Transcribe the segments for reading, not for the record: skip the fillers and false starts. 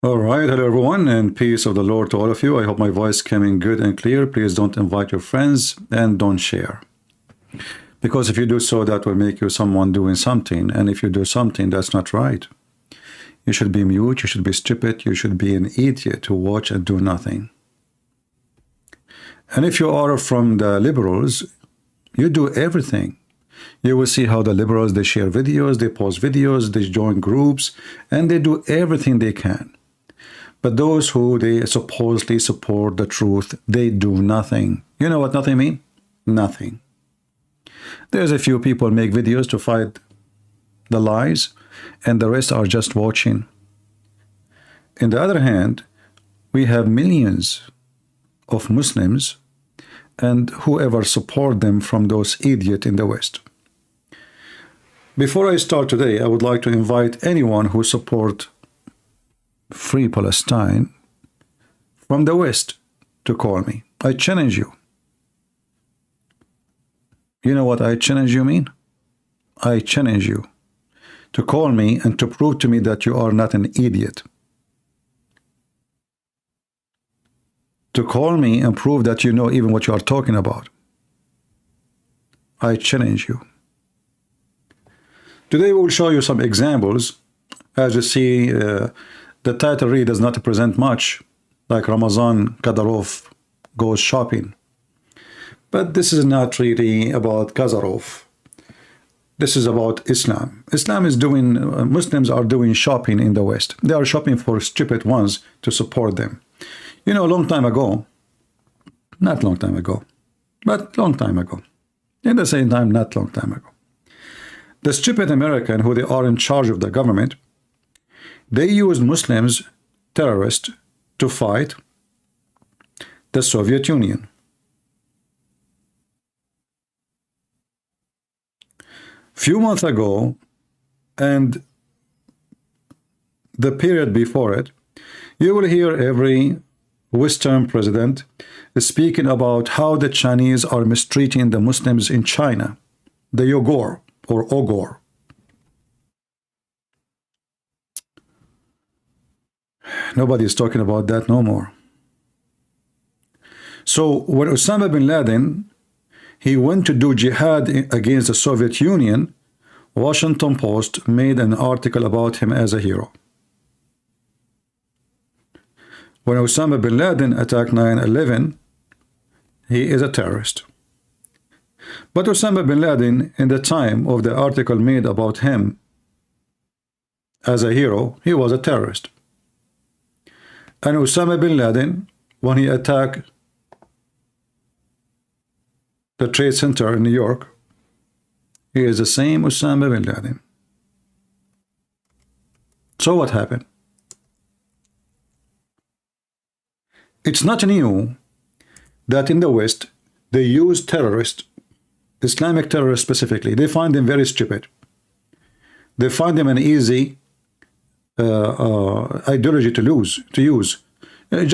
All right, hello everyone, and peace of the Lord to all of you. I hope my voice came in good and clear. Please don't invite your friends and don't share. Because if you do so, that will make you someone doing something. And if you do something, that's not right. You should be mute, you should be stupid, you should be an idiot to watch and do nothing. And if you are from the liberals, you do everything. You will see how the liberals, they share videos, they post videos, they join groups, and they do everything they can. But those who they supposedly support the truth, they do nothing. You know what nothing mean? Nothing. There's a few people make videos to fight the lies, and the rest are just watching. On the other hand, we have millions of Muslims and whoever support them from those idiots in the West. Before I start today, I would like to invite anyone who support Free Palestine from the West to call me. I challenge you. You know what I challenge you mean? I challenge you to call me and to prove to me that you are not an idiot. To call me and prove that you know even what you are talking about. I challenge you. Today we will show you some examples. As you see, the title really does not present much, like Ramazan Kadyrov goes shopping. But this is not really about Kadyrov. This is about Islam. Islam is doing, Muslims are doing shopping in the West. They are shopping for stupid ones to support them. You know, a long time ago, not long time ago, but long time ago, at the same time, not long time ago, the stupid American who they are in charge of the government, they used Muslims, terrorists, to fight the Soviet Union. Few months ago, and the period before it, you will hear every Western president speaking about how the Chinese are mistreating the Muslims in China, the Uyghur or Uyghur. Nobody is talking about that no more. So when Osama bin Laden, he went to do jihad against the Soviet Union, Washington Post made an article about him as a hero. When Osama bin Laden attacked 9/11, he is a terrorist. But Osama bin Laden, in the time of the article made about him as a hero, he was a terrorist. And Osama bin Laden, when he attacked the Trade Center in New York, he is the same Osama bin Laden. So what happened? It's not new that in the West they use terrorists, Islamic terrorists specifically. They find them very stupid. They find them an easy ideology to use.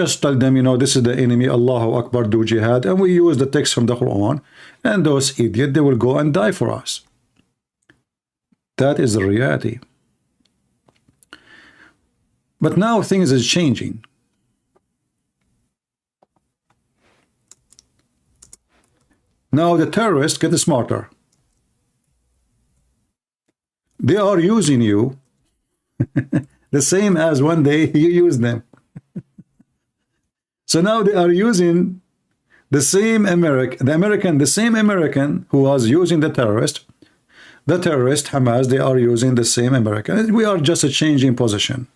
Just tell them, you know, this is the enemy, Allahu Akbar, do jihad, and we use the text from the Quran, and those idiots, they will go and die for us. That is the reality. But now things is changing. Now the terrorists get smarter. They are using you the same as one day you used them. So now they are using the same the same American who was using the terrorist Hamas, they are using the same American. We are just a changing position.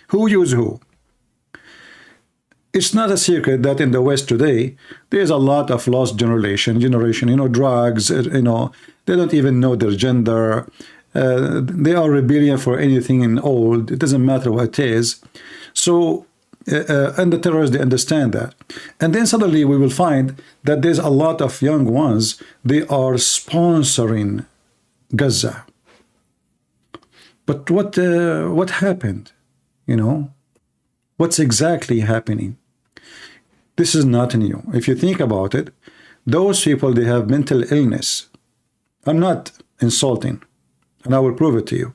Who use who? It's not a secret that in the West today, there's a lot of lost generation, you know, drugs, you know, they don't even know their gender. They are rebellion for anything in old. It doesn't matter what it is. So, and the terrorists, they understand that. And then suddenly we will find that there's a lot of young ones, they are sponsoring Gaza. But what happened? You know, what's exactly happening? This is not new. If you think about it, those people, they have mental illness. I'm not insulting, and I will prove it to you.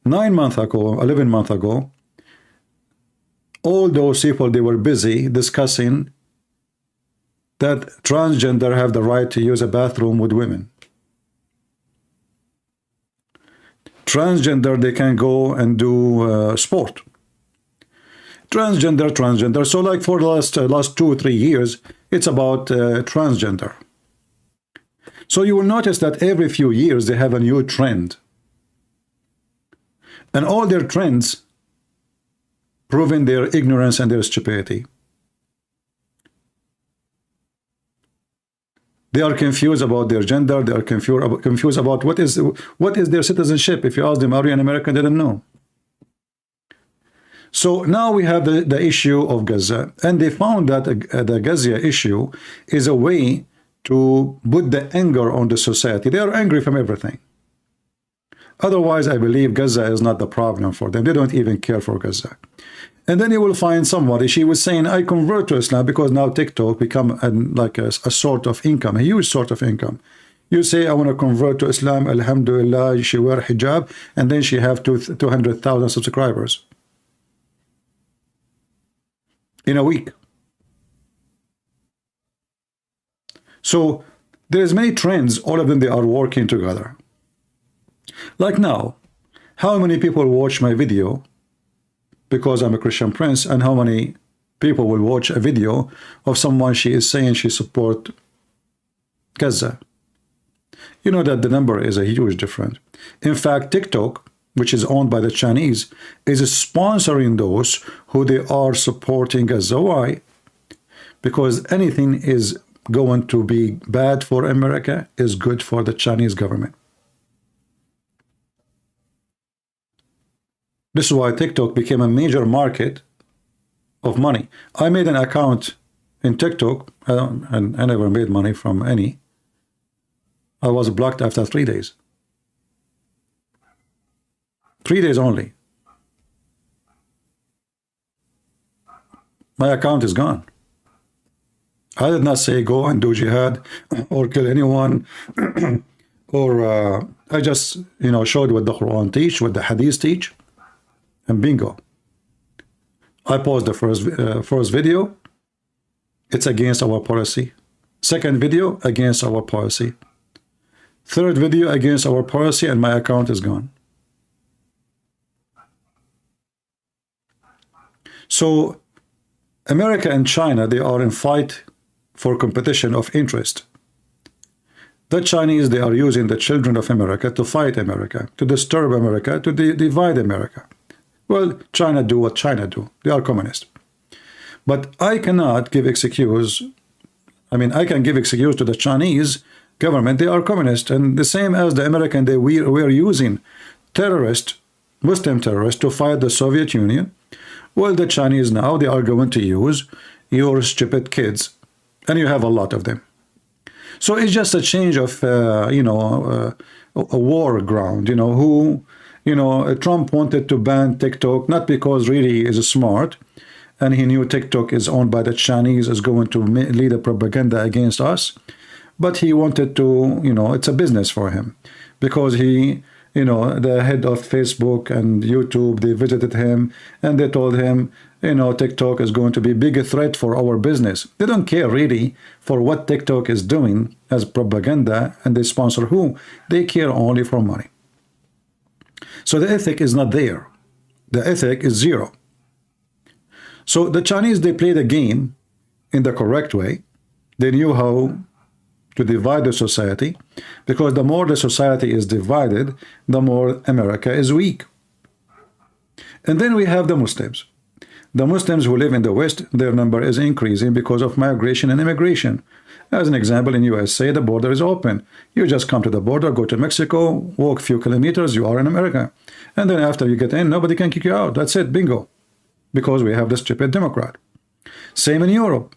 9 months ago, 11 months ago, all those people, they were busy discussing that transgender have the right to use a bathroom with women. Transgender, they can go and do sport. Transgender. So like for the last 2 or 3 years, it's about transgender. So you will notice that every few years they have a new trend. And all their trends proving their ignorance and their stupidity. They are confused about their gender. They are confused about what is their citizenship. If you ask them, are you an American? They don't know. So now we have the issue of Gaza. And they found that the Gaza issue is a way to put the anger on the society. They are angry from everything. Otherwise, I believe Gaza is not the problem for them. They don't even care for Gaza. And then you will find somebody, she was saying, I convert to Islam because now TikTok become like a sort of income, a huge sort of income. You say, I want to convert to Islam, alhamdulillah, she wear hijab, and then she have 200,000 subscribers in a week. So there's many trends, all of them, they are working together. Like now, how many people watch my video because I'm a Christian prince, and how many people will watch a video of someone she is saying she support Gaza? You know that the number is a huge difference. In fact, TikTok, which is owned by the Chinese, is sponsoring those who they are supporting Gaza. Why? Because anything is going to be bad for America is good for the Chinese government. This is why TikTok became a major market of money. I made an account in TikTok, and I never made money from any. I was blocked after 3 days. 3 days only. My account is gone. I did not say go and do jihad or kill anyone, or I just, showed what the Quran teach, what the Hadith teach. And bingo, I paused the first video. It's against our policy. Second video, against our policy. Third video, against our policy, and my account is gone. So America and China, they are in fight for competition of interest. The Chinese, they are using the children of America to fight America, to disturb America, to divide America. Well, China do what China do. They are communist. But I cannot give excuse. I mean, I can give excuse to the Chinese government. They are communist. And the same as the American, we are using terrorists, Muslim terrorists, to fight the Soviet Union. Well, the Chinese now, they are going to use your stupid kids. And you have a lot of them. So it's just a change of, a war ground, Trump wanted to ban TikTok, not because really he is smart, and he knew TikTok is owned by the Chinese, is going to lead a propaganda against us, but he wanted to, it's a business for him, because he, the head of Facebook and YouTube, they visited him, and they told him, TikTok is going to be a big threat for our business. They don't care really for what TikTok is doing as propaganda, and they sponsor who? They care only for money. So the ethic is not there. The ethic is zero. So the Chinese, they play the game in the correct way. They knew how to divide the society, because the more the society is divided, the more America is weak. And then we have the Muslims. The Muslims who live in the West, their number is increasing because of migration and immigration. As an example, in USA, the border is open. You just come to the border, go to Mexico, walk a few kilometers, you are in America. And then after you get in, nobody can kick you out. That's it, bingo. Because we have the stupid Democrat. Same in Europe.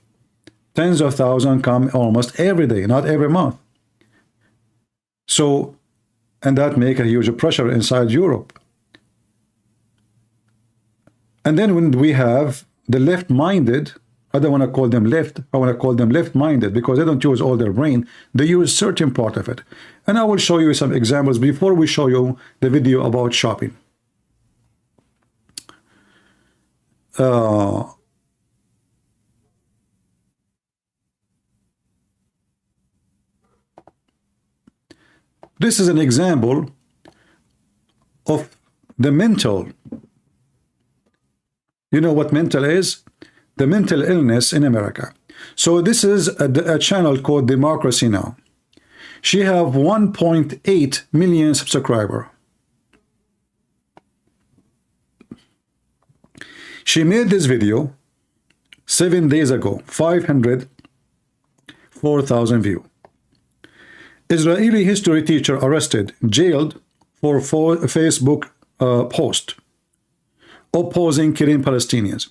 Tens of thousands come almost every day, not every month. So, and that make a huge pressure inside Europe. And then when we have the left-minded, I don't want to call them left, I want to call them left-minded, because they don't use all their brain, they use certain part of it. And I will show you some examples before we show you the video about shopping. this is an example of the mental. You know what mental is? The mental illness in America. So this is a channel called Democracy Now! She have 1.8 million subscribers. She made this video 7 days ago, 504,000 views. Israeli history teacher arrested, jailed for Facebook post opposing killing Palestinians.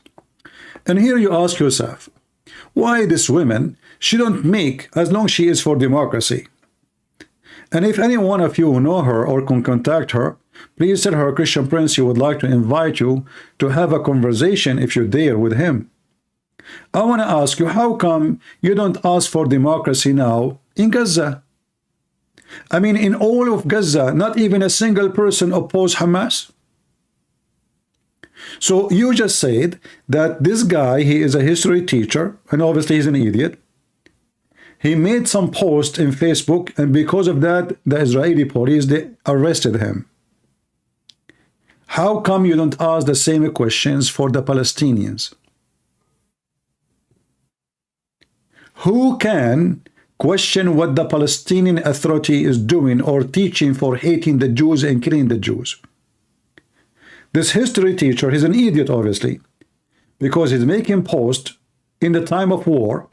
And here you ask yourself, why this woman, she don't make, as long as she is for democracy. And if any one of you know her or can contact her, please tell her Christian Prince you would like to invite you to have a conversation if you dare with him. I want to ask you, how come you don't ask for democracy now in Gaza? I mean, in all of Gaza, not even a single person opposed Hamas. So you just said that this guy, he is a history teacher, and obviously he's an idiot. He made some post in Facebook, and because of that, the Israeli police, they arrested him. How come you don't ask the same questions for the Palestinians? Who can question what the Palestinian Authority is doing or teaching for hating the Jews and killing the Jews? This history teacher, he's an idiot, obviously, because he's making posts in the time of war,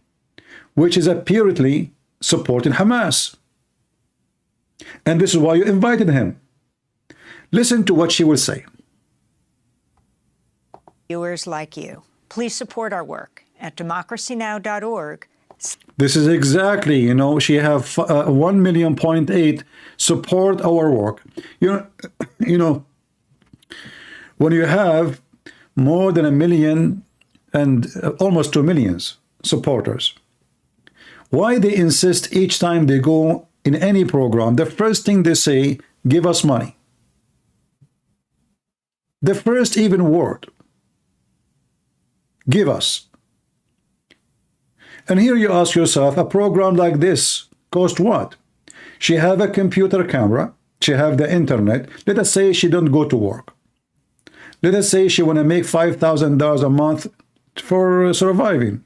which is apparently supporting Hamas. And this is why you invited him. Listen to what she will say. Viewers like you, please support our work at democracynow.org. This is exactly, you know, she have 1.8 million support our work. You know, when you have more than 1 million and almost 2 million supporters, why they insist each time they go in any program, the first thing they say, give us money. The first even word, give us. And here you ask yourself, a program like this cost what? She have a computer camera, she have the internet. Let us say she don't go to work. Let us say she want to make $5,000 a month for surviving.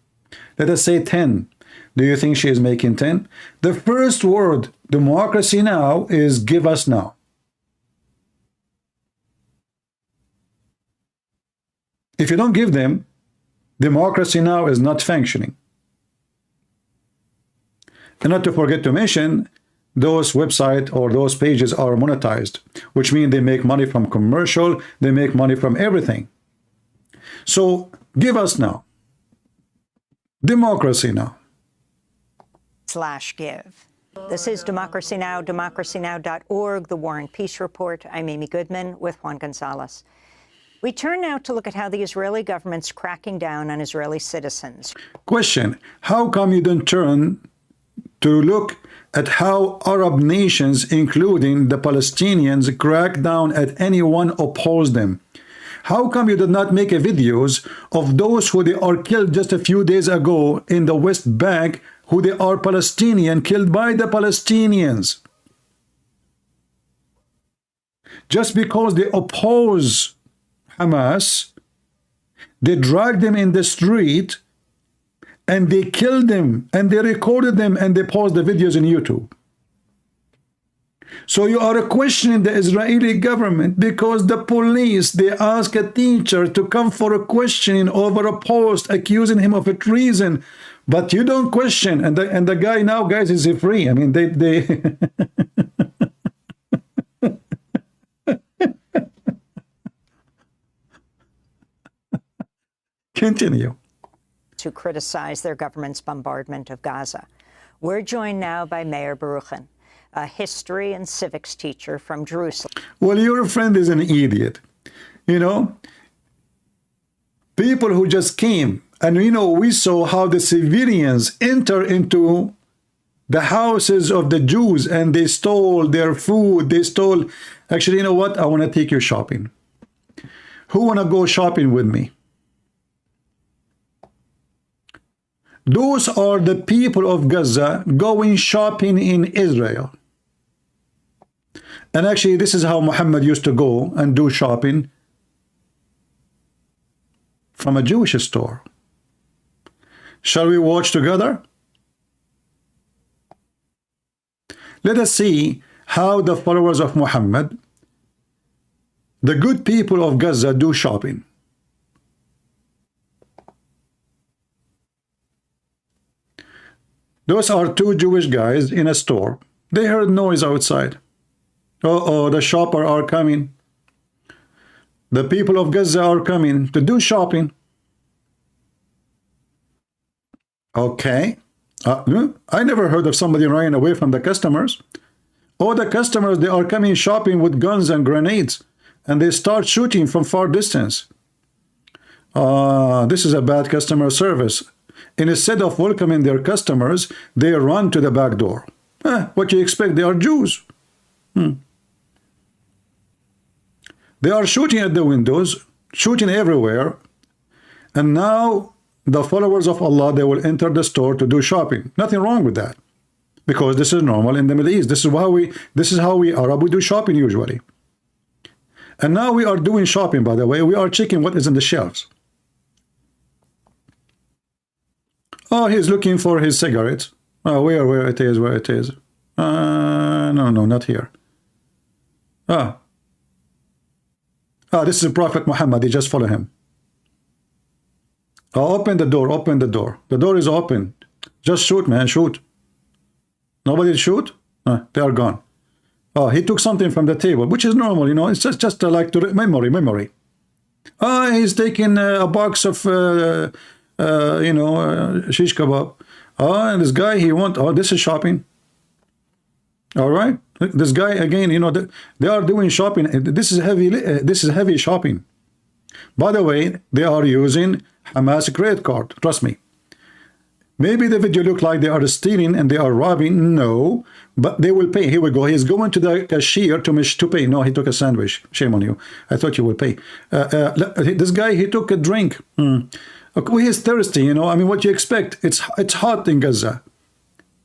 Let us say 10. Do you think she is making 10? The first word, democracy now, is give us now. If you don't give them, democracy now is not functioning. And not to forget to mention, those websites or those pages are monetized, which means they make money from commercial, they make money from everything. So give us now. Democracy now. /give. This is Democracy Now!, democracynow.org, the War and Peace Report. I'm Amy Goodman with Juan Gonzalez. We turn now to look at how the Israeli government's cracking down on Israeli citizens. Question, how come you don't turn to look at how Arab nations, including the Palestinians, crack down at anyone opposed them? How come you did not make videos of those who they are killed just a few days ago in the West Bank, who they are Palestinian, killed by the Palestinians? Just because they oppose Hamas, they drag them in the street and they killed them and they recorded them and they post the videos on YouTube. So you are questioning the Israeli government because the police, they ask a teacher to come for a questioning over a post accusing him of a treason, but you don't question. And the guy now, guys, is free. I mean, they continue to criticize their government's bombardment of Gaza. We're joined now by Meir Baruchen, a history and civics teacher from Jerusalem. Well, your friend is an idiot. You know, people who just came, and you know, we saw how the civilians enter into the houses of the Jews and they stole their food, they stole. Actually, you know what? I want to take you shopping. Who want to go shopping with me? Those are the people of Gaza going shopping in Israel. And actually, this is how Muhammad used to go and do shopping from a Jewish store. Shall we watch together? Let us see how the followers of Muhammad, the good people of Gaza, do shopping. Those are two Jewish guys in a store. They heard noise outside. Uh-oh, the shopper are coming. The people of Gaza are coming to do shopping. Okay. I never heard of somebody running away from the customers. Oh, the customers, they are coming shopping with guns and grenades, and they start shooting from far distance. This is a bad customer service. And instead of welcoming their customers, they run to the back door. What do you expect? They are Jews. They are shooting at the windows, shooting everywhere, and now the followers of Allah, they will enter the store to do shopping. Nothing wrong with that, because this is normal in the Middle East. This is how we Arab, we do shopping usually. And now we are doing shopping, by the way. We are checking what is in the shelves. Oh, he's looking for his cigarettes. Oh, where it is, where it is. No, not here. This is Prophet Muhammad. They just follow him. Open the door, open the door. The door is open. Just shoot, man, shoot. Nobody shoot? They are gone. He took something from the table, which is normal, you know. It's just like to memory. He's taking a box of, shish kebab. And this guy, this is shopping. All right. This guy, again, you know, they are doing shopping. This is heavy shopping. By the way, they are using Hamas credit card. Trust me. Maybe the video look like they are stealing and they are robbing. No, but they will pay. Here we go. He's going to the cashier to pay. No, he took a sandwich. Shame on you. I thought you would pay. This guy, he took a drink. Okay, he's thirsty, you know. I mean, what you expect? It's hot in Gaza.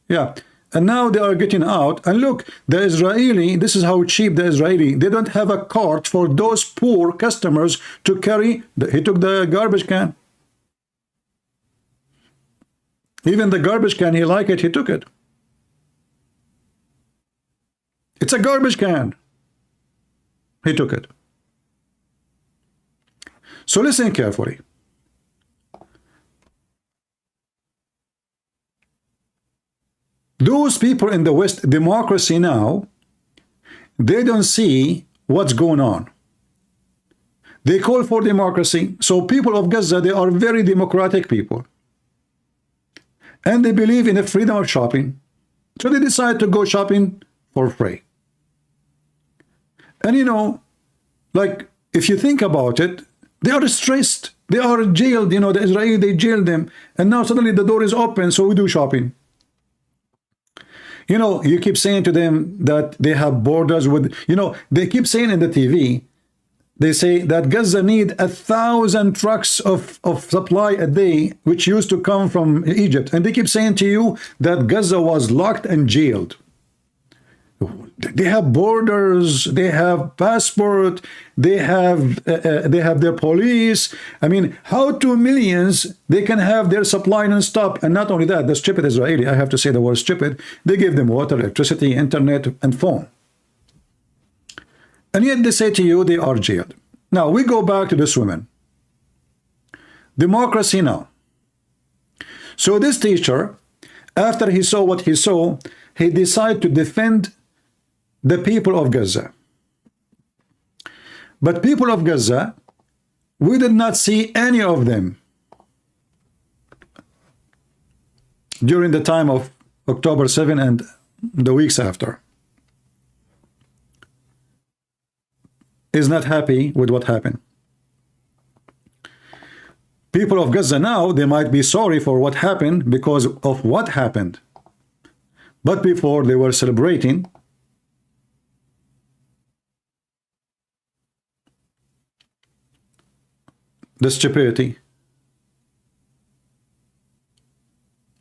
Yeah. And now they are getting out. And look, the Israeli, this is how cheap the Israeli, they don't have a cart for those poor customers to carry. He took the garbage can. Even the garbage can, he liked it, he took it. It's a garbage can. He took it. So listen carefully. Those people in the West, democracy now, they don't see what's going on. They call for democracy. So people of Gaza, they are very democratic people. And they believe in the freedom of shopping. So they decide to go shopping for free. And you know, like, if you think about it, they are stressed. They are jailed. You know, the Israeli, they jailed them. And now suddenly the door is open, so we do shopping. You know, you keep saying to them that they have borders with, you know, they keep saying in the TV, they say that Gaza need 1,000 trucks of supply a day, which used to come from Egypt. And they keep saying to you that Gaza was locked and jailed. They have borders, they have passport, they have their police. I mean, how 2 millions they can have their supply non-stop? And not only that, the stupid Israeli, I have to say the word stupid, they give them water, electricity, internet, and phone. And yet they say to you they are jailed. Now we go back to this woman. Democracy now. So this teacher, after he saw what he saw, he decided to defend the people of Gaza. But people of Gaza, we did not see any of them during the time of October 7 and the weeks after. Is not happy with what happened. People of Gaza now, they might be sorry for what happened because of what happened. But before, they were celebrating the stupidity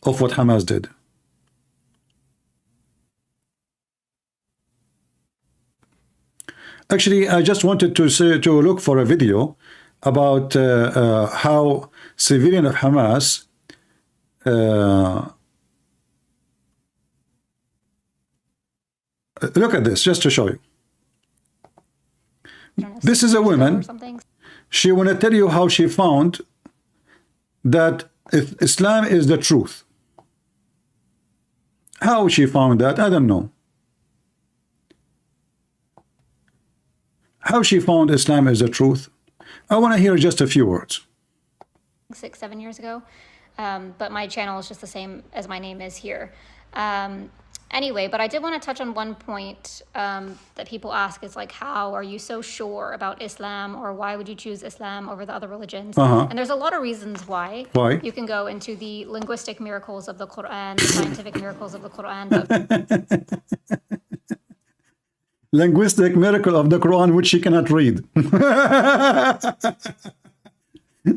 of what Hamas did. Actually, I just wanted to look for a video about how civilian of Hamas look at this, just to show you. This is a woman. She want to tell you how she found that Islam is the truth. How she found that, I don't know. How she found Islam is the truth. I want to hear just a few words. 6-7 years ago, but my channel is just the same as my name is here. Anyway, but I did want to touch on one point that people ask is like, how are you so sure about Islam, or why would you choose Islam over the other religions? And there's a lot of reasons why. Why? You can go into the linguistic miracles of the Qur'an, the scientific miracles of the Qur'an. Linguistic miracle of the Quran, which she cannot read.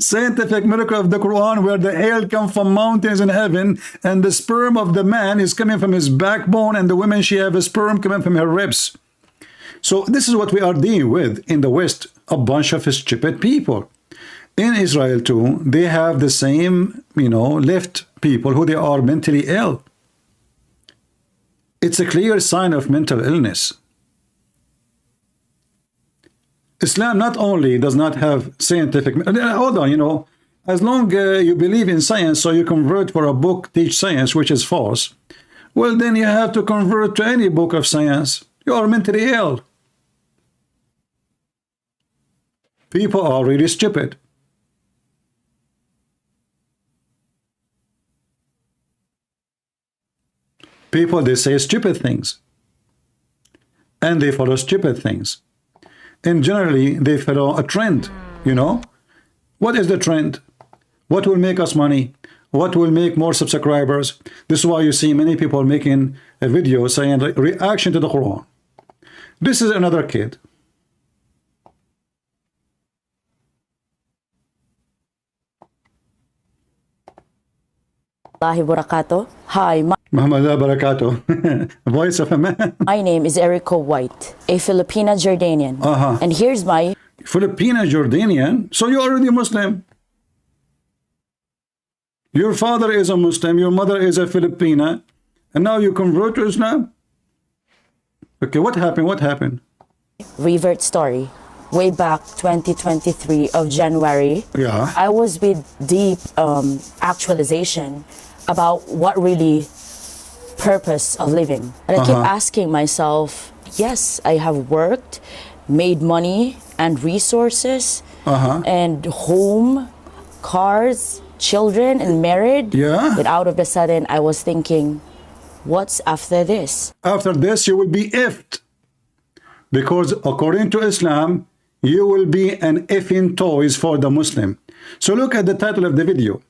Scientific miracle of the Quran, where the hail comes from mountains in heaven, and the sperm of the man is coming from his backbone, and the woman, she have a sperm coming from her ribs. So this is what we are dealing with in the West, a bunch of stupid people. In Israel too, they have the same, left people who they are mentally ill. It's a clear sign of mental illness. Islam not only does not have scientific, hold on, as long you believe in science, so you convert for a book teach science, which is false, well, then you have to convert to any book of science. You are mentally ill. People are really stupid. People, they say stupid things, and they follow stupid things. And generally, they follow a trend, What is the trend? What will make us money? What will make more subscribers? This is why you see many people making a video saying, like, reaction to the Quran. This is another kid. Hi, Muhammad Barakatuh. Voice of a man. my name is Erica White, a Filipina Jordanian. And here's my... Filipina Jordanian? So you're already Muslim. Your father is a Muslim, your mother is a Filipina, and now you convert to Islam? Okay, what happened? What happened? revert story. Way back 2023 of January, I was with deep actualization about what really purpose of living. And I keep asking myself, yes, I have worked, made money and resources, and home, cars, children, and married. But out of the sudden, I was thinking, what's after this? After this, you will be effed. Because according to Islam, you will be an effing toys for the Muslim. So look at the title of the video.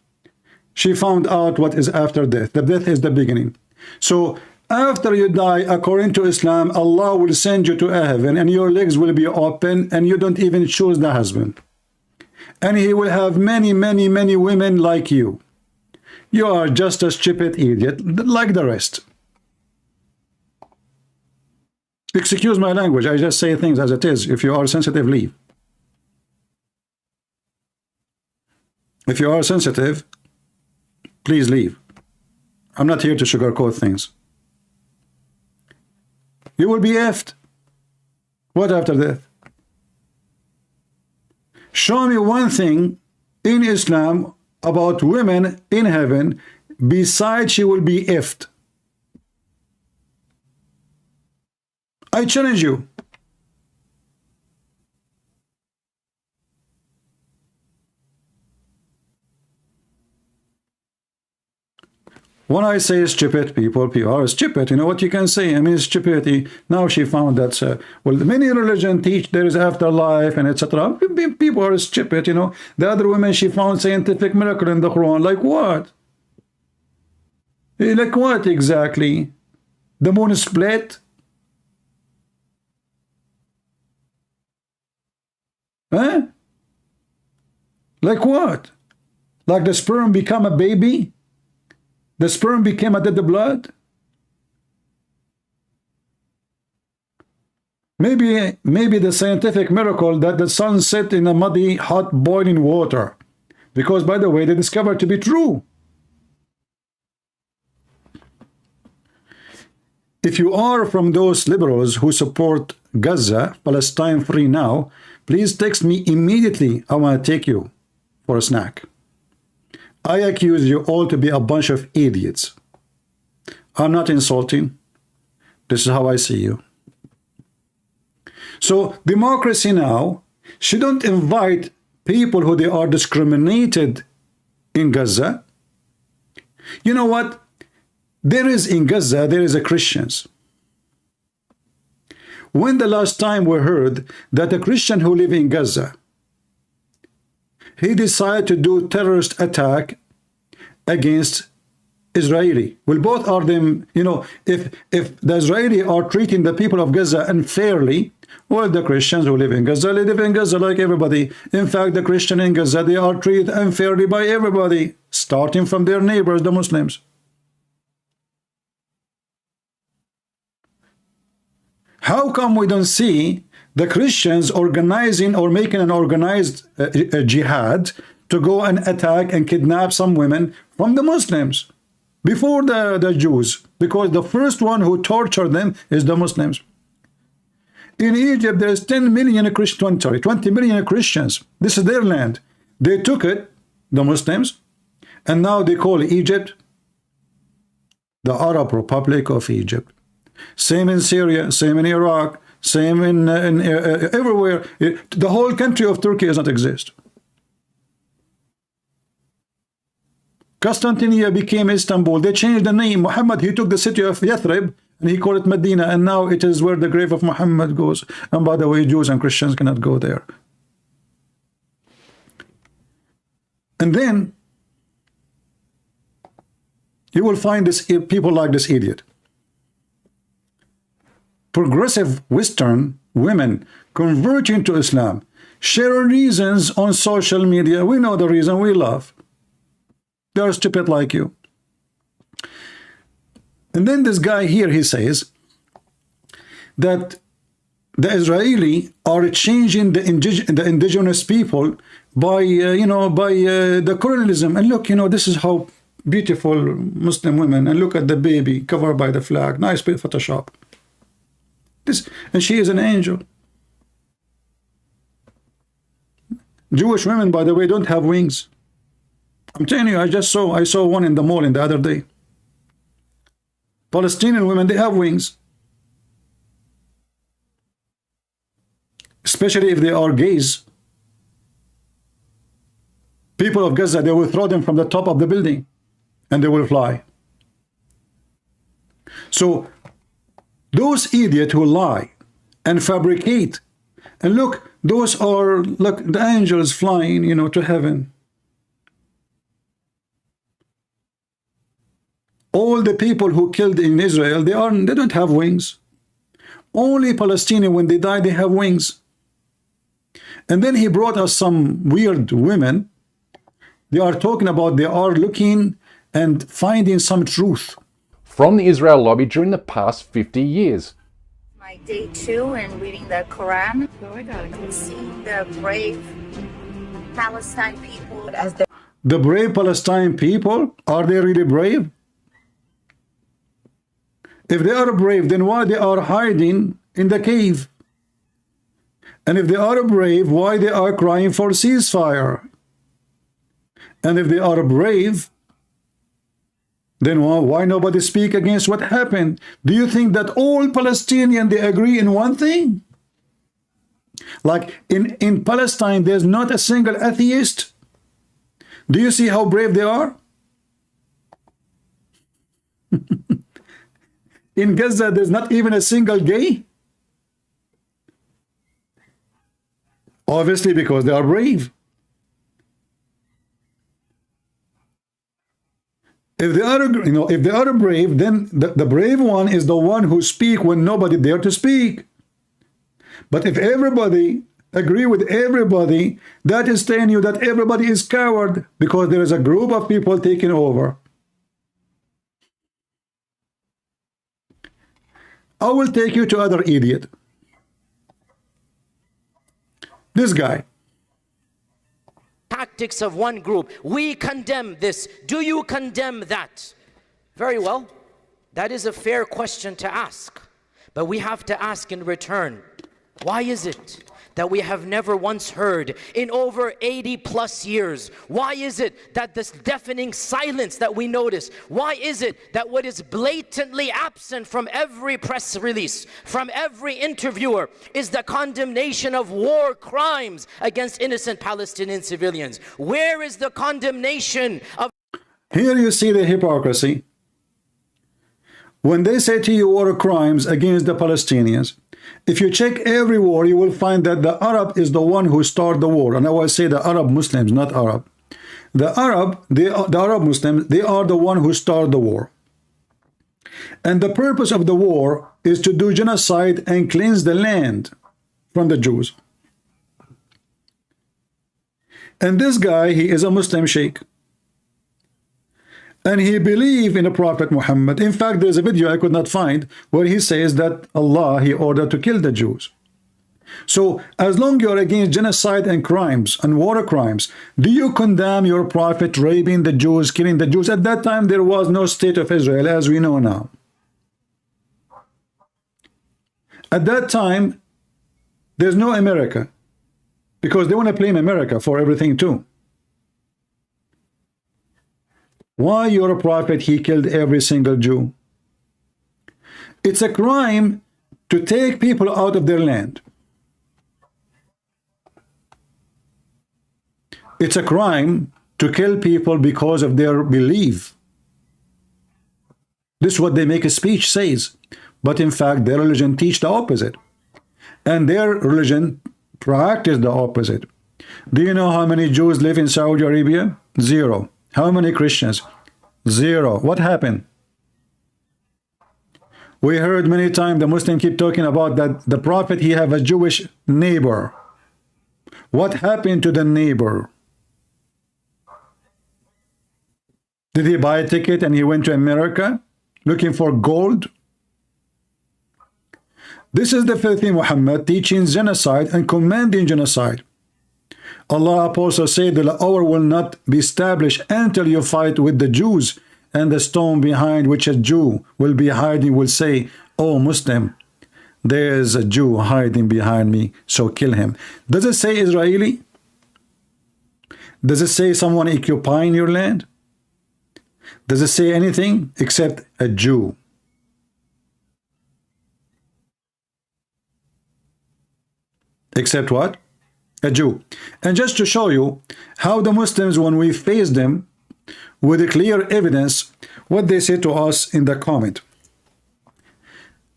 She found out what is after death. The death is the beginning. So after you die, according to Islam, Allah will send you to heaven and your legs will be open and you don't even choose the husband. And he will have many, many, many women like you. You are just a stupid idiot like the rest. Excuse my language, I just say things as it is. If you are sensitive, leave. If you are sensitive, please leave. I'm not here to sugarcoat things. You will be effed. What after death? Show me one thing in Islam about women in heaven besides she will be effed. I challenge you. When I say stupid, people are stupid. You know what you can say? I mean, stupidity. Now she found that, well, many religions teach there is afterlife and etc. People are stupid, you know. The other women, she found scientific miracle in the Quran. Like what? Like what exactly? The moon split? Huh? Like what? Like the sperm become a baby? The sperm became a dead blood. Maybe the scientific miracle that the sun set in a muddy, hot, boiling water. Because, by the way, they discovered to be true. If you are from those liberals who support Gaza, Palestine free now, please text me immediately. I want to take you for a snack. I accuse you all to be a bunch of idiots. I'm not insulting. This is how I see you. So democracy now shouldn't invite people who they are discriminated in Gaza. You know what? There is in Gaza, there is a Christians. When the last time we heard that a Christian who live in Gaza, he decided to do terrorist attack against Israeli. Well, both are them, you know, if the Israeli are treating the people of Gaza unfairly, well, the Christians who live in Gaza live in Gaza like everybody. In fact, the Christian in Gaza, they are treated unfairly by everybody, starting from their neighbors, the Muslims. How come we don't see the Christians organizing or making an organized jihad to go and attack and kidnap some women from the Muslims before the Jews? Because the first one who tortured them is the Muslims. In Egypt, there's 20 million Christians. This is their land. They took it, the Muslims, and now they call Egypt the Arab Republic of Egypt. Same in Syria, same in Iraq, same in everywhere. The whole country of Turkey does not exist. Constantinople became Istanbul. They changed the name. Muhammad, he took the city of Yathrib and he called it Medina, and now it is where the grave of Muhammad goes. And by the way, Jews and Christians cannot go there. And then you will find this people like this idiot. Progressive Western women converting to Islam, sharing reasons on social media. We know the reason, we laugh. They are stupid like you. And then this guy here, he says that the Israeli are changing the indigenous people by, the colonialism. And look, this is how beautiful Muslim women, and look at the baby covered by the flag. Nice bit of Photoshop. And she is an angel. Jewish women, by the way, don't have wings. I'm telling you, I saw one in the mall the other day. Palestinian women, they have wings. Especially if they are gays. People of Gaza, they will throw them from the top of the building and they will fly. So those idiots who lie and fabricate, and look, those are, look, the angels flying, to heaven. All the people who killed in Israel, they don't have wings. Only Palestinians, when they die, they have wings. And then he brought us some weird women. They are talking about, they are looking and finding some truth from the Israel lobby during the past 50 years. My day 2 and reading the Qur'an. Seeing the brave Palestine people as the brave Palestine people, are they really brave? If they are brave, then why they are hiding in the cave? And if they are brave, why they are crying for ceasefire? And if they are brave, then why nobody speak against what happened? Do you think that all Palestinians, they agree in one thing? Like in Palestine, there's not a single atheist. Do you see how brave they are? In Gaza, there's not even a single gay. Obviously, because they are brave. If they are, if they are brave, then the brave one is the one who speak when nobody dare to speak. But if everybody agree with everybody, that is telling you that everybody is coward, because there is a group of people taking over. I will take you to other idiot. This guy. Tactics of one group. We condemn this. Do you condemn that? Very well. That is a fair question to ask. But we have to ask in return, why is it that we have never once heard in over 80 plus years? Why is it that this deafening silence that we notice? Why is it that what is blatantly absent from every press release, from every interviewer, is the condemnation of war crimes against innocent Palestinian civilians? Where is the condemnation of... Here you see the hypocrisy. When they say to you war crimes against the Palestinians, if you check every war, you will find that the Arab is the one who started the war. And I will say the Arab Muslims, not Arab. The Arab Muslims, they are the one who started the war. And the purpose of the war is to do genocide and cleanse the land from the Jews. And this guy, he is a Muslim sheikh. And he believed in the Prophet Muhammad. In fact, there's a video I could not find where he says that Allah, he ordered to kill the Jews. So as long you're against genocide and crimes and war crimes, do you condemn your Prophet raping the Jews, killing the Jews? At that time, there was no state of Israel as we know now. At that time, there's no America because they want to blame America for everything too. Why your prophet, he killed every single Jew? It's a crime to take people out of their land. It's a crime to kill people because of their belief. This is what they make a speech says. But in fact, their religion teach the opposite. And their religion practice the opposite. Do you know how many Jews live in Saudi Arabia? 0. How many Christians? 0. What happened? We heard many times the Muslims keep talking about that the Prophet, he have a Jewish neighbor. What happened to the neighbor? Did he buy a ticket and he went to America looking for gold? This is the filthy Muhammad teaching genocide and commanding genocide. Allah also said the hour will not be established until you fight with the Jews, and the stone behind which a Jew will be hiding will say, "Oh Muslim, there is a Jew hiding behind me, so kill him." Does it say Israeli? Does it say someone occupying your land? Does it say anything except a Jew? Except what? A Jew. And just to show you how the Muslims, when we face them with clear evidence, what they say to us in the comment.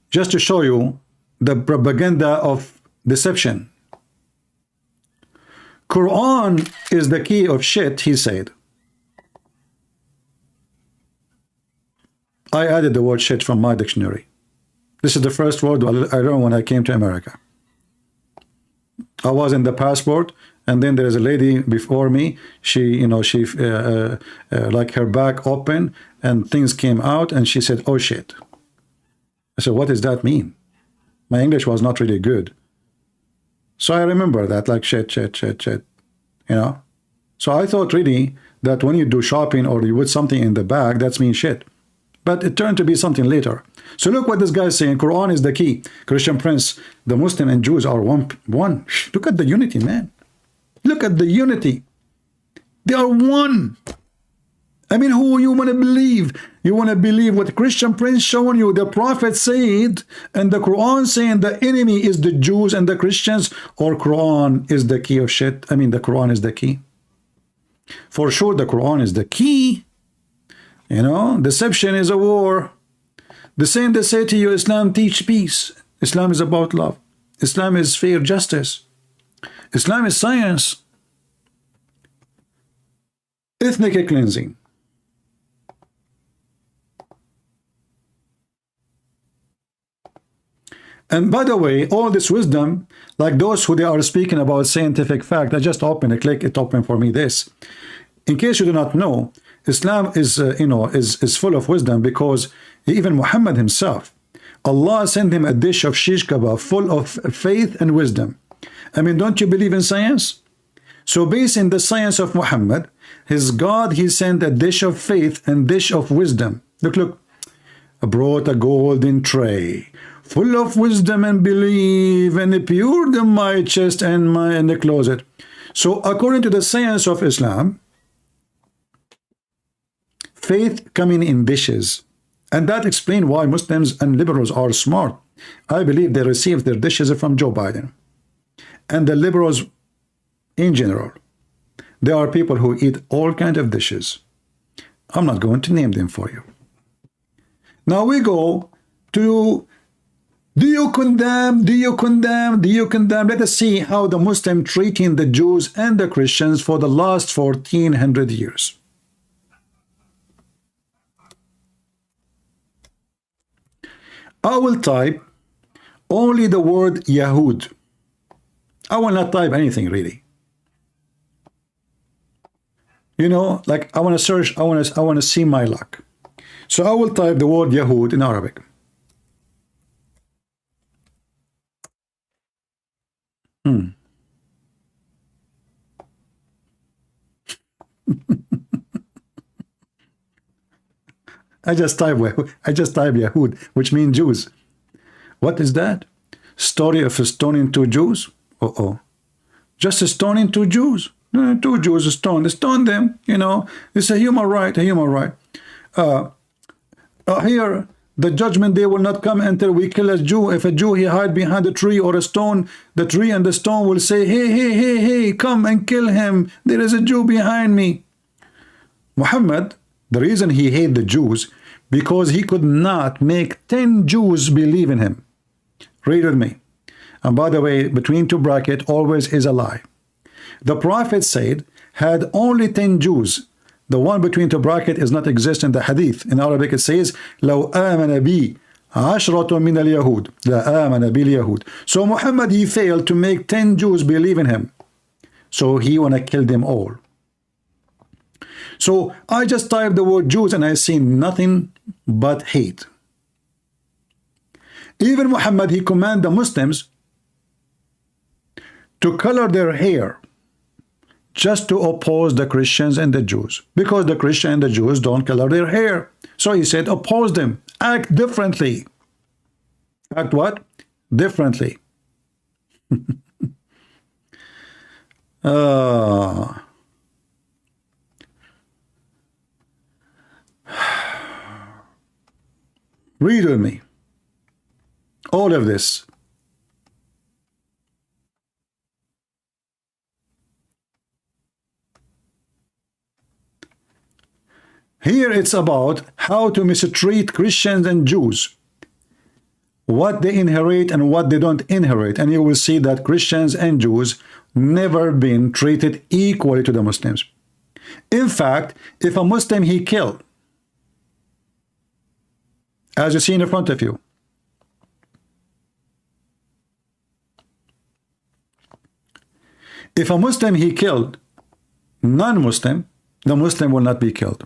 Just to show you the propaganda of deception. Qur'an is the key of shit, he said. I added the word shit from my dictionary. This is the first word I learned when I came to America. I was in the passport, and then there is a lady before me. She, like her back open, and things came out, and she said, "Oh shit." I said, "What does that mean?" My English was not really good, so I remember that, like shit, So I thought really that when you do shopping or you put something in the bag, that's mean shit. But it turned to be something later. So look what this guy is saying. Quran is the key. Christian Prince, the Muslim and Jews are one. Look at the unity, man. Look at the unity. They are one. I mean, who you want to believe? You want to believe what Christian Prince showing you, the Prophet said, and the Quran saying the enemy is the Jews and the Christians, or Quran is the key of shit? I mean, the Quran is the key. For sure, the Quran is the key. Deception is a war. The same they say to you, Islam teach peace. Islam is about love. Islam is fair justice. Islam is science. Ethnic cleansing. And by the way, all this wisdom, like those who they are speaking about scientific fact, I just open a click, it opened for me this. In case you do not know, Islam is, is full of wisdom, because even Muhammad himself, Allah sent him a dish of shish kebab full of faith and wisdom. I mean, don't you believe in science? So based in the science of Muhammad, his God, he sent a dish of faith and dish of wisdom. Look, brought a golden tray full of wisdom and belief, and pured in my chest and in the closet. So according to the science of Islam, faith coming in dishes. And that explains why Muslims and liberals are smart. I believe they received their dishes from Joe Biden. And the liberals in general, there are people who eat all kinds of dishes. I'm not going to name them for you. Now we go to, do you condemn? Do you condemn? Do you condemn? Let us see how the Muslim treating the Jews and the Christians for the last 1400 years. I will type only the word Yahud. I will not type anything really. You know, like I want to search, I want to see my luck. So I will type the word Yahud in Arabic. I just type Yahud, which means Jews. What is that? Story of stoning two Jews? Just stoning two Jews. Two Jews stoned. Stone them, you know. It's a human right, a human right. Here, the judgment day will not come until we kill a Jew. If a Jew, he hide behind a tree or a stone, the tree and the stone will say, hey, hey, hey, hey, come and kill him. There is a Jew behind me. Muhammad, the reason he hated the Jews, because he could not make 10 Jews believe in him. Read with me. And by the way, between two brackets always is a lie. The Prophet said, had only 10 Jews. The one between two brackets is not exist in the hadith. In Arabic it says, لو آمن بي عشرة من اليهود لا آمن باليهود. So Muhammad, he failed to make 10 Jews believe in him. So he wanna kill them all. So I just typed the word Jews and I see nothing but hate. Even Muhammad, he commanded the Muslims to color their hair just to oppose the Christians and the Jews, because the Christians and the Jews don't color their hair. So he said, oppose them, act differently. Act what? Differently. Read with me all of this. Here it's about how to mistreat Christians and Jews, what they inherit and what they don't inherit. And you will see that Christians and Jews never been treated equally to the Muslims. In fact, if a Muslim he killed, as you see in front of you, if a Muslim he killed non-Muslim, the Muslim will not be killed.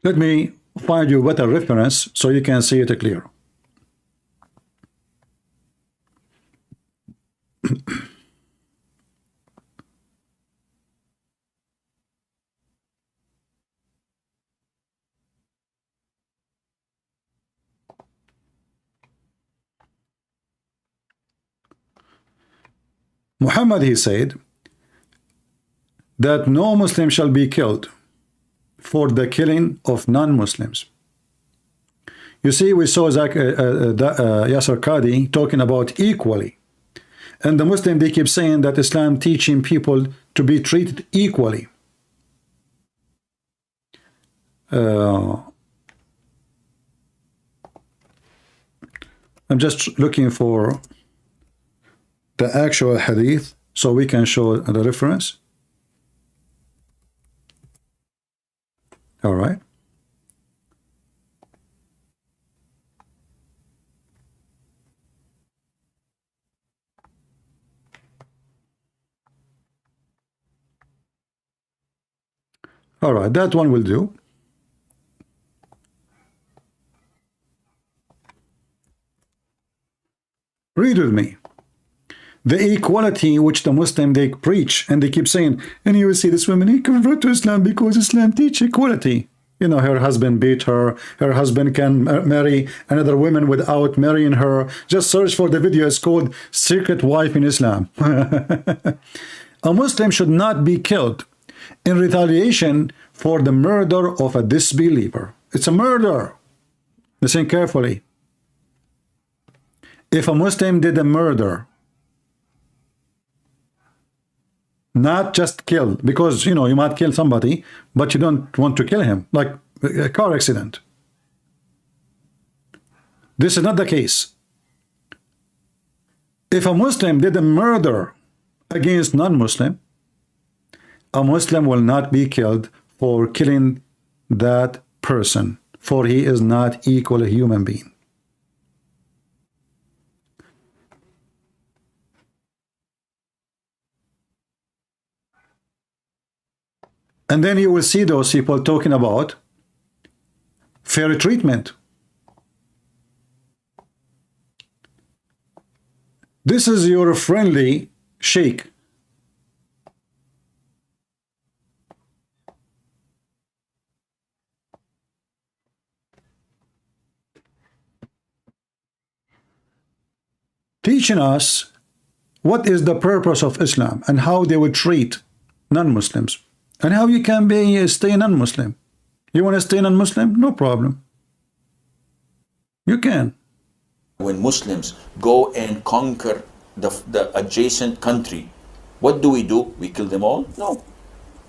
Let me find you better reference so you can see it clear. Muhammad, he said that no Muslim shall be killed for the killing of non-Muslims. You see, we saw Yasser Qadi talking about equally. And the Muslim, they keep saying that Islam teaching people to be treated equally. I'm just looking for the actual hadith so we can show the reference. All right. All right, that one will do. Read with me. The equality which the Muslim they preach, and they keep saying, and you will see this woman, he convert to Islam because Islam teach equality. You know, her husband beat her, her husband can marry another woman without marrying her. Just search for the video, it's called Secret Wife in Islam. A Muslim should not be killed in retaliation for the murder of a disbeliever. It's a murder. Listen carefully. If a Muslim did a murder, not just kill, because, you know, you might kill somebody, but you don't want to kill him, like a car accident. This is not the case. If a Muslim did a murder against non-Muslim, a Muslim will not be killed for killing that person, for he is not equal a human being. And then you will see those people talking about fair treatment. This is your friendly sheikh. Teaching us what is the purpose of Islam and how they would treat non-Muslims. And how you can stay non-Muslim. You want to stay non-Muslim? No problem. You can. When Muslims go and conquer the adjacent country, what do? We kill them all? No.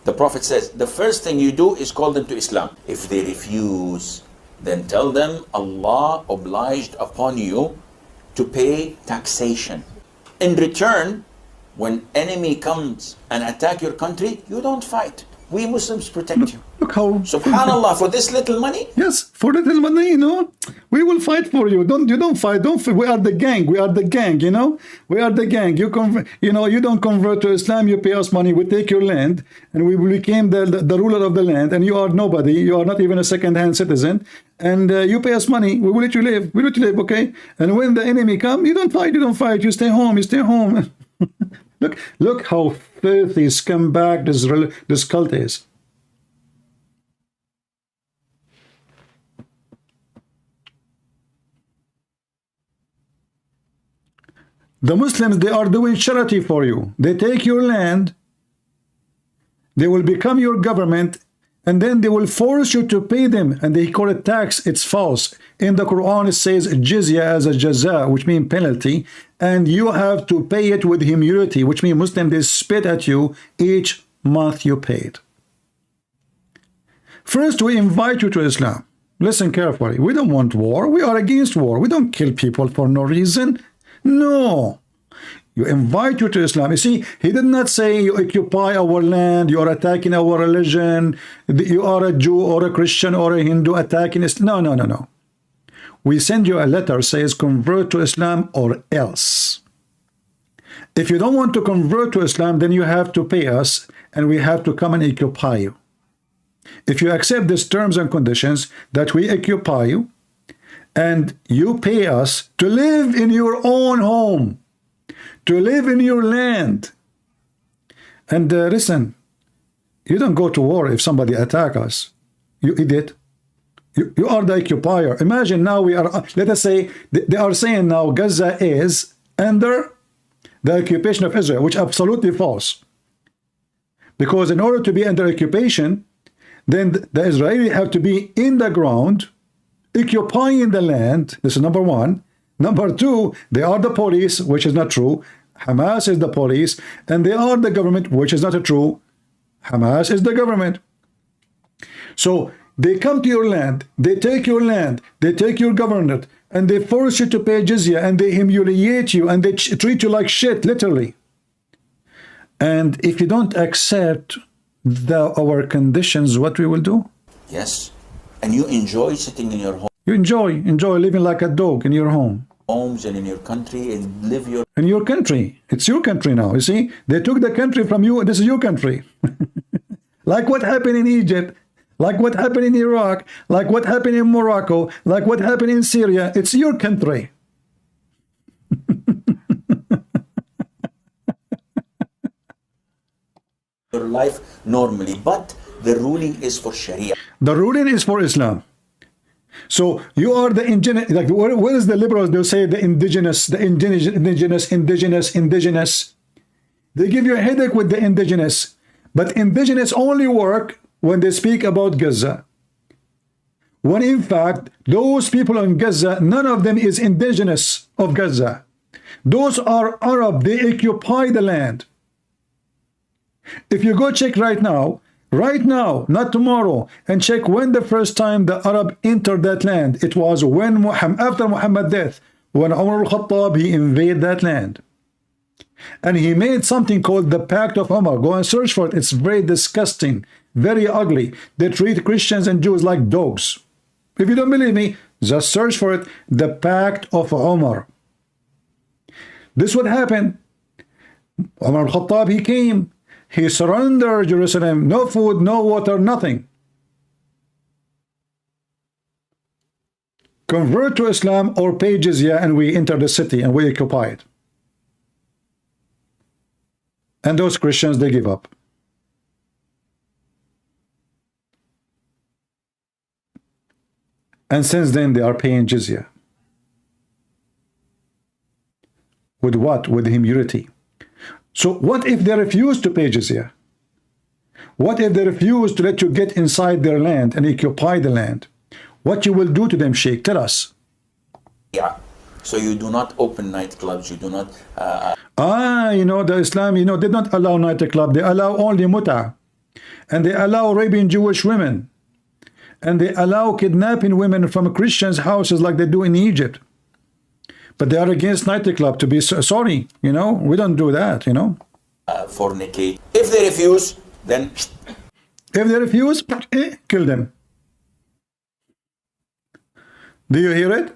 The Prophet says, the first thing you do is call them to Islam. If they refuse, then tell them Allah obliged upon you to pay taxation. In return, when enemy comes and attack your country, you don't fight. We Muslims protect you. Look how... Subhanallah, for this little money? Yes, for little money, you know. We will fight for you. You don't fight. We are the gang. We are the gang, you know. We are the gang. You don't convert to Islam, you pay us money, we take your land, and we became the ruler of the land, and you are nobody. You are not even a second-hand citizen. And you pay us money, we will let you live. We let you live, okay? And when the enemy come, you don't fight. You don't fight. You stay home. You stay home. Look how filthy, scumbag this cult is. The Muslims, they are doing charity for you. They take your land, they will become your government, and then they will force you to pay them, and they call it tax. It's false. In the Quran, it says jizya as a jaza, which means penalty, and you have to pay it with humility, which means Muslims, they spit at you each month you paid. First, we invite you to Islam. Listen carefully. We don't want war. We are against war. We don't kill people for no reason. No. You invite you to Islam. You see, he did not say you occupy our land, you are attacking our religion, you are a Jew or a Christian or a Hindu attacking Islam. No. We send you a letter says convert to Islam or else. If you don't want to convert to Islam, then you have to pay us and we have to come and occupy you. If you accept these terms and conditions that we occupy you and you pay us to live in your own home, to live in your land. And listen, you don't go to war if somebody attack us. You idiot. You are the occupier. Imagine now we are, let us say, they are saying now Gaza is under the occupation of Israel, which is absolutely false. Because in order to be under occupation, then the Israelis have to be in the ground, occupying the land. This is number one. Number two, they are the police, which is not true. Hamas is the police, and they are the government, which is not true. Hamas is the government. So they come to your land, they take your land, they take your government, and they force you to pay jizya, and they humiliate you, and they treat you like shit, literally. And if you don't accept our conditions, what we will do? Yes. And you enjoy sitting in your home. You enjoy living like a dog in your home. Homes and in your country and live your... In your country. It's your country now, you see? They took the country from you, this is your country. Like what happened in Egypt, like what happened in Iraq, like what happened in Morocco, like what happened in Syria. It's your country. Your life normally, but the ruling is for Sharia. The ruling is for Islam. So you are the indigenous, like what is the liberals? They'll say the indigenous. They give you a headache with the indigenous, but indigenous only work when they speak about Gaza. When in fact, those people in Gaza, none of them is indigenous of Gaza. Those are Arab, they occupy the land. If you go check right now, not tomorrow, and check when the first time the Arab entered that land, it was when after Muhammad's death, when Umar al-Khattab, he invaded that land. And he made something called the Pact of Umar. Go and search for it. It's very disgusting, very ugly. They treat Christians and Jews like dogs. If you don't believe me, just search for it. The Pact of Umar. This would happen. Umar al-Khattab, he came. He surrendered Jerusalem. No food, no water, nothing. Convert to Islam or pay jizya, and we enter the city and we occupy it. And those Christians, they give up. And since then, they are paying jizya. With what? With humility. So what if they refuse to pay jizya? What if they refuse to let you get inside their land and occupy the land? What you will do to them, Sheikh? Tell us. Yeah. So you do not open nightclubs. You do not... the Islam, they don't allow nightclub. They allow only muta. And they allow raping Jewish women. And they allow kidnapping women from Christians' houses like they do in Egypt. But they are against nightclub, to be sorry, we don't do that, Fornicate. If they refuse, then... If they refuse, kill them. Do you hear it?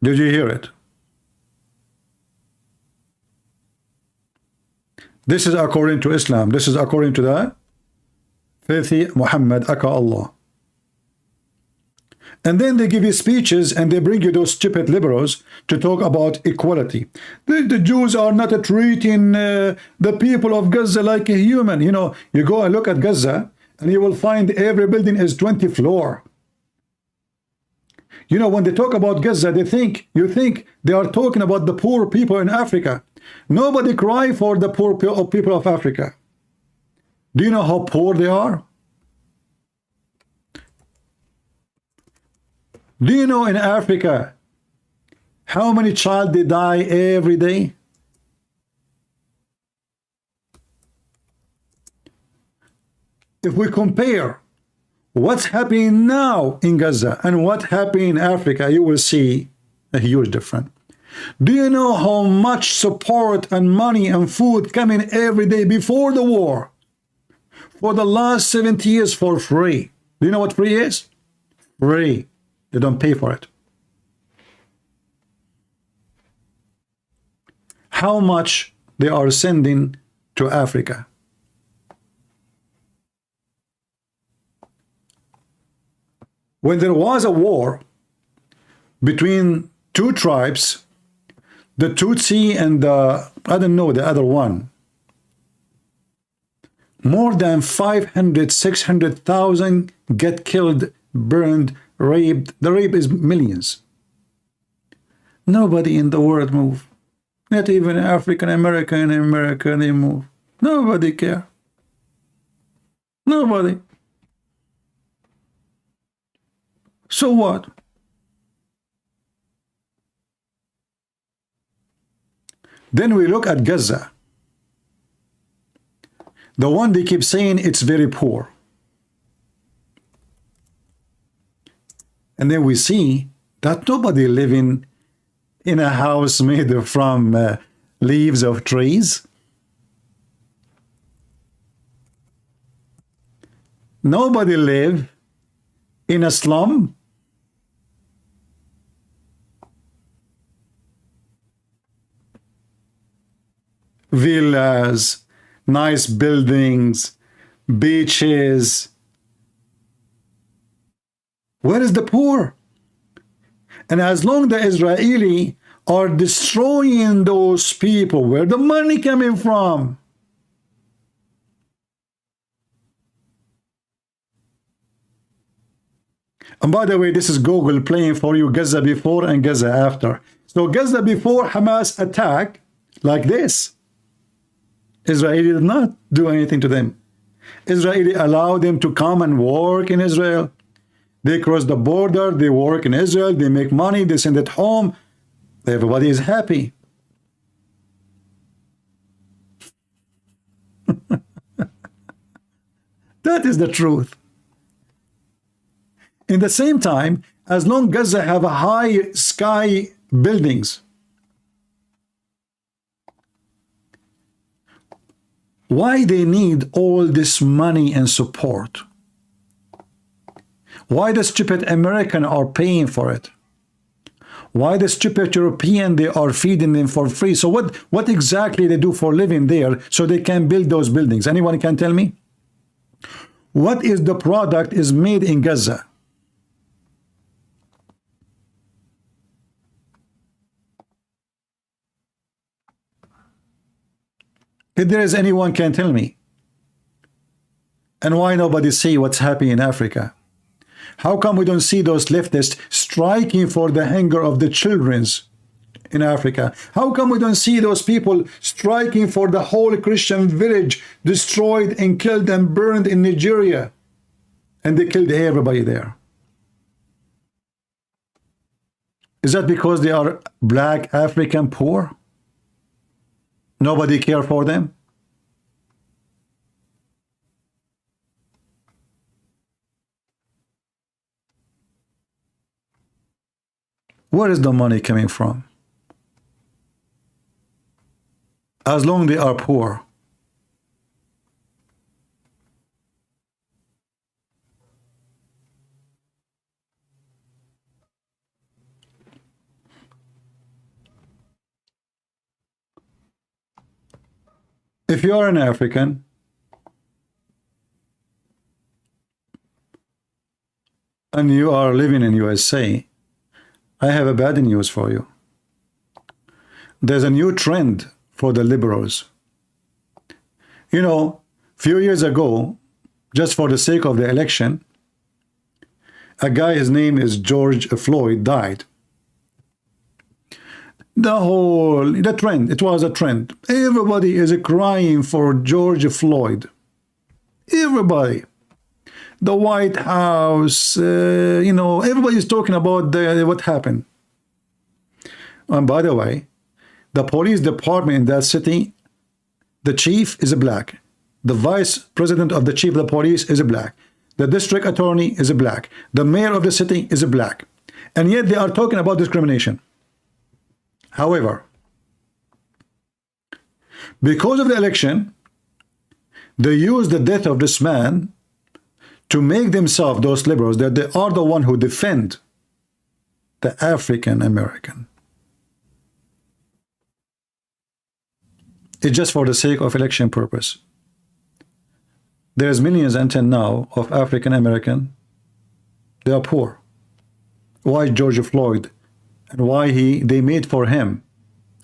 Did you hear it? This is according to Islam. This is according to the faithy Muhammad, aka Allah. And then they give you speeches and they bring you those stupid liberals to talk about equality. The Jews are not treating the people of Gaza like a human. You go and look at Gaza and you will find every building is 20 floors. When they talk about Gaza, you think they are talking about the poor people in Africa. Nobody cry for the poor people of Africa. Do you know how poor they are? Do you know in Africa how many child they die every day? If we compare what's happening now in Gaza and what happened in Africa, you will see a huge difference. Do you know how much support and money and food coming every day before the war for the last 70 years for free? Do you know what free is? Free. They don't pay for it. How much they are sending to Africa? When there was a war between two tribes, the Tutsi and the other one, more than 500, 600,000 get killed, burned, raped. The rape is millions. Nobody in the world move. Not even African American in America, they move. Nobody care. Nobody. So what? Then we look at Gaza. The one they keep saying it's very poor. And then we see that nobody living in a house made from leaves of trees. Nobody live in a slum. villas, nice buildings, beaches. Where is the poor? And as long the Israeli are destroying those people, where the money coming from? And by the way, this is Google playing for you Gaza before and Gaza after. So Gaza before Hamas attack, like this. Israel did not do anything to them. Israel allowed them to come and work in Israel. They cross the border, they work in Israel, they make money, they send it home. Everybody is happy. That is the truth. In the same time, as long as Gaza have a high sky buildings, why they need all this money and support? Why the stupid American are paying for it? Why the stupid European, they are feeding them for free? So what exactly they do for living there so they can build those buildings? Anyone can tell me? What is the product is made in Gaza? If there is anyone can tell me. And why nobody see what's happening in Africa? How come we don't see those leftists striking for the hunger of the children's in Africa? How come we don't see those people striking for the whole Christian village destroyed and killed and burned in Nigeria? And they killed everybody there. Is that because they are black African poor? Nobody care for them? Where is the money coming from? As long as they are poor. If you are an African and you are living in USA, I have a bad news for you. There's a new trend for the liberals. You know, few years ago, just for the sake of the election, a guy, his name is George Floyd, died. The trend, it was a trend. Everybody is crying for George Floyd. Everybody. The White House, you know, everybody is talking about what happened. And by the way, the police department in that city, the chief is a black. The vice president of the chief of the police is a black. The district attorney is a black. The mayor of the city is a black. And yet they are talking about discrimination. However, because of the election, they use the death of this man to make themselves, those liberals, that they are the one who defend the African American. It's just for the sake of election purpose. There's millions until now of African American. They are poor. Why George Floyd? And why they made for him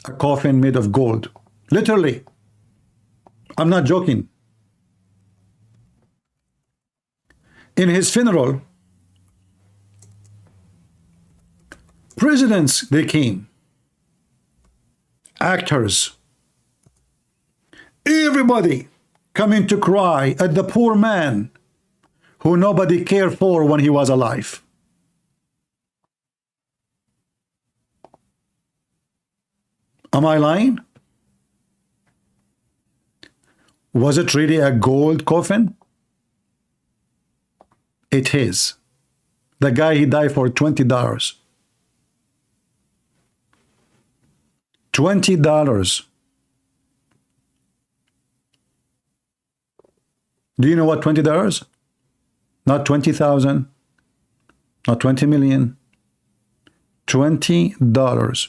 a coffin made of gold. Literally. I'm not joking. In his funeral, presidents, they came. Actors. Everybody coming to cry at the poor man who nobody cared for when he was alive. Am I lying? Was it really a gold coffin? It is. The guy, he died for $20. $20. Do you know what $20? Not 20,000, not 20 million. $20.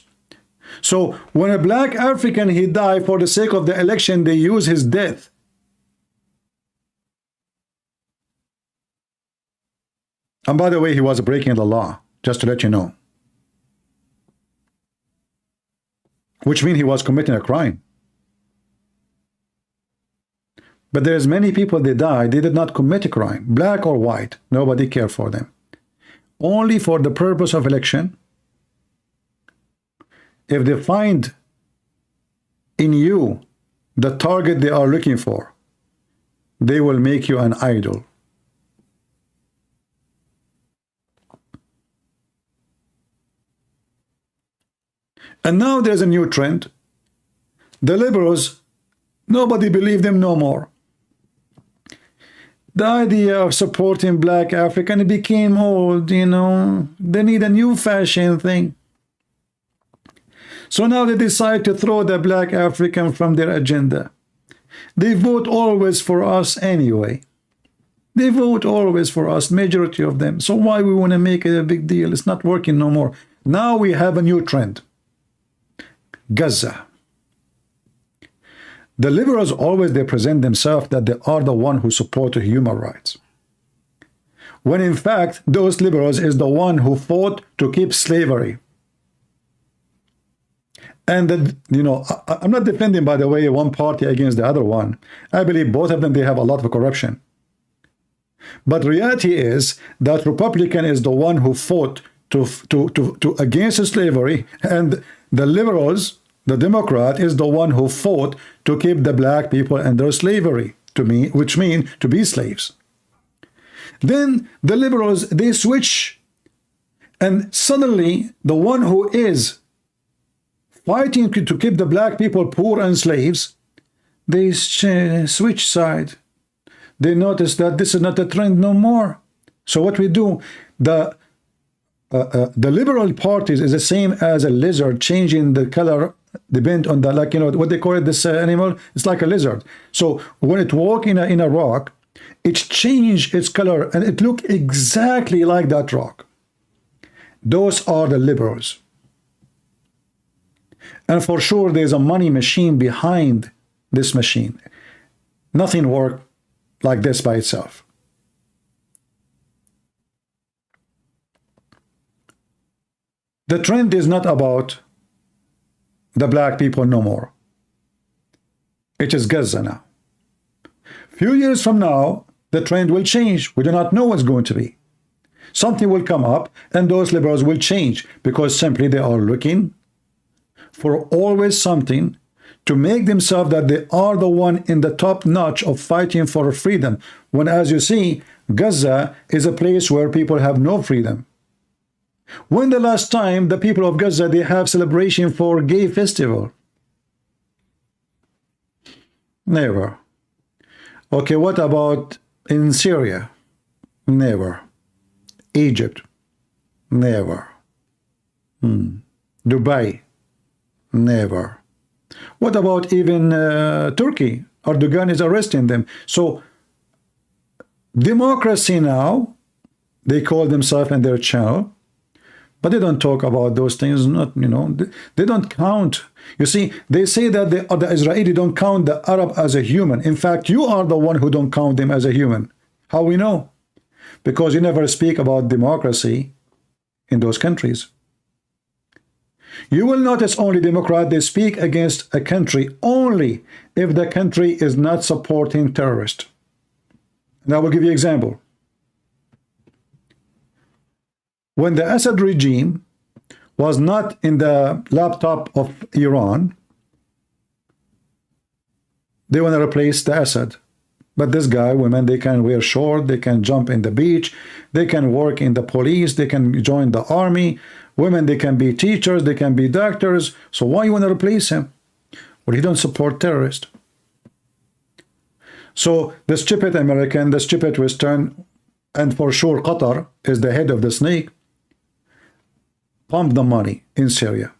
So when a black African, he died for the sake of the election, they use his death. And by the way, he was breaking the law, just to let you know. Which means he was committing a crime. But there's many people, they died, they did not commit a crime, black or white, nobody cared for them. Only for the purpose of election. If they find in you the target they are looking for, they will make you an idol. And now there's a new trend. The liberals, nobody believed them no more. The idea of supporting black African, it became old, you know. They need a new fashion thing. So now they decide to throw the black African from their agenda. They vote always for us anyway. They vote always for us, majority of them. So why we want to make it a big deal? It's not working no more. Now we have a new trend. Gaza. The liberals always, they present themselves that they are the one who support human rights. When in fact, those liberals is the one who fought to keep slavery. And, you know, I'm not defending, by the way, one party against the other one. I believe both of them, they have a lot of corruption. But reality is that Republican is the one who fought to against slavery, and the liberals, the Democrat, is the one who fought to keep the black people under slavery, which means to be slaves. Then the liberals, they switch, and suddenly the one who is fighting to keep the black people poor and slaves, they switch side. They notice that this is not a trend no more. So what we do, the liberal parties is the same as a lizard changing the color, depend on the, like, you know, what they call it, this animal, it's like a lizard. So when it walk in a rock, it change its color and it look exactly like that rock. Those are the liberals. And for sure, there's a money machine behind this machine. Nothing works like this by itself. The trend is not about the black people no more. It is Gaza now. Few years from now, the trend will change. We do not know what's going to be. Something will come up and those liberals will change because simply they are looking for always something to make themselves that they are the one in the top notch of fighting for freedom. When, as you see, Gaza is a place where people have no freedom. When the last time the people of Gaza, they have celebration for gay festival? Never. Okay, what about in Syria? Never. Egypt? Never. Dubai? Never. What about even Turkey? Erdogan is arresting them. So democracy now, they call themselves in their channel, but they don't talk about those things. Not, you know, they don't count. You see, they say that the Israeli don't count the Arab as a human. In fact, you are the one who don't count them as a human. How we know? Because you never speak about democracy in those countries. You will notice only Democrats, they speak against a country only if the country is not supporting terrorists. And I will give you an example. When the Assad regime was not in the laptop of Iran, they want to replace the Assad. But this guy, women, they can wear short, they can jump in the beach, they can work in the police, they can join the army. Women, they can be teachers, they can be doctors. So why you want to replace him? Well, he don't support terrorists. So the stupid American, the stupid Western, and for sure Qatar is the head of the snake, pumped the money in Syria.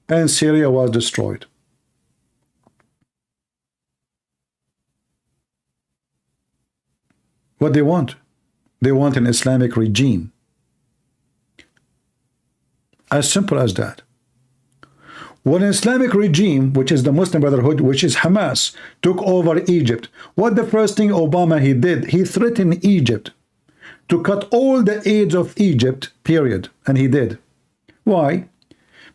And Syria was destroyed. What they want? They want an Islamic regime. As simple as that. When an Islamic regime, which is the Muslim Brotherhood, which is Hamas, took over Egypt, what the first thing Obama he did? He threatened Egypt to cut all the aid of Egypt, period. And he did. Why?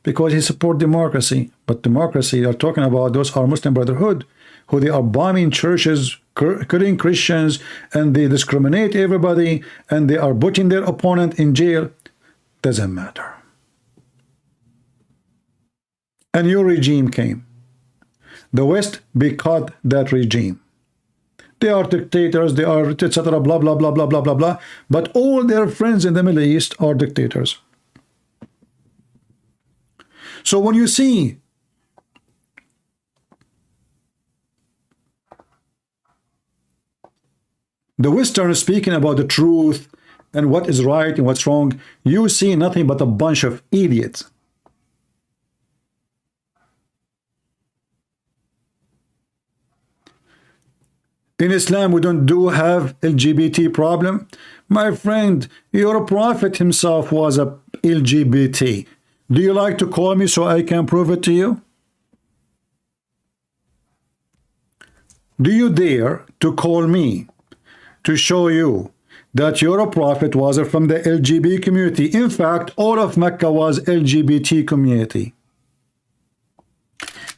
Because he support democracy. But democracy, they're talking about those are Muslim Brotherhood, who they are bombing churches, killing Christians, and they discriminate everybody, and they are putting their opponent in jail. Doesn't matter. A new regime came. The West boycott that regime. They are dictators, they are etc. blah blah blah blah blah blah blah. But all their friends in the Middle East are dictators. So when you see the Western speaking about the truth and what is right and what's wrong, you see nothing but a bunch of idiots. In Islam, we don't have LGBT problem. My friend, your prophet himself was a LGBT. Do you like to call me so I can prove it to you? Do you dare to call me to show you that your prophet was from the LGBT community? In fact, all of Mecca was LGBT community.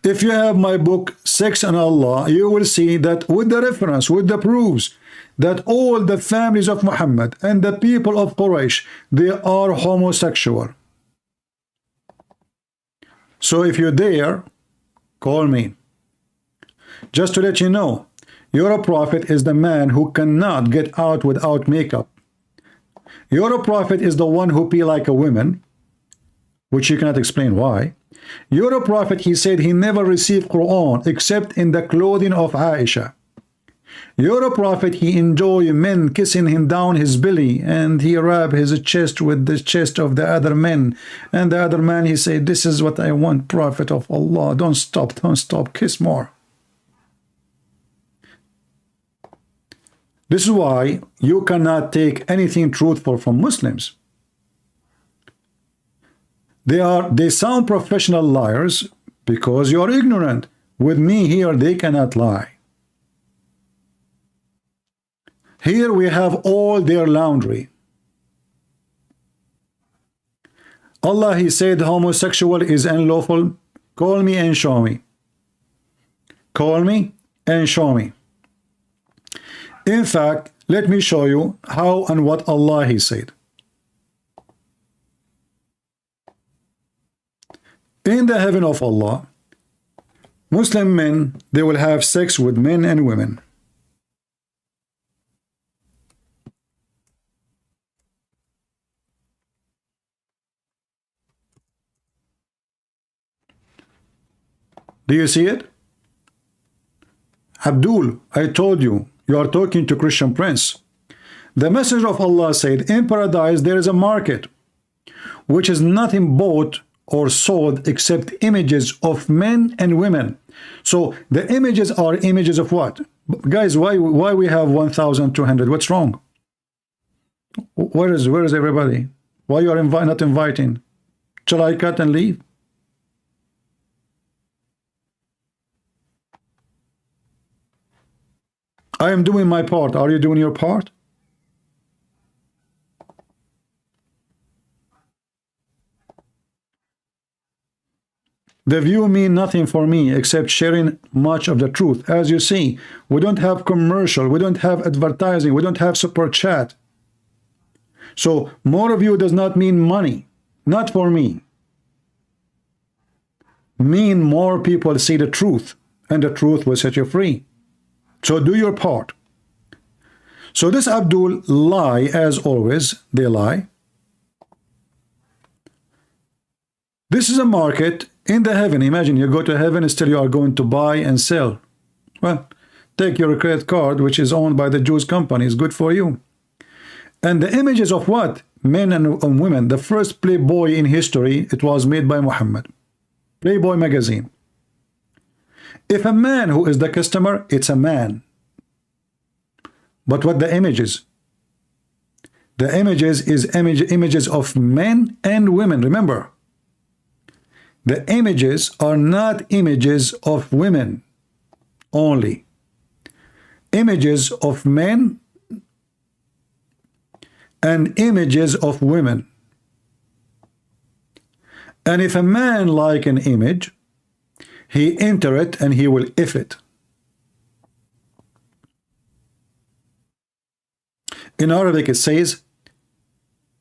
If you have my book, Sex and Allah, you will see that with the reference, with the proofs, that all the families of Muhammad and the people of Quraysh, they are homosexual. So if you dare, call me. Just to let you know, your prophet is the man who cannot get out without makeup. Your prophet is the one who be like a woman, which you cannot explain why. Your prophet, he said he never received Qur'an except in the clothing of Aisha. Your prophet, he enjoyed men kissing him down his belly, and he rubbed his chest with the chest of the other men. And the other man, he said, this is what I want, prophet of Allah. Don't stop, kiss more. This is why you cannot take anything truthful from Muslims. They sound professional liars because you are ignorant. With me here, they cannot lie. Here we have all their laundry. Allah, he said homosexual is unlawful. Call me and show me. Call me and show me. In fact, let me show you how and what Allah, he said. In the heaven of Allah, Muslim men, they will have sex with men and women. Do you see it? Abdul, I told you, you are talking to Christian Prince. The Messenger of Allah said, in paradise there is a market, which is nothing bought or sold except images of men and women. So the images are images of what? Guys, why we have 1,200? What's wrong? Where is everybody? Why you are not inviting? Shall I cut and leave? I am doing my part. Are you doing your part? The view mean nothing for me except sharing much of the truth. As you see, we don't have commercial, we don't have advertising, we don't have super chat. So more of you does not mean money, not for me. Mean more people see the truth, and the truth will set you free. So do your part. So this Abdul lie, as always, they lie. This is a market in the heaven. Imagine you go to heaven and still you are going to buy and sell. Well, take your credit card, which is owned by the Jewish company. It's good for you. And the images of what? Men and women. The first Playboy in history, it was made by Muhammad. Playboy magazine. If a man who is the customer, it's a man. But what the images? The images is images of men and women. Remember, The images are not images of women only. Images of men and images of women. And if a man like an image, he enter it and he will if it. In Arabic it says,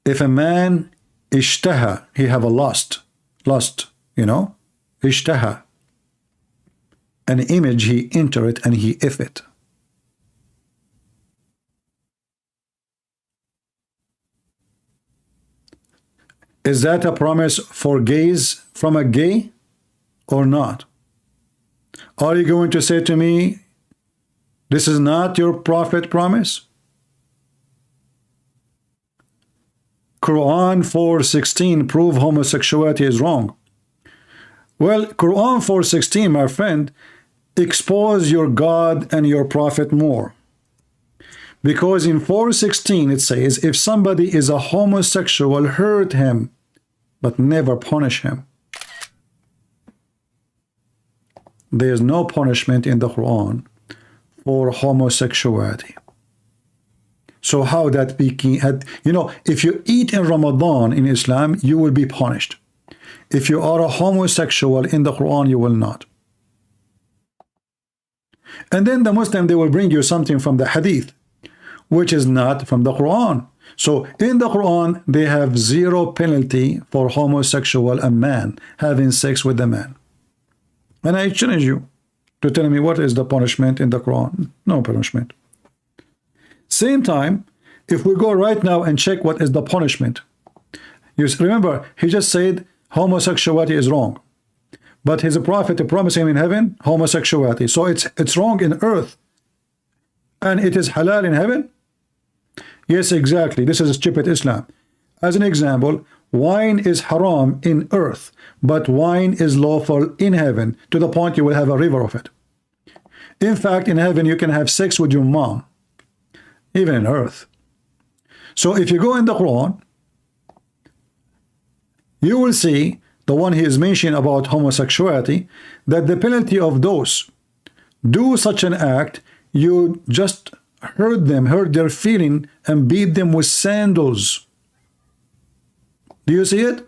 if a man ishtaha, he have a lust, you know, ishtaha, an image, he enter it and he if it. Is that a promise for gays from a gay or not? Are you going to say to me, this is not your prophet promise? Qur'an 4:16 prove homosexuality is wrong. Well, Qur'an 4:16, my friend, expose your God and your prophet more. Because in 4:16 it says, if somebody is a homosexual, hurt him, but never punish him. There is no punishment in the Quran for homosexuality. So how that be, you know, if you eat in Ramadan in Islam, you will be punished. If you are a homosexual in the Quran, you will not. And then the Muslim, they will bring you something from the Hadith, which is not from the Quran. So in the Quran, they have zero penalty for homosexual, a man having sex with a man. And I challenge you to tell me what is the punishment in the Quran. No punishment. Same time, if we go right now and check what is the punishment, you remember he just said homosexuality is wrong, but his prophet promised him in heaven homosexuality. So it's wrong in earth, and it is halal in heaven. Yes, exactly. This is a stupid Islam. As an example, wine is haram in earth, but wine is lawful in heaven, to the point you will have a river of it. In fact, in heaven you can have sex with your mom, even in earth. So if you go in the Quran, you will see the one he is mentioning about homosexuality, that the penalty of those do such an act, you just hurt them, hurt their feeling, and beat them with sandals. Do you see it?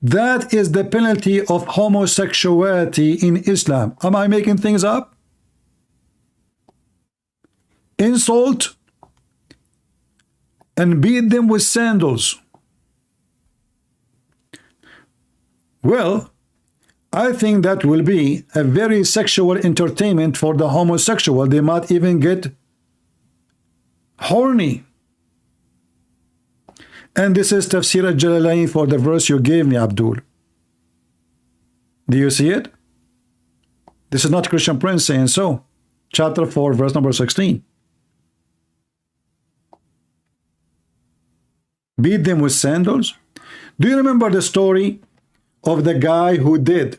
That is the penalty of homosexuality in Islam. Am I making things up? Insult and beat them with sandals. Well, I think that will be a very sexual entertainment for the homosexual. They might even get horny. And this is Tafsir al-Jalalain for the verse you gave me, Abdul. Do you see it? This is not Christian Prince saying so. Chapter 4, verse number 16. Beat them with sandals. Do you remember the story of the guy who did,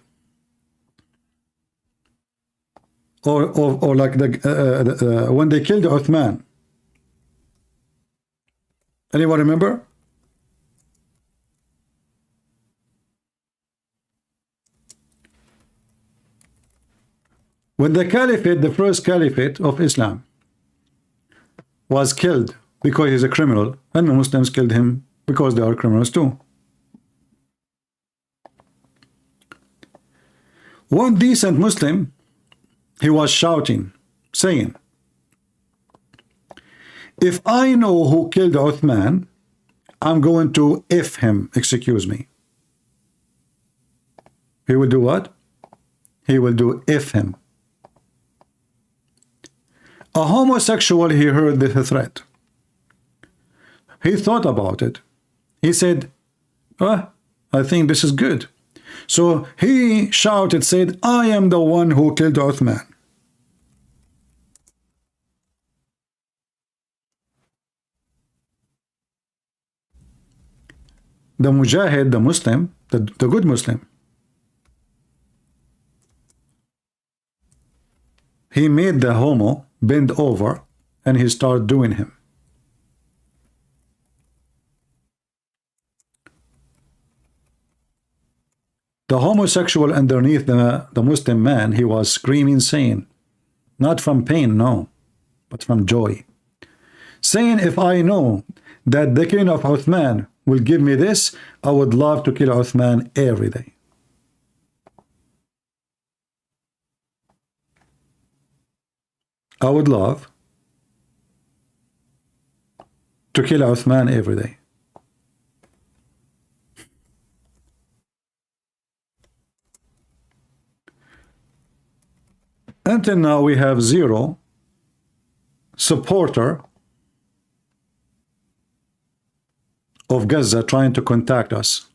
or like the when they killed Uthman? Anyone remember? When the caliphate, the first caliphate of Islam, was killed because he's a criminal, and the Muslims killed him because they are criminals too. One decent Muslim, he was shouting, saying, if I know who killed Uthman, I'm going to F him, excuse me. He will do what? He will do F him. A homosexual, he heard the threat. He thought about it. He said, I think this is good. So he shouted, said, I am the one who killed Uthman. The Mujahid, the Muslim, the good Muslim, he made the homo bend over and he started doing him. The homosexual underneath the Muslim man, he was screaming, saying, not from pain, no, but from joy, saying, if I know that the king of Uthman will give me this, I would love to kill Uthman every day. I would love to kill Uthman every day. Until now, we have zero supporter of Gaza trying to contact us.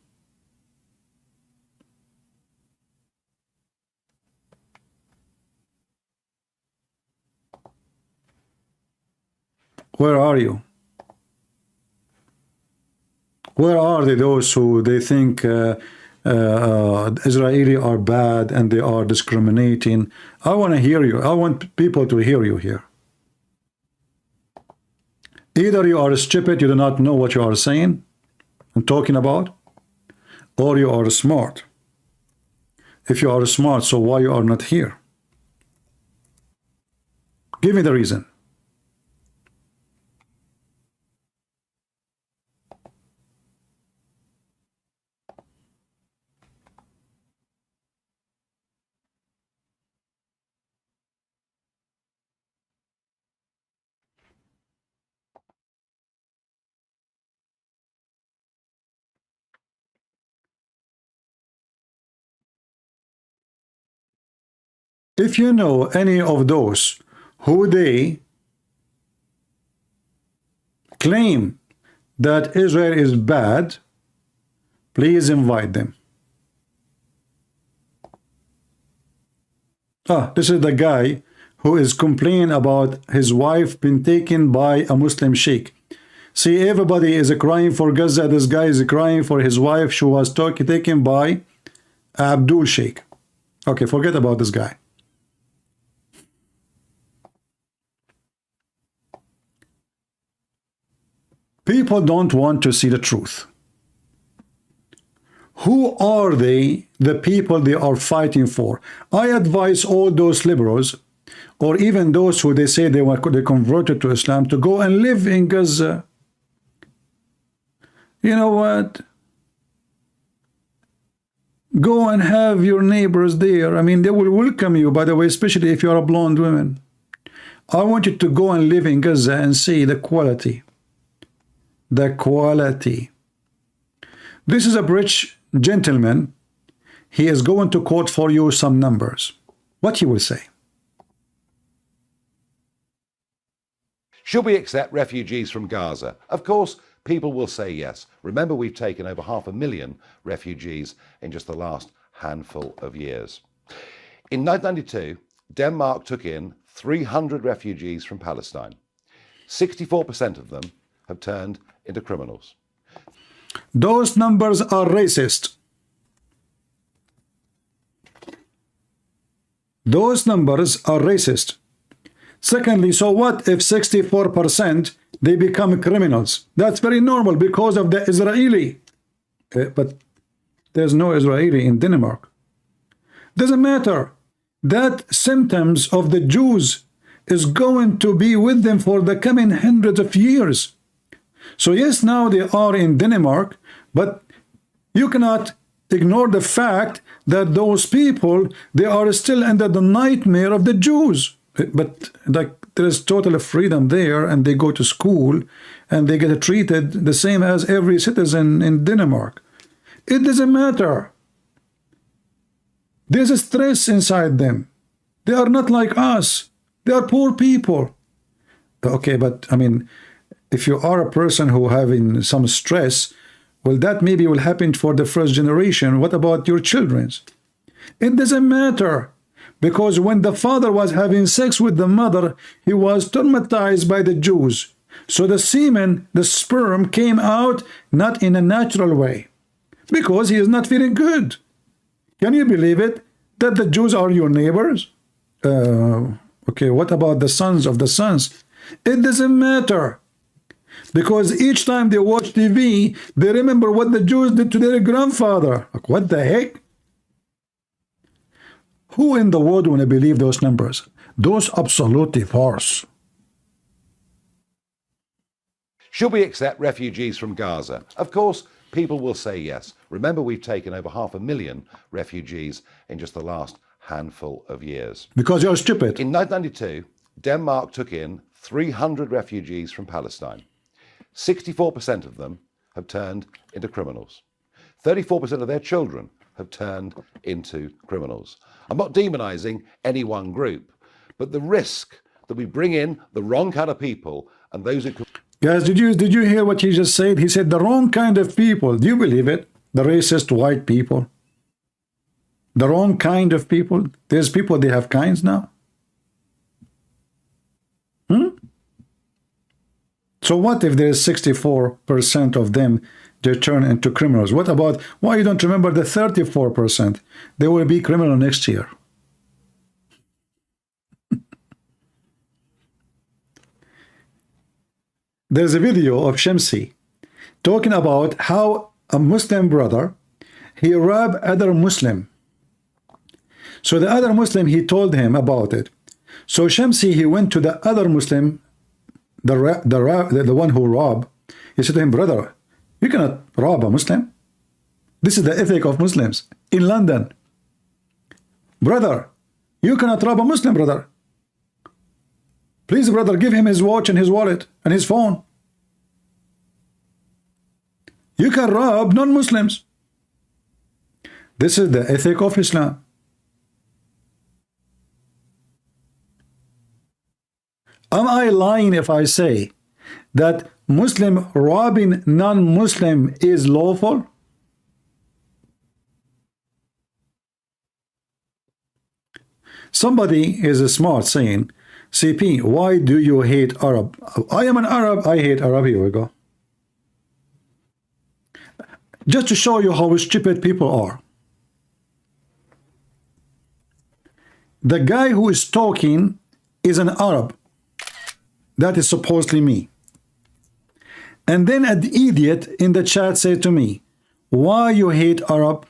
Where are you? Where are those who they think Israeli are bad and they are discriminating? I want to hear you. I want people to hear you here. Either you are stupid, you do not know what you are saying and talking about, or you are smart. If you are smart, so why you are not here? Give me the reason. If you know any of those who they claim that Israel is bad, please invite them. This is the guy who is complaining about his wife being taken by a Muslim sheikh. See, everybody is crying for Gaza. This guy is crying for his wife. She was taken by Abdul Sheikh. Okay, forget about this guy. People don't want to see the truth. Who are they, the people they are fighting for? I advise all those liberals, or even those who they say they converted to Islam, to go and live in Gaza. You know what? Go and have your neighbors there. I mean, they will welcome you, by the way, especially if you're a blonde woman. I want you to go and live in Gaza and see the quality. The quality. This is a British gentleman. He is going to quote for you some numbers. What he will say. Should we accept refugees from Gaza? Of course, people will say yes. Remember, we've taken over 500,000 refugees in just the last handful of years. In 1992, Denmark took in 300 refugees from Palestine. 64% of them have turned into criminals. Those numbers are racist. Those numbers are racist. Secondly, so what if 64% they become criminals? That's very normal because of the Israeli. But there's no Israeli in Denmark. Doesn't matter. That symptoms of the Jews is going to be with them for the coming hundreds of years. So yes, now they are in Denmark, but you cannot ignore the fact that those people, they are still under the nightmare of the Jews. But like there is total freedom there, and they go to school and they get treated the same as every citizen in Denmark. It doesn't matter. There's a stress inside them. They are not like us. They are poor people. Okay, but I mean, if you are a person who having some stress, well, that maybe will happen for the first generation. What about your children's? It doesn't matter. Because when the father was having sex with the mother, he was traumatized by the Jews. So the semen, the sperm, came out not in a natural way. Because he is not feeling good. Can you believe it? That the Jews are your neighbors? Okay, what about the sons of the sons? It doesn't matter. Because each time they watch TV, they remember what the Jews did to their grandfather. Like, what the heck? Who in the world want to believe those numbers? Those absolutely false. Should we accept refugees from Gaza? Of course, people will say yes. Remember, we've taken over 500,000 refugees in just the last handful of years. Because you're stupid. In 1992, Denmark took in 300 refugees from Palestine. 64% of them have turned into criminals. 34% of their children have turned into criminals. I'm not demonizing any one group, but the risk that we bring in the wrong kind of people and those who could... Guys, did you hear what he just said? He said the wrong kind of people. Do you believe it? The racist white people. The wrong kind of people. There's people, they have kinds now. So what if there's 64% of them, they turn into criminals? What about, why you don't remember the 34%? They will be criminal next year. There's a video of Shamsi talking about how a Muslim brother, he robbed other Muslim. So the other Muslim, he told him about it. So Shamsi, he went to the other Muslim, the one who robbed. He said to him, brother, you cannot rob a Muslim. This is the ethic of Muslims in London. Brother, you cannot rob a Muslim, brother. Please, brother, give him his watch and his wallet and his phone. You can rob non-Muslims. This is the ethic of Islam. Am I lying if I say that Muslim robbing non-Muslim is lawful? Somebody is smart saying, CP, why do you hate Arab? I am an Arab, I hate Arab. Here we go. Just to show you how stupid people are. The guy who is talking is an Arab. That is supposedly me. And then an idiot in the chat said to me, why you hate Arab?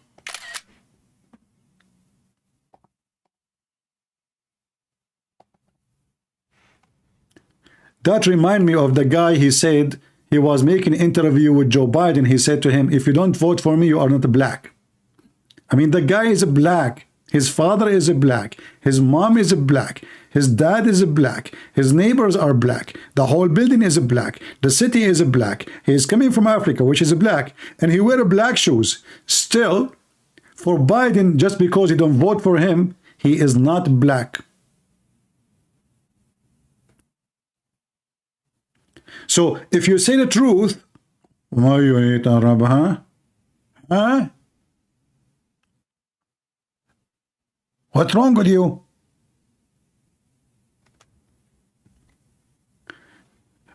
That remind me of the guy, he said, he was making an interview with Joe Biden. He said to him, if you don't vote for me, you are not black. I mean, the guy is black. His father is black. His mom is black. His dad is black. His neighbors are black. The whole building is black. The city is black. He is coming from Africa, which is black. And he wear black shoes. Still, for Biden, just because you don't vote for him, he is not black. So, if you say the truth, why you hate Arab, huh? Huh? What's wrong with you?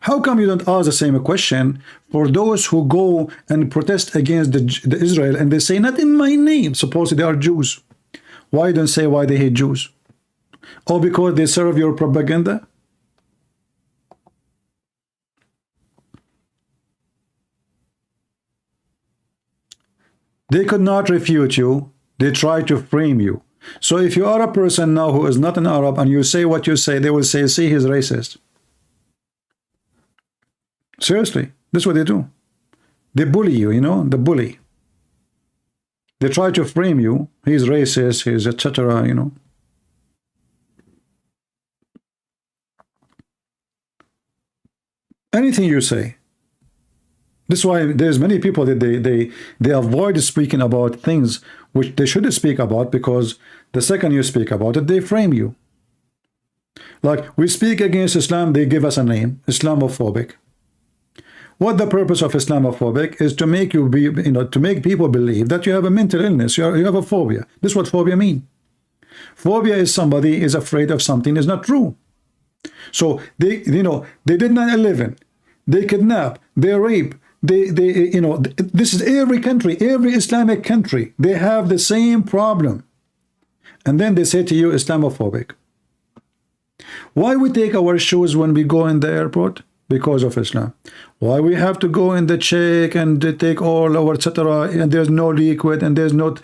How come you don't ask the same question for those who go and protest against the Israel and they say, not in my name, supposedly they are Jews? Why don't say why they hate Jews? Or because they serve your propaganda? They could not refute you. They try to frame you. So if you are a person now who is not an Arab and you say what you say, they will say, see, he's racist. Seriously, that's what they do. They bully you, you know, the bully. They try to frame you. He's racist, he's etc., you know. Anything you say. That's why there's many people that they avoid speaking about things which they should speak about, because the second you speak about it, they frame you. Like, we speak against Islam, they give us a name, Islamophobic. What the purpose of Islamophobic is to make you be, you know, to make people believe that you have a mental illness, you have a phobia. This is what phobia means. Phobia is somebody is afraid of something is not true. So they, you know, they did 9/11, they kidnap, they rape. You know, this is every country, every Islamic country, they have the same problem. And then they say to you, Islamophobic. Why we take our shoes when we go in the airport? Because of Islam. Why we have to go in the check and take all our etc. and there's no liquid and there's no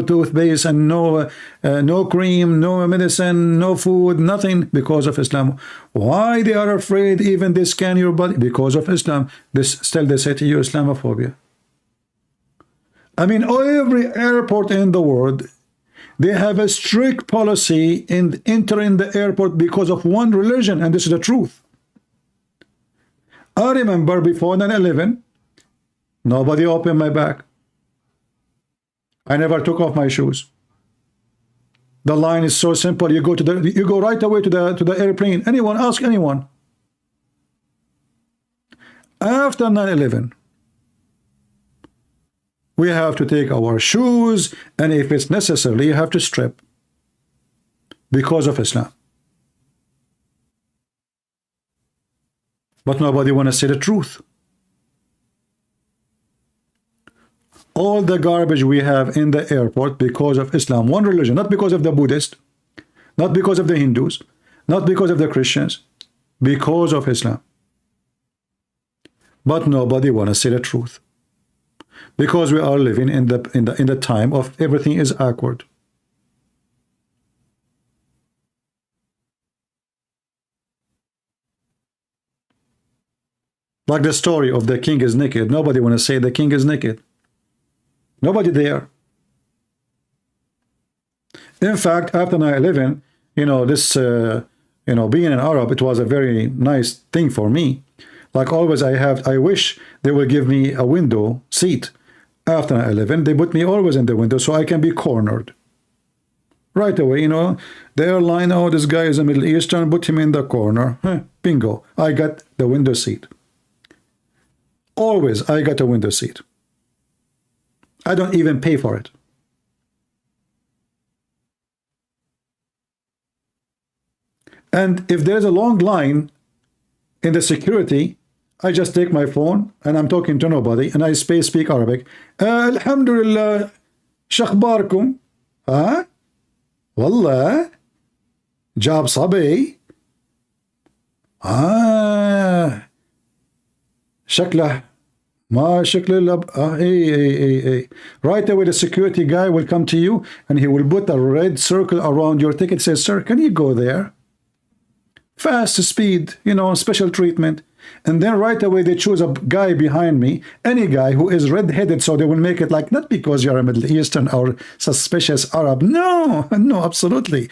toothpaste and no cream, no medicine, no food, nothing, because of Islam. Why they are afraid even they scan your body? Because of Islam. This still they say to you Islamophobia. I mean, every airport in the world, they have a strict policy in entering the airport because of one religion, and this is the truth. I remember before 9/11, nobody opened my bag. I never took off my shoes. The line is so simple. You go right away to the airplane. Anyone, ask anyone. After 9/11, we have to take our shoes, and if it's necessary, you have to strip because of Islam. But nobody want to say the truth. All the garbage we have in the airport because of Islam, one religion, not because of the Buddhists, not because of the Hindus, not because of the Christians, because of Islam. But nobody want to say the truth. Because we are living in the time of everything is awkward. Like the story of the king is naked. Nobody want to say the king is naked. Nobody there. In fact, after 9/11, this, being an Arab, it was a very nice thing for me. Like always, I wish they will give me a window seat. After 9/11, they put me always in the window so I can be cornered. Right away, the airline, oh, this guy is a Middle Eastern, put him in the corner. Bingo, I got the window seat. Always, I got a window seat. I don't even pay for it. And if there's a long line in the security, I just take my phone and I'm talking to nobody and I speak Arabic. Alhamdulillah, shakhbarkum. Wallah, jab sabi. Shaklah. Ma shaklah. Right away, the security guy will come to you and he will put a red circle around your ticket. Says, sir, can you go there? Fast speed, special treatment. And then right away they choose a guy behind me, any guy who is red-headed, so they will make it like, not because you're a Middle Eastern or suspicious Arab. No, absolutely.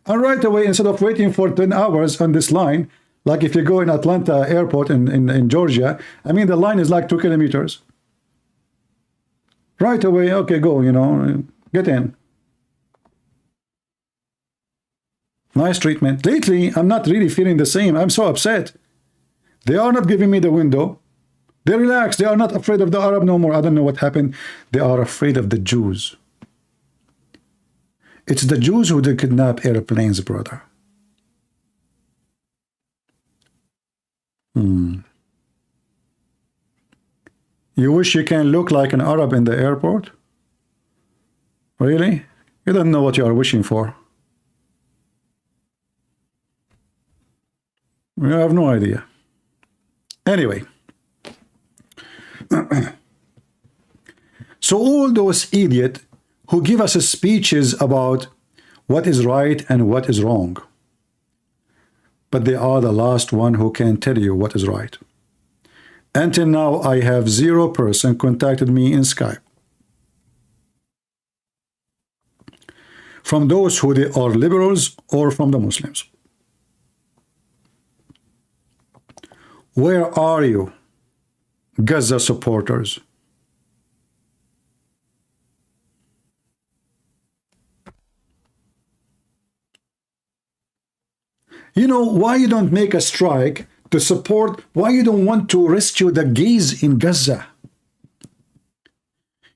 And right away, instead of waiting for 10 hours on this line, like if you go in Atlanta airport in Georgia, I mean, the line is like 2 kilometers. Right away, okay, go, get in. Nice treatment. Lately, I'm not really feeling the same. I'm so upset. They are not giving me the window. They relax. They are not afraid of the Arab no more. I don't know what happened. They are afraid of the Jews. It's the Jews who did kidnap airplanes, brother. You wish you can look like an Arab in the airport? Really? You don't know what you are wishing for. You have no idea. Anyway, so all those idiots who give us speeches about what is right and what is wrong, but they are the last one who can tell you what is right. Until now, I have 0 person contacted me in Skype. From those who they are liberals or from the Muslims. Where are you, Gaza supporters? Why you don't make a strike to support, why you don't want to rescue the gays in Gaza?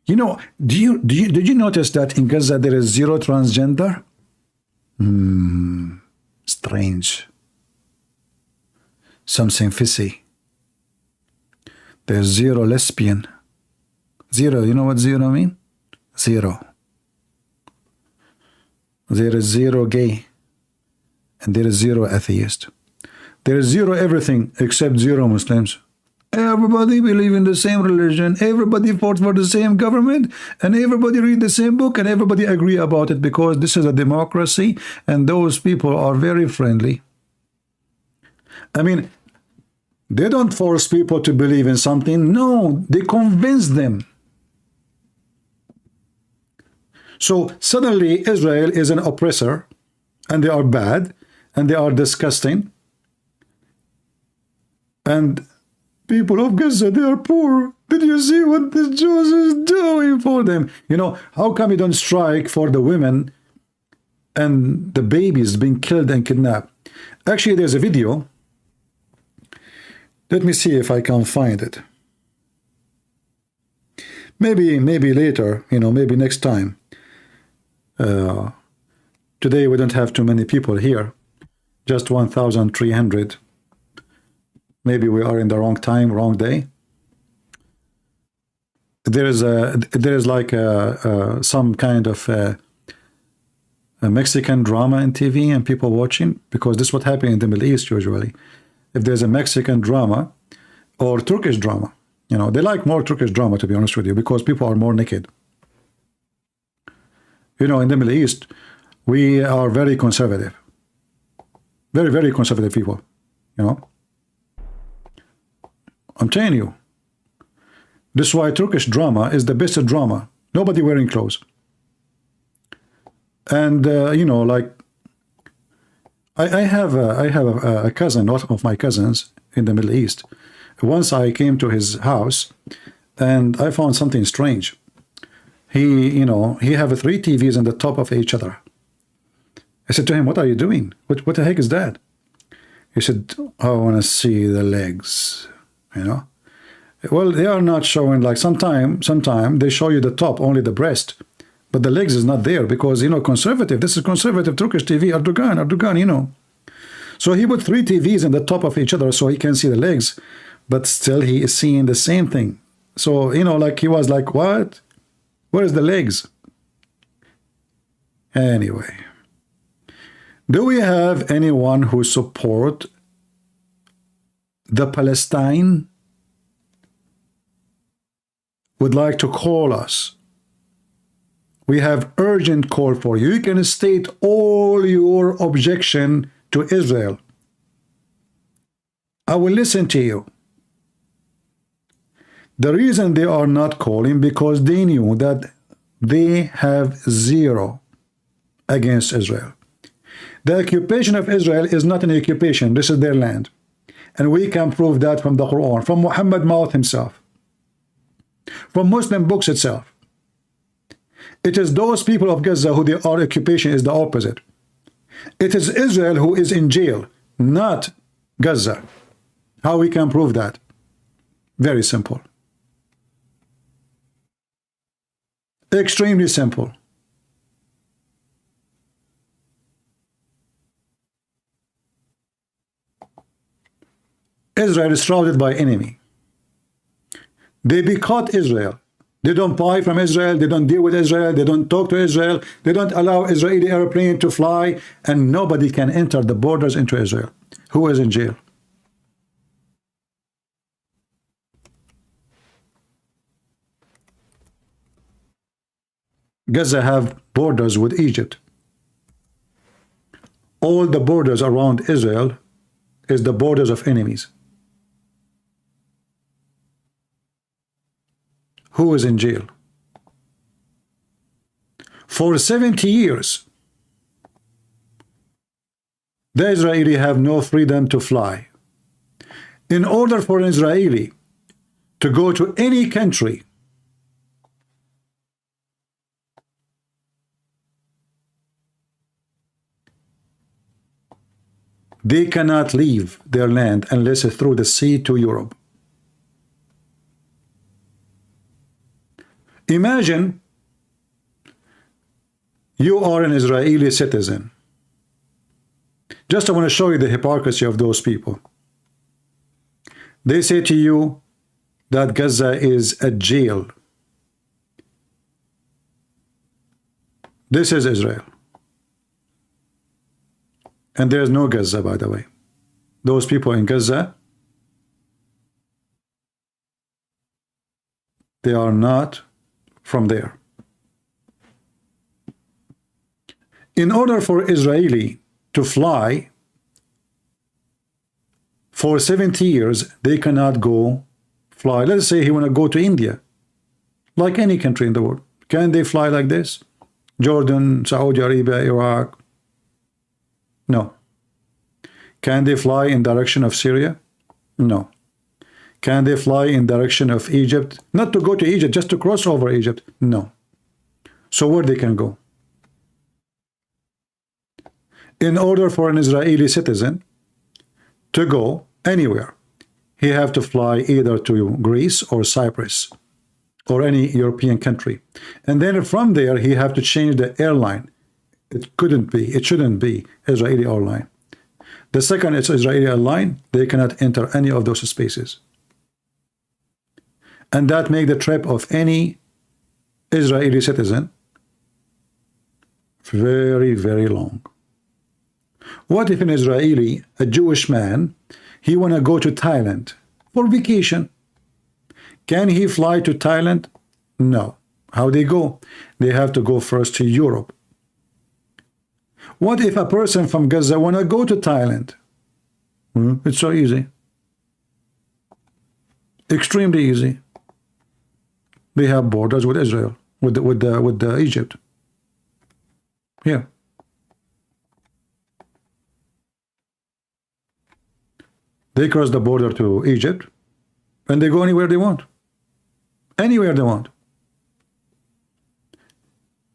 Did you notice that in Gaza there is 0 transgender? Strange. Something fishy. There's 0 lesbian. 0, you know what 0 mean? 0. There is 0 gay. And there is 0 atheist. There is zero everything except zero Muslims. Everybody believe in the same religion, everybody fought for the same government, and everybody read the same book, and everybody agree about it, because this is a democracy, and those people are very friendly. I mean, they don't force people to believe in something. No, they convince them. So suddenly Israel is an oppressor, and they are bad, and they are disgusting, and people of Gaza, they are poor. Did you see what the Jews is doing for them? You know, how come you don't strike for the women and the babies being killed and kidnapped? Actually, there's a video. Let me see if I can find it. Maybe later, you know, maybe next time. Today we don't have too many people here. Just 1,300. Maybe we are in the wrong time, wrong day. There is like some kind of a Mexican drama in TV and people watching, because this is what happens in the Middle East usually. If there's a Mexican drama or Turkish drama, you know, they like more Turkish drama, to be honest with you, because people are more naked. You know, in the Middle East, we are very conservative. Very, very conservative people, you know. I'm telling you. This is why Turkish drama is the best drama. Nobody wearing clothes. And, you know, like, I have a cousin, one of my cousins in the Middle East. Once I came to his house, and I found something strange. He have 3 TVs on the top of each other. I said to him, what are you doing? What the heck is that? He said, I want to see the legs, you know. Well, they are not showing, like sometime they show you the top, only the breast, but the legs is not there, because, you know, conservative, this is conservative Turkish TV, Erdogan, you know. So he put 3 TVs in the top of each other so he can see the legs, but still he is seeing the same thing. So, you know, like he was like, what? Where is the legs? Anyway, do we have anyone who support the Palestine? Would like to call us? We have urgent call for you. You can state all your objection to Israel. I will listen to you. The reason they are not calling, because they knew that they have 0 against Israel. The occupation of Israel is not an occupation. This is their land. And we can prove that from the Qur'an, from Muhammad mouth himself, from Muslim books itself. It is those people of Gaza who their occupation is the opposite. It is Israel who is in jail, not Gaza. How we can prove that? Very simple. Extremely simple. Israel is surrounded by enemy. They boycott Israel. They don't buy from Israel. They don't deal with Israel. They don't talk to Israel. They don't allow Israeli airplane to fly, and nobody can enter the borders into Israel. Who is in jail? Gaza have borders with Egypt. All the borders around Israel is the borders of enemies. Who is in jail? For 70 years, the Israeli have no freedom to fly. In order for an Israeli to go to any country, they cannot leave their land unless it's through the sea to Europe. Imagine you are an Israeli citizen. Just I want to show you the hypocrisy of those people. They say to you that Gaza is a jail. This is Israel. And there is no Gaza, by the way. those people in Gaza, they are not from there. In order for Israeli to fly for 70 years, they cannot go fly. Let's say he want to go to India, like any country in the world. Can they fly like this? Jordan, Saudi Arabia, Iraq? No. Can they fly in direction of Syria? No. Can they fly in direction of Egypt? Not to go to Egypt, just to cross over Egypt? No. So where they can go? In order for an Israeli citizen to go anywhere, he have to fly either to Greece or Cyprus or any European country. And then from there, he have to change the airline. It shouldn't be Israeli airline. The second it's Israeli airline, they cannot enter any of those spaces. And that make the trip of any Israeli citizen very, very long. What if an Israeli, a Jewish man, he want to go to Thailand for vacation? Can he fly to Thailand? No. How they go? They have to go first to Europe. What if a person from Gaza want to go to Thailand? It's so easy. Extremely easy. They have borders with Israel, with Egypt. Here. They cross the border to Egypt, and they go anywhere they want. Anywhere they want.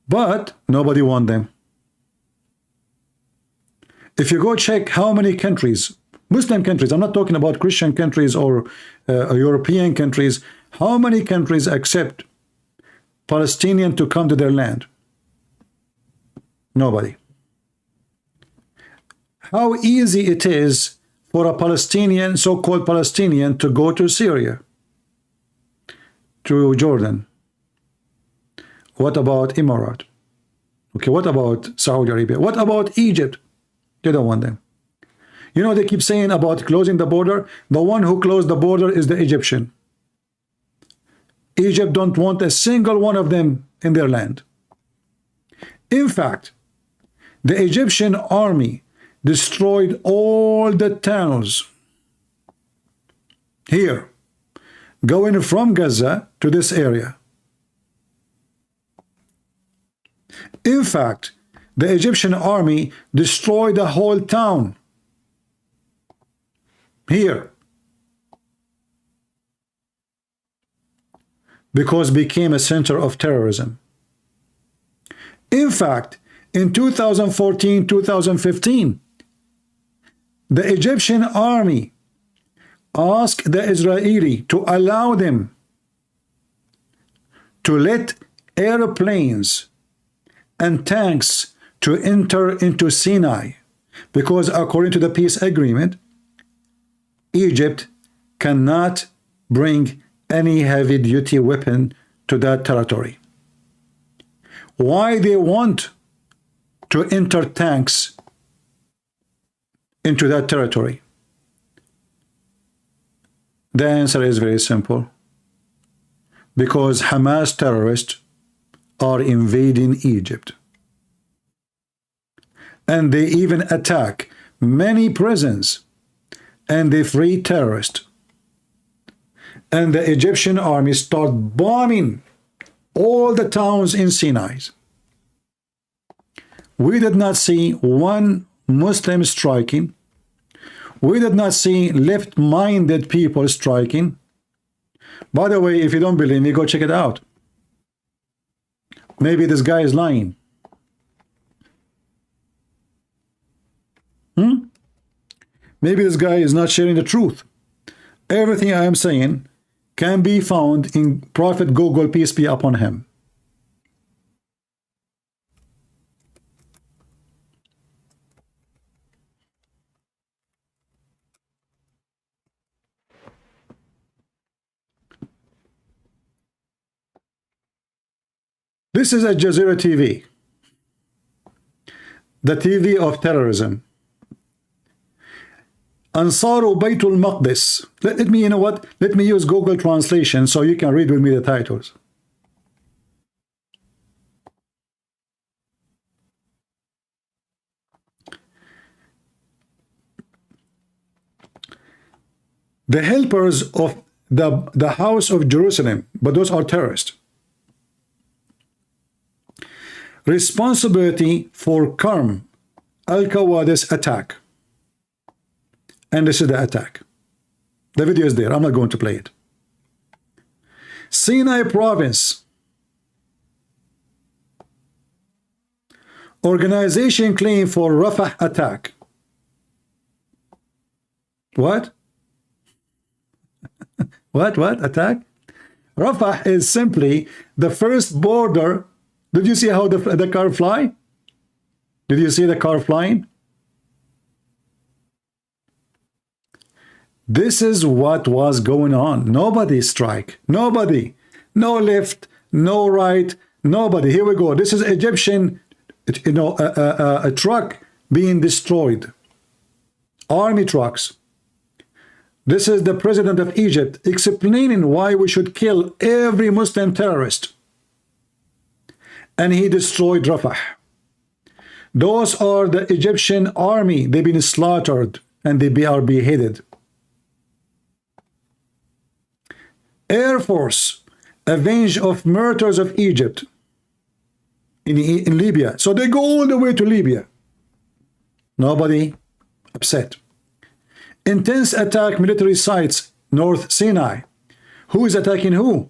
But nobody wants them. If you go check how many countries, Muslim countries, I'm not talking about Christian countries or European countries, how many countries accept Palestinians to come to their land? Nobody. How easy it is for a Palestinian, so-called Palestinian, to go to Syria, to Jordan. What about Emirates? Okay, what about Saudi Arabia? What about Egypt? They don't want them. You know, they keep saying about closing the border. The one who closed the border is the Egyptian. Egypt don't want a single one of them in their land. In fact, the Egyptian army destroyed all the tunnels here, going from Gaza to this area. In fact, the Egyptian army destroyed the whole town here because it became a center of terrorism. In fact, in 2014, 2015, the Egyptian army asked the Israeli to allow them to let airplanes and tanks to enter into Sinai, because according to the peace agreement, Egypt cannot bring any heavy-duty weapon to that territory. Why they want to enter tanks into that territory? The answer is very simple. Because Hamas terrorists are invading Egypt. And they even attack many prisons, and they free terrorists. And the Egyptian army start bombing all the towns in Sinai. We did not see one Muslim striking. We did not see left-minded people striking. By the way, if you don't believe me, go check it out. Maybe this guy is lying. Maybe this guy is not sharing the truth. Everything I am saying can be found in Prophet Google, peace be upon him. This is Al Jazeera TV, the TV of terrorism. Ansaru Baytul Maqdis. Let me, you know what? Let me use Google Translation so you can read with me the titles. The helpers of the house of Jerusalem, but those are terrorists. Responsibility for Karm al-Qawadis attack. And this is the attack. The video is there. I'm not going to play it. Sinai province. Organization claim for Rafah attack. What? What? Attack? Rafah is simply the first border. Did you see how the car fly? Did you see the car flying? This is what was going on. Nobody strike. Nobody. No left, no right, nobody. Here we go. This is Egyptian, you know, a truck being destroyed. Army trucks. This is the president of Egypt explaining why we should kill every Muslim terrorist. And he destroyed Rafah. Those are the Egyptian army. They've been slaughtered and they are beheaded. Air Force avenged of murders of Egypt in Libya. So they go all the way to Libya. Nobody upset. Intense attack military sites, North Sinai. Who is attacking who?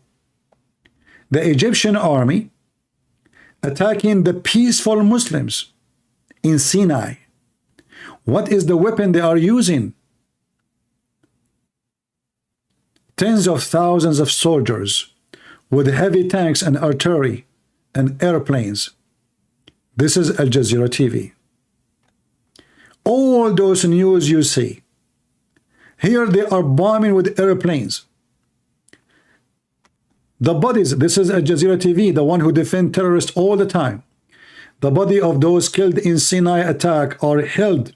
The Egyptian army attacking the peaceful Muslims in Sinai. What is the weapon they are using? Tens of thousands of soldiers with heavy tanks and artillery and airplanes. This is Al Jazeera TV. All those news you see. Here they are bombing with airplanes. The bodies, this is Al Jazeera TV, the one who defend terrorists all the time. The body of those killed in Sinai attack are held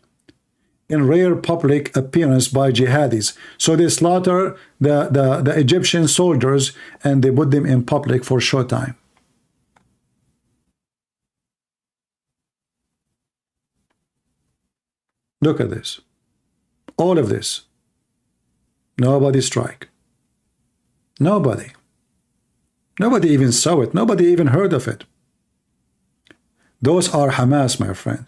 in rare public appearance by jihadis. So they slaughter the Egyptian soldiers and they put them in public for showtime. Look at this. All of this. Nobody strike. Nobody. Nobody even saw it. Nobody even heard of it. Those are Hamas, my friend.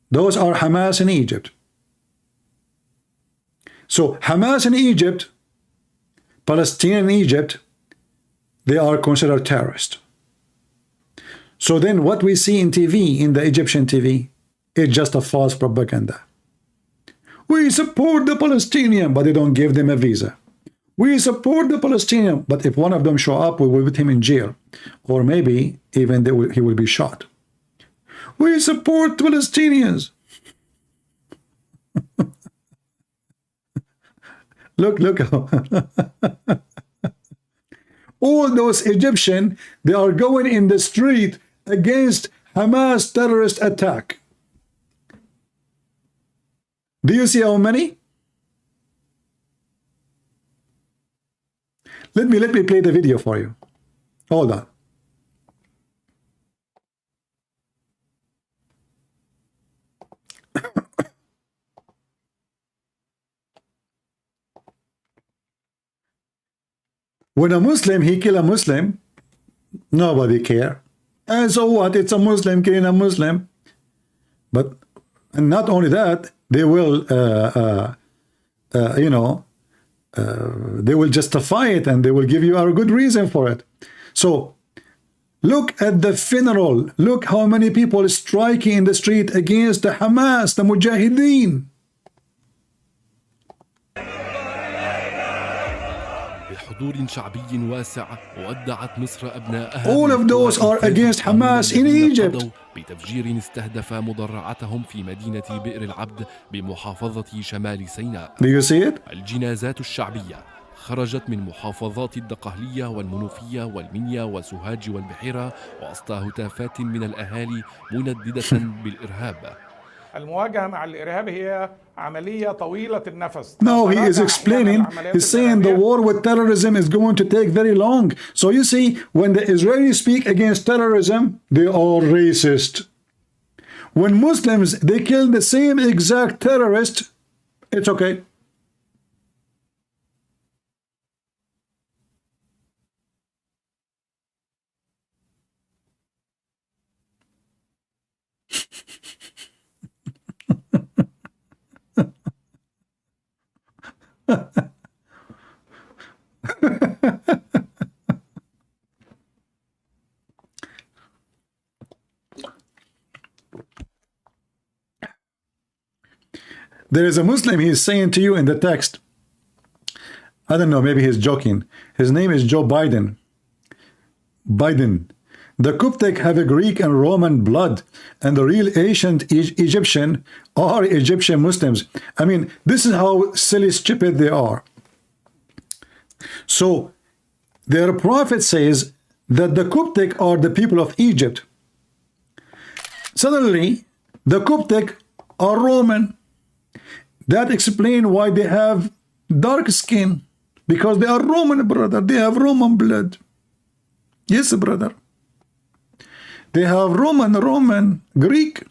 Those are Hamas in Egypt. So Hamas in Egypt, Palestine in Egypt, they are considered terrorists. So then what we see in TV, in the Egyptian TV, is just a false propaganda. We support the Palestinian, but they don't give them a visa. We support the Palestinian, but if one of them show up, we will put him in jail. Or maybe even he will be shot. We support Palestinians. Look. All those Egyptians, they are going in the street against Hamas terrorist attack. Do you see how many? Let me play the video for you. Hold on. When a Muslim, he kill a Muslim, nobody care. And so what? It's a Muslim killing a Muslim. But, and not only that, they will, they will justify it and they will give you a good reason for it. So, look at the funeral. Look how many people striking in the street against the Hamas, the Mujahideen. All of those are against Hamas in Egypt. بتفجير استهدف مدرعتهم في مدينة بئر العبد بمحافظة شمال سيناء. Do you see it? الجنازات الشعبية خرجت من محافظات الدقهلية والمنوفية والمنيا وسوهاج والبحيرة وسط هتافات من الأهالي منددة بالإرهاب. No, he is explaining, he's saying the war with terrorism is going to take very long. So you see, when the Israelis speak against terrorism, they are racist. When Muslims, they kill the same exact terrorist, it's okay. There is a Muslim, he is saying to you in the text, I don't know, maybe he's joking. His name is Joe Biden. Biden. The Coptic have a Greek and Roman blood, and the real ancient Egyptian are Egyptian Muslims. I mean, this is how silly, stupid they are. So, their prophet says that the Coptic are the people of Egypt. Suddenly, the Coptic are Roman. That explains why they have dark skin. Because they are Roman, brother. They have Roman blood. Yes, brother. They have Roman, Greek.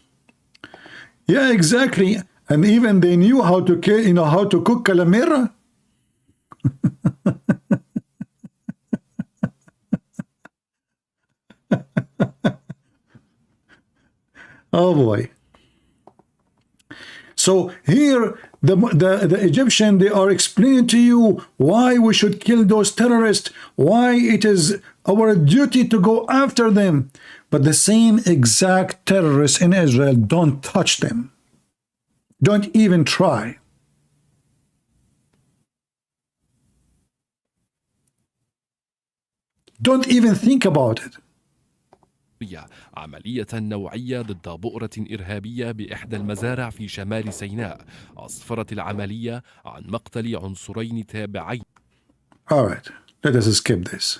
Yeah, exactly. And even they knew how to kill, you know, how to cook calamera. Oh boy. So here the Egyptian, they are explaining to you why we should kill those terrorists, why it is our duty to go after them. But the same exact terrorists in Israel, don't touch them. Don't even try. Don't even think about it. عملية نوعية ضد بؤرة إرهابية بإحدى المزارع في شمال سيناء أسفرت العملية عن مقتل عنصرين تابعين. All right, let us skip this.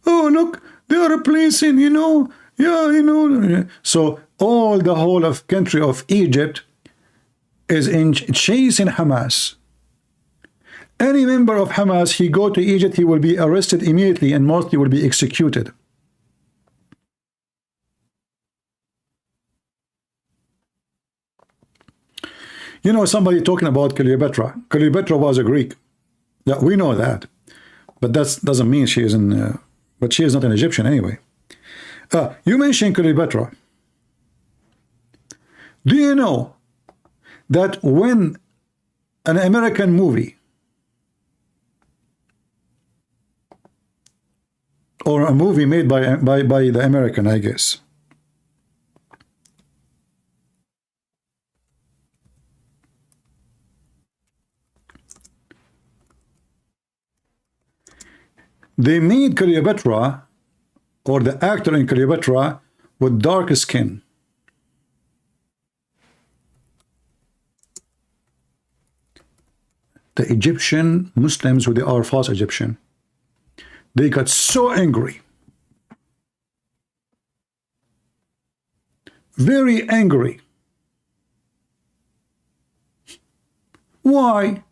Oh, look, they are replacing, you know, yeah, you know. So all the whole of country of Egypt is in chasing Hamas. Any member of Hamas, he go to Egypt, he will be arrested immediately and mostly will be executed. You know, somebody talking about Cleopatra. Cleopatra was a Greek. Yeah, we know that. But that doesn't mean she is in... but she is not an Egyptian anyway. You mentioned Cleopatra. Do you know that when an American movie or a movie made by the American, I guess, they made Cleopatra, or the actor in Cleopatra, with dark skin. The Egyptian Muslims, who they are false Egyptian, they got so angry. Very angry. Why?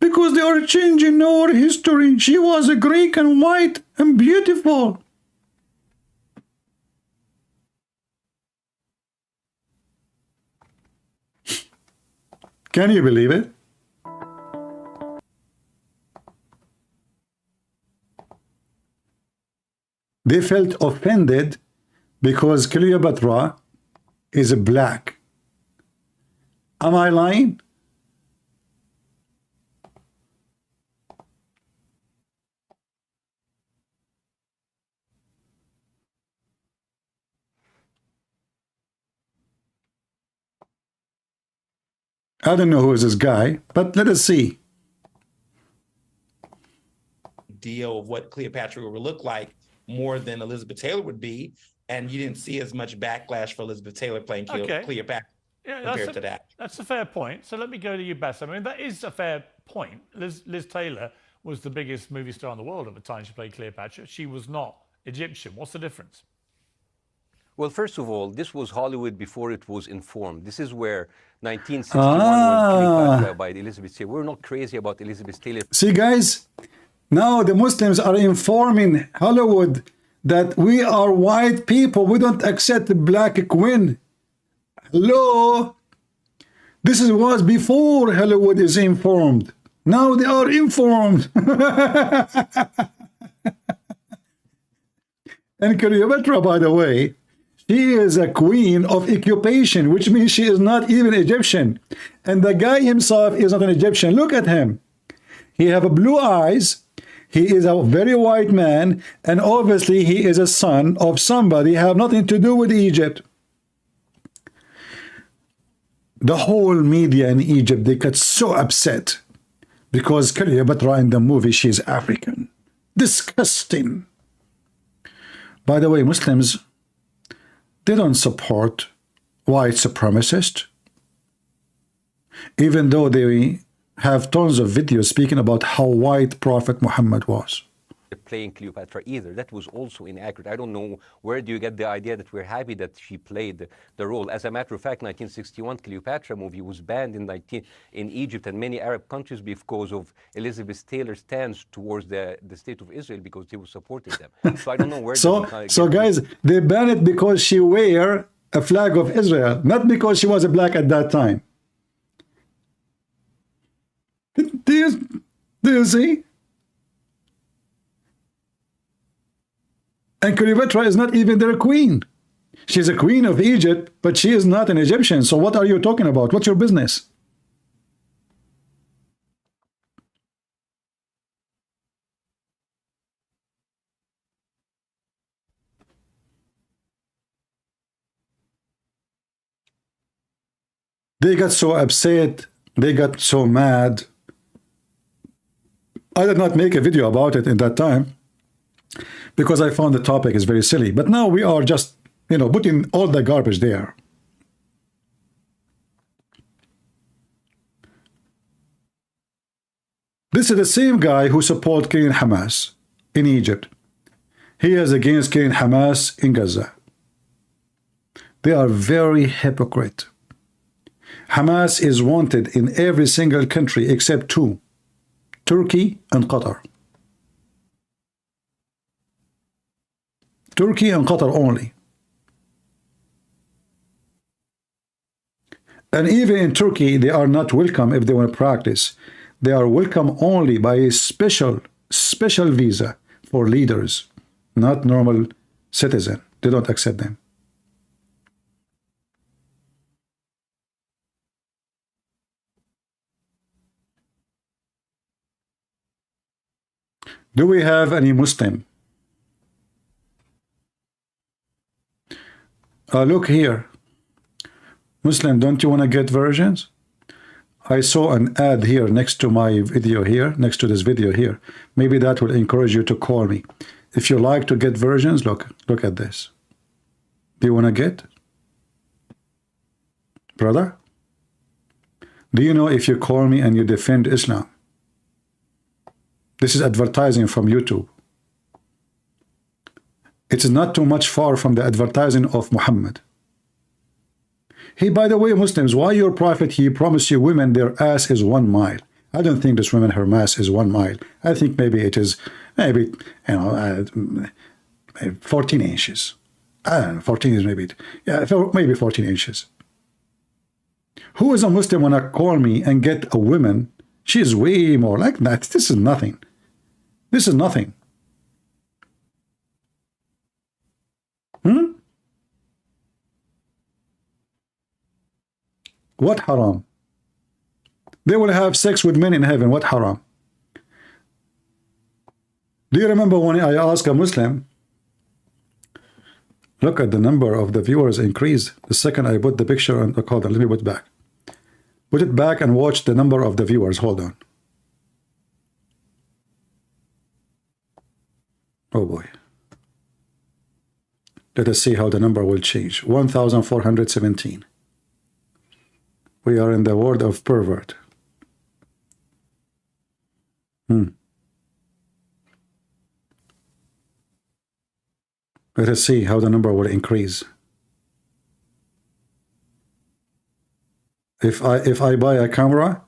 Because they are changing our history. She was a Greek and white and beautiful. Can you believe it? They felt offended because Cleopatra is black. Am I lying? I don't know who is this guy, but let us see. Deal of what Cleopatra would look like more than Elizabeth Taylor would be, and you didn't see as much backlash for Elizabeth Taylor playing Cleopatra compared to that. That's a fair point. So let me go to you, Bess. I mean, that is a fair point. Liz Taylor was the biggest movie star in the world at the time she played Cleopatra. She was not Egyptian. What's the difference? Well, first of all, this was Hollywood before it was informed. This is where 1961 when Cleopatra by Elizabeth Taylor. We're not crazy about Elizabeth Taylor. See, guys, now the Muslims are informing Hollywood that we are white people. We don't accept the black queen. Hello? This was before Hollywood is informed. Now they are informed. And Cleopatra, by the way, she is a queen of occupation, which means she is not even Egyptian. And the guy himself is not an Egyptian. Look at him. He have blue eyes. He is a very white man. And obviously he is a son of somebody have nothing to do with Egypt. The whole media in Egypt, they got so upset because Cleopatra in the movie, she is African. Disgusting. By the way, Muslims, they don't support white supremacists, even though they have tons of videos speaking about how white Prophet Muhammad was. Playing Cleopatra either. That was also inaccurate. I don't know where do you get the idea that we're happy that she played the role. As a matter of fact, 1961 Cleopatra movie was banned in Egypt and many Arab countries because of Elizabeth Taylor's stance towards the state of Israel because they were supporting them. So I don't know where. So guys, they banned it because she wear a flag of Israel, not because she was a black at that time. Do you see? And Cleopatra is not even their queen. She's a queen of Egypt, but she is not an Egyptian. So what are you talking about? What's your business? They got so upset. They got so mad. I did not make a video about it in that time, because I found the topic is very silly. But now we are just, putting all the garbage there. This is the same guy who supported killing Hamas in Egypt. He is against killing Hamas in Gaza. They are very hypocrite. Hamas is wanted in every single country except two, Turkey and Qatar. Turkey and Qatar only. And even in Turkey, they are not welcome if they want to practice. They are welcome only by a special visa for leaders, not normal citizen. They don't accept them. Do we have any Muslim? Look here. Muslim, don't you want to get versions? I saw an ad here next to my video here, next to this video here. Maybe that will encourage you to call me. If you like to get versions, look at this. Do you want to get? Brother? Do you know if you call me and you defend Islam? This is advertising from YouTube. It is not too much far from the advertising of Muhammad. Hey, by the way, Muslims, why your prophet, he promised you women their ass is 1 mile. I don't think this woman, her mass is 1 mile. I think maybe it is, 14 inches. I don't know, 14 is maybe, maybe 14 inches. Who is a Muslim when I call me and get a woman? She is way more like that. This is nothing. This is nothing. What haram? They will have sex with men in heaven. What haram? Do you remember when I asked a Muslim, look at the number of the viewers increased the second I put the picture on the call. Let me put it back. Put it back and watch the number of the viewers. Hold on. Oh boy. Let us see how the number will change. 1,417. We are in the world of pervert. Let us see how the number will increase. If I buy a camera,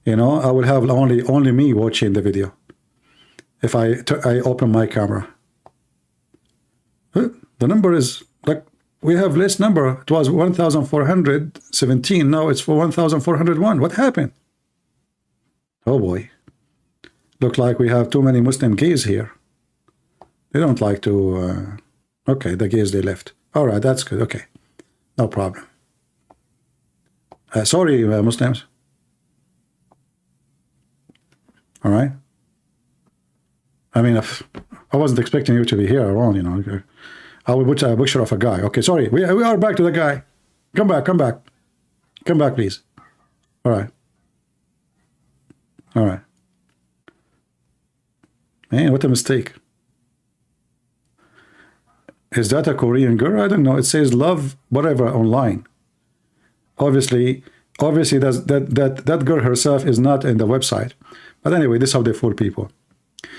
you know, I will have only me watching the video. If I open my camera, the number is like, we have less number. It was 1,417. Now it's for 1,401. What happened? Oh boy. Look like we have too many Muslim gays here. They don't like to. Okay, the gays, they left. All right, that's good. Okay, no problem. Sorry, Muslims. All right. I mean, I wasn't expecting you to be here alone, you know. I will put a picture of a guy. Okay, sorry. We are back to the guy. Come back, come back. Come back, please. All right. All right. Man, what a mistake. Is that a Korean girl? I don't know. It says love whatever online. Obviously that girl herself is not in the website. But anyway, this is how they fool people.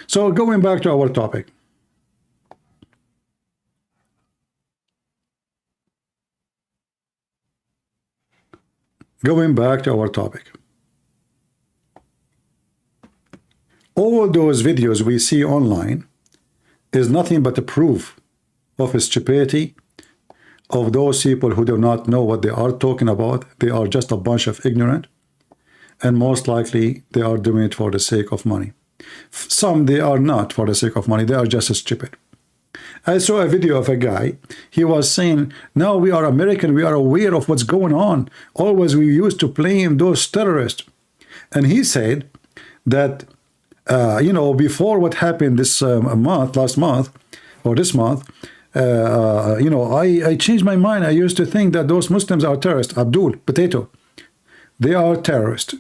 So going back to our topic. Going back to our topic. All those videos we see online is nothing but a proof of stupidity of those people who do not know what they are talking about. They are just a bunch of ignorant, and most likely they are doing it for the sake of money. Some they are not for the sake of money, they are just stupid. I saw a video of a guy. He was saying, now we are American, we are aware of what's going on. Always we used to blame those terrorists. And he said that, you know, before what happened this last month, or this month, you know, I changed my mind. I used to think that those Muslims are terrorists. Abdul, potato. They are terrorists.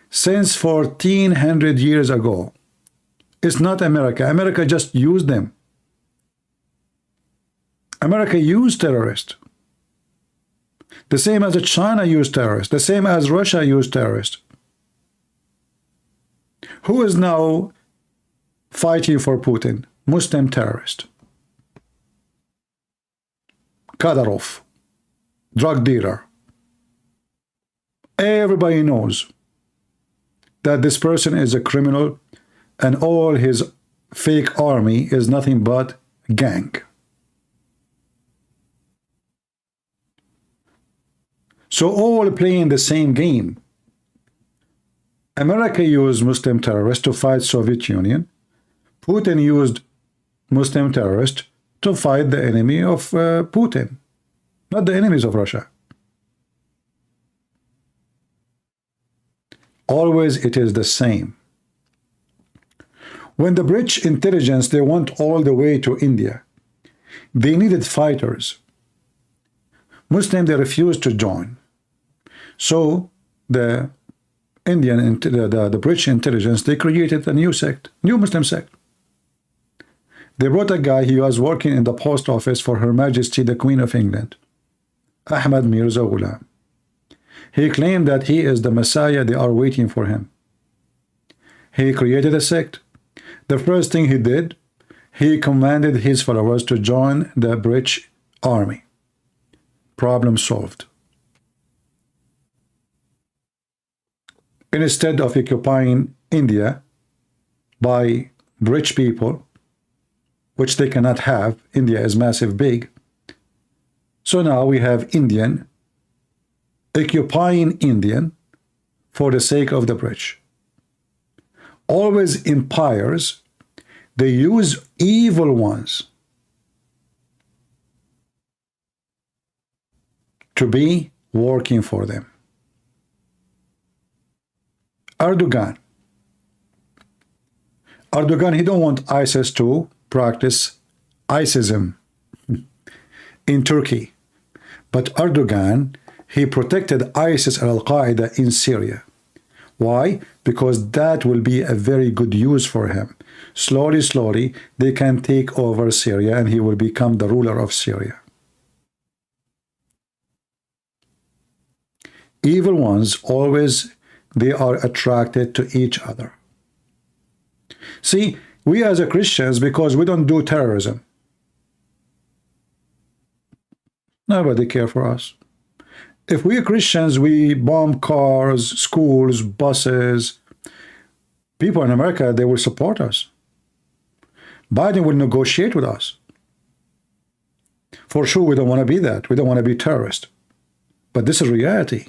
Since 1400 years ago. It's not America. America just used them. America used terrorists. The same as China used terrorists. The same as Russia used terrorists. Who is now fighting for Putin? Muslim terrorist. Kadyrov, drug dealer. Everybody knows that this person is a criminal and all his fake army is nothing but gang. So all playing the same game. America used Muslim terrorists to fight Soviet Union. Putin used Muslim terrorists to fight the enemy of Putin, not the enemies of Russia. Always it is the same. When the British intelligence, they went all the way to India, they needed fighters. Muslims, they refused to join. So the the British intelligence, they created a new sect, new Muslim sect. They brought a guy, he was working in the post office for Her Majesty the Queen of England, Ahmad Mirza Ghulam. He claimed that he is the Messiah, they are waiting for him. He created a sect. The first thing he did, he commanded his followers to join the British army. Problem solved. Instead of occupying India by rich people, which they cannot have, India is massive big. So now we have Indian occupying Indian for the sake of the British. Always empires, they use evil ones to be working for them. Erdogan, he don't want ISIS to practice ISISm in Turkey. But Erdogan, he protected ISIS and Al-Qaeda in Syria. Why? Because that will be a very good use for him. Slowly, slowly, they can take over Syria and he will become the ruler of Syria. Evil ones always, they are attracted to each other. See, we as a Christians, because we don't do terrorism, nobody care for us. If we Christians, we bomb cars, schools, buses, people in America, they will support us. Biden will negotiate with us. For sure, we don't want to be that. We don't want to be terrorists. But this is reality.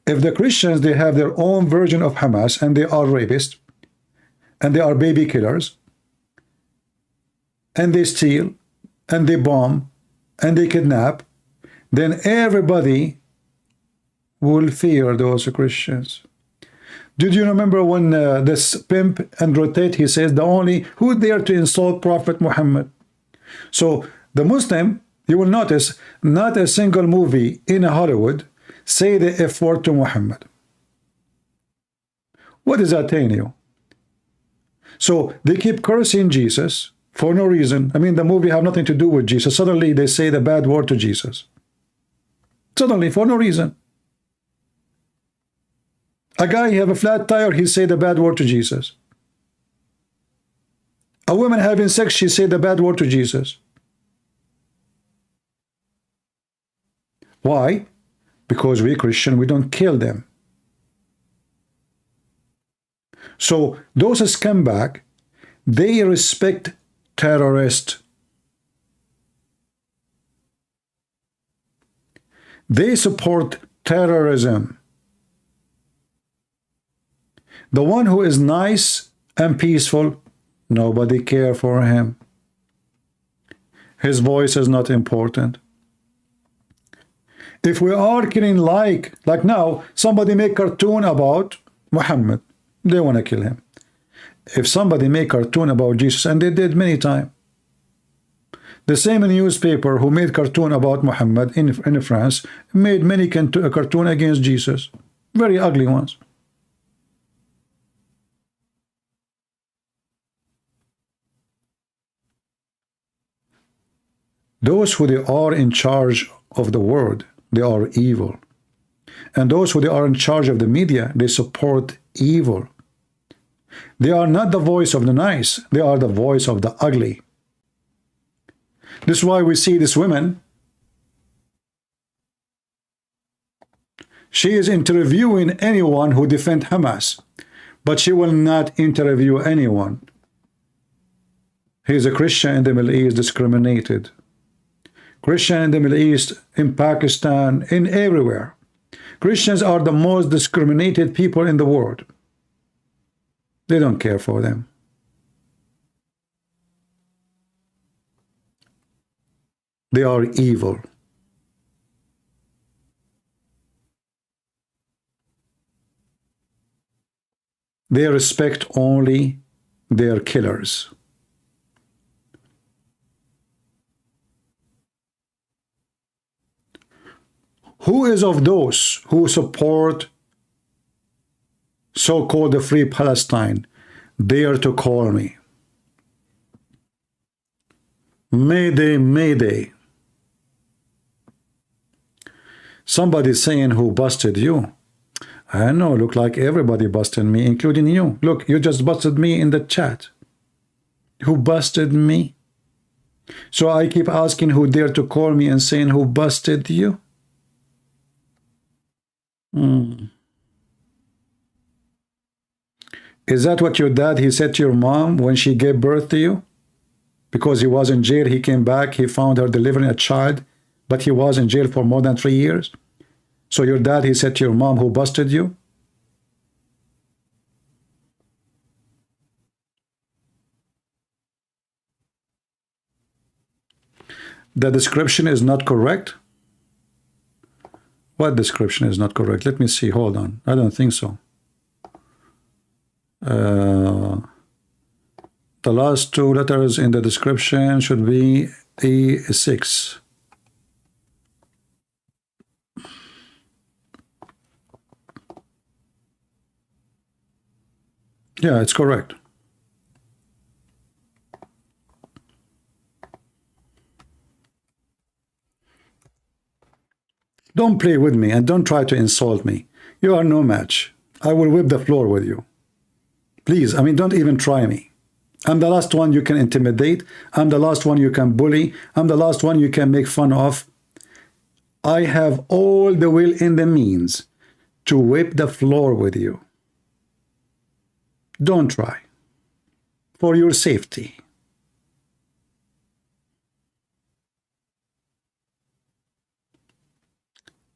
If the Christians, they have their own version of Hamas, and they are rapists, and they are baby killers, and they steal, and they bomb, and they kidnap, then everybody will fear those Christians. Did you remember when this pimp Andrew Tate, he says, the only who dare to insult Prophet Muhammad? So the Muslim, you will notice, not a single movie in Hollywood say the F word to Muhammad. What is that telling you? So they keep cursing Jesus for no reason. I mean, the movie have nothing to do with Jesus. Suddenly they say the bad word to Jesus. Suddenly, for no reason. A guy, he have a flat tire, he say the bad word to Jesus. A woman having sex, she say the bad word to Jesus. Why? Because we Christian, we don't kill them. So those scumbag, they respect terrorists. They support terrorism. The one who is nice and peaceful, nobody care for him. His voice is not important. If we are killing like now, somebody make cartoon about Muhammad, they want to kill him. If somebody make cartoon about Jesus, and they did many times, the same newspaper who made cartoon about Muhammad in France made many cartoon against Jesus, very ugly ones. Those who they are in charge of the world, they are evil. And those who they are in charge of the media, they support evil. They are not the voice of the nice, they are the voice of the ugly. This is why we see this woman, she is interviewing anyone who defends Hamas, but she will not interview anyone. He is a Christian in the Middle East, discriminated. Christian in the Middle East, in Pakistan, in everywhere. Christians are the most discriminated people in the world. They don't care for them. They are evil. They respect only their killers. Who is of those who support so-called the Free Palestine dare to call me? Mayday, mayday. Somebody saying who busted you. I know, look like everybody busted me, including you. Look, you just busted me in the chat. Who busted me? So I keep asking who dared to call me and saying who busted you? Is that what your dad, he said to your mom when she gave birth to you? Because he was in jail, he came back, he found her delivering a child, but he was in jail for more than 3 years. So your dad, he said to your mom who busted you? The description is not correct? What description is not correct? Let me see, hold on. I don't think so. The last 2 letters in the description should be E6. Yeah, it's correct. Don't play with me and don't try to insult me. You are no match. I will whip the floor with you. Please, I mean, don't even try me. I'm the last one you can intimidate. I'm the last one you can bully. I'm the last one you can make fun of. I have all the will and the means to wipe the floor with you. Don't try. For your safety.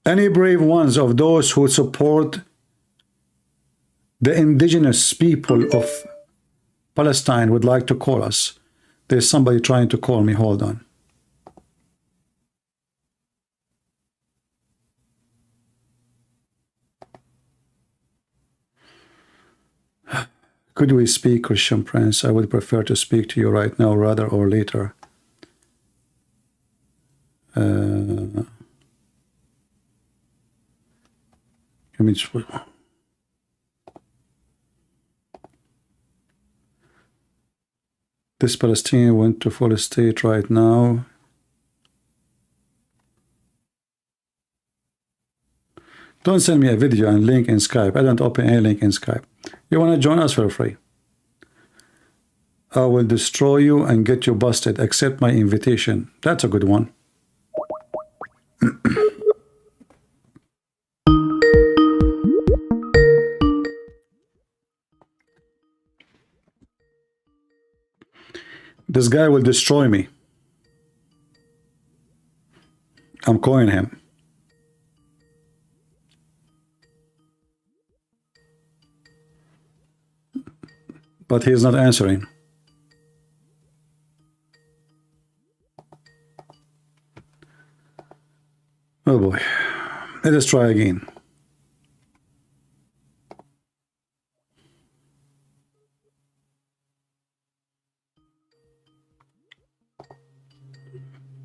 Any brave ones of those who support the indigenous people of Palestine would like to call us. There's somebody trying to call me. Hold on. Could we speak, Christian Prince? I would prefer to speak to you right now rather or later. This Palestinian went to full state right now. Don't send me a video and link in Skype. I don't open any link in Skype. You want to join us for free? I will destroy you and get you busted. Accept my invitation. That's a good one. This guy will destroy me. I'm calling him. But he is not answering. Oh boy. Let us try again.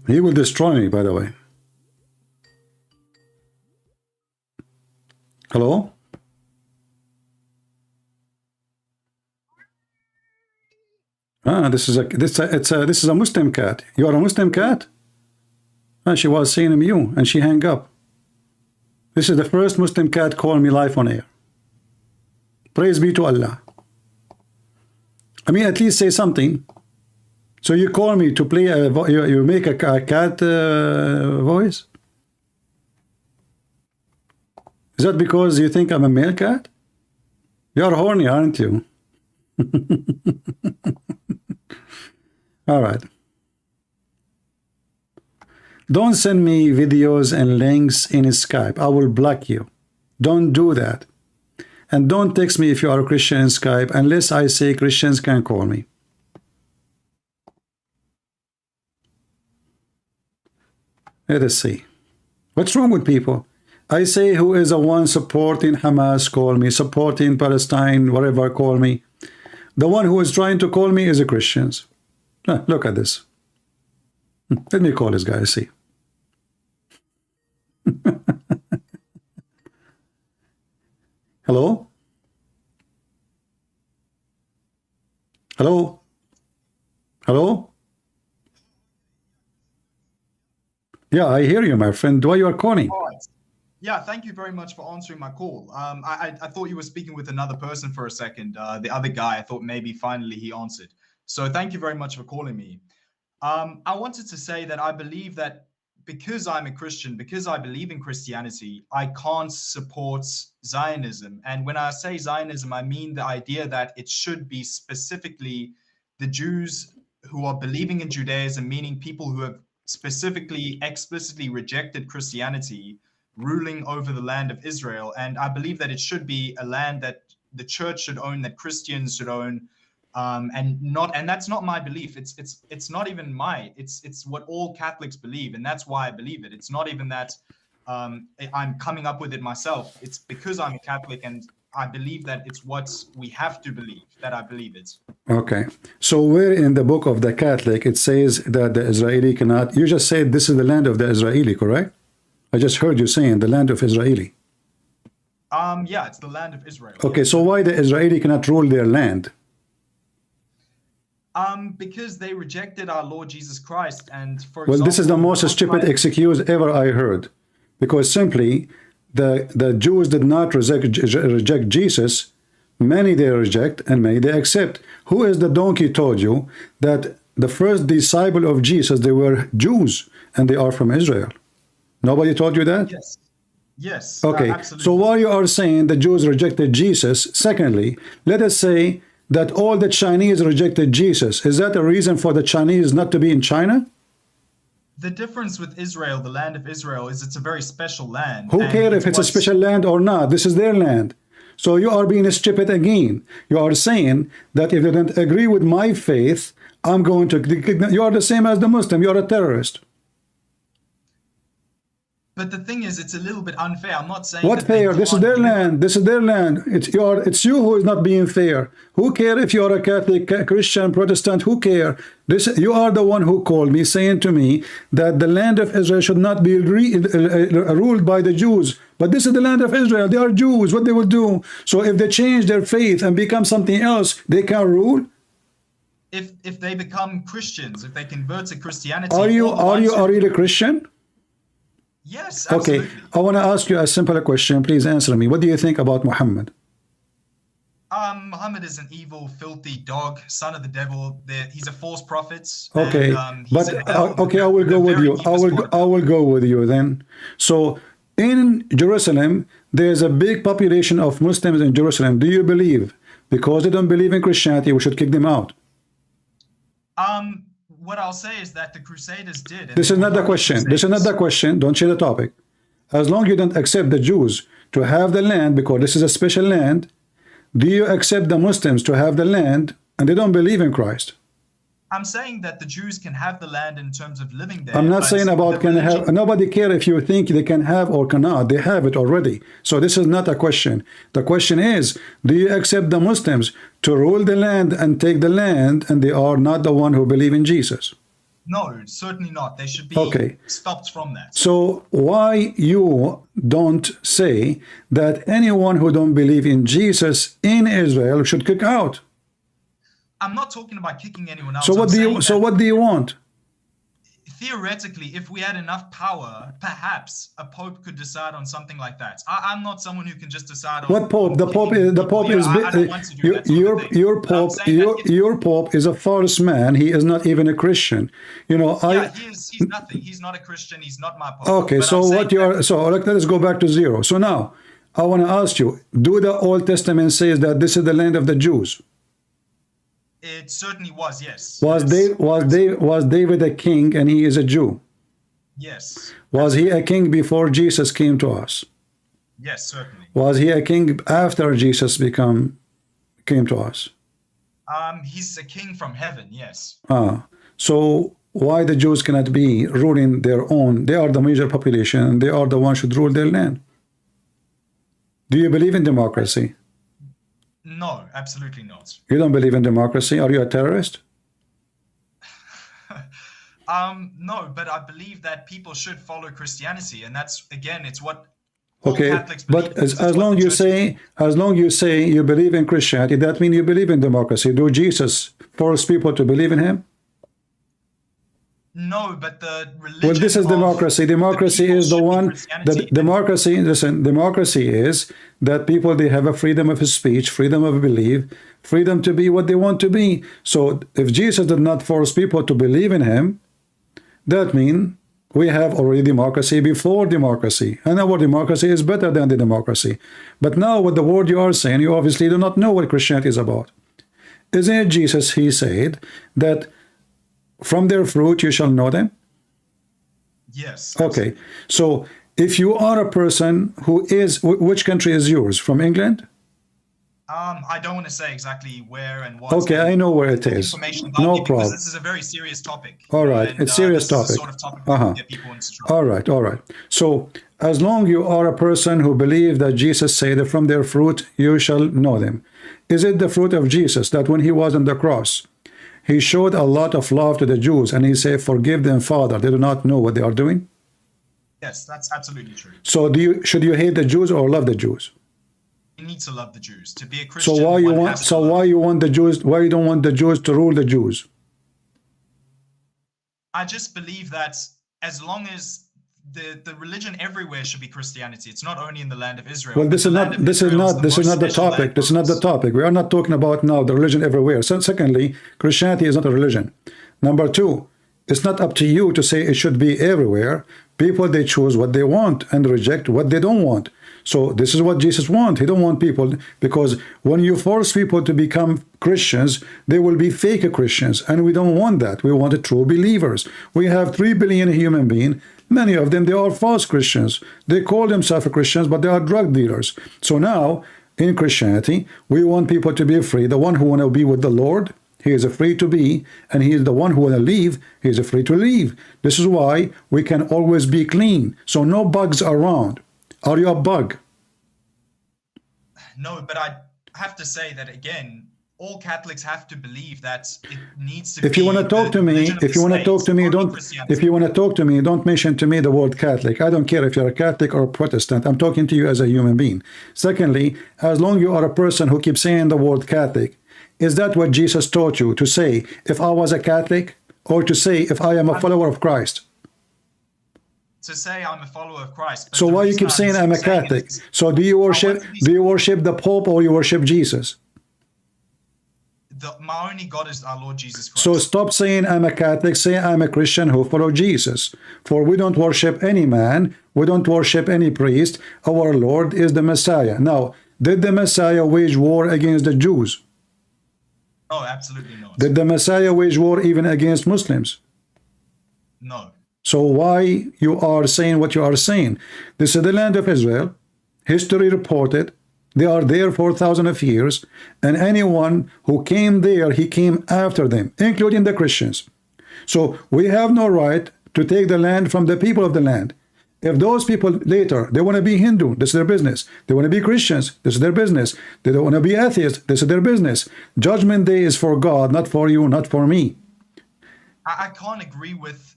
He will destroy me, by the way. Hello? Ah, this is a Muslim cat. You are a Muslim cat? Ah, she was saying you, and she hung up. This is the first Muslim cat calling me live on air. Praise be to Allah. I mean, at least say something. So you call me to play you make a cat voice? Is that because you think I'm a male cat? You're horny, aren't you? All right. Don't send me videos and links in Skype. I will block you. Don't do that. And don't text me if you are a Christian in Skype unless I say Christians can call me. Let us see. What's wrong with people? I say who is the one supporting Hamas, call me. Supporting Palestine, whatever, call me. The one who is trying to call me is the Christians. Ah, look at this. Let me call this guy, see. Hello? Hello? Hello? Yeah, I hear you, my friend. Why you are calling? All right. Yeah, thank you very much for answering my call. I thought you were speaking with another person for a second. The other guy, I thought maybe finally he answered. So thank you very much for calling me. I wanted to say that I believe that because I'm a Christian, because I believe in Christianity, I can't support Zionism. And when I say Zionism, I mean the idea that it should be specifically the Jews who are believing in Judaism, meaning people who have specifically, explicitly rejected Christianity, ruling over the land of Israel. And I believe that it should be a land that the church should own, that Christians should own, and that's not my belief. It's not even it's what all Catholics believe, and that's why I believe it. It's not even that I'm coming up with it myself. It's because I'm a Catholic and I believe that it's what we have to believe, that I believe it. Okay. So where in the book of the Catholic it says that the Israeli cannot, you just said this is the land of the Israeli, correct? I just heard you saying the land of Israeli. Yeah, it's the land of Israel. Okay, so why the Israeli cannot rule their land? Because they rejected our Lord Jesus Christ, and for well, this is the most stupid excuse ever I heard, because simply the Jews did not reject Jesus. Many they reject and many they accept. Who is the donkey told you that the first disciple of Jesus, they were Jews and they are from Israel? Nobody told you that? Yes. Yes. Okay. Absolutely. So while you are saying the Jews rejected Jesus, secondly, let us say that all the Chinese rejected Jesus. Is that a reason for the Chinese not to be in China? The difference with Israel, the land of Israel, is it's a very special land. Who cares if it's a special land or not? This is their land. So you are being stupid again. You are saying that if they don't agree with my faith, I'm going to... You are the same as the Muslim. You are a terrorist. But the thing is, it's a little bit unfair. I'm not saying... What fair? This is their land. This is their land. It's you who is not being fair. Who care if you are a Catholic, Christian, Protestant? Who care? You are the one who called me, saying to me that the land of Israel should not be ruled by the Jews. But this is the land of Israel. They are Jews. What they will do? So if they change their faith and become something else, they can rule. If they become Christians, if they convert to Christianity... Are you a Christian? Yes, absolutely. Okay, I want to ask you a simple question. Please answer me. What do you think about Muhammad? Muhammad is an evil, filthy dog, son of the devil. He's a false prophet. Okay, and, okay, I will go with you. I will go with you then. So, in Jerusalem, there's a big population of Muslims in Jerusalem. Do you believe, because they don't believe in Christianity, we should kick them out? What I'll say is that the Crusaders did. This is not the question. This is not the question. Don't change the topic. As long as you don't accept the Jews to have the land, because this is a special land, do you accept the Muslims to have the land and they don't believe in Christ? I'm saying that the Jews can have the land in terms of living there. I'm not saying about can have. Nobody care if you think they can have or cannot. They have it already. So this is not a question. The question is, do you accept the Muslims to rule the land and take the land, and they are not the one who believe in Jesus? No, certainly not. They should be stopped from that. So why you don't say that anyone who don't believe in Jesus in Israel should kick out? I'm not talking about kicking anyone else. So what do you want? Theoretically, if we had enough power, perhaps a pope could decide on something like that. I'm not someone who can just decide on what pope. The pope is your pope is a false man. He is not even a Christian. You know, he's nothing. He's not a Christian. He's not my pope. Okay, but so what you are? So let us go back to zero. So now I want to ask you: do the Old Testament says that this is the land of the Jews? It certainly was, yes. Was David a king and he is a Jew? Yes. Was he a king before Jesus came to us? Yes, certainly. Was he a king after Jesus came to us? He's a king from heaven, yes. So why the Jews cannot be ruling their own? They are the major population and they are the ones who should rule their land. Do you believe in democracy? No, absolutely not. You don't believe in democracy? Are you a terrorist? No, but I believe that people should follow Christianity, and that's, again, it's what Catholics believe. But as long you say you believe in Christianity, that means you believe in democracy. Do Jesus force people to believe in him? No, but the religion. Well, this is democracy. Democracy is the one that democracy. Listen, democracy is that people, they have a freedom of speech, freedom of belief, freedom to be what they want to be. So if Jesus did not force people to believe in him, that means we have already democracy before democracy, and our democracy is better than the democracy. But now with the word you are saying, you obviously do not know what Christianity is about. Isn't it Jesus? He said that from their fruit you shall know them? Yes. Okay. So if you are a person who is, which country is yours? From England? I don't want to say exactly where and what. Okay, I know where it is. No problem. This is a very serious topic. All right, it's serious topic. Sort of topic that get people into trouble. All right. So as long you are a person who believes that Jesus said that from their fruit you shall know them. Is it the fruit of Jesus that when he was on the cross, he showed a lot of love to the Jews and he said, forgive them, Father, they do not know what they are doing? Yes, that's absolutely true. So should you hate the Jews or love the Jews? You need to love the Jews. To be a Christian, why you want the Jews, why you don't want the Jews to rule the Jews? I just believe that as long as the religion everywhere should be Christianity. It's not only in the land of Israel. Well, this is not the topic. This is not the topic. We are not talking about now the religion everywhere. So, secondly, Christianity is not a religion. Number two, it's not up to you to say it should be everywhere, People, they choose what they want and reject what they don't want. So this is what Jesus wants. He don't want people, because when you force people to become Christians, they will be fake Christians, and we don't want that. We want true believers. We have 3 billion human beings. Many of them, they are false Christians. They call themselves Christians, but they are drug dealers. So now, in Christianity, we want people to be free. The one who want to be with the Lord, he is free to be, and he is the one who want to leave, he is free to leave. This is why we can always be clean. So no bugs around. Are you a bug? No, but I have to say that again, all Catholics have to believe that it needs to be. If you want to talk to me, if you want to talk to me, don't. If you want to talk to me, don't mention to me the word Catholic. I don't care if you're a Catholic or a Protestant. I'm talking to you as a human being. Secondly, as long as you are a person who keeps saying the word Catholic, is that what Jesus taught you to say? If I was a Catholic, or to say if I am a follower of Christ? To say I'm a follower of Christ. So why you keep saying I'm a Catholic? So do you worship the Pope, or you worship Jesus? My only God is our Lord Jesus Christ. So stop saying I'm a Catholic, say I'm a Christian who follow Jesus. For we don't worship any man, we don't worship any priest. Our Lord is the Messiah. Now, did the Messiah wage war against the Jews? No, absolutely not. Did the Messiah wage war even against Muslims? No. So why you are saying what you are saying? This is the land of Israel. History reported. They are there for thousands of years. And anyone who came there, he came after them, including the Christians. So we have no right to take the land from the people of the land. If those people later, they want to be Hindu, this is their business. They want to be Christians, this is their business. They don't want to be atheists, this is their business. Judgment Day is for God, not for you, not for me. I can't agree with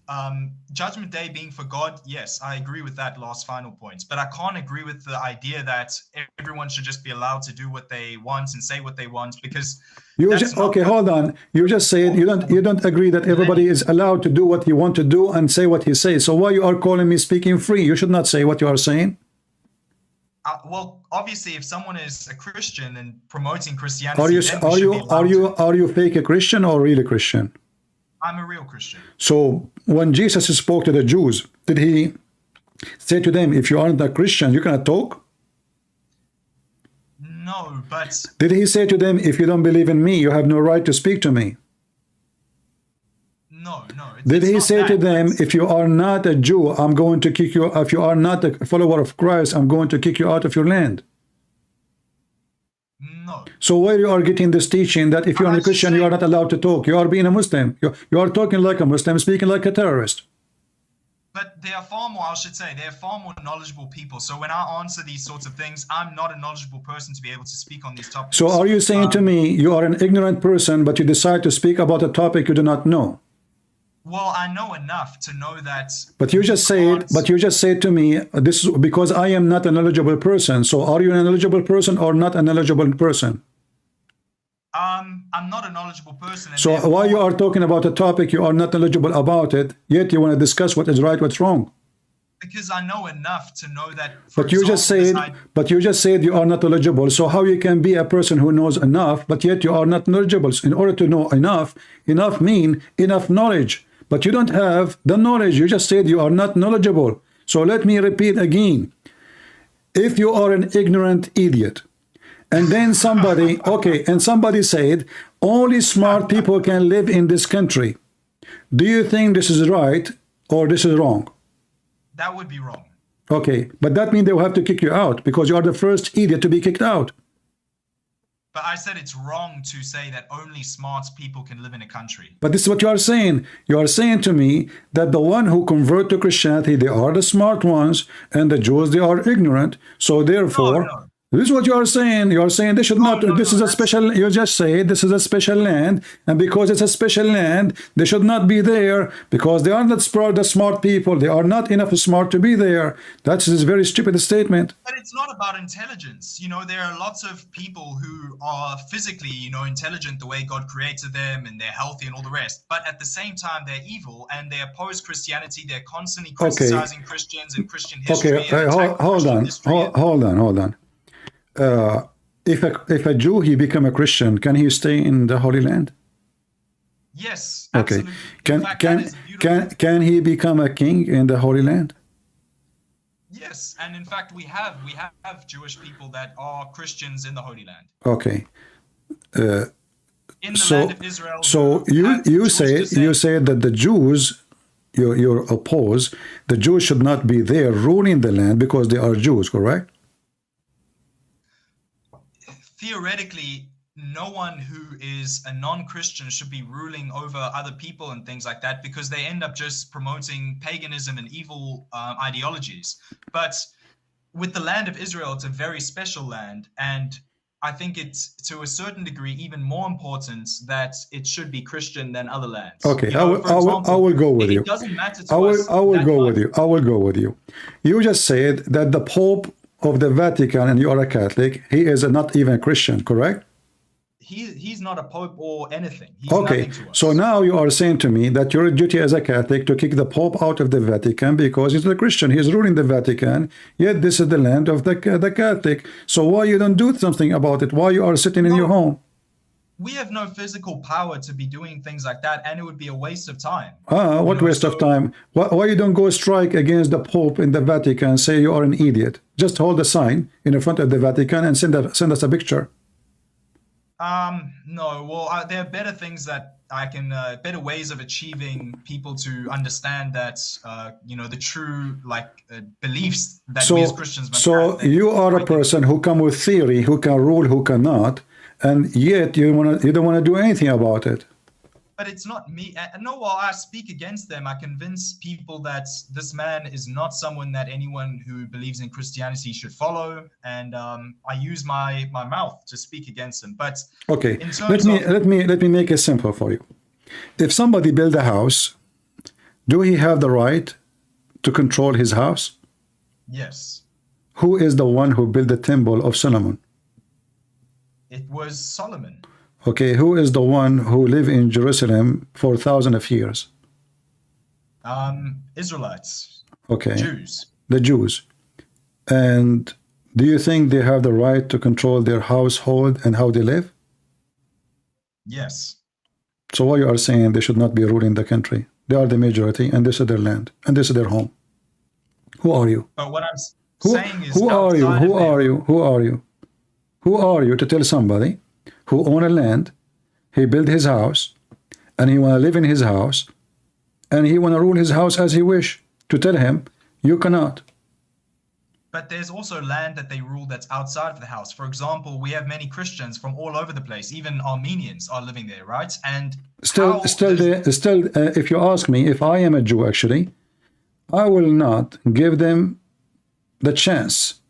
Judgment Day being for God. Yes, I agree with that last final point. But I can't agree with the idea that everyone should just be allowed to do what they want and say what they want, because okay, hold on. You just said you don't agree that everybody is allowed to do what he want to do and say what he says. So why you are calling me speaking free? You should not say what you are saying. Well, obviously, if someone is a Christian and promoting Christianity, are you fake a Christian or really Christian? I'm a real Christian. So when Jesus spoke to the Jews, did he say to them, if you aren't a Christian, you cannot talk? No, but... Did he say to them, if you don't believe in me, you have no right to speak to me? No. Did he say to them, if you are not a Jew, I'm going to kick you, if you are not a follower of Christ, I'm going to kick you out of your land? No. So where you are getting this teaching that if you are a Christian, you are not allowed to talk? You are being a Muslim. You are talking like a Muslim, speaking like a terrorist. But they are far more, I should say, they're far more knowledgeable people. So when I answer these sorts of things, I'm not a knowledgeable person to be able to speak on these topics. So are you saying to me, you are an ignorant person, but you decide to speak about a topic you do not know? Well, I know enough to know that. But you just said to me, this is because I am not a knowledgeable person. So are you a knowledgeable person or not a knowledgeable person? I'm not a knowledgeable person. So why you are talking about a topic you are not knowledgeable about it, yet you want to discuss what is right, what's wrong? Because I know enough to know that. But you just said you are not knowledgeable. So how you can be a person who knows enough, but yet you are not knowledgeable? In order to know enough mean enough knowledge. But you don't have the knowledge. You just said you are not knowledgeable. So let me repeat again. If you are an ignorant idiot, and then somebody, and somebody said, only smart people can live in this country. Do you think this is right or this is wrong? That would be wrong. Okay, but that means they will have to kick you out because you are the first idiot to be kicked out. But I said it's wrong to say that only smart people can live in a country. But this is what you are saying. You are saying to me that the one who convert to Christianity, they are the smart ones, and the Jews, they are ignorant. So therefore, this is what you are saying. You are saying they should not. This is a special. You just say this is a special land, and because it's a special land, they should not be there because they are not the smart people. They are not enough smart to be there. That's a very stupid statement. But it's not about intelligence. You know, there are lots of people who are physically, intelligent the way God created them, and they're healthy and all the rest. But at the same time, they're evil and they oppose Christianity. They're constantly criticizing Christians and Christian history. Hold on. If a Jew he become a Christian, can he stay in the Holy Land? Yes. Okay. Absolutely. Can he become a king in the Holy Land? Yes, and in fact, we have Jewish people that are Christians in the Holy Land. Okay. In the land of Israel. So you say that the Jews, you oppose the Jews should not be there ruling the land because they are Jews, correct? Theoretically, no one who is a non-Christian should be ruling over other people and things like that, because they end up just promoting paganism and evil ideologies. But with the land of Israel, it's a very special land, and I think it's to a certain degree even more important that it should be Christian than other lands. Okay, I will go with you. It doesn't matter to us. I will go with you. I will go with you. You just said that the Pope of the Vatican, and you are a Catholic, he is not even a Christian, correct? He's not a pope or anything. He's okay, so now you are saying to me that your duty as a Catholic to kick the Pope out of the Vatican because he's a Christian. He's ruling the Vatican, yet this is the land of the Catholic. So why you don't do something about it? Why you are sitting in your home? We have no physical power to be doing things like that, and it would be a waste of time. What waste of time? Why you don't go strike against the Pope in the Vatican and say you are an idiot? Just hold a sign in the front of the Vatican and send us a picture. No, well, there are better things that I can, better ways of achieving people to understand that, the true, beliefs that we as Christians must have. So you are a person who come with theory, who can rule, who cannot, and yet you don't want to do anything about it. But it's not me. No, while I speak against them, I convince people that this man is not someone that anyone who believes in Christianity should follow, and I use my mouth to speak against him. But okay, let me make it simple for you. If somebody build a house, do he have the right to control his house? Yes. Who is the one who built the temple of Solomon? It was Solomon. Okay, who is the one who lived in Jerusalem for thousands of years? Israelites. Okay. Jews. The Jews. And do you think they have the right to control their household and how they live? Yes. So why you are saying they should not be ruling the country? They are the majority, and this is their land, and this is their home. Who are you? But what I'm saying is, who are you? Who are you? Who are you? Who are you to tell somebody who own a land, he built his house, and he want to live in his house, and he want to rule his house as he wish, to tell him, you cannot. But there's also land that they rule that's outside of the house. For example, we have many Christians from all over the place. Even Armenians are living there, right? And still, if you ask me, if I am a Jew, actually, I will not give them the chance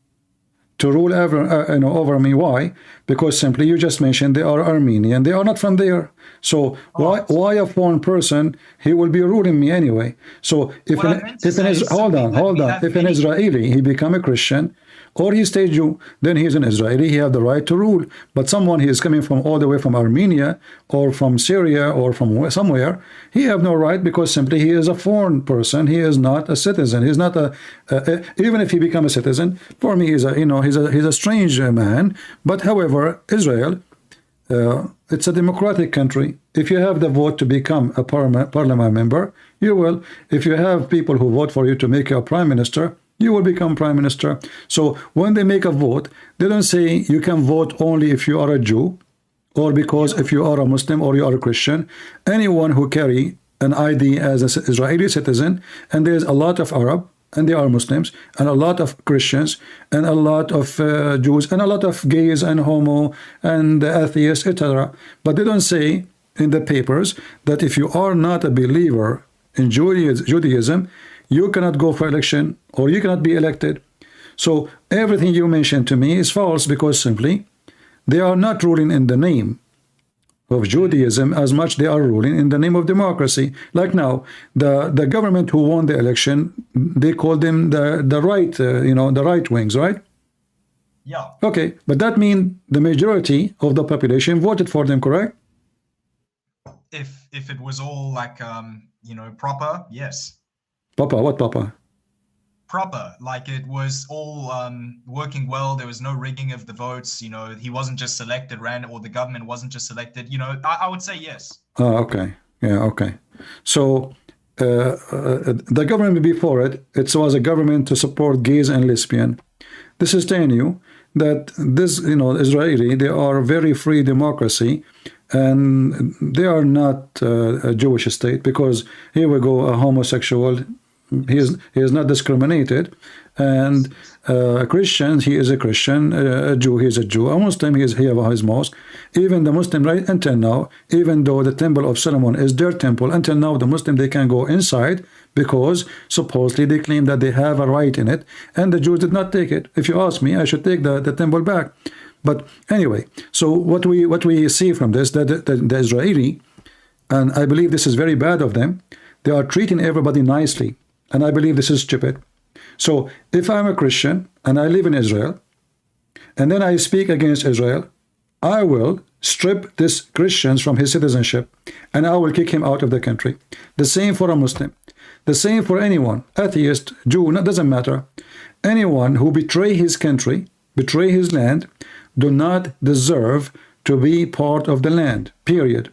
to rule over me. Why? Because simply you just mentioned they are Armenian. They are not from there. So why a foreign person, he will be ruling me anyway? So if an Israeli, he become a Christian, or he stay Jew, then he's an Israeli, he have the right to rule. But someone he is coming from all the way from Armenia or from Syria or from somewhere, he have no right, because simply he is a foreign person. He is not a citizen. He's not even if he become a citizen, for me he's a strange man. But however, Israel, it's a democratic country. If you have the vote to become a parliament member, you will. If you have people who vote for you to make you a prime minister, you will become prime minister. So when they make a vote, they don't say you can vote only if you are a Jew, or because if you are a Muslim or you are a Christian. Anyone who carry an ID as an Israeli citizen, and there's a lot of Arab, and they are Muslims, and a lot of Christians, and a lot of Jews, and a lot of gays and homo and atheists, etc. But they don't say in the papers that if you are not a believer in Judaism, you cannot go for election, or you cannot be elected. So everything you mentioned to me is false, because simply they are not ruling in the name of Judaism as much they are ruling in the name of democracy. Like now, the government who won the election, they call them the right, the right wings, right? Yeah. Okay, but that means the majority of the population voted for them, correct? If it was all like proper, yes. Papa, what Papa? Proper, like it was all working well. There was no rigging of the votes. He wasn't just selected, or the government wasn't just selected. I would say yes. Oh, okay. Yeah, okay. So the government before it, it was a government to support gays and lesbian. This is telling you that this, you know, Israeli, they are a very free democracy, and they are not a Jewish state, because here we go, a homosexual, he is not discriminated, and a Christian, he is a Christian, a Jew, he is a Jew, a Muslim, he has his mosque. Even the Muslim, right, until now, even though the Temple of Solomon is their temple, until now the Muslim, they can go inside, because supposedly they claim that they have a right in it, and the Jews did not take it. If you ask me, I should take the temple back. But anyway, so what we see from this, that the Israeli, and I believe this is very bad of them, they are treating everybody nicely, and I believe this is stupid. So if I'm a Christian and I live in Israel, and then I speak against Israel, I will strip this Christian from his citizenship, and I will kick him out of the country. The same for a Muslim. The same for anyone, atheist, Jew, it doesn't matter. Anyone who betray his country, betray his land, do not deserve to be part of the land, period.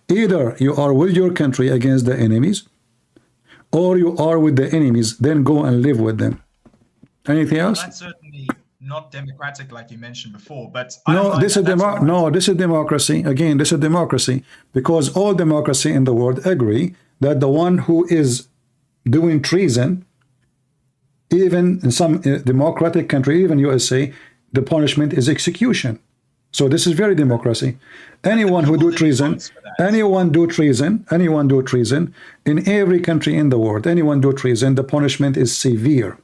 Either you are with your country against the enemies, or you are with the enemies, then go and live with them. Anything else? That's certainly not democratic, like you mentioned before. But no, this is this is democracy. Again, this is democracy, because all democracy in the world agree that the one who is doing treason, even in some democratic country, even USA, the punishment is execution. So this is very democracy. Anyone who do treason, anyone do treason in every country in the world, anyone do treason, the punishment is severe.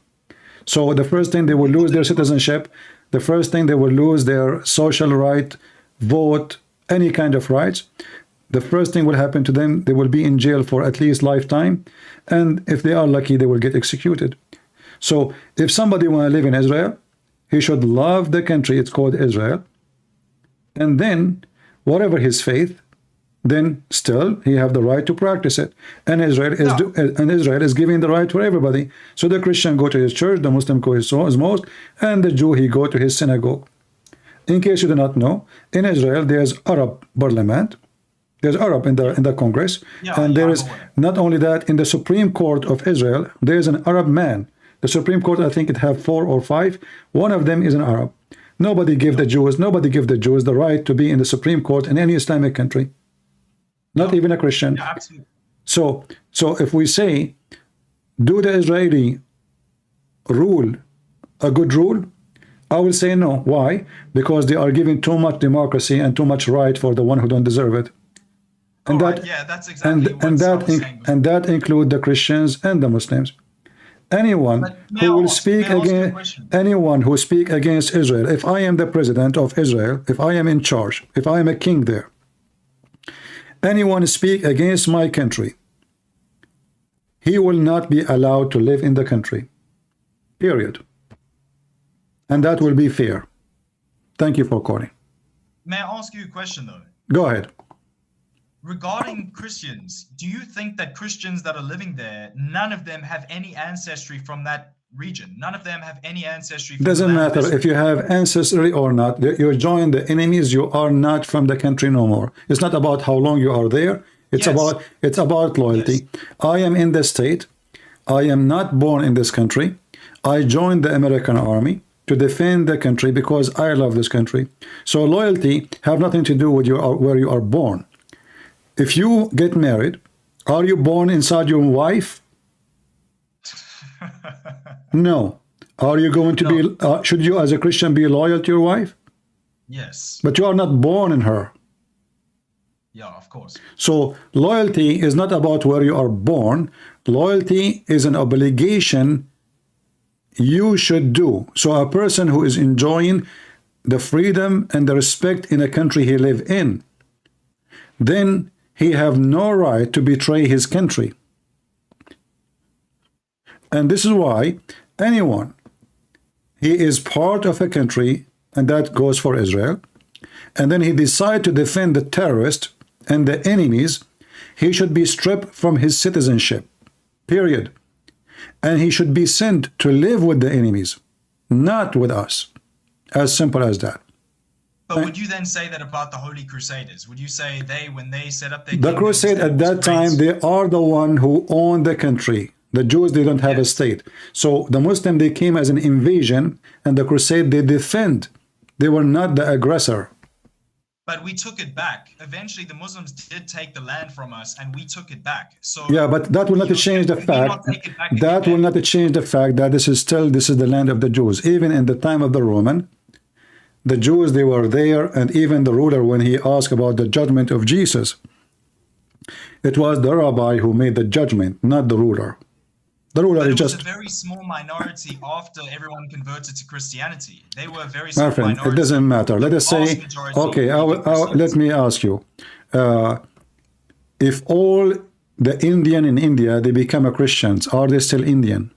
So the first thing, they will lose their citizenship. The first thing, they will lose their social right, vote, any kind of rights. The first thing will happen to them, they will be in jail for at least lifetime. And if they are lucky, they will get executed. So if somebody want to live in Israel, he should love the country, it's called Israel. And then, whatever his faith, then still he have the right to practice it. And Israel is giving the right for everybody. So the Christian go to his church, the Muslim go to his mosque, and the Jew, he go to his synagogue. In case you do not know, in Israel there's Arab parliament, there's Arab in the Congress, and there is not only that, in the Supreme Court of Israel, there is an Arab man. The Supreme Court, I think it have 4 or 5. One of them is an Arab. Nobody give the Jews the right to be in the Supreme Court in any Islamic country. Not even a Christian. Yeah, absolutely. So if we say, do the Israeli rule a good rule, I will say no. Why? Because they are giving too much democracy and too much right for the one who don't deserve it. And that's exactly and that include the Christians and the Muslims. Anyone who will speak against anyone who speak against Israel, if I am the president of Israel, if I am in charge, if I am a king there, anyone speak against my country, he will not be allowed to live in the country. Period. And that will be fair. Thank you for calling. May I ask you a question though? Go ahead. Regarding Christians, do you think that Christians that are living there, none of them have any ancestry from that region? None of them have any ancestry from Doesn't matter if you have ancestry or not. You join the enemies, you are not from the country no more. It's not about how long you are there. It's about loyalty. I am in the state. I am not born in this country. I joined the American army to defend the country because I love this country. So loyalty have nothing to do with where you are born. If you get married, are you born inside your wife? No. Are you going to be, should you as a Christian be loyal to your wife? Yes. But you are not born in her. Yeah, of course. So loyalty is not about where you are born. Loyalty is an obligation you should do. So a person who is enjoying the freedom and the respect in a country he live in, then he have no right to betray his country. And this is why anyone, he is part of a country, and that goes for Israel, and then he decide to defend the terrorists and the enemies, he should be stripped from his citizenship, period. And he should be sent to live with the enemies, not with us. As simple as that. But would you then say that about the Holy Crusaders? Would you say when they set up their the crusade at that time, they are the one who owned the country. The Jews, they don't have a state. So the Muslim, they came as an invasion, and the crusade, they defend. They were not the aggressor. But we took it back. Eventually, the Muslims did take the land from us, and we took it back. So yeah, but that will not change the fact. That will not change the fact that this is the land of the Jews. Even in the time of the Roman, the Jews, they were there, and even the ruler, when he asked about the judgment of Jesus, it was the rabbi who made the judgment, not the ruler. The ruler is just a very small minority after everyone converted to Christianity. They were a very small my friend, minority. it doesn't matter. Let us say, okay, let me ask you, if all the Indian in India, they become a Christians, are they still Indian?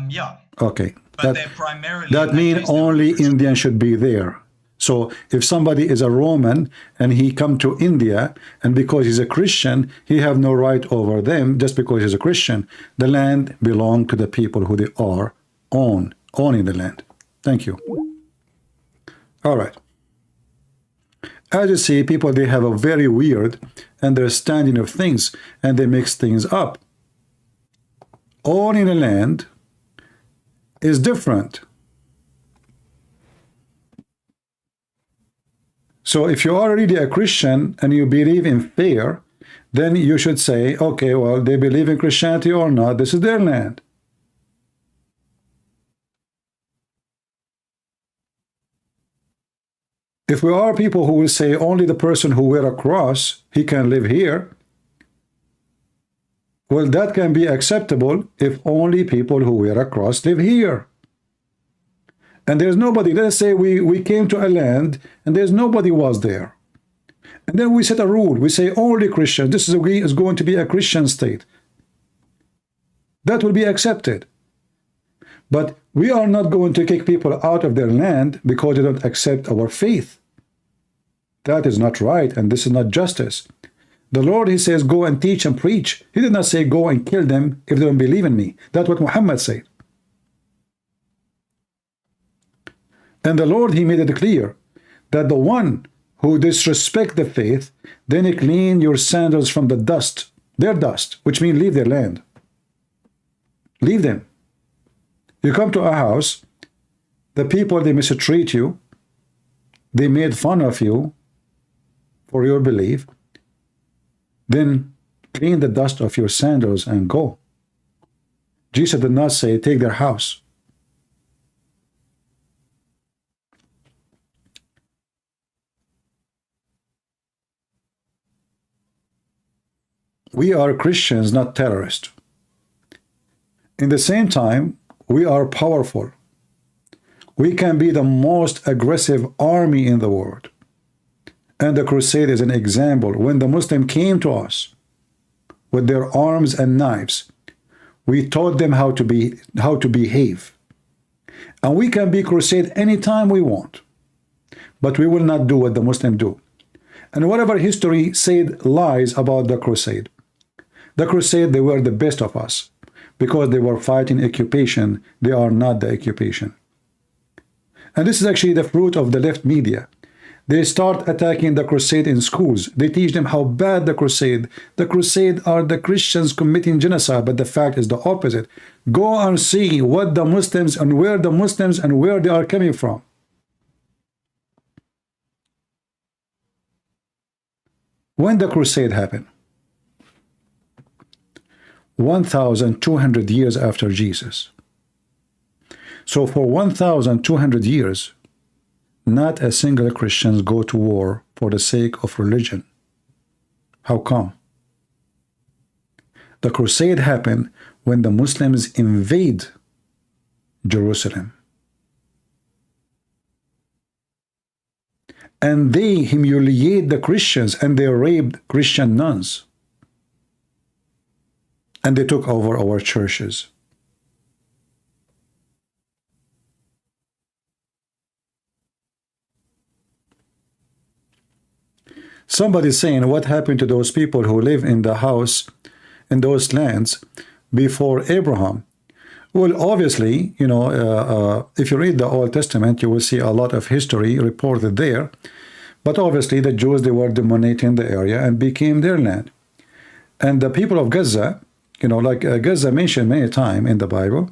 Yeah. Okay. But they're primarily that means only Indian should be there. So if somebody is a Roman and he come to India, and because he's a Christian, he have no right over them just because he's a Christian. The land belong to the people who they are owning the land. Thank you. All right. As you see, people, they have a very weird understanding of things, and they mix things up. Owning the land is different. So if you're already a Christian and you believe in fair, then you should say, okay, well, they believe in Christianity or not, this is their land. If we are people who will say only the person who wear a cross, he can live here, well, that can be acceptable if only people who wear a cross live here. And there's nobody. Let's say we came to a land and there's nobody was there. And then we set a rule. We say only Christians. This is going to be a Christian state. That will be accepted. But we are not going to kick people out of their land because they don't accept our faith. That is not right, and this is not justice. The Lord, he says, go and teach and preach. He did not say go and kill them if they don't believe in me. That's what Muhammad said. And the Lord, he made it clear that the one who disrespect the faith, then he clean your sandals from the dust, their dust, which means leave their land. Leave them. You come to a house, the people, they mistreat you, they made fun of you for your belief, then clean the dust of your sandals and go. Jesus did not say take their house. We are Christians, not terrorists. In the same time, we are powerful. We can be the most aggressive army in the world. And the crusade is an example. When the Muslim came to us with their arms and knives, we taught them how to behave. And we can be crusade anytime we want. But we will not do what the Muslims do. And whatever history said lies about the crusade. The crusade, they were the best of us because they were fighting occupation. They are not the occupation. And this is actually the fruit of the left media. They start attacking the crusade in schools. They teach them how bad the crusade are the Christians committing genocide, but the fact is the opposite. Go and see what the Muslims and where they are coming from. When the crusade happened, 1,200 years after Jesus. So for 1,200 years, not a single Christian go to war for the sake of religion. How come? The crusade happened when the Muslims invade Jerusalem. And they humiliate the Christians and they raped Christian nuns. And they took over our churches. Somebody's saying, what happened to those people who live in the house, in those lands, before Abraham? Well, obviously, you know, if you read the Old Testament, you will see a lot of history reported there. But obviously, the Jews, they were dominating the area and became their land. And the people of Gaza, you know, like Gaza mentioned many times in the Bible.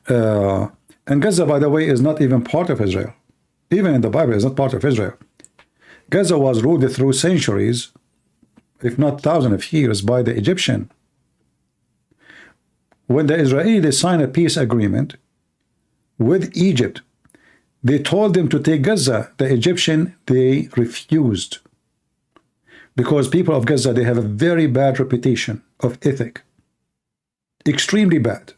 And Gaza, by the way, is not even part of Israel. Even in the Bible, it's not part of Israel. Gaza was ruled through centuries, if not thousands of years, by the Egyptian. When the Israelis signed a peace agreement with Egypt, they told them to take Gaza. The Egyptian, they refused. Because people of Gaza, they have a very bad reputation of ethic. Extremely bad.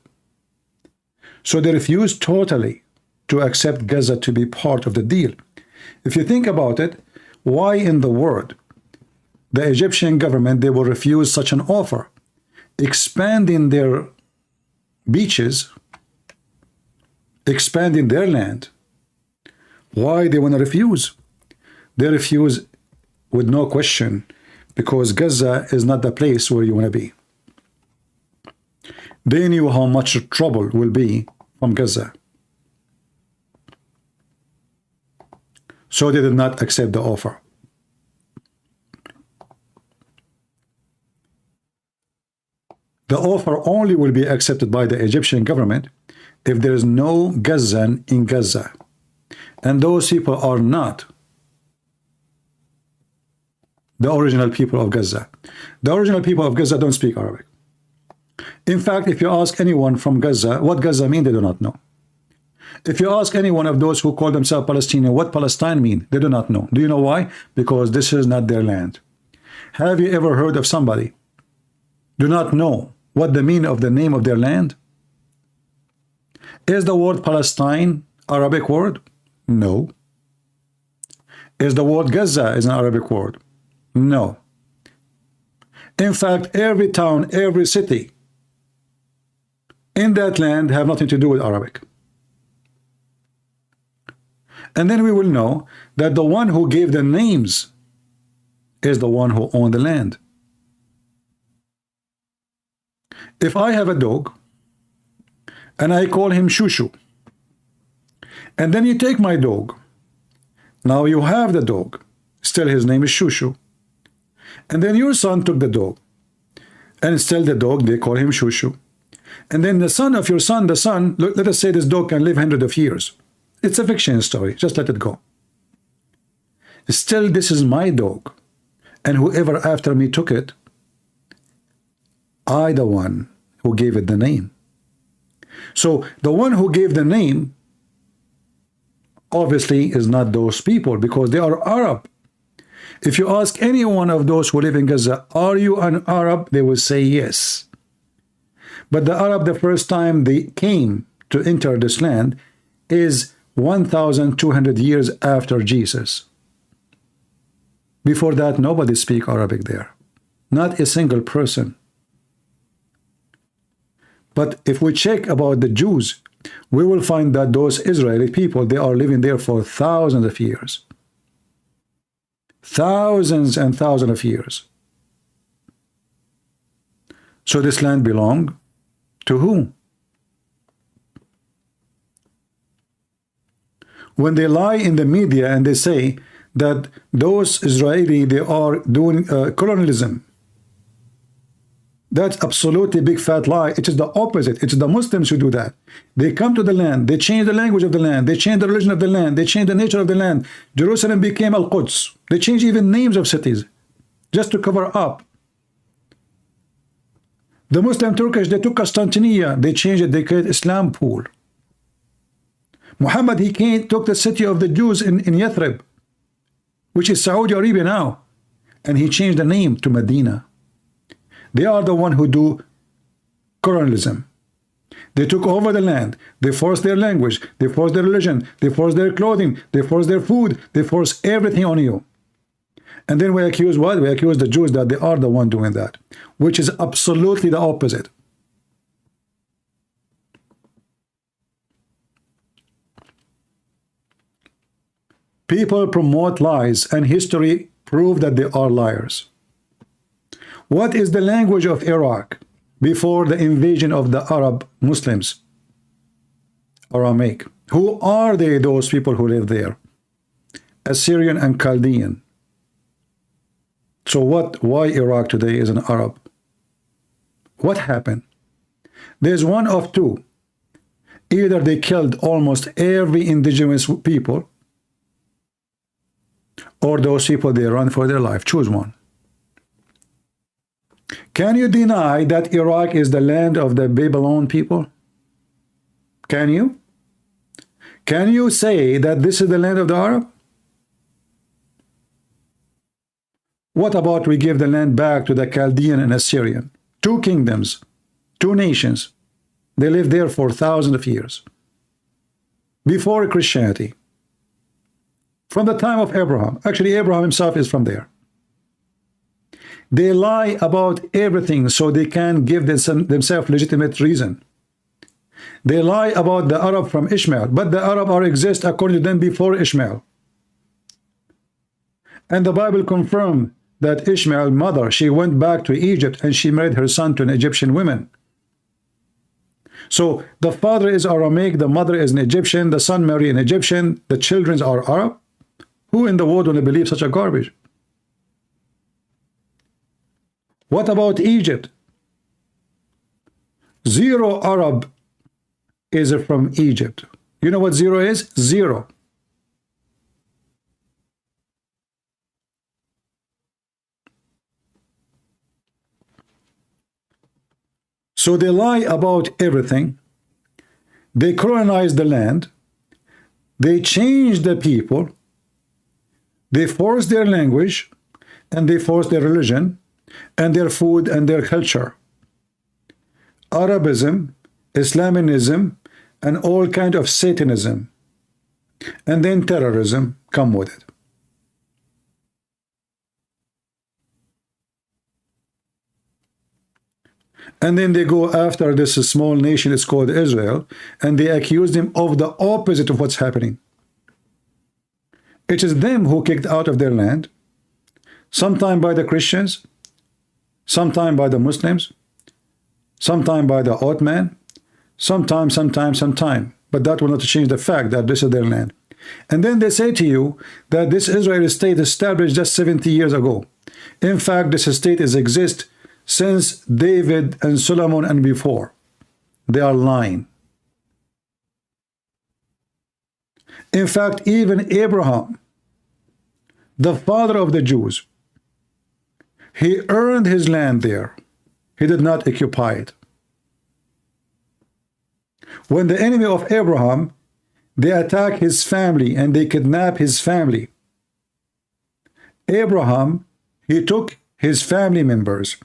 So they refused totally to accept Gaza to be part of the deal. If you think about it, why in the world the Egyptian government, they will refuse such an offer? Expanding their beaches, expanding their land. Why they want to refuse? They refuse with no question, because Gaza is not the place where you want to be. They knew how much trouble will be from Gaza. So they did not accept the offer. The offer only will be accepted by the Egyptian government if there is no Gazan in Gaza. And those people are not the original people of Gaza. The original people of Gaza don't speak Arabic. In fact, if you ask anyone from Gaza what Gaza means, they do not know. If you ask any one of those who call themselves Palestinian what Palestine means, they do not know. Do you know why? Because this is not their land. Have you ever heard of somebody do not know what the meaning of the name of their land? Is the word Palestine Arabic word? No. Is the word Gaza is an Arabic word? No. In fact, every town, every city in that land have nothing to do with Arabic. And then we will know that the one who gave the names is the one who owned the land. If I have a dog and I call him Shushu, and then you take my dog, now you have the dog, still his name is Shushu. And then your son took the dog, and still the dog, they call him Shushu. And then the son of your son, the son, let us say this dog can live hundreds of years. It's a fiction story, just let it go. Still, this is my dog, and whoever after me took it, I the one who gave it the name. So the one who gave the name obviously is not those people, because they are Arab. If you ask any one of those who live in Gaza, are you an Arab? They will say yes. But the Arab, the first time they came to enter this land is 1,200 years after Jesus. Before that, nobody speak Arabic there. Not a single person. But if we check about the Jews, we will find that those Israeli people, they are living there for thousands of years. Thousands and thousands of years. So this land belongs to whom? When they lie in the media and they say that those Israeli, they are doing colonialism, that's absolutely big fat lie. It is the opposite. It's the Muslims who do that. They come to the land, they change the language of the land, they change the religion of the land, they change the nature of the land. Jerusalem became Al-Quds. They changed even names of cities just to cover up. The Muslim Turkish, they took Constantinople, they changed it, they created Islam pool. Muhammad, he took the city of the Jews in Yathrib, which is Saudi Arabia now, and he changed the name to Medina. They are the one who do colonialism. They took over the land. They forced their language. They forced their religion. They forced their clothing. They forced their food. They forced everything on you. And then we accuse what? We accuse the Jews that they are the one doing that, which is absolutely the opposite. People promote lies, and history proves that they are liars. What is the language of Iraq? before the invasion of the Arab Muslims, Aramaic. Who are they, those people who live there? Assyrian and Chaldean. So why Iraq today is an Arab? What happened? There's one of two. Either they killed almost every indigenous people, or those people, they run for their life. Choose one. Can you deny that Iraq is the land of the Babylon people? Can you? Can you say that this is the land of the Arab? What about we give the land back to the Chaldean and Assyrian? Two kingdoms, two nations. They lived there for thousands of years. Before Christianity. From the time of Abraham. Actually, Abraham himself is from there. They lie about everything so they can give themselves legitimate reason. They lie about the Arab from Ishmael, but the Arab are exist according to them before Ishmael. And the Bible confirmed that Ishmael's mother, she went back to Egypt and she married her son to an Egyptian woman. So the father is Aramaic, the mother is an Egyptian, the son married an Egyptian, the children are Arab. Who in the world will believe such a garbage? What about Egypt? Zero Arab is from Egypt. You know what zero is? Zero. So they lie about everything. They colonize the land. They change the people. They force their language, and they force their religion, and their food, and their culture. Arabism, Islamism, and all kind of Satanism. And then terrorism come with it. And then they go after this small nation, it's called Israel, and they accuse them of the opposite of what's happening. It is them who kicked out of their land, sometime by the Christians, sometime by the Muslims, sometime by the Ottoman, sometime. But that will not change the fact that this is their land. And then they say to you that this Israeli state established just 70 years ago. In fact, this state exists since David and Solomon and before. They are lying. In fact, even Abraham, the father of the Jews, he earned his land there. He did not occupy it. When the enemy of Abraham, they attack his family and they kidnap his family. Abraham, he took his family members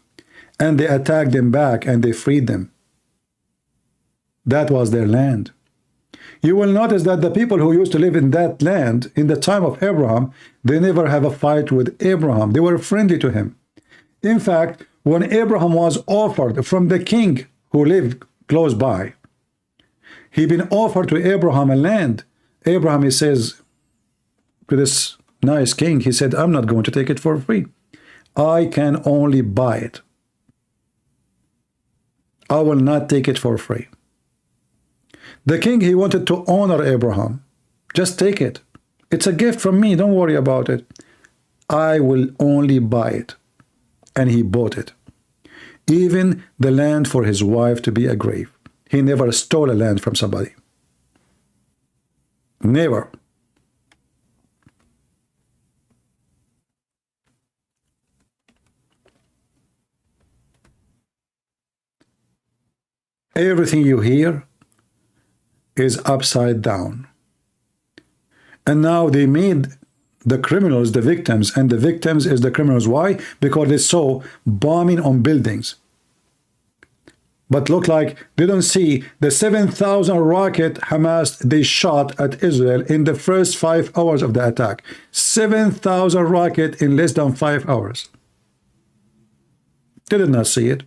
and they attacked them back and they freed them. That was their land. You will notice that the people who used to live in that land in the time of Abraham, they never have a fight with Abraham. They were friendly to him. In fact, when Abraham was offered from the king who lived close by, he been offered to Abraham a land. Abraham, he says to this nice king, he said, I'm not going to take it for free. I can only buy it. I will not take it for free. The king, he wanted to honor Abraham. Just take it. It's a gift from me. Don't worry about it. I will only buy it. And he bought it. Even the land for his wife to be a grave. He never stole a land from somebody. Never. Everything you hear is upside down. And now they made the criminals the victims, and the victims is the criminals. Why? Because they saw bombing on buildings. But look like they don't see the 7,000 rocket Hamas they shot at Israel in the first 5 hours of the attack. 7,000 rocket in less than 5 hours. They did not see it.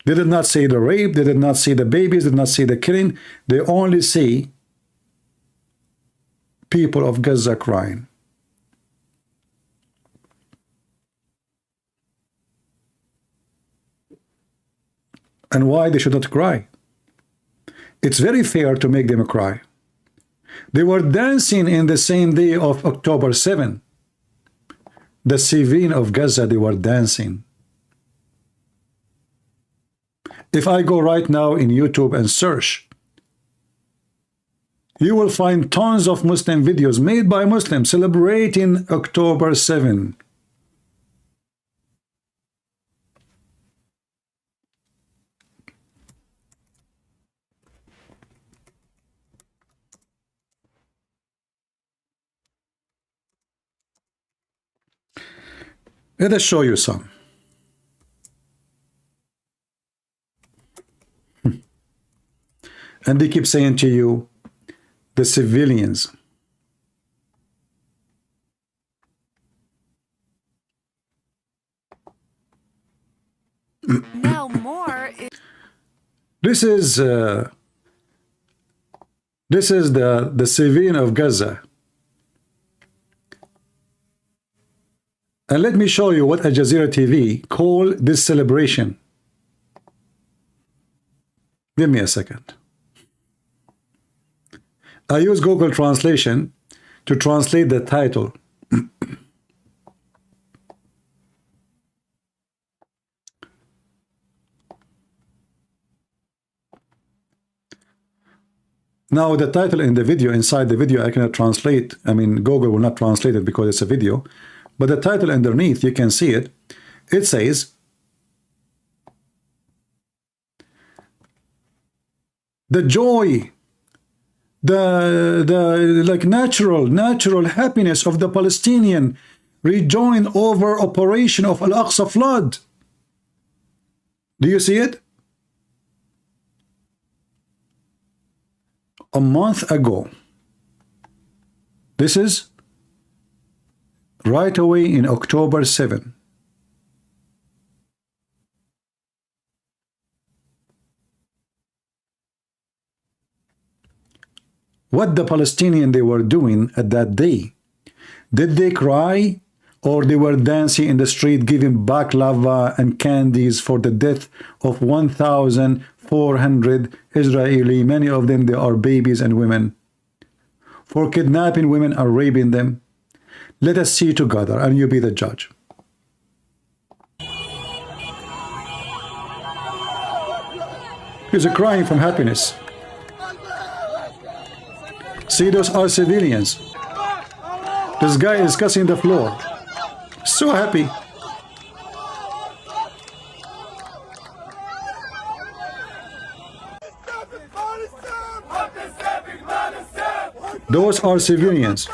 They did not see the rape. They did not see the babies. They did not see the killing. They only see people of Gaza crying. and why they should not cry. It's very fair to make them cry. They were dancing in the same day of October 7. The civilian of Gaza, they were dancing. If I go right now in YouTube and search, you will find tons of Muslim videos made by Muslims celebrating October 7. Let us show you some. And they keep saying to you, the civilians. Now more. This is the civilian of Gaza. And let me show you what Al Jazeera TV call this celebration. Give me a second. I use Google Translation to translate the title. Now the title in the video, inside the video I cannot translate. I mean, Google will not translate it because it's a video. But the title underneath, you can see it. It says, the joy, the like natural happiness of the Palestinian rejoined over operation of Al-Aqsa flood. Do you see it? A month ago. This is right away in October 7. What the Palestinians they were doing at that day? Did they cry, or they were dancing in the street giving baklava and candies for the death of 1,400 Israeli, many of them they are babies and women, for kidnapping women and raping them? Let us see together, and you be the judge. He's crying from happiness. See, those are civilians. This guy is cussing the floor. So happy. Those are civilians.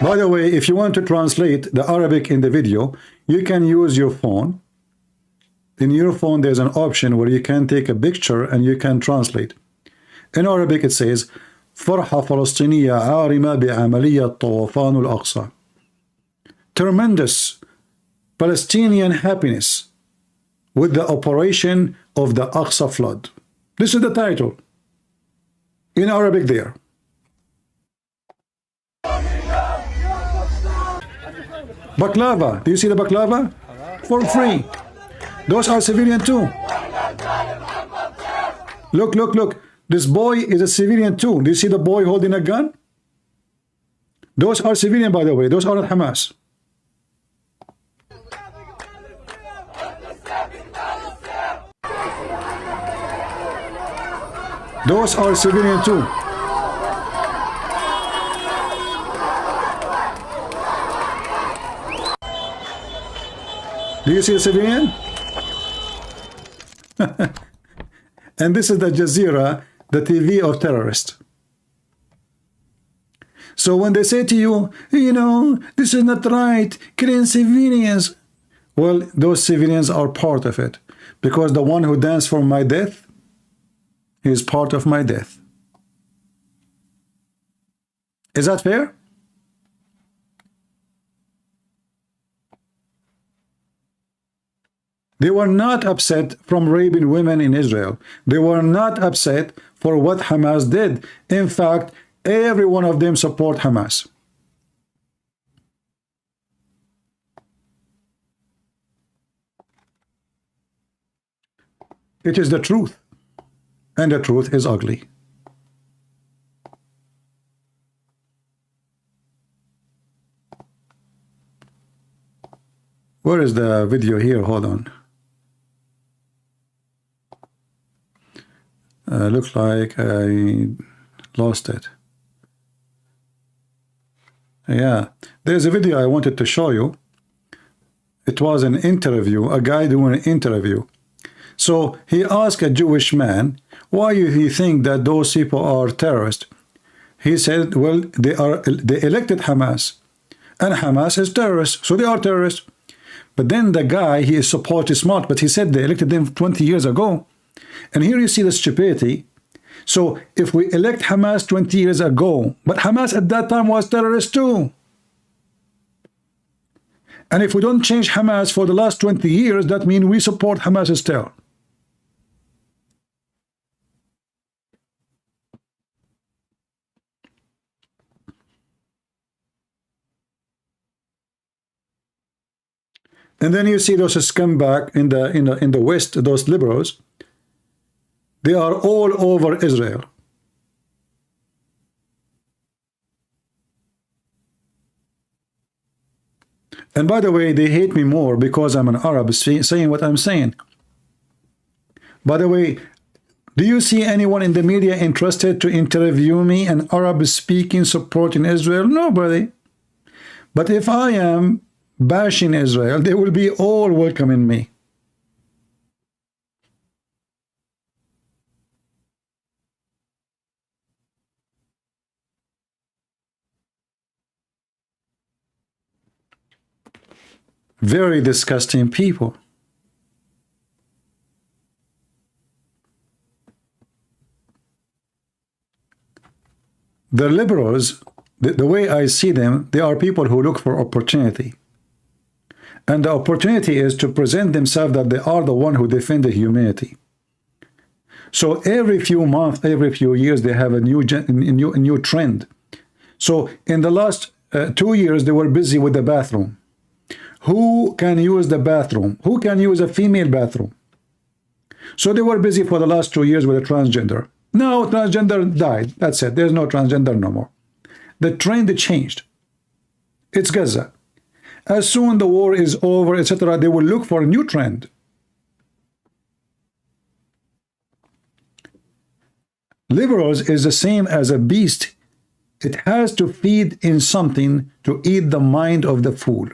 By the way, if you want to translate the Arabic in the video, you can use your phone. In your phone, there's an option where you can take a picture and you can translate. In Arabic, it says, فرحة فلسطينية عارمة بعملية طوفان الأقصى. Tremendous Palestinian happiness with the operation of the Aqsa flood. This is the title. In Arabic there. Baklava. Do you see the baklava? For free. Those are civilian too. Look, look, look. This boy is a civilian too. Do you see the boy holding a gun? Those are civilian, by the way. Those are not Hamas. Those are civilian too. Do you see a civilian? And this is the Jazeera, the TV of terrorists. So when they say to you, you know, this is not right, killing civilians, well, those civilians are part of it. Because the one who danced for my death is part of my death. Is that fair? They were not upset from raping women in Israel. They were not upset for what Hamas did. In fact, every one of them support Hamas. It is the truth. And the truth is ugly. Where is the video here? Hold on. Looks like I lost it. Yeah, there's a video I wanted to show you. It was an interview, a guy doing an interview. So he asked a Jewish man, why do you think that those people are terrorists? He said, well, they elected Hamas, and Hamas is terrorists, so they are terrorists. But then the guy, he is supposedly smart, but he said they elected them 20 years ago. And here you see the stupidity. So if we elect Hamas 20 years ago, but Hamas at that time was terrorist too. And if we don't change Hamas for the last 20 years, that means we support Hamas still. And then you see those scumbag in the West, those liberals. They are all over Israel. And by the way, they hate me more because I'm an Arab saying what I'm saying. By the way, do you see anyone in the media interested to interview me, an Arab speaking supporting Israel? Nobody. But if I am bashing Israel, they will be all welcoming me. Very disgusting people. The liberals, the way I see them, they are people who look for opportunity. And the opportunity is to present themselves that they are the one who defend the humanity. So every few months, every few years, they have a new trend. So in the last 2 years, they were busy with the bathroom. Who can use the bathroom? Who can use a female bathroom? So they were busy for the last 2 years with a transgender. Now transgender died. That's it. There's no transgender no more. The trend changed. It's Gaza. As soon the war is over, etc., they will look for a new trend. Liberals is the same as a beast. It has to feed in something to eat the mind of the fool.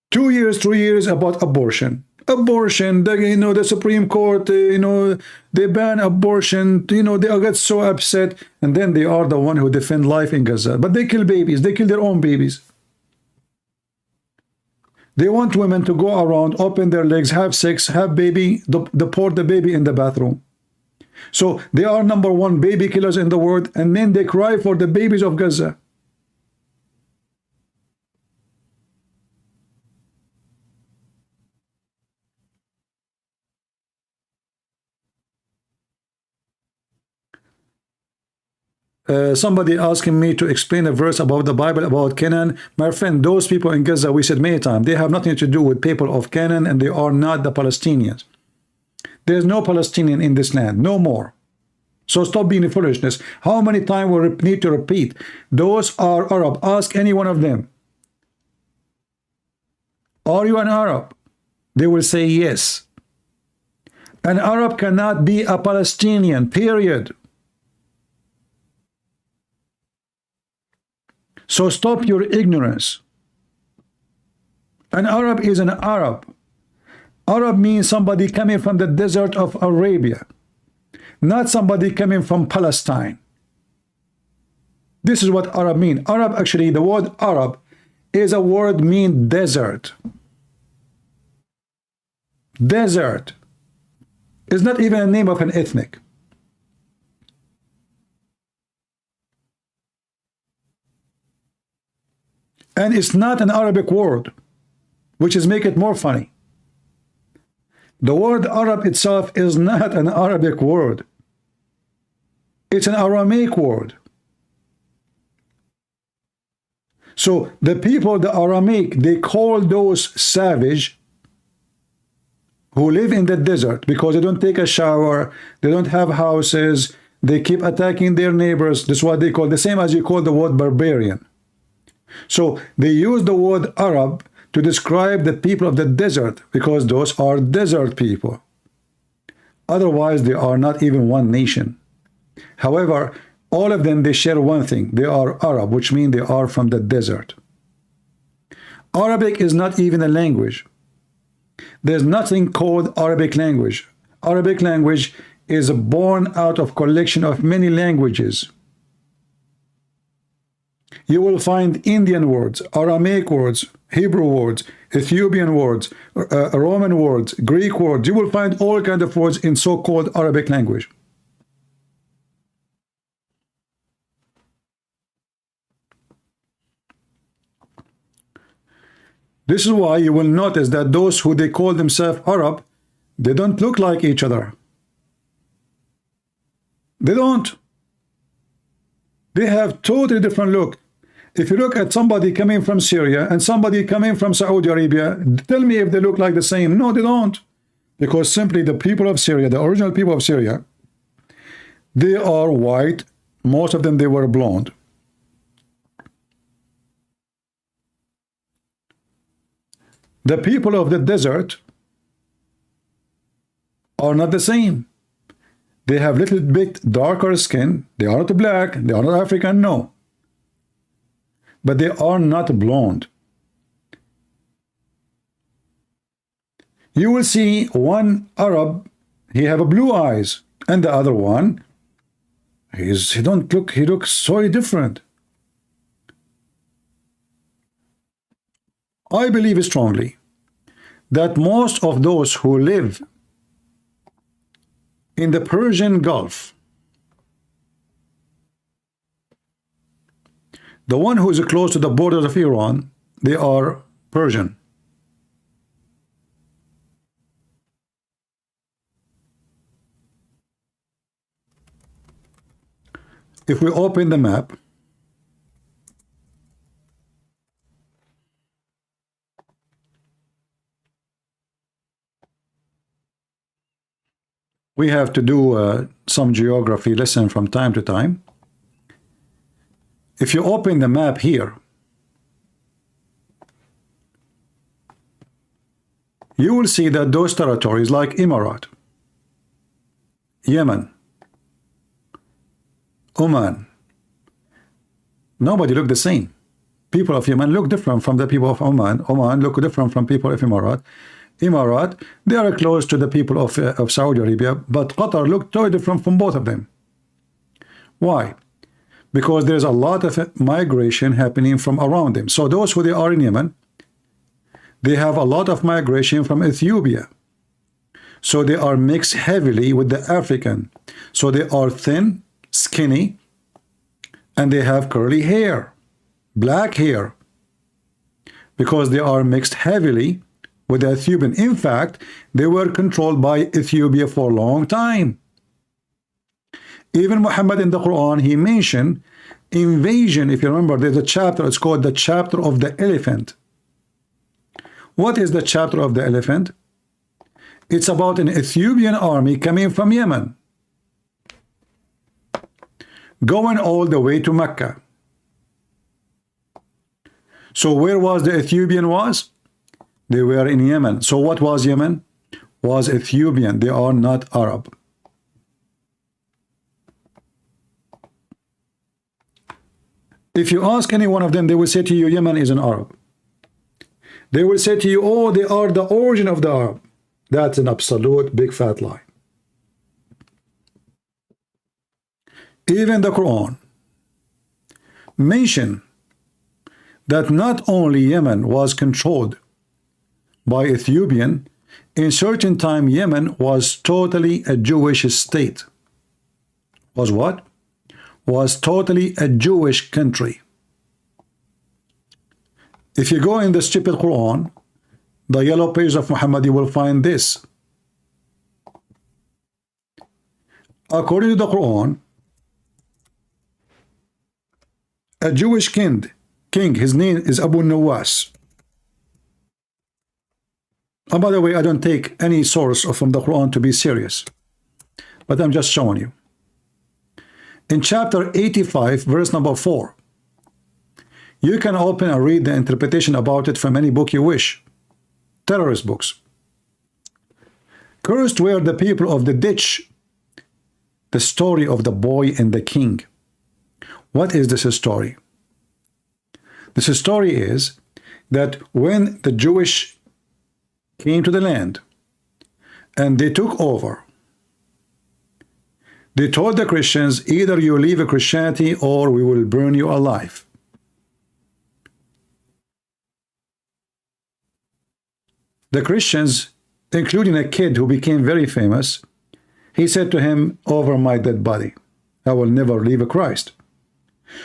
Two years, 3 years about abortion. Abortion, the Supreme Court, they ban abortion, they get so upset, and then they are the one who defend life in Gaza. But they kill babies, they kill their own babies. They want women to go around, open their legs, have sex, have baby, deport the baby in the bathroom. So they are #1 baby killers in the world, and then they cry for the babies of Gaza. Somebody asking me to explain a verse about the Bible about Canaan. My friend, those people in Gaza, we said many times, they have nothing to do with people of Canaan, and they are not the Palestinians. There's no Palestinian in this land, no more. So stop being foolishness. How many times we need to repeat? Those are Arab. Ask any one of them. Are you an Arab? They will say yes. An Arab cannot be a Palestinian, period. So stop your ignorance. An Arab is an Arab. Arab means somebody coming from the desert of Arabia, not somebody coming from Palestine. This is what Arab means. Arab, actually, the word Arab is a word mean desert. Desert is not even a name of an ethnic. And it's not an Arabic word, which is make it more funny. The word Arab itself is not an Arabic word. It's an Aramaic word. So the people, the Aramaic, they call those savage who live in the desert because they don't take a shower, they don't have houses, they keep attacking their neighbors. That's what they call, the same as you call the word barbarian. So they use the word Arab to describe the people of the desert because those are desert people. Otherwise, they are not even one nation. However, all of them, they share one thing. They are Arab, which means they are from the desert. Arabic is not even a language. There's nothing called Arabic language. Arabic language is born out of collection of many languages. You will find Indian words, Aramaic words, Hebrew words, Ethiopian words, Roman words, Greek words. You will find all kinds of words in so-called Arabic language. This is why you will notice that those who they call themselves Arab, they don't look like each other. They don't. They have totally different look. If you look at somebody coming from Syria and somebody coming from Saudi Arabia, tell me if they look like the same. No, they don't. Because simply the people of Syria, the original people of Syria, they are white. Most of them, they were blonde. The people of the desert are not the same. They have little bit darker skin. They are not black. They are not African, no. But they are not blonde. You will see one Arab, he have a blue eyes, and the other one, he looks so different. I believe strongly that most of those who live in the Persian Gulf, the one who is close to the borders of Iran, they are Persian. If we open the map, we have to do some geography lesson from time to time. If you open the map here, you will see that those territories like Emirat, Yemen, Oman, nobody look the same. People of Yemen look different from the people of Oman. Oman look different from people of Emirat. Emirat, they are close to the people of Saudi Arabia, but Qatar look totally different from both of them. Why? Because there's a lot of migration happening from around them. So those who they are in Yemen, they have a lot of migration from Ethiopia. So they are mixed heavily with the African. So they are thin, skinny, and they have curly hair, black hair, because they are mixed heavily with the Ethiopian. In fact, they were controlled by Ethiopia for a long time. Even Muhammad in the Quran, he mentioned invasion. If you remember, there's a chapter, it's called the chapter of the elephant. What is the chapter of the elephant? It's about an Ethiopian army coming from Yemen, going all the way to Mecca. So where was the Ethiopian was? They were in Yemen. So what was Yemen? Was Ethiopian. They are not Arab. If you ask any one of them, they will say to you, Yemen is an Arab. They will say to you, oh, they are the origin of the Arab. That's an absolute big fat lie. Even the Quran mention that not only Yemen was controlled by Ethiopian, in certain time Yemen was totally a Jewish state. Was what? Was totally a Jewish country. If you go in the stupid Quran, the yellow page of Muhammad, you will find this. According to the Quran, a Jewish king king, his name is Abu Nawas. And by the way, I don't take any source from the Quran to be serious, but I'm just showing you. In chapter 85, verse number 4, you can open and read the interpretation about it from any book you wish. Terrorist books. Cursed were the people of the ditch. The story of the boy and the king. What is this story? This story is that when the Jewish came to the land and they took over, they told the Christians, either you leave Christianity or we will burn you alive. The Christians, including a kid who became very famous, he said to him, over my dead body, I will never leave Christ.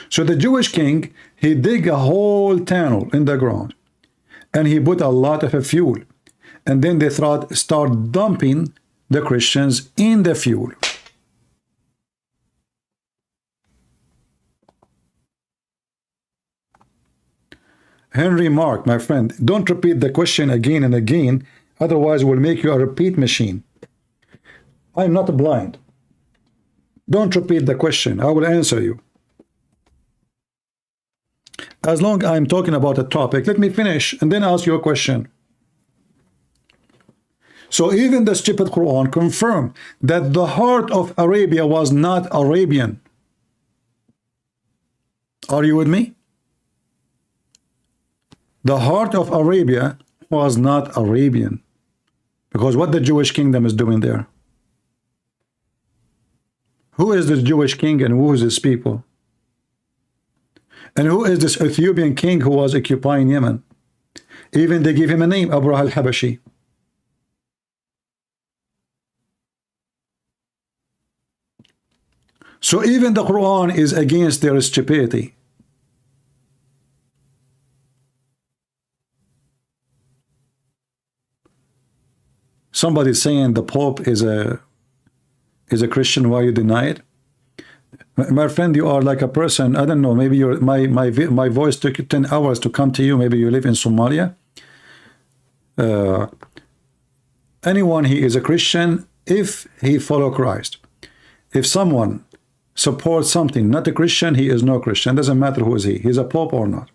So the Jewish king, he dig a whole tunnel in the ground and he put a lot of fuel. And then they start dumping the Christians in the fuel. Henry Mark, my friend, don't repeat the question again and again, otherwise we'll make you a repeat machine. I'm not blind. Don't repeat the question. I will answer you. As long as I'm talking about a topic, let me finish and then ask you a question. So even the stupid Quran confirmed that the heart of Arabia was not Arabian. Are you with me? The heart of Arabia was not Arabian. Because what the Jewish kingdom is doing there? Who is this Jewish king and who is this people? And who is this Ethiopian king who was occupying Yemen? Even they give him a name, Abrah al-Habashi. So even the Quran is against their stupidity. Somebody saying the Pope is a Christian, why you deny it? My friend, you are like a person, I don't know, maybe my voice took 10 hours to come to you, maybe you live in Somalia. Anyone, he is a Christian if he follow Christ. If someone supports something, not a Christian, he is no Christian. Doesn't matter who is he. He's a Pope or not.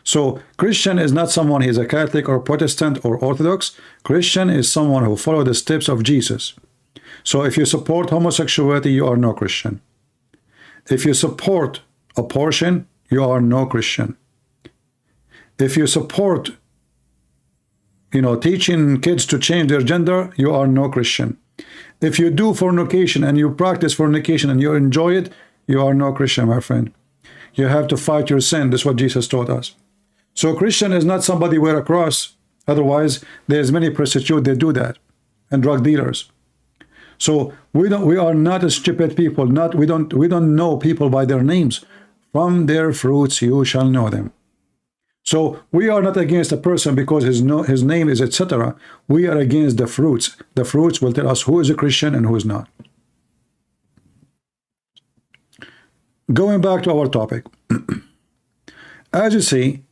So Christian is not someone, he is a Catholic or Protestant or Orthodox. Christian is someone who follows the steps of Jesus. So if you support homosexuality, you are no Christian. If you support abortion, you are no Christian. If you support, teaching kids to change their gender, you are no Christian. If you do fornication and you practice fornication and you enjoy it, you are no Christian, my friend. You have to fight your sin. That's what Jesus taught us. So Christian is not somebody wear a cross. Otherwise, there's many prostitutes that do that, and drug dealers. So we are not a stupid people. We don't know people by their names. From their fruits you shall know them. So we are not against a person because his name is etc. We are against the fruits. The fruits will tell us who is a Christian and who is not. Going back to our topic. As you see,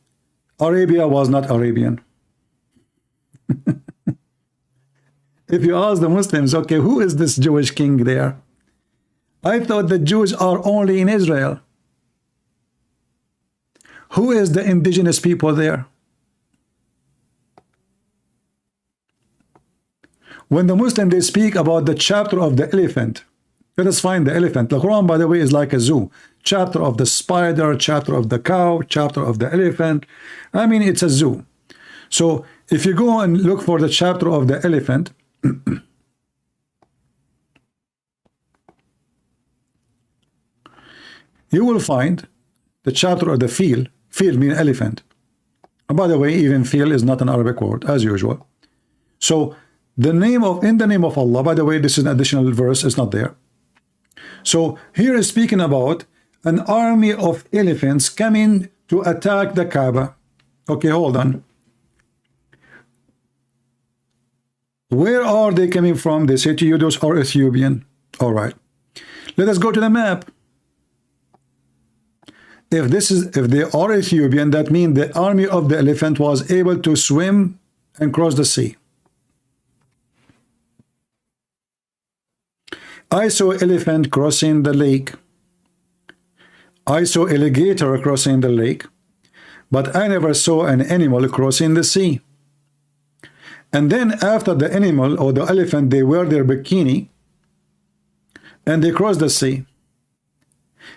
Arabia was not Arabian. If you ask the Muslims, okay, who is this Jewish king there? I thought the Jews are only in Israel. Who is the indigenous people there? When the Muslims, they speak about the chapter of the elephant, let us find the elephant. The Quran, by the way, is like a zoo. Chapter of the spider, chapter of the cow, chapter of the elephant. I mean, it's a zoo. So if you go and look for the chapter of the elephant, you will find the chapter of the fil. Fil means elephant. And by the way, even fil is not an Arabic word, as usual. So in the name of Allah, by the way, this is an additional verse, it's not there. So here is speaking about an army of elephants coming to attack the Kaaba. Okay, hold on. Where are they coming from? They say to you, those are Ethiopian. All right. Let us go to the map. if they are Ethiopian, that means the army of the elephant was able to swim and cross the sea. I saw elephant crossing the lake. I saw alligator crossing the lake, but I never saw an animal crossing the sea. And then after the animal or the elephant, they wear their bikini and they crossed the sea.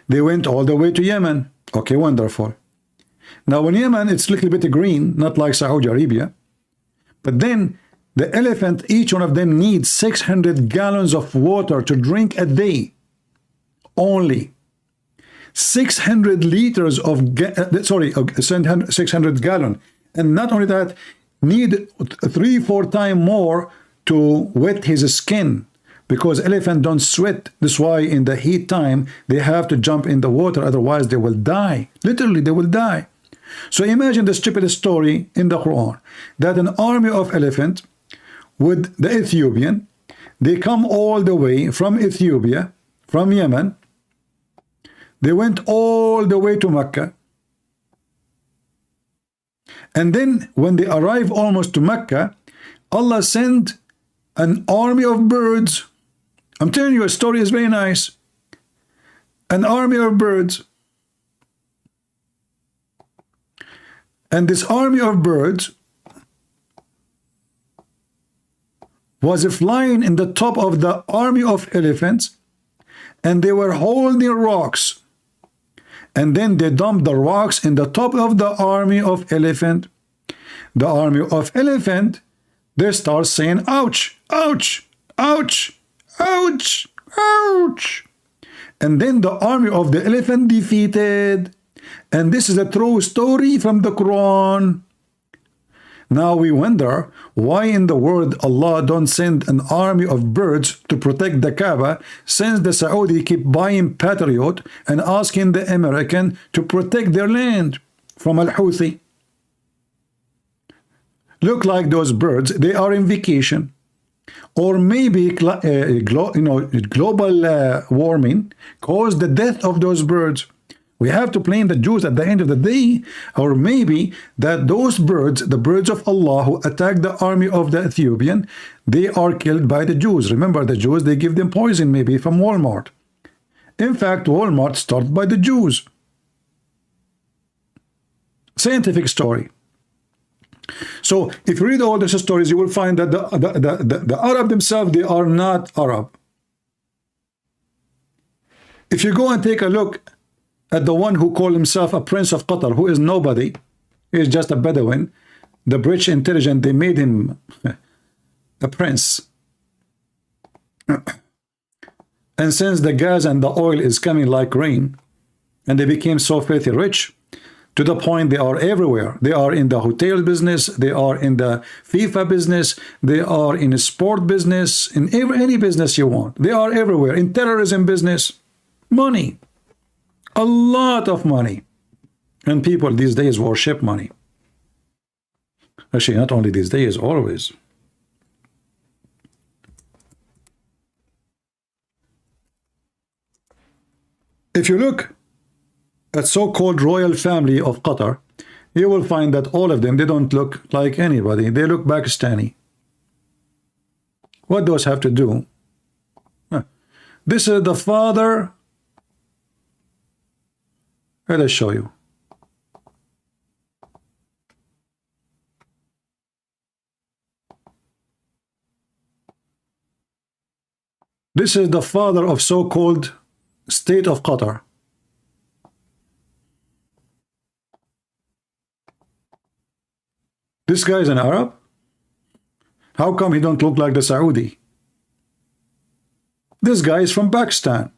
They went all the way to Yemen. Okay, wonderful. Now in Yemen, it's a little bit green, not like Saudi Arabia. But then the elephant, each one of them needs 600 gallons of water to drink a day. Only 600 liters of 600 gallons. And not only that, need 3-4 times more to wet his skin, because elephants don't sweat. That's why in the heat time they have to jump in the water, otherwise they will die. Literally, they will die. So imagine the stupid story in the Quran that an army of elephants with the Ethiopian, they come all the way from Ethiopia, from Yemen. They went all the way to Mecca. And then when they arrive almost to Mecca, Allah sent an army of birds. I'm telling you, a story is very nice. An army of birds. And this army of birds was flying in the top of the army of elephants, and they were holding rocks. And then they dumped the rocks in the top of the army of elephant. The army of elephant, they start saying, ouch, ouch, ouch, ouch, ouch. And then the army of the elephant defeated. And this is a true story from the Quran. Now we wonder why in the world Allah don't send an army of birds to protect the Kaaba, since the Saudi keep buying Patriot and asking the American to protect their land from Al-Houthi. Look like those birds, they are in vacation. Or maybe global warming caused the death of those birds. We have to blame the Jews at the end of the day. Or maybe that those birds, the birds of Allah who attacked the army of the Ethiopian, they are killed by the Jews. Remember, the Jews, they give them poison maybe from Walmart. In fact, Walmart started by the Jews. Scientific story. So if you read all these stories, you will find that the Arab themselves, they are not Arab. If you go and take a look at the one who called himself a prince of Qatar, who is nobody, he is just a Bedouin. The British intelligence, they made him a prince. And since the gas and the oil is coming like rain, and they became so filthy rich, to the point they are everywhere. They are in the hotel business, they are in the FIFA business, they are in a sport business, in any business you want. They are everywhere. In terrorism business, money. A lot of money. And people these days worship money. Actually, not only these days, always. If you look at so-called royal family of Qatar, you will find that all of them, they don't look like anybody. They look Pakistani. What those have to do? This is the father. Let us show you. This is the father of so-called state of Qatar. This guy is an Arab? How come he don't look like the Saudi? This guy is from Pakistan.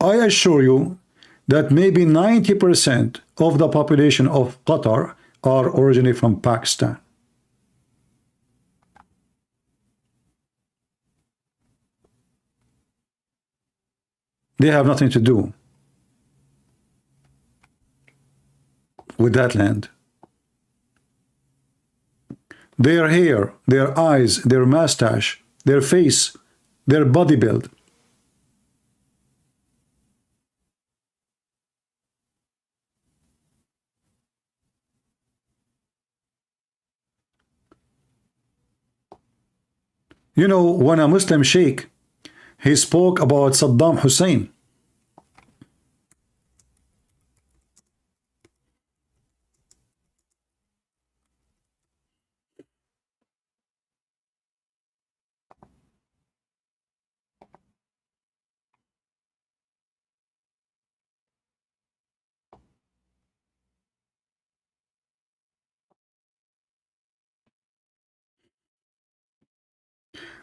I assure you that maybe 90% of the population of Qatar are originally from Pakistan. They have nothing to do with that land. Their hair, their eyes, their mustache, their face, their body build. You know, when a Muslim sheikh, he spoke about Saddam Hussein.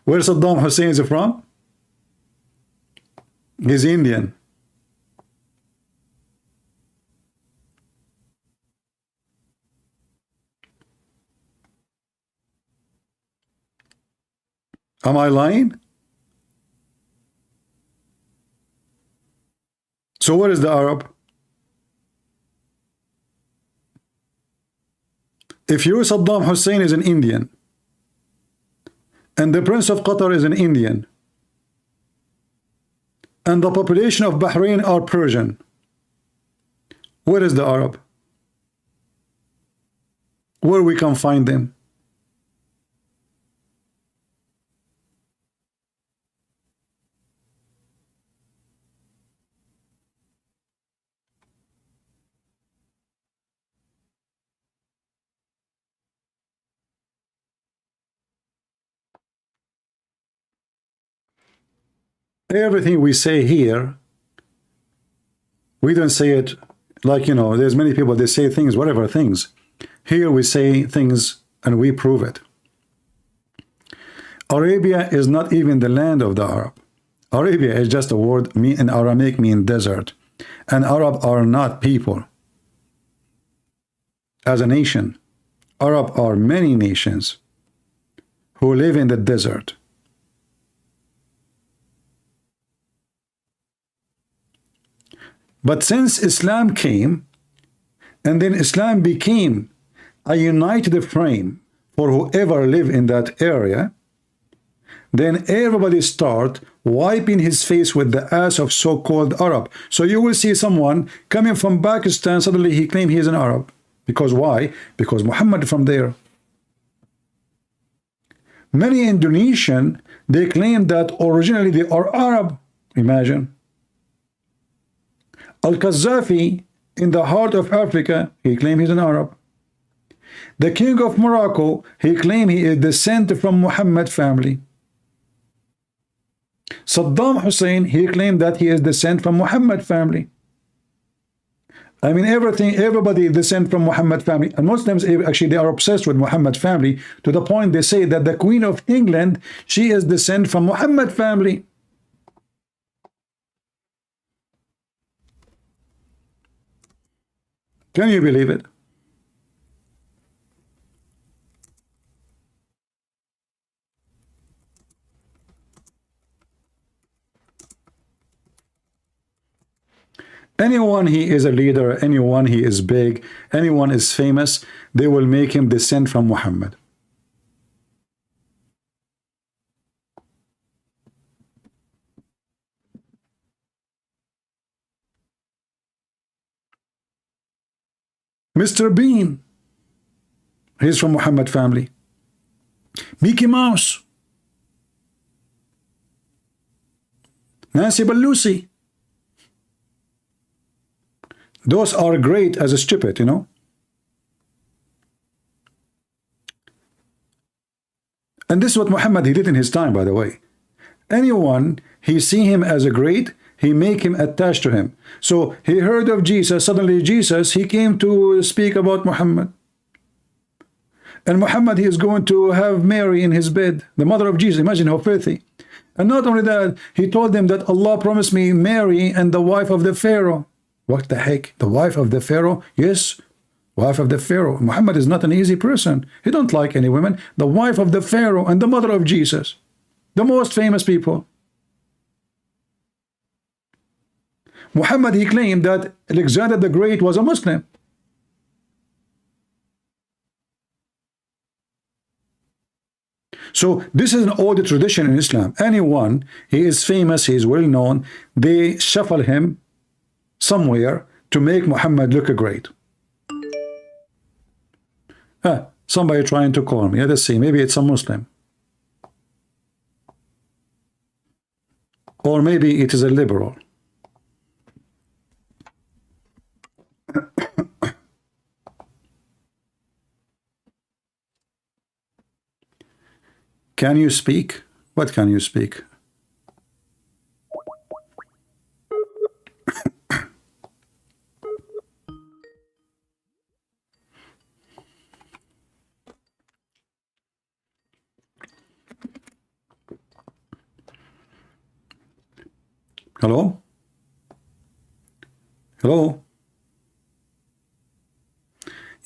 Where Saddam Hussein is from? He's Indian. Am I lying? So where is the Arab? If you Saddam Hussein is an Indian, and the Prince of Qatar is an Indian, and the population of Bahrain are Persian, where is the Arab? Where we can find them? Everything we say here, we don't say it like, you know, there's many people, they say things, whatever things. Here we say things and we prove it. Arabia is not even the land of the Arab. Arabia is just a word in Aramaic mean desert. And Arab are not people. As a nation, Arab are many nations who live in the desert. But since Islam came, and then Islam became a united frame for whoever live in that area, then everybody start wiping his face with the ass of so-called Arab. So you will see someone coming from Pakistan, suddenly he claim he is an Arab. Because why? Because Muhammad from there. Many Indonesian, they claim that originally they are Arab. Imagine. Al-Qaddafi, in the heart of Africa, he claimed he's an Arab. The king of Morocco, he claimed he is descended from Muhammad family. Saddam Hussein, he claimed that he is descended from Muhammad family. I mean, everybody descend from Muhammad family. And Muslims, actually, they are obsessed with Muhammad family to the point they say that the Queen of England, she is descended from Muhammad family. Can you believe it? Anyone he is a leader, anyone he is big, anyone is famous, they will make him descend from Muhammad. Mr. Bean, he's from Muhammad family. Mickey Mouse, Nancy Pelosi, those are great as a stupid, you know. And this is what Muhammad, he did in his time, by the way. Anyone, he see him as a great, he make him attached to him. So he heard of Jesus, suddenly Jesus, he came to speak about Muhammad. And Muhammad, he is going to have Mary in his bed, the mother of Jesus. Imagine how filthy. And not only that, he told them that Allah promised me Mary and the wife of the Pharaoh. What the heck? The wife of the Pharaoh? Yes, wife of the Pharaoh. Muhammad is not an easy person. He don't like any women. The wife of the Pharaoh and the mother of Jesus. The most famous people. Muhammad, he claimed that Alexander the Great was a Muslim. So this is an old tradition in Islam. Anyone, he is famous, he is well known, they shuffle him somewhere to make Muhammad look great. Somebody trying to call me. Let's see, maybe it's a Muslim. Or maybe it is a liberal. Can you speak? What can you speak? Hello? Hello?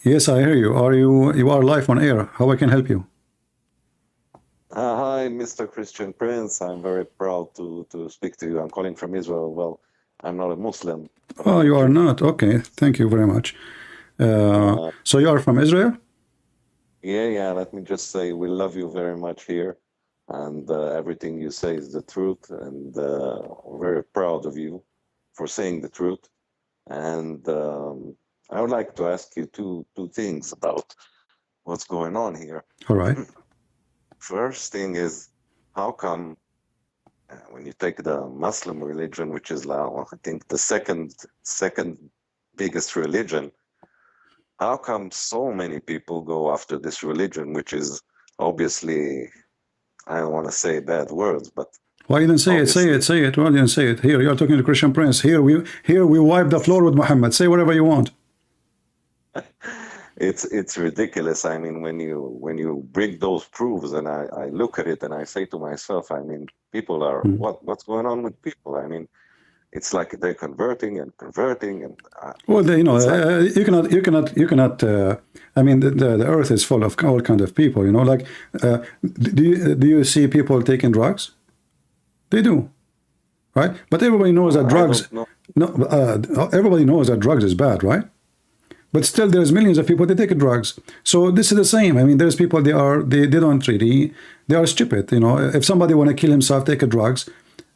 Yes, I hear you. You are live on air. How I can help you? Hi, Mr. Christian Prince. I'm very proud to speak to you. I'm calling from Israel. Well, I'm not a Muslim. Oh, you are not? Okay, thank you very much. So you are from Israel? Yeah. Let me just say we love you very much here. And everything you say is the truth. And we're very proud of you for saying the truth. And I would like to ask you two things about what's going on here. All right. First thing is, how come when you take the Muslim religion, which is now, I think, the second biggest religion, how come so many people go after this religion, which is obviously, I don't want to say bad words, but why you didn't say it? Say it. Why didn't say it? Here, you're talking to Christian Prince. Here we wipe the floor with Muhammad. Say whatever you want. It's ridiculous. I mean, when you bring those proofs, and I look at it and I say to myself, I mean, people are what's going on with people? I mean, it's like they're converting and well, you cannot. I mean, the earth is full of all kinds of people. You know, like do you see people taking drugs? They do, right? But everybody knows that drugs. Everybody knows that drugs is bad, right? But still, there's millions of people that take drugs. So this is the same. I mean, there's people they don't really, they are stupid. You know, if somebody want to kill himself, take drugs.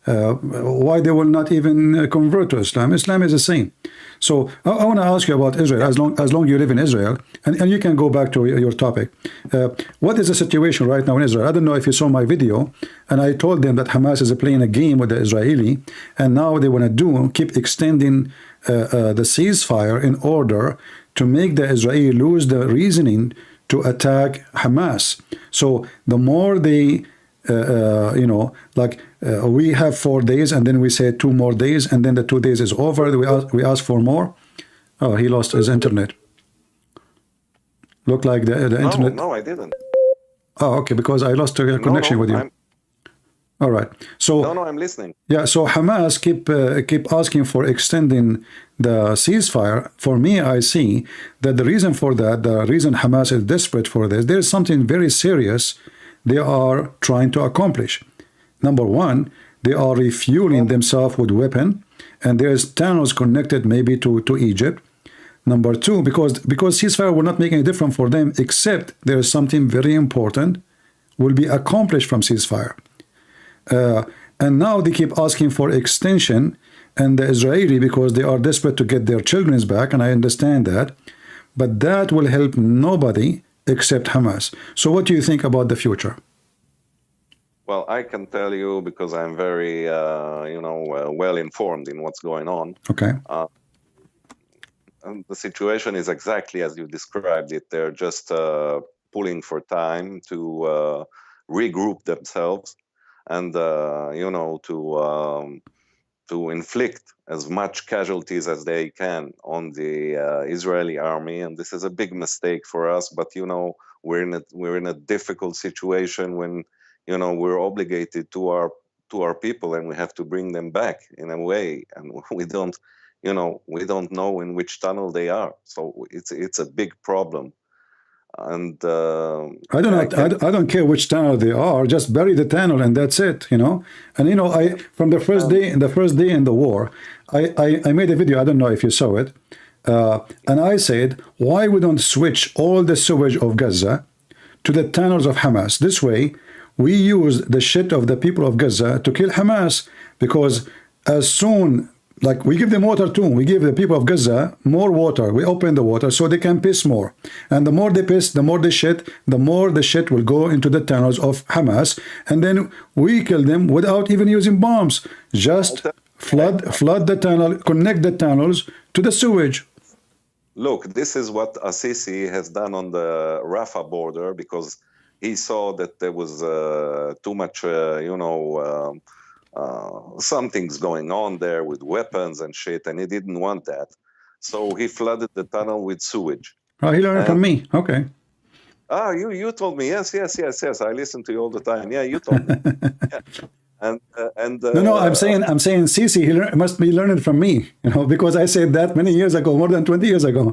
Why they will not even convert to Islam? Islam is the same. So I want to ask you about Israel. As long you live in Israel, and you can go back to your topic. What is the situation right now in Israel? I don't know if you saw my video, and I told them that Hamas is playing a game with the Israeli, and now they want to keep extending the ceasefire in order to make the Israeli lose the reasoning to attack Hamas. So the more they we have 4 days, and then we say 2 more days, and then the 2 days is over. We ask for more. Oh, he lost his internet. Look like the internet. No, I didn't. Oh, okay, because I lost a connection with you. All right. So no, I'm listening. Yeah. So Hamas keep asking for extending the ceasefire. For me, I see that the reason for that, the reason Hamas is desperate for this, there is something very serious they are trying to accomplish. Number one, they are refueling themselves with weapon, and there's tunnels connected maybe to Egypt. Number two, because ceasefire will not make any difference for them, except there is something very important will be accomplished from ceasefire. And now they keep asking for extension, and the Israeli, because they are desperate to get their children back, and I understand that, but that will help nobody except Hamas. So what do you think about the future? Well, I can tell you because I'm very, well informed in what's going on. Okay. And the situation is exactly as you described it. They're just pulling for time to regroup themselves and, to inflict as much casualties as they can on the Israeli army. And this is a big mistake for us. But, we're in a difficult situation when, we're obligated to our people, and we have to bring them back in a way. And we don't know in which tunnel they are. So it's a big problem. And I don't care which tunnel they are. Just bury the tunnel, and that's it. And I from the first day in the war, I made a video. I don't know if you saw it, and I said, why we don't switch all the sewage of Gaza to the tunnels of Hamas? This way, we use the shit of the people of Gaza to kill Hamas, because as soon Like we give them water too. We give the people of Gaza more water. We open the water so they can piss more. And the more they piss, the more they shit, the more the shit will go into the tunnels of Hamas. And then we kill them without even using bombs. Just flood the tunnel, connect the tunnels to the sewage. Look, this is what Assisi has done on the Rafah border, because he saw that there was too much, something's going on there with weapons and shit, and he didn't want that. So he flooded the tunnel with sewage. Oh, he learned from me. Okay. Ah, you told me. Yes. I listen to you all the time. Yeah, you told me. Yeah. No, I'm saying Sisi, he must be learning from me, because I said that many years ago, more than 20 years ago.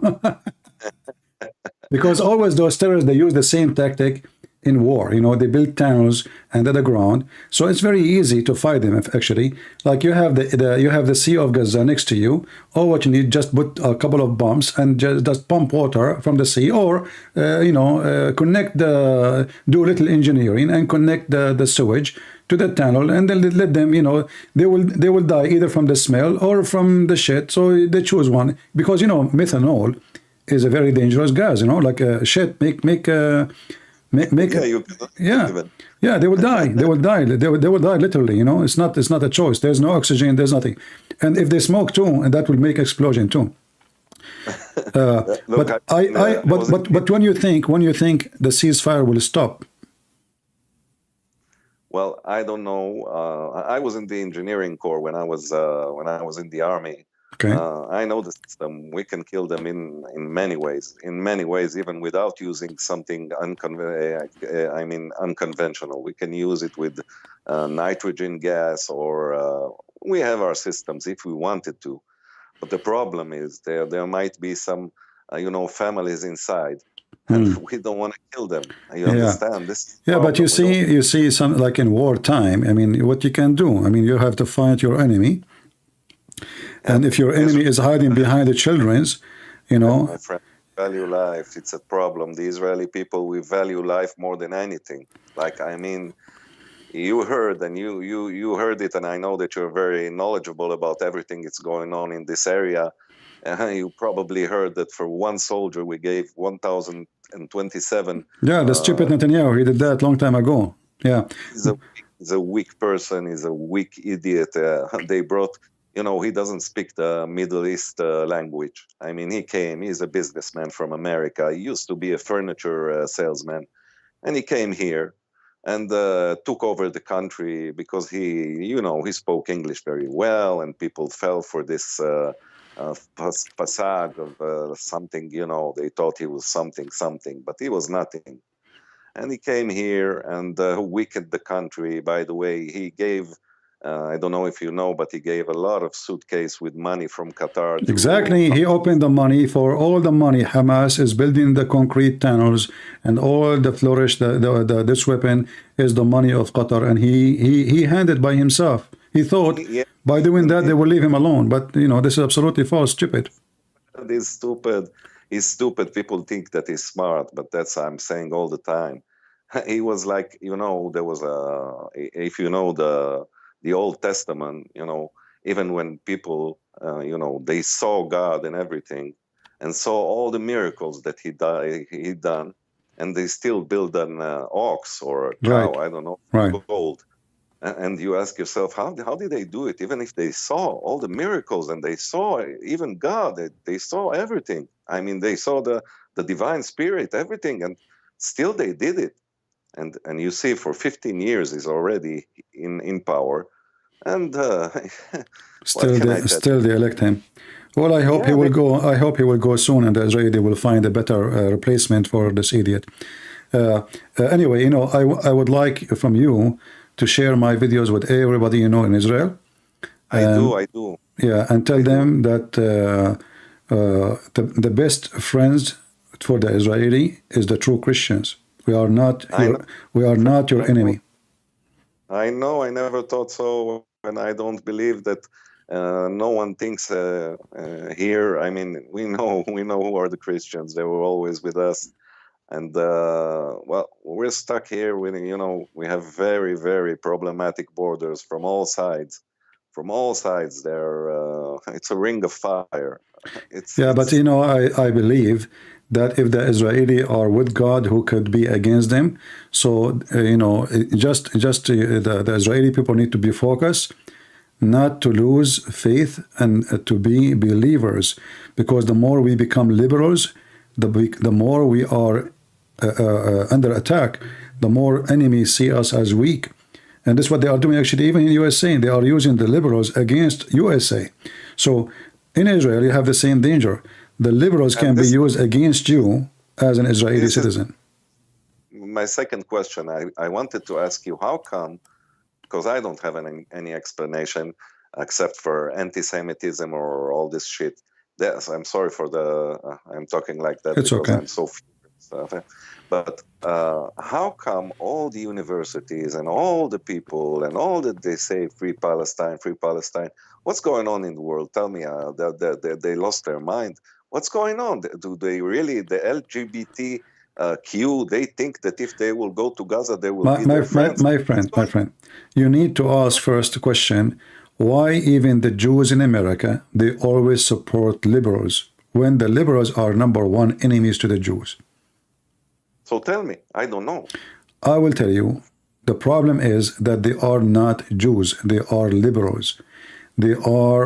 Because always those terrorists, they use the same tactic in war. They build tunnels under the ground, so it's very easy to fight them. Actually, like you have the Sea of Gaza next to you. All what you need, just put a couple of bombs and just pump water from the sea, or connect do little engineering and connect the sewage to the tunnel, and then let them, they will die either from the smell or from the shit. So they choose one, because methanol is a very dangerous gas. Like shit they will die. They will die. They will die literally. It's not a choice. There's no oxygen. There's nothing. And if they smoke too, and that will make explosion too. But when you think the ceasefire will stop? Well, I don't know. I was in the engineering corps when I was in the army. Okay. I know the system. We can kill them in many ways. In many ways, even without using something unconventional. We can use it with nitrogen gas, or we have our systems if we wanted to. But the problem is there might be some, families inside. And we don't want to kill them. You understand this? Yeah, but you see some, like in wartime. What you can do. You have to find your enemy, and if your enemy is hiding behind the children's, My friend, value life. It's a problem. The Israeli people, we value life more than anything. You heard, and you heard it, and I know that you're very knowledgeable about everything that's going on in this area. You probably heard that for one soldier we gave 1,027. Yeah, the stupid Netanyahu, he did that long time ago. Yeah. He's a weak person. He's a weak idiot. They brought, he doesn't speak the Middle East language. He's a businessman from America. He used to be a furniture salesman. And he came here and took over the country because he spoke English very well, and people fell for this facade of something, they thought he was something, but he was nothing. And he came here and weakened the country. By the way, he gave, I don't know if you know, but he gave a lot of suitcase with money from Qatar. Exactly. He opened the money for all the money. Hamas is building the concrete tunnels, and all the flourish, this weapon is the money of Qatar, and he handed by himself. He thought by doing that they will leave him alone, but this is absolutely false, stupid. He's stupid. He's stupid. People think that he's smart, but that's I'm saying all the time. He was like, there was if you know the Old Testament, even when people, they saw God and everything, and saw all the miracles that he done, and they still build an ox or a cow, I don't know, gold. And you ask yourself, how did they do it? Even if they saw all the miracles and they saw even God, they saw everything. They saw the divine spirit, everything, and still they did it. And you see, for 15 years he's already in power, and still they elect him. Well, I hope he will go. I hope he will go soon, and the Israeli will find a better replacement for this idiot. Anyway, I would like from you to share my videos with everybody in Israel. I do. Yeah, and tell them that the best friends for the Israeli is the true Christians. We are not your enemy. I know. I never thought so, and I don't believe that. No one thinks here. We know who are the Christians. They were always with us. And well, we're stuck here with, we have very, very problematic borders from all sides, from all sides. It's a ring of fire. But you know, I believe that if the Israeli are with God, who could be against them? So you know, the Israeli people need to be focused, not to lose faith, and to be believers, because the more we become liberals, the more we are under attack, the more enemies see us as weak. And this is what they are doing actually even in USA. They are using the liberals against USA. So in Israel, you have the same danger. The liberals can be used against you as an Israeli citizen. My second question, I wanted to ask you, how come, because I don't have any explanation except for anti-Semitism or all this shit. I'm sorry for I'm talking like that it's because okay. I'm so stuff. But how come all the universities and all the people and all that they say free Palestine, free Palestine? What's going on in the world? Tell me, they lost their mind. What's going on? Do they really, the LGBTQ, they think that if they will go to Gaza, they will be their friends? My friend, you need to ask first the question, why even the Jews in America, they always support liberals when the liberals are #1 enemies to the Jews? So tell me, I don't know. I will tell you, the problem is that they are not Jews, they are liberals. They are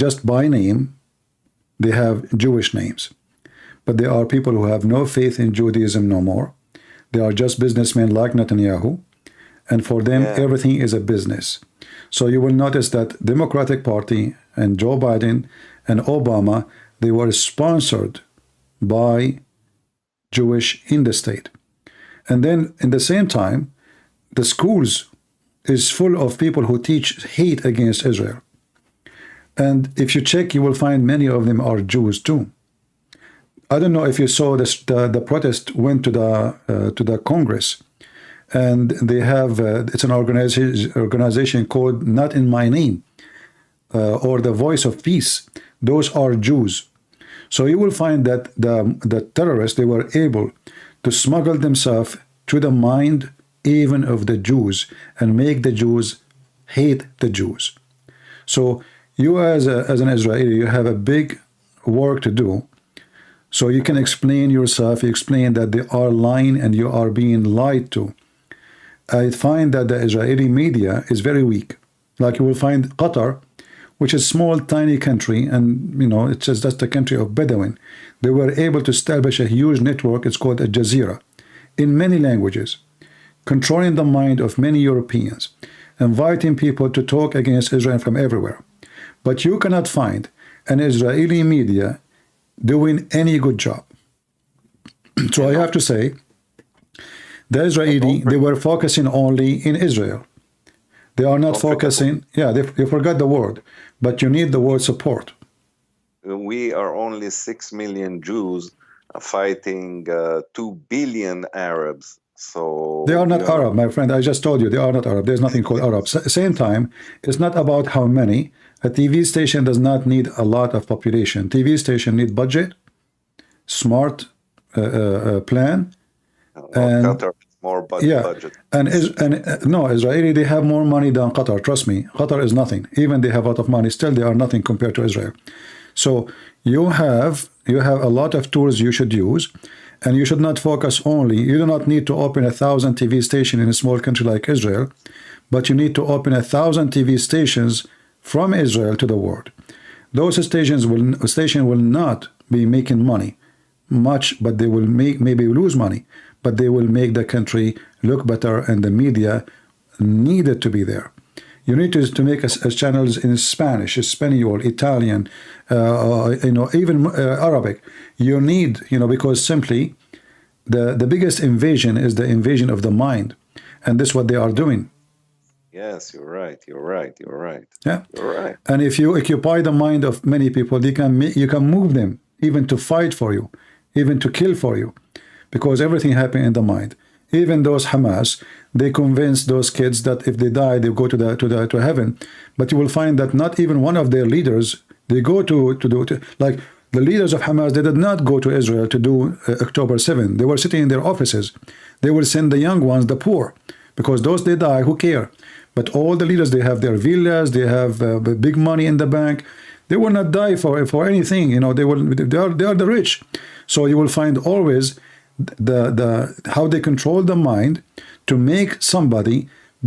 just by name, they have Jewish names. But they are people who have no faith in Judaism no more. They are just businessmen like Netanyahu. And for them, everything is a business. So you will notice that Democratic Party and Joe Biden and Obama, they were sponsored by Jewish in the state. And then in the same time, the schools is full of people who teach hate against Israel. And if you check, you will find many of them are Jews too. I don't know if you saw this, the protest went to the Congress, and they have it's an organization called Not in My Name, or the Voice of Peace. Those are Jews. So you will find that the terrorists, they were able to smuggle themselves to the mind even of the Jews and make the Jews hate the Jews. So you as an Israeli, you have a big work to do. So you can explain yourself, you explain that they are lying and you are being lied to. I find that the Israeli media is very weak. Like you will find Qatar, which is a small, tiny country, and you know, it's just a country of Bedouin. They were able to establish a huge network, it's called Al Jazeera, in many languages, controlling the mind of many Europeans, inviting people to talk against Israel from everywhere. But you cannot find an Israeli media doing any good job. So I have to say, the Israeli, they were focusing only in Israel. They are not focusing, they forgot the word, but you need the word support. We are only 6 million Jews fighting 2 billion Arabs. So they are not Arab, my friend. I just told you, they are not Arab. There's nothing called Arab. Same time, it's not about how many. A TV station does not need a lot of population. TV station need budget, smart plan, and Qatar more budget. And no, Israeli, they have more money than Qatar. Trust me, Qatar is nothing. Even they have a lot of money, still they are nothing compared to Israel. So you have a lot of tools you should use, and you should not focus only. You do not need to open 1,000 TV stations in a small country like Israel, but you need to open 1,000 TV stations from Israel to the world. Those stations will not be making money much, but they will maybe lose money, but they will make the country look better, and the media needed to be there. You need to make as channels in Spanish, Espanol, Italian, even Arabic. You need, because simply the biggest invasion is the invasion of the mind, and this is what they are doing. Yes, you're right. Yeah, you're right. And if you occupy the mind of many people, you can move them even to fight for you, even to kill for you, because everything happens in the mind. Even those Hamas, they convince those kids that if they die, they go to heaven. But you will find that not even one of their leaders, they go like the leaders of Hamas, they did not go to Israel to do October 7. They were sitting in their offices. They will send the young ones, the poor, because those they die, who care? But all the leaders, they have their villas, they have big money in the bank. They will not die for anything. You know, they are the rich. So you will find always how they control the mind to make somebody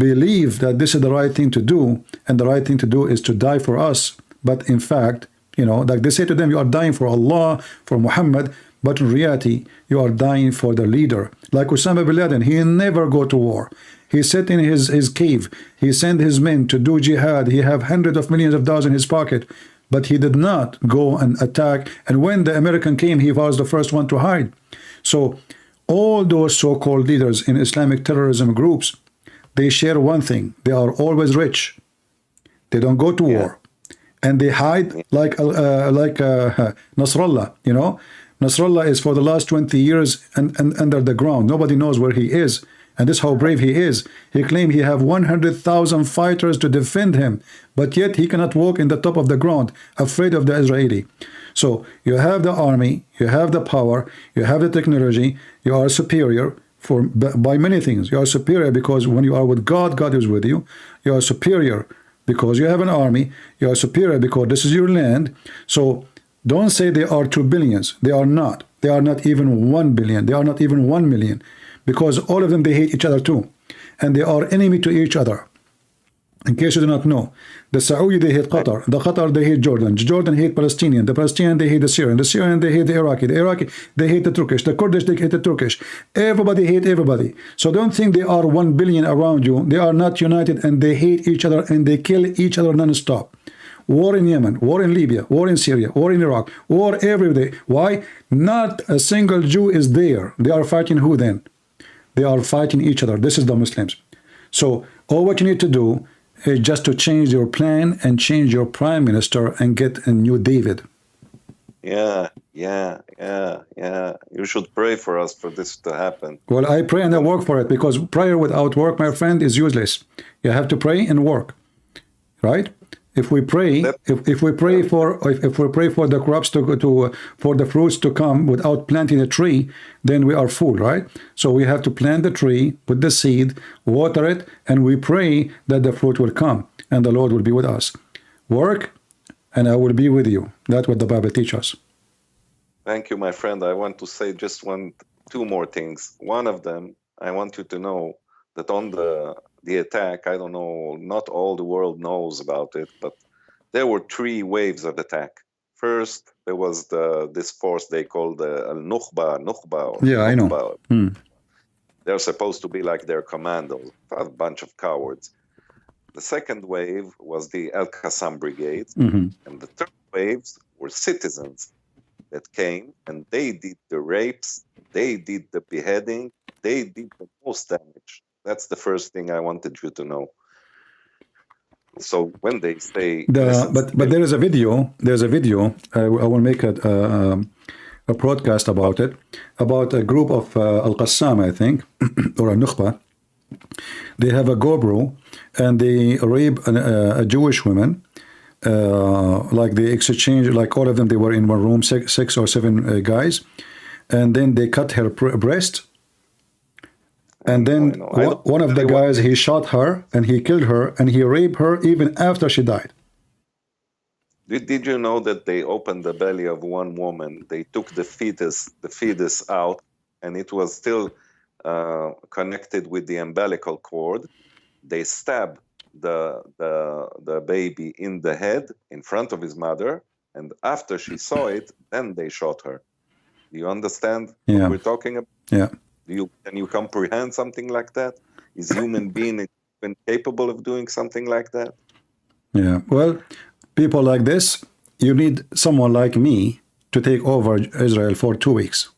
believe that this is the right thing to do, and the right thing to do is to die for us. But in fact, you know, like they say to them, you are dying for Allah, for Muhammad, but in reality, you are dying for the leader. Like Osama bin Laden, he never go to war. He sat in his cave. He sent his men to do jihad. He have hundreds of millions of dollars in his pocket, but he did not go and attack. And when the American came, he was the first one to hide. So all those so-called leaders in Islamic terrorism groups, they share one thing. They are always rich. They don't go to war. And they hide like Nasrallah, you know. Nasrallah is for the last 20 years and under the ground. Nobody knows where he is. And this is how brave he is. He claimed he have 100,000 fighters to defend him, but yet he cannot walk in the top of the ground, afraid of the Israeli. So you have the army, you have the power, you have the technology, you are superior by many things. You are superior because when you are with God, God is with you. You are superior because you have an army. You are superior because this is your land. So don't say they are 2 billions. They are not. They are not even 1 billion. They are not even 1 million. Because all of them, they hate each other too. And they are enemy to each other. In case you do not know, the Saudi, they hate Qatar. The Qatar, they hate Jordan. Jordan hate Palestinian. The Palestinian, they hate the Syrian. The Syrian, they hate the Iraqi. The Iraqi, they hate the Turkish. The Kurdish, they hate the Turkish. Everybody hate everybody. So don't think they are 1 billion around you. They are not united, and they hate each other, and they kill each other non-stop. War in Yemen, war in Libya, war in Syria, war in Iraq, war every day. Why? Not a single Jew is there. They are fighting who then? They are fighting each other. This is the Muslims. So all what you need to do is just to change your plan and change your prime minister and get a new David. Yeah. You should pray for us for this to happen. Well, I pray and I work for it, because prayer without work, my friend, is useless. You have to pray and work, right? If we pray, if we pray for the crops for the fruits to come without planting a tree, then we are fooled, right? So we have to plant the tree, put the seed, water it, and we pray that the fruit will come, and the Lord will be with us. Work, and I will be with you. That's what the Bible teaches us. Thank you, my friend. I want to say just two more things. One of them, I want you to know that on the attack, I don't know, not all the world knows about it, but there were 3 waves of attack. First, there was this force they called the Nukhba. Yeah, I know. They're supposed to be like their commandos, a bunch of cowards. The second wave was the Al-Qassam Brigade, and the third waves were citizens that came, and they did the rapes, they did the beheading, they did the most damage. That's the first thing I wanted you to know. So when they say, but there is a video. There's a video. I will make a broadcast about it, about a group of Al-Qassam, I think, or a Nukhba. They have a GoPro and they rape a Jewish woman. Like they exchange, like all of them, they were in one room, 6 or 7 guys, and then they cut her breast. And then one of the guys, he shot her and he killed her and he raped her even after she died. Did you know that they opened the belly of one woman? They took the fetus out, and it was still connected with the umbilical cord. They stabbed the baby in the head in front of his mother, and after she saw it, then they shot her. Do you understand what we're talking about? Yeah. Can you comprehend something like that? Is human being even capable of doing something like that? Yeah. Well, people like this, you need someone like me to take over Israel for 2 weeks.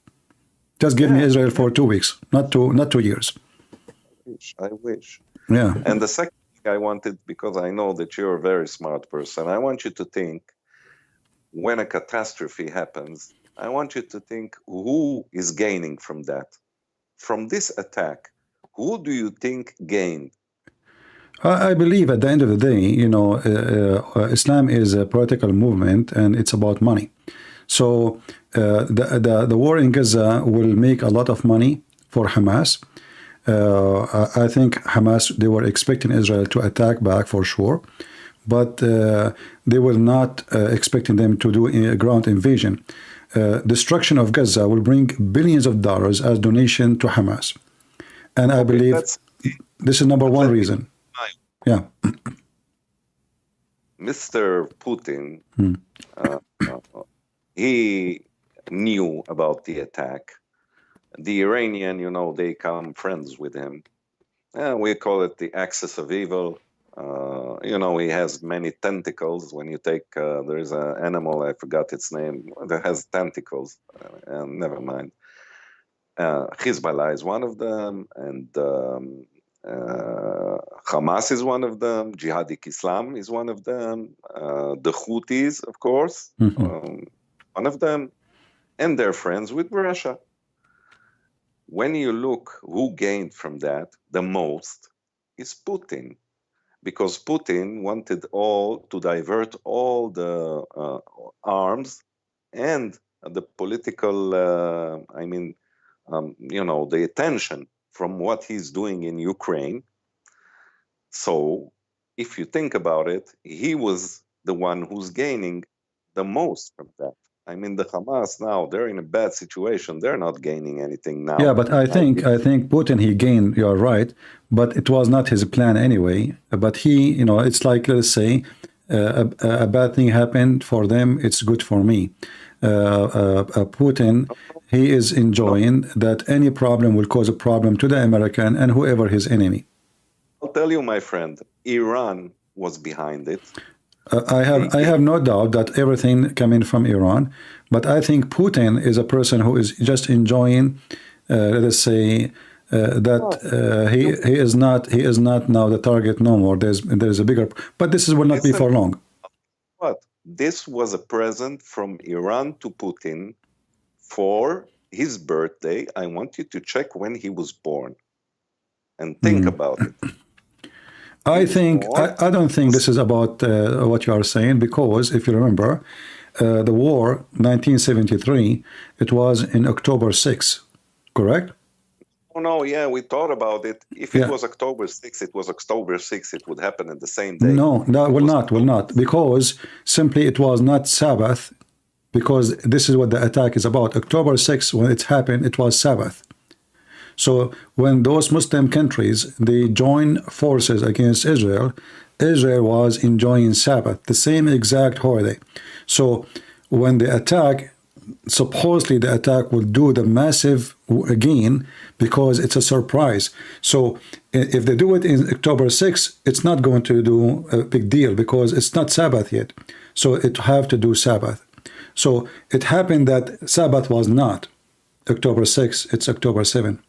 Just give me Israel for 2 weeks, not 2 years. I wish. Yeah. And the second thing I wanted, because I know that you're a very smart person, I want you to think, when a catastrophe happens, I want you to think, who is gaining from that? From this attack, who do you think gained? I believe at the end of the day, you know, Islam is a political movement and it's about money. So the war in Gaza will make a lot of money for Hamas. I think Hamas, they were expecting Israel to attack back for sure, but they were not expecting them to do a ground invasion. Destruction of Gaza will bring billions of dollars as donation to Hamas. And I believe this is number one reason. Yeah. Mr. Putin, he knew about the attack. The Iranian, you know, they come friends with him. We call it the axis of evil. You know, he has many tentacles. When you take, there is an animal, I forgot its name, that has tentacles. Never mind. Hezbollah is one of them, and Hamas is one of them. Jihadic Islam is one of them. The Houthis, of course, one of them. And they're friends with Russia. When you look who gained from that the most is Putin, because Putin wanted to divert all the arms and the political, you know, the attention from what he's doing in Ukraine. So if you think about it, he was the one who's gaining the most from that. I mean, the Hamas now, they're in a bad situation. They're not gaining anything now. Yeah, but I think Putin, he gained, you're right, but it was not his plan anyway. But he, you know, it's like, let's say, a bad thing happened for them, it's good for me. Putin, he is enjoying that any problem will cause a problem to the American and whoever his enemy. I'll tell you, my friend, Iran was behind it. I have no doubt that everything coming from Iran, but I think Putin is a person who is just enjoying, let us say, that he is not now the target no more. There's a bigger, but this will not be for long. What? This was a present from Iran to Putin for his birthday. I want you to check when he was born and think about it. I don't think this is about what you are saying, because if you remember, the war 1973, it was in October 6th, correct? Oh no, yeah, we thought about it. If it was October 6th, it was October 6th. It would happen in the same day. No, will not, because simply it was not Sabbath, because this is what the attack is about. October 6th, when it happened, it was Sabbath. So when those Muslim countries, they join forces against Israel, Israel was enjoying Sabbath, the same exact holiday. So when the attack, supposedly the attack will do the massive again, because it's a surprise. So if they do it in October 6th, it's not going to do a big deal, because it's not Sabbath yet. So it have to do Sabbath. So it happened that Sabbath was not October 6th, it's October 7th.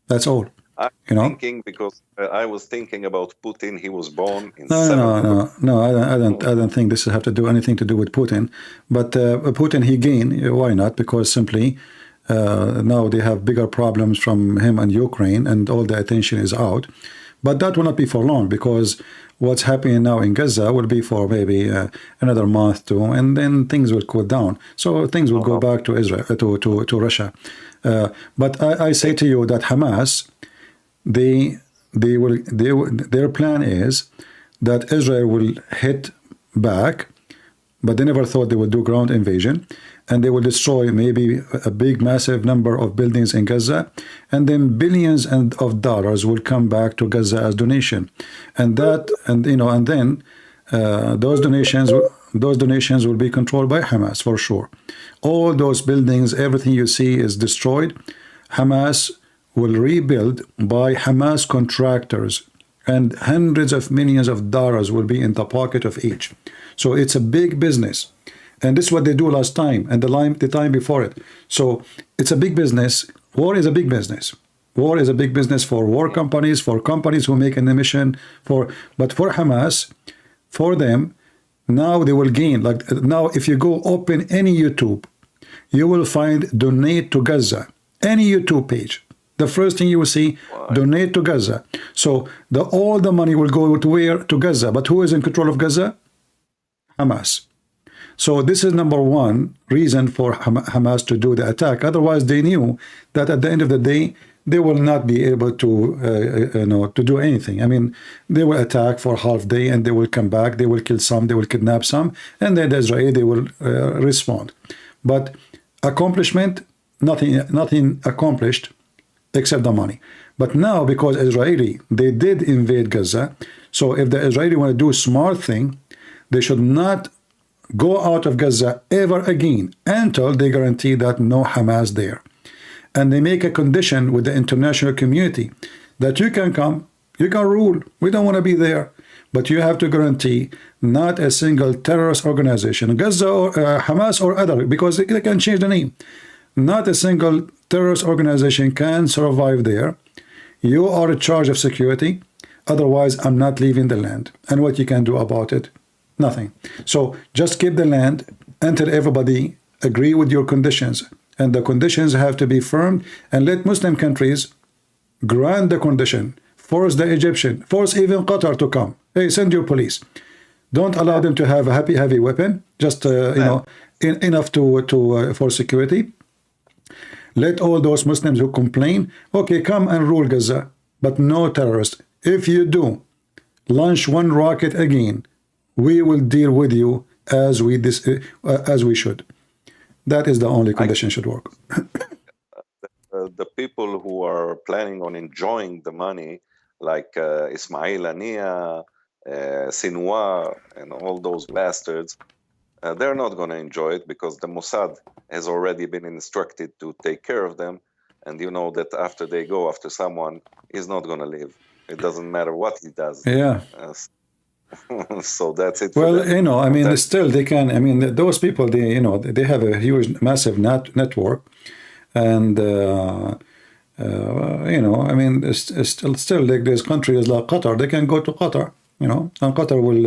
That's all. I'm thinking, because I was thinking about Putin. He was born in No. I don't think this have to do anything to do with Putin. But Putin, he gained. Why not? Because simply now they have bigger problems from him and Ukraine, and all the attention is out. But that will not be for long, because what's happening now in Gaza will be for maybe another month too, and then things will cool down. So things will go back to Israel, to Russia. But I say to you that Hamas, their plan is that Israel will hit back, but they never thought they would do ground invasion, and they will destroy maybe a big, massive number of buildings in Gaza, and then billions of dollars will come back to Gaza as donation, and then those donations will be controlled by Hamas for sure. All those buildings, everything you see is destroyed. Hamas will rebuild by Hamas contractors, and hundreds of millions of dollars will be in the pocket of each. So it's a big business, and this is what they do last time and the time before it. So it's a big business. War is a big business. War is a big business for war companies, for companies who make an emission, but for Hamas, for them, now they will gain. Like now, if you go open any YouTube, you will find donate to Gaza. Any YouTube page, the first thing you will see, donate to Gaza. So all the money will go to where? To Gaza. But who is in control of Gaza? Hamas. So this is number one reason for Hamas to do the attack. Otherwise, they knew that at the end of the day, they will not be able to, to do anything. I mean, they will attack for half day and they will come back. They will kill some. They will kidnap some, and then the Israeli they will respond. But accomplishment, nothing accomplished except the money. But now, because Israeli they did invade Gaza, so if the Israeli want to do a smart thing, they should not go out of Gaza ever again until they guarantee that no Hamas there. And they make a condition with the international community that you can come, you can rule, we don't want to be there, but you have to guarantee not a single terrorist organization, Gaza or Hamas or other, because they can change the name. Not a single terrorist organization can survive there. You are in charge of security, otherwise I'm not leaving the land. And what you can do about it? Nothing. So just keep the land until everybody agree with your conditions. And the conditions have to be firm, and let Muslim countries grant the condition. Force the Egyptian, force even Qatar to come. Hey, send your police. Don't allow them to have a heavy weapon, just enough for security. Let all those Muslims who complain, okay, come and rule Gaza, but no terrorists. If you do, launch one rocket again, we will deal with you as we should. That is the only condition should work. The people who are planning on enjoying the money, like Ismail Haniya, Sinwar, and all those bastards, they're not going to enjoy it because the Mossad has already been instructed to take care of them. And you know that after they go after someone, he's not going to live. It doesn't matter what he does. Yeah. So that's it. Well, I mean, still they can. I mean, those people, they have a huge, massive network, and I mean, still like there's countries like Qatar. They can go to Qatar, and Qatar will.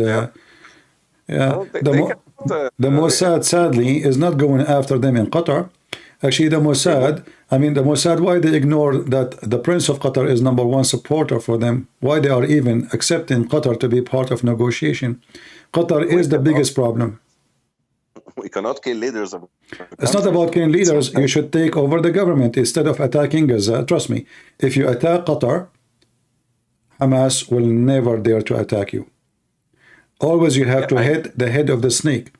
The Mossad sadly is not going after them in Qatar. Actually, the Mossad, why they ignore that the Prince of Qatar is #1 supporter for them? Why they are even accepting Qatar to be part of negotiation? Qatar is the biggest problem. We cannot kill leaders. It's not about killing leaders. You should take over the government instead of attacking Gaza. Trust me, if you attack Qatar, Hamas will never dare to attack you. Always you have to hit the head of the snake.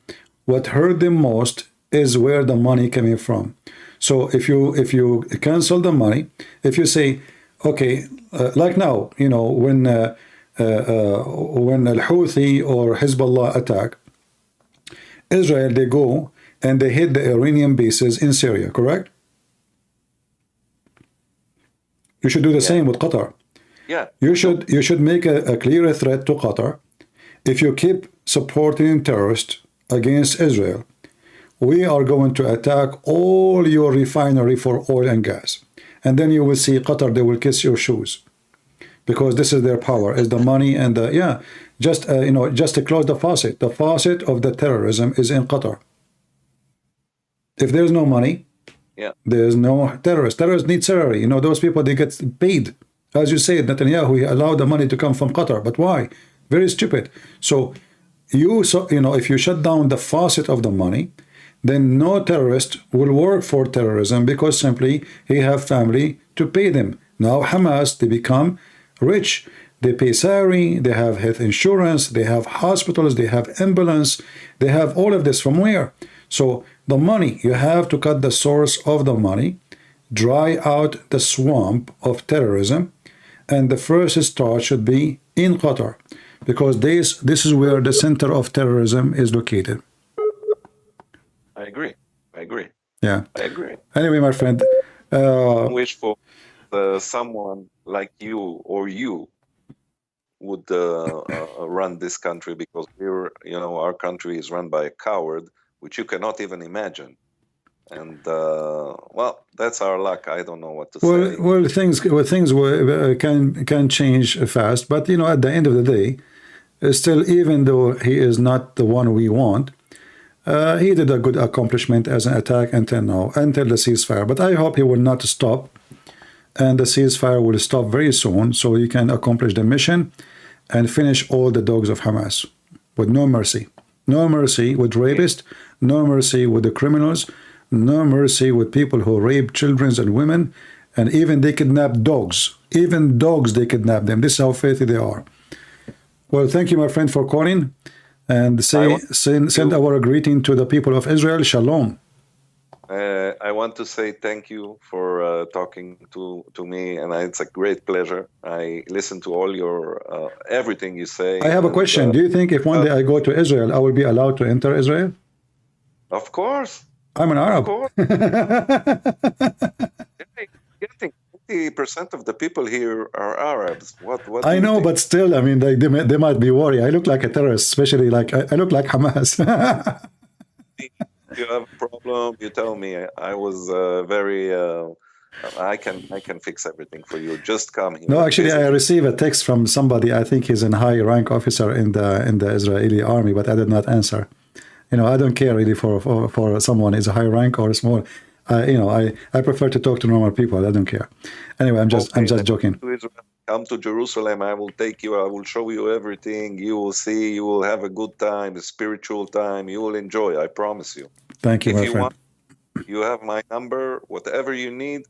What hurt them most is where the money coming from. So if you cancel the money, if you say, okay, like now, when Al-Houthi or Hezbollah attack Israel, they go and they hit the Iranian bases in Syria, correct? You should do the same with Qatar. Yeah. You should make a clear threat to Qatar. If you keep supporting terrorists against Israel, we are going to attack all your refinery for oil and gas. And then you will see Qatar, they will kiss your shoes. Because this is their power, is the money and just to close the faucet. The faucet of the terrorism is in Qatar. If there's no money, there's no terrorists. Terrorists need salary. Those people, they get paid. As you said, Netanyahu, he allowed the money to come from Qatar. But why? Very stupid. So if you shut down the faucet of the money, then no terrorist will work for terrorism because simply he have family to pay them. Now Hamas, they become rich. They pay salary, they have health insurance, they have hospitals, they have ambulance, they have all of this from where? So the money, you have to cut the source of the money, dry out the swamp of terrorism, and the first start should be in Qatar, because this is where the center of terrorism is located. I agree. Yeah. I agree. Anyway, my friend. Wish for someone like you or you would run this country, because our country is run by a coward, which you cannot even imagine. And that's our luck. I don't know what to say. Well, things can change fast, but at the end of the day, still, even though he is not the one we want, he did a good accomplishment as an attack until now, until the ceasefire. But I hope he will not stop, and the ceasefire will stop very soon, so he can accomplish the mission and finish all the dogs of Hamas with no mercy. No mercy with rapists, no mercy with the criminals, no mercy with people who rape children and women, And even they kidnap dogs. Even dogs, they kidnap them. This is how faithful they are. Well, thank you, my friend, for calling. And send our greeting to the people of Israel. Shalom. I want to say thank you for talking to me, and it's a great pleasure. I listen to all your everything you say. I have a question. Do you think if one day I go to Israel, I will be allowed to enter Israel? Of course. I'm an Arab. Of course. I think 50% of the people here are Arabs. What I know, but still, I mean, they might be worried. I look like a terrorist, especially like I look like Hamas. If you have a problem, you tell me. I was very. I can fix everything for you. Just come here. No, actually, I received a text from somebody. I think he's a high rank officer in the Israeli army, but I did not answer. You know, I don't care really for someone is a high rank or small. You know, I prefer to talk to normal people. I don't care. Anyway, I'm just joking. Come to Jerusalem. I will take you. I will show you everything. You will see. You will have a good time, a spiritual time. You will enjoy. I promise you. Thank you, my friend. You have my number. Whatever you need,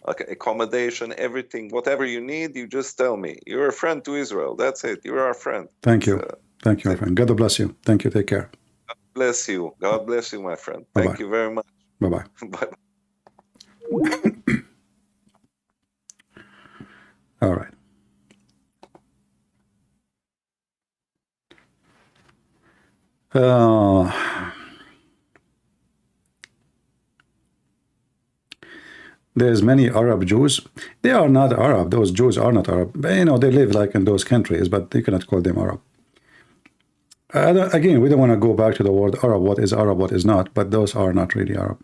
accommodation, everything, whatever you need, you just tell me. You're a friend to Israel. That's it. You're our friend. Thank you. Thank you, my friend. God bless you. Thank you. Take care. God bless you. God bless you, my friend. Thank you very much. Bye-bye. Bye-bye. All right. There's many Arab Jews. They are not Arab. Those Jews are not Arab. You know, they live like in those countries, but you cannot call them Arab. Again, we don't want to go back to the word Arab. What is Arab? What is not? But those are not really Arab.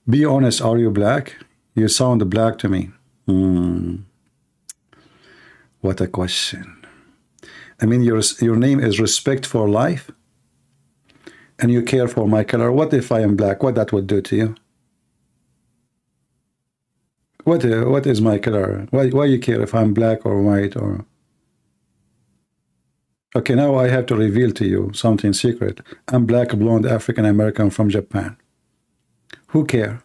Be honest. Are you black? You sound black to me. What a question. I mean, your name is Respect for Life, and you care for my color. What if I am black? What that would do to you? What is my color? Why you care if I'm black or white or? Okay, now I have to reveal to you something secret. I'm black, blonde, African American from Japan. Who care?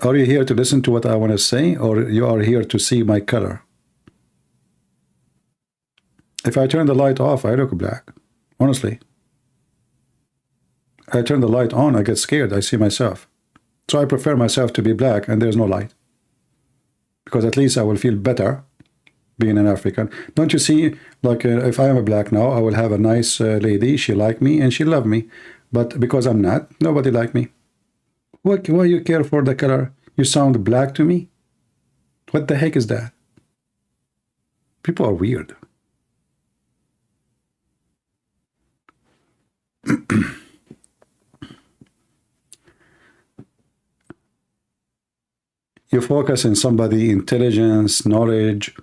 Are you here to listen to what I want to say, or you are here to see my color? If I turn the light off, I look black. Honestly. I turn the light on, I get scared. I see myself. So I prefer myself to be black and there's no light. Because at least I will feel better being an African. Don't you see, like if I am a black now, I will have a nice lady. She like me and she love me. But because I'm not, nobody like me. Why you care for the color? You sound black to me? What the heck is that? People are weird. You focus on somebody intelligence, knowledge,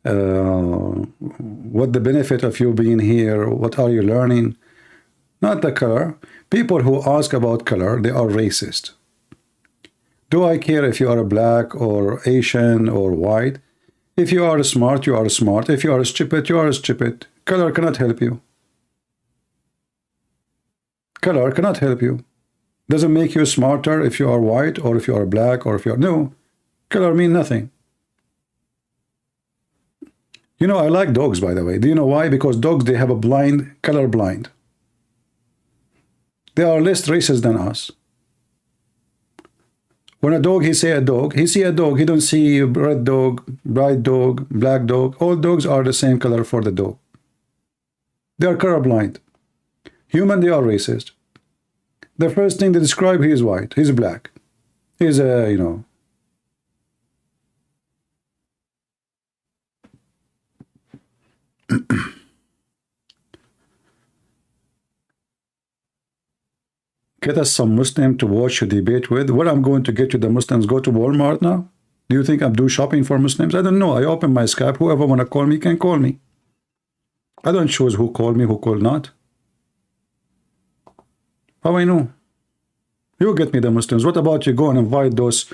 what the benefit of you being here, what are you learning? Not the color. People who ask about color, they are racist. Do I care if you are black or Asian or white? If you are smart, you are smart. If you are stupid, you are stupid. Color cannot help you. Color cannot help you. Doesn't make you smarter if you are white or if you are black or if you are... No. Color mean nothing. You know, I like dogs, by the way. Do you know why? Because dogs, they have a color blind. They are less racist than us. When a dog, he see a dog, he don't see red dog, bright dog, black dog. All dogs are the same color for the dog. They are colorblind. Human, they are racist. The first thing they describe, he is white, he's black. He's a, you know. Get us some Muslim to watch a debate with. What I'm going to get to the Muslims, go to Walmart now? Do you think I'm doing shopping for Muslims? I don't know. I open my Skype. Whoever want to call me can call me. I don't choose who call me, who call not. How I know? You get me the Muslims. What about you go and invite those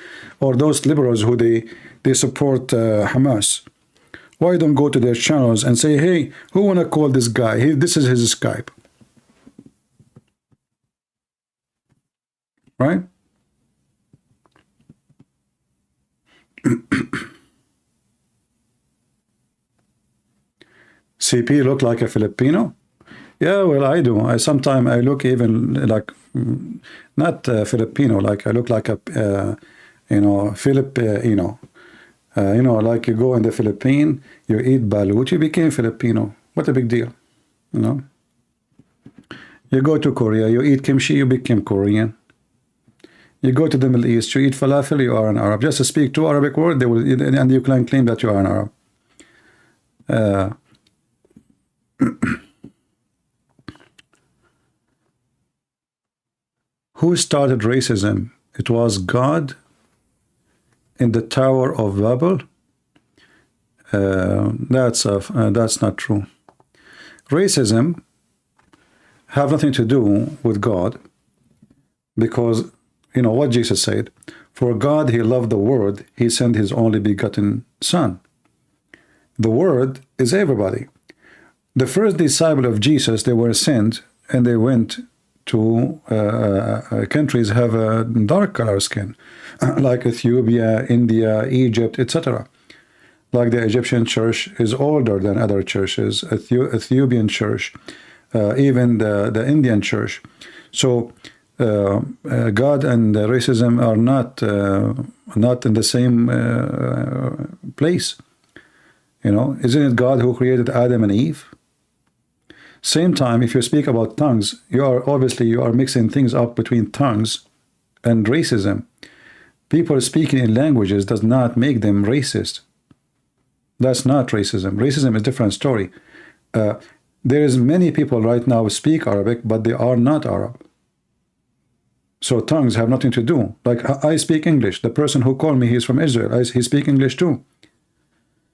liberals who they support Hamas? Why don't go to their channels and say, hey, who want to call this guy? This is his Skype. Right? CP look like a Filipino? Yeah, well, I do. Sometimes I look even like not Filipino, like I look like a you know, Filipino. You know, like you go in the Philippines, you eat balut, you became Filipino. What a big deal, you know? You go to Korea, you eat kimchi, you became Korean. You go to the Middle East, you eat falafel, you are an Arab. Just to speak two Arabic words, they will, and you can claim that you are an Arab. Who started racism? It was God in the Tower of Babel. That's not true. Racism have nothing to do with God, because you know what Jesus said, for God he loved the world, he sent his only begotten son. The word is everybody. The first disciple of Jesus, they were sent and they went to countries have a dark color skin, like Ethiopia, India, Egypt, etc. Like the Egyptian church is older than other churches, Ethiopian church, even the Indian church. So God and racism are not in the same place. You know, isn't it God who created Adam and Eve? Same time, if you speak about tongues, you are mixing things up between tongues and racism. People speaking in languages does not make them racist. That's not racism. Racism is a different story. There is many people right now who speak Arabic, but they are not Arab. So tongues have nothing to do. Like I speak English. The person who called me, he's from Israel. He speaks English too.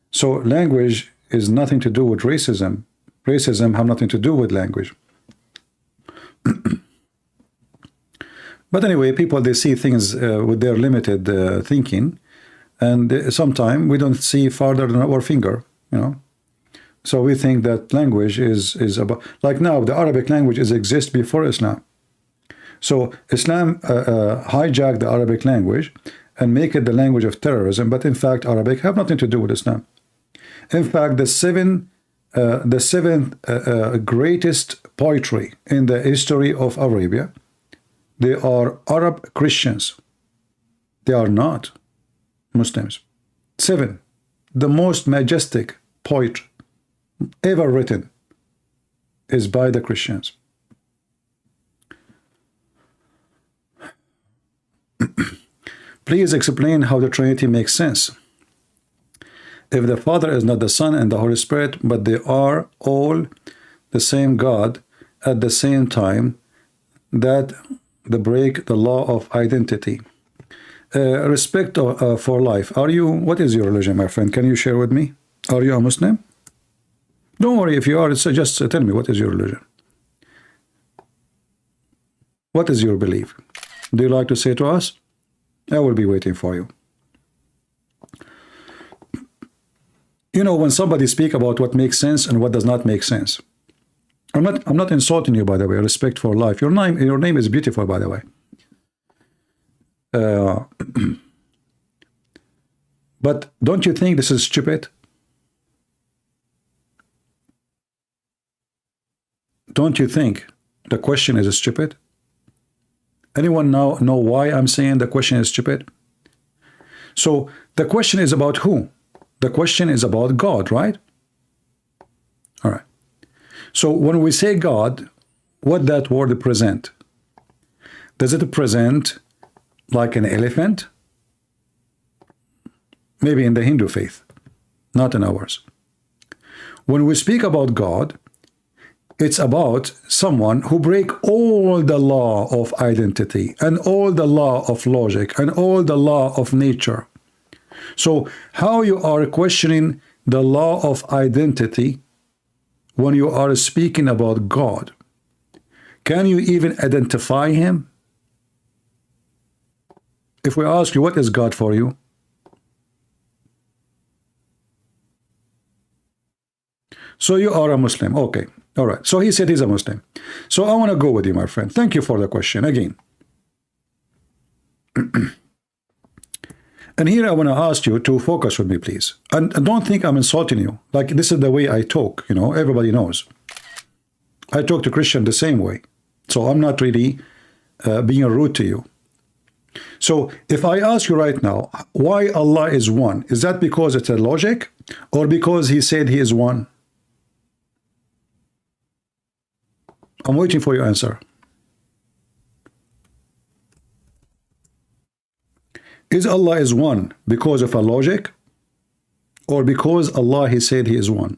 So language is nothing to do with racism. Racism have nothing to do with language. But anyway, people, they see things with their limited thinking, and sometimes we don't see farther than our finger, you know. So we think that language is about, like now, the Arabic language exists before Islam. So Islam hijacked the Arabic language and make it the language of terrorism, but in fact, Arabic have nothing to do with Islam. In fact, the seventh greatest poetry in the history of Arabia, they are Arab Christians. They are not Muslims. 7, the most majestic poetry ever written is by the Christians. Please explain how the Trinity makes sense. If the Father is not the Son and the Holy Spirit, but they are all the same God at the same time, that they break the law of identity. Respect for life. What is your religion, my friend? Can you share with me? Are you a Muslim? Don't worry if you are, just tell me, what is your religion? What is your belief? Do you like to say to us? I will be waiting for you. You know, when somebody speak about what makes sense and what does not make sense. I'm not insulting you, by the way. Respect for life. Your name is beautiful, by the way. But don't you think this is stupid? Don't you think the question is stupid? Anyone now know why I'm saying the question is stupid? So the question is about who? The question is about God, right? All right. So when we say God, what that word present? Does it present like an elephant? Maybe in the Hindu faith, not in ours. When we speak about God, it's about someone who break all the law of identity and all the law of logic and all the law of nature. So how you are questioning the law of identity when you are speaking about God? Can you even identify him? If we ask you, what is God for you? So you are a Muslim. Okay. All right. So he said he's a Muslim. So I want to go with you, my friend. Thank you for the question again. And here I want to ask you to focus with me, please. And don't think I'm insulting you. Like, this is the way I talk, you know, everybody knows. I talk to Christian the same way. So I'm not really being rude to you. So if I ask you right now, why Allah is one, is that because it's a logic or because he said he is one? I'm waiting for your answer. Is Allah is one because of a logic or because Allah, he said he is one?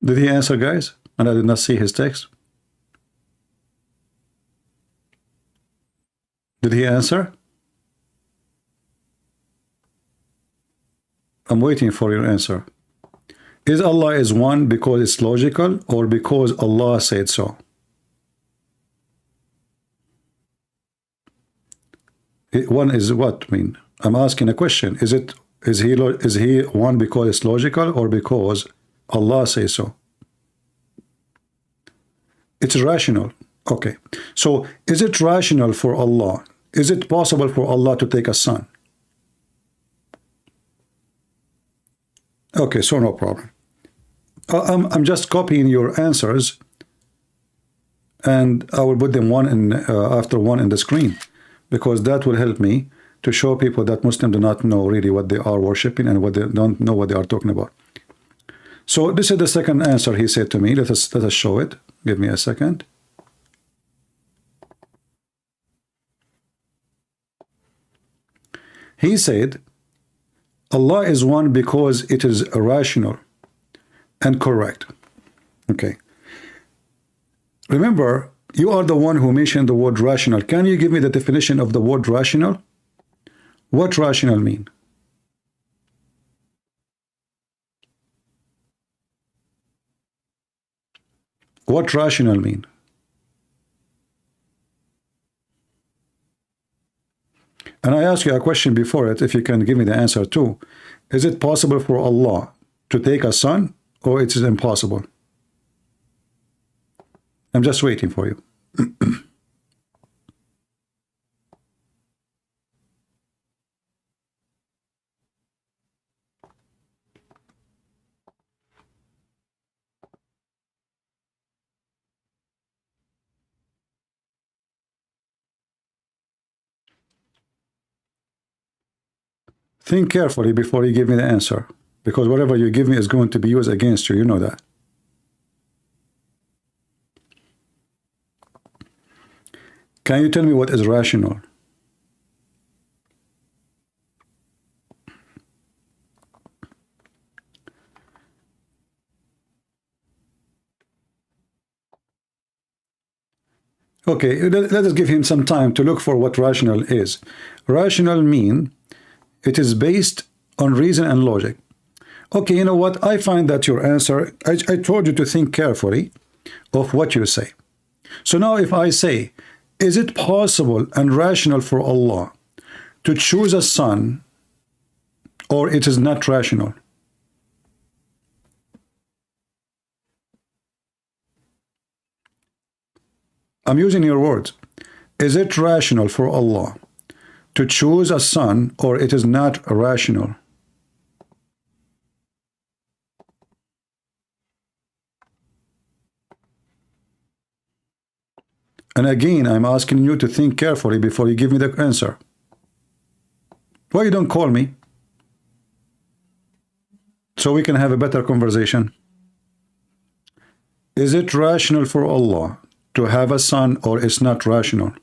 Did he answer, guys? And I did not see his text. Did he answer? I'm waiting for your answer. Is Allah is one because it's logical or because Allah said so? One is what? I mean, I'm asking a question. Is he one because it's logical or because Allah says so? It's rational. Okay. So is it rational for Allah? Is it possible for Allah to take a son? Okay, so no problem. I'm just copying your answers and I will put them one in after one in the screen because that will help me to show people that Muslims do not know really what they are worshiping and what they don't know what they are talking about. So this is the second answer he said to me. Let us show it. Give me a second. He said, Allah is one because it is rational and correct. Okay. Remember, you are the one who mentioned the word rational. Can you give me the definition of the word rational? What rational mean? What rational mean? And I asked you a question before it, if you can give me the answer too. Is it possible for Allah to take a son or it is impossible? I'm just waiting for you. Think carefully before you give me the answer, because whatever you give me is going to be used against you. You know that. Can you tell me what is rational? Okay, let us give him some time to look for what rational is. Rational mean it is based on reason and logic. Okay, you know what? I find that your answer, I told you to think carefully of what you say. So now if I say, is it possible and rational for Allah to choose a son or it is not rational? I'm using your words. Is it rational for Allah to choose a son or it is not rational? And again, I'm asking you to think carefully before you give me the answer. Why you don't call me? So we can have a better conversation. Is it rational for Allah to have a son or it's not rational?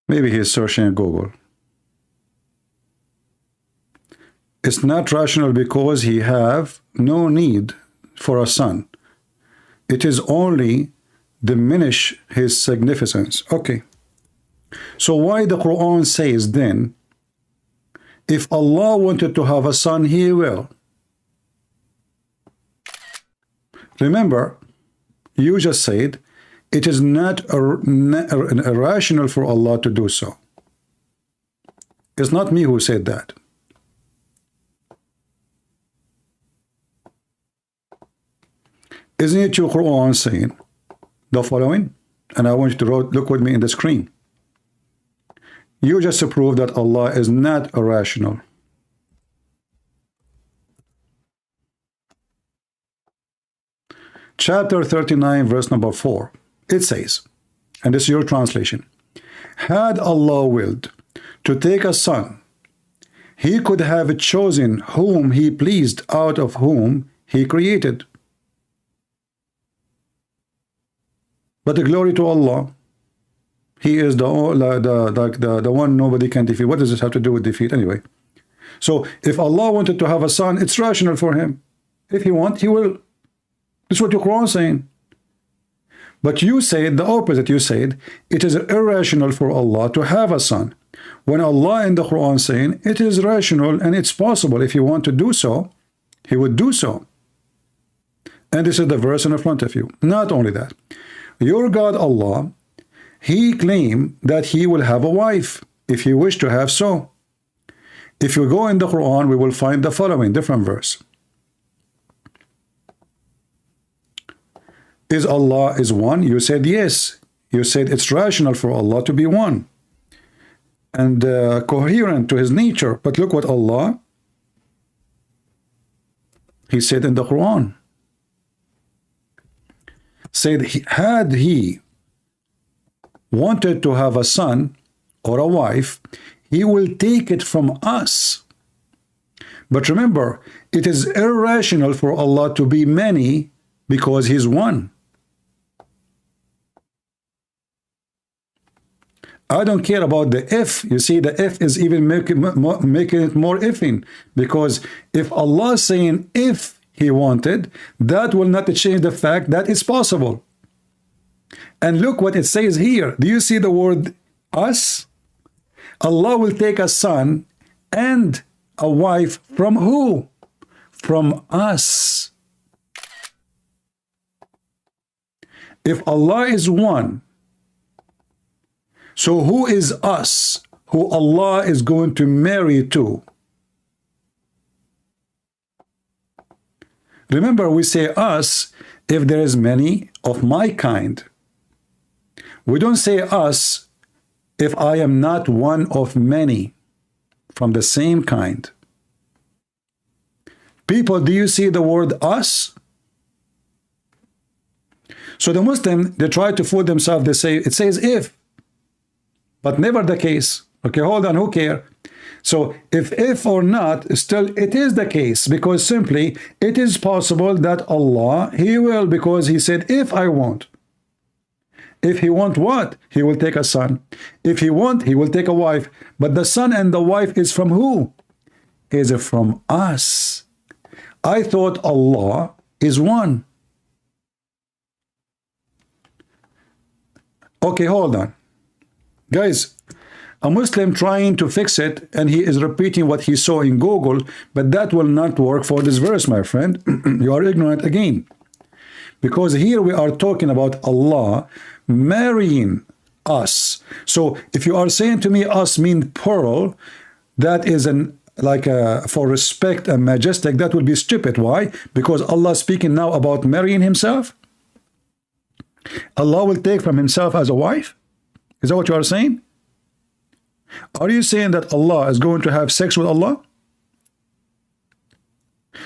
Maybe he's searching in Google. It's not rational because he have no need for a son. It is only diminish his significance. Okay. So why the Quran says then, if Allah wanted to have a son, he will. Remember, you just said it is not irrational for Allah to do so. It's not me who said that. Isn't it your Quran saying the following? And I want you to look with me in the screen. You just proved that Allah is not irrational. Chapter 39, verse number 4. It says, and this is your translation, had Allah willed to take a son, he could have chosen whom he pleased out of whom he created. But the glory to Allah, he is the one nobody can defeat. What does this have to do with defeat anyway? So if Allah wanted to have a son, it's rational for him. If he wants, he will. That's what your Quran is saying. But you said the opposite. You said it is irrational for Allah to have a son. When Allah in the Quran is saying it is rational and it's possible, if you want to do so, he would do so. And this is the verse in front of you. Not only that, your God Allah, he claimed that he will have a wife if he wished to have so. If you go in the Quran, we will find the following different verse. Is Allah is one? You said yes. You said it's rational for Allah to be one and coherent to his nature. But look what Allah, he said in the Quran. Said, had he wanted to have a son or a wife, he will take it from us. But remember, it is irrational for Allah to be many because he's one. I don't care about the if. You see, the if is even making it more ifing, because if Allah is saying if he wanted, that will not change the fact that it's possible. And look what it says here. Do you see the word us? Allah will take a son and a wife from who? From us. If Allah is one, so who is us, who Allah is going to marry to? Remember, we say us if there is many of my kind. We don't say us if I am not one of many from the same kind. People, do you see the word us? So the Muslim, they try to fool themselves. They say, it says if, but never the case. Okay, hold on, who cares? So if or not, still it is the case, because simply it is possible that Allah, he will, because he said, if I want. If he want what? He will take a son. If he want, he will take a wife. But the son and the wife is from who? Is from us. I thought Allah is one. Okay, hold on. Guys, a Muslim trying to fix it, and he is repeating what he saw in Google, but that will not work for this verse, my friend. You are ignorant again. Because here we are talking about Allah marrying us. So if you are saying to me us mean plural, that is for respect and majestic, that would be stupid. Why? Because Allah is speaking now about marrying himself. Allah will take from himself as a wife. Is that what you are saying? Are you saying that Allah is going to have sex with Allah?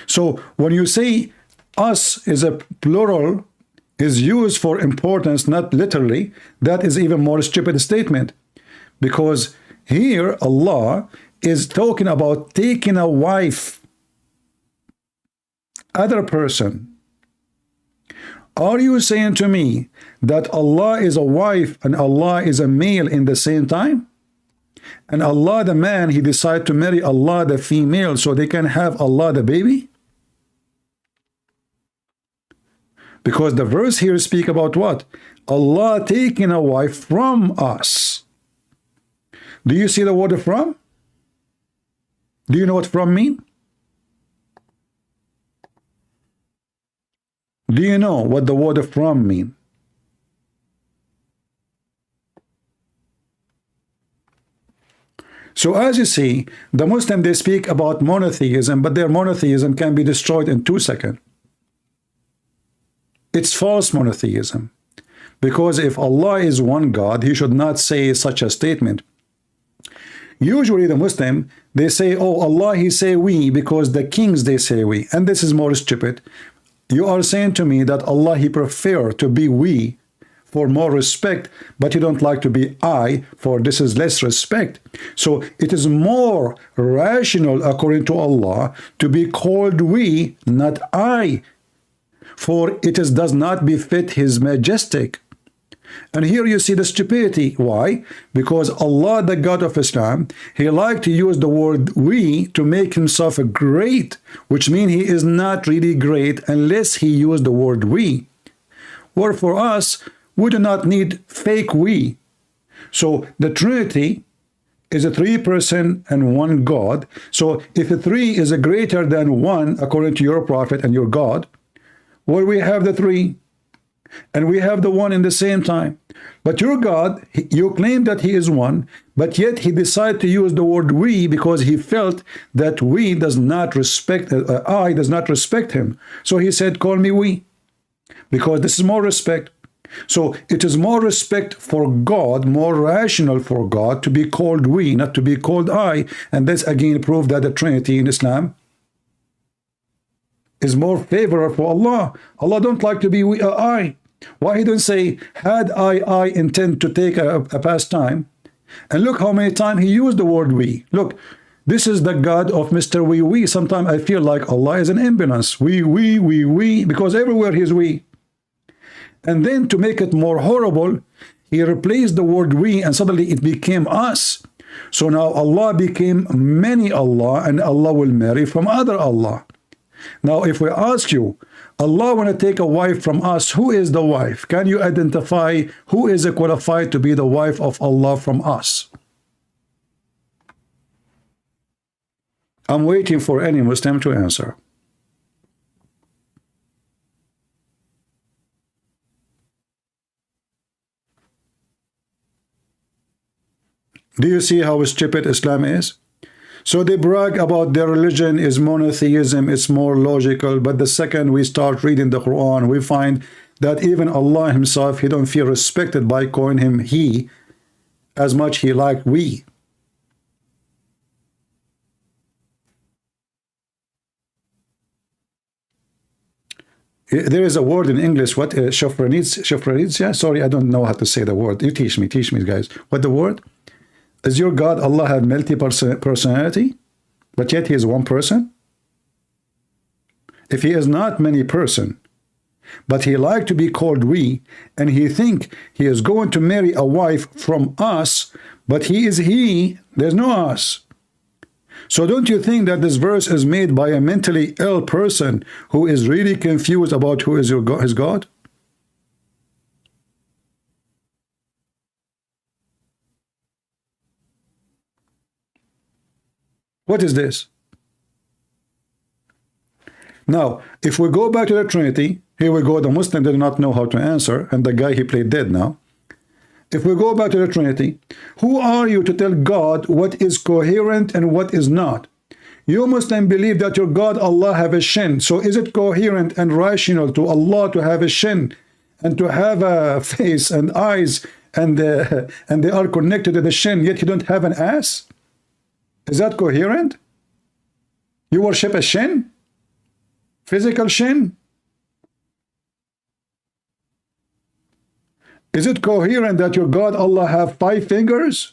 So when you say us is a plural, is used for importance, not literally, that is even more stupid statement. Because here Allah is talking about taking a wife, other person. Are you saying to me that Allah is a wife and Allah is a male in the same time? And Allah the man, he decided to marry Allah the female so they can have Allah the baby? Because the verse here speak about what? Allah taking a wife from us. Do you see the word from? Do you know what from mean? Do you know what the word from mean? So as you see, the Muslim, they speak about monotheism, but their monotheism can be destroyed in 2 seconds. It's false monotheism. Because if Allah is one God, he should not say such a statement. Usually the Muslim, they say, oh, Allah, he say we, because the kings, they say we. And this is more stupid. You are saying to me that Allah, he prefer to be we for more respect, but he don't like to be I, for this is less respect. So it is more rational, according to Allah, to be called we, not I, for it is, does not befit his majestic. And here you see the stupidity. Why? Because Allah, the God of Islam, he liked to use the word we to make himself a great, which means he is not really great unless he used the word we. Where for us, we do not need fake we. So the Trinity is a 3 person and 1 God. So if a 3 is a greater than 1, according to your prophet and your God, well, we have the 3. And we have the 1 in the same time. But your God, you claim that he is 1, but yet he decided to use the word we because he felt that we does not respect, I does not respect him. So he said, call me we, because this is more respect. So it is more respect for God, more rational for God to be called we, not to be called I. And this again proved that the Trinity in Islam is more favorable for Allah. Allah don't like to be we, I. Why he don't say, had I intend to take a pastime? And look how many times he used the word we. Look, this is the God of Mr. We. Sometimes I feel like Allah is an ambulance. We, because everywhere he is we. And then to make it more horrible, he replaced the word we and suddenly it became us. So now Allah became many Allah and Allah will marry from other Allah. Now, if we ask you, Allah want to take a wife from us, who is the wife? Can you identify who is qualified to be the wife of Allah from us? I'm waiting for any Muslim to answer. Do you see how stupid Islam is? So they brag about their religion is monotheism, it's more logical, but the second we start reading the Quran, we find that even Allah himself, he don't feel respected by calling him he, as much he like we. There is a word in English, what, shofranitz, yeah? Sorry, I don't know how to say the word. You teach me guys. What the word? Is your God, Allah had multi-personality, but yet he is one person? If he is not many person, but he like to be called we, and he think he is going to marry a wife from us, but he is he, there's no us. So don't you think that this verse is made by a mentally ill person who is really confused about who is his God? What is this? Now, if we go back to the Trinity, here we go, the Muslim did not know how to answer, and the guy he played dead now. If we go back to the Trinity, who are you to tell God what is coherent and what is not? You Muslim believe that your God, Allah, have a shin. So is it coherent and rational to Allah to have a shin and to have a face and eyes and they are connected to the shin, yet you don't have an ass? Is that coherent? You worship a shin? Physical shin? Is it coherent that your God Allah have 5 fingers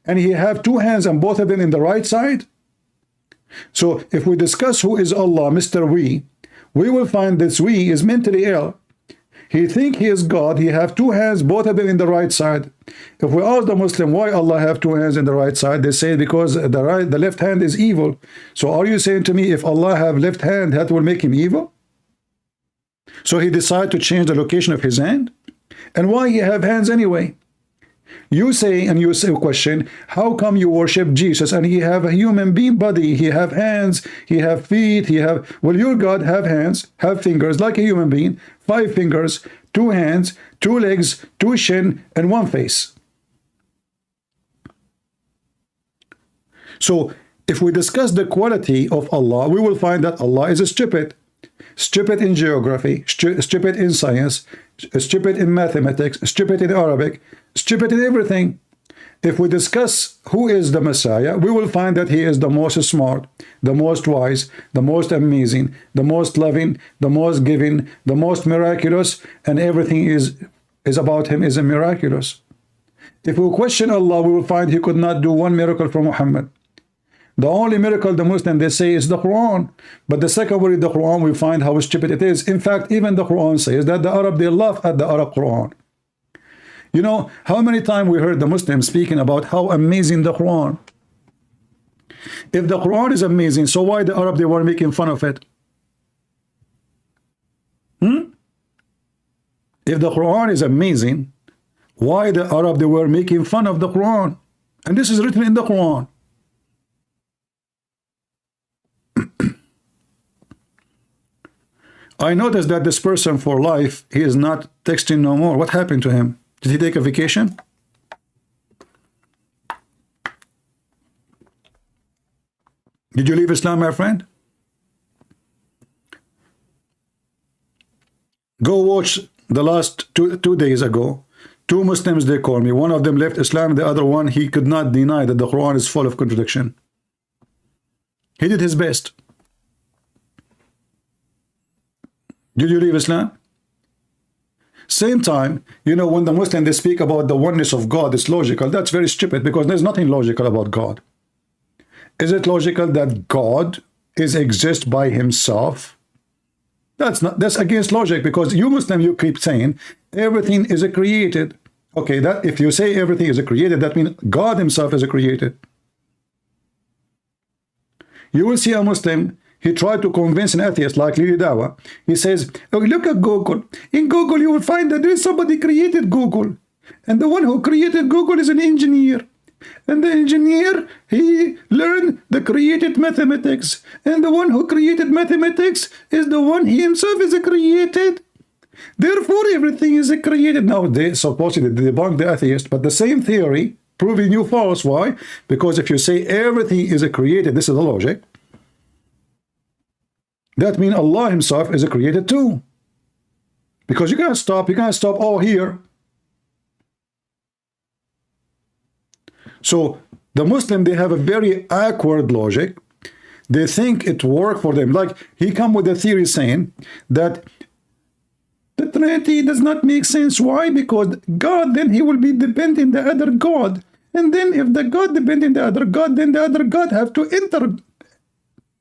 and he have 2 hands and both of them in the right side? So if we discuss who is Allah, Mr. We will find this we is mentally ill He think he is God. He have two hands, both of them in the right side. If we ask the Muslim why Allah have two hands in the right side, they say because the left hand is evil. So are you saying to me if Allah have left hand, that will make him evil? So he decided to change the location of his hand? And why he have hands anyway? You say, and you say question, how come you worship Jesus and he have a human being body? He have hands, he have feet, he have, well, your God have hands, have fingers like a human being, 5 fingers, 2 hands, 2 legs, 2 shin, and 1 face. So if we discuss the quality of Allah, we will find that Allah is stupid. Stupid in geography, stupid in science, stupid in mathematics, stupid in Arabic, stupid in everything. If we discuss who is the Messiah, we will find that he is the most smart, the most wise, the most amazing, the most loving, the most giving, the most miraculous, and everything is about him is miraculous. If we question Allah, we will find he could not do one miracle for Muhammad. The only miracle the Muslim they say is the Quran. But the second we read the Quran, we find how stupid it is. In fact, even the Quran says that the Arab, they laugh at the Arab Quran. You know, how many times we heard the Muslims speaking about how amazing the Quran. If the Quran is amazing, so why the Arab, they were making fun of it? If the Quran is amazing, why the Arab, they were making fun of the Quran? And this is written in the Quran. I noticed that this person for life, he is not texting no more. What happened to him? Did he take a vacation? Did you leave Islam, my friend? Go watch the last two days ago. 2 Muslims, they called me. One of them left Islam. The other one, he could not deny that the Quran is full of contradiction. He did his best. Did you leave Islam? Same time, you know, when the Muslims, they speak about the oneness of God, it's logical. That's very stupid because there's nothing logical about God. Is it logical that God exists by himself? That's against logic, because you Muslim, you keep saying everything is created. Okay, that if you say everything is created, that means God himself is created. You will see a Muslim, he tried to convince an atheist like Lili Dawa. He says, oh, look at Google. In Google, you will find that there is somebody created Google. And the one who created Google is an engineer. And the engineer, he learned the created mathematics. And the one who created mathematics is the one he himself is created. Therefore, everything is created. Now, they supposedly debunk the atheist, but the same theory proving you false. Why? Because if you say everything is created, this is the logic. That means Allah himself is created too. Because you can't stop all here. So the Muslim, they have a very awkward logic. They think it works for them. Like he come with a theory saying that the Trinity does not make sense. Why? Because God, then he will be dependent on the other God. And then if the God dependent on the other God, then the other God have to enter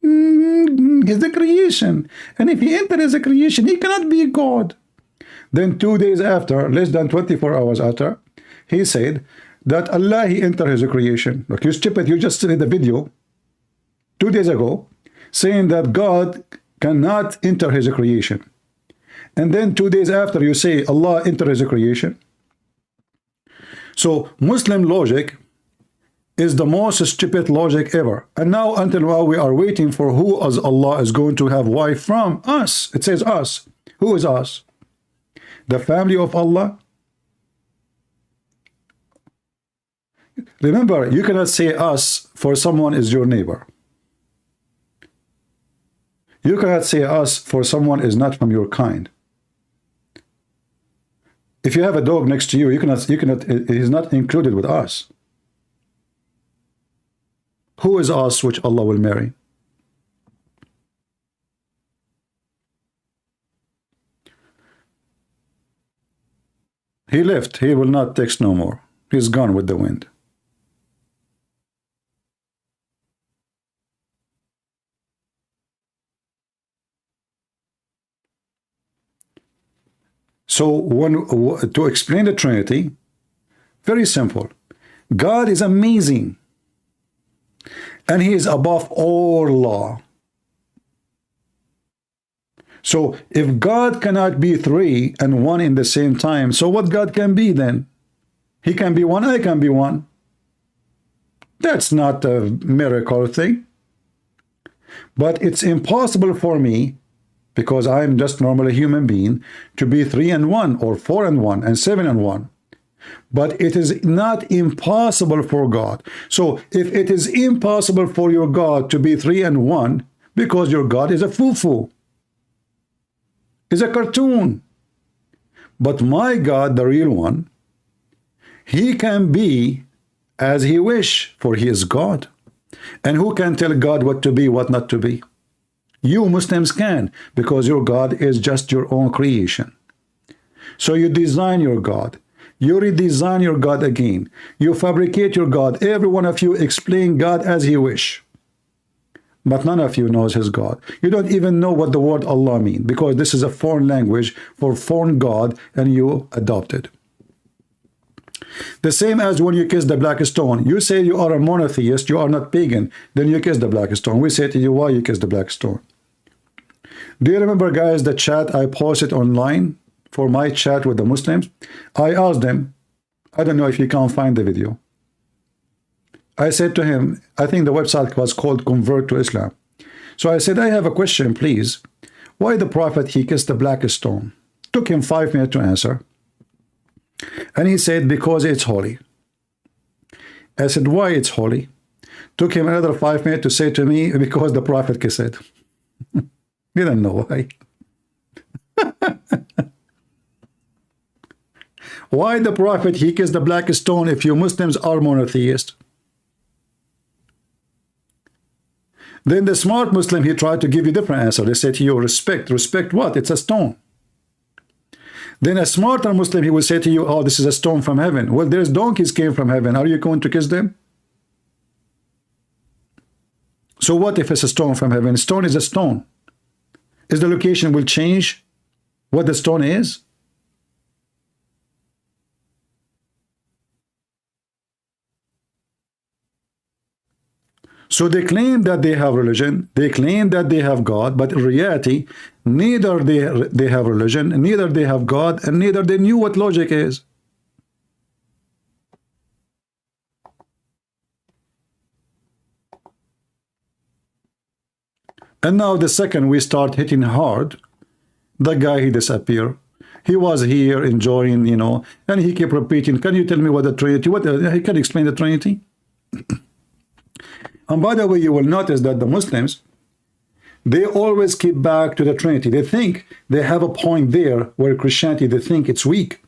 the creation. And if he enters the creation, he cannot be God. Then 2 days after, less than 24 hours after, he said that Allah, he entered his creation. Look, you stupid, you just said the video 2 days ago saying that God cannot enter his creation. And then 2 days after you say Allah entered his creation. So Muslim logic is the most stupid logic ever. And now until now we are waiting for who as Allah is going to have wife from us. It says us. Who is us? The family of Allah. Remember, you cannot say us for someone is your neighbor. You cannot say us for someone is not from your kind. If you have a dog next to you, you cannot, it is not included with us. Who is us which Allah will marry? He left. He will not text no more. He's gone with the wind. So to explain the Trinity, very simple. God is amazing, and he is above all law. So if God cannot be three and one in the same time, so what God can be then? He can be one, I can be one. That's not a miracle thing. But it's impossible for me, because I'm just normally a human being, to be 3 and 1 or 4 and 1 and 7 and 1. But it is not impossible for God. So if it is impossible for your God to be 3 and 1, because your God is a foo-foo, is a cartoon. But my God, the real one, he can be as he wish, for he is God. And who can tell God what to be, what not to be? You Muslims can, because your God is just your own creation. So you design your God. You redesign your God again. You fabricate your God. Every one of you explain God as he wish. But none of you knows his God. You don't even know what the word Allah means, because this is a foreign language for foreign God, and you adopt it. The same as when you kiss the black stone. You say you are a monotheist, you are not pagan, then you kiss the black stone. We say to you, why you kiss the black stone? Do you remember, guys, the chat I posted online for my chat with the Muslims? I asked them, I don't know if you can find the video. I said to him, I think the website was called Convert to Islam. So I said, I have a question, please. Why the Prophet, he kissed the black stone? Took him 5 minutes to answer. And he said, because it's holy. I said, why it's holy? Took him another 5 minutes to say to me, because the Prophet kissed it. You don't know why. Why the Prophet, he kissed the black stone if you Muslims are monotheist? Then the smart Muslim, he tried to give you different answer. They said to you, respect. Respect what? It's a stone. Then a smarter Muslim, he will say to you, oh, this is a stone from heaven. Well, there's donkeys came from heaven. Are you going to kiss them? So what if it's a stone from heaven? Stone is a stone. Is the location will change what the stone is? So they claim that they have religion, they claim that they have God, but in reality, neither they have religion, neither they have God, and neither they knew what logic is. And now the second we start hitting hard, the guy, he disappeared. He was here enjoying, you know, and he kept repeating, can you tell me what the Trinity, what he can explain the Trinity? And by the way, you will notice that the Muslims, they always keep back to the Trinity. They think they have a point there where Christianity, they think it's weak.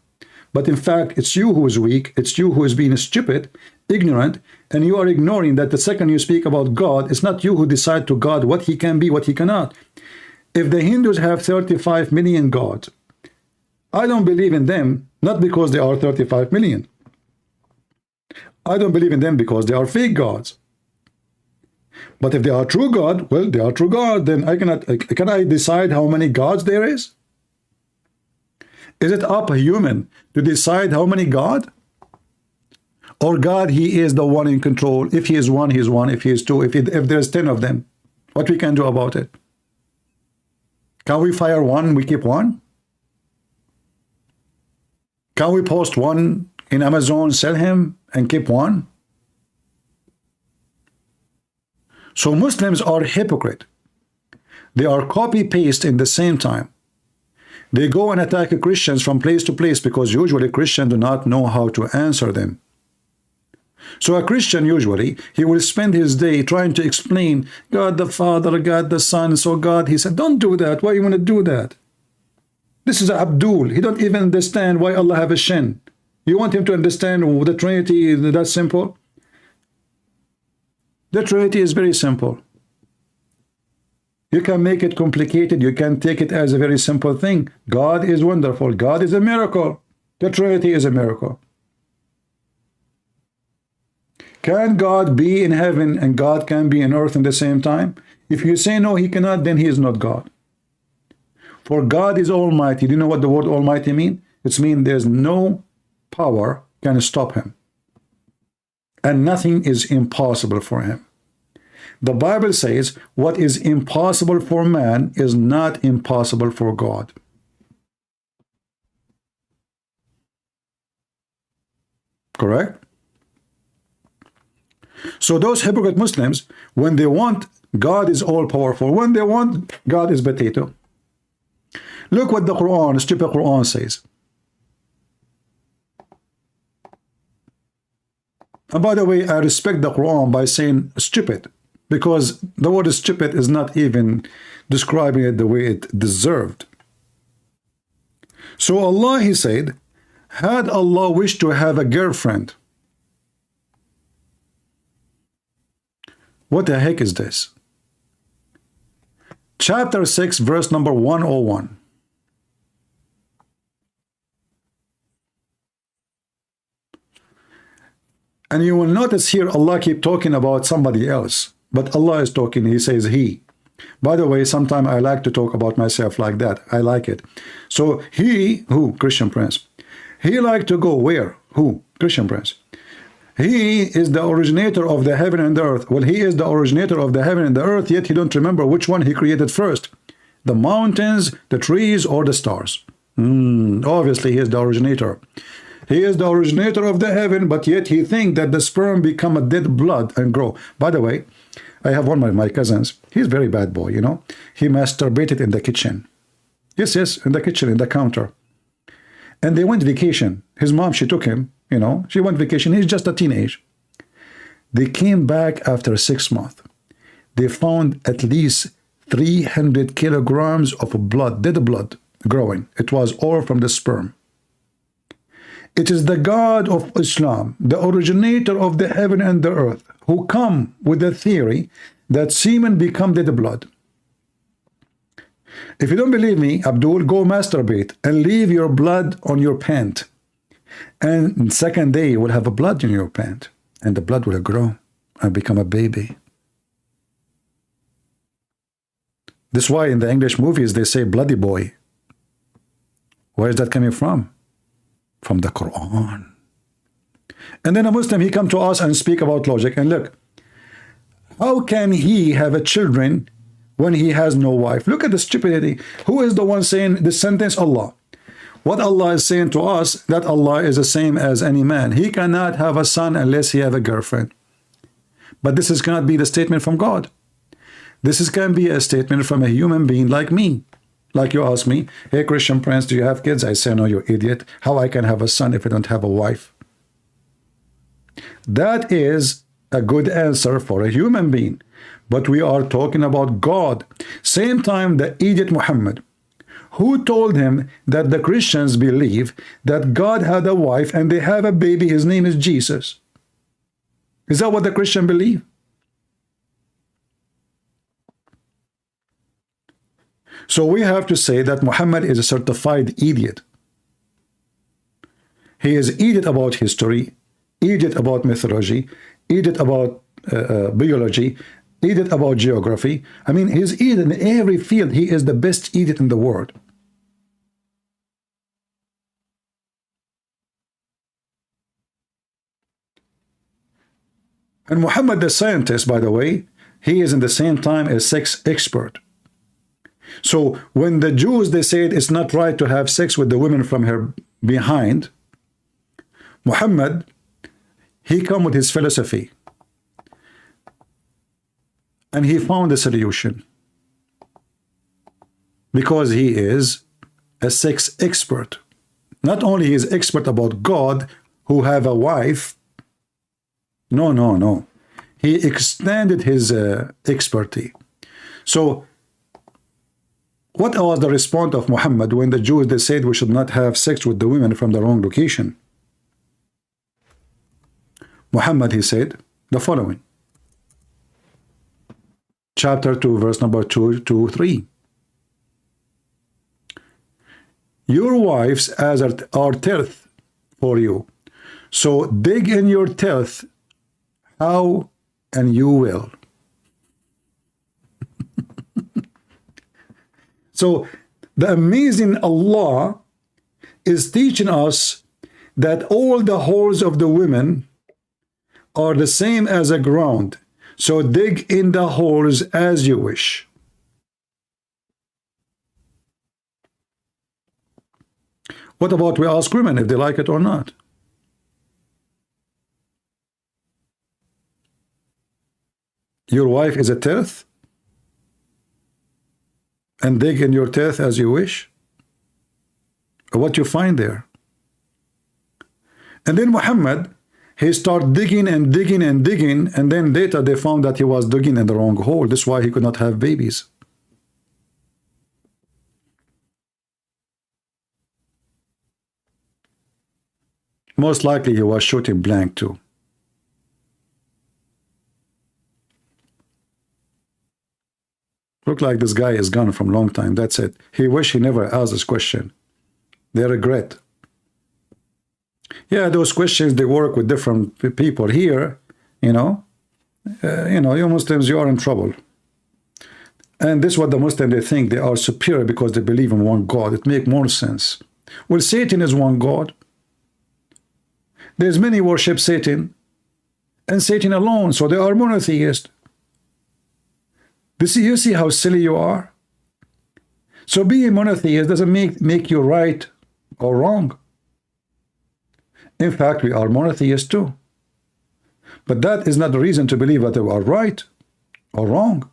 But in fact, it's you who is weak. It's you who is being stupid, ignorant, and you are ignoring that the second you speak about God, it's not you who decide to God what he can be, what he cannot. If the Hindus have 35 million gods, I don't believe in them, not because they are 35 million. I don't believe in them because they are fake gods. But if they are true God, well, they are true God. Then can I decide how many gods there is? Is it up a human to decide how many God? Or God, he is the one in control. If he is one, he is one. If he is two, if there's 10 of them, what we can do about it? Can we fire one, we keep one? Can we post one in Amazon, sell him, and keep one? So Muslims are hypocrite. They are copy-paste in the same time. They go and attack Christians from place to place because usually Christians do not know how to answer them. So a Christian usually, he will spend his day trying to explain God the Father, God the Son. So God, he said, don't do that. Why you want to do that? This is Abdul. He don't even understand why Allah have a shin. You want him to understand the Trinity, that simple? The Trinity is very simple. You can make it complicated. You can take it as a very simple thing. God is wonderful. God is a miracle. The Trinity is a miracle. Can God be in heaven and God can be in earth at the same time? If you say no, he cannot, then he is not God. For God is almighty. Do you know what the word almighty means? It means there's no power can stop him. And nothing is impossible for him. The Bible says what is impossible for man is not impossible for God. Correct? So those hypocrite Muslims, when they want God is all powerful, when they want God is potato. Look what the Quran, stupid Quran says. And by the way, I respect the Quran by saying stupid, because the word stupid is not even describing it the way it deserved. So Allah, he said, had Allah wished to have a girlfriend. What the heck is this? Chapter 6, verse number 101. And you will notice here Allah keep talking about somebody else, but Allah is talking, he says he. By the way, sometimes I like to talk about myself like that. I like it. So he, who? Christian Prince. He like to go where? Who? Christian Prince. He is the originator of the heaven and the earth. Well, he is the originator of the heaven and the earth, yet he don't remember which one he created first. The mountains, the trees, or the stars. Obviously, he is the originator. He is the originator of the heaven, but yet he thinks that the sperm become a dead blood and grow. By the way, I have one of my cousins. He's a very bad boy, you know. He masturbated in the kitchen. Yes, in the kitchen, in the counter. And they went vacation. His mom, she took him, you know. She went vacation. He's just a teenage. They came back after 6 months. They found at least 300 kilograms of blood, dead blood, growing. It was all from the sperm. It is the God of Islam, the originator of the heaven and the earth, who come with the theory that semen become dead blood. If you don't believe me, Abdul, go masturbate and leave your blood on your pant. And second day, you will have a blood in your pant. And the blood will grow and become a baby. This is why in the English movies they say bloody boy. Where is that coming from? From the Quran. And then a Muslim, he come to us and speak about logic. And look, how can he have a children when he has no wife? Look at the stupidity. Who is the one saying this sentence? Allah. What Allah is saying to us, that Allah is the same as any man. He cannot have a son unless he have a girlfriend. But this is cannot be the statement from God. This can be a statement from a human being like me. Like you ask me, hey Christian Prince, do you have kids? I say, no, you idiot. How I can have a son if I don't have a wife? That is a good answer for a human being. But we are talking about God. Same time the idiot Muhammad, who told him that the Christians believe that God had a wife and they have a baby, his name is Jesus. Is that what the Christian believe? So we have to say that Muhammad is a certified idiot. He is idiot about history, idiot about mythology, idiot about biology, idiot about geography. I mean, he's idiot in every field. He is the best idiot in the world. And Muhammad the scientist, by the way, he is in the same time a sex expert. So when the Jews, they said it's not right to have sex with the women from her behind, Muhammad, he come with his philosophy. And he found a solution. Because he is a sex expert. Not only he is expert about God, who have a wife. No. He extended his expertise. So what was the response of Muhammad when the Jews, they said we should not have sex with the women from the wrong location? Muhammad, he said the following. Chapter 2, verse number 2 to 3. Your wives as are teeth for you. So dig in your teeth, how and you will. The amazing Allah is teaching us that all the holes of the women are the same as a ground. So dig in the holes as you wish. What about we ask women if they like it or not? Your wife is a tilth? And dig in your tilth as you wish? What you find there? And then Muhammad, he started digging and digging and digging, and then later they found that he was digging in the wrong hole. That's why he could not have babies. Most likely he was shooting blank too. Look like this guy is gone from a long time. That's it. He wish he never asked this question. They regret. Yeah, those questions, they work with different people. Here, you know, you Muslims, you are in trouble. And this is what the Muslims, they think they are superior because they believe in one God. It makes more sense. Well, Satan is one God. There's many worship Satan and Satan alone, so they are monotheist. You see how silly you are? So being monotheist doesn't make you right or wrong. In fact, we are monotheists too. But that is not the reason to believe that we are right or wrong.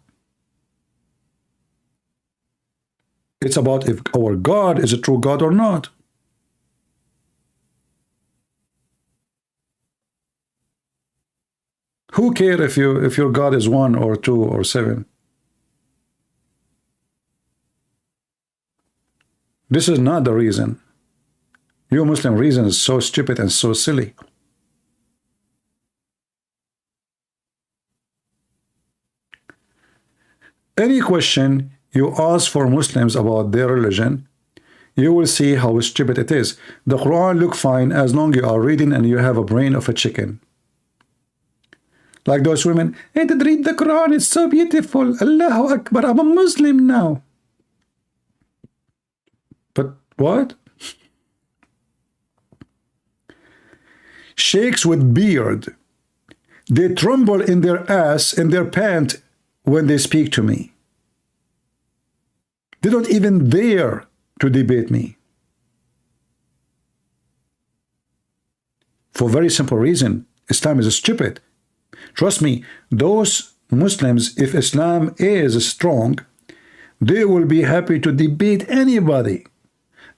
It's about if our God is a true God or not. Who cares if your God is 1 or 2 or 7? This is not the reason. Your Muslim reason is so stupid and so silly. Any question you ask for Muslims about their religion, you will see how stupid it is. The Quran looks fine as long as you are reading and you have a brain of a chicken. Like those women, I did read the Quran, it's so beautiful. Allahu Akbar, I'm a Muslim now. But what? Sheikhs with beard, they tremble in their ass, in their pant when they speak to me. They don't even dare to debate me. For a very simple reason, Islam is stupid. Trust me, those Muslims, if Islam is strong, they will be happy to debate anybody.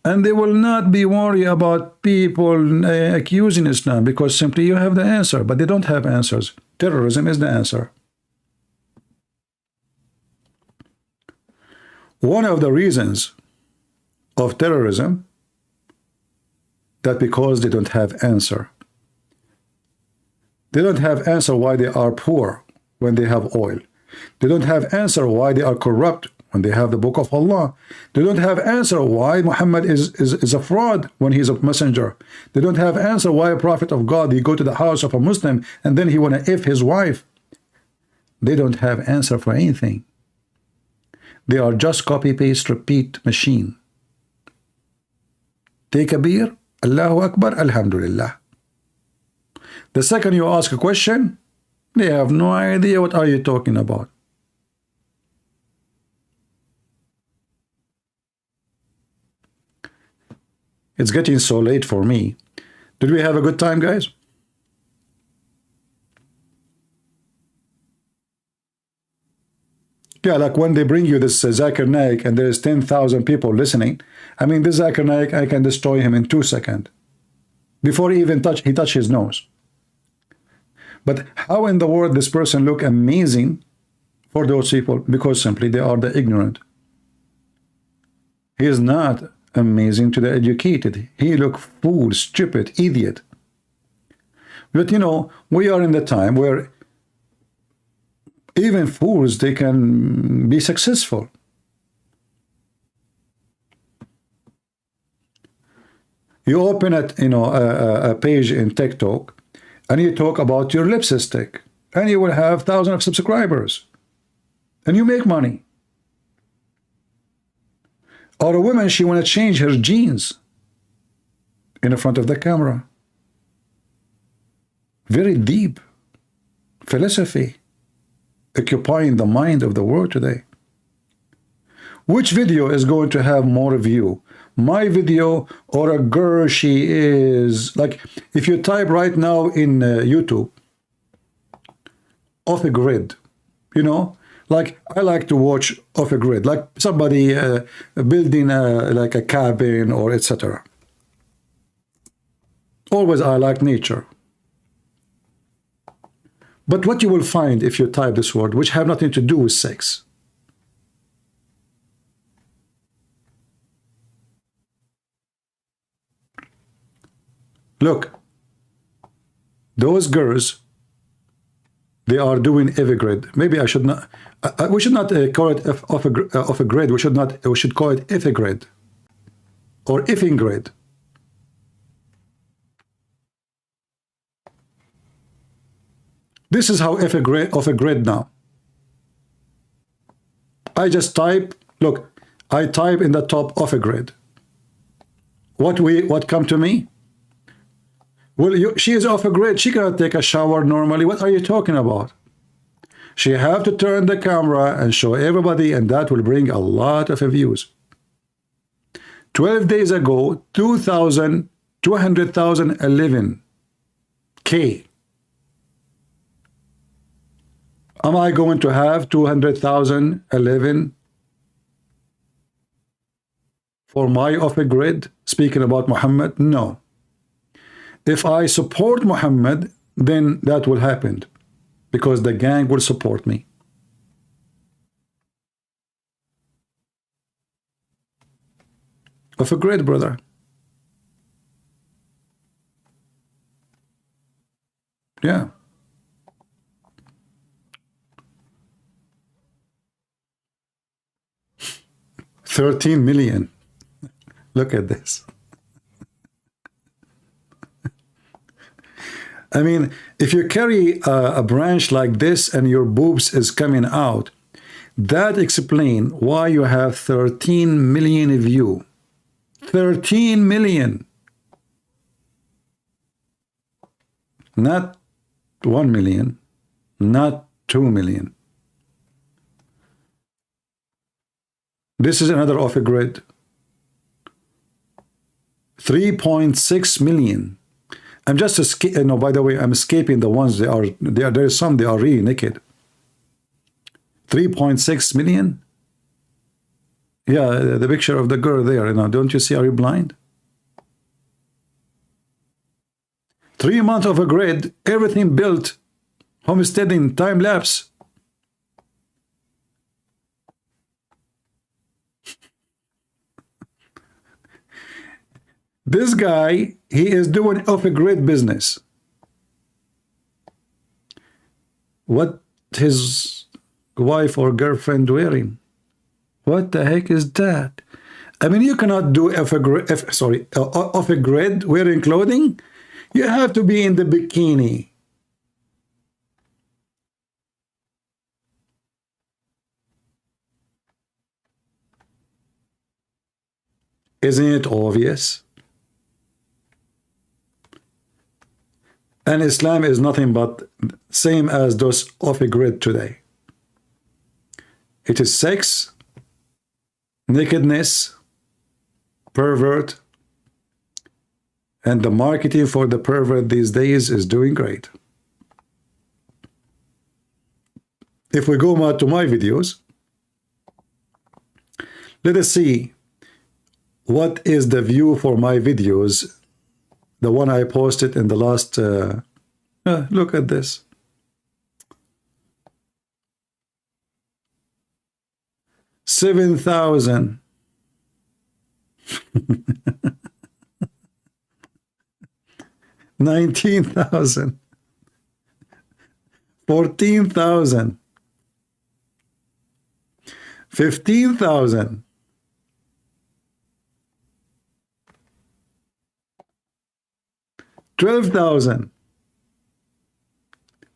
And they will not be worried about people accusing Islam because simply you have the answer, but they don't have answers. Terrorism is the answer. One of the reasons of terrorism that because they don't have answer. They don't have answer why they are poor when they have oil. They don't have answer why they are corrupt when they have the book of Allah. They don't have answer why Muhammad is a fraud when he's a messenger. They don't have answer why a prophet of God, he go to the house of a Muslim and then he want to F his wife. They don't have answer for anything. They are just copy, paste, repeat machine. Take a beer, Allahu Akbar, Alhamdulillah. The second you ask a question, they have no idea what are you talking about. It's getting so late for me. Did we have a good time, guys? Yeah, like when they bring you this Zakir Naik and there's 10,000 people listening. I mean, this Zakir Naik, I can destroy him in 2 seconds. Before he even touch his nose. But how in the world this person look amazing for those people? Because simply they are the ignorant. He is not amazing to the educated. He look fool, stupid, idiot. But you know, we are in the time where even fools, they can be successful. You open a page in TikTok and you talk about your lipstick and you will have thousands of subscribers and you make money. Or a woman, she want to change her jeans in front of the camera. Very deep philosophy occupying the mind of the world today. Which video is going to have more view? My video or a girl, she is like, if you type right now in YouTube, off a grid, you know, like I like to watch off a grid, like somebody building like a cabin or etc. Always I like nature. But what you will find if you type this word, which have nothing to do with sex, look, those girls, they are doing every grade. Maybe I should not. We should not call it off a grade. We should not. We should call it if a grade or ifing grade. This is how if a grade of a grid now. I just type. Look, I type in the top of a grid. What come to me? Well, she is off a grid. She cannot take a shower normally. What are you talking about? She have to turn the camera and show everybody, and that will bring a lot of views. 12 days ago, 211K. Am I going to have 200,011 for my off a grid? Speaking about Muhammad, no. If I support Muhammad, then that will happen because the gang will support me. Of a great brother. Yeah. $13 million. Look at this. I mean, if you carry a branch like this and your boobs is coming out, that explains why you have 13 million view. 13 million. Not 1 million, not 2 million. This is another off a grid. 3.6 million. I'm just no, by the way, I'm escaping the ones there's some they are really naked. 3.6 million. Yeah, the picture of the girl there, you know, don't you see? Are you blind? 3 months of a grid, everything built, homesteading, time lapse. This guy, he is doing off a grid business. What his wife or girlfriend wearing? What the heck is that? I mean, you cannot do off a grid wearing clothing. You have to be in the bikini. Isn't it obvious? And Islam is nothing but same as those off a grid today. It is sex, nakedness, pervert, and the marketing for the pervert these days is doing great. If we go to my videos, let us see what is the view for my videos. The one I posted in the last, look at this. $7,000. $19,000. $14,000. $15,000. 12,000,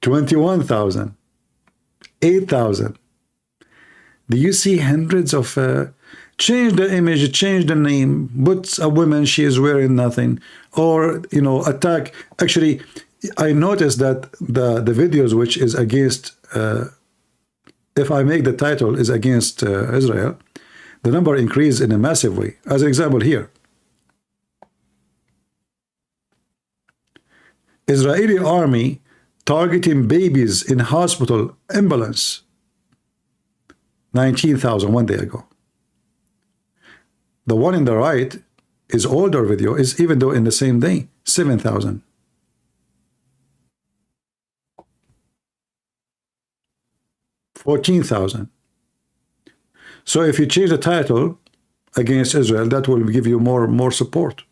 21,000, 8,000. Do you see hundreds of Change the image, change the name, put a woman, she is wearing nothing, or, you know, attack. Actually, I noticed that the videos which is against, if I make the title is against Israel, the number increased in a massive way. As an example here, Israeli army targeting babies in hospital ambulance, 19,000 one day ago. The one in the right is older video, is even though in the same day, 7,000. $14,000. So if you change the title against Israel, that will give you more support.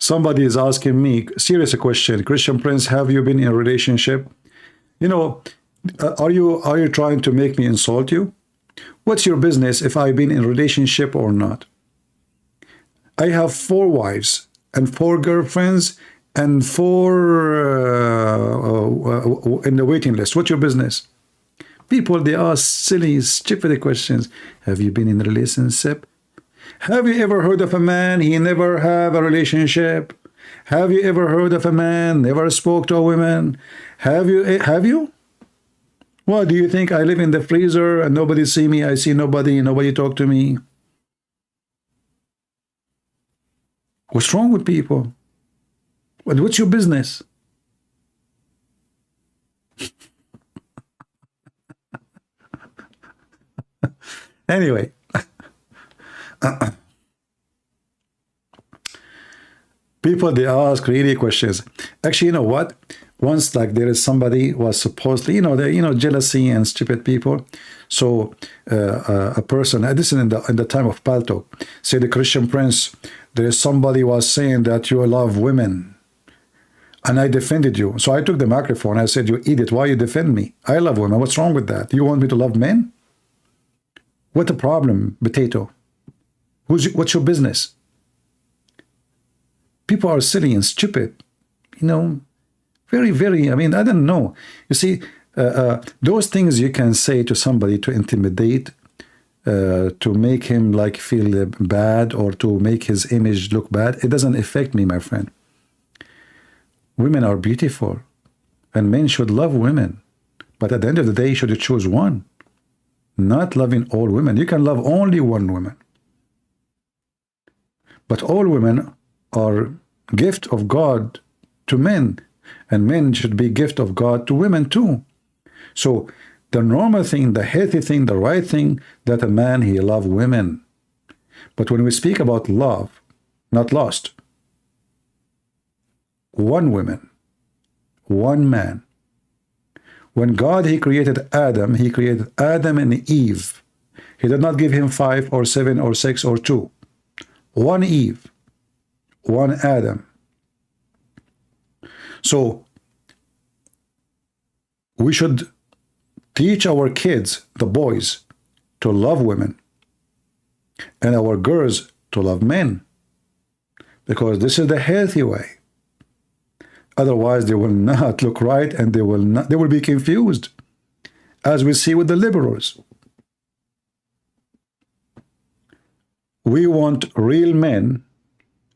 Somebody is asking me, serious question, Christian Prince, have you been in a relationship? You know, are you trying to make me insult you? What's your business if I've been in a relationship or not? I have 4 wives and 4 girlfriends and 4 in the waiting list. What's your business? People, they ask silly, stupid questions. Have you been in a relationship? Have you ever heard of a man, he never have a relationship? Have you ever heard of a man, never spoke to a woman? Have you? What, do you think I live in the freezer and nobody see me? I see nobody, nobody talk to me. What's wrong with people? What's your business? Anyway. People, they ask really questions. Actually, you know what? Once, like, there is somebody was supposedly, you know, jealousy and stupid people. So a person, this is in the time of Palto, say the Christian Prince, there is somebody was saying that you love women, and I defended you. So I took the microphone. I said, you idiot, why you defend me? I love women. What's wrong with that? You want me to love men? What the problem, potato? What's your business? People are silly and stupid, you know, very, very, I mean, I don't know. You see, those things you can say to somebody to intimidate, to make him like feel bad or to make his image look bad. It doesn't affect me, my friend. Women are beautiful and men should love women. But at the end of the day, you should choose one, not loving all women. You can love only one woman. But all women are gift of God to men, and men should be gift of God to women too. So the normal thing, the healthy thing, the right thing, that a man, he love women. But when we speak about love, not lust, one woman, one man. When God, he created Adam and Eve. He did not give him 5 or 7 or 6 or 2. One Eve, one Adam. So we should teach our kids, the boys, to love women, and our girls to love men, because this is the healthy way. Otherwise, they will not look right, and they will be confused, as we see with the liberals. We want real men,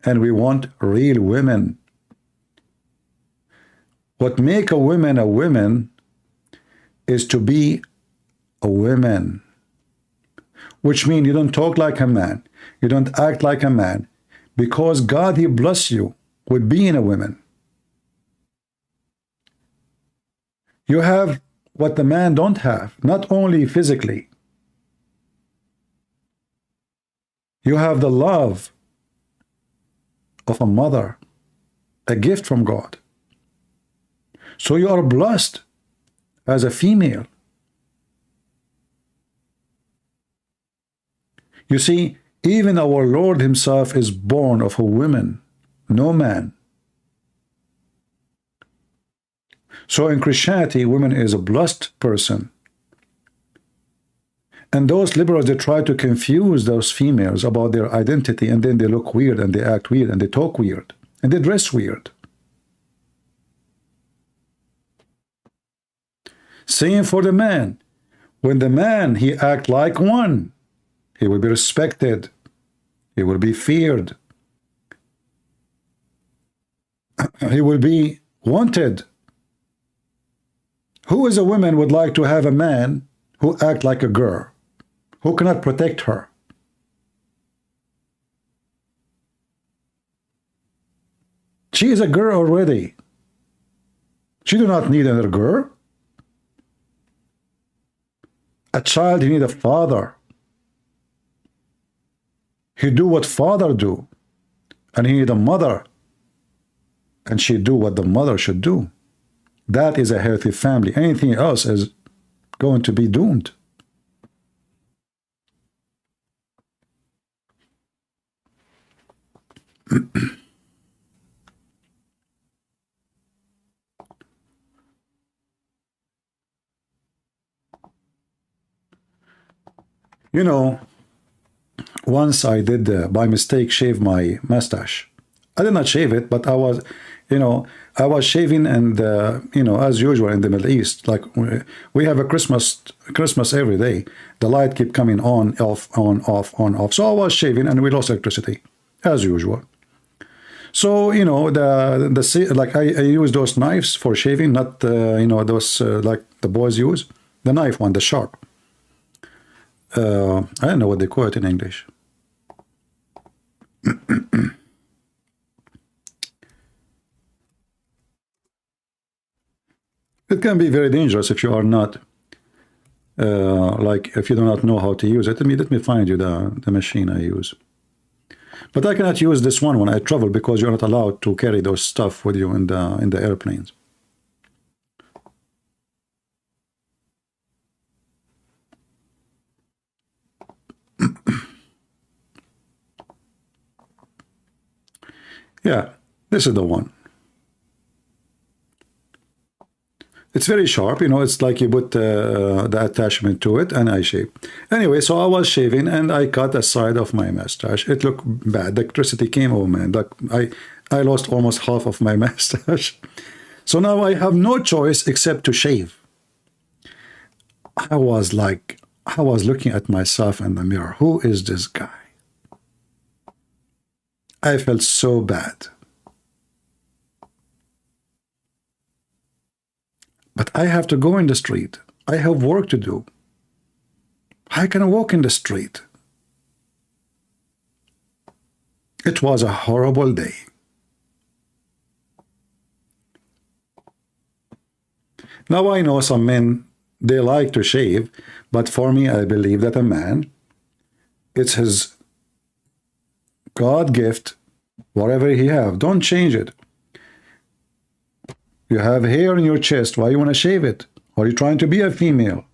and we want real women. What make a woman is to be a woman, which means you don't talk like a man, you don't act like a man, because God, he bless you with being a woman. You have what the man don't have, not only physically. You have the love of a mother, a gift from God. So you are blessed as a female. You see, even our Lord himself is born of a woman, no man. So in Christianity, woman is a blessed person. And those liberals, they try to confuse those females about their identity, and then they look weird, and they act weird, and they talk weird, and they dress weird. Same for the man. When the man, he act like one, he will be respected. He will be feared. He will be wanted. Who is a woman would like to have a man who act like a girl, who cannot protect her? She is a girl already. She do not need another girl. A child, he need a father. He do what father do, and he need a mother, and she do what the mother should do. That is a healthy family. Anything else is going to be doomed. You know, once I did, by mistake, shave my mustache. I did not shave it, but I was, you know, I was shaving, and, you know, as usual in the Middle East, like we have a Christmas every day. The light keep coming on, off, on, off, on, off. So I was shaving, and we lost electricity, as usual. So, you know, like I use those knives for shaving, not, you know, those like the boys use. The knife one, the sharp. I don't know what they call it in English. It can be very dangerous if you are not, like, if you do not know how to use it. Let me find you the machine I use. But I cannot use this one when I travel because you're not allowed to carry those stuff with you in the airplanes. Yeah, this is the one. It's very sharp, you know, it's like you put the attachment to it, and I shave. Anyway, so I was shaving, and I cut a side of my mustache. It looked bad. The electricity came, oh man, like I lost almost half of my mustache. So now I have no choice except to shave. I was looking at myself in the mirror. Who is this guy? I felt so bad. But I have to go in the street. I have work to do. How can I walk in the street? It was a horrible day. Now I know some men, they like to shave, but for me, I believe that a man, it's his God gift, whatever he have, don't change it. You have hair in your chest, why you want to shave it? Are you trying to be a female?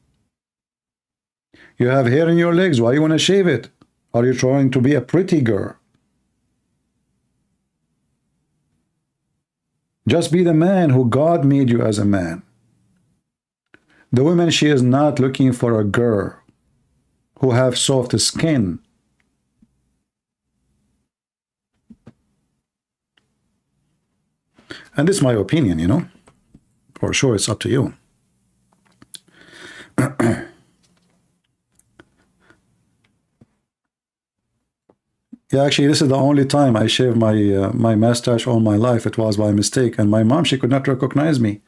You have hair in your legs, why you want to shave it? Are you trying to be a pretty girl? Just be the man who God made you as a man. The woman, she is not looking for a girl who have soft skin. And this is my opinion, you know. For sure, it's up to you. Yeah, actually, this is the only time I shaved my mustache all my life. It was by mistake. And my mom, she could not recognize me.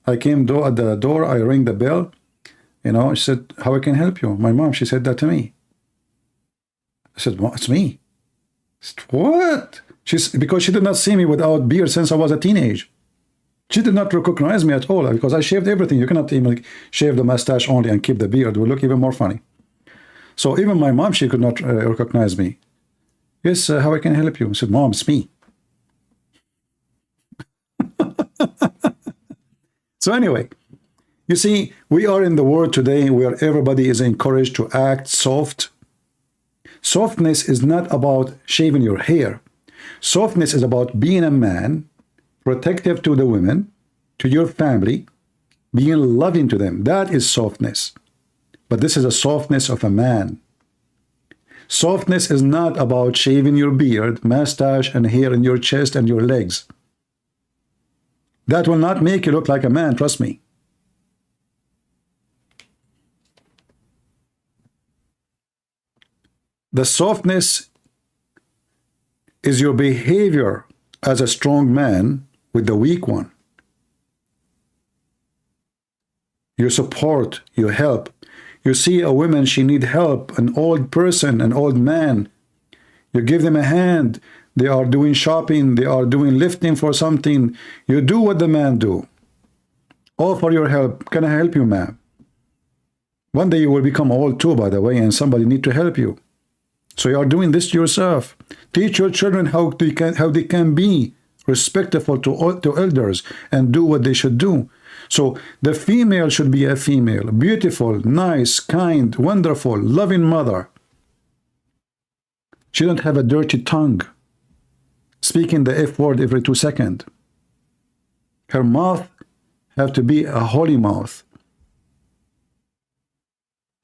I came at the door, I rang the bell. You know, she said, how I can help you? My mom, she said that to me. I said, well, it's me. I said, what? Because she did not see me without beard since I was a teenage. She did not recognize me at all because I shaved everything. You cannot even shave the mustache only and keep the beard. It will look even more funny. So even my mom, she could not recognize me. Yes, how I can help you? I said, Mom, it's me. So anyway, you see, we are in the world today where everybody is encouraged to act soft. Softness is not about shaving your hair. Softness is about being a man, protective to the women, to your family, being loving to them. That is softness. But this is a softness of a man. Softness is not about shaving your beard, mustache, and hair in your chest and your legs. That will not make you look like a man, trust me. The softness is your behavior as a strong man with the weak one. You support, you help. You see a woman, she need help, an old person, an old man. You give them a hand. They are doing shopping, they are doing lifting for something. You do what the man do. Offer your help. Can I help you, ma'am? One day you will become old too, by the way, and somebody need to help you. So you are doing this to yourself. Teach your children how they can be respectful to elders and do what they should do. So the female should be a female, beautiful, nice, kind, wonderful, loving mother. She don't have a dirty tongue, speaking the F word every 2 seconds. Her mouth have to be a holy mouth,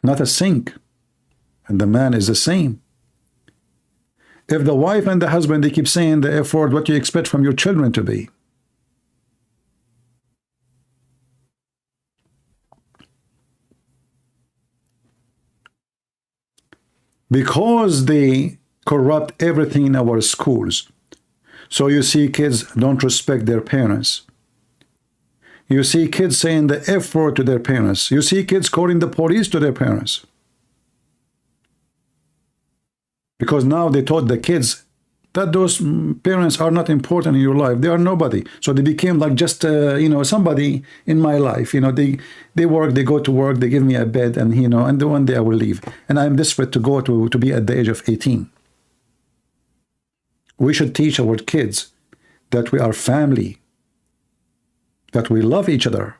not a sink. And the man is the same. If the wife and the husband, they keep saying the F word, what do you expect from your children to be? Because they corrupt everything in our schools. So you see kids don't respect their parents. You see kids saying the F word to their parents. You see kids calling the police to their parents. Because now they taught the kids that those parents are not important in your life. They are nobody. So they became like just, somebody in my life. They work, they go to work, they give me a bed, and, and one day I will leave. And I'm desperate to go to be at the age of 18. We should teach our kids that we are family, that we love each other.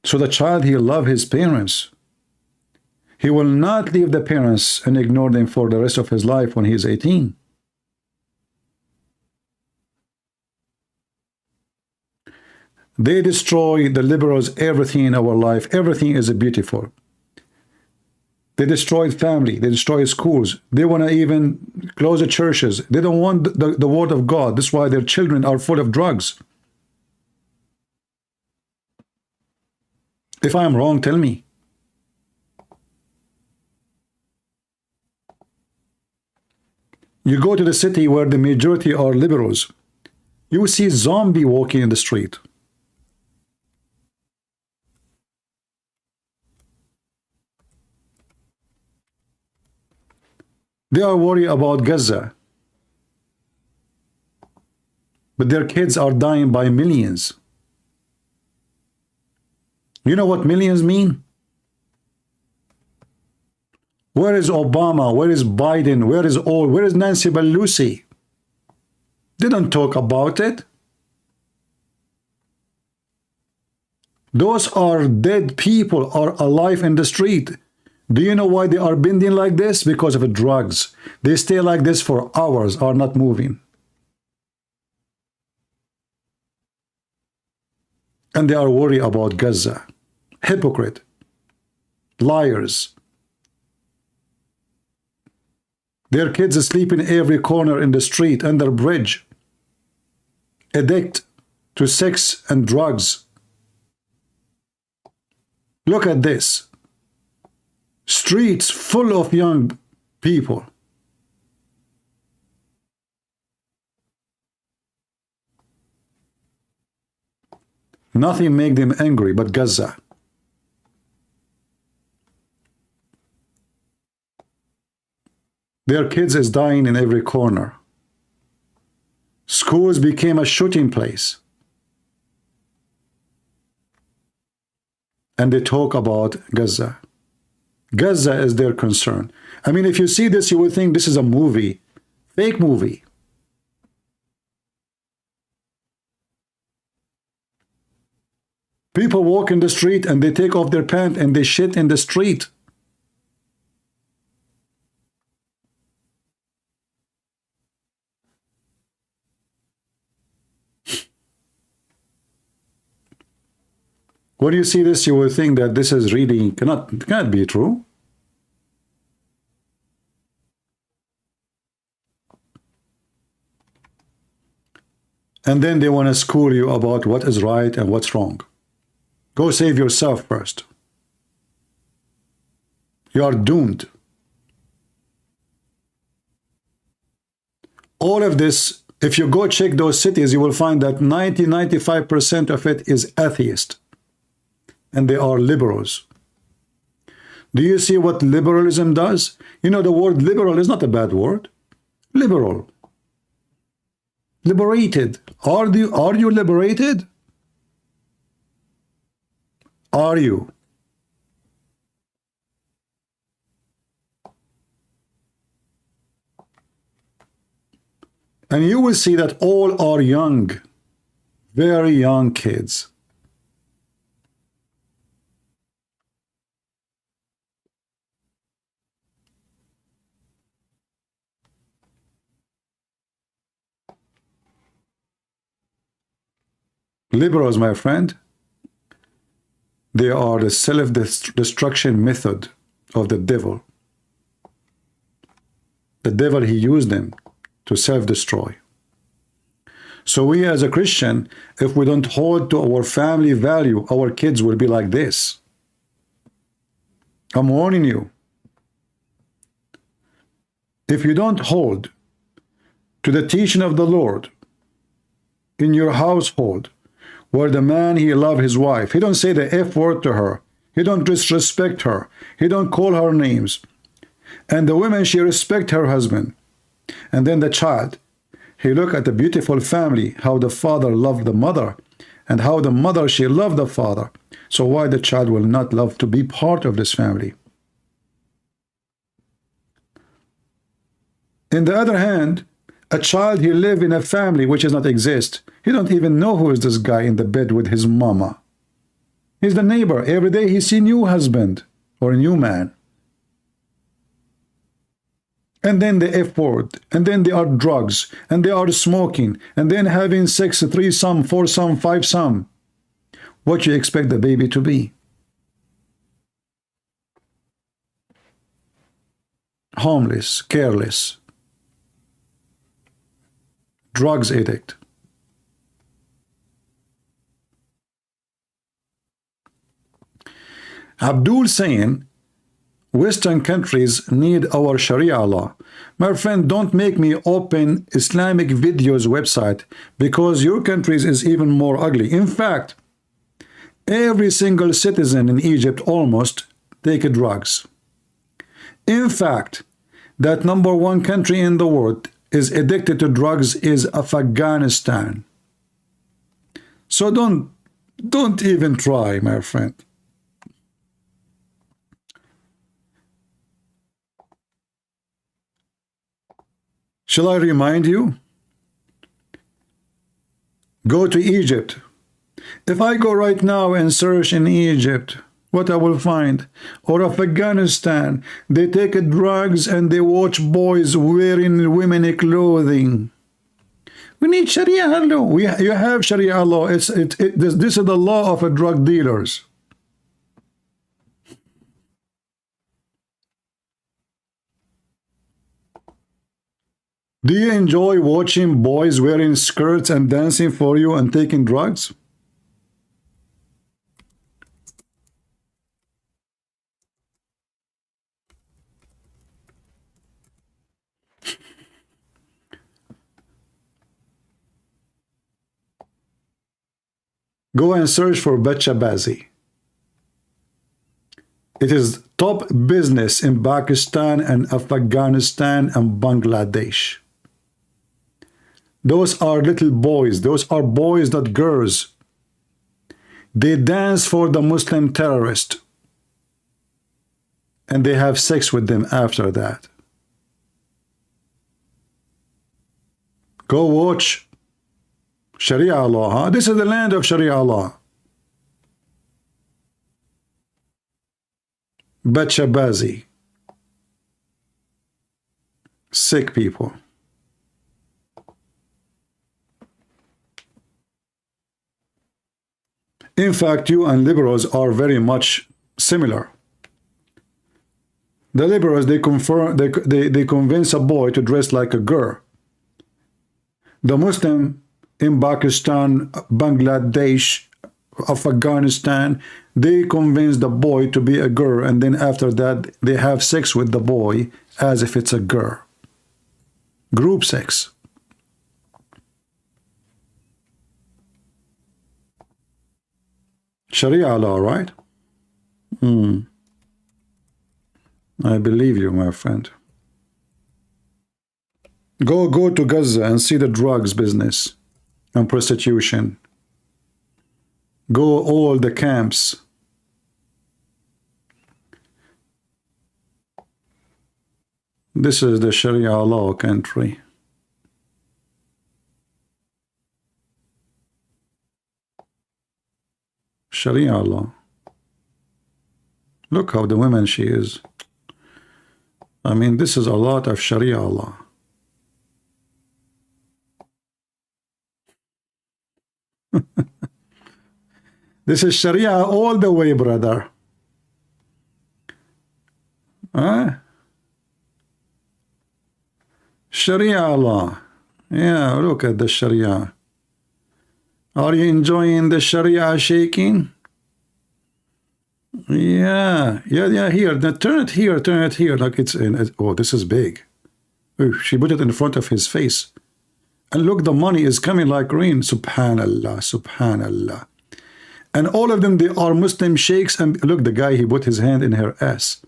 So the child, he love his parents. He will not leave the parents and ignore them for the rest of his life when he is 18. They destroy, the liberals, everything in our life. Everything is beautiful. They destroy family. They destroy schools. They want to even close the churches. They don't want the word of God. That's why their children are full of drugs. If I'm wrong, tell me. You go to the city where the majority are liberals, you see zombie walking in the street. They are worried about Gaza, but their kids are dying by millions. You know what millions mean? Where is Obama? Where is Biden? Where is Nancy Pelosi? They don't talk about it. Those are dead people are alive in the street. Do you know why they are bending like this? Because of drugs. They stay like this for hours, are not moving. And they are worried about Gaza. Hypocrite. Liars. Their kids sleep in every corner in the street, under bridge. Addict to sex and drugs. Look at this. Streets full of young people. Nothing make them angry but Gaza. Their kids is dying in every corner. Schools became a shooting place. And they talk about Gaza. Gaza is their concern. I mean, if you see this, you will think this is a movie. Fake movie. People walk in the street and they take off their pants and they shit in the street. When you see this, you will think that this is really cannot be true. And then they want to school you about what is right and what's wrong. Go save yourself first. You are doomed. All of this, if you go check those cities, you will find that 90-95% of it is atheist. And they are liberals. Do you see what liberalism does? You know, the word liberal is not a bad word. Liberal. Liberated. Are you liberated? Are you? And you will see that all are young, very young kids. Liberals, my friend, they are the self-destruction method of the devil. The devil, he used them to self-destroy. So we as a Christian, if we don't hold to our family value, our kids will be like this. I'm warning you. If you don't hold to the teaching of the Lord in your household, where the man, he love his wife, he don't say the F word to her, he don't disrespect her, he don't call her names, and the woman, she respect her husband, and then the child, he look at the beautiful family, how the father loved the mother, and how the mother, she loved the father. So why the child will not love to be part of this family? In the other hand, a child, he live in a family which does not exist. He don't even know who is this guy in the bed with his mama. He's the neighbor. Every day he see new husband or a new man. And then the F word, and then they are drugs, and they are smoking, and then having sex, 3-some, 4-some, 5-some. What you expect the baby to be? Homeless, careless, drugs addict. Abdul saying, Western countries need our Sharia law. My friend, don't make me open Islamic videos website, because your countries is even more ugly. In fact, every single citizen in Egypt almost take drugs. In fact, that #1 country in the world is addicted to drugs is Afghanistan. So don't even try, my friend. Shall I remind you? Go to Egypt. If I go right now and search in Egypt, what I will find? Or Afghanistan, they take drugs and they watch boys wearing women clothing. We need Sharia law. You have Sharia law. This is the law of drug dealers. Do you enjoy watching boys wearing skirts and dancing for you and taking drugs? Go and search for Bachabazi. It is top business in Pakistan and Afghanistan and Bangladesh. Those are little boys. Those are boys, not girls. They dance for the Muslim terrorist. And they have sex with them after that. Go watch Sharia law, huh? This is the land of Sharia law. Bachabazi. Sick people. In fact, you and liberals are very much similar. The liberals, they convince a boy to dress like a girl. The Muslim in Pakistan, Bangladesh, Afghanistan, they convince the boy to be a girl, and then after that they have sex with the boy as if it's a girl. Group sex. Sharia law, right? I believe you, my friend. Go to Gaza and see the drugs business and prostitution. Go all the camps. This is the Sharia law country. Sharia law. Look how the woman she is. I mean, this is a lot of Sharia law. This is Sharia all the way, brother. Huh? Sharia law. Yeah, look at the Sharia. Are you enjoying the Sharia shaking? Yeah. Here. Now turn it here. Like it's in. Oh, this is big. Ooh, she put it in front of his face. And look, the money is coming like rain. Subhanallah, subhanallah. And all of them, they are Muslim sheikhs. And look, the guy, he put his hand in her ass.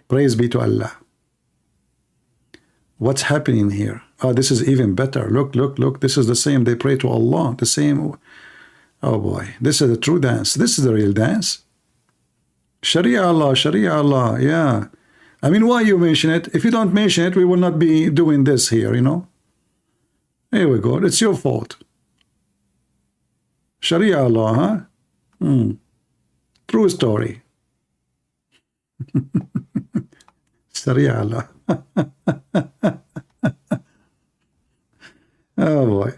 Praise be to Allah. What's happening here? Oh, this is even better. Look. This is the same. They pray to Allah. The same. Oh boy. This is the true dance. This is the real dance. Sharia Allah. Yeah. I mean, why you mention it? If you don't mention it, we will not be doing this here, you know. Here we go. It's your fault. Sharia law, huh? True story. Sharia law. Oh boy.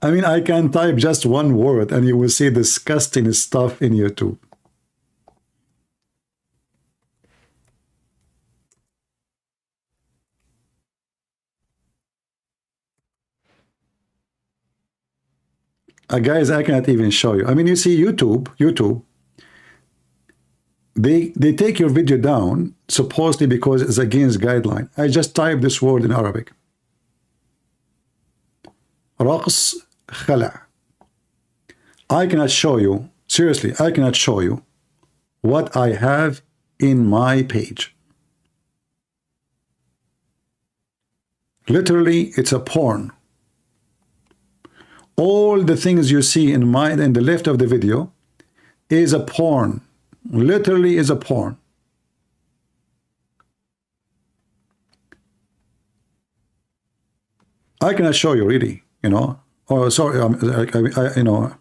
I mean, I can type just one word and you will see disgusting stuff in YouTube. Guys, I cannot even show you. I mean, you see YouTube, they take your video down, supposedly because it's against guideline. I just typed this word in Arabic. Raqs khala. I cannot show you, seriously, I cannot show you what I have in my page. Literally, it's a porn. All the things you see in the left of the video is a porn. Literally is a porn. I cannot show you really, you know. Oh, sorry, you know.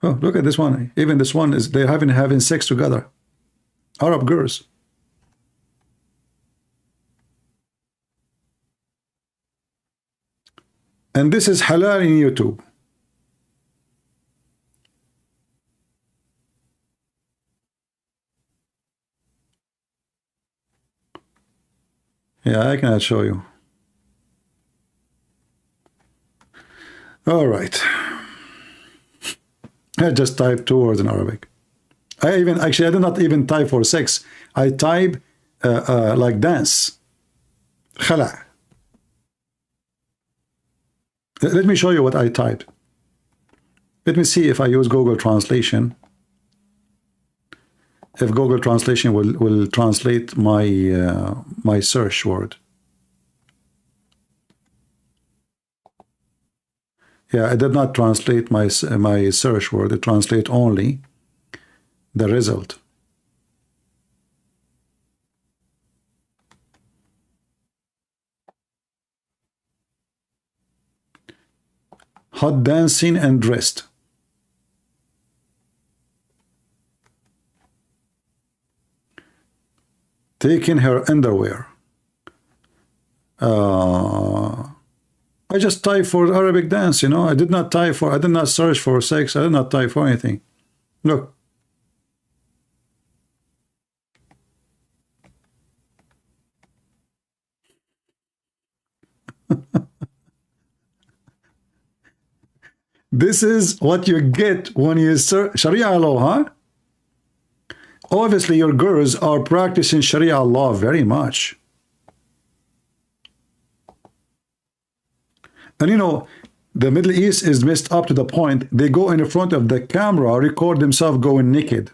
Oh, look at this one. Even this one is they're having sex together. Arab girls. And this is halal in YouTube. Yeah, I cannot show you. All right. I just typed 2 words in Arabic. I did not even type for sex. I type like dance. Khala. Let me show you what I typed. Let me see if I use Google Translation. If Google Translation will translate my my search word. Yeah, it did not translate my search word. It translates only the result. Hot dancing and dressed. Taking her underwear. I just type for Arabic dance, you know. I did not search for sex. I did not type for anything. Look. This is what you get when you search Sharia law, huh? Obviously, your girls are practicing Sharia law very much. And you know, the Middle East is messed up to the point they go in front of the camera, record themselves going naked.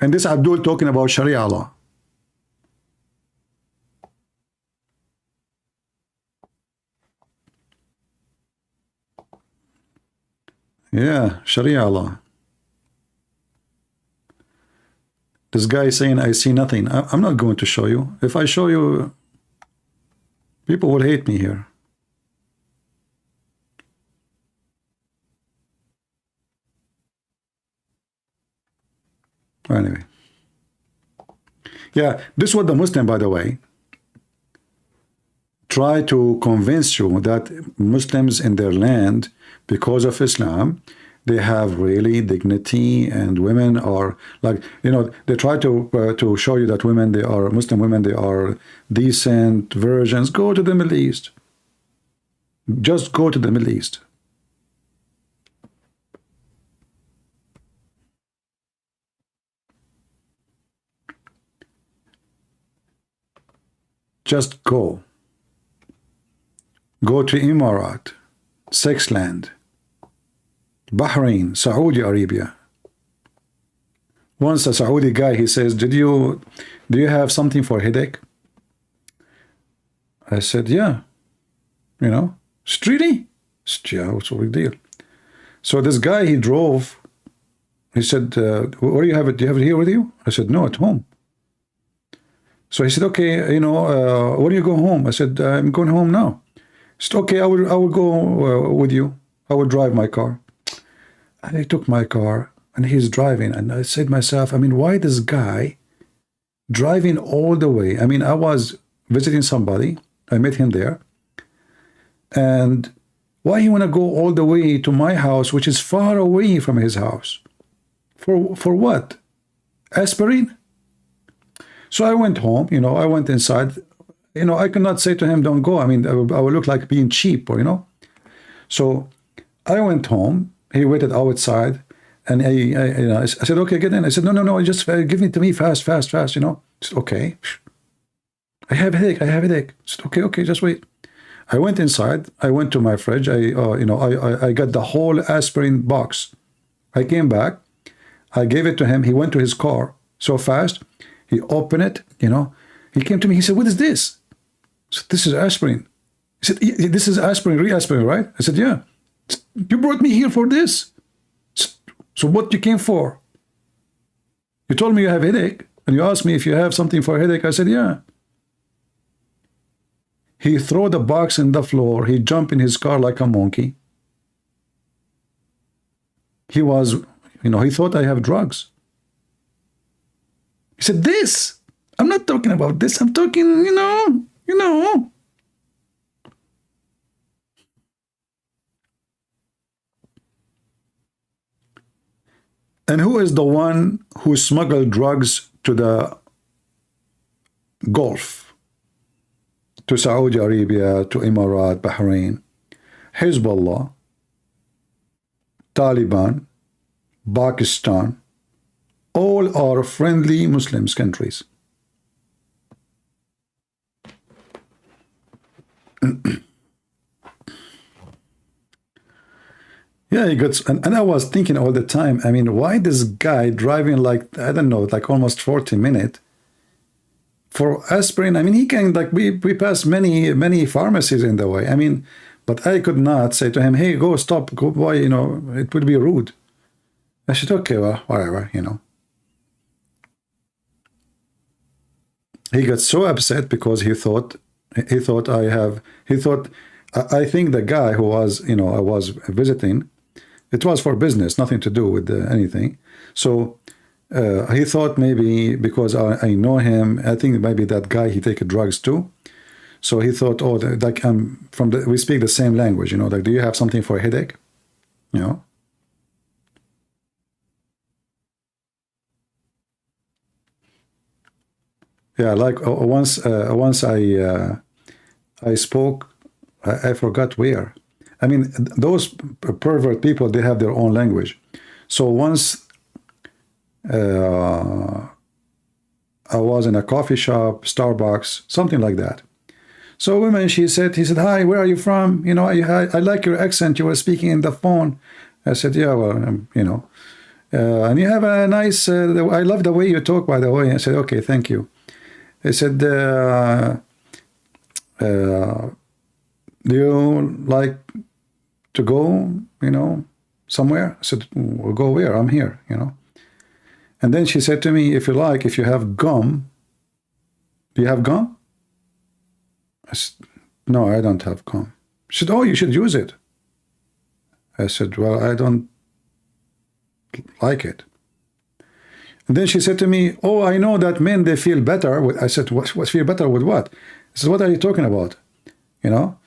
And this Abdul talking about Sharia law. Yeah, Sharia law. This guy is saying, I see nothing. I'm not going to show you. If I show you, people will hate me here. Anyway. Yeah, this is what the Muslim, by the way, try to convince you that Muslims in their land, because of Islam, they have really dignity, and women are like, you know, they try to show you that women, they are Muslim women, they are decent virgins. Go to the Middle East. Just go to the Middle East. Just go. Go to Emirat, sex land, Bahrain, Saudi Arabia. Once a Saudi guy, he says, do you have something for headache? I said, yeah. You know, really? Yeah, what's a big deal? So this guy, he drove. He said, where do you have it? Do you have it here with you? I said, no, at home. So he said, okay, you know, when do you go home? I said, I'm going home now. He said, okay, I will go with you. I will drive my car. And he took my car, and he's driving. And I said to myself, I mean, why this guy driving all the way? I mean, I was visiting somebody. I met him there. And why he want to go all the way to my house, which is far away from his house? For what? Aspirin? So I went home, you know, I went inside. You know, I could not say to him, don't go. I mean, I would look like being cheap, or, you know. So I went home. He waited outside, and I said, okay, get in. I said, no, just give it to me fast, you know. I said, okay. I have a headache. I said, okay, just wait. I went inside. I went to my fridge. I got the whole aspirin box. I came back. I gave it to him. He went to his car so fast. He opened it, you know. He came to me. He said, what is this? I said, this is aspirin. He said, this is aspirin, real aspirin, right? I said, yeah. You brought me here for this. So what you came for? You told me you have a headache, and you asked me if you have something for a headache. I said, yeah. He threw the box in the floor. He jumped in his car like a monkey. He was, you know, he thought I have drugs. He said, this. I'm not talking about this. I'm talking, you know. And who is the one who smuggled drugs to the Gulf, to Saudi Arabia, to Emirat, Bahrain? Hezbollah, Taliban, Pakistan, all are friendly Muslims countries. Yeah, he got, and I was thinking all the time, I mean, why this guy driving like, I don't know, like almost 40 minutes for aspirin? I mean, he can, like, we pass many pharmacies in the way. I mean, but I could not say to him, hey, go, stop, go, why, you know, it would be rude. I said, okay, well, whatever, you know. He got so upset because he thought I think the guy who was, you know, I was visiting, it was for business, nothing to do with anything. So he thought maybe because I know him, I think maybe that guy, he take drugs too. So he thought, oh, like we speak the same language, you know, like, do you have something for a headache? You know? Yeah, like once I spoke I forgot where. I mean, those pervert people, they have their own language. So once I was in a coffee shop, Starbucks, something like that. So woman, he said, hi, where are you from? You know, I like your accent. You were speaking in the phone. I said, yeah, well, you know, and you have a nice, I love the way you talk, by the way. I said, okay, thank you. I said, do you like to go, you know, somewhere? I said, we'll go where? I'm here, you know. And then she said to me, if you like, if you have gum, do you have gum? I said, no, I don't have gum. She said, oh, you should use it. I said, well, I don't like it. And then she said to me, oh, I know that men, they feel better. I said, what feel better with what? I said, what are you talking about? You know?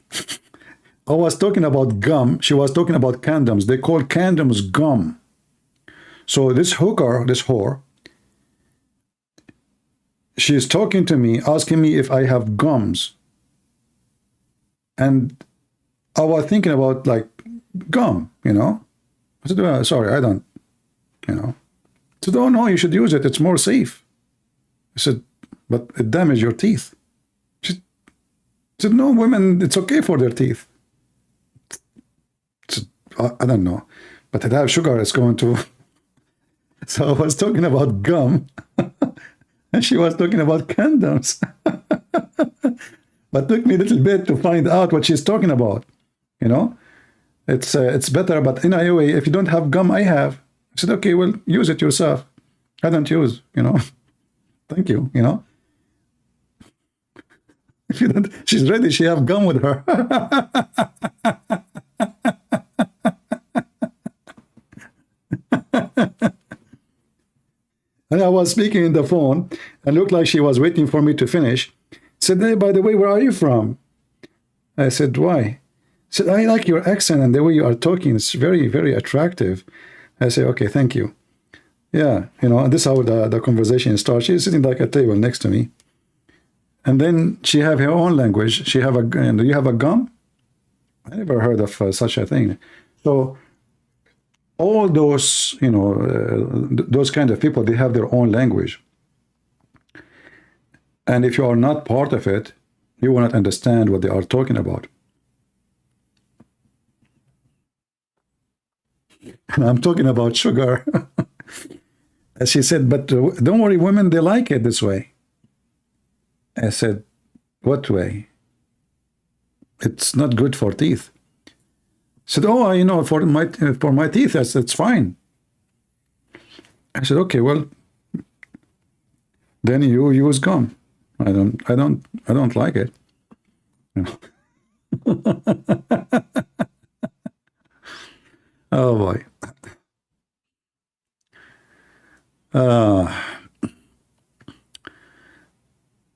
I was talking about gum. She was talking about condoms. They call condoms gum. So this hooker, this whore, she's talking to me, asking me if I have gums. And I was thinking about, like, gum, you know. I said, well, sorry, I don't, you know. I said, oh, no, you should use it. It's more safe. I said, but it damages your teeth. She said, no, women, it's okay for their teeth. I said, I don't know. But it have sugar, it's going to... So I was talking about gum, and she was talking about condoms. But took me a little bit to find out what she's talking about, you know. It's better, but in a way, if you don't have gum, I have. I said, okay, well, use it yourself. I don't use, you know. Thank you, you know. If you don't, she's ready, she have gum with her. And I was speaking in the phone, and looked like she was waiting for me to finish. Said, hey, by the way, where are you from? I said, why? Said, I like your accent and the way you are talking. It's very, very attractive. I say, okay, thank you. Yeah, you know, and this is how the conversation starts. She's sitting like at a table next to me. And then she have her own language. She have do you have a gum? I never heard of such a thing. So all those, you know, those kind of people, they have their own language. And if you are not part of it, you will not understand what they are talking about. And I'm talking about sugar. As she said, but don't worry, women, they like it this way. I said, what way? It's not good for teeth. She said, oh, you know, for my teeth, it's fine. I said, okay, well, then you use gum. I don't like it. Oh boy.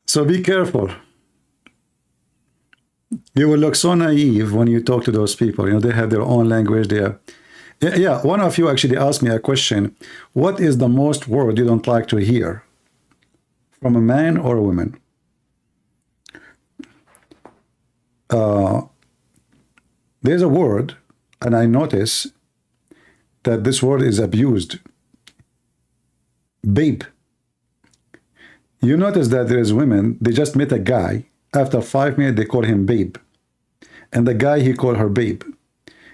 So be careful. You will look so naive when you talk to those people. You know, they have their own language. They are, yeah, one of you actually asked me a question. What is the most word you don't like to hear from a man or a woman? There's a word, and I notice that this word is abused. Babe. You notice that there's women, they just met a guy. After 5 minutes, they call him babe. And the guy, he called her babe.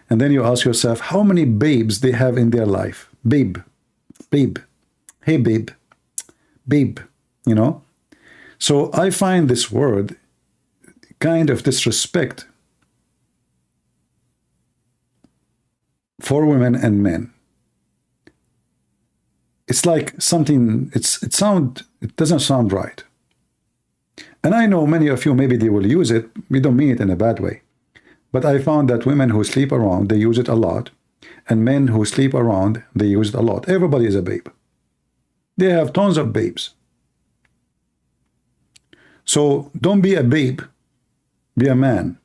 And then you ask yourself, how many babes they have in their life? Babe. Babe. Hey, babe. Babe. You know? So I find this word kind of disrespect for women and men. It's like something, it doesn't sound right. And I know many of you, maybe they will use it. We don't mean it in a bad way. But I found that women who sleep around, they use it a lot. And men who sleep around, they use it a lot. Everybody is a babe. They have tons of babes. So don't be a babe. Be a man.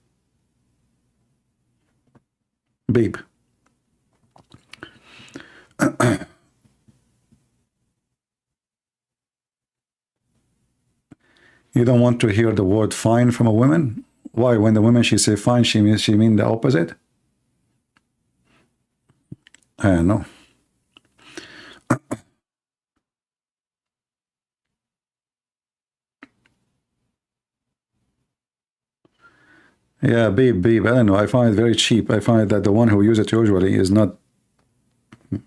Babe. You don't want to hear the word fine from a woman? Why? When the woman she say fine, she mean the opposite? I don't know. Yeah, beep. I don't know. I find it very cheap. I find that the one who use it usually is not. I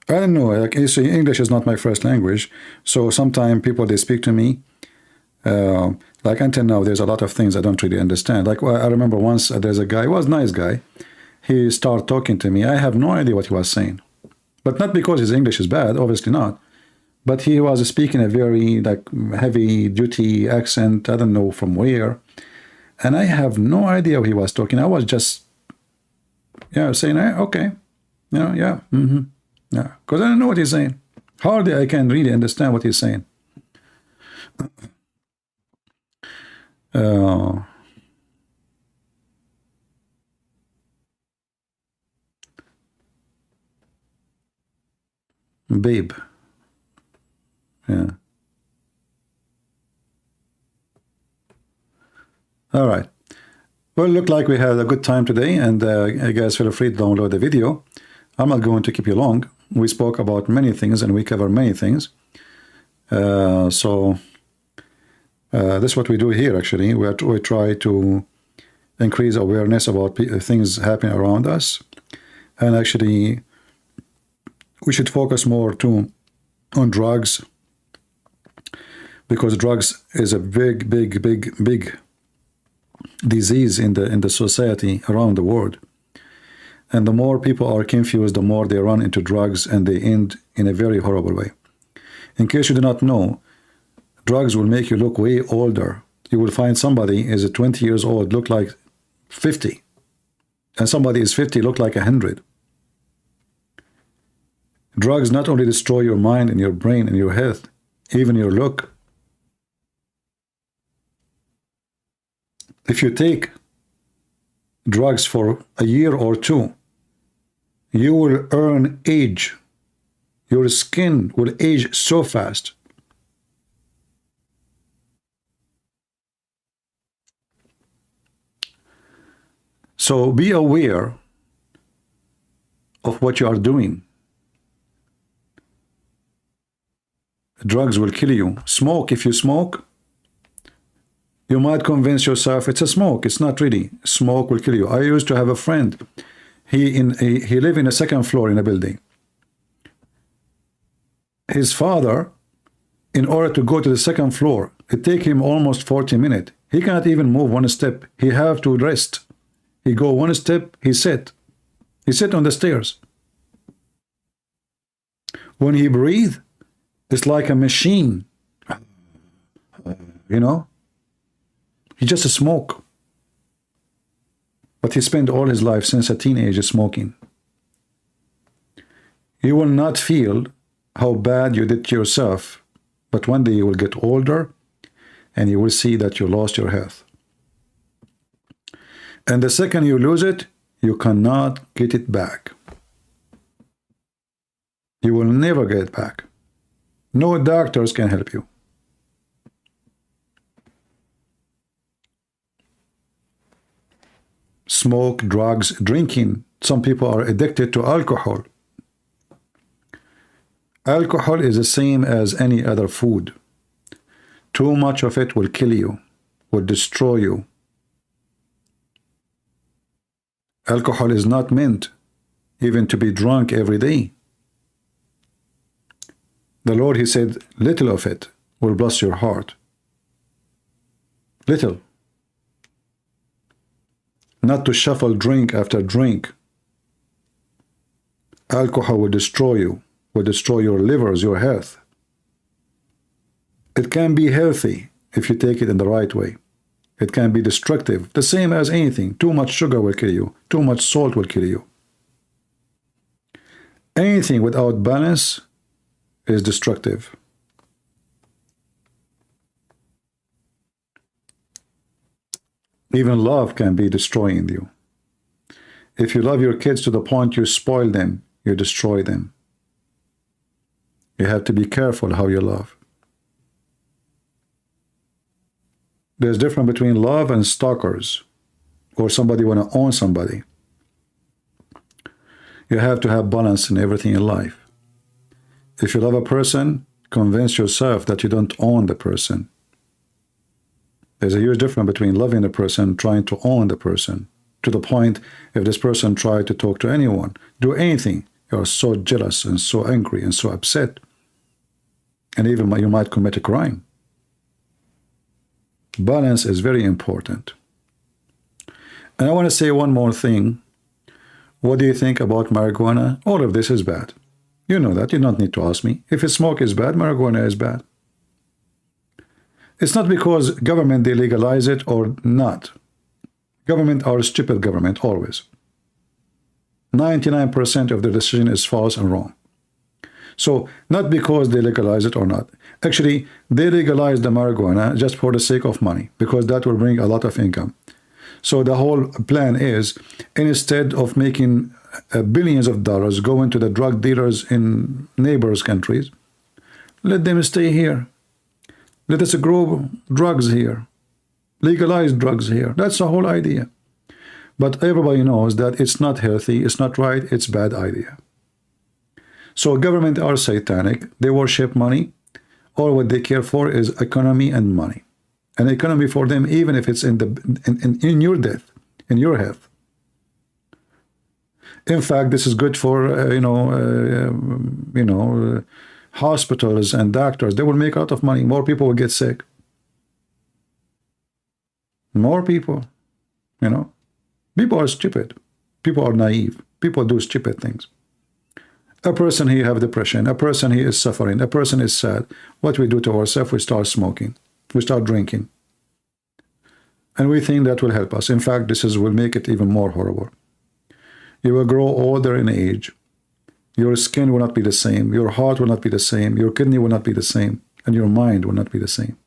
don't know. Like, you see, English is not my first language, so sometimes people they speak to me. Like until now, there's a lot of things I don't really understand. Like I remember once there's a guy, he was a nice guy. He started talking to me. I have no idea what he was saying, but not because his English is bad, obviously not. But he was speaking a very like heavy duty accent. I don't know from where. And I have no idea what he was talking. I was just, saying, okay, yeah, because I don't know what he's saying. Hardly I can really understand what he's saying. Babe, yeah. All right. Well, look like we had a good time today, and you guys feel free to download the video. I'm not going to keep you long. We spoke about many things, and we cover many things. This is what we do here, actually. We try to increase awareness about things happening around us. And actually, we should focus more, too, on drugs, because drugs is a big disease in the society around the world. And the more people are confused, the more they run into drugs, and they end in a very horrible way. In case you do not know, drugs will make you look way older. You will find somebody is 20 years old, look like 50. And somebody is 50, look like 100. Drugs not only destroy your mind and your brain and your health, even your look. If you take drugs for a year or two, you will earn age. Your skin will age so fast. So be aware of what you are doing. Drugs will kill you. Smoke, if you smoke, you might convince yourself it's a smoke. It's not really. Smoke will kill you. I used to have a friend. He lived in a second floor in a building. His father, in order to go to the second floor, it take him almost 40 minutes. He can't even move one step. He have to rest. He go one step, he sit. He sit on the stairs. When he breathe, it's like a machine. You know? He just a smoke. But he spent all his life since a teenager smoking. You will not feel how bad you did to yourself, but one day you will get older and you will see that you lost your health. And the second you lose it, you cannot get it back. You will never get it back. No doctors can help you. Smoke, drugs, drinking. Some people are addicted to alcohol. Alcohol is the same as any other food. Too much of it will kill you, will destroy you. Alcohol is not meant even to be drunk every day. The Lord, He said, little of it will bless your heart. Little. Not to shuffle drink after drink. Alcohol will destroy you, will destroy your livers, your health. It can be healthy if you take it in the right way. It can be destructive, the same as anything. Too much sugar will kill you. Too much salt will kill you. Anything without balance is destructive. Even love can be destroying you. If you love your kids to the point you spoil them, you destroy them. You have to be careful how you love. There's difference between love and stalkers, or somebody want to own somebody. You have to have balance in everything in life. If you love a person, convince yourself that you don't own the person. There's a huge difference between loving the person and trying to own the person. To the point, if this person tried to talk to anyone, do anything, you're so jealous and so angry and so upset. And even you might commit a crime. Balance is very important. And I want to say one more thing. What do you think about marijuana? All of this is bad. You know that. You don't need to ask me. If smoke is bad, marijuana is bad. It's not because government they legalize it or not. Government are a stupid government, always. 99% of the decision is false and wrong. So, not because they legalize it or not. Actually, they legalize the marijuana just for the sake of money, because that will bring a lot of income. So the whole plan is, instead of making billions of dollars going to the drug dealers in neighbors' countries, let them stay here. Let us grow drugs here. Legalize drugs here. That's the whole idea. But everybody knows that it's not healthy, it's not right, it's a bad idea. So government are satanic. They worship money. All what they care for is economy and money. And economy for them, even if it's in your death, in your health. In fact, this is good for hospitals and doctors. They will make a lot of money. More people will get sick. More people, People are stupid. People are naive. People do stupid things. A person he have depression. A person he is suffering. A person is sad. What we do to ourselves, we start smoking. We start drinking. And we think that will help us. In fact, will make it even more horrible. You will grow older in age. Your skin will not be the same. Your heart will not be the same. Your kidney will not be the same. And your mind will not be the same.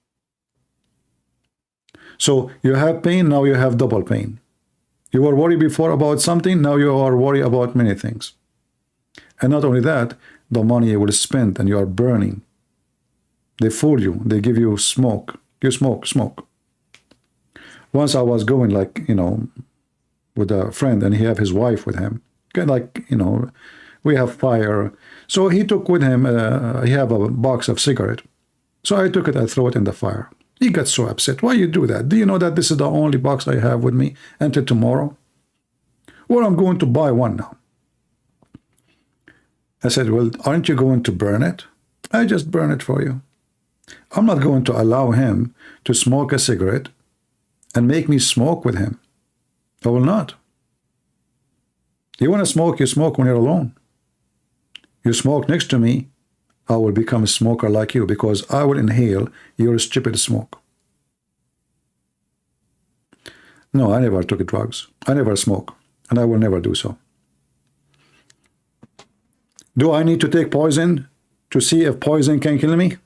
So you have pain, now you have double pain. You were worried before about something, now you are worried about many things. And not only that, the money you will spend and you are burning. They fool you. They give you smoke. You smoke. Once I was going with a friend and he have his wife with him. We have fire. So he took with him, he have a box of cigarette. So I took it, I throw it in the fire. He got so upset. Why you do that? Do you know that this is the only box I have with me until tomorrow? Well, I'm going to buy one now. I said, well, aren't you going to burn it? I just burn it for you. I'm not going to allow him to smoke a cigarette and make me smoke with him. I will not. You want to smoke, you smoke when you're alone. You smoke next to me, I will become a smoker like you because I will inhale your stupid smoke. No, I never took drugs. I never smoke, and I will never do so. Do I need to take poison to see if poison can kill me?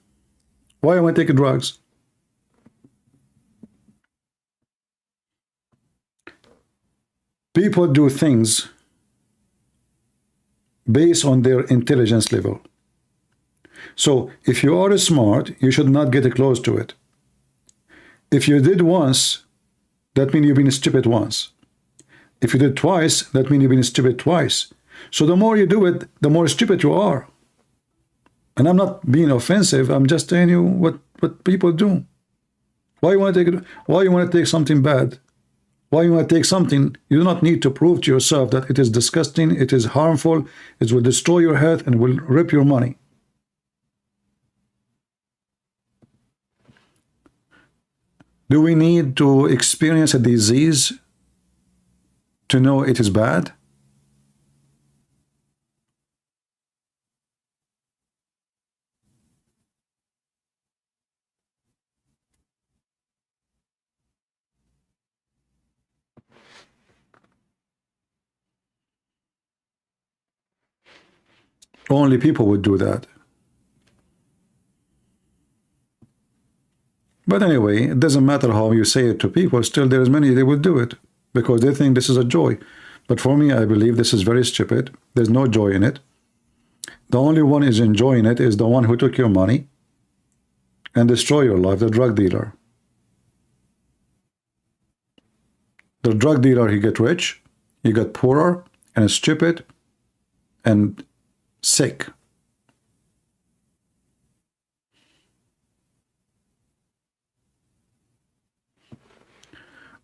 Why am I taking drugs? People do things based on their intelligence level. So, if you are smart, you should not get close to it. If you did once, that means you've been stupid once. If you did twice, that means you've been stupid twice. So the more you do it, the more stupid you are. And I'm not being offensive, I'm just telling you what people do. Why you want to take something bad? Why you want to take something you do not need to prove to yourself that it is disgusting, it is harmful, it will destroy your health and will rip your money. Do we need to experience a disease to know it is bad? Only people would do that. But anyway, it doesn't matter how you say it to people, still there's many they will do it because they think this is a joy. But for me, I believe this is very stupid. There's no joy in it. The only one is enjoying it is the one who took your money and destroy your life, the drug dealer. The drug dealer, he get rich, he get poorer, and stupid, and sick.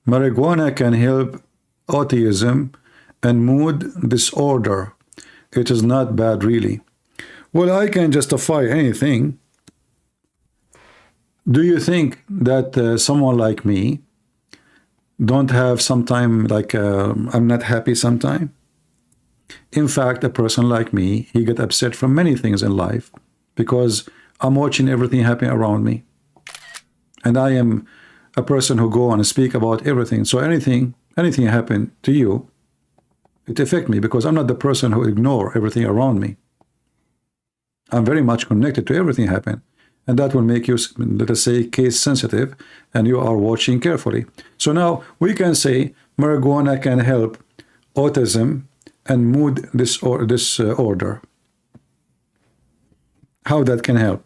Marijuana can help autism and mood disorder. It is not bad, really. Well, I can justify anything. Do you think that someone like me don't have sometime like I'm not happy sometime? In fact, a person like me, he get upset from many things in life because I'm watching everything happen around me. And I am a person who go on and speak about everything. So anything happen to you, it affects me because I'm not the person who ignore everything around me. I'm very much connected to everything happen. And that will make you, let us say, case sensitive, and you are watching carefully. So now we can say marijuana can help autism and mood disorder. How that can help?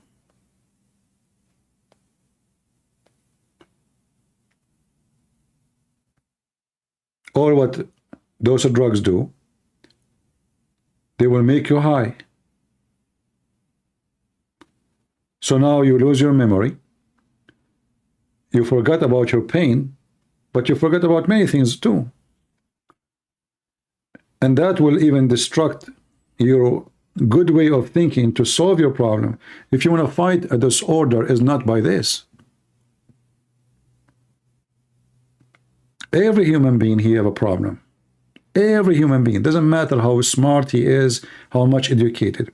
Or what those drugs do, they will make you high. So now you lose your memory. You forgot about your pain, but you forget about many things too. And that will even destruct your good way of thinking to solve your problem. If you want to fight a disorder, is not by this. Every human being, he have a problem. Every human being, doesn't matter how smart he is, how much educated.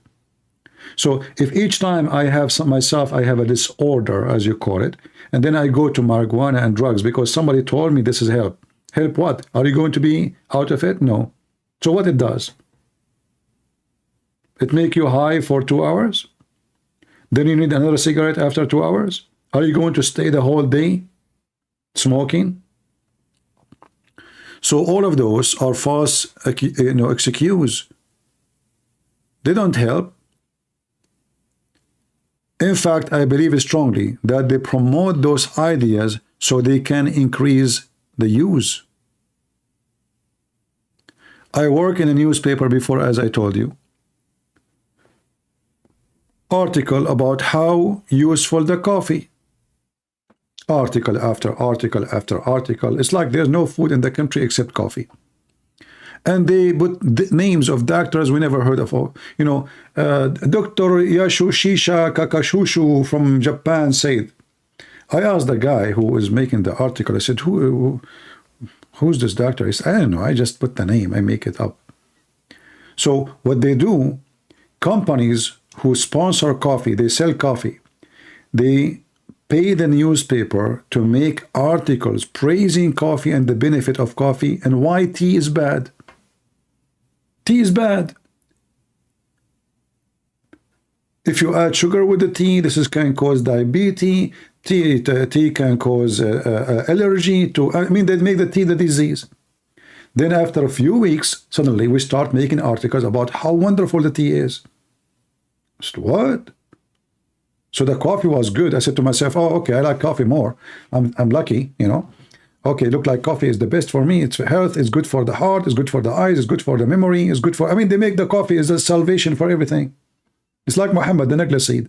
So if each time I have myself, I have a disorder, as you call it, and then I go to marijuana and drugs because somebody told me this is help. Help what? Are you going to be out of it? No. So what it does? It make you high for 2 hours? Then you need another cigarette after 2 hours? Are you going to stay the whole day smoking? So all of those are false, excuses. They don't help. In fact, I believe strongly that they promote those ideas so they can increase the use. I work in a newspaper before, as I told you. Article about how useful the coffee. Article after article after article. It's like there's no food in the country except coffee. And they put the names of doctors we never heard of. Dr. Yashushisha Kakashushu from Japan said. I asked the guy who was making the article, I said, who's this doctor? He said, I don't know, I just put the name, I make it up. So what they do, companies who sponsor coffee, they sell coffee, they pay the newspaper to make articles praising coffee and the benefit of coffee and why tea is bad. Tea is bad. If you add sugar with the tea, this can cause diabetes. Tea can cause allergy to. They make the tea the disease. Then after a few weeks, suddenly we start making articles about how wonderful the tea is. What? So the coffee was good. I said to myself, oh, okay, I like coffee more. I'm lucky, Okay, look like coffee is the best for me. It's for health, it's good for the heart, it's good for the eyes, it's good for the memory, it's good for... they make the coffee as a salvation for everything. It's like Muhammad, the necklace seed.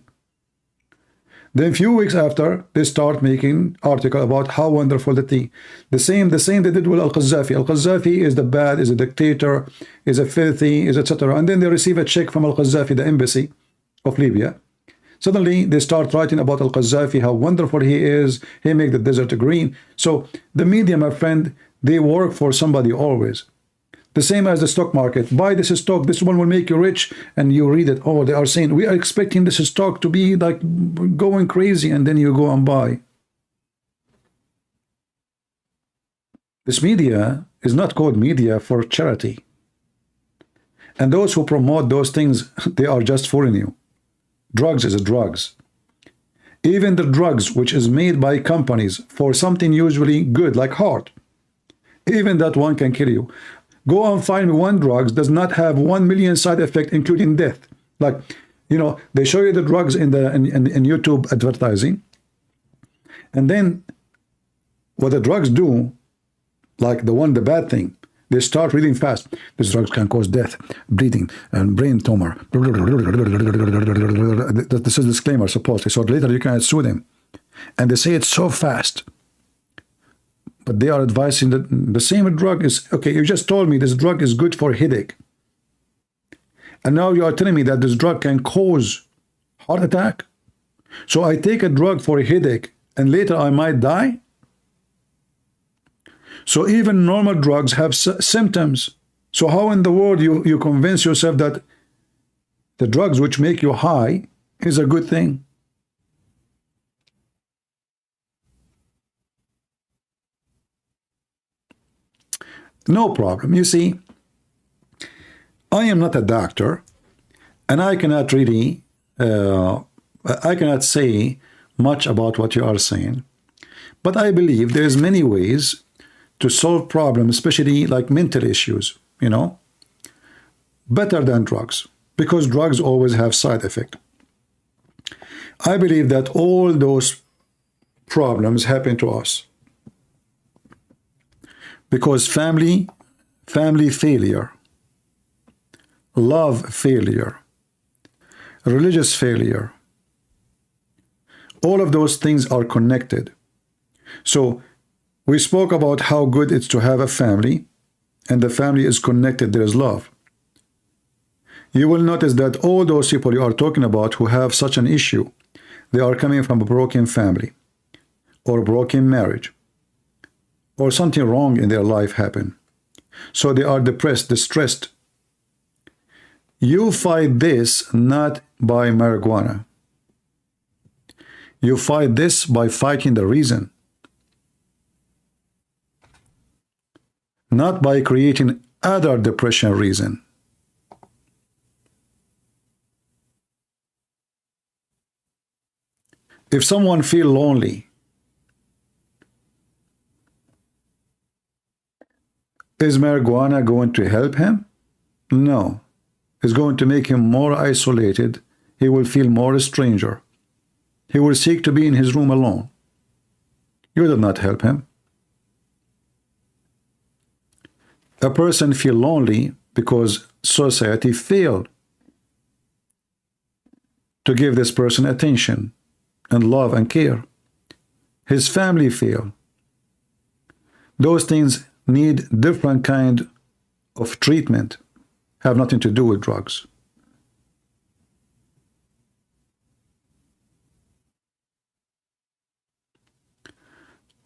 Then a few weeks after, they start making article about how wonderful the tea. The same they did with Al-Qaddafi. Al-Qaddafi is the bad, is a dictator, is a filthy, is etc. And then they receive a check from Al-Qaddafi, the embassy of Libya. Suddenly, they start writing about Al-Qaddafi, how wonderful he is, he make the desert green. So the media, my friend, they work for somebody always. The same as the stock market. Buy this stock, this one will make you rich, and you read it. Oh, they are saying, we are expecting this stock to be like going crazy, and then you go and buy. This media is not called media for charity. And those who promote those things, they are just fooling you. Drugs is drugs. Even the drugs which is made by companies for something usually good, like heart, even that one can kill you. Go and find me one drug does not have 1 million side effects, including death. Like, they show you the drugs in YouTube advertising. And then what the drugs do, like the bad thing. They start reading fast. These drugs can cause death, bleeding, and brain tumor. This is a disclaimer, supposedly. So later you can sue them. And they say it so fast. But they are advising that the same drug is, okay, you just told me this drug is good for headache. And now you are telling me that this drug can cause heart attack. So I take a drug for a headache and later I might die? So even normal drugs have symptoms. So how in the world you convince yourself that the drugs which make you high is a good thing? No problem. You see, I am not a doctor, and I cannot really, I cannot say much about what you are saying. But I believe there's many ways to solve problems, especially like mental issues, you know, better than drugs, because drugs always have side effect. I believe that all those problems happen to us because family failure, love failure, religious failure, all of those things are connected. So we spoke about how good it's to have a family, and the family is connected, there is love. You will notice that all those people you are talking about who have such an issue, they are coming from a broken family, or a broken marriage, or something wrong in their life happened. So they are depressed, distressed. You fight this not by marijuana. You fight this by fighting the reason. Not by creating other depression reason. If someone feels lonely, is marijuana going to help him? No. It's going to make him more isolated. He will feel more a stranger. He will seek to be in his room alone. You did not help him. A person feels lonely because society failed to give this person attention and love and care. His family failed. Those things need different kind of treatment, have nothing to do with drugs.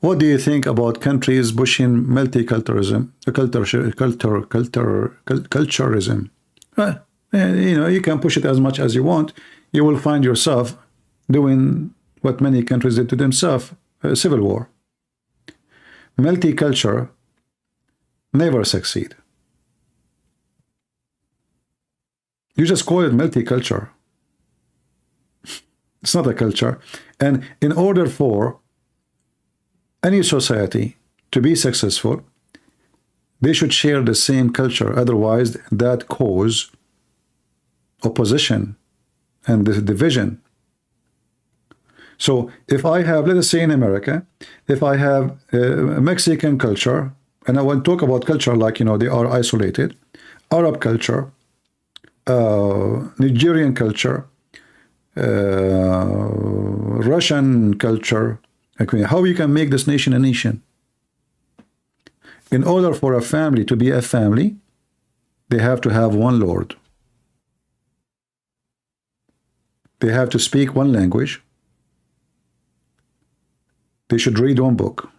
What do you think about countries pushing multiculturalism, culturism? You know, you can push it as much as you want. You will find yourself doing what many countries did to themselves, a civil war. Multicultural never succeed. You just call it multicultural. It's not a culture. And in order for any society to be successful, they should share the same culture. Otherwise, that cause opposition and division. So if I have, let us say in America, if I have a Mexican culture, and I want to talk about culture like, you know, they are isolated, Arab culture, Nigerian culture, Russian culture, how you can make this nation a nation? In order for a family to be a family, they have to have one Lord. They have to speak one language. They should read one book.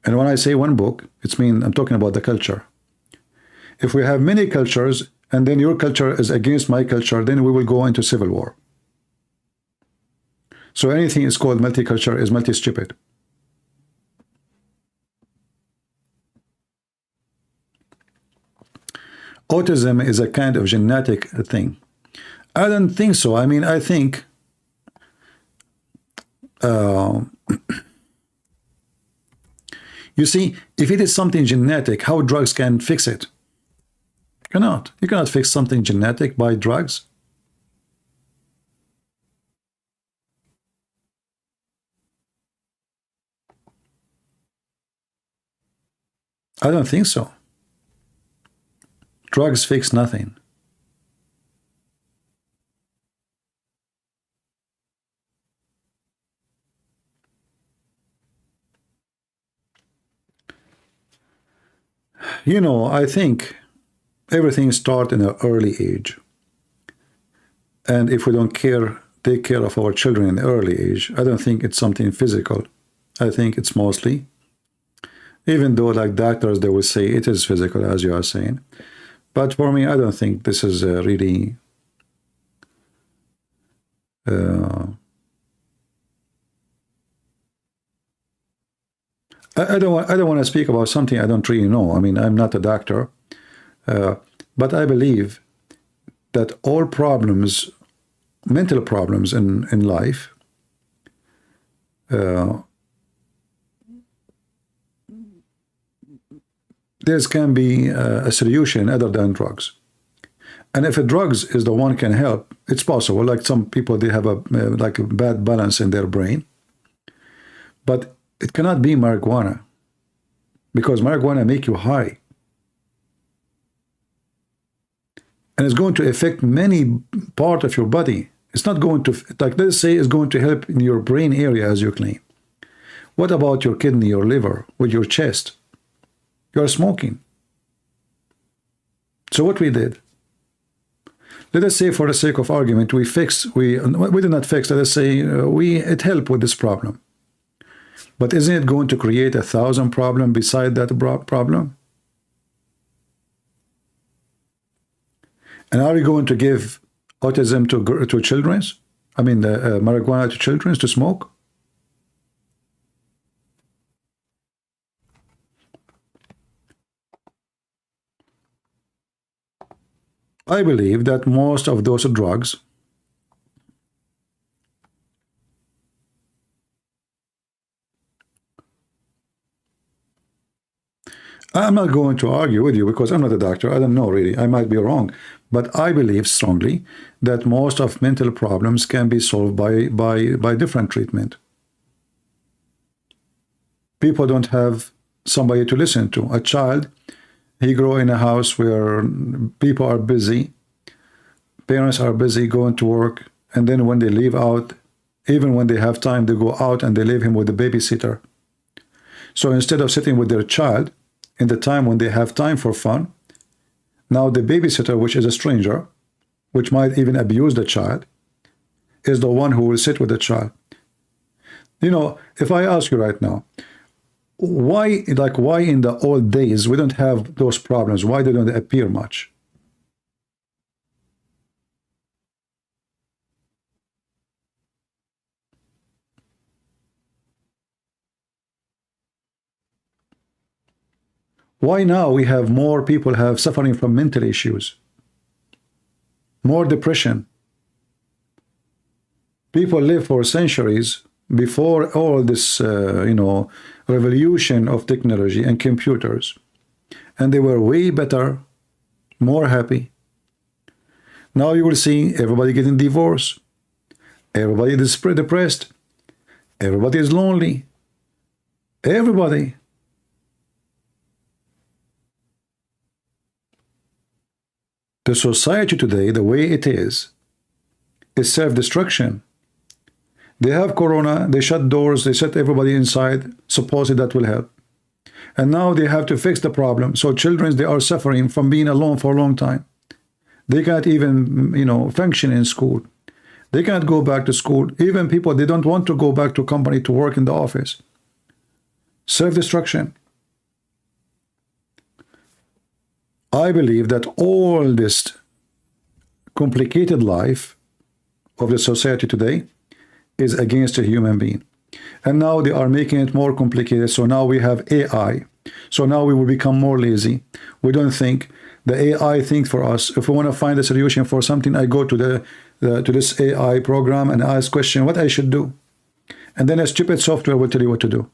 And when I say one book, it's mean I'm talking about the culture. If we have many cultures, and then your culture is against my culture, then we will go into civil war. So anything is called multicultural is multi-stupid. Autism is a kind of genetic thing. I don't think so. I mean, I think you see, if it is something genetic, how drugs can fix it? You cannot. You cannot fix something genetic by drugs. I don't think so. Drugs fix nothing. You know, I think everything starts in an early age. And if we don't take care of our children in early age, I don't think it's something physical. I think it's mostly, even though like doctors, they will say it is physical, as you are saying. But for me, I don't think this is really I don't want to speak about something I don't really know. I mean, I'm not a doctor, but I believe that all problems, mental problems in life, there can be a solution other than drugs. And if a drugs is the one can help, it's possible. Like some people, they have like a bad balance in their brain, but it cannot be marijuana, because marijuana make you high. And it's going to affect many part of your body. It's not going to, like let's say, it's going to help in your brain area, as you claim. What about your kidney, your liver, with your chest? You're smoking. So what we did, let us say for the sake of argument, we did not fix, let us say it helped with this problem. But isn't it going to create 1,000 problems beside that problem? And are we going to give autism to children? I mean, marijuana to children to smoke? I believe that most of those drugs I'm not going to argue with you because I'm not a doctor. I don't know really. I might be wrong. But I believe strongly that most of mental problems can be solved by different treatment. People don't have somebody to listen to. A child, he grow in a house where people are busy, parents are busy going to work, and then when they leave out, even when they have time, they go out and they leave him with a babysitter. So instead of sitting with their child in the time when they have time for fun, now the babysitter, which is a stranger, which might even abuse the child, is the one who will sit with the child. You know, if I ask you right now, why in the old days we don't have those problems? Why they don't appear much? Why now we have more people suffering from mental issues, more depression? People live for centuries before all this, revolution of technology and computers, and they were way better, more happy. Now you will see everybody getting divorced, everybody is depressed, everybody is lonely, everybody. The society today, the way it is self-destruction. They have corona, they shut doors, they set everybody inside, supposedly that will help. And now they have to fix the problem. So children, they are suffering from being alone for a long time. They can't even, function in school. They can't go back to school. Even people, they don't want to go back to company to work in the office. Self-destruction. I believe that all this complicated life of the society today is against a human being. And now they are making it more complicated. So now we have AI. So now we will become more lazy. We don't think. The AI thinks for us. If we want to find a solution for something, I go to to this AI program and ask question what I should do. And then a stupid software will tell you what to do.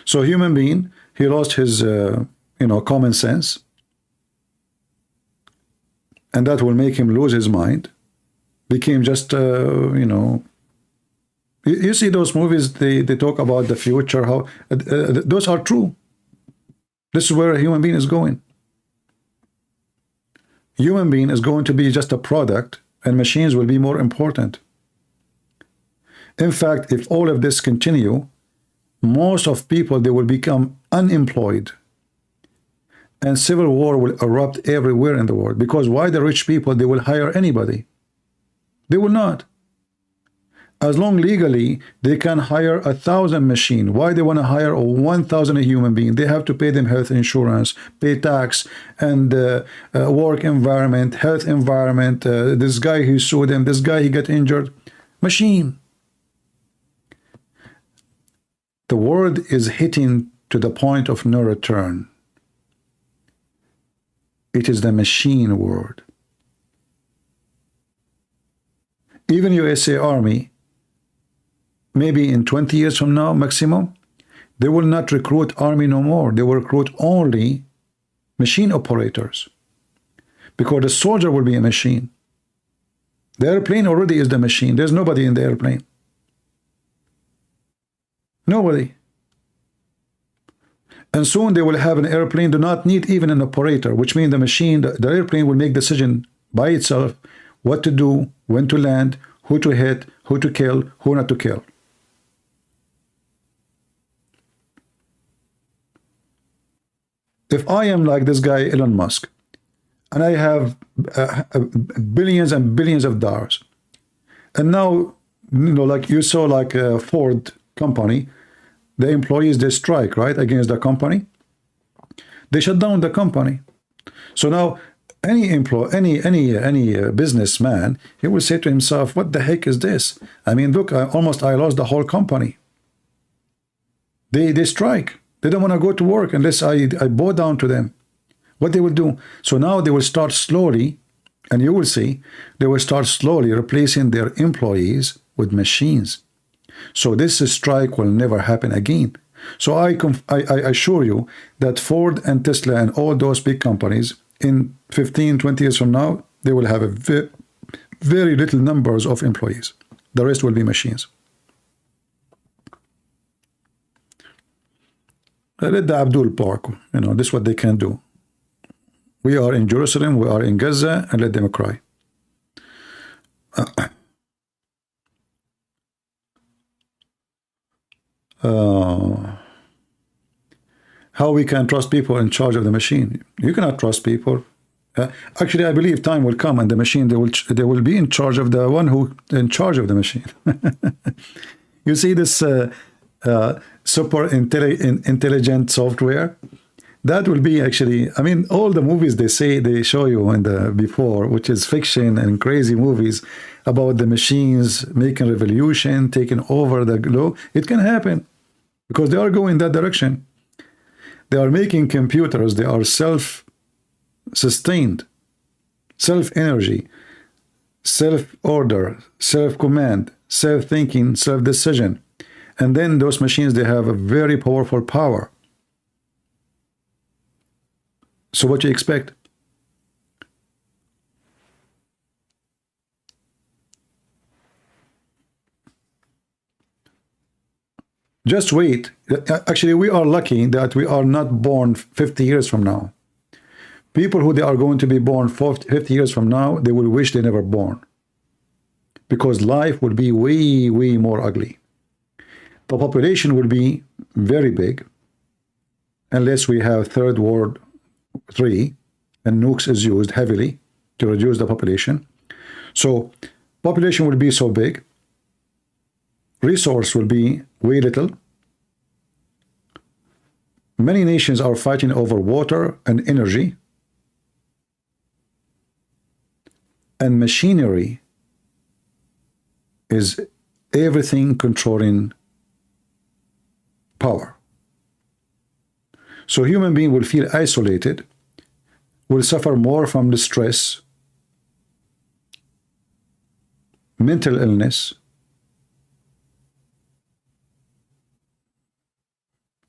So human being, he lost his common sense. And that will make him lose his mind. Became just, you see those movies, they talk about the future, how those are true. This is where a human being is going. Human being is going to be just a product, and machines will be more important. In fact, if all of this continue, most of people, they will become unemployed, and civil war will erupt everywhere in the world. Because why the rich people, they will hire anybody? They will not. As long legally they can hire 1,000 machine. Why they want to hire 1,000 a human being? They have to pay them health insurance, pay tax, and work environment, health environment. This guy who sued them, this guy he got injured. Machine. The world is hitting to the point of no return. It is the machine world. Even USA Army, maybe in 20 years from now, maximum, they will not recruit army no more. They will recruit only machine operators. Because the soldier will be a machine. The airplane already is the machine. There's nobody in the airplane. Nobody. And soon they will have an airplane, do not need even an operator, which means the machine, the airplane will make decision by itself what to do, when to land, who to hit, who to kill, who not to kill. If I am like this guy Elon Musk, and I have billions and billions of dollars, and now, you know, like you saw, like a Ford company, the employees, they strike, right, against the company. They shut down the company. So now any businessman, he will say to himself, what the heck is this? I mean, look, I lost the whole company. They strike. They don't want to go to work unless I bow down to them. What they will do? So now they will start slowly, and you will see, they will start slowly replacing their employees with machines. So this strike will never happen again. So I assure you that Ford and Tesla and all those big companies, in 15, 20 years from now, they will have a very little numbers of employees. The rest will be machines. Let the Abdul park. You know, this is what they can do. We are in Jerusalem, we are in Gaza, and let them cry. How we can trust people in charge of the machine? You cannot trust people. Actually, I believe time will come and the machine, they will be in charge of the one who in charge of the machine. You see this super intelligent software? That will be actually, I mean, all the movies they show you in the before, which is fiction and crazy movies about the machines making revolution, taking over the globe. It can happen because they are going that direction. They are making computers, they are self-sustained, self-energy, self-order, self-command, self-thinking, self-decision. And then those machines, they have a very powerful power. So what do you expect? Just wait. Actually, we are lucky that we are not born 50 years from now. People who they are going to be born 50 years from now, they will wish they never born. Because life will be way, way more ugly. The population will be very big, unless we have Third World III, and nukes is used heavily to reduce the population. So population will be so big, resource will be way little. Many nations are fighting over water and energy, and machinery is everything controlling power. So human being will feel isolated, will suffer more from the stress, mental illness,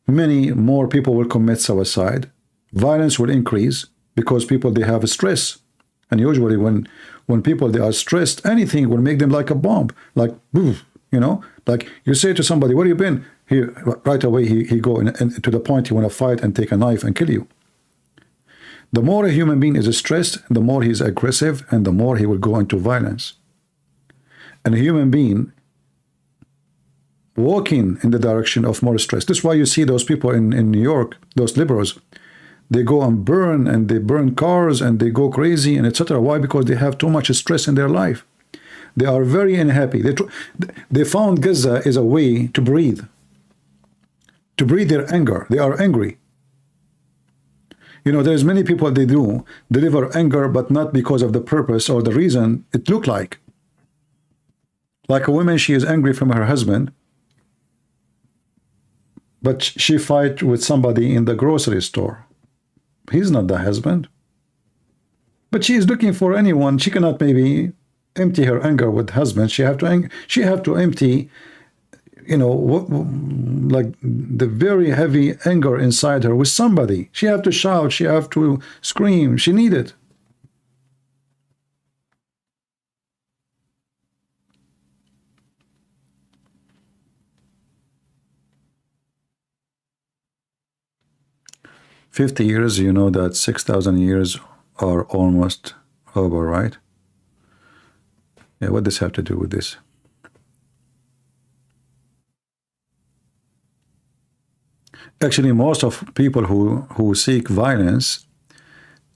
many more people will commit suicide, violence will increase because people, they have stress. And usually when people, they are stressed, anything will make them like a bomb, like, you know, like you say to somebody, where you been? he right away he go to the point he want to fight and take a knife and kill you. The more a human being is stressed, the more he's aggressive, and the more he will go into violence. And a human being walking in the direction of more stress. This is why you see those people in New York, those liberals, they go and they burn cars and they go crazy and etc. Why? Because they have too much stress in their life. They are very unhappy. They found Gaza is a way to breathe their anger. They are angry. You know, there's many people they do deliver anger, but not because of the purpose or the reason it look like. Like a woman, she is angry from her husband, but she fight with somebody in the grocery store. He's not the husband. But she is looking for anyone. She cannot maybe empty her anger with husband. She have to empty, you know, like the very heavy anger inside her with somebody. She have to shout. She have to scream. She need it. "50 years, you know that 6,000 years are almost over, right?" Yeah, what does this have to do with this? Actually, most of people who seek violence,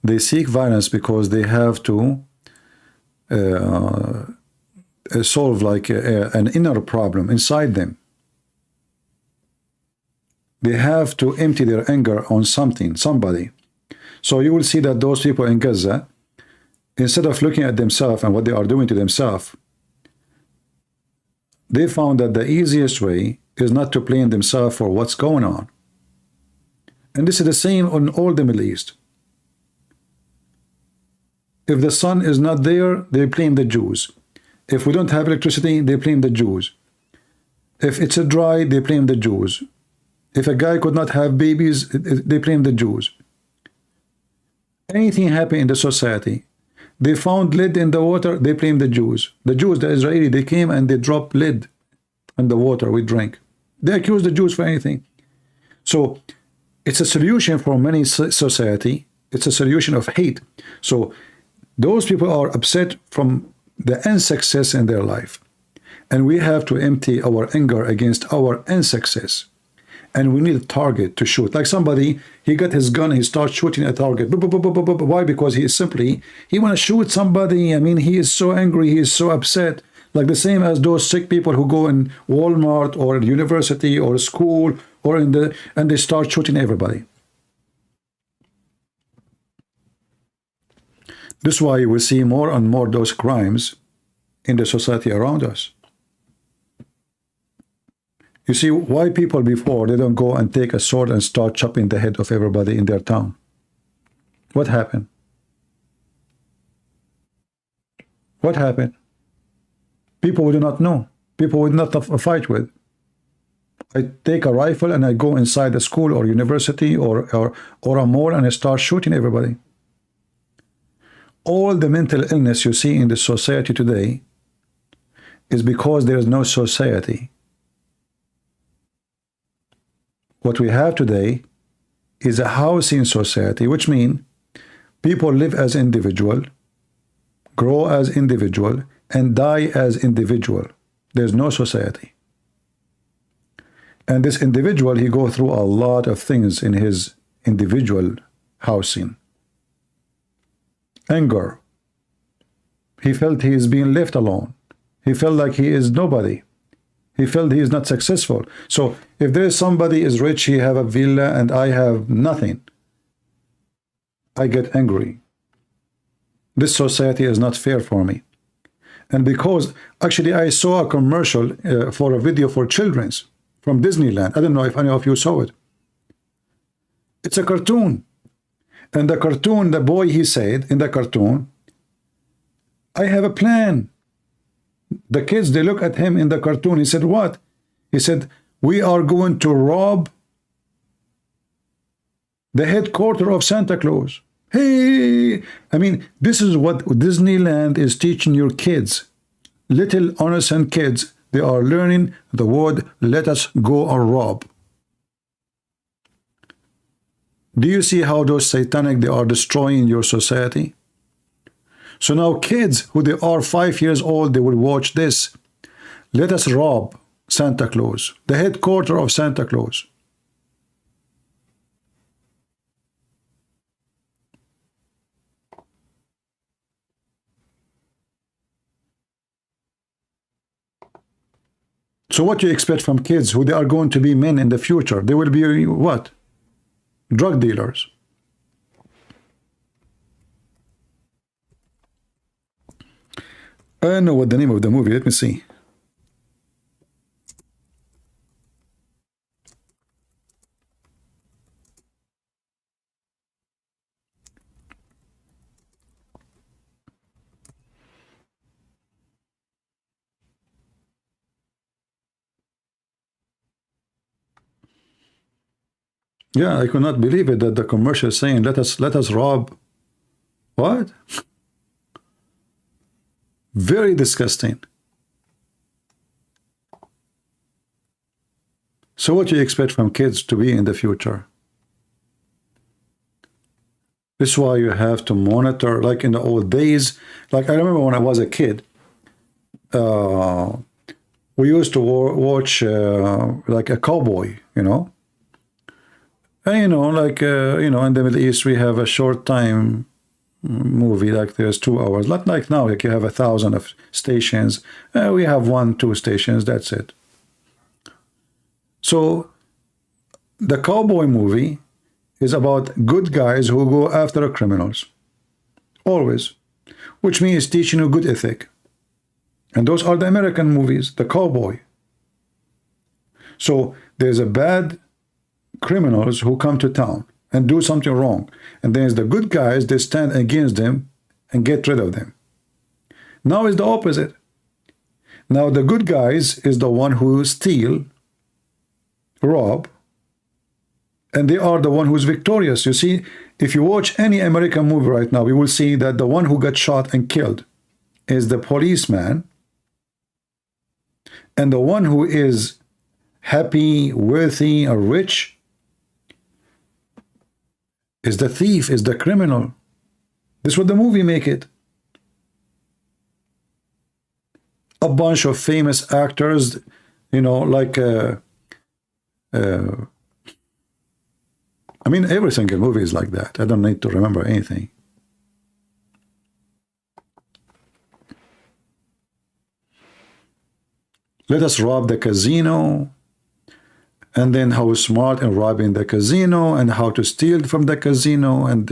they seek violence because they have to solve like an inner problem inside them. They have to empty their anger on somebody. So you will see that those people in Gaza, instead of looking at themselves and what they are doing to themselves, they found that the easiest way is not to blame themselves for what's going on. And this is the same on all the Middle East. If the sun is not there, they blame the Jews. If we don't have electricity, they blame the Jews. If it's dry, they blame the Jews. If a guy could not have babies, they blame the Jews. Anything happen in the society, they found lead in the water, they blame the Jews. The Jews, the Israeli, they came and they dropped lead in the water we drink. They accuse the Jews for anything. So it's a solution for many society. It's a solution of hate. So those people are upset from the unsuccess in their life. And we have to empty our anger against our unsuccess. And we need a target to shoot. Like somebody, he got his gun, he starts shooting a target. Why? Because he want to shoot somebody. I mean, he is so angry, he is so upset. Like the same as those sick people who go in Walmart or university or school or and they start shooting everybody. This is why you will see more and more those crimes in the society around us. You see, why people before, they don't go and take a sword and start chopping the head of everybody in their town? What happened? What happened? People would not know. People would not fight with. I take a rifle and I go inside a school or university or a mall and I start shooting everybody. All the mental illness you see in the society today is because there is no society. What we have today is a housing society, which means people live as individual, grow as individual, and die as individual. There's no society. And this individual, he goes through a lot of things in his individual housing. Anger. He felt he is being left alone. He felt like he is nobody. He felt he is not successful. So if there is somebody is rich, he have a villa and I have nothing, I get angry. This society is not fair for me. And because actually I saw a commercial for a video for children's from Disneyland. I don't know if any of you saw it. It's a cartoon. And the cartoon, the boy, he said in the cartoon, I have a plan. The kids, they look at him in the cartoon. He said, what? He said, we are going to rob the headquarters of Santa Claus. Hey! I mean, this is what Disneyland is teaching your kids. Little innocent kids they are learning the word let us go or rob. Do you see how those satanic, they are destroying your society? So now kids who they are 5 years old, they will watch this. Let us rob Santa Claus, the headquarters of Santa Claus. So what do you expect from kids who they are going to be men in the future? They will be what? Drug dealers. I don't know what the name of the movie. Let me see. Yeah, I could not believe it that the commercial is saying let us rob. What? Very disgusting. So what do you expect from kids to be in the future? This is why you have to monitor, like in the old days. Like I remember when I was a kid, we used to watch like a cowboy, you know. And you know, like you know, in the Middle East we have a short time movie, like there's 2 hours. Not like now, like you have 1,000 of stations. We have 1-2 stations. That's it. So the cowboy movie is about good guys who go after criminals, always, which means teaching you good ethic. And those are the American movies, the cowboy. So there's a bad criminals who come to town and do something wrong, and there's the good guys, they stand against them and get rid of them. Now it's the opposite. Now the good guys is the one who steal, rob, and they are the one who's victorious. You see, if you watch any American movie right now, you will see that the one who got shot and killed is the policeman, and the one who is happy, wealthy, or rich is the thief, is the criminal. This is what the movie make it. A bunch of famous actors, you know, like I mean, every single movie is like that. I don't need to remember anything. Let us rob the casino, and then how smart in robbing the casino, and how to steal from the casino, and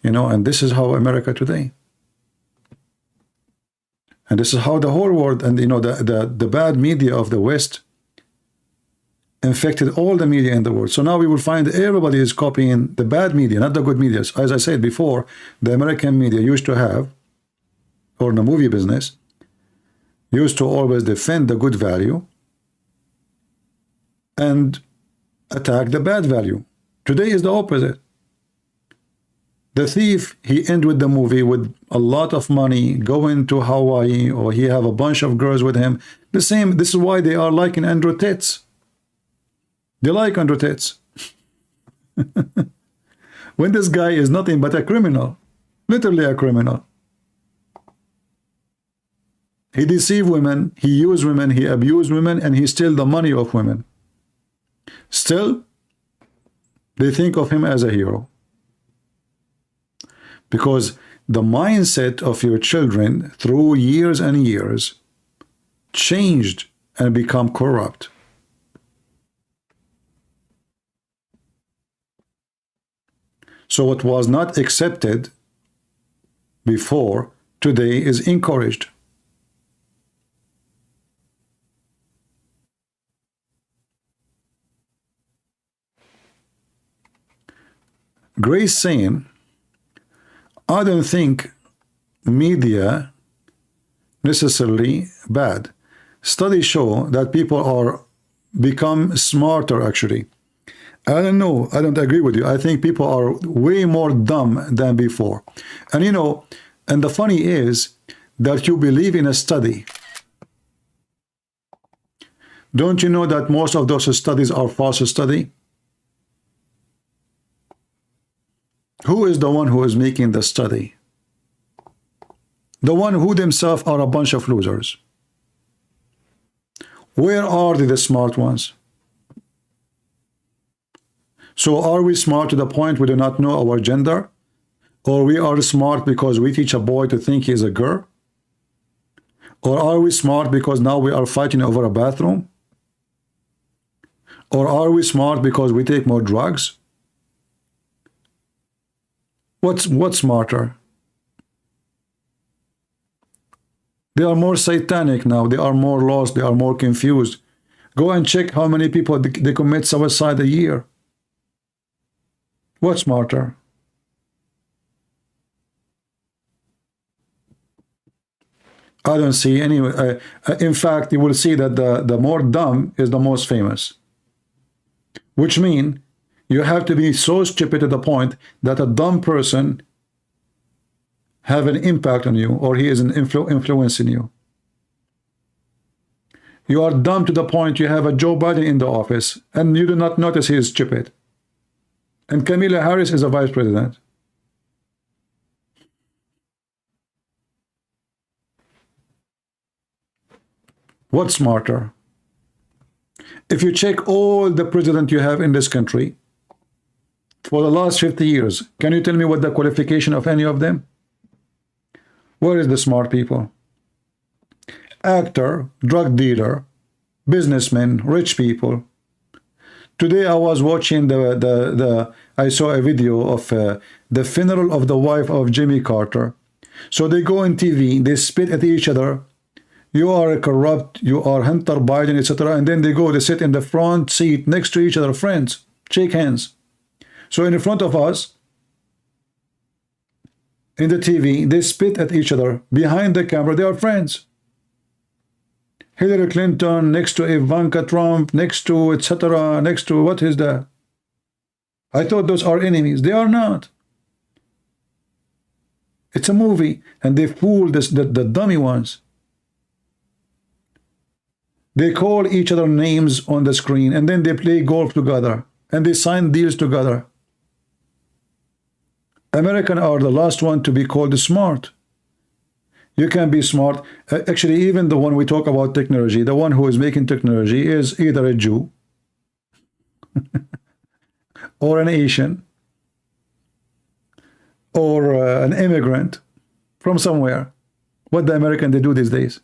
you know, and this is how America today. And this is how the whole world, and you know, the bad media of the West infected all the media in the world. So now we will find everybody is copying the bad media, not the good media. As I said before, the American media used to have, or in the movie business, used to always defend the good value and attack the bad value. Today is the opposite. The thief, he end with the movie with a lot of money, going to Hawaii, or he have a bunch of girls with him. The same, this is why they are liking Andrew Tate. They like Andrew Tate. When this guy is nothing but a criminal, literally a criminal. He deceive women, he use women, he abuse women, and he steal the money of women. Still, they think of him as a hero. Because the mindset of your children through years and years changed and become corrupt. So what was not accepted before, today is encouraged. Grace saying, I don't think media necessarily bad. Studies show that people are become smarter actually. I don't know, I don't agree with you. I think people are way more dumb than before. And you know, and the funny is that you believe in a study. Don't you know that most of those studies are false studies? Who is the one who is making the study? The one who themselves are a bunch of losers. Where are the smart ones? So are we smart to the point we do not know our gender? Or we are smart because we teach a boy to think he is a girl? Or are we smart because now we are fighting over a bathroom? Or are we smart because we take more drugs? What's smarter? They are more satanic now. They are more lost. They are more confused. Go and check how many people they commit suicide a year. What's smarter? I don't see any. In fact, you will see that the more dumb is the most famous. Which means you have to be so stupid to the point that a dumb person have an impact on you, or he is an influencing you. You are dumb to the point you have a Joe Biden in the office and you do not notice he is stupid. And Kamala Harris is a vice president. What's smarter? If you check all the president you have in this country for the last 50 years, can you tell me what the qualification of any of them? Where is the smart people? Actor, drug dealer, businessmen, rich people. Today I was watching I saw a video of the funeral of the wife of Jimmy Carter. So they go on TV, they spit at each other. You are corrupt, you are Hunter Biden, etc. And then they sit in the front seat next to each other, friends, shake hands. So in front of us, in the TV, they spit at each other. Behind the camera, they are friends. Hillary Clinton next to Ivanka Trump, next to etc., next to what is that? I thought those are enemies. They are not. It's a movie, and they fool the dummy ones. They call each other names on the screen, and then they play golf together, and they sign deals together. Americans are the last one to be called smart. You can be smart. Actually, even the one we talk about technology, the one who is making technology is either a Jew or an Asian or an immigrant from somewhere. What the American they do these days?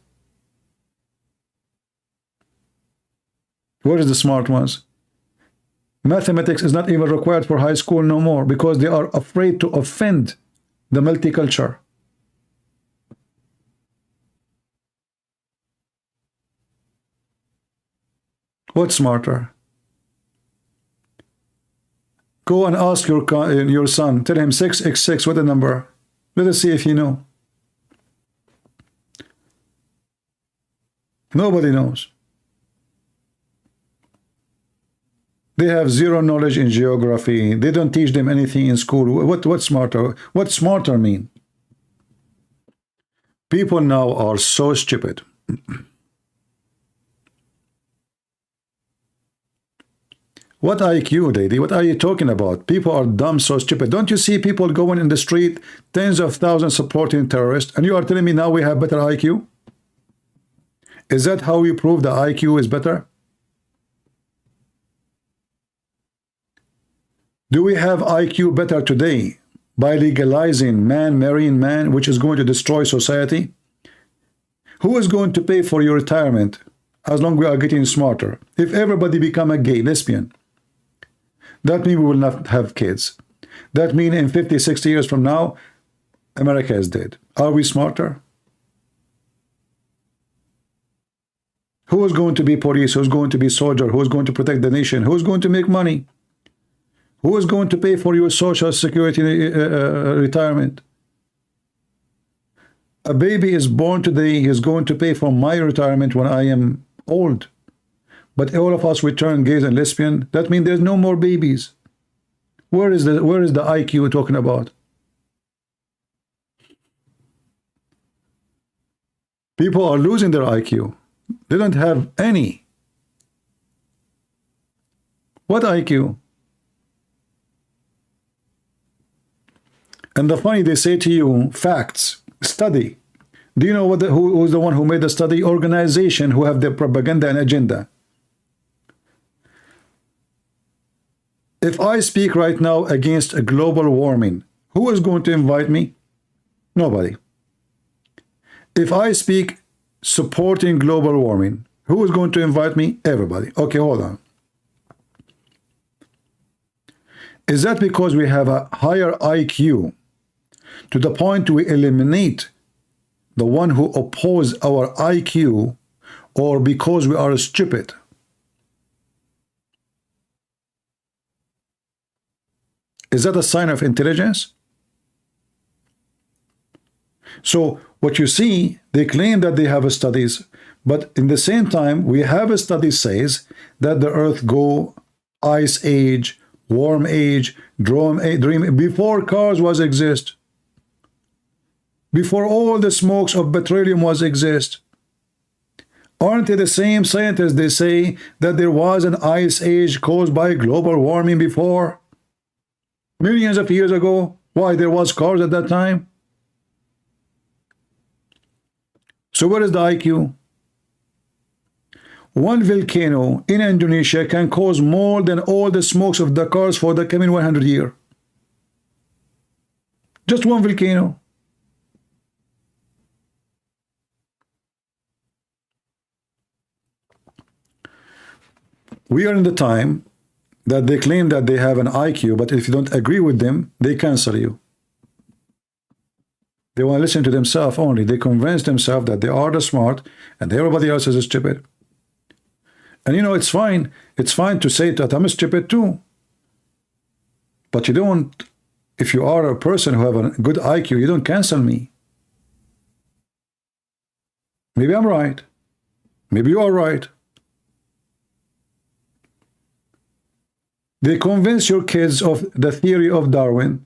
Where is the smart ones? Mathematics is not even required for high school no more because they are afraid to offend the multicultural. What's smarter? Go and ask your son. Tell him 6x6, what a number? Let us see if you know. Nobody knows. They have zero knowledge in geography. They don't teach them anything in school. What's smarter? What's smarter mean? People now are so stupid. What IQ, lady? What are you talking about? People are dumb, so stupid. Don't you see people going in the street, tens of thousands supporting terrorists, and you are telling me now we have better IQ? Is that how you prove the IQ is better? Do we have IQ better today by legalizing man marrying man, which is going to destroy society? Who is going to pay for your retirement as long as we are getting smarter? If everybody become a gay, lesbian, that means we will not have kids. That means in 50, 60 years from now, America is dead. Are we smarter? Who is going to be police? Who is going to be soldier? Who is going to protect the nation? Who is going to make money? Who is going to pay for your social security retirement? A baby is born today. He is going to pay for my retirement when I am old. But all of us, we turn gays and lesbian. That means there's no more babies. Where is the IQ talking about? People are losing their IQ. They don't have any. What IQ? And the funny, they say to you, facts, study. Do you know what who's the one who made the study? Organization who have their propaganda and agenda. If I speak right now against global warming, who is going to invite me? Nobody. If I speak supporting global warming, who is going to invite me? Everybody. Okay, hold on. Is that because we have a higher IQ to the point we eliminate the one who oppose our IQ, or because we are stupid? Is that a sign of intelligence? So what you see, they claim that they have studies, but in the same time, we have a study says that the earth go ice age, warm age, dream before cars was exist, before all the smokes of petroleum was exist. Aren't they the same scientists? They say that there was an ice age caused by global warming before, millions of years ago. Why? There was cars at that time. So where is the IQ? One volcano in Indonesia can cause more than all the smokes of the cars for the coming 100 years. Just one volcano. We are in the time that they claim that they have an IQ, but if you don't agree with them, they cancel you. They want to listen to themselves only. They convince themselves that they are the smart and everybody else is stupid. And you know, it's fine. It's fine to say that I'm stupid too. But you don't, if you are a person who have a good IQ, you don't cancel me. Maybe I'm right. Maybe you are right. They convince your kids of the theory of Darwin,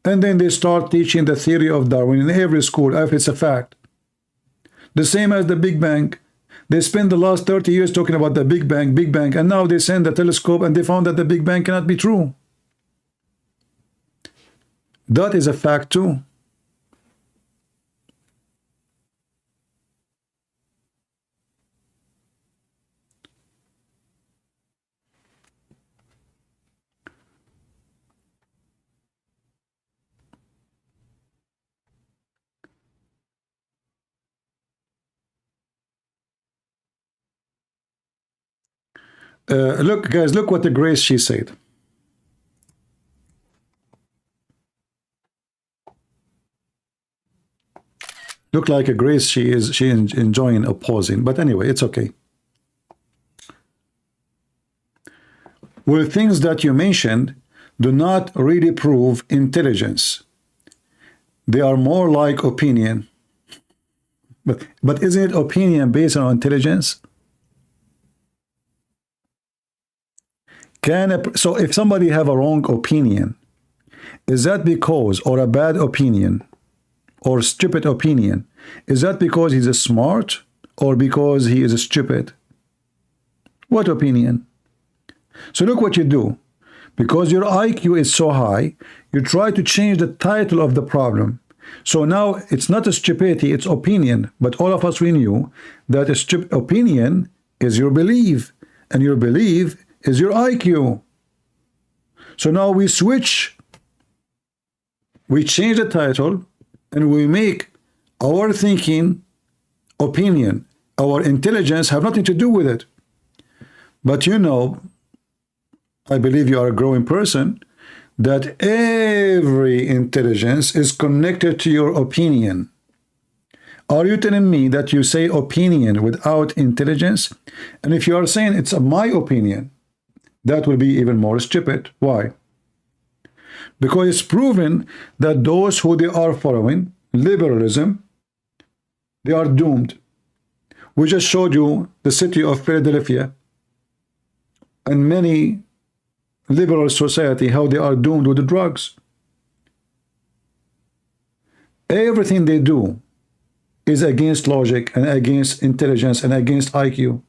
and then they start teaching the theory of Darwin in every school if it's a fact. The same as the Big Bang. They spent the last 30 years talking about the Big Bang, and now they send the telescope and they found that the Big Bang cannot be true. That is a fact too. Look, guys, look what the Grace she said. Look like a Grace she enjoying opposing, but anyway, it's okay. Well, things that you mentioned do not really prove intelligence. They are more like opinion. But isn't it opinion based on intelligence? So if somebody have a wrong opinion, is that because, or a bad opinion, or stupid opinion, is that because he's a smart, or because he is a stupid? What opinion? So look what you do. Because your IQ is so high, you try to change the title of the problem. So now it's not a stupidity, it's opinion. But all of us, we knew that a stupid opinion is your belief, and your belief is your IQ. So now we switch, we change the title, and we make our thinking opinion. Our intelligence have nothing to do with it. But you know, I believe you are a growing person, that every intelligence is connected to your opinion. Are you telling me that you say opinion without intelligence? And if you are saying it's my opinion, that will be even more stupid. Why? Because it's proven that those who they are following, liberalism, they are doomed. We just showed you the city of Philadelphia and many liberal society, how they are doomed with the drugs. Everything they do is against logic and against intelligence and against IQ.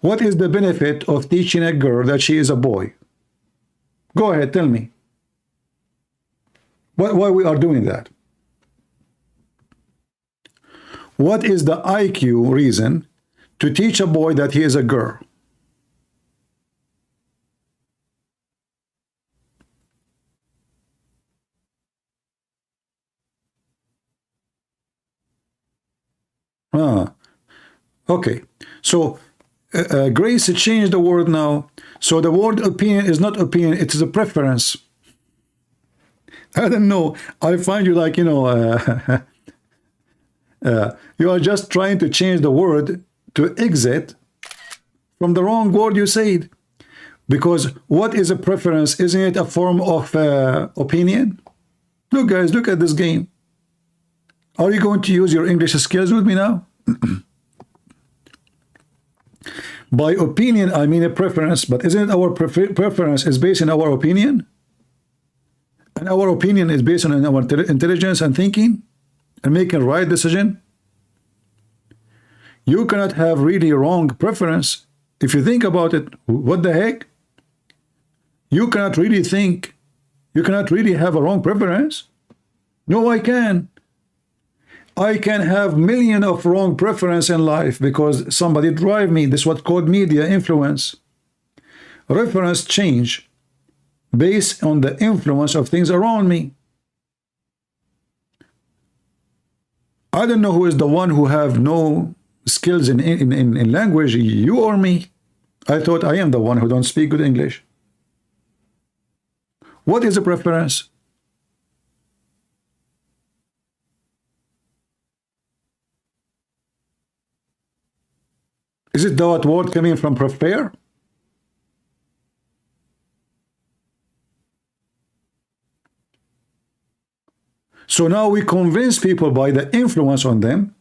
What is the benefit of teaching a girl that she is a boy? Go ahead, tell me. Why we are doing that? What is the IQ reason to teach a boy that he is a girl? Okay. So Grace changed the word now. So the word opinion is not opinion, it is a preference. I don't know. I find you like, you know, you are just trying to change the word to exit from the wrong word you said. Because what is a preference? Isn't it a form of opinion? Look, guys, look at this game. Are you going to use your English skills with me now? By opinion, I mean a preference, but isn't it our preference is based on our opinion? And our opinion is based on our intelligence and thinking and making right decision? You cannot have really wrong preference. If you think about it, what the heck? You cannot really think. You cannot really have a wrong preference. No, I can. I can have millions of wrong preference in life because somebody drive me. This is what's called media influence. Reference change based on the influence of things around me. I don't know who is the one who have no skills in language, you or me. I thought I am the one who don't speak good English. What is a preference? Is it that word coming from prepare? So now we convince people by the influence on them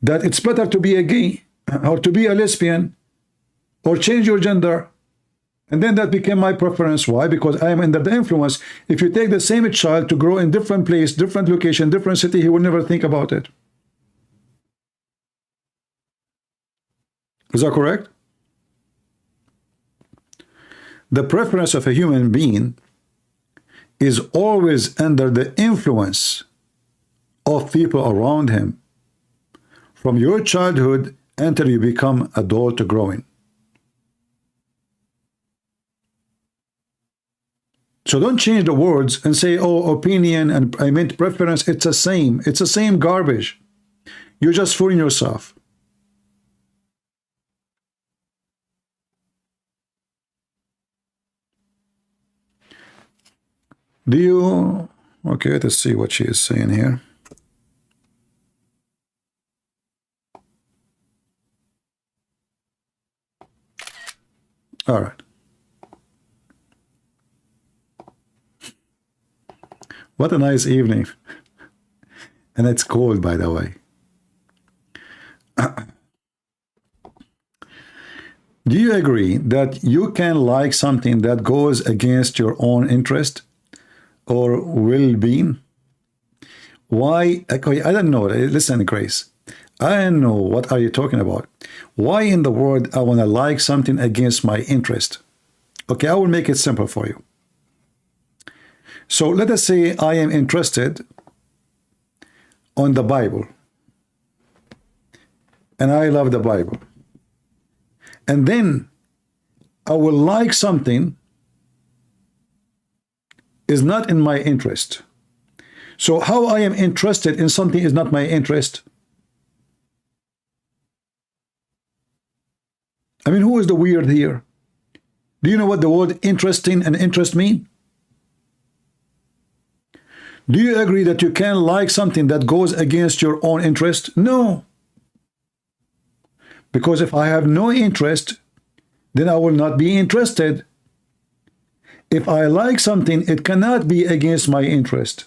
that it's better to be a gay or to be a lesbian or change your gender. And then that became my preference. Why? Because I am under the influence. If you take the same child to grow in different place, different location, different city, he will never think about it. Is that correct? The preference of a human being is always under the influence of people around him from your childhood until you become adult growing. So don't change the words and say, oh, opinion and I meant preference. It's the same. It's the same garbage. You're just fooling yourself. Do you... Okay, let's see what she is saying here. All right. What a nice evening. And it's cold, by the way. Do you agree that you can like something that goes against your own interest or well-being? Why? Okay, I don't know. Listen, Grace. I don't know. What are you talking about? Why in the world I want to like something against my interest? Okay, I will make it simple for you. So let us say I am interested on the Bible. And I love the Bible. And then I will like something is not in my interest. So how I am interested in something is not my interest? I mean, who is the weird here? Do you know what the word interesting and interest mean? Do you agree that you can like something that goes against your own interest? No. Because if I have no interest, then I will not be interested. If I like something, it cannot be against my interest.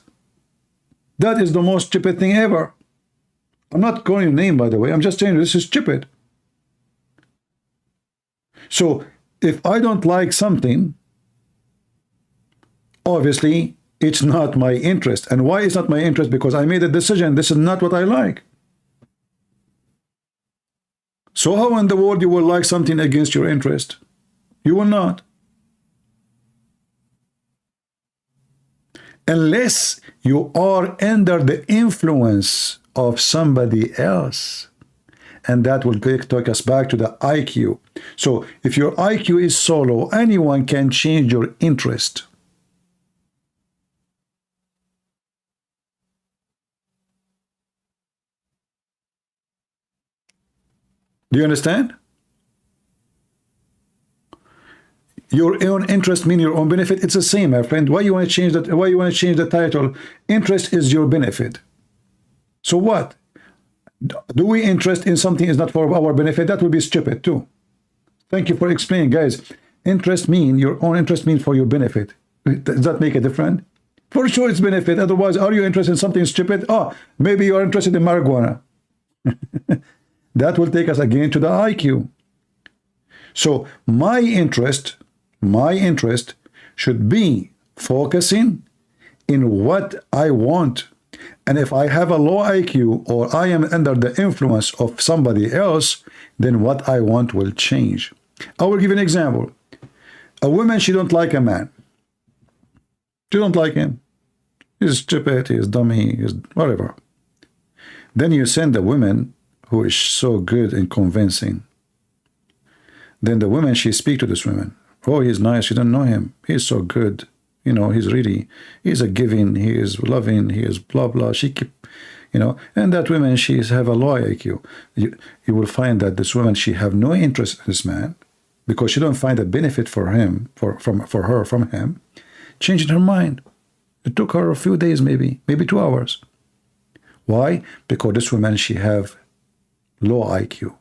That is the most stupid thing ever. I'm not calling your name, by the way. I'm just saying this is stupid. So, if I don't like something, obviously, it's not my interest. And why is not my interest? Because I made a decision. This is not what I like. So how in the world you will like something against your interest? You will not. Unless you are under the influence of somebody else. And that will take us back to the IQ. So if your IQ is so low, anyone can change your interest. Do you understand? Your own interest means your own benefit. It's the same, my friend. Why you want to change that? Why you want to change the title? Interest is your benefit. So what? Do we interest in something is not for our benefit? That would be stupid too. Thank you for explaining, guys. Interest mean your own interest means for your benefit. Does that make a difference? For sure it's benefit. Otherwise, are you interested in something stupid? Oh, maybe you are interested in marijuana. That will take us again to the IQ. So my interest should be focusing in what I want. And if I have a low IQ or I am under the influence of somebody else, then what I want will change. I will give an example. A woman, she don't like a man. She don't like him. He's stupid, he's dummy, he's whatever. Then you send a woman who is so good and convincing. Then the woman, she speak to this woman. Oh, he's nice, you don't know him. He's so good. You know, he's a giving, he is loving, he is blah, blah. She keep, you know, and that woman, she have a low IQ. You will find that this woman, she have no interest in this man because she don't find a benefit for him, from him, changing her mind. It took her a few days, maybe 2 hours. Why? Because this woman, she have low IQ.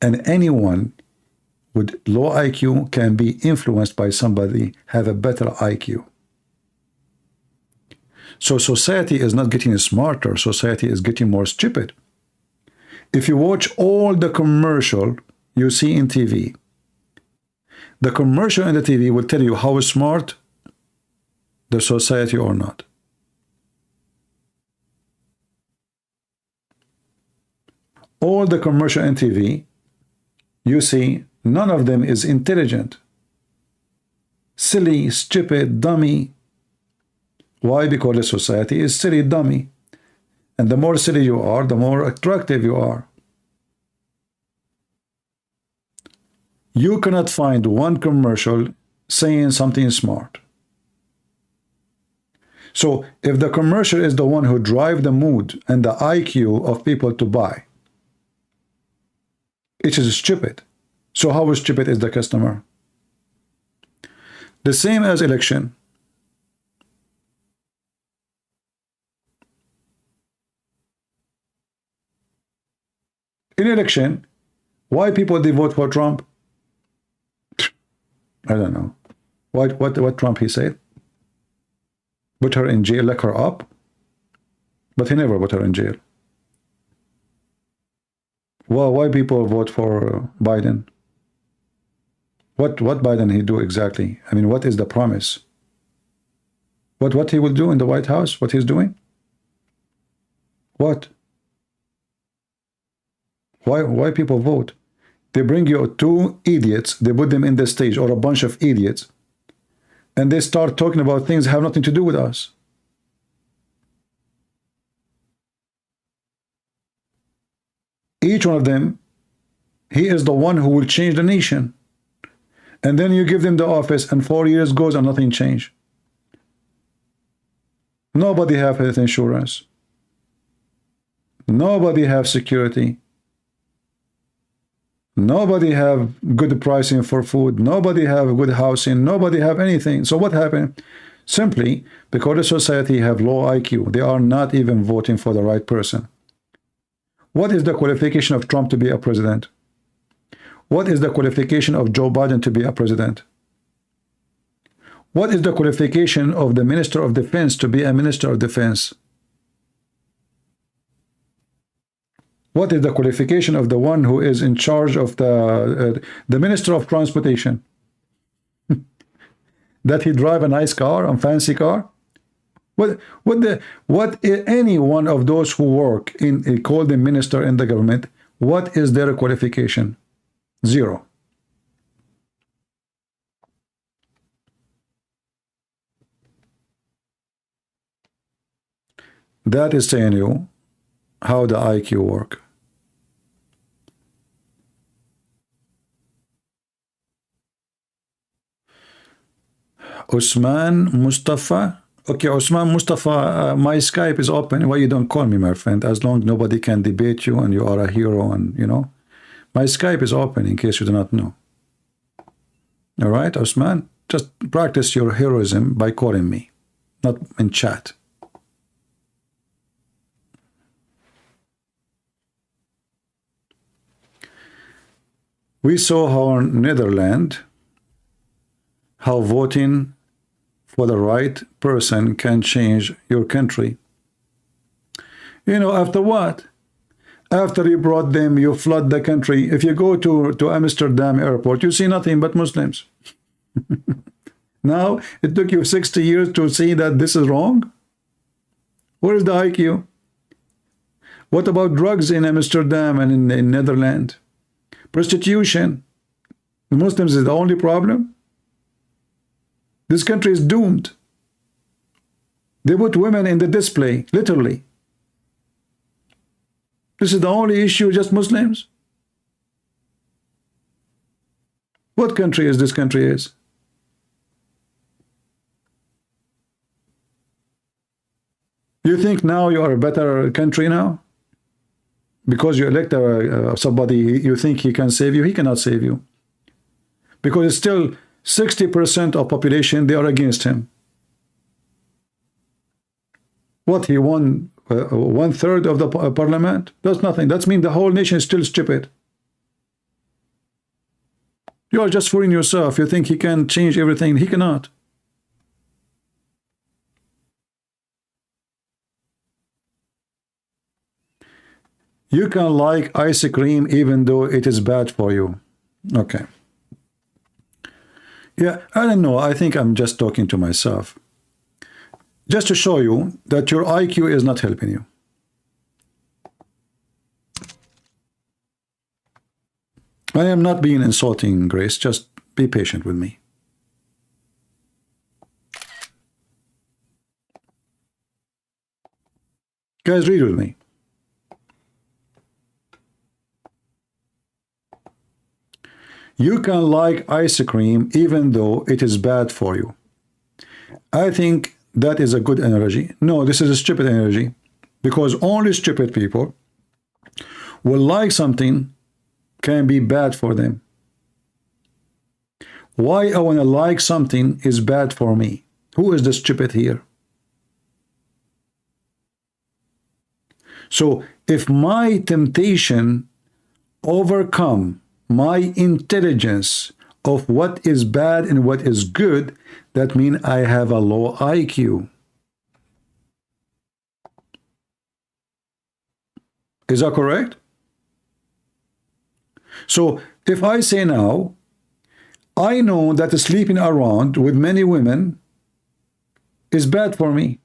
And anyone with low IQ can be influenced by somebody have a better IQ. So society is not getting smarter, society is getting more stupid. If you watch all the commercial you see in TV, the commercial in the TV will tell you how smart the society or not. All the commercial in TV you see, none of them is intelligent. Silly, stupid, dummy. Why? Because the society is silly, dummy. And the more silly you are, the more attractive you are. You cannot find one commercial saying something smart. So if the commercial is the one who drives the mood and the IQ of people to buy, it is stupid. So how stupid is the customer? The same as election. In election, why people they vote for Trump? I don't know. What Trump he said? Put her in jail, lock her up. But he never put her in jail. Well, why people vote for Biden? What Biden he do exactly? I mean, what is the promise? What he will do in the White House? What he's doing? What? Why people vote? They bring you 2 idiots, they put them in the stage, or a bunch of idiots, and they start talking about things that have nothing to do with us. Each one of them, he is the one who will change the nation. And then you give them the office and 4 years goes and nothing changed. Nobody have health insurance. Nobody have security. Nobody have good pricing for food. Nobody have good housing. Nobody have anything. So what happened? Simply because the society have low IQ. They are not even voting for the right person. What is the qualification of Trump to be a president? What is the qualification of Joe Biden to be a president? What is the qualification of the Minister of Defense to be a Minister of Defense? What is the qualification of the one who is in charge of the Minister of Transportation? That he drive a nice car, a fancy car? What any one of those who work in call them minister in the government, What is their qualification? Zero. That is saying you how the IQ work. Usman Mustafa. Okay, Usman Mustafa, my Skype is open. Why you don't call me, my friend? As long as nobody can debate you and you are a hero, and you know, my Skype is open in case you do not know. All right, Usman, just practice your heroism by calling me, not in chat. We saw how in Netherlands, how voting for the right person can change your country. You know, after what? After you brought them, you flood the country. If you go to Amsterdam airport, you see nothing but Muslims. Now, it took you 60 years to see that this is wrong? Where is the IQ? What about drugs in Amsterdam and in Netherlands? Prostitution. The Muslims is the only problem? This country is doomed. They put women in the display, literally. This is the only issue, just Muslims? What country is this country is? You think now you are a better country now? Because you elect somebody, you think he can save you? He cannot save you. Because it's still 60% of population, they are against him. What, he won 1/3 of the parliament? That's nothing. That means the whole nation is still stupid. You are just fooling yourself. You think he can change everything. He cannot. You can like ice cream even though it is bad for you. Okay. Yeah, I don't know. I think I'm just talking to myself. Just to show you that your IQ is not helping you. I am not being insulting, Grace. Just be patient with me. Guys, read with me. You can like ice cream even though it is bad for you. I think that is a good analogy. No, this is a stupid analogy, because only stupid people will like something can be bad for them. Why I want to like something is bad for me? Who is the stupid here? So if my temptation overcome my intelligence of what is bad and what is good, that means I have a low IQ. Is that correct? So if I say now, I know that sleeping around with many women is bad for me,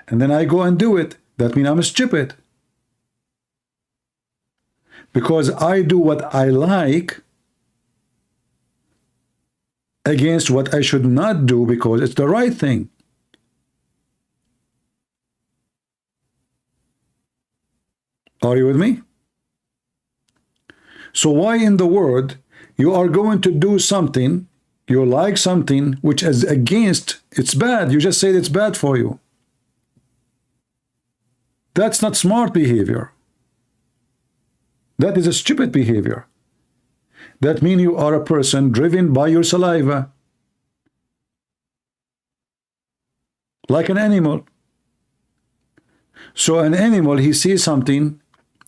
and then I go and do it, that means I'm stupid. Because I do what I like against what I should not do because it's the right thing. Are you with me? So why in the world you are going to do something, you like something which is against, it's bad, you just say it's bad for you. That's not smart behavior. That is a stupid behavior. That means you are a person driven by your saliva. Like an animal. So an animal, he sees something,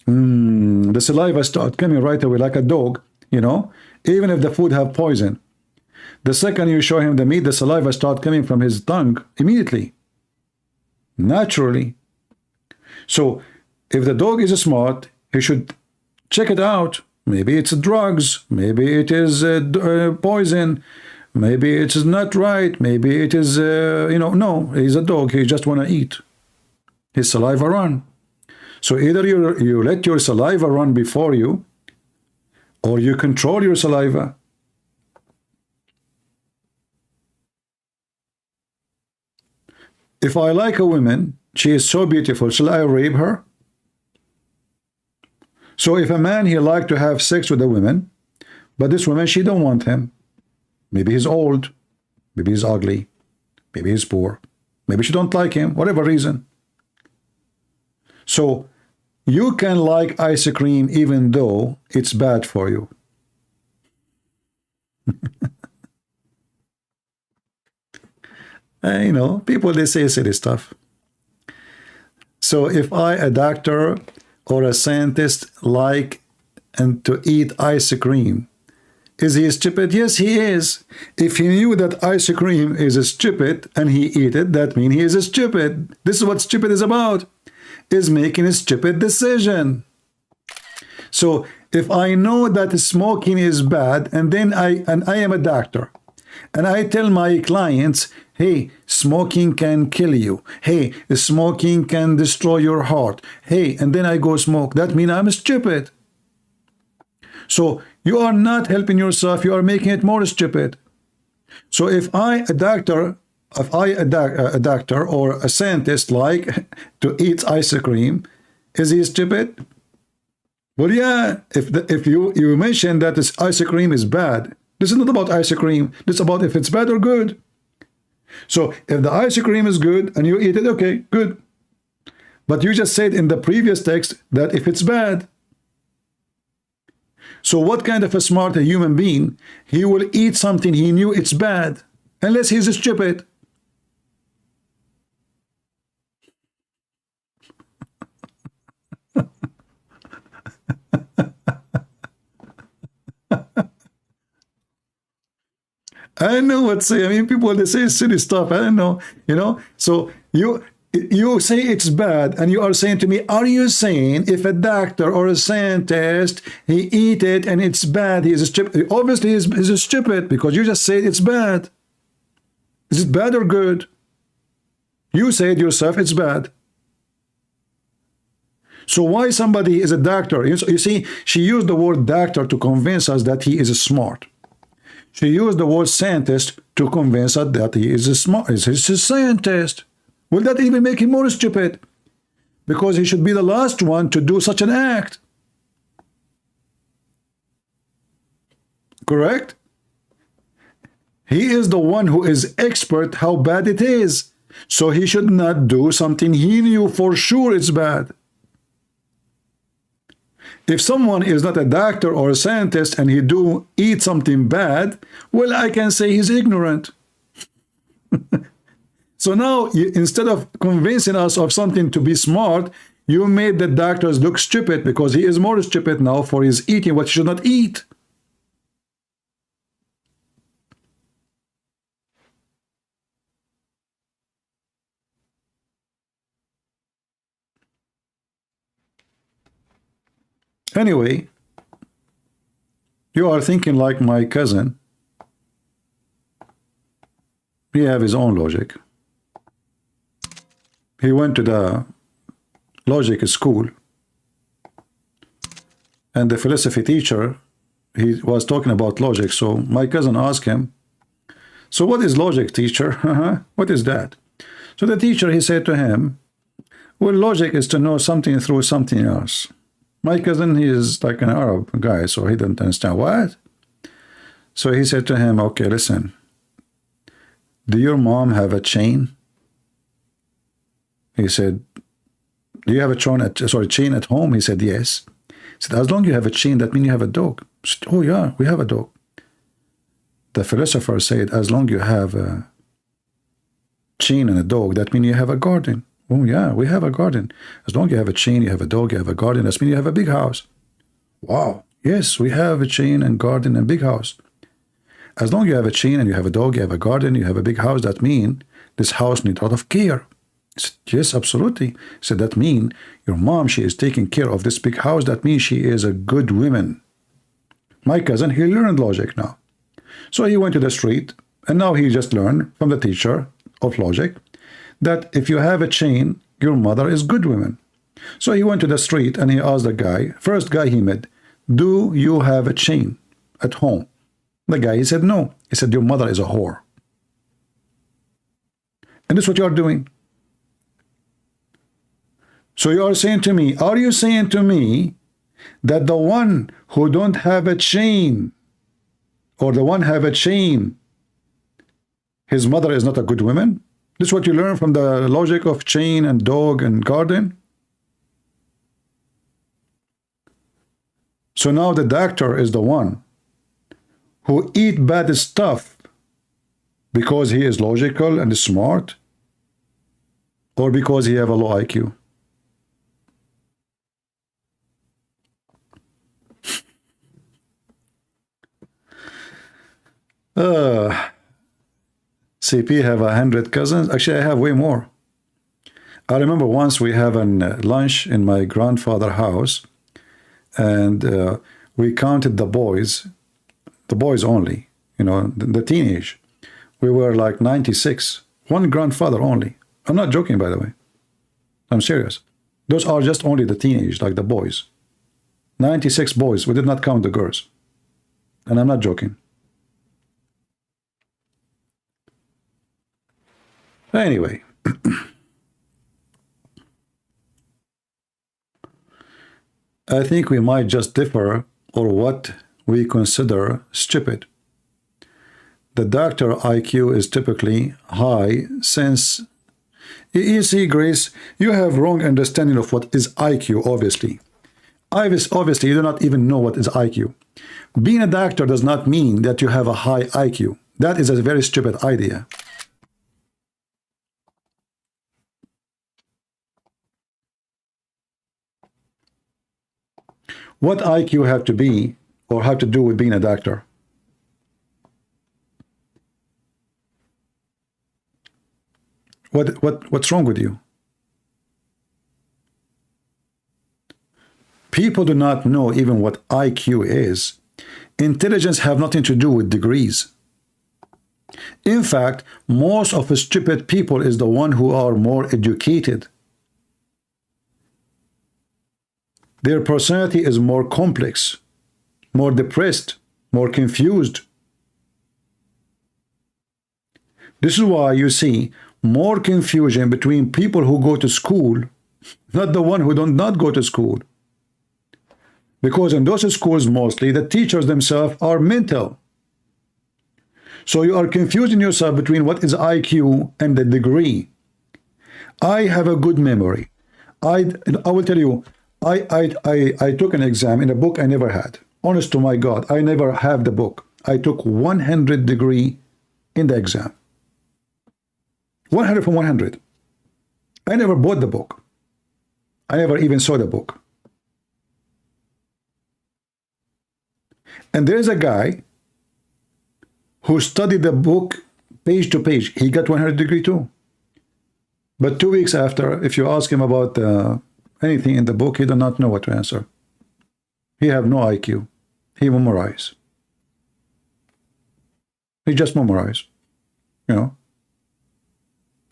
the saliva starts coming right away like a dog, you know, even if the food have poison. The second you show him the meat, the saliva starts coming from his tongue immediately. Naturally. So if the dog is smart, he should check it out. Maybe it's drugs, maybe it is poison, maybe it is not right, maybe it is, you know, no, he's a dog, he just want to eat. His saliva run. So either you let your saliva run before you, or you control your saliva. If I like a woman, she is so beautiful, shall I rape her? So if a man, he like to have sex with a woman, but this woman, she don't want him. Maybe he's old, maybe he's ugly, maybe he's poor, maybe she don't like him, whatever reason. So you can like ice cream even though it's bad for you. You know, people, they say silly stuff. So if I, a doctor or a scientist, like and to eat ice cream, is he stupid? Yes, he is. If he knew that ice cream is stupid and he eat it, that means he is stupid. This is what stupid is about, is making a stupid decision. So if I know that smoking is bad, and then I am a doctor, and I tell my clients, hey, smoking can kill you. Hey, smoking can destroy your heart. Hey, and then I go smoke. That means I'm stupid. So you are not helping yourself. You are making it more stupid. So if I, a doctor, a doctor or a scientist, like to eat ice cream, is he stupid? Well, yeah. If you mention that this ice cream is bad, this is not about ice cream. This is about if it's bad or good. So if the ice cream is good and you eat it, okay, good. But you just said in the previous text that if it's bad. So what kind of a smart human being, he will eat something he knew it's bad, unless he's stupid. I know what to say. I mean, people, they say silly stuff. I don't know, you know. So you say it's bad, and you are saying to me, are you saying if a doctor or a scientist, he eat it and it's bad, he is stupid? Obviously, he's stupid, because you just said it's bad. Is it bad or good? You said yourself it's bad. So why somebody is a doctor? You see, she used the word doctor to convince us that he is smart. She used the word scientist to convince us that he is smart. He's a scientist. Will that even make him more stupid? Because he should be the last one to do such an act. Correct? He is the one who is expert how bad it is. So he should not do something he knew for sure it's bad. If someone is not a doctor or a scientist and he do eat something bad, well, I can say he's ignorant. So now, instead of convincing us of something to be smart, you made the doctors look stupid, because he is more stupid now for his eating what he should not eat. Anyway, you are thinking like my cousin. He have his own logic. He went to the logic school, and the philosophy teacher, he was talking about logic. So my cousin asked him, so what is logic, teacher? What is that? So the teacher, he said to him, well, logic is to know something through something else. My cousin, he is like an Arab guy, so he didn't understand what. So he said to him, okay, listen, do your mom have a chain? He said, do you have a chain at home? He said, yes. He said, as long as you have a chain, that means you have a dog. He said, oh yeah, we have a dog. The philosopher said, as long as you have a chain and a dog, that means you have a garden. Oh yeah, we have a garden. As long as you have a chain, you have a dog, you have a garden, that means you have a big house. Wow, yes, we have a chain and garden and big house. As long as you have a chain and you have a dog, you have a garden, you have a big house, that means this house needs a lot of care. He said, yes, absolutely. He said, that means your mom, she is taking care of this big house. That means she is a good woman. My cousin, he learned logic now. So he went to the street, and now he just learned from the teacher of logic that if you have a chain, your mother is good woman. So he went to the street and he asked the guy, first guy he met, do you have a chain at home? The guy, he said, no. He said, your mother is a whore. And this is what you are doing. So you are saying to me, are you saying to me that the one who don't have a chain, or the one have a chain, his mother is not a good woman? This is what you learn from the logic of chain and dog and garden? So now the doctor is the one who eat bad stuff because he is logical and smart, or because he have a low IQ? CP have 100 cousins. Actually, I have way more. I remember once we have a lunch in my grandfather's house, and we counted the boys only, you know, the teenage. We were like 96. One grandfather only. I'm not joking, by the way. I'm serious. Those are just only the teenage, like the boys. 96 boys. We did not count the girls. And I'm not joking. Anyway. I think we might just differ on what we consider stupid. The doctor IQ is typically high since, you see, Grace, you have wrong understanding of what is IQ, obviously. Obviously, you do not even know what is IQ. Being a doctor does not mean that you have a high IQ. That is a very stupid idea. What IQ have to be or have to do with being a doctor? What's wrong with you? People do not know even what IQ is. Intelligence have nothing to do with degrees. In fact, most of the stupid people is the one who are more educated. Their personality is more complex, more depressed, more confused. This is why you see more confusion between people who go to school, not the one who do not go to school. Because in those schools, mostly, the teachers themselves are mental. So you are confusing yourself between what is IQ and the degree. I have a good memory. I will tell you, I took an exam in a book I never had. Honest to my God, I never have the book. I took 100 degree in the exam. 100 from 100. I never bought the book. I never even saw the book. And there's a guy who studied the book page to page. He got 100 degree too. But 2 weeks after, if you ask him about anything in the book, he does not know what to answer. He have no IQ. He memorize. He just memorize. You know.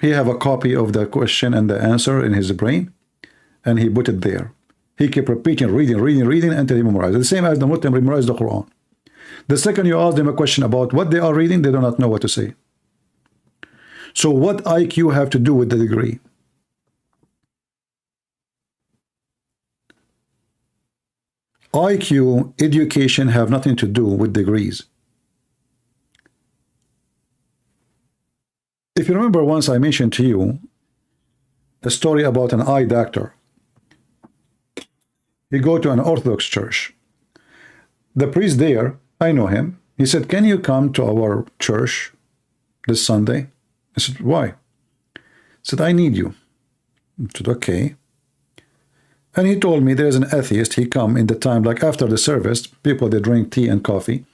He have a copy of the question and the answer in his brain, and he put it there. He kept repeating, reading until he memorized. The same as the Muslim memorize the Quran. The second you ask them a question about what they are reading, they do not know what to say. So what IQ have to do with the degree? IQ, education have nothing to do with degrees. If you remember, once I mentioned to you a story about an eye doctor. He go to an Orthodox church. The priest there, I know him. He said, can you come to our church this Sunday? I said, why? He said, I need you. I said, okay. And he told me there's an atheist. He come in the time, like after the service, people, they drink tea and coffee.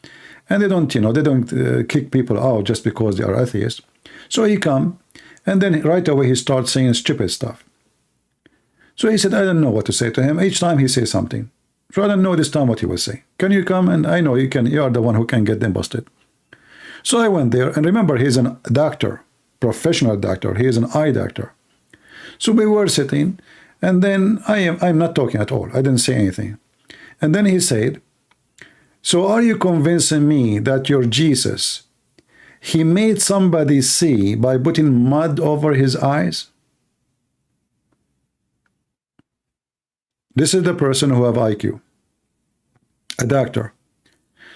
And they don't, you know, they don't kick people out just because they are atheists. So he come, and then right away he starts saying stupid stuff. So he said, I don't know what to say to him. Each time he says something. So I don't know this time what he will say. Can you come? And I know you can. You are the one who can get them busted. So I went there, and remember, he's a doctor, professional doctor. He is an eye doctor. So we were sitting, And then I'm not talking at all. I didn't say anything. And then he said, so are you convincing me that your Jesus, he made somebody see by putting mud over his eyes? This is the person who have IQ, a doctor.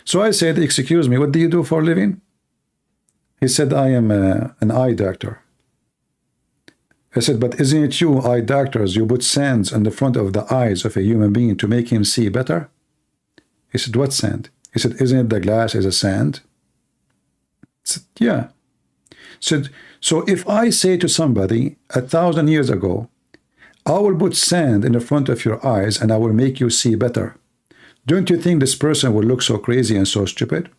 So I said, excuse me, what do you do for a living? He said, I am an eye doctor. I said, but isn't it you, eye doctors, you put sands on the front of the eyes of a human being to make him see better? He said, what sand? He said, isn't it the glass is a sand? I said, yeah. He said, so if I say to somebody 1,000 years ago, I will put sand in the front of your eyes and I will make you see better, don't you think this person will look so crazy and so stupid?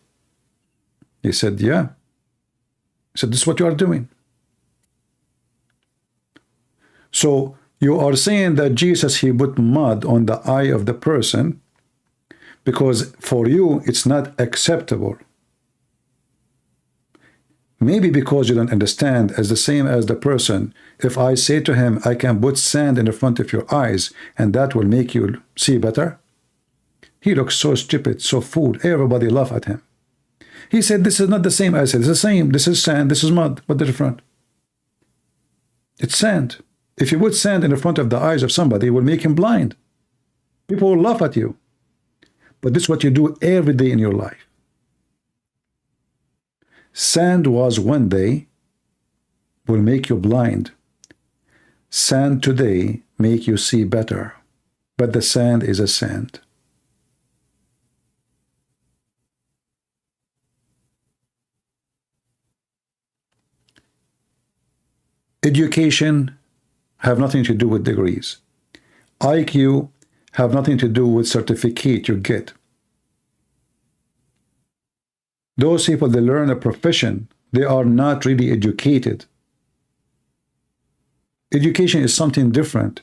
He said, yeah. He said, this is what you are doing. So you are saying that Jesus, he put mud on the eye of the person because for you it's not acceptable. Maybe because you don't understand, as the same as the person, if I say to him, I can put sand in the front of your eyes and that will make you see better. He looks so stupid, so fooled. Everybody laugh at him. He said, this is not the same. I said, it's the same. This is sand, this is mud. What's the difference? It's sand. If you put sand in the front of the eyes of somebody, it will make him blind. People will laugh at you. But this is what you do every day in your life. Sand was one day, will make you blind. Sand today make you see better. But the sand is a sand. Education have nothing to do with degrees. IQ have nothing to do with certificate you get. Those people, they learn a profession, they are not really educated. Education is something different.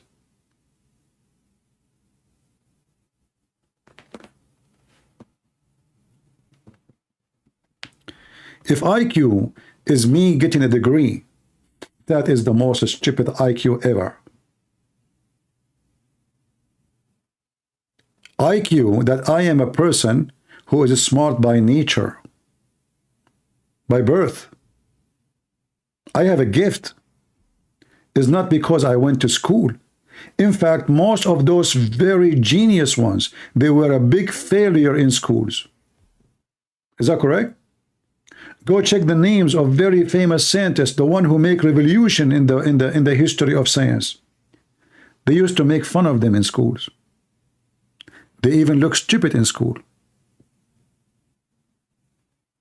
If IQ is me getting a degree, that is the most stupid IQ ever. IQ, that I am a person who is smart by nature, by birth. I have a gift. It's not because I went to school. In fact, most of those very genius ones, they were a big failure in schools. Is that correct? Go check the names of very famous scientists, the one who make revolution in the history of science. They used to make fun of them in schools. They even look stupid in school.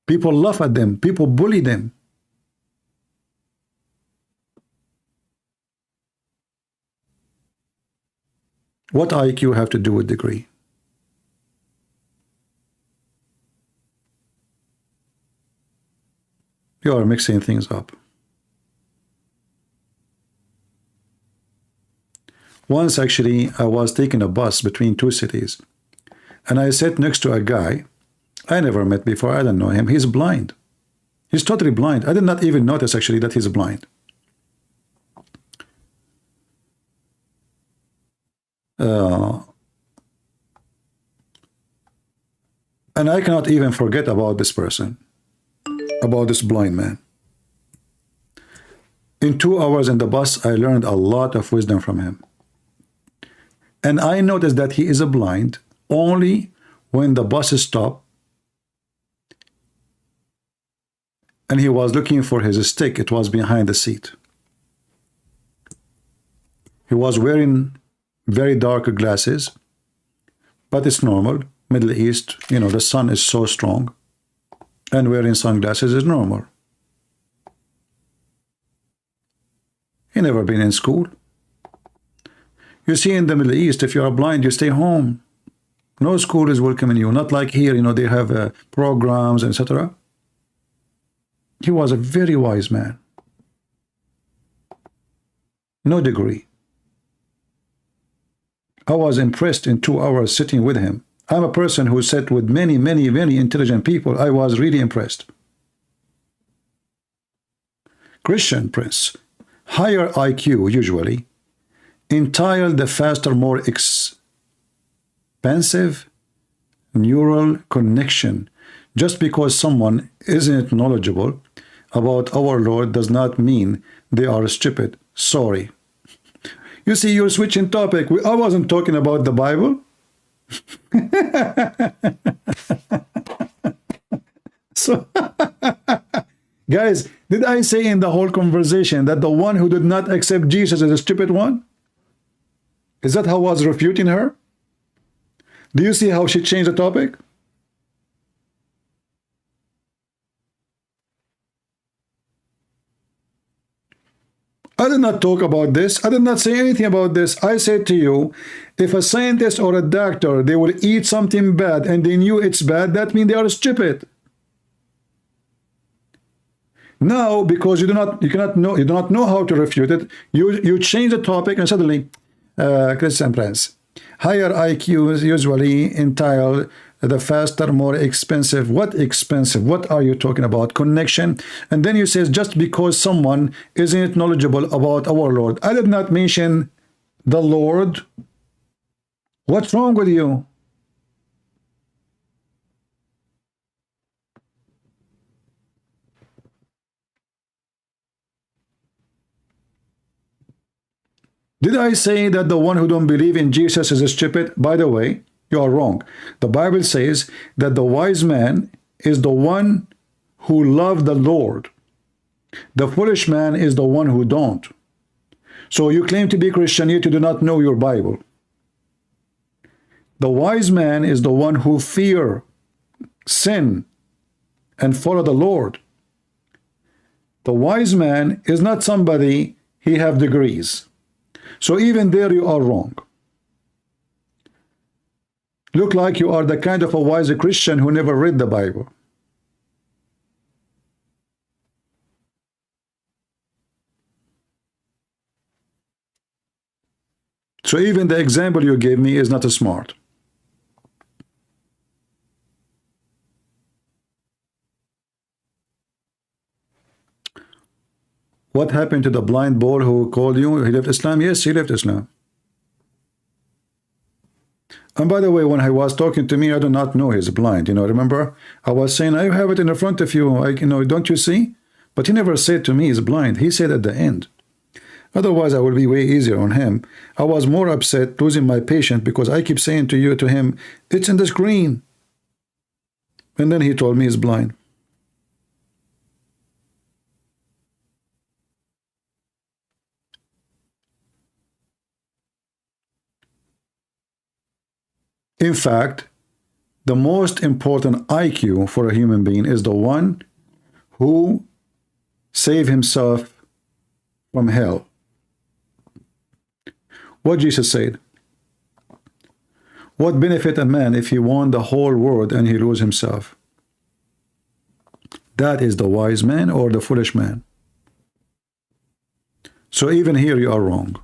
People laugh at them. People bully them. What IQ have to do with degree? You are mixing things up. Once, actually, I was taking a bus between two cities, and I sat next to a guy I never met before. I don't know him. He's blind. He's totally blind. I did not even notice, actually, that he's blind. And I cannot even forget about this person, about this blind man. In 2 hours in the bus, I learned a lot of wisdom from him. And I noticed that he is a blind only when the bus stopped and he was looking for his stick. It was behind the seat. He was wearing very dark glasses, but it's normal. Middle East, you know, the sun is so strong, and wearing sunglasses is normal. He never been in school. You see, in the Middle East, if you are blind, you stay home. No school is welcoming you. Not like here, you know, they have programs, etc. He was a very wise man. No degree. I was impressed in 2 hours sitting with him. I'm a person who sat with many, many, very intelligent people. I was really impressed. Christian Prince, higher IQ usually entail the faster, more expensive neural connection. Just because someone isn't knowledgeable about our Lord does not mean they are stupid. Sorry. You see, you're switching topic. I wasn't talking about the Bible. So, guys, did I say in the whole conversation that the one who did not accept Jesus is a stupid one? Is that how I was refuting her? Do you see how she changed the topic? I did not talk about this. I did not say anything about this. I said to you, if a scientist or a doctor, they will eat something bad and they knew it's bad, that means they are stupid. Now, because you do not know how to refute it, you change the topic and suddenly, Christian Prince, higher IQs usually entail the faster, more expensive. What expensive? What are you talking about? Connection. And then you say just because someone isn't knowledgeable about our Lord. I did not mention the Lord. What's wrong with you? Did I say that the one who don't believe in Jesus is stupid? By the way, you are wrong. The Bible says that the wise man is the one who loved the Lord. The foolish man is the one who don't. So you claim to be Christian, yet you do not know your Bible. The wise man is the one who fear sin and follow the Lord. The wise man is not somebody he have degrees. So even there you are wrong. Look like you are the kind of a wise Christian who never read the Bible. So even the example you gave me is not smart. What happened to the blind boy who called you? He left Islam? Yes, he left Islam. And by the way, when he was talking to me, I do not know he's blind. You know, remember? I was saying, I have it in the front of you. Don't you see? But he never said to me he's blind. He said at the end. Otherwise, I would be way easier on him. I was more upset losing my patient because I keep saying to him, it's in the screen. And then he told me he's blind. In fact, the most important IQ for a human being is the one who saved himself from hell. What Jesus said, what benefit a man if he won the whole world and he lose himself? That is the wise man or the foolish man. So even here you are wrong.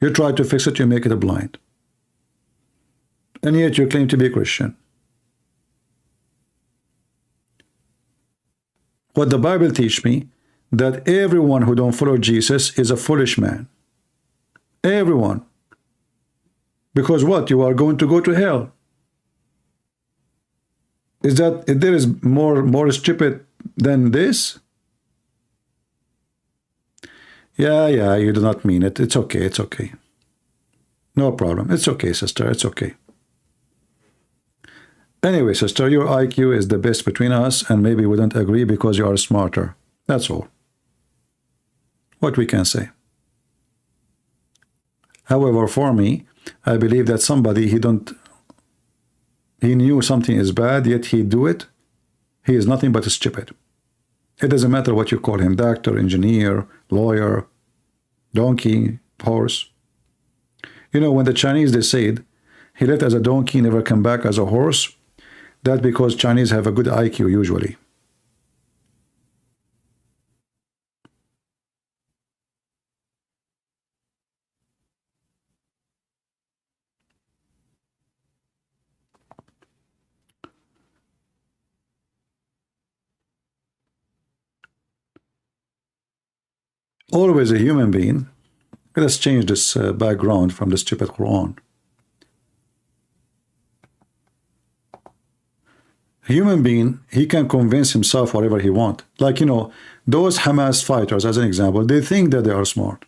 You try to fix it, you make it blind. And yet you claim to be a Christian. What the Bible teaches me, that everyone who don't follow Jesus is a foolish man. Everyone. Because what? You are going to go to hell. Is that, if there is more stupid than this? Yeah, you do not mean it. It's okay, it's okay. No problem. It's okay, sister, it's okay. Anyway, sister, your IQ is the best between us, and maybe we don't agree because you are smarter. That's all. What we can say. However, for me, I believe that somebody, he knew something is bad, yet he do it. He is nothing but stupid. It doesn't matter what you call him, doctor, engineer, lawyer, donkey, horse. You know, when the Chinese, they said, he left as a donkey, never come back as a horse. That's because Chinese have a good IQ usually. Always a human being Let us change this background from the stupid Quran. Human being, he can convince himself whatever he wants. Like, you know, those Hamas fighters, as an example, they think that they are smart.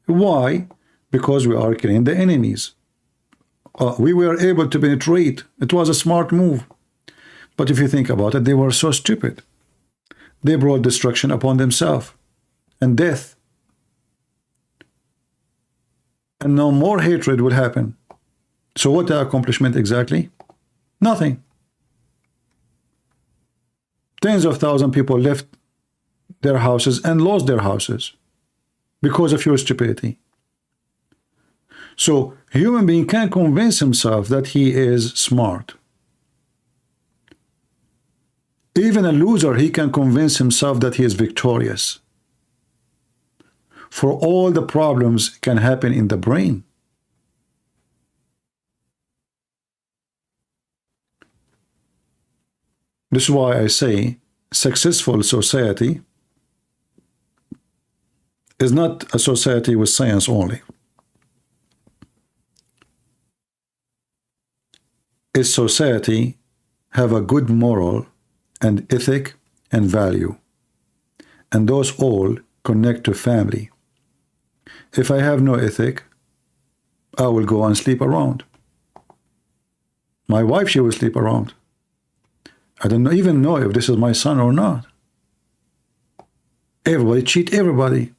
Why? Because we are killing the enemies. We were able to penetrate. It was a smart move. But if you think about it, they were so stupid. They brought destruction upon themselves and death. And no more hatred will happen. So what the accomplishment exactly? Nothing. Tens of thousands of people left their houses and lost their houses because of your stupidity. So human being can convince himself that he is smart. Even a loser, he can convince himself that he is victorious. For all the problems can happen in the brain. This is why I say successful society is not a society with science only. A society have a good moral and ethic and value, and those all connect to family. If I have no ethic, I will go and sleep around. My wife, she will sleep around. I don't even know if this is my son or not. Everybody cheat everybody.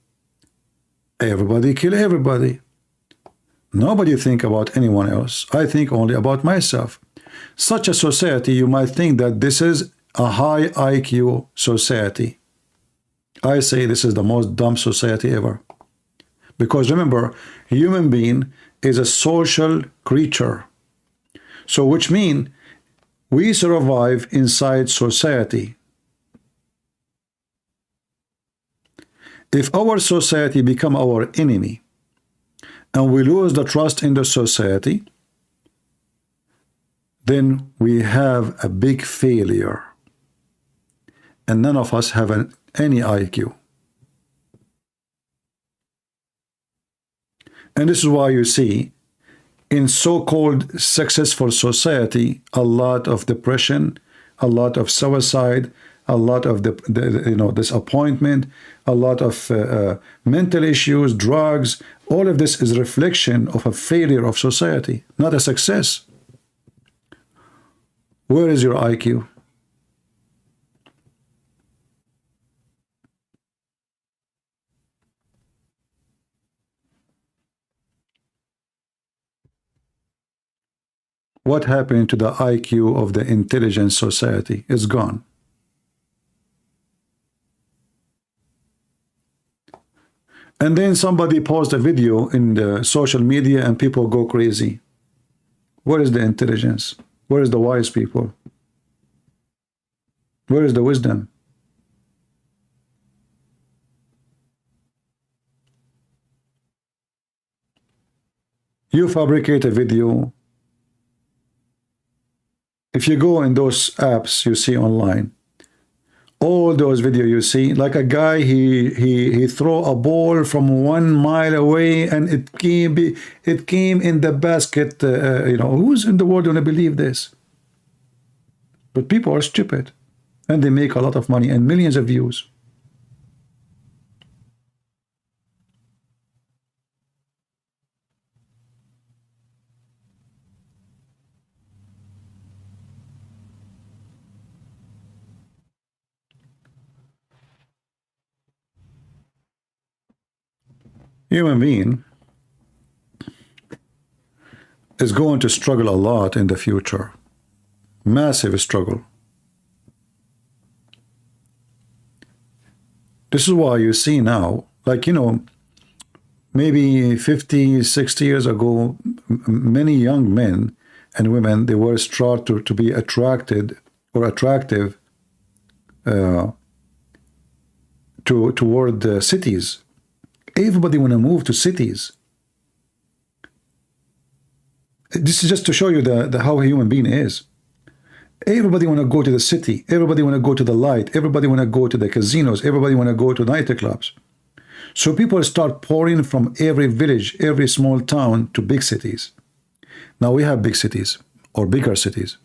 Everybody kill everybody. Nobody think about anyone else. I think only about myself. Such a society, you might think that this is a high IQ society. I say this is the most dumb society ever. Because remember, human being is a social creature. So which means we survive inside society. If our society become our enemy and we lose the trust in the society, then we have a big failure. And none of us have any IQ. And this is why you see in so-called successful society a lot of depression, a lot of suicide, a lot of disappointment, a lot of mental issues, drugs. All of this is reflection of a failure of society, not a success. Where is your IQ? What happened to the IQ of the intelligent society? It's gone. And then somebody posts a video in the social media and people go crazy. Where is the intelligence? Where is the wise people? Where is the wisdom? You fabricate a video. If you go in those apps you see online, all those videos you see, like a guy, he throw a ball from 1 mile away and it came in the basket. Who's in the world gonna believe this? But people are stupid, and they make a lot of money and millions of views. Human being is going to struggle a lot in the future. Massive struggle. This is why you see now, like, maybe 50, 60 years ago, many young men and women, they were start to be attracted or attractive toward the cities. Everybody want to move to cities. This is just to show you how a human being is. Everybody want to go to the city. Everybody want to go to the light. Everybody want to go to the casinos. Everybody want to go to nightclubs. So people start pouring from every village, every small town to big cities. Now we have big cities or bigger cities.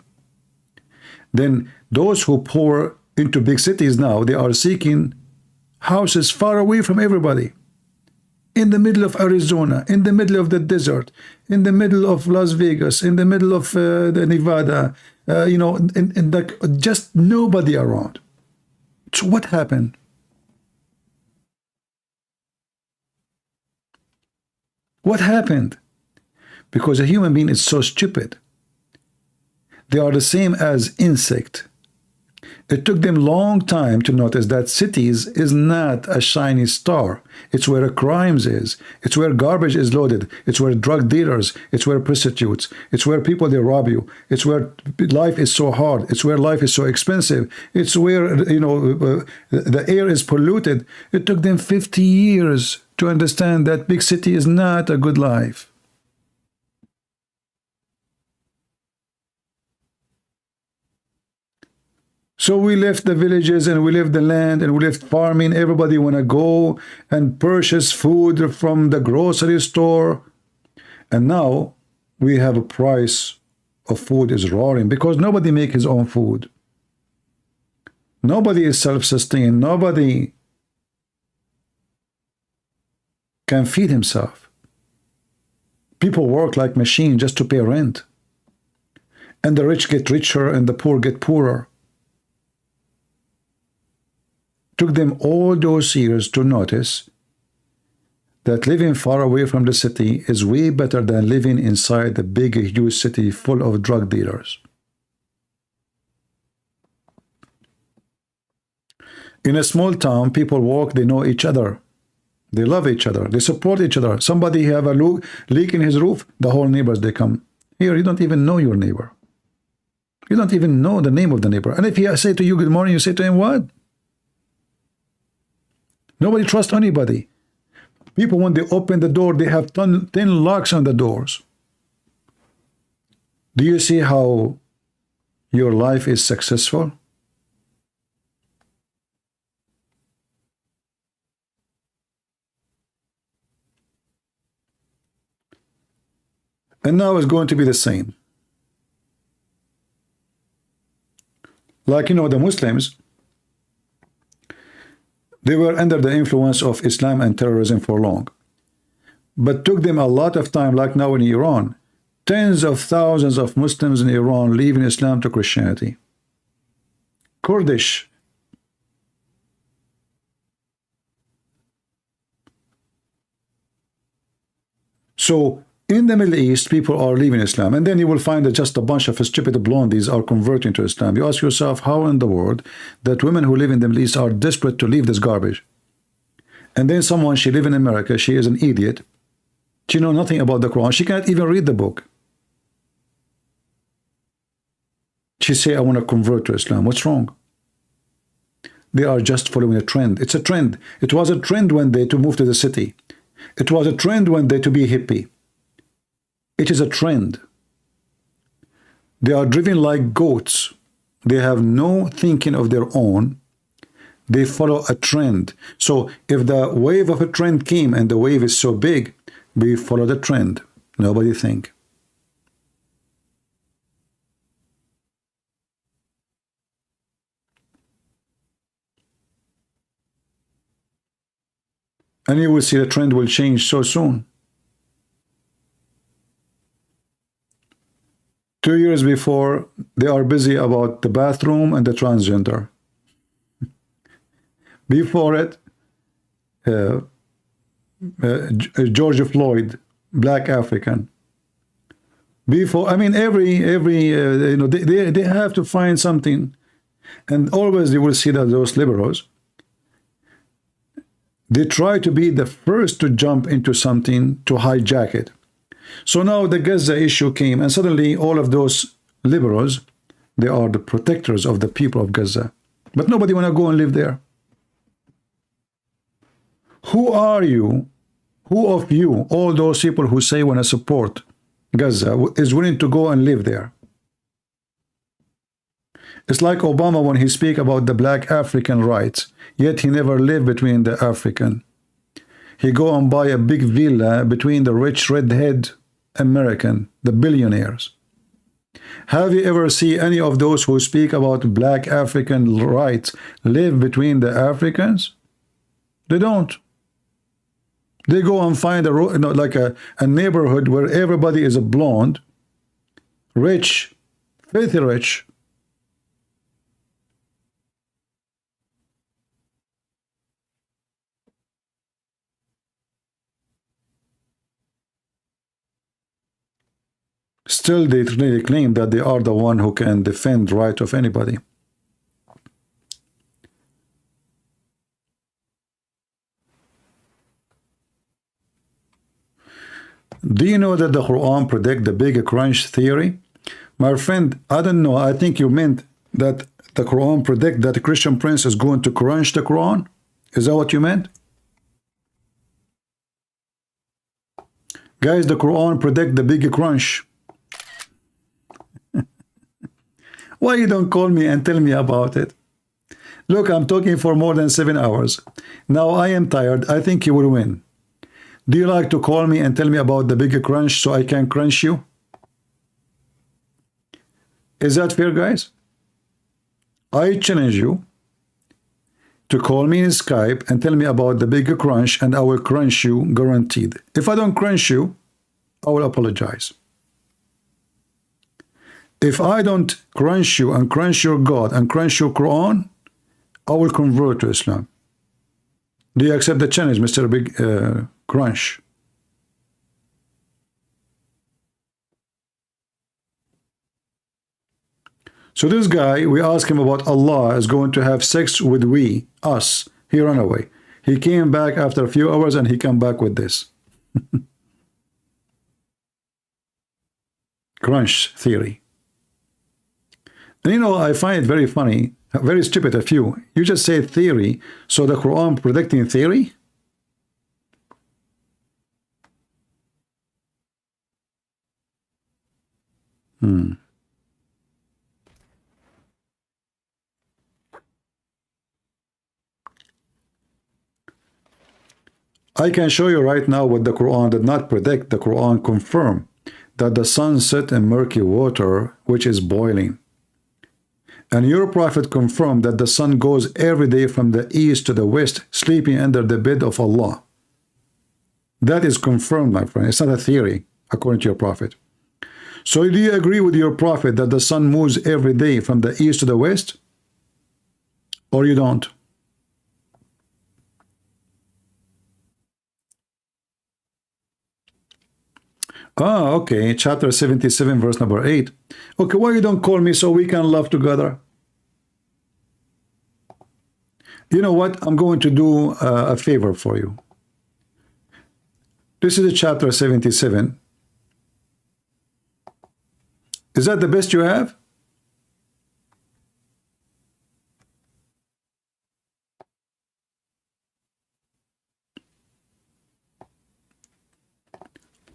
Then those who pour into big cities now, they are seeking houses far away from everybody. In the middle of Arizona, in the middle of the desert, in the middle of Las Vegas, in the middle of the Nevada, you know, just nobody around. So what happened? What happened? Because a human being is so stupid. They are the same as insect. It took them a long time to notice that cities is not a shiny star. It's where crimes is. It's where garbage is loaded. It's where drug dealers. It's where prostitutes. It's where people, they rob you. It's where life is so hard. It's where life is so expensive. It's where, you know, the air is polluted. It took them 50 years to understand that big city is not a good life. So we left the villages and we left the land and we left farming. Everybody want to go and purchase food from the grocery store. And now we have a price of food is roaring because nobody make his own food. Nobody is self-sustained. Nobody can feed himself. People work like machines just to pay rent. And the rich get richer and the poor get poorer. Took them all those years to notice that living far away from the city is way better than living inside the big, huge city full of drug dealers. In a small town, people walk, they know each other. They love each other. They support each other. Somebody have a leak in his roof, the whole neighbors, they come. Here, you don't even know your neighbor. You don't even know the name of the neighbor. And if he say to you, good morning, you say to him, what? Nobody trusts anybody. People, when they open the door, they have 10 locks on the doors. Do you see how your life is successful? And now it's going to be the same. Like, you know, the Muslims, they were under the influence of Islam and terrorism for long. But took them a lot of time, like now in Iran. Tens of thousands of Muslims in Iran leaving Islam to Christianity. Kurdish. So, in the Middle East, people are leaving Islam. And then you will find that just a bunch of stupid blondies are converting to Islam. You ask yourself, how in the world that women who live in the Middle East are desperate to leave this garbage? And then someone, she live in America, she is an idiot. She knows nothing about the Quran. She can't even read the book. She say, I want to convert to Islam. What's wrong? They are just following a trend. It's a trend. It was a trend one day to move to the city. It was a trend one day to be hippie. It is a trend. They are driven like goats. They have no thinking of their own. They follow a trend. So if the wave of a trend came and the wave is so big, we follow the trend. Nobody think. And you will see the trend will change so soon. 2 years before, they are busy about the bathroom and the transgender. Before it, George Floyd, black African. Before, I mean, every you know, they have to find something, and always you will see that those liberals, they try to be the first to jump into something to hijack it. So now the Gaza issue came, and suddenly all of those liberals, they are the protectors of the people of Gaza. But nobody want to go and live there. Who are you? Who of you, all those people who say want to support Gaza, is willing to go and live there? It's like Obama when he speak about the black African rights, yet he never lived between the African. he go and buy a big villa between the rich redhead American, the billionaires. Have you ever seen any of those who speak about black African rights live between the Africans? They don't. They go and find like a neighborhood where everybody is a blonde, rich, filthy rich. Still, they really claim that they are the one who can defend the right of anybody. Do you know that the Quran predict the big crunch theory? My friend, I don't know. I think you meant that the Quran predict that the Christian prince is going to crunch the Quran? Is that what you meant? Guys, the Quran predict the big crunch. Why you don't call me and tell me about it? Look, I'm talking for more than 7 hours. Now I am tired. I think you will win. Do you like to call me and tell me about the big crunch so I can crunch you? Is that fair, guys? I challenge you to call me in Skype and tell me about the big crunch, and I will crunch you guaranteed. If I don't crunch you, I will apologize. If I don't crunch you and crunch your God and crunch your Quran, I will convert to Islam. Do you accept the challenge, Mr. Big Crunch? So this guy, we asked him about Allah is going to have sex with us. He ran away. He came back after a few hours and he came back with this. Crunch theory. And you know, I find it very funny, very stupid of you. You just say theory, so the Quran predicting theory? I can show you right now what the Quran did not predict. The Quran confirmed that the sun set in murky water, which is boiling. And your prophet confirmed that the sun goes every day from the east to the west, sleeping under the bed of Allah. That is confirmed, my friend. It's not a theory, according to your prophet. So do you agree with your prophet that the sun moves every day from the east to the west? Or you don't? Ah, okay. Chapter 77, verse number 8. Okay, why you don't call me so we can laugh together? You know what? I'm going to do a favor for you. This is chapter 77. Is that the best you have?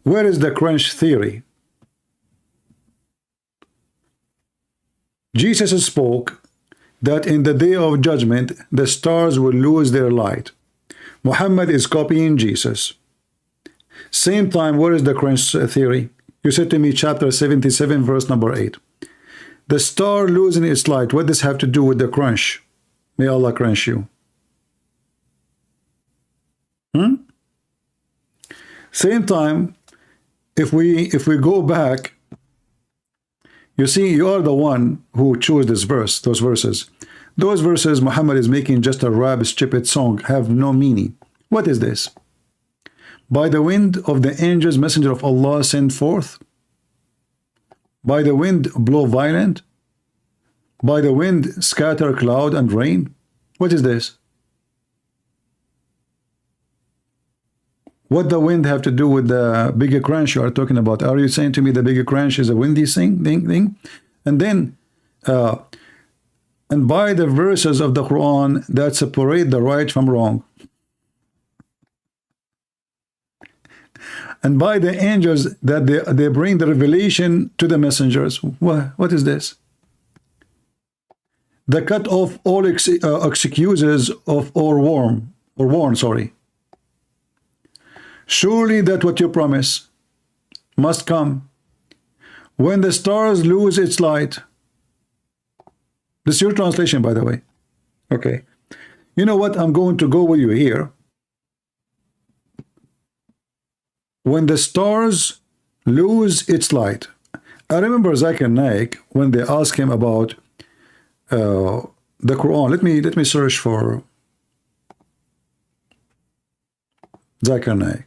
Where is the crunch theory? Jesus spoke that in the day of judgment, the stars will lose their light. Muhammad is copying Jesus. Same time, where is the crunch theory? You said to me, chapter 77, verse number 8. The star losing its light, what does this have to do with the crunch? May Allah crunch you. Same time, if we go back, you see, you are the one who chose this verse, those verses. Those verses Muhammad is making just a rap, stupid song, have no meaning. What is this? By the wind of the angels, messenger of Allah sent forth. By the wind blow violent. By the wind scatter cloud and rain. What is this? What the wind have to do with the bigger crunch you are talking about? Are you saying to me the bigger crunch is a windy thing? And then, and by the verses of the Quran that separate the right from wrong. And by the angels that they bring the revelation to the messengers. What is this? The cut off all excuses of or warn, sorry. Surely that what you promise must come. When the stars lose its light. This is your translation, by the way. Okay. You know what? I'm going to go with you here. When the stars lose its light. I remember Zakir Naik when they asked him about the Quran. Let me search for Zakir Naik.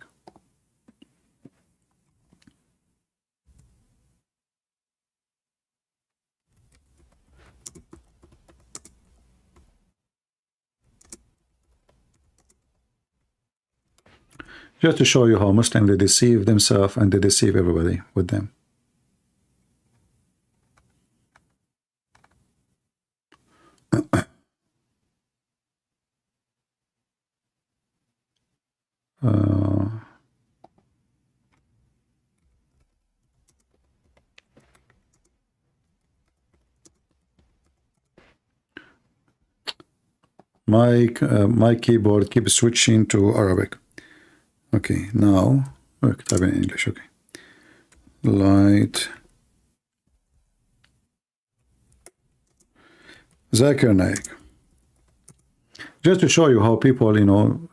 Just to show you how Muslims, they deceive themselves and they deceive everybody with them. My keyboard keeps switching to Arabic. Okay, now type in English. Okay, light. Zakir Naik. Just to show you how people, you know,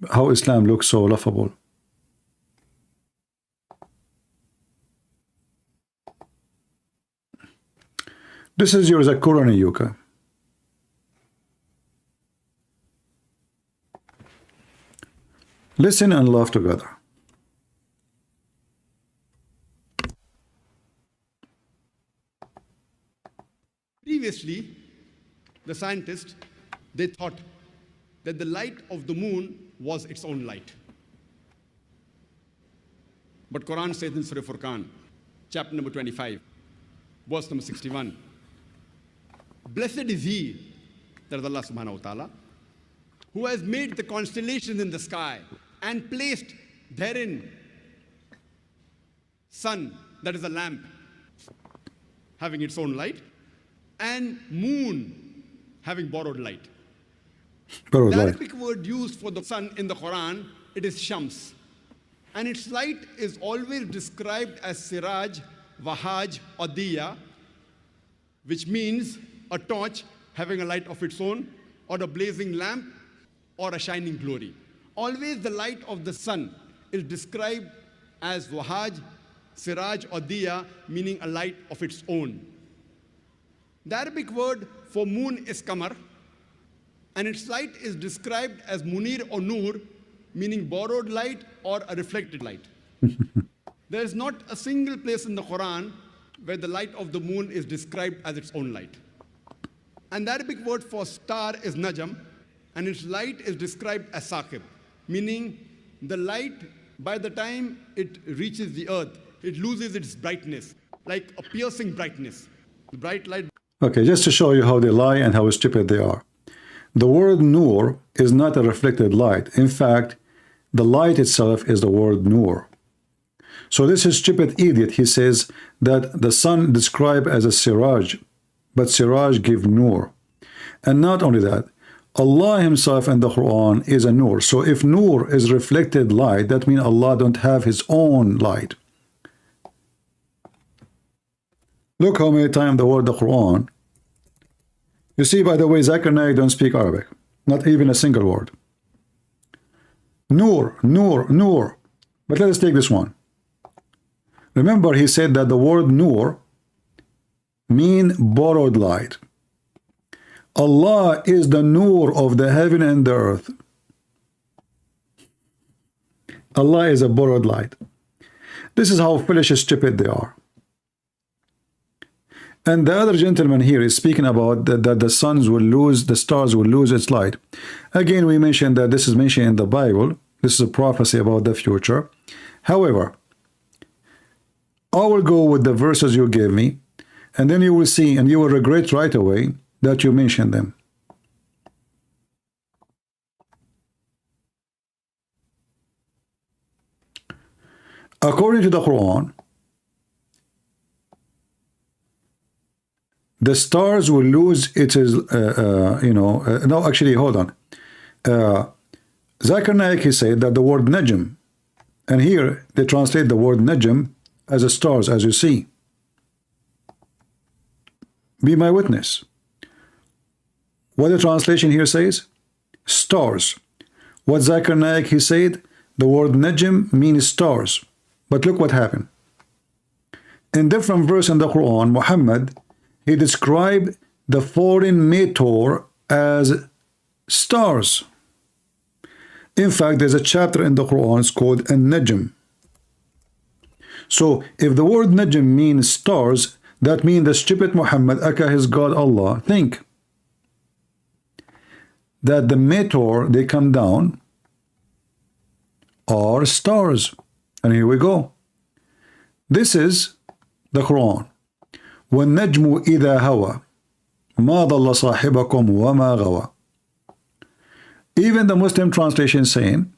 how Islam looks so laughable. This is your Qur'an and Yuka. Listen and laugh together. Previously, the scientists, they thought that the light of the moon was its own light. But Quran says in Surah Furqan, chapter number 25, verse number 61, blessed is he, that is Allah subhanahu wa ta'ala, who has made the constellations in the sky and placed therein sun, that is a lamp, having its own light, and moon, having borrowed light. The Arabic word used for the sun in the Quran, it is shams. And its light is always described as siraj, wahaj, or diya, which means a torch having a light of its own, or a blazing lamp, or a shining glory. Always the light of the sun is described as wahaj, siraj, or diya, meaning a light of its own. The Arabic word for moon is qamar, and its light is described as munir or nur, meaning borrowed light or a reflected light. There is not a single place in the Quran where the light of the moon is described as its own light. And the Arabic word for star is najam, and its light is described as saqib, meaning the light, by the time it reaches the earth, it loses its brightness, like a piercing brightness. The bright light. Okay, just to show you how they lie and how stupid they are. The word nur is not a reflected light. In fact, the light itself is the word nur. So this is stupid idiot. He says that the sun described as a siraj, but siraj give nur. And not only that, Allah himself in the Quran is a nur. So if nur is reflected light, that means Allah don't have his own light. Look how many times the word the Quran. You see, by the way, Zakir Naik don't speak Arabic. Not even a single word. Nur, nur, nur. But let us take this one. Remember, he said that the word nur mean borrowed light. Allah is the nur of the heaven and the earth. Allah is a borrowed light. This is how foolish and stupid they are. And the other gentleman here is speaking about that the suns will lose, the stars will lose its light. Again, we mentioned that this is mentioned in the Bible. This is a prophecy about the future. However, I will go with the verses you gave me, and then you will see, and you will regret right away that you mentioned them. According to the Quran, the stars will lose its, no, actually, hold on. Zakir Naik, he said that the word najm And here they translate the word najm as a stars, as you see. Be my witness. What the translation here says? Stars. What Zakir Naik, he said, the word najm means stars. But look what happened. In different verse in the Quran, Muhammad, he described the foreign meteor as stars. In fact, there's a chapter in the Quran, it's called An-Najm. So, if the word Najm means stars, that means the stupid Muhammad, aka his God Allah, think that the meteor, they come down, are stars. And here we go. This is the Quran. وَالنَّجْمُ إِذَا هَوَى مَا ضَلَّ صَاحِبَكُمْ وَمَا غَوَى. Even the Muslim translation saying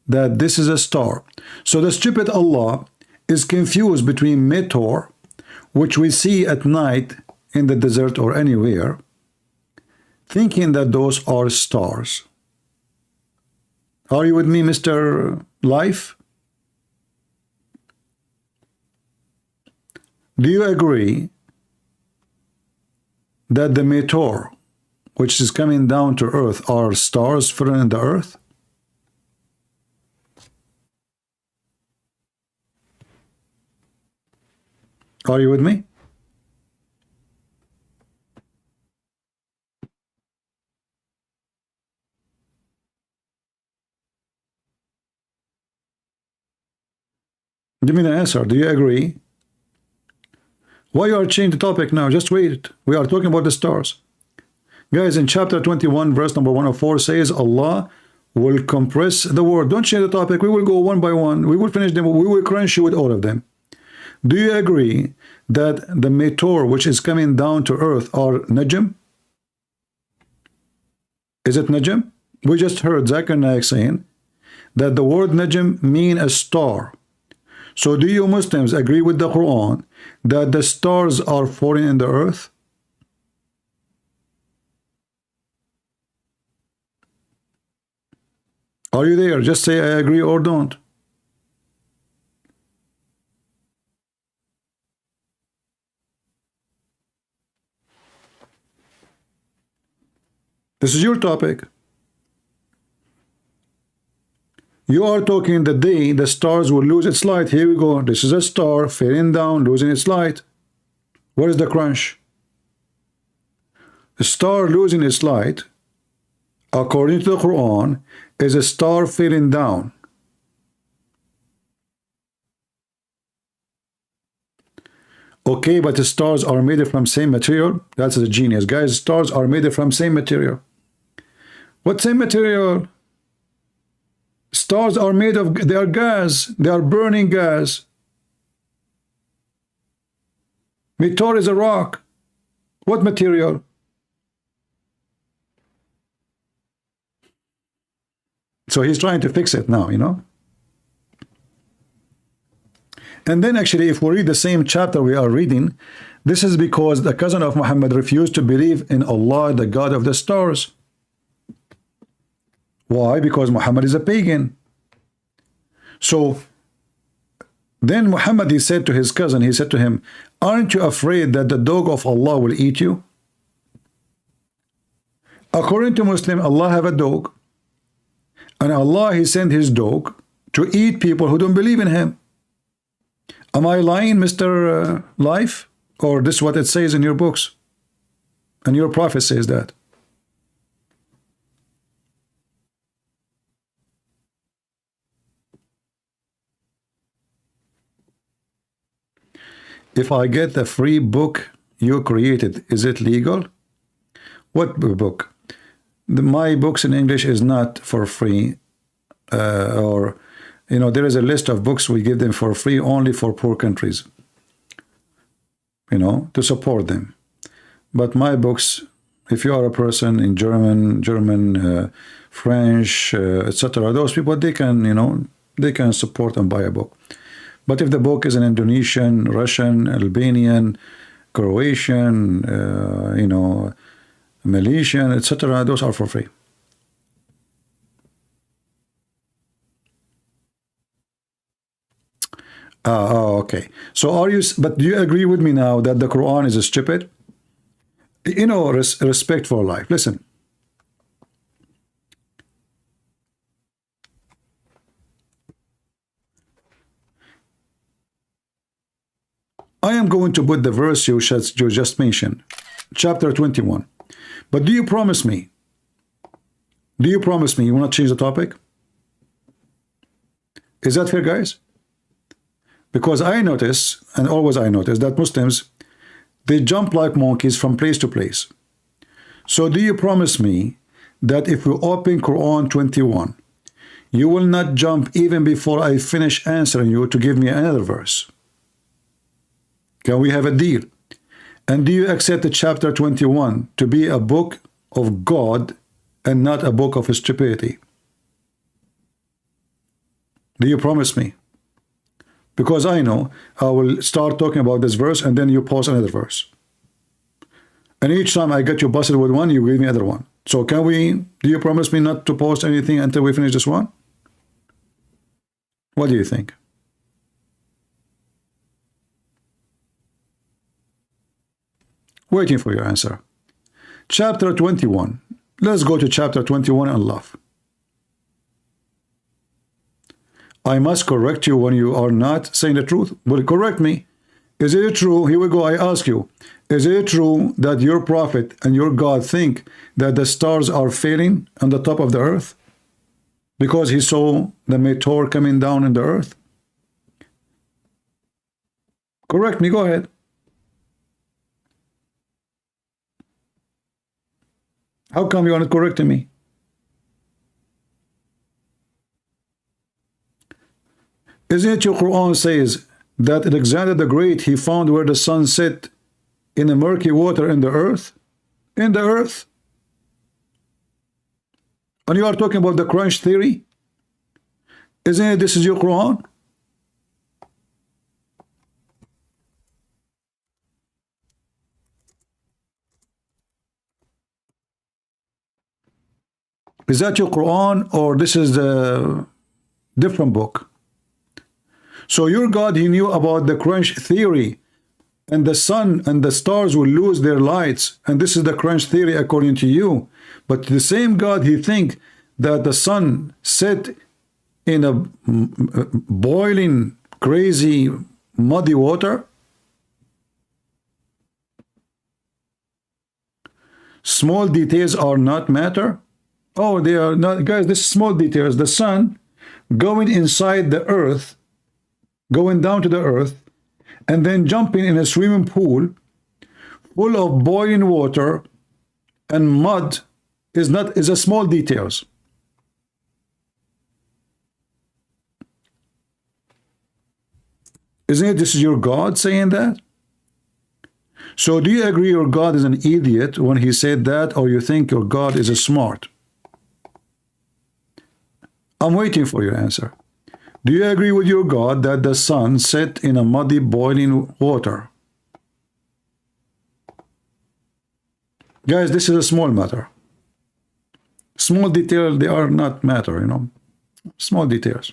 that this is a star. So the stupid Allah is confused between meteor, which we see at night in the desert or anywhere, thinking that those are stars. Are you with me, Mr. Life? Do you agree that the meteor, which is coming down to earth, are stars falling in the earth? Are you with me? Give me the answer. Do you agree? Why you are changing the topic now? Just wait. We are talking about the stars. Guys, in chapter 21, verse number 104 says, Allah will compress the word. Don't change the topic. We will go one by one. We will finish them. We will crunch you with all of them. Do you agree that the meteor which is coming down to earth are Najm? Is it Najm? We just heard Zakir Naik saying that the word Najm mean a star. So do you Muslims agree with the Quran that the stars are falling in the earth? Are you there? Just say I agree or don't. This is your topic. You are talking the day the stars will lose its light. Here we go. This is a star falling down, losing its light. What is the crunch? The star losing its light, according to the Quran, is a star falling down. Okay, but the stars are made from same material. That's a genius. Guys, stars are made from same material. What same material? Stars are made of, they are gas. They are burning gas. Meteor is a rock. What material? So he's trying to fix it now, you know. And then actually, if we read the same chapter we are reading, this is because the cousin of Muhammad refused to believe in Allah, the God of the stars. Why? Because Muhammad is a pagan. So then Muhammad, he said to his cousin, he said to him, aren't you afraid that the dog of Allah will eat you? According to Muslim, Allah have a dog. And Allah, he sent his dog to eat people who don't believe in him. Am I lying, Mr. Life? Or this is what it says in your books? And your prophet says that. If I get the free book you created, is it legal? What book? My books in English is not for free. Or, you know, there is a list of books we give them for free only for poor countries. You know, to support them. But my books, if you are a person in German, French, etc., those people, they can, you know, they can support and buy a book. But if the book is in Indonesian, Russian, Albanian, Croatian, you know, Malaysian, etc., those are for free. Oh, okay. So are you, but do you agree with me now that the Quran is stupid? You know, respect for life. Listen. I am going to put the verse you just mentioned, chapter 21. But do you promise me? Do you promise me you will not change the topic? Is that fair, guys? Because I notice, and always I notice, that Muslims, they jump like monkeys from place to place. So do you promise me that if we open Quran 21, you will not jump even before I finish answering you to give me another verse? Can we have a deal? And do you accept the chapter 21 to be a book of God and not a book of stupidity? Do you promise me? Because I know I will start talking about this verse and then you post another verse. And each time I get you busted with one, you give me another one. So can we, do you promise me not to post anything until we finish this one? What do you think? Waiting for your answer. Chapter 21. Let's go to chapter 21 and love. I must correct you when you are not saying the truth. Well, correct me. Is it true? Here we go. I ask you. Is it true that your prophet and your God think that the stars are failing on the top of the earth? Because he saw the meteor coming down in the earth? Correct me. Go ahead. How come you are not correcting me? Isn't it your Quran says that Alexander the Great, he found where the sun set in the murky water in the earth? In the earth? And you are talking about the crunch theory? Isn't it this is your Quran? Is that your Quran or this is a different book? So your God, he knew about the crunch theory and the sun and the stars will lose their lights. And this is the crunch theory according to you. But the same God, he think that the sun set in a boiling, crazy, muddy water. Small details are not matter. Oh, they are not, guys, this is small details. The sun going inside the earth, going down to the earth, and then jumping in a swimming pool full of boiling water and mud is a small details. Isn't it this is your God saying that? So do you agree your God is an idiot when he said that, or you think your God is a smart? I'm waiting for your answer. Do you agree with your God that the sun set in a muddy, boiling water? Guys, this is a small matter. Small details, they are not matter, you know. Small details.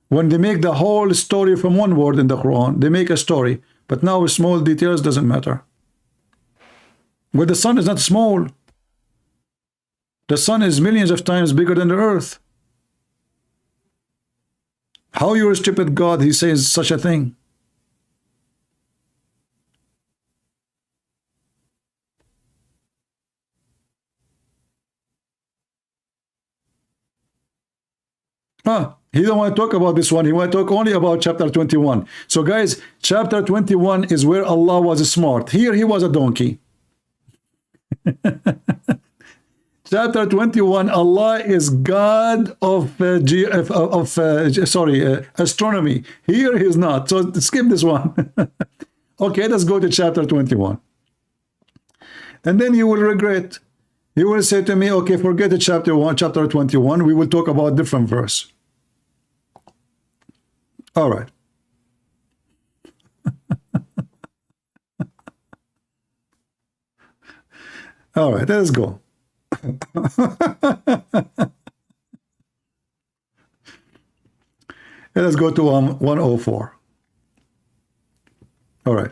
When they make the whole story from one word in the Quran, they make a story, but now small details doesn't matter. Well, the sun is not small. The sun is millions of times bigger than the earth. How you're a stupid God, he says such a thing. He don't want to talk about this one. He want to talk only about chapter 21. So guys, chapter 21 is where Allah was smart. Here he was a donkey. Chapter 21, Allah is God of astronomy. Here he is not. So skip this one. Okay, let's go to chapter 21. And then you will regret. You will say to me, okay, forget the chapter 21. We will talk about different verse. All right. All right, let's go. Let us go to 104. All right.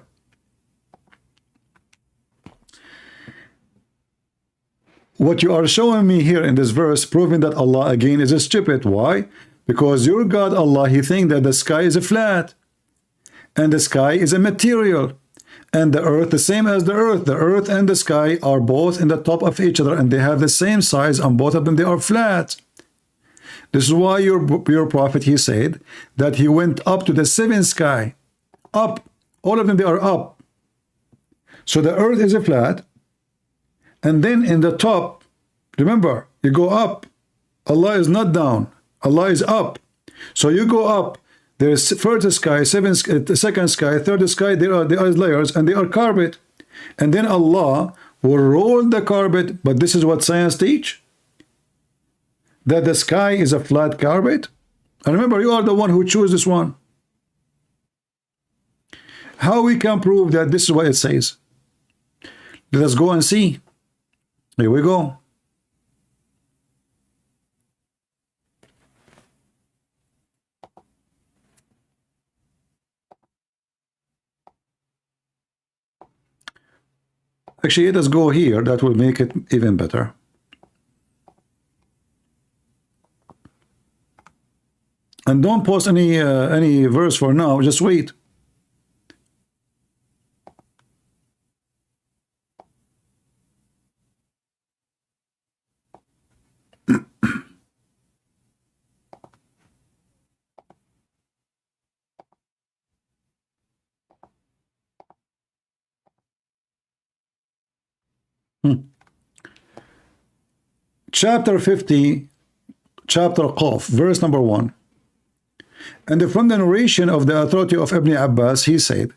What you are showing me here in this verse, proving that Allah again is stupid. Why? Because your God Allah, he thinks that the sky is a flat, and the sky is a material, and the earth the same as the earth. The earth and the sky are both in the top of each other, and they have the same size, and both of them they are flat. This is why your prophet, he said that he went up to the seventh sky, up. All of them they are up. So the earth is a flat. And then in the top, remember, you go up. Allah is not down. Allah is up. So you go up. There is first sky, second sky, third sky. There are layers, and they are carpet. And then Allah will roll the carpet. But this is what science teach, that the sky is a flat carpet. And remember, you are the one who chose this one. How we can prove that this is what it says? Let us go and see. Here we go. Actually, let us go here. That will make it even better. And don't post any verse for now. Just wait. Chapter 50, chapter Qaf, verse number 1. And from the narration of the authority of Ibn Abbas, he said,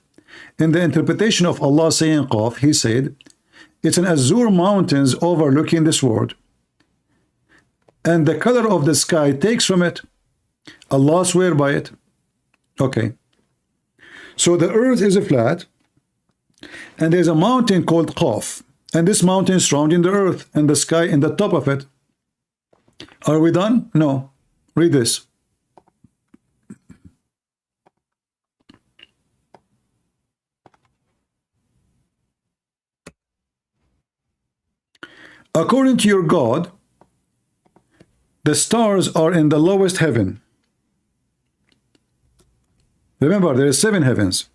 in the interpretation of Allah saying Qaf, he said, it's an azure mountains overlooking this world, and the color of the sky takes from it. Allah swear by it. Okay. So the earth is a flat, and there's a mountain called Qaf. And this mountain is surrounding the earth and the sky in the top of it. Are we done? No. Read this. According to your God, the stars are in the lowest heaven. Remember, there are 7 heavens.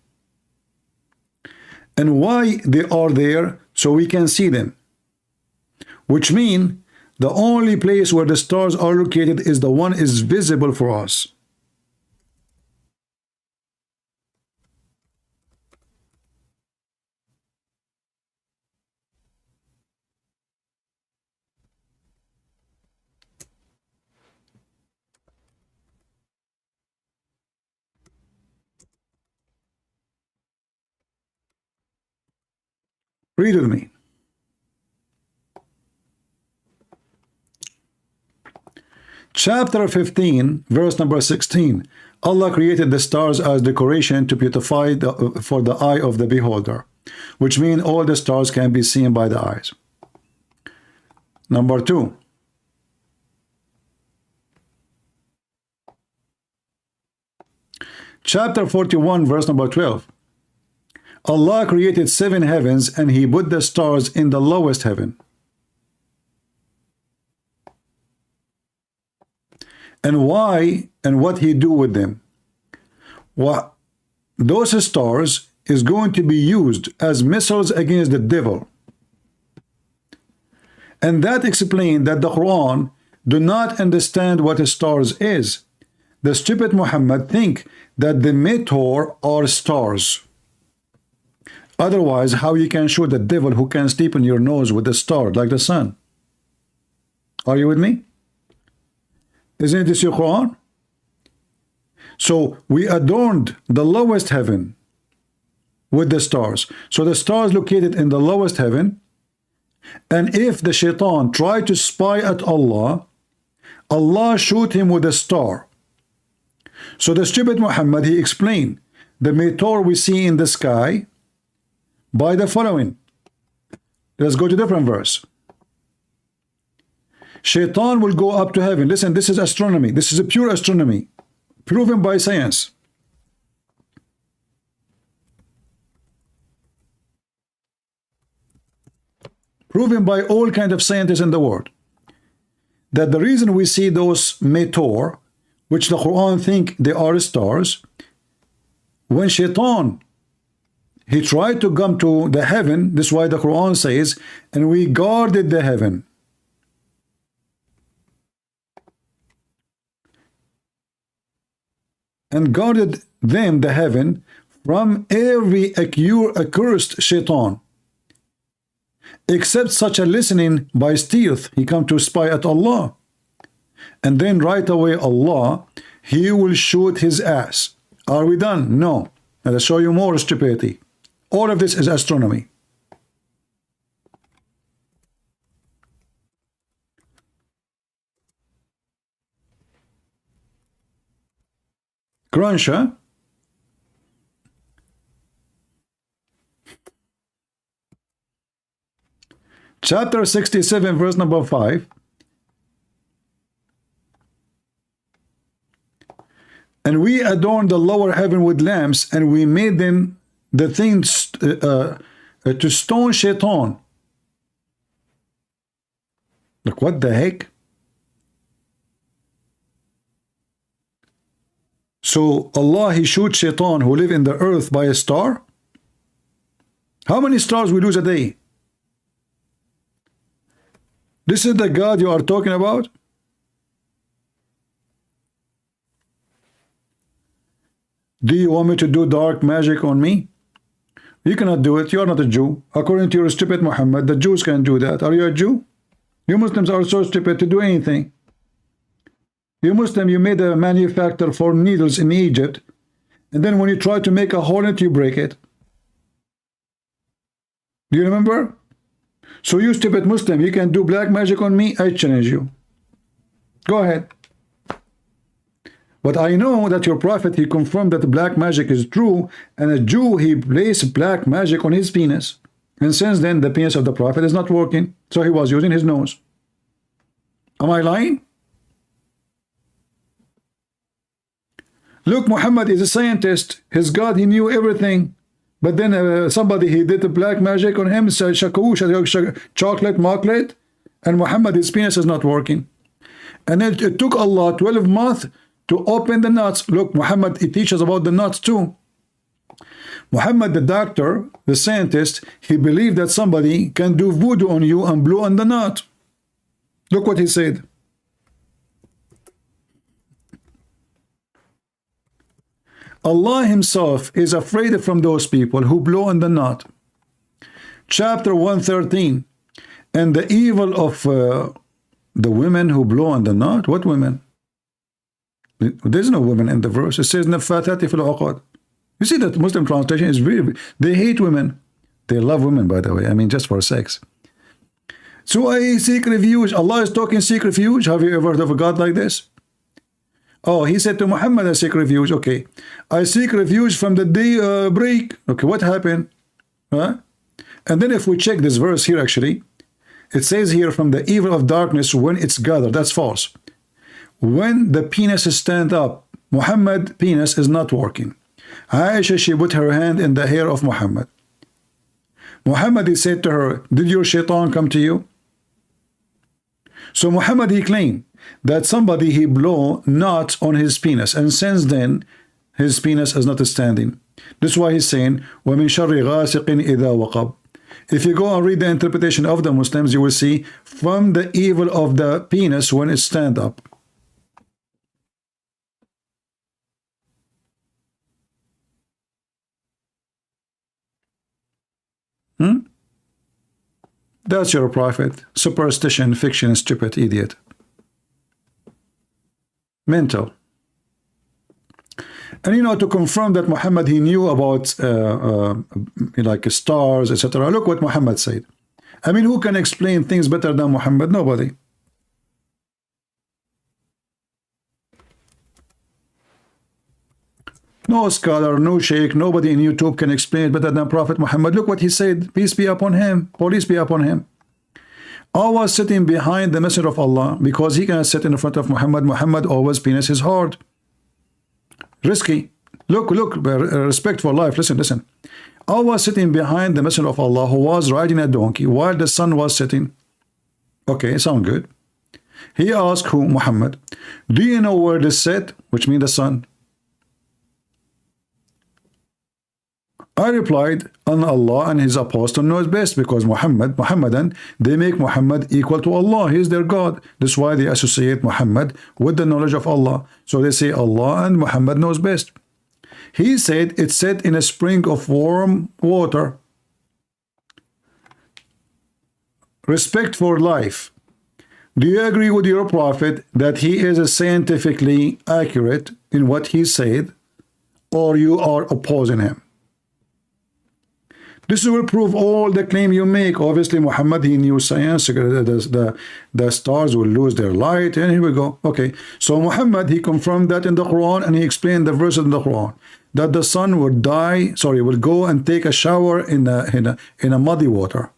And why they are there? So we can see them. Which means the only place where the stars are located is the one is visible for us. Read with me. Chapter 15, verse number 16. Allah created the stars as decoration to beautify for the eye of the beholder, which means all the stars can be seen by the eyes. Number 2. Chapter 41, verse number 12. Allah created 7 heavens and he put the stars in the lowest heaven. And why and what he do with them? What those stars is going to be used as missiles against the devil. And that explains that the Quran do not understand what a stars is. The stupid Muhammad think that the meteor are stars. Otherwise, how you can show the devil who can sleep in your nose with a star like the sun? Are you with me? Isn't this your Quran? So we adorned the lowest heaven with the stars. So the stars located in the lowest heaven. And if the shaitan tried to spy at Allah, Allah shoot him with a star. So the stupid Muhammad, he explained the meteor we see in the sky by the following. Let's go to a different verse. Shaitan will go up to heaven. Listen, this is astronomy. This is a pure astronomy. proven by science. Proven by all kinds of scientists in the world, that the reason we see those meteor, which the Quran think they are stars, when Shaitan, he tried to come to the heaven, this is why the Quran says, and we guarded the heaven. And guarded them, the heaven, from every accursed Shaitan, except such a listening by stealth, he come to spy at Allah. And then right away Allah, he will shoot his ass. Are we done? No. Let us show you more stupidity. All of this is astronomy. Crunch, huh? Chapter 67, verse number 5. And we adorned the lower heaven with lamps, and we made them the things to stone Shaitan. Like, what the heck? So Allah, he shoots Shaitan who live in the earth by a star? How many stars we lose a day? This is the God you are talking about? Do you want me to do dark magic on me? You cannot do it. You are not a Jew. According to your stupid Muhammad, the Jews can do that. Are you a Jew? You Muslims are so stupid to do anything. You Muslim, you made a manufacturer for needles in Egypt, and then when you try to make a hole in it, you break it. Do you remember? So you stupid Muslim, you can do black magic on me? I challenge you. Go ahead. But I know that your prophet, he confirmed that black magic is true, and a Jew, he placed black magic on his penis. And since then, the penis of the prophet is not working. So he was using his nose. Am I lying? Look, Muhammad is a scientist. His God, he knew everything. But then somebody, he did the black magic on him, chocolate, marklet, and Muhammad, his penis is not working. And then it took Allah 12 months to open the nuts. Look, Muhammad, he teaches about the nuts too. Muhammad, the doctor, the scientist, he believed that somebody can do voodoo on you and blow on the nut. Look what he said. Allah himself is afraid from those people who blow on the nut. Chapter 113. And the evil of the women who blow on the nut. What women? There's no women in the verse. It says Nafathati fil uqad. You see that Muslim translation is really, they hate women. They love women, by the way. I mean, just for sex. So I seek refuge. Allah is talking seek refuge. Have you ever heard of a God like this? Oh, he said to Muhammad, I seek refuge. Okay. I seek refuge from the day break. Okay, what happened? Huh? And then if we check this verse here, actually, it says here from the evil of darkness when it's gathered. That's false. When the penis stand up, Muhammad penis is not working. Aisha, she put her hand in the hair of Muhammad. Muhammad, he said to her, did your shaitan come to you? So Muhammad, he claimed that somebody, he blow nuts on his penis, and since then his penis is not standing. This is why he's saying وَمِن شَرِّ غَاسِقٍ إِذَا وَقَبْ. If you go and read the interpretation of the Muslims, you will see from the evil of the penis when it stand up. That's your prophet. Superstition, fiction, stupid idiot. Mental. And you know, to confirm that Muhammad, he knew about like stars, etc. Look what Muhammad said. I mean, who can explain things better than Muhammad? Nobody. No scholar, no sheikh, nobody in YouTube can explain it better than Prophet Muhammad. Look what he said. Peace be upon him. Peace be upon him. I was sitting behind the Messenger of Allah because he cannot sit in front of Muhammad. Muhammad always penis is hard. Risky. Look, respect for life. Listen. I was sitting behind the Messenger of Allah who was riding a donkey while the sun was setting. Okay, sound good. He asked who? Muhammad. Do you know where this set? Which means the sun. I replied, and Allah and his apostle knows best, because Muhammadan, they make Muhammad equal to Allah. He is their God. That's why they associate Muhammad with the knowledge of Allah. So they say Allah and Muhammad knows best. He said it's set in a spring of warm water. Respect for life. Do you agree with your prophet that he is scientifically accurate in what he said, or you are opposing him? This will prove all the claim you make. Obviously, Muhammad, he knew science. The stars will lose their light, and here we go. Okay, so Muhammad, he confirmed that in the Quran, and he explained the verses in the Quran that the sun would will go and take a shower in a muddy water.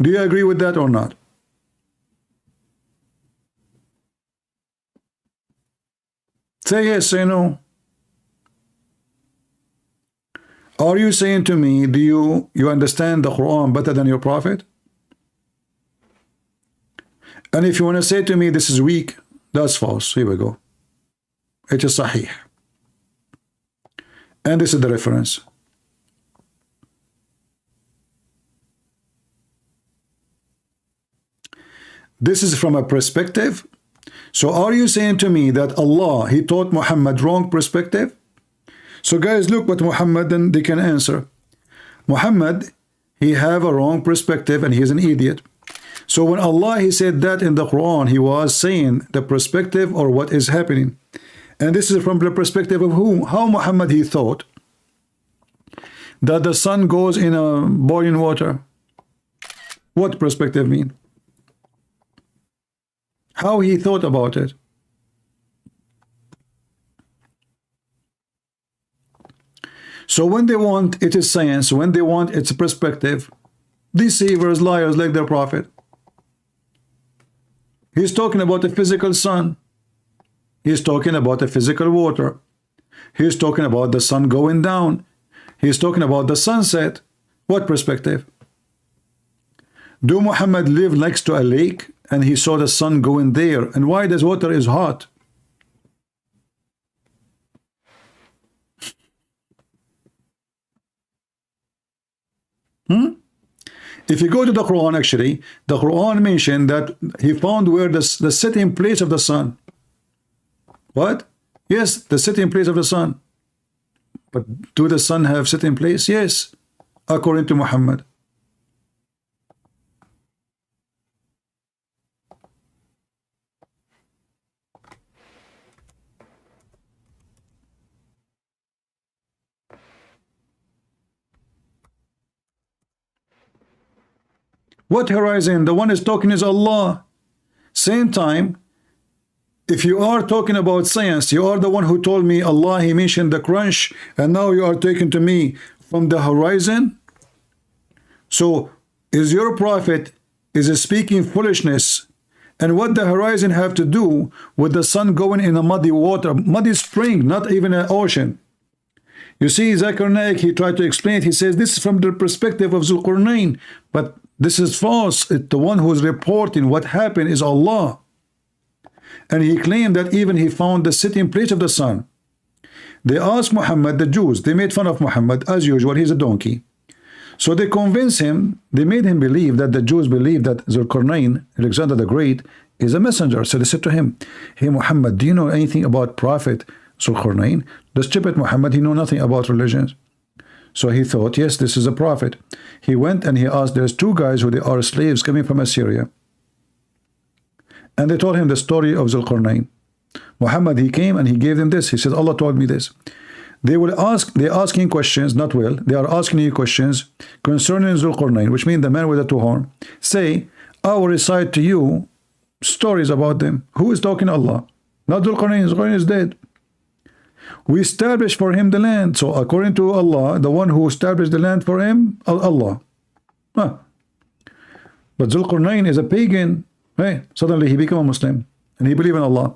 Do you agree with that or not? Say yes, say no. Are you saying to me, do you understand the Quran better than your prophet? And if you want to say to me, this is weak, that's false. Here we go. It is sahih. And this is the reference. This is from a perspective. So are you saying to me that Allah, he taught Muhammad wrong perspective? So guys, look what Muhammad, and they can answer. Muhammad, he have a wrong perspective and he is an idiot. So when Allah, he said that in the Quran, he was saying the perspective or what is happening. And this is from the perspective of whom? How Muhammad, he thought that the sun goes in a boiling water. What perspective mean? How he thought about it? So when they want, it is science. When they want, it's a perspective. Deceivers, liars like their prophet. He's talking about the physical sun. He's talking about the physical water. He's talking about the sun going down. He's talking about the sunset. What perspective? Do Muhammad live next to a lake and he saw the sun going there? And why this water is hot? If you go to the Quran, actually, the Quran mentioned that he found where the setting place of the sun. What? Yes, the setting place of the sun. But do the sun have setting place? Yes, according to Muhammad. What horizon? The one is talking is Allah. Same time, if you are talking about science, you are the one who told me Allah, he mentioned the crunch, and now you are taking to me from the horizon. So is your prophet is speaking foolishness? And what the horizon have to do with the sun going in a muddy water, muddy spring, not even an ocean? You see, Zakir Naik, he tried to explain it. He says this is from the perspective of Zulqarnain, but this is false. The one who is reporting what happened is Allah. And he claimed that even he found the sitting place of the sun. They asked Muhammad, the Jews, they made fun of Muhammad, as usual, he's a donkey. So they convinced him, they made him believe that the Jews believe that Zulqarnain, Alexander the Great, is a messenger. So they said to him, hey Muhammad, do you know anything about Prophet Zulqarnain? The stupid Muhammad, he knew nothing about religions. So he thought, yes, this is a prophet. He went and he asked, there's two guys who they are slaves coming from Assyria. And they told him the story of Zulqarnain. Muhammad, he came and he gave them this. He said, Allah told me this. They're asking questions, not well. They are asking you questions concerning Zulqarnain, which means the man with the two horns. Say, I will recite to you stories about them. Who is talking? Allah. Not Zulqarnain. Zulqarnain is dead. We established for him the land. So according to Allah, the one who established the land for him, Allah. But Zulqarnain is a pagan. Hey, suddenly he became a Muslim and he believed in Allah.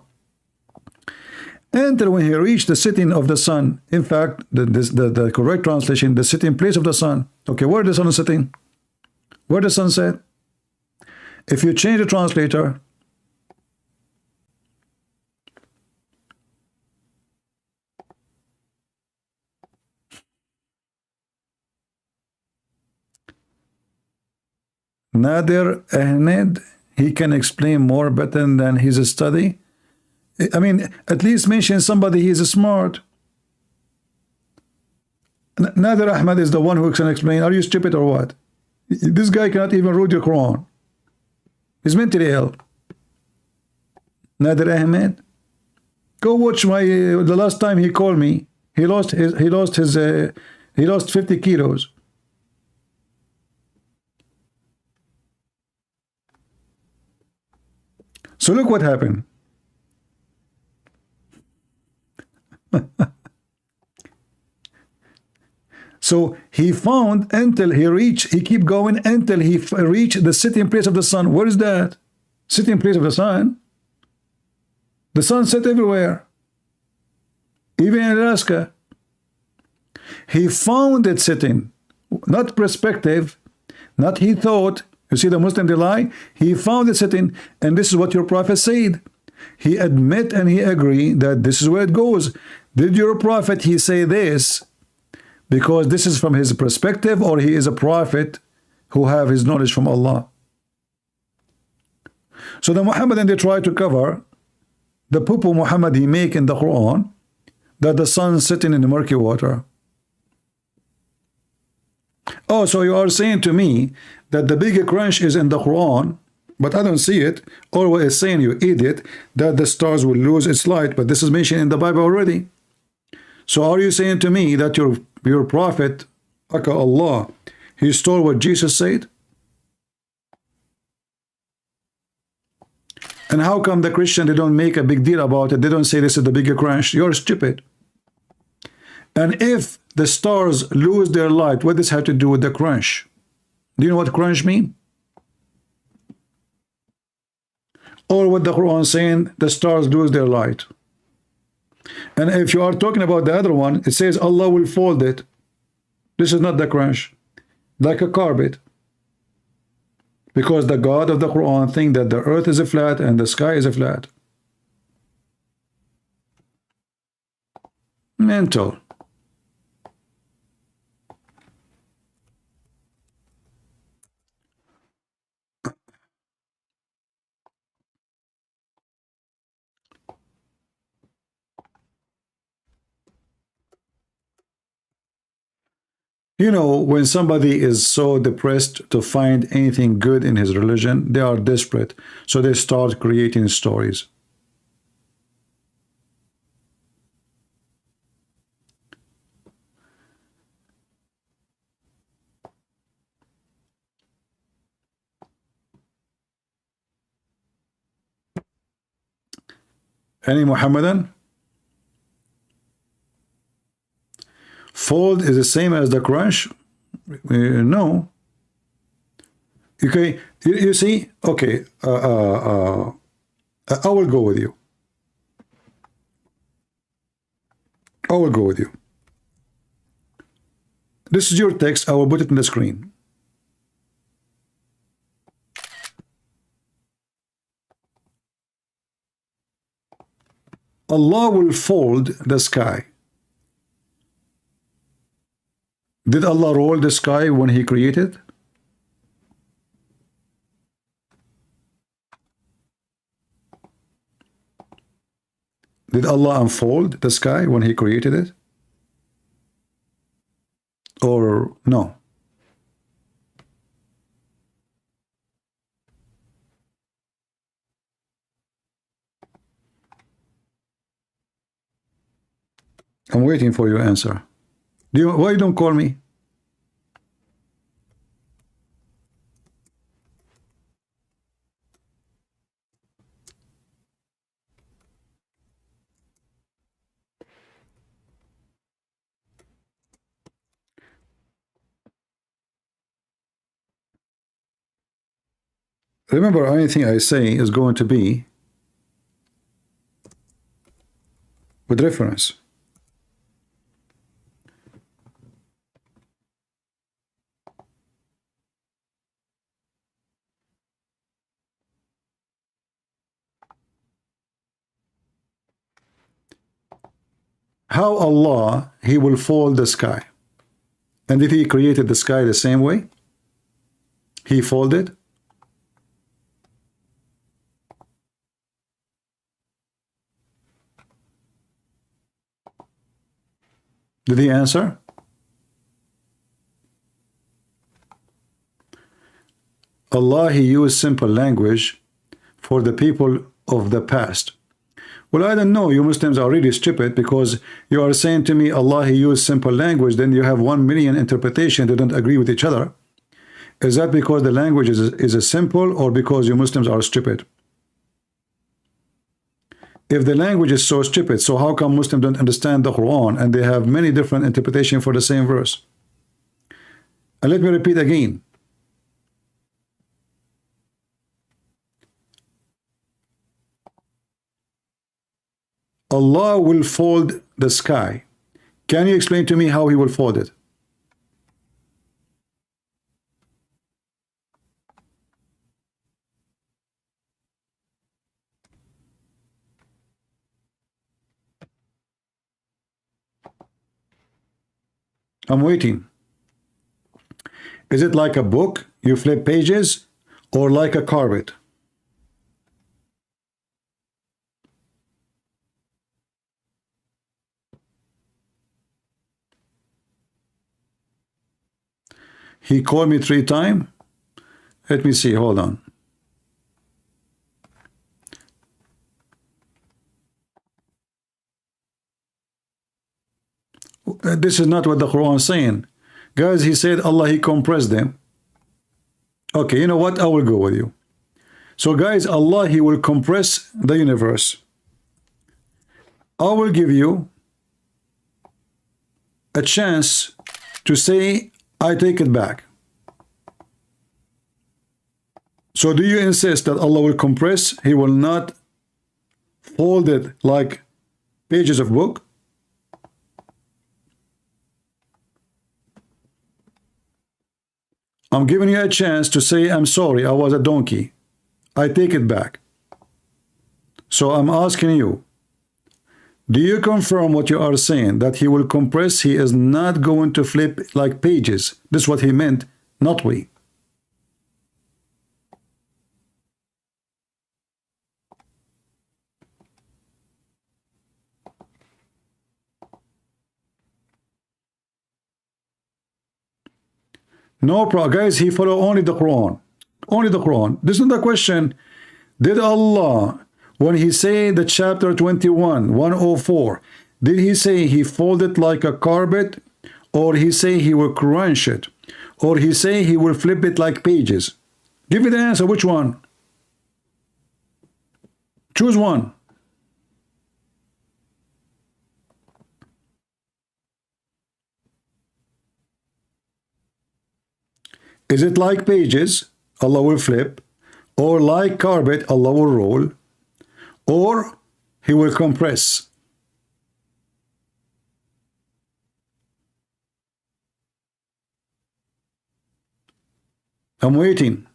until when he reached the sitting of the sun. In fact, the correct translation, the sitting place of the sun. Okay, where the sun is sitting? Where the sun set? If you change the translator, Nadir Ahmed, he can explain more better than his study. I mean, at least mention somebody he is smart. Nadir Ahmed is the one who can explain. Are you stupid or what? This guy cannot even read the Quran. He's mentally ill. Nadir Ahmed, go watch my the last time he called me. He lost 50 kilos. So look what happened. So he found until he reached, he keep going until he reached the sitting place of the sun. Where is that? Sitting place of the sun? The sun set everywhere. Even in Alaska. He found it sitting. Not perspective. Not he thought. You see the Muslim, they lie? He found it sitting. And this is what your prophet said. He admit and he agree that this is where it goes. Did your prophet, he say this because this is from his perspective, or he is a prophet who have his knowledge from Allah? So the Muhammadan, they try to cover the poo-poo Muhammad he make in the Quran, that the sun sitting in the murky water. Oh, so you are saying to me that the big crunch is in the Quran, but I don't see it. Or it's saying, you idiot, that the stars will lose its light, but this is mentioned in the Bible already. So are you saying to me that your prophet, Allah, he stole what Jesus said? And how come the Christian, they don't make a big deal about it? They don't say this is the bigger crunch. You're stupid. And if the stars lose their light, what does this have to do with the crunch? Do you know what crunch mean? Or what the Quran saying, the stars lose their light. And if you are talking about the other one, it says Allah will fold it. This is not the crunch. Like a carpet. Because the God of the Quran think that the earth is a flat and the sky is a flat. Mental. You know, when somebody is so depressed to find anything good in his religion, they are desperate. So they start creating stories. Any Muhammadan? Fold is the same as the crunch? No. Okay, you see? Okay, I will go with you. I will go with you. This is your text. I will put it in the screen. Allah will fold the sky. Did Allah roll the sky when he created? Did Allah unfold the sky when he created it? Or no? I'm waiting for your answer. Why you don't call me? Remember, anything I say is going to be with reference. How Allah, He will fold the sky. And did He created the sky the same way? He folded? Did He answer? Allah, He used simple language for the people of the past. Well, I don't know. You Muslims are really stupid because you are saying to me, Allah, He used simple language. Then you have 1 million interpretations that don't agree with each other. Is that because the language is simple or because you Muslims are stupid? If the language is so stupid, so how come Muslims don't understand the Quran and they have many different interpretations for the same verse? And let me repeat again. Allah will fold the sky. Can you explain to me how He will fold it? I'm waiting. Is it like a book, you flip pages, or like a carpet? He called me 3 times. Let me see, hold on. This is not what the Quran is saying. Guys, He said Allah, He compressed them. Okay, you know what? I will go with you. So guys, Allah, He will compress the universe. I will give you a chance to say, I take it back. So do you insist that Allah will compress? He will not fold it like pages of book? I'm giving you a chance to say, I'm sorry, I was a donkey. I take it back. So I'm asking you, do you confirm what you are saying, that He will compress? He is not going to flip like pages. This is what He meant, not we. No problem, guys. He follow only the Quran. Only the Quran. This is the question. Did Allah, when He say the chapter 21, 104, did He say He folded like a carpet, or He say He will crunch it, or He say He will flip it like pages? Give me the answer. Which one? Choose one. Is it like pages, Allah will flip, or like carpet, Allah will roll, or He will compress? I'm waiting.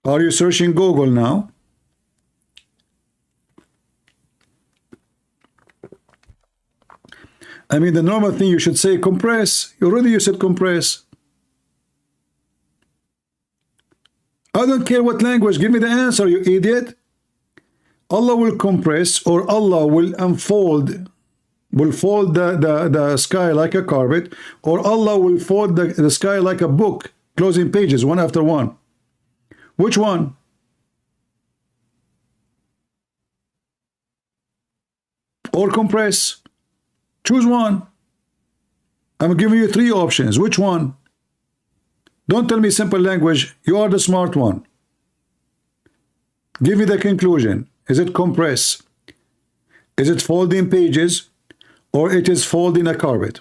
Are you searching Google now? I mean, the normal thing you should say compress. Already you said compress. I don't care what language. Give me the answer, you idiot. Allah will compress, or Allah will unfold, will fold the sky like a carpet, or Allah will fold the sky like a book, closing pages one after one. Which one? Or compress. Choose one. I'm giving you 3 options. Which one? Don't tell me simple language. You are the smart one. Give me the conclusion. Is it compress? Is it folding pages? Or it is folding a carpet?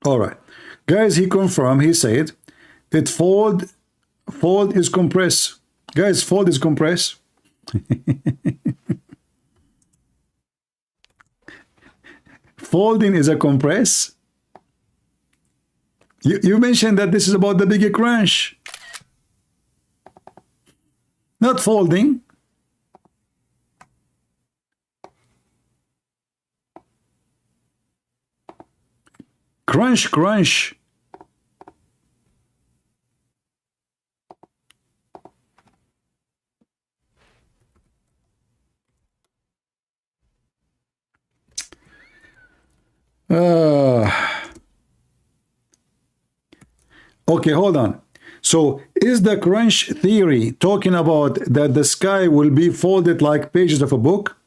All right. Guys, he confirmed, he said, it fold is compress. Guys, fold is compress. Folding is a compress. You mentioned that this is about the bigger crunch. Not folding. Crunch, crunch. Okay, hold on. So is the crunch theory talking about that the sky will be folded like pages of a book?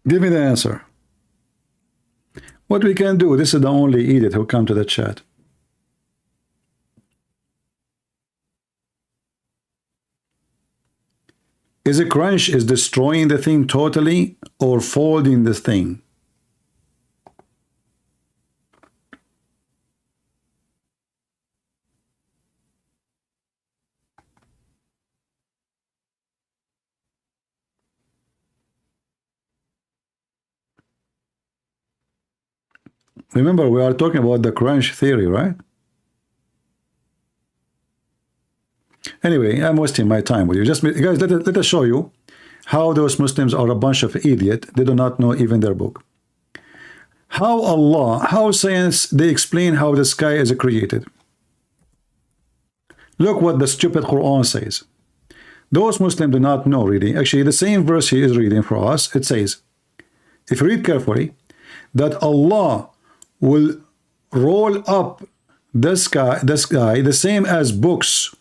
Give me the answer. What we can do, this is the only idiot who come to the chat. Is a crunch is destroying the thing totally or folding the thing? Remember, we are talking about the crunch theory, right? Anyway, I'm wasting my time with you. Just guys, let us show you how those Muslims are a bunch of idiots. They do not know even their book. How Allah, how science, they explain how the sky is created. Look what the stupid Quran says. Those Muslims do not know really. Actually, the same verse he is reading for us, it says, if you read carefully, that Allah will roll up the sky the same as books.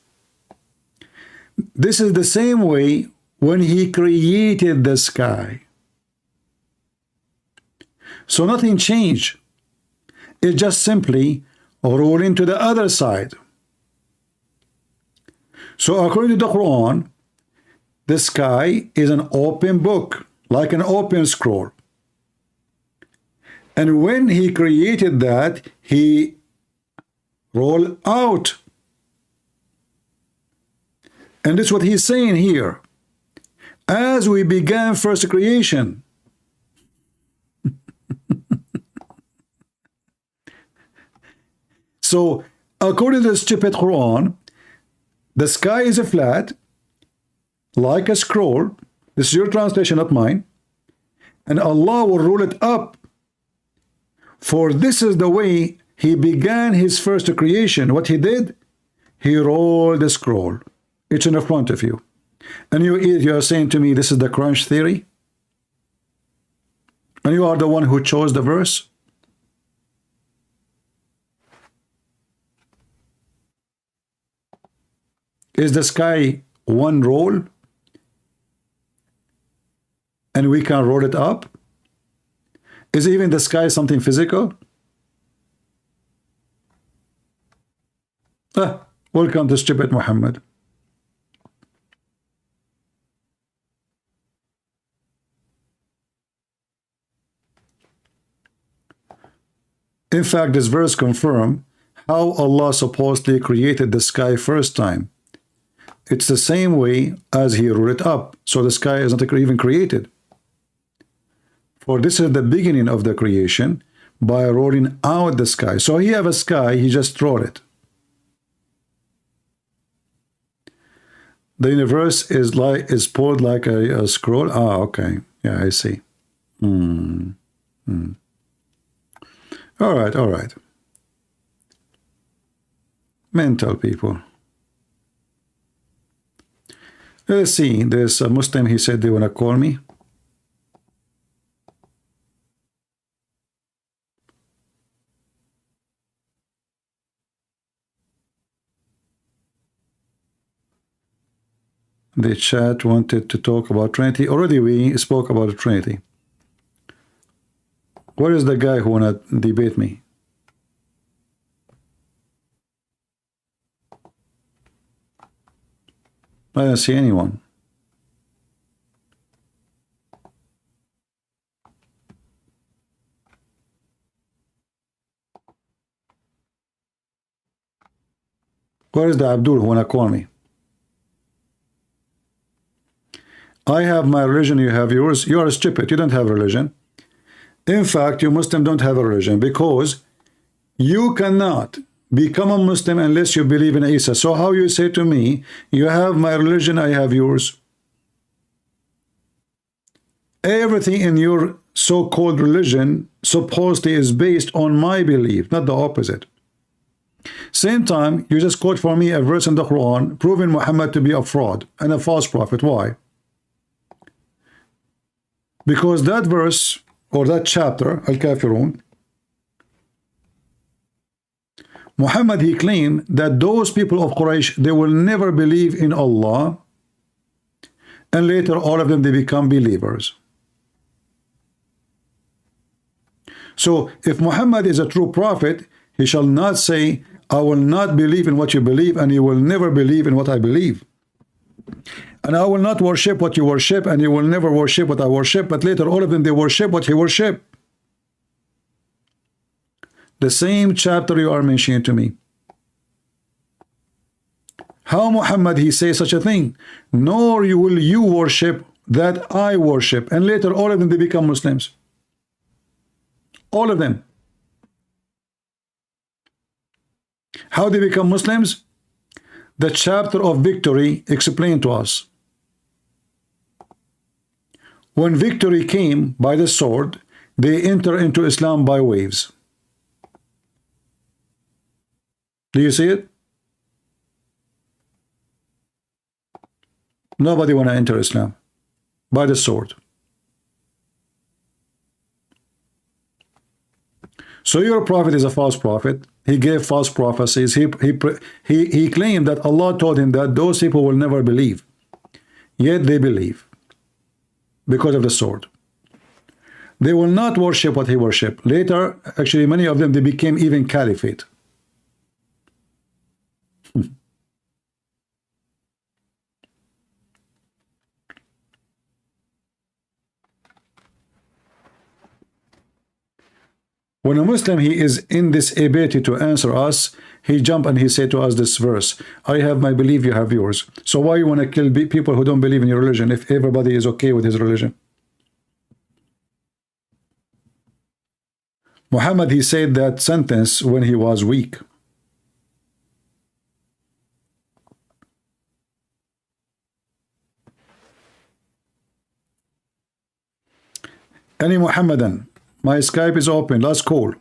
This is the same way when he created the sky. So nothing changed. It just simply rolling to the other side. So according to the Quran, the sky is an open book, like an open scroll. And when he created that, he rolled out. And that's what he's saying here. As we began first creation. So, according to the stupid Quran, the sky is a flat, like a scroll. This is your translation, not mine. And Allah will roll it up. For this is the way he began his first creation. What he did, he rolled the scroll. It's in the front of you. And you are saying to me, this is the crunch theory? And you are the one who chose the verse? Is the sky one roll? And we can roll it up? Is even the sky something physical? Welcome to stupid Muhammad. In fact, this verse confirms how Allah supposedly created the sky first time. It's the same way as he rolled it up, so the sky is not even created. For this is the beginning of the creation by rolling out the sky. So he have a sky, he just rolled it. The universe is pulled like a scroll. Ah, okay. Yeah, I see. All right, all right. Mental people. Let's see. There's a Muslim, he said they want to call me. The chat wanted to talk about Trinity. Already we spoke about the Trinity. Where is the guy who wanna debate me? I don't see anyone. Where is the Abdul who wanna call me? I have my religion, you have yours. You are stupid. You don't have religion. In fact, you Muslim don't have a religion because you cannot become a Muslim unless you believe in Isa. So how you say to me, you have my religion, I have yours? Everything in your so-called religion supposedly is based on my belief, not the opposite. Same time, you just quote for me a verse in the Quran proving Muhammad to be a fraud and a false prophet. Why? Because that verse or that chapter, Al-Kafirun, Muhammad, he claimed that those people of Quraysh, they will never believe in Allah, and later all of them, they become believers. So if Muhammad is a true prophet, he shall not say, I will not believe in what you believe, and you will never believe in what I believe. And I will not worship what you worship, and you will never worship what I worship, but later all of them, they worship what he worship. The same chapter you are mentioning to me. How Muhammad, he says such a thing? Nor will you worship that I worship, and later all of them, they become Muslims. All of them. How they become Muslims? The chapter of victory explained to us. When victory came by the sword, they enter into Islam by waves. Do you see it? Nobody want to enter Islam by the sword. So your prophet is a false prophet. He gave false prophecies. He claimed that Allah told him that those people will never believe. Yet they believe because of the sword. They will not worship what he worshiped. Later, actually, many of them, they became even caliphate. When a Muslim, he is in this ability to answer us, he jump and he say to us this verse, I have my belief, you have yours. So why you want to kill people who don't believe in your religion if everybody is okay with his religion? Muhammad, he said that sentence when he was weak. Any Muhammadan, my Skype is open. Let's call.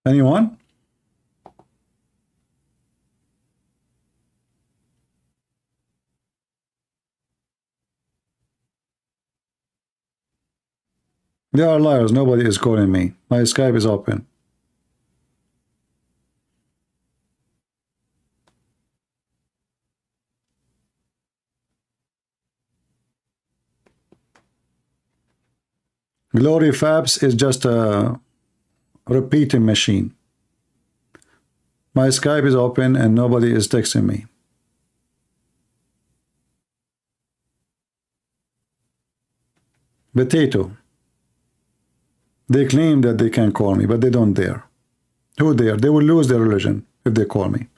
Anyone? They are liars. Nobody is calling me. My Skype is open. Glory Fabs is just a repeating machine. My Skype is open and nobody is texting me. Potato. They claim that they can call me, but they don't dare. Who dare? They will lose their religion if they call me.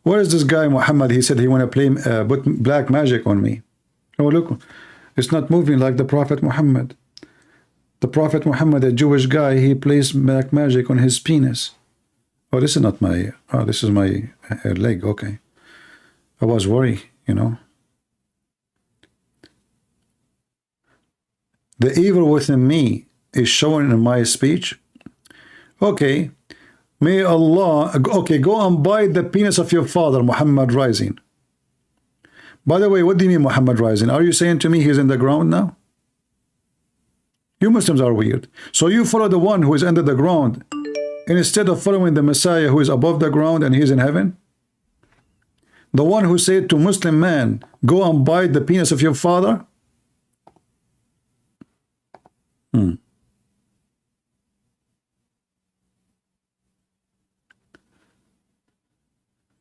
Where is this guy Muhammad? He said he want to play black magic on me. Oh look, it's not moving like the Prophet Muhammad. The Prophet Muhammad, a Jewish guy, he plays black magic on his penis. Oh, this is not my, oh, this is my leg, okay. I was worried, you know. The evil within me is shown in my speech. Okay, may Allah, okay, go and bite the penis of your father, Muhammad Rising. By the way, what do you mean Muhammad Rising? Are you saying to me he's in the ground now? You Muslims are weird. So you follow the one who is under the ground instead of following the Messiah who is above the ground and he's in heaven? The one who said to Muslim man, go and bite the penis of your father?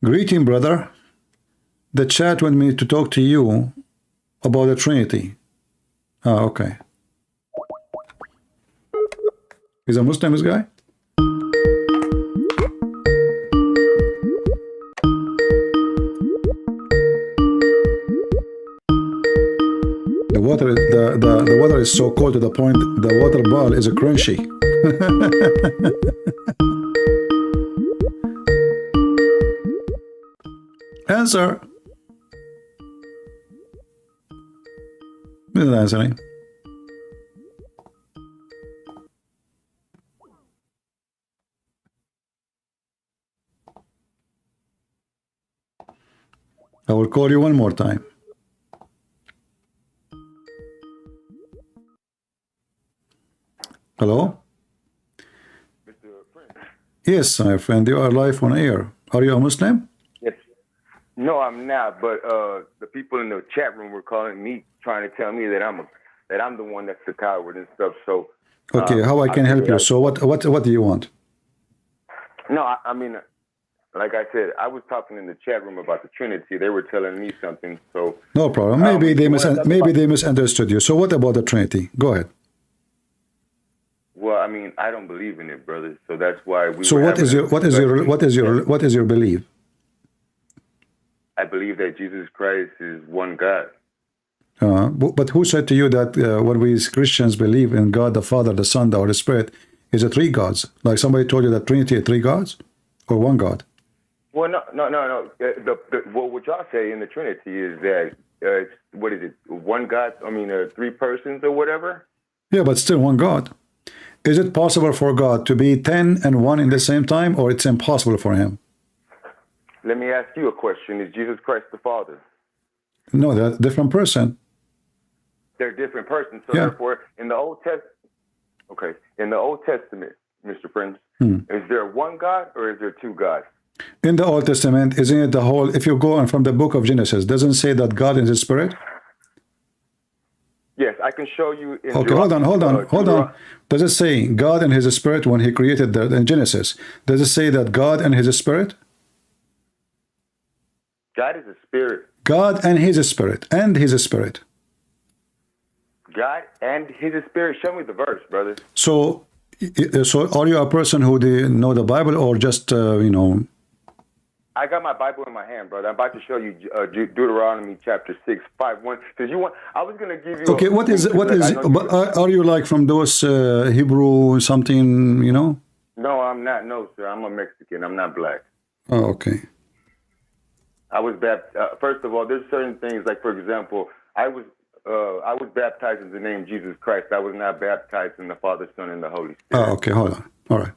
Greeting, brother. The chat wanted me to talk to you about the Trinity. Ah, okay. He's a Muslim, this guy? The water is so cold to the point the water ball is a crunchy. Answer. Isn't answering. I will call you one more time. Hello? Yes, my friend, you are live on air. Are you a Muslim? Yes. No, I'm not. But the people in the chat room were calling me, trying to tell me that I'm the one that's the coward and stuff. So. Okay, how I can help you? So what do you want? No, I mean, like I said, I was talking in the chat room about the Trinity. They were telling me something. So. No problem. Maybe they misunderstood you. So what about the Trinity? Go ahead. Well, I mean, I don't believe in it, brother. So that's why we. So what is your belief? I believe that Jesus Christ is one God. But who said to you that when we Christians believe in God the Father, the Son, the Holy Spirit, is it three gods? Like somebody told you that Trinity is three gods, or one God? Well, no. Well, what y'all say in the Trinity is that what is it? One God? I mean, three persons or whatever. Yeah, but still one God. Is it possible for God to be 10 and 1 in the same time, or it's impossible for him? Let me ask you a question. Is Jesus Christ the Father? No, they're a different person. They're different persons. So therefore, in the Old Testament, Mr. Prince, is there one God or is there two gods? In the Old Testament, isn't it the whole, if you go on from the book of Genesis, doesn't say that God is a spirit? Yes, I can show you. Okay, hold on. Does it say God and his spirit when he created in Genesis? Does it say that God and his spirit? God is a spirit. God and his spirit. And his spirit. God and his spirit. Show me the verse, brother. So are you a person who know the Bible, or just, I got my Bible in my hand, brother. I'm about to show you Deuteronomy chapter 6, 5:1. Because I was going to give you. Okay, are you like from those Hebrew something, No, I'm not. No, sir. I'm a Mexican. I'm not black. Oh, okay. I was baptized. First of all, there's certain things, like, for example, I was baptized in the name of Jesus Christ. I was not baptized in the Father, Son, and the Holy Spirit. Oh, okay, hold on. All right.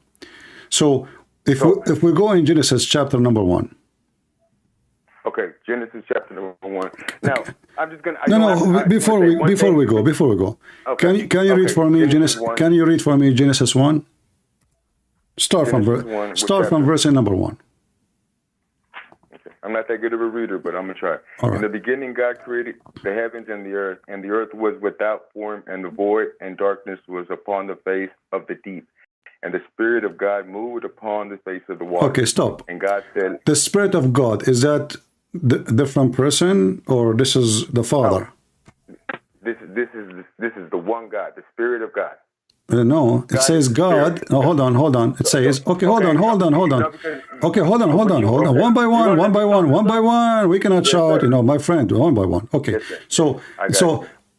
So if we go in Genesis chapter number 1. Okay, Genesis chapter number 1. Now, okay. I'm just gonna. Before we go. Okay. Can you read for me Genesis? Can you read for me Genesis 1? Start from verse number 1. I'm not that good of a reader, but I'm going to try. Right. In the beginning, God created the heavens and the earth was without form and the void, and darkness was upon the face of the deep. And the Spirit of God moved upon the face of the water. Okay, stop. And God said... The Spirit of God, is that the different person, or this is the Father? No. This is the one God, the Spirit of God. No, it says God. No, hold on. It says, okay, hold on. Okay, hold on. One by one. We cannot shout, my friend, one by one. Okay, so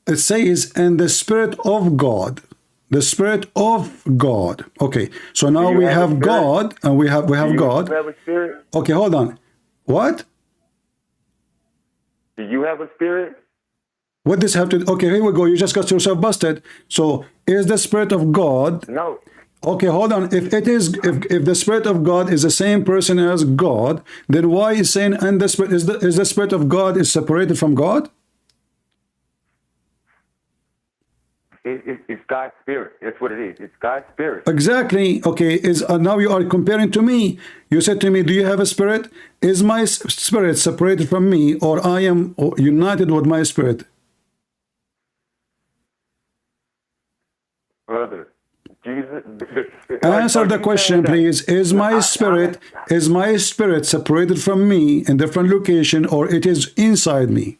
it says, and the Spirit of God. The Spirit of God. Okay, so now we have God, and we have God. Do you have a spirit? Okay, hold on. What? Do you have a spirit? What does have to? Okay, here we go. You just got yourself busted. So, is the Spirit of God? No. Okay, hold on. If the Spirit of God is the same person as God, then why is saying and the Spirit is the Spirit of God is separated from God? It's God's spirit. That's what it is. It's God's spirit. Exactly. Okay. Is now you are comparing to me. You said to me, "Do you have a spirit? Is my spirit separated from me, or I am united with my spirit?" Brother, Jesus. Answer the question, please. Is my spirit separated from me in different location, or it is inside me?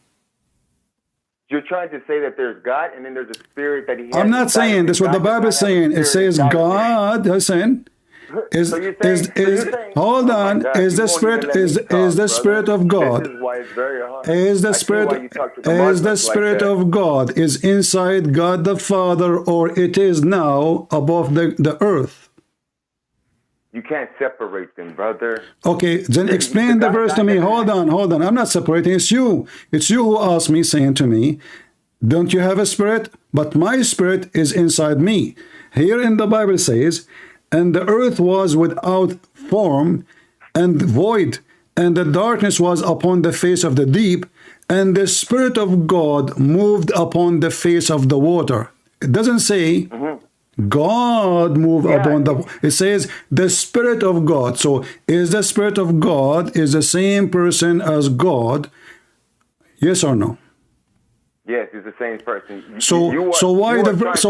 You're trying to say that there's God and then there's a spirit that he has. I'm not saying that's what the Bible is saying. It says God, Hassan, hold on, is the spirit of God? Is the spirit of God is inside God the Father, or it is now above the earth? You can't separate them, brother. Okay, then explain the verse to me. Hold on. I'm not separating. It's you who asked me, saying to me, "Don't you have a spirit? But my spirit is inside me." Here in the Bible says, "And the earth was without form and void, and the darkness was upon the face of the deep, and the Spirit of God moved upon the face of the water." It doesn't say God moved upon the. It says the Spirit of God. So is the Spirit of God is the same person as God? Yes or no? Yes, it's the same person. So why the verse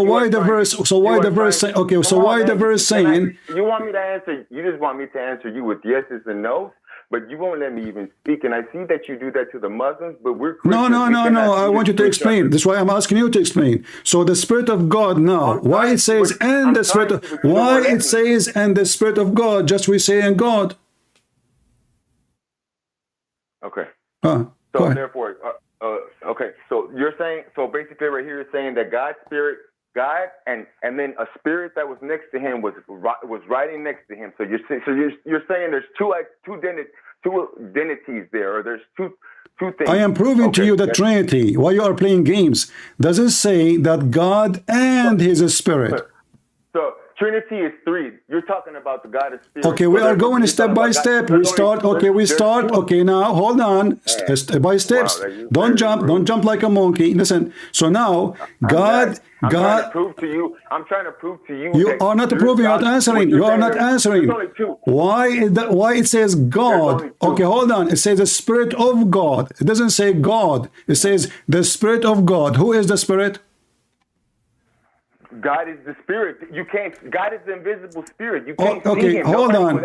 saying? Okay, so why the verse saying? You want me to answer? You just want me to answer you with yeses and nos, but you won't let me even speak. And I see that you do that to the Muslims, but we're Christians. No. I want you to explain. That's why I'm asking you to explain. So the Spirit of God now, why it says and the Spirit of, why it says and the Spirit of God? Just we say and God. Okay. So therefore. Okay, so you're saying, so basically right here you're saying that God's spirit, God, and then a spirit that was next to him was riding next to him. So you're saying there's two identities there, or there's two things. I am proving to you the Trinity. Why you are playing games? Does it say that God and his spirit? So Trinity is three. You're talking about the God of spirit. Okay, we are going step by step. We start. Okay, now hold on. Step by steps. Don't jump like a monkey. Listen. So now, God. I'm trying to prove to you. You are not proving. You're not answering. You are not answering. Why is that? Why it says God? Okay, hold on. It says the Spirit of God. It doesn't say God. It says the Spirit of God. Who is the Spirit? God is the spirit. You can't. God is the invisible spirit. You can't see him. Hold on.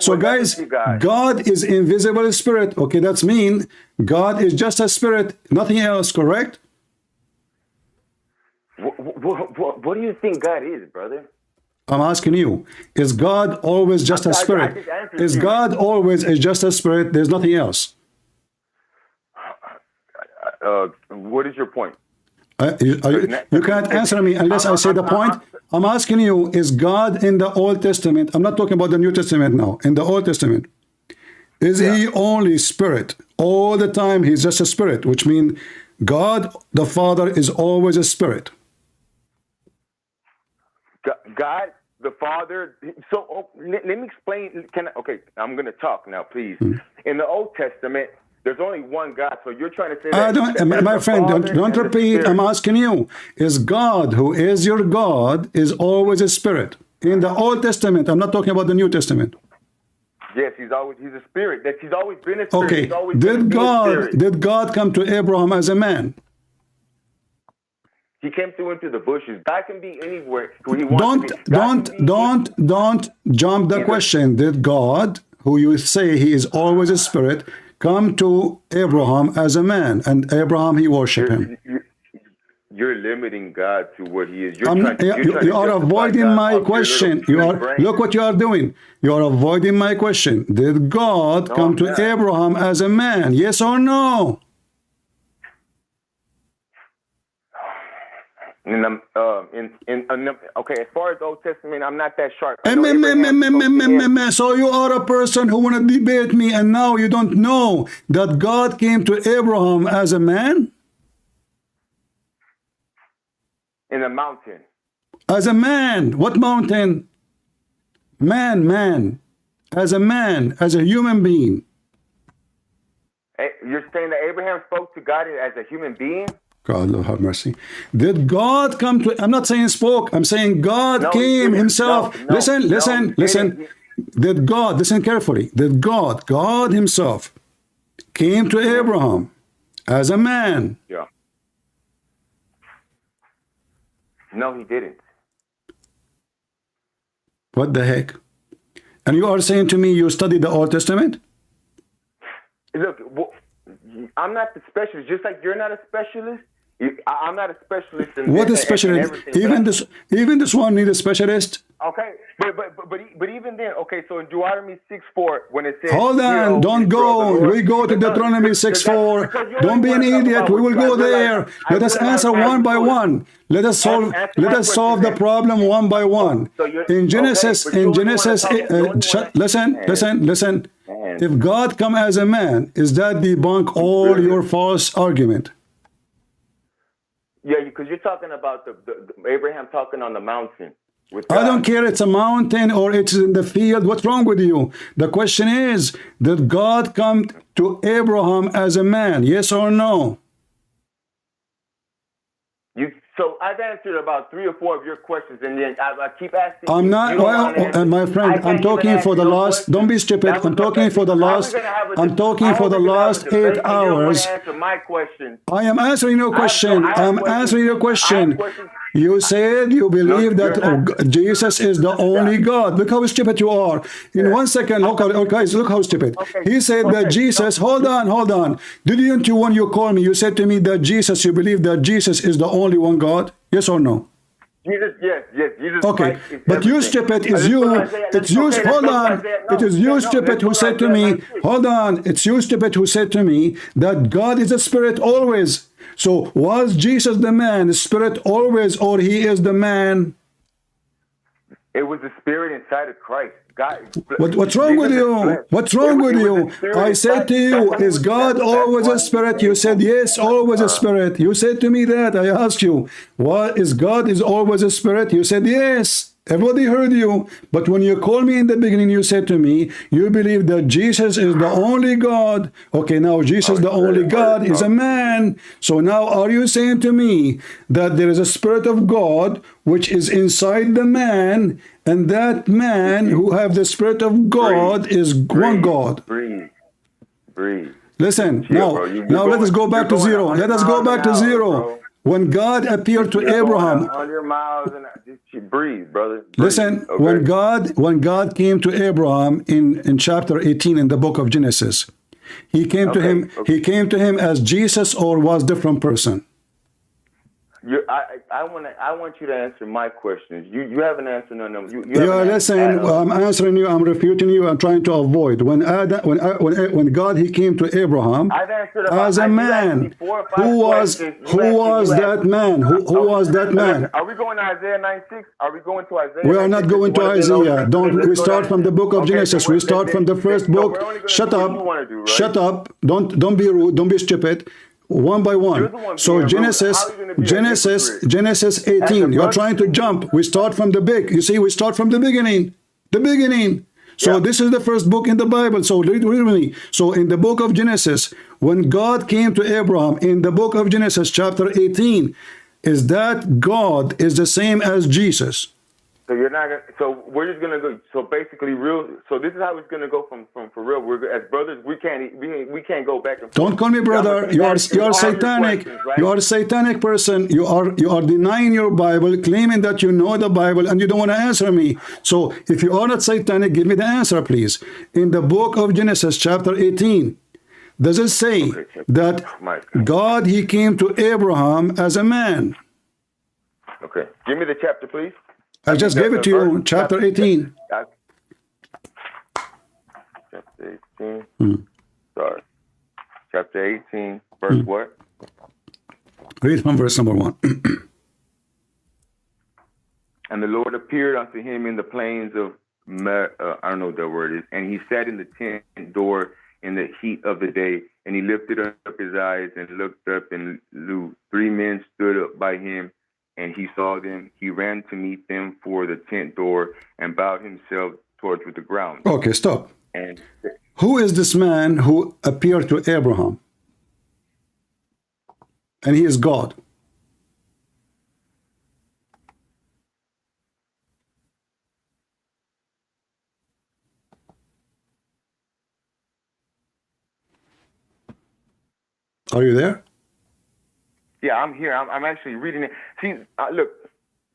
So guys, God is invisible spirit. Okay, that's mean God is just a spirit, nothing else. Correct? What do you think God is, brother? I'm asking you. Is God always just a spirit? Is God always just a spirit? There's nothing else. What is your point? You can't answer me unless I say the point. I'm asking you, is God in the Old Testament? I'm not talking about the New Testament now. In the Old Testament, is he only spirit? All the time he's just a spirit, which means God the Father is always a spirit. God the Father. So let me explain. Okay, I'm going to talk now, please. In the Old Testament, there's only one God, so you're trying to say that... my friend, don't repeat. I'm asking you. Is God, who is your God, is always a spirit? In the Old Testament, I'm not talking about the New Testament. Yes, he's a spirit. He's always been a spirit. Okay. Did God come to Abraham as a man? He came through into the bushes. God can be anywhere. Don't jump the question. Did God, who you say he is always a spirit, come to Abraham as a man, and Abraham he worshiped him? You're limiting God to what he is. You are avoiding my question. Look what you are doing. You are avoiding my question. Did God come to Abraham as a man? Yes or no? Okay, as far as Old Testament, I'm not that sharp. So you are a person who want to debate me, and now you don't know that God came to Abraham as a man? In a mountain. As a man. What mountain? Man. As a man, as a human being. You're saying that Abraham spoke to God as a human being? God, Lord have mercy. Did God come to, I'm not saying spoke, I'm saying God came himself. Listen. Did God, listen carefully, did God himself came to Abraham as a man? Yeah. No, he didn't. What the heck? And you are saying to me you studied the Old Testament? Look, I'm not the specialist. Just like you're not a specialist, I'm not a specialist in what is specialist? Even this one need a specialist. Okay, but even then, okay. So in Deuteronomy 6:4, when it says, hold on, don't go. We go to Deuteronomy 6:4. Don't be an idiot. We will go there. Let us answer one by one. Let us solve the problem one by one. In Genesis, listen. If God come as a man, is that debunk all your false argument? Yeah, because you're talking about the Abraham talking on the mountain. I don't care it's a mountain or it's in the field. What's wrong with you? The question is, did God come to Abraham as a man? Yes or no? So I've answered about 3 or 4 of your questions, and then I keep asking. I'm not. Well, my friend, I'm talking for the last. Don't be stupid. I'm talking for the last. I'm talking for the last 8 hours. I am answering your question. I'm answering your question. You said you believe that Jesus is the only God. Look how stupid you are. In 1 second, guys, look how stupid. He said that Jesus, hold on. Didn't you, when you called me, you said to me that Jesus, you believe that Jesus is the only one God? Yes or no? Jesus, yes. Jesus okay, but you stupid is you. It's you. Hold on. It is you stupid who said to me. Hold on. It's you stupid who said to me that God is a spirit always. So was Jesus the man, the spirit always, or he is the man? It was the spirit inside of Christ. God. What's wrong with you? What's wrong with you? I said to you, is God always a spirit? You said yes, always a spirit. You said to me that. I asked you, what is God is always a spirit? You said yes. Everybody heard you. But when you called me in the beginning, you said to me, you believe that Jesus is the only God. Okay, now Jesus, the only God, is a man. So now are you saying to me that there is a spirit of God which is inside the man, and that man who have the spirit of God is one God? Breathe. Listen, now let us go back to zero. Let us go back to zero. When God appeared to Abraham, 100 miles and just breathe, brother. Breathe. Listen, okay. when God came to Abraham in chapter 18 in the book of Genesis, he came to him. Okay. He came to him as Jesus, or was different person? I want you to answer my questions. You haven't answered none of them. Listen, I'm answering you. I'm refuting you. I'm trying to avoid when God he came to Abraham as a man. Who was that man? Who was that man? Are we going to Isaiah 96? Are we going to Isaiah? We are not going to Isaiah. We start from the book of Genesis. We start from the first book. Shut up. Shut up. Don't be rude. Don't be stupid. One by one. So Genesis 18. You're trying to jump. We start from the big. You see, we start from the beginning. The beginning. So this is the first book in the Bible. So read with me. So in the book of Genesis, when God came to Abraham, in the book of Genesis, chapter 18, is that God is the same as Jesus? So you're not gonna. So we're just gonna go. So basically, So this is how it's gonna go from for real. We're as brothers. We can't go back and forth. Don't call me brother. You are satanic. Right? You are a satanic person. You are denying your Bible, claiming that you know the Bible, and you don't want to answer me. So if you are not satanic, give me the answer, please. In the book of Genesis, chapter 18, does it say that God he came to Abraham as a man? Okay, give me the chapter, please. I just gave it to you, chapter 18. Chapter 18. Sorry. Chapter 18, verse what? Read from verse number 1. And the Lord appeared unto him in the plains of, I don't know what that word is, and he sat in the tent door in the heat of the day, and he lifted up his eyes and looked up, and lo, 3 men stood up by him. And he saw them. He ran to meet them for the tent door and bowed himself towards the ground. Okay, stop. And who is this man who appeared to Abraham? and he is God. Are you there? Yeah, I'm here. I'm actually reading it. See, look,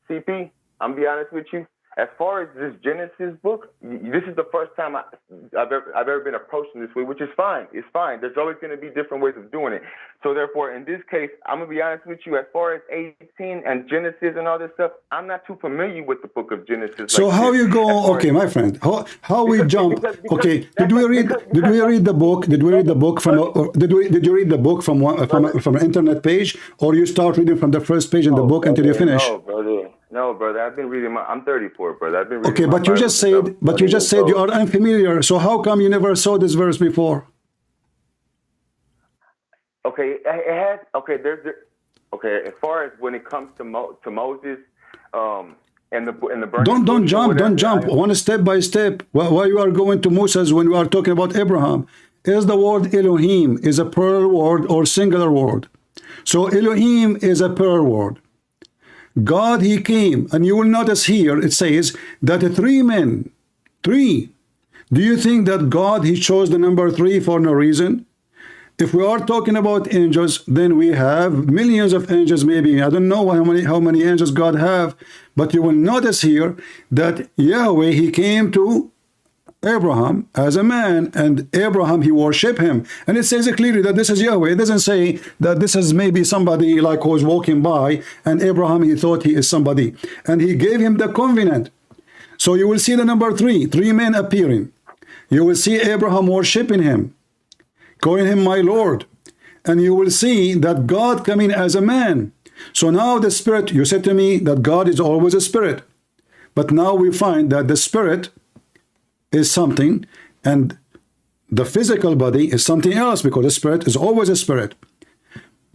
CP, I'm gonna be honest with you. As far as this Genesis book, this is the first time I've ever been approached in this way, which is fine. It's fine. There's always going to be different ways of doing it. So therefore, in this case, I'm going to be honest with you. As far as 18 and Genesis and all this stuff, I'm not too familiar with the book of Genesis. So like how you go? Okay, my friend. How we jump? Because okay, did we read the book? Did we read the book from? Did you read the book from an internet page, or you start reading from the first page in the book until you finish? No, brother. I've been reading. I'm 34, brother. I've been reading. Okay, but you just said, you are unfamiliar. So how come you never saw this verse before? Okay, it has. Okay, okay. As far as when it comes to Moses, and the burning. Don't jump. One step by step. Why you are going to Moses when we are talking about Abraham? Is the word Elohim is a plural word or singular word? So Elohim is a plural word. God, he came, and you will notice here it says that three men. Do you think that God, he chose the number 3 for no reason? If we are talking about angels, then we have millions of angels, maybe. I don't know how many angels God have, but you will notice here that Yahweh, he came to Abraham as a man, and Abraham, he worshiped him. And it says clearly that this is Yahweh. It doesn't say that this is maybe somebody like who was walking by, and Abraham, he thought he is somebody. And he gave him the covenant. So you will see the number 3 men appearing. You will see Abraham worshiping him, calling him my Lord. And you will see that God coming as a man. So now the spirit, you said to me that God is always a spirit. But now we find that the spirit is something, and the physical body is something else, because the spirit is always a spirit.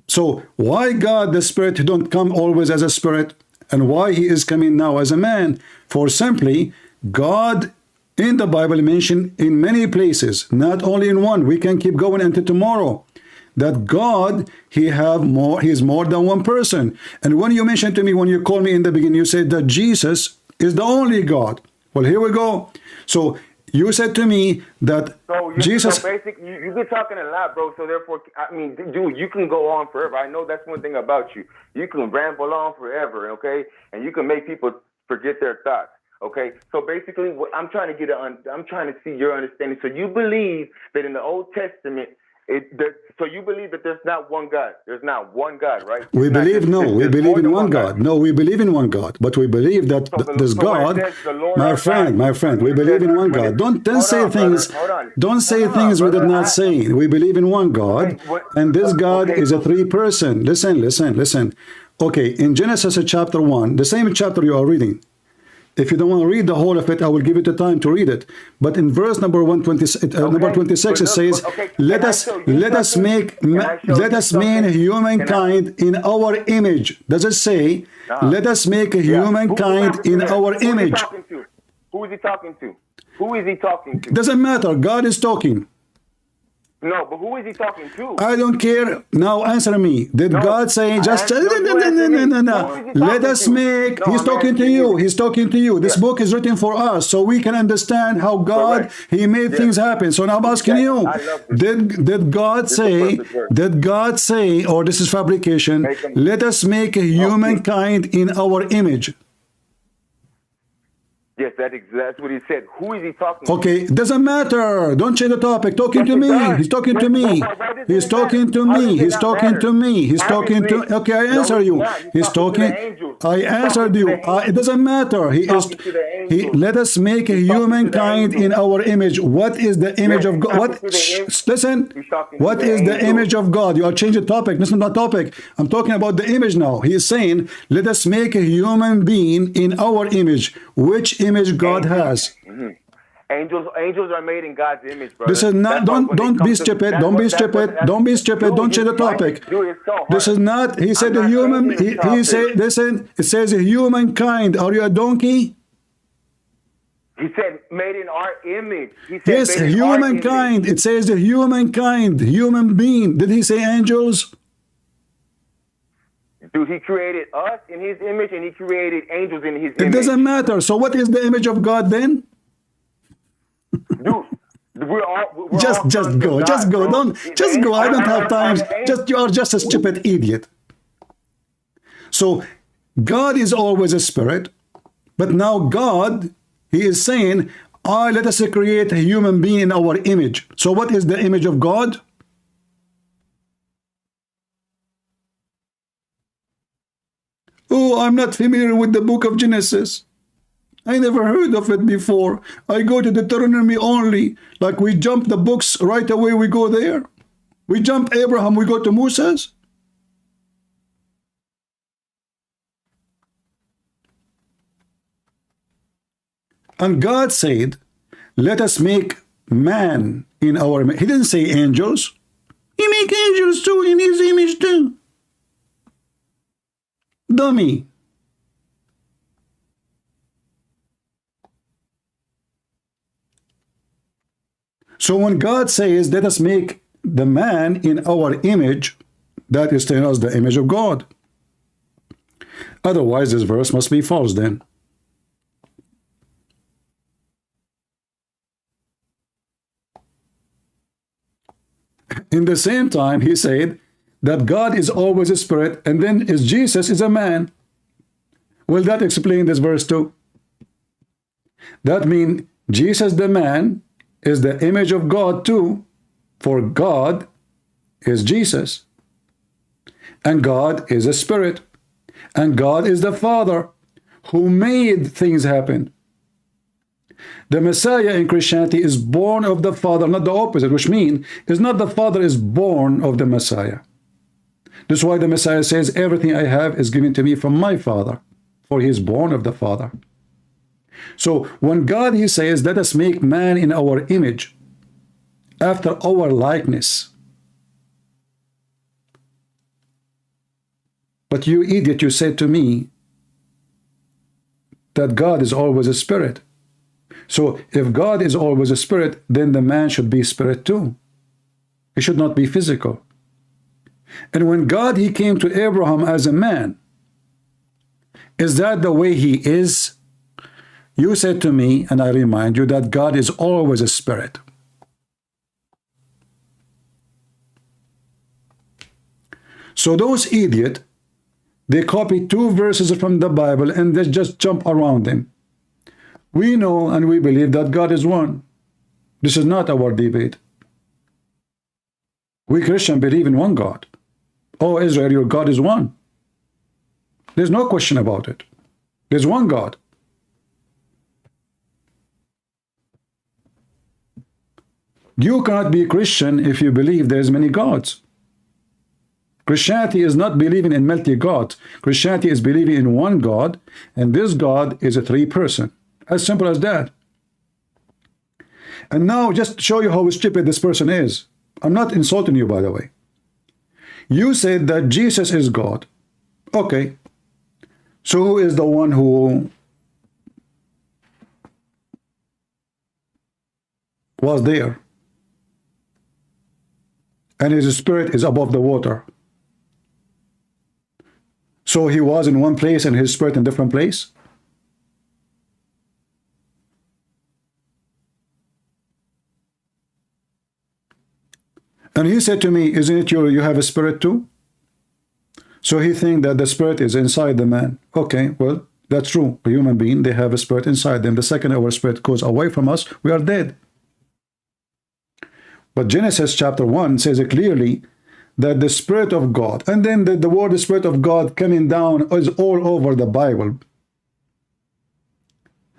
So why God the spirit don't come always as a spirit, and why he is coming now as a man? For simply God in the Bible mentioned in many places, not only in one. We can keep going until tomorrow, that God, he is more than one person. And when you mentioned to me, when you called me in the beginning, you said that Jesus is the only God. Well, here we go. So you said to me that Jesus. So basically, you've been talking a lot, bro. So therefore, I mean, dude, you can go on forever. I know that's one thing about you. You can ramble on forever, okay? And you can make people forget their thoughts, okay? So basically, what I'm trying to I'm trying to see your understanding. So you believe that in the Old Testament, so you believe that there's not one God. There's not one God, right? We believe in one God. No, we believe in one God, but we believe that this God, my friend, we believe in one God. Don't say things we did not say. We believe in one God, and this God is a 3-person. Listen. Okay, in Genesis chapter 1, the same chapter you are reading. If you don't want to read the whole of it, I will give you the time to read it. But in verse number 26, it says, "Let us make humankind in our image." Does it say, "Let us make humankind in our image"? Who is he talking to? Who is he talking to? Doesn't matter. God is talking. No, but who is he talking to? I don't care. Now answer me. Did God say just no. Let us make? He's talking to you. He's talking to you. This book is written for us, so we can understand how God he made things happen. So now I'm asking you: Did God say? Did God say? Or this is fabrication? Let us make humankind in our image. Yes, that's what he said. Who is he talking to? Okay, doesn't matter. Don't change the topic. Talking to me. He's talking to me. He's talking to me. He's talking to me. He's talking to. Okay, I answer you. He's talking. I answered you. It doesn't matter. He is. Let us make humankind in our image. What is the image of God? What? Listen. What is the image of God? You are changing the topic. Listen to the topic. I'm talking about the image now. He is saying, let us make a human being in our image. Which image God has? Angels are made in God's image, brother. This is not. Don't be stupid. Don't be stupid. Don't be stupid. Don't change the topic. This is not. He said the human. He said. Listen. It says humankind. Are you a donkey? He said made in our image. Yes, humankind. It says the humankind, human being. Did he say angels? Dude, he created us in his image, and he created angels in his image. It doesn't matter. So what is the image of God then? Dude, we're just go. Just go. Don't just go. I don't have time. Just you are just a stupid idiot. So God is always a spirit, but now God, he is saying, let us create a human being in our image. So what is the image of God? Oh, I'm not familiar with the book of Genesis. I never heard of it before. I go to Deuteronomy only. Like we jump the books right away, we go there. We jump Abraham, we go to Moses. And God said, let us make man in our image. He didn't say angels. He make angels too in his image too. Dummy. So when God says, let us make the man in our image, that is telling us the image of God. Otherwise, this verse must be false then. In the same time, he said that God is always a spirit, and then Jesus is a man. Will that explain this verse too? That means Jesus the man is the image of God too, for God is Jesus. And God is a spirit. And God is the Father who made things happen. The Messiah in Christianity is born of the Father, not the opposite, which means it's not the Father is born of the Messiah. That's why the Messiah says, everything I have is given to me from my Father, for he is born of the Father. So when God, he says, let us make man in our image, after our likeness. But you idiot, you said to me that God is always a spirit. So if God is always a spirit, then the man should be spirit too. He should not be physical. And when God, he came to Abraham as a man, is that the way he is? You said to me, and I remind you, that God is always a spirit. So those idiots, they copy two verses from the Bible and they just jump around them. We know and we believe that God is one. This is not our debate. We Christians believe in one God. Oh, Israel, your God is one. There's no question about it. There's one God. You cannot be Christian if you believe there's many gods. Christianity is not believing in multi-gods. Christianity is believing in one God, and this God is a three-person. As simple as that. And now, just to show you how stupid this person is. I'm not insulting you, by the way. You said that Jesus is God. Okay. So who is the one who was there? And his spirit is above the water. So he was in one place and his spirit in a different place? And he said to me, isn't it you have a spirit too? So he thinks that the spirit is inside the man. Okay, well, that's true. A human being, they have a spirit inside them. The second our spirit goes away from us, we are dead. But Genesis chapter 1 says it clearly that the Spirit of God, and then the word the Spirit of God coming down is all over the Bible.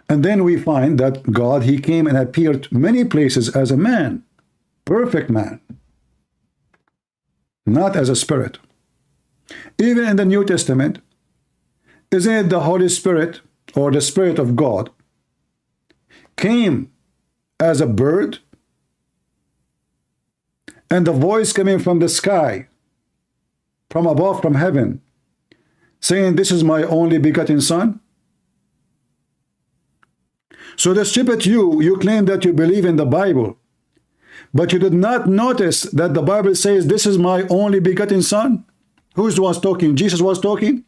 And then we find that God, he came and appeared many places as a man, perfect man, not as a spirit. Even in the New Testament, isn't it the Holy Spirit or the Spirit of God came as a bird? And the voice coming from the sky, from above, from heaven, saying, this is my only begotten son. So the stupid you claim that you believe in the Bible, but you did not notice that the Bible says, this is my only begotten son. Who was talking? Jesus was talking?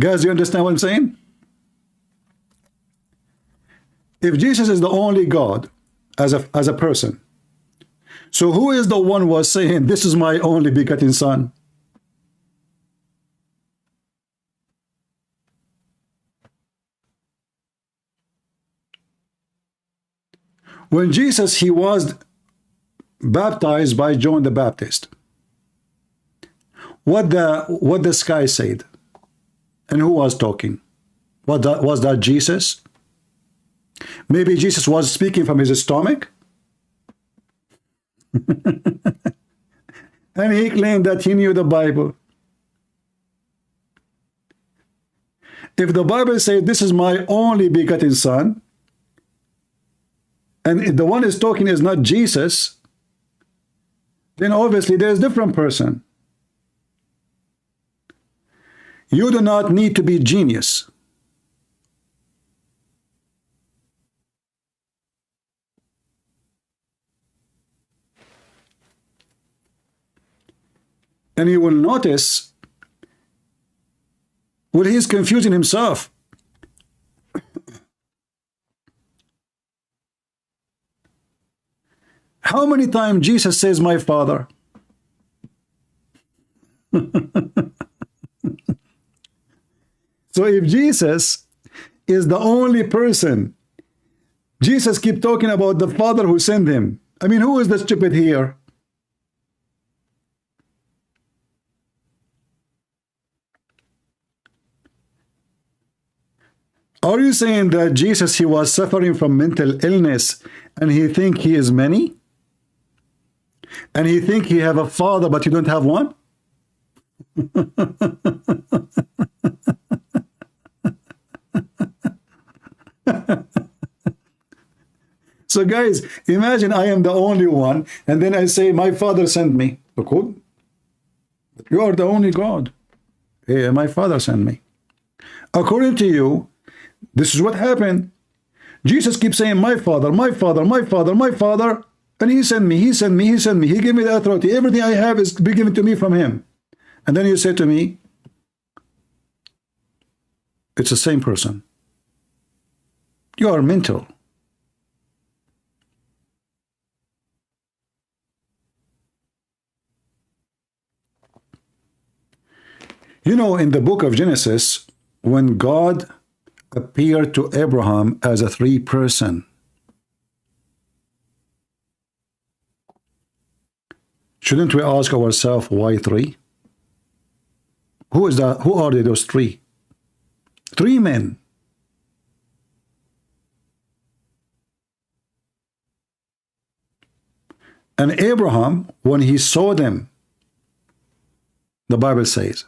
Guys, you understand what I'm saying? If Jesus is the only God as a person, so who is the one who was saying, this is my only begotten son? When Jesus, he was baptized by John the Baptist, what the sky said, and who was talking? Was that Jesus? Maybe Jesus was speaking from his stomach? And he claimed that he knew the Bible. If the Bible says, this is my only begotten son, and the one is talking is not Jesus, then obviously there is a different person. You do not need to be genius. And you will notice, well, he's confusing himself. How many times Jesus says, my Father? So if Jesus is the only person, Jesus keep talking about the Father who sent him. I mean, who is the stupid here? Are you saying that Jesus, he was suffering from mental illness and he think he is many? And he think he have a father but you don't have one? So guys, imagine I am the only one and then I say my father sent me. Okay. You are the only God. Hey, my father sent me. According to you, this is what happened. Jesus keeps saying, my father, my father, my father, my father, and he sent me, he sent me, he sent me. He gave me the authority. Everything I have is be given to me from him. And then you say to me, it's the same person. You are mental. You know, in the book of Genesis, when God appeared to Abraham as a three-person, shouldn't we ask ourselves why three? Who is that? Who are they, those three? Three men. And Abraham, when he saw them, the Bible says,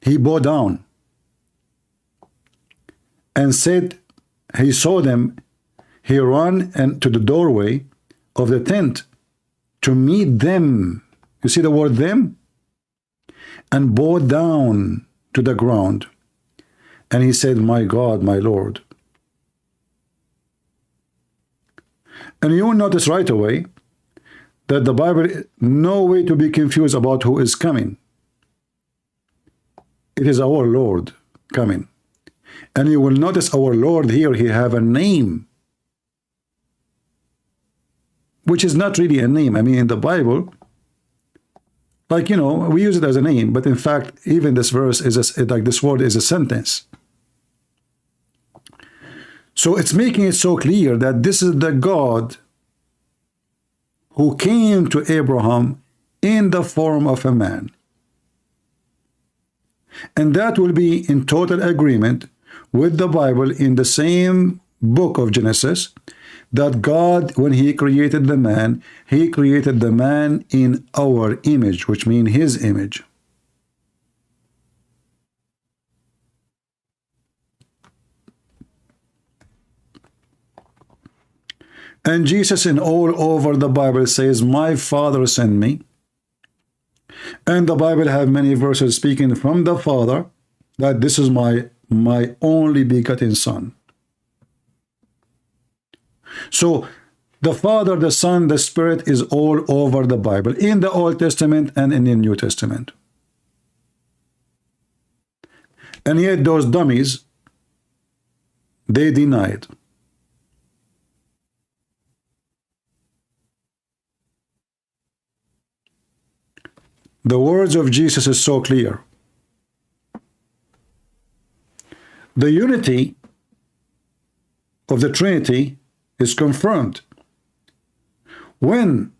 he bowed down and said, he saw them, he ran to the doorway of the tent to meet them. You see the word them? And bowed down to the ground. And he said, my God, my Lord. And you will notice right away that the Bible, no way to be confused about who is coming. It is our Lord coming. And you will notice our Lord here, he have a name, which is not really a name. I mean, in the Bible, like, you know, we use it as a name, but in fact, even this verse is like this word is a sentence. So it's making it so clear that this is the God who came to Abraham in the form of a man. And that will be in total agreement with the Bible in the same book of Genesis, that God, when he created the man, he created the man in our image, which means his image. And Jesus in all over the Bible says, my Father sent me. And the Bible have many verses speaking from the Father, that this is my only begotten Son. So the Father, the Son, the Spirit is all over the Bible, in the Old Testament and in the New Testament. And yet those dummies, they denied. The words of Jesus is so clear. The unity of the Trinity is confirmed when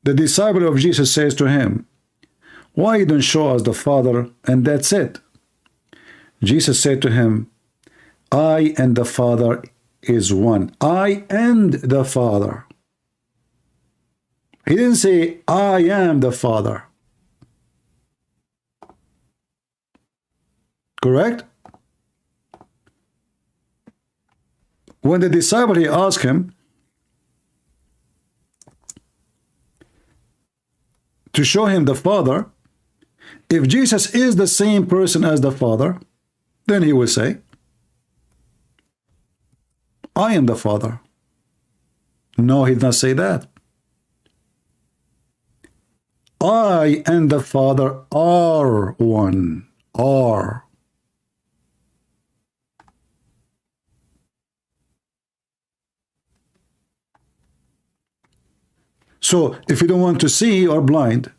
the disciple of Jesus says to him, "Why you don't show us the Father and that's it?" Jesus said to him, "I and the Father is one." I and the Father. He didn't say, "I am the Father." Correct? When the disciple, he asked him to show him the Father, if Jesus is the same person as the Father, then he will say, "I am the Father." No, he did not say that. I and the Father are one. Are. So if you don't want to see, you are blind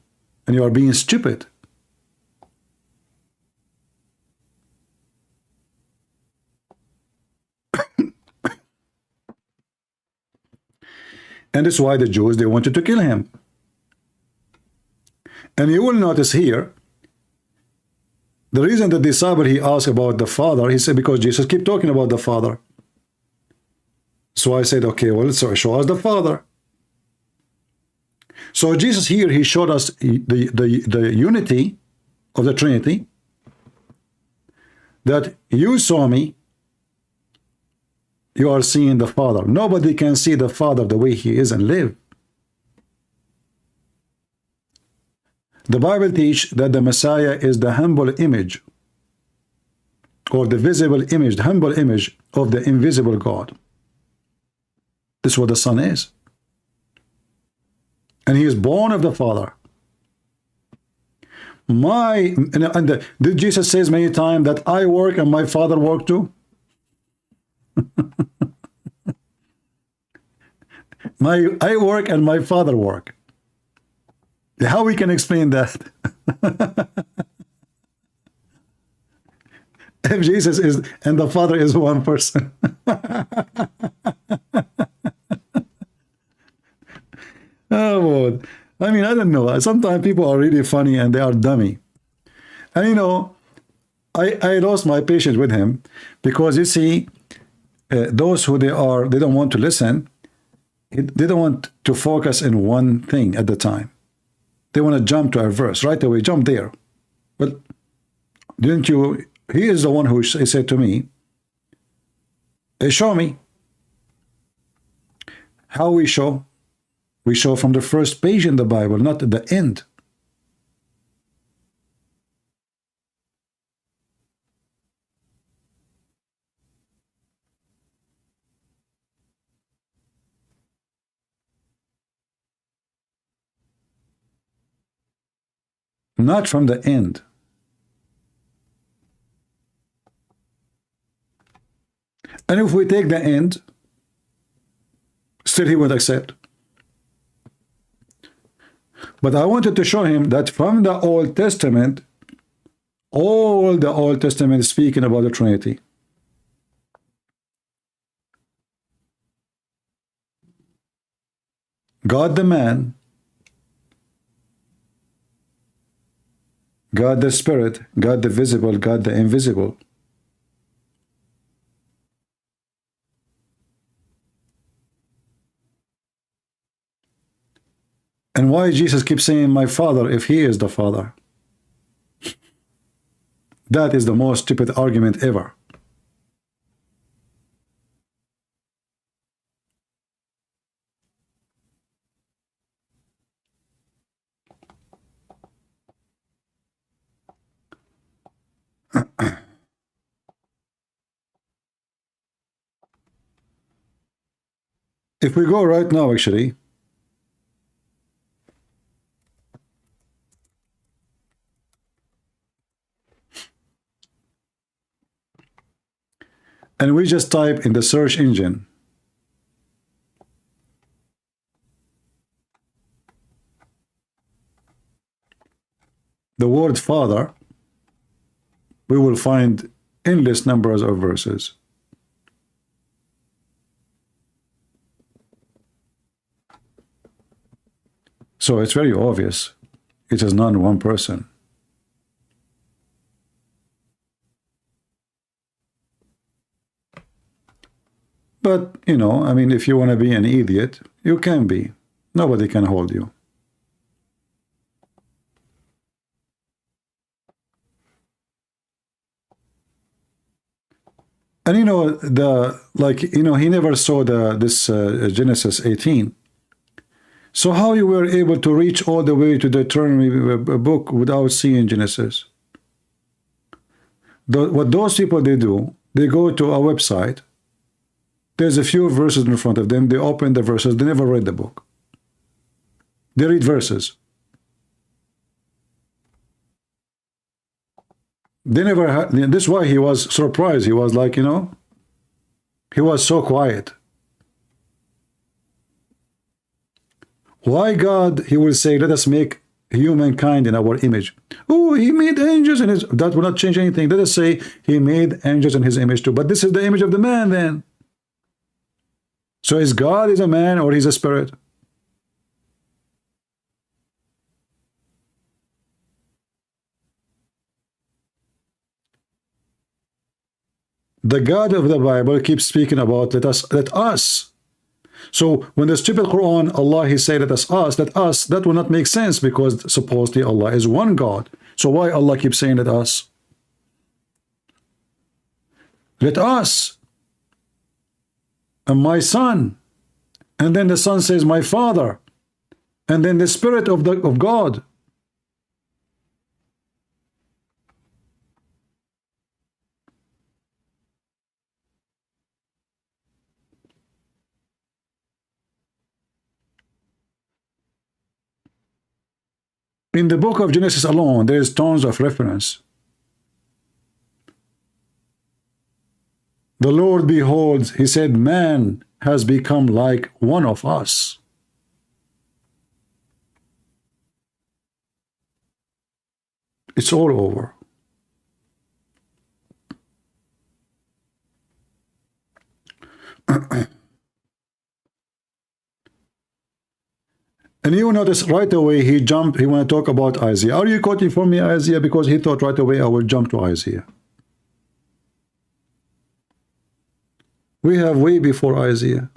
and you are being stupid. And that's why the Jews, they wanted to kill him. And you will notice here, the reason the disciple, he asked about the Father, he said, because Jesus kept talking about the Father. So I said, okay, well, so show us the Father. So Jesus here, he showed us the unity of the Trinity, that you saw me, you are seeing the Father. Nobody can see the Father the way he is and live. The Bible teaches that the Messiah is the humble image, or the visible image, the humble image of the invisible God. This is what the Son is. And he is born of the Father. Did Jesus says many times that I work and my Father work too? I work and my Father work. How we can explain that? If Jesus is and the Father is one person. Oh, Lord. I mean, I don't know. Sometimes people are really funny and they are dummy. And you know, I lost my patience with him because you see, those who they don't want to listen. They don't want to focus in one thing at the time. They want to jump to a verse right away, jump there. But didn't you? He is the one who said to me, hey, show me. How we show? We show from the first page in the Bible, not at the end. Not from the end. And if we take the end, still he would accept. But I wanted to show him that from the Old Testament, all the Old Testament is speaking about the Trinity. God the man, God the Spirit, God the visible, God the invisible. And why Jesus keeps saying my Father if he is the Father? That is the most stupid argument ever. If we go right now, actually, and we just type in the search engine the word father, we will find endless numbers of verses. So it's very obvious it is not one person. But, you know, I mean, if you want to be an idiot, you can be. Nobody can hold you. And, you know, he never saw this Genesis 18. So how you were able to reach all the way to the Deuteronomy book without seeing Genesis? What those people, they do, they go to a website, there's a few verses in front of them, they open the verses, they never read the book. They read verses. They never had, this is why he was surprised. He was like, you know, he was so quiet. Why God, he will say, let us make humankind in our image. Oh, he made angels in his, that will not change anything. Let us say he made angels in his image too. But this is the image of the man then. So is God is a man or he's a spirit? The God of the Bible keeps speaking about let us. So when the stupid Quran, Allah, he said let us, that will not make sense because supposedly Allah is one God. So why Allah keeps saying let us? Let us. And my son. And then the son says my father. And then the spirit of God. In the book of Genesis alone, there is tons of reference. The Lord beholds, he said, man has become like one of us. It's all over. And you notice right away he jumped, he want to talk about Isaiah. Are you quoting for me Isaiah? Because he thought right away I will jump to Isaiah. We have way before Isaiah.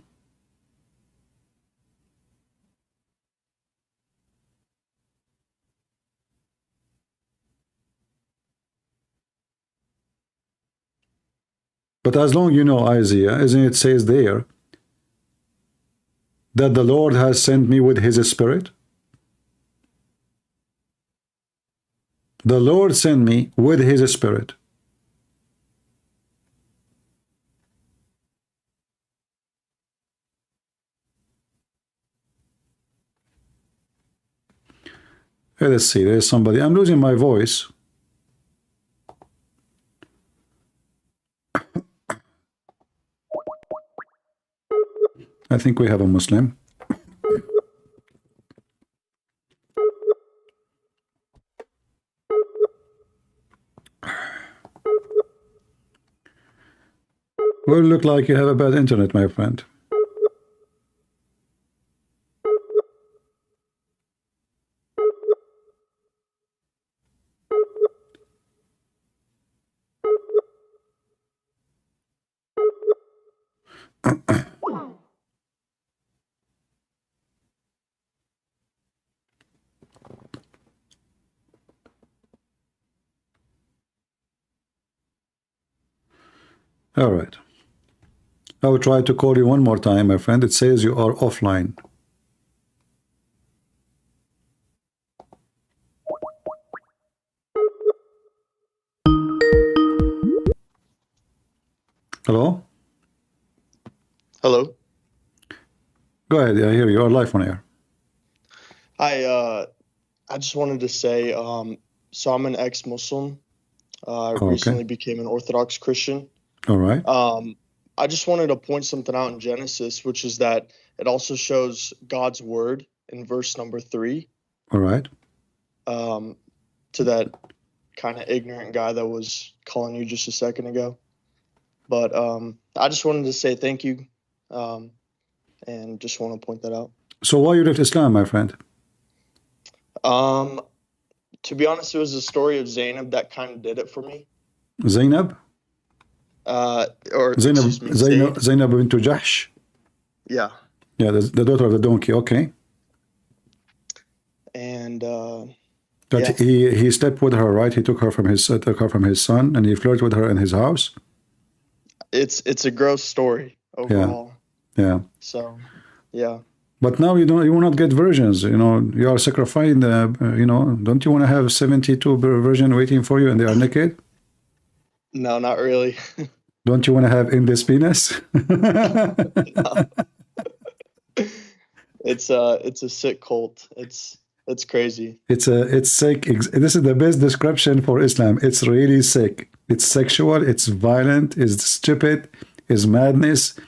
But as long you know Isaiah, isn't it says there that the Lord has sent me with his spirit? The Lord sent me with his spirit. Let's see, there's somebody. I'm losing my voice. I think we have a Muslim. Well, look like you have a bad internet, my friend. All right. I will try to call you one more time, my friend. It says you are offline. Hello? Hello. Go ahead. I hear you. You're live on air. Hi. I just wanted to say, so I'm an ex-Muslim. I recently became an Orthodox Christian. All right. I just wanted to point something out in Genesis, which is that it also shows God's word in verse number 3. All right. To that kind of ignorant guy that was calling you just a second ago. But I just wanted to say thank you, and just want to point that out. So why you left Islam, my friend? To be honest, it was the story of Zainab that kind of did it for me. Zainab? Or Zainab bint Jahsh? Yeah. Yeah, the daughter of the donkey. Okay. And that he slept with her, right? He took her from his son, and he flirted with her in his house. It's a gross story overall. Yeah. So, yeah. But now you will not get virgins. You know, you are sacrificing the. You know, don't you want to have 72 virgins waiting for you, and they are naked? No, not really. Don't you want to have endless penis? It's a sick cult. It's crazy. It's sick. This is the best description for Islam. It's really sick. It's sexual. It's violent. It's stupid. It's madness.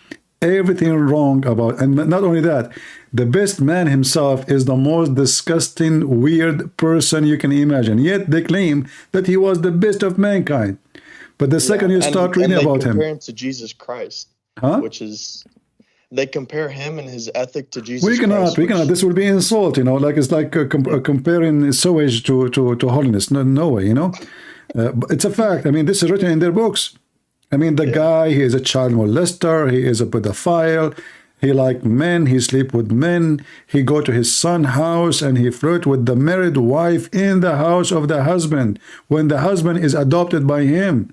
Everything wrong about. And not only that, the best man himself is the most disgusting, weird person you can imagine. Yet they claim that he was the best of mankind. But the second you start reading about him, compare him to Jesus Christ, which is. They compare him and his ethic to Jesus Christ. We cannot. This will be insult, you know. Like it's like comparing sewage to holiness. No way, you know. It's a fact. I mean, this is written in their books. I mean, the guy, he is a child molester. He is a pedophile. He like men. He sleep with men. He go to his son's house and he flirt with the married wife in the house of the husband when the husband is adopted by him.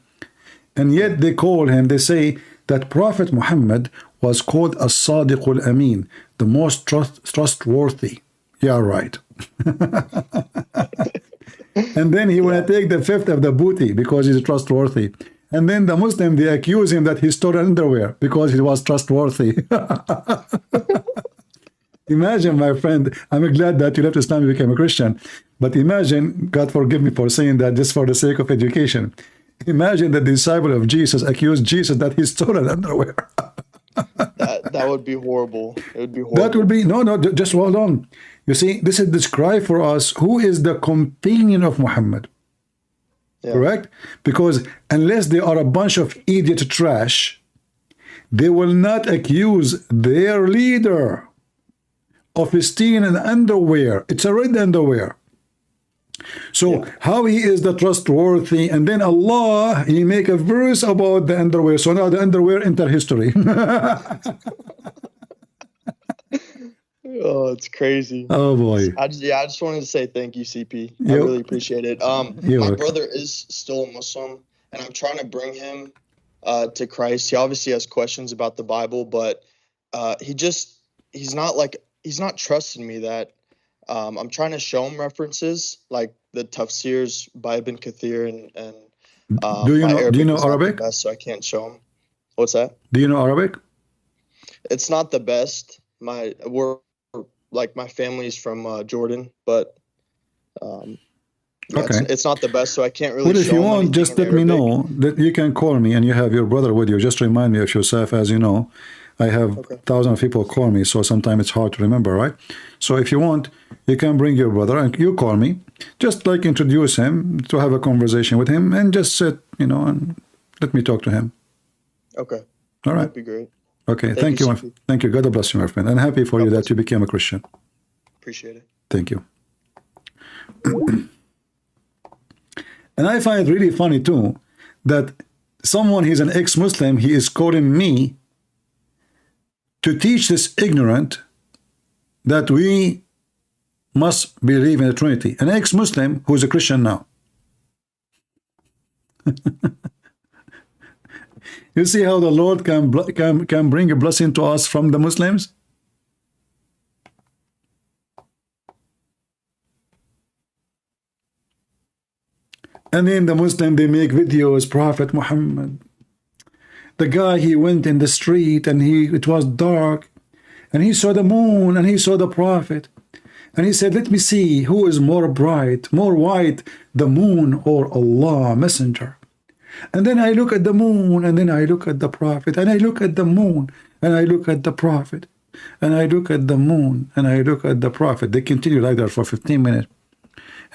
And yet they call him. They say that Prophet Muhammad was called as-Sadiq al-Amin, the most trustworthy. Yeah, right. And then he will take the fifth of the booty because he's trustworthy. And then the Muslim, they accuse him that he stole underwear because he was trustworthy. Imagine, my friend, I'm glad that you left Islam and became a Christian. But imagine, God forgive me for saying that just for the sake of education. Imagine the disciple of Jesus accused Jesus that he stole underwear. That would be horrible. It would be horrible. That would be no. Just hold on. You see, this is described for us who is the companion of Muhammad. Yeah. Correct? Because unless they are a bunch of idiot trash, they will not accuse their leader of stealing an underwear. It's a red underwear. So how he is the trustworthy, and then Allah, he make a verse about the underwear. So now the underwear enter history. Oh, it's crazy. Oh boy. I just wanted to say thank you, CP. I really appreciate it. My brother is still a Muslim, and I'm trying to bring him to Christ. He obviously has questions about the Bible, but he's not trusting me that. I'm trying to show him references like the tafsirs by Ibn Kathir and do you know Arabic? Best, so I can't show him. What's that? Do you know Arabic? It's not the best. My family is from Jordan, but it's not the best, so I can't really. Well, if you want, just let me know that you can call me, and you have your brother with you. Just remind me of yourself, as you know. I have thousands of people call me, so sometimes it's hard to remember, right? So if you want, you can bring your brother and you call me, just like introduce him, to have a conversation with him, and just sit, you know, and let me talk to him. Okay. All right. That'd be great. Okay. Thank you. Thank you. God bless you, my friend. And happy for you that you became a Christian. Appreciate it. Thank you. And I find it really funny too that someone, he's an ex-Muslim, he is calling me to teach this ignorant that we must believe in the Trinity. An ex-Muslim who is a Christian now. You see how the Lord can bring a blessing to us from the Muslims? And then the Muslim, they make videos, Prophet Muhammad. The guy, he went in the street and it was dark, And he saw the moon, and he saw the prophet. And he said, let me see who is more bright, more white, the moon or Allah messenger. And then I look at the moon, and then I look at the prophet, and I look at the moon, and I look at the prophet, and I look at the moon, and I look at the prophet. They continue like that for 15 minutes.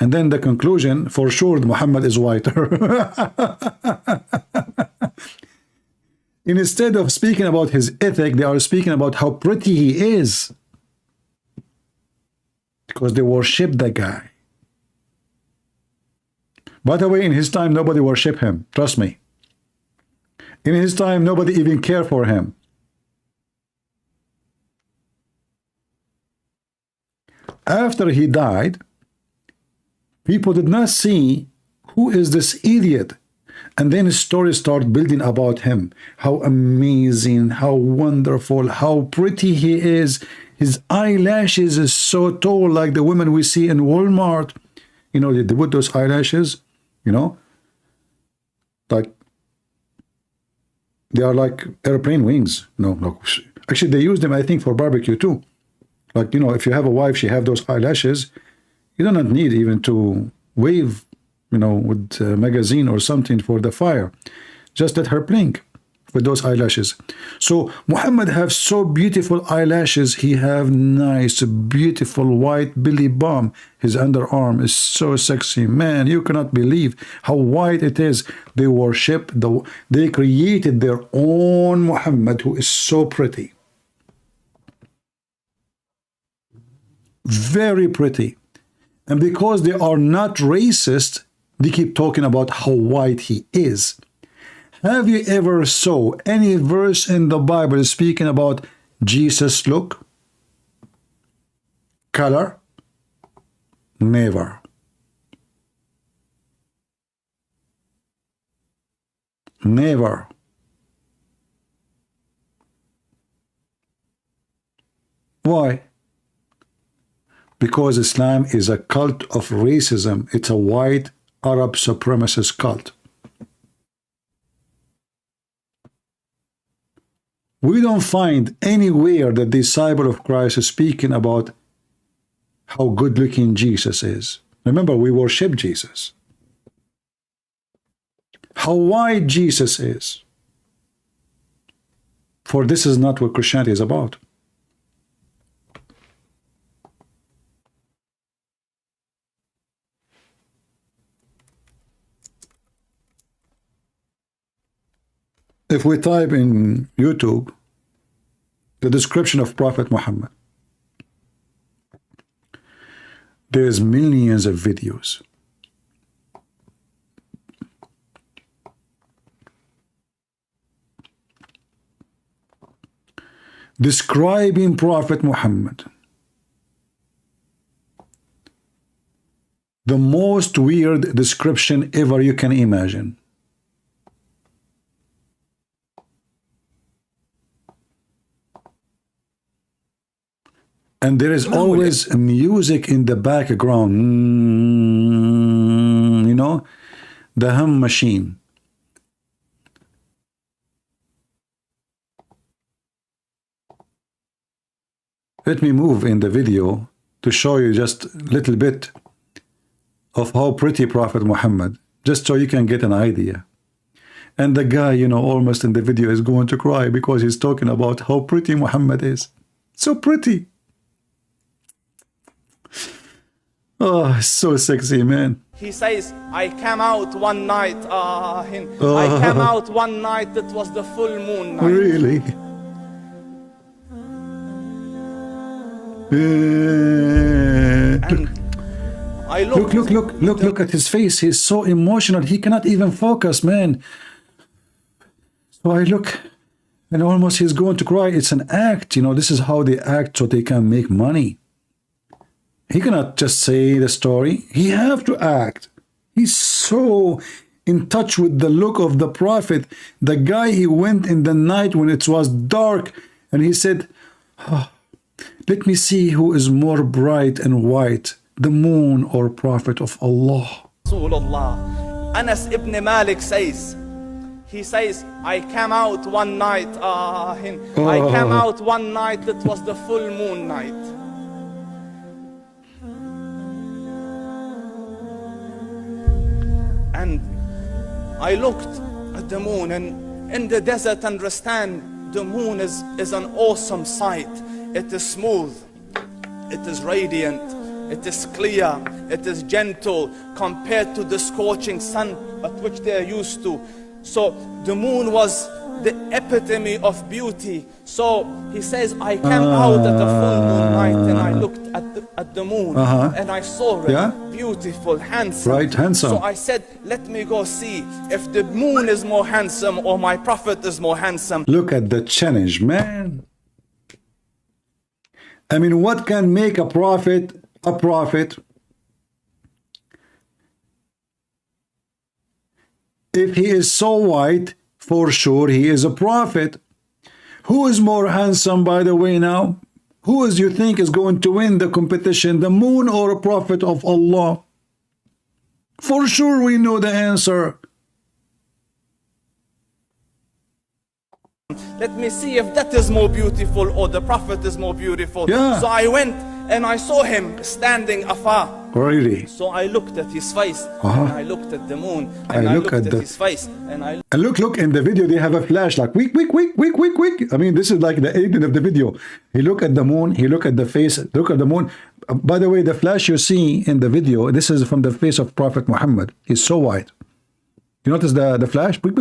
And then the conclusion, for sure, Muhammad is whiter. Instead of speaking about his ethic, they are speaking about how pretty he is. Because they worship the guy. By the way, in his time, nobody worshiped him. Trust me. In his time, nobody even cared for him. After he died, people did not see who is this idiot. And then stories start building about him. How amazing, how wonderful, how pretty he is. His eyelashes is so tall, like the women we see in Walmart. You know, they put those eyelashes, you know, like they are like airplane wings. No. Actually, they use them, I think, for barbecue too. Like, you know, if you have a wife, she have those eyelashes. You do not need even to wave, you know, with a magazine or something for the fire. Just let her blink with those eyelashes. So Muhammad have so beautiful eyelashes. He have nice, beautiful white belly bump. His underarm is so sexy. Man, you cannot believe how white it is. They worship, they created their own Muhammad, who is so pretty. Very pretty. And because they are not racist, they keep talking about how white he is. Have you ever saw any verse in the Bible speaking about Jesus' look? Color? Never. Never. Why? Because Islam is a cult of racism. It's a white Arab supremacist cult. We don't find anywhere the disciple of Christ is speaking about how good-looking Jesus is. Remember, we worship Jesus. How white Jesus is. For this is not what Christianity is about. If we type in YouTube the description of Prophet Muhammad, there's millions of videos. Describing Prophet Muhammad. The most weird description ever you can imagine. And there is always music in the background. You know, the hum machine. Let me move in the video to show you just a little bit of how pretty Prophet Muhammad, just so you can get an idea. And the guy, you know, almost in the video is going to cry because he's talking about how pretty Muhammad is. So pretty. Oh, so sexy, man. He says, I came out one night, I came out one night, it was the full moon night. Really? And I look at his face. He's so emotional. He cannot even focus, man. So I look, and almost he's going to cry. It's an act, you know. This is how they act so they can make money. He cannot just say the story. He have to act. He's so in touch with the look of the Prophet. The guy, he went in the night when it was dark, and he said, oh, let me see who is more bright and white, the moon or Prophet of Allah. Anas ibn Malik says, he says, I came out one night, I came out one night, it was the full moon night. And I looked at the moon, and in the desert, understand, the moon is an awesome sight. It is smooth, it is radiant, it is clear, it is gentle compared to the scorching sun at which they are used to. So the moon was the epitome of beauty. So he says, I came out at a full moon night, and I looked at the moon, and I saw it, beautiful, handsome. Right, handsome. So I said, let me go see if the moon is more handsome or my prophet is more handsome. Look at the challenge, man. I mean, what can make a prophet a prophet? If he is so white, for sure he is a prophet. Who is more handsome, by the way, now? Who is you think is going to win the competition, the moon or a prophet of Allah? For sure we know the answer. Let me see if that is more beautiful or the prophet is more beautiful. Yeah. So I went and I saw him standing afar. Really? So I looked at his face, and I looked at the moon, and I looked at his face, and I... And look, in the video they have a flash like quick. I mean, this is like the ending of the video. He look at the moon, he look at the face, look at the moon. By the way, the flash you see in the video, this is from the face of Prophet Muhammad. He's so white. You notice the flash? Quick.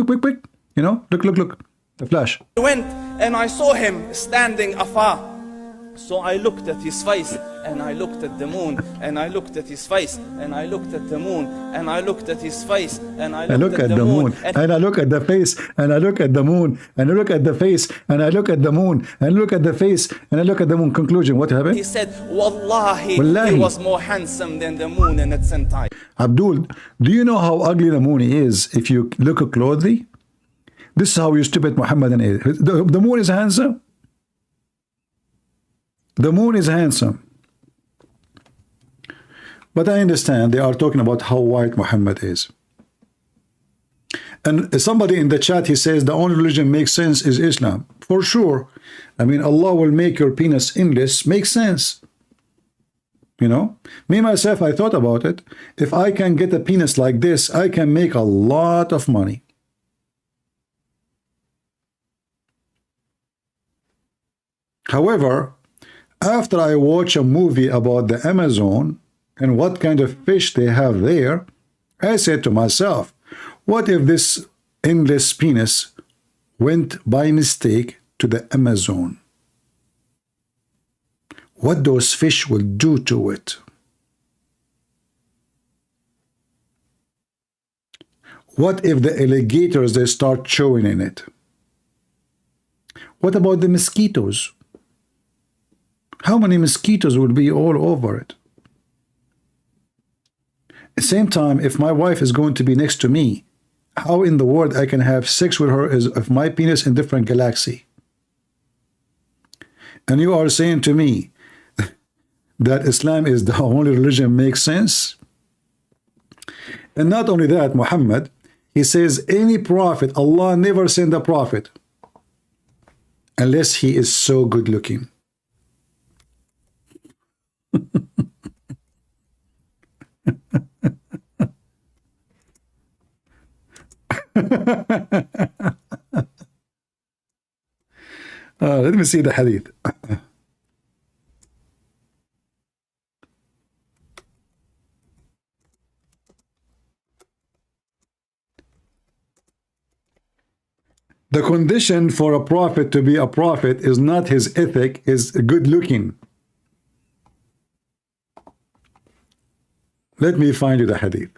You know, look. The flash. I went and I saw him standing afar. So I looked at his face, and I looked at the moon, and I looked at his face, and I looked at the moon, and I looked at his face, and I looked at the moon, and I look at the face, and I look at the moon, and I look at the face, and I look at the moon, and look at the face, and I look at the moon. Conclusion, what happened? He said, Wallahi, he was more handsome than the moon in its entirety. Abdul, do you know how ugly the moon is if you look closely? This is how you stupid Muhammadan is. The moon is handsome. The moon is handsome. But I understand they are talking about how white Muhammad is. And somebody in the chat, he says the only religion makes sense is Islam. For sure. I mean, Allah will make your penis endless. Makes sense. You know, me myself, I thought about it. If I can get a penis like this, I can make a lot of money. However, after I watch a movie about the Amazon and what kind of fish they have there, I said to myself, what if this endless penis went by mistake to the Amazon? What those fish will do to it? What if the alligators, they start chewing in it? What about the mosquitoes? How many mosquitoes will be all over it? At the same time, if my wife is going to be next to me, how in the world I can have sex with her is if my penis in different galaxy? And you are saying to me that Islam is the only religion makes sense? And not only that, Muhammad, he says any prophet, Allah never sent a prophet unless he is so good looking. Let me see the hadith. The condition for a prophet to be a prophet is not his ethic, is good looking. Let me find you the hadith.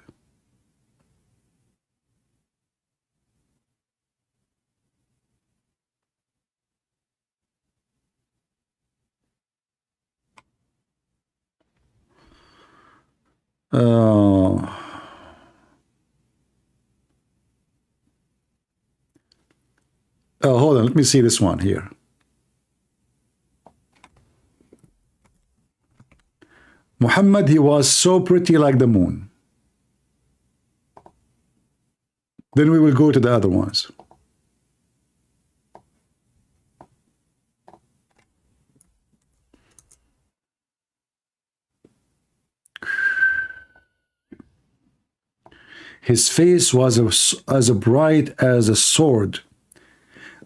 Hold on, let me see this one here. Muhammad, he was so pretty like the moon. Then we will go to the other ones. His face was as bright as a sword.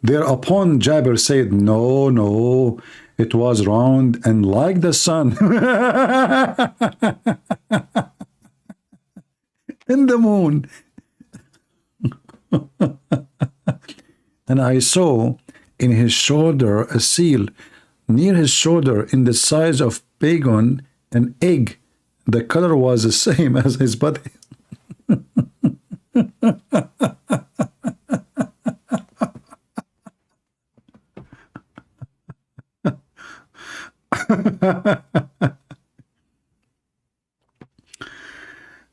Thereupon Jabir said, no, no, it was round and like the sun in the moon. And I saw in his shoulder a seal, near his shoulder in the size of bacon, an egg. The color was the same as his body.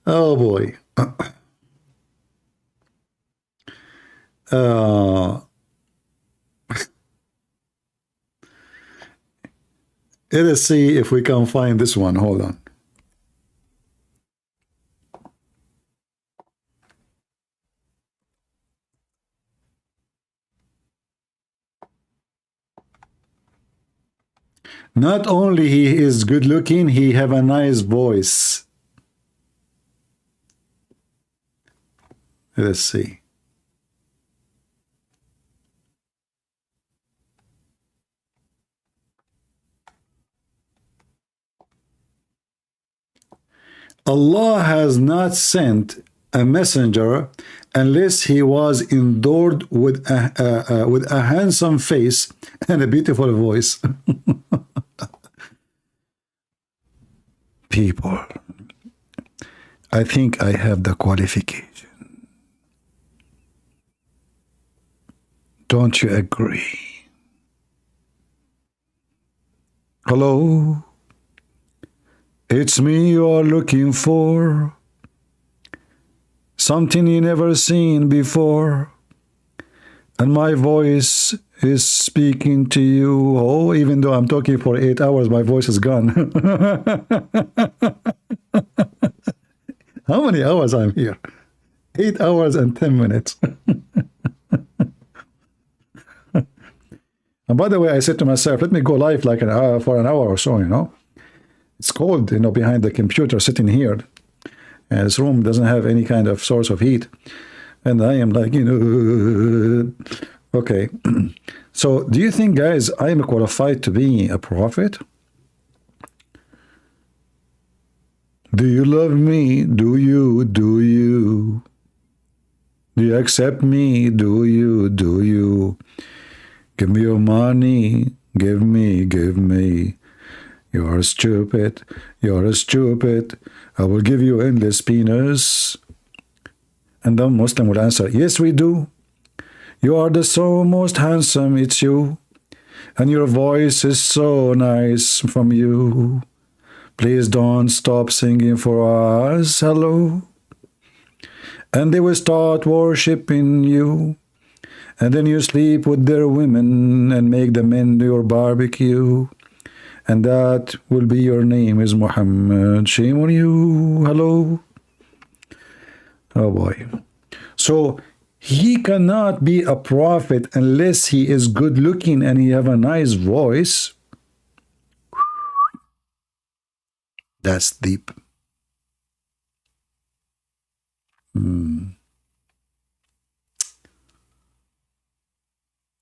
Oh boy. Let us see if we can find this one. Hold on. Not only he is good looking, he have a nice voice. Let's see. Allah has not sent a messenger unless he was endowed with a handsome face and a beautiful voice. People, I think I have the qualification. Don't you agree? Hello? It's me you are looking for. Something you never seen before. And my voice is speaking to you. Oh, even though I'm talking for 8 hours, my voice is gone. How many hours I'm here? 8 hours and 10 minutes. And by the way, I said to myself, let me go live like an hour, for an hour or so, you know. It's cold, you know, behind the computer, sitting here. And this room doesn't have any kind of source of heat. And I am like, you know, okay. So do you think, guys, I am qualified to be a prophet? Do you love me? Do you? Do you? Do you accept me? Do you? Do you? Give me your money. Give me, give me. You are stupid. You are stupid. I will give you endless penis. And the Muslim will answer, yes, we do. You are the so most handsome, it's you. And your voice is so nice from you. Please don't stop singing for us. Hello. And they will start worshiping you. And then you sleep with their women and make them into your barbecue. And that will be your name is Muhammad. Shame on you. Hello. Oh boy. So he cannot be a prophet unless he is good looking and he have a nice voice. That's deep.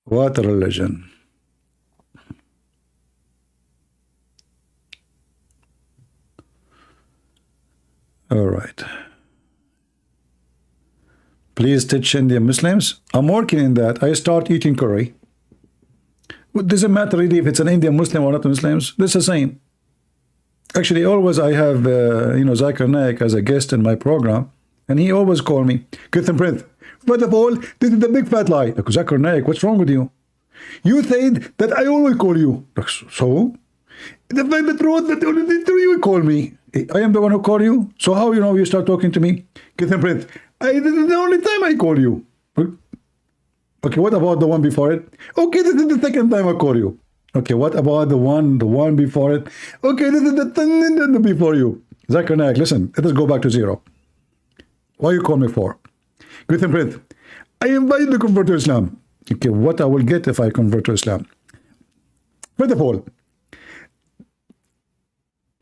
What a religion. All right. Please teach Indian Muslims. I'm working in that. I start eating curry. What does it matter really if it's an Indian Muslim or not Muslims? This is the same. Actually, always I have, you know, Zakir Naik as a guest in my program, and he always call me, Christian Prince. First of all, this is the big fat lie. Like, Zakir Naik, what's wrong with you? You said that I always call you. Like, so? The truth that you call me. I am the one who call you. So how you know you start talking to me? Christian Prince. This is the only time I call you. Okay, what about the one before it? Okay, this is the second time I call you. Okay, what about the one before it? Okay, this is the before you. Zakir Naik, listen, let us go back to zero. What you call me for? Christian Prince, I invite you to convert to Islam. Okay, what I will get if I convert to Islam? First of all,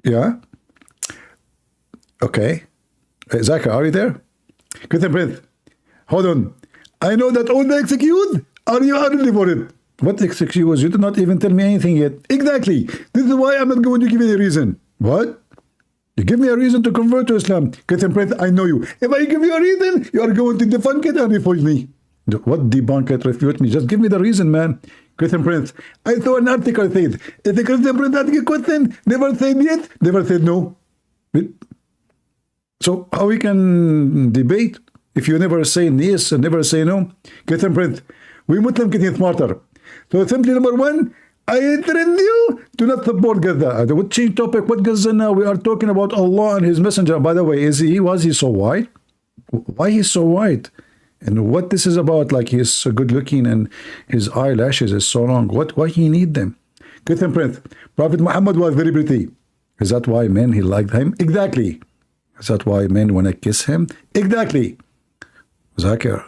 yeah? Okay. Zakir, are you there? Christian Prince, hold on. I know that all the excuse are you only for it. What excuse? You did not even tell me anything yet. Exactly. This is why I'm not going to give you a reason. What? You give me a reason to convert to Islam. Christian Prince, I know you. If I give you a reason, you are going to debunk it and refute me. What debunk it, refute me? Just give me the reason, man. Christian Prince, I saw an article said, if the Christian Prince asks a question, never said yes, never said no. So how we can debate if you never say yes and never say no? Christian Prince, we Muslims getting smarter. So simply number one, I threaten you to not support Gaza. I would change topic. What Gaza now? We are talking about Allah and His Messenger. By the way, was he so white? Why he's so white? And what this is about? Like he's so good looking and his eyelashes is so long. Why he need them? Christian Prince, Prophet Muhammad was very pretty. Is that why men he liked him? Exactly. Is that why men want to kiss him? Exactly. Zakir,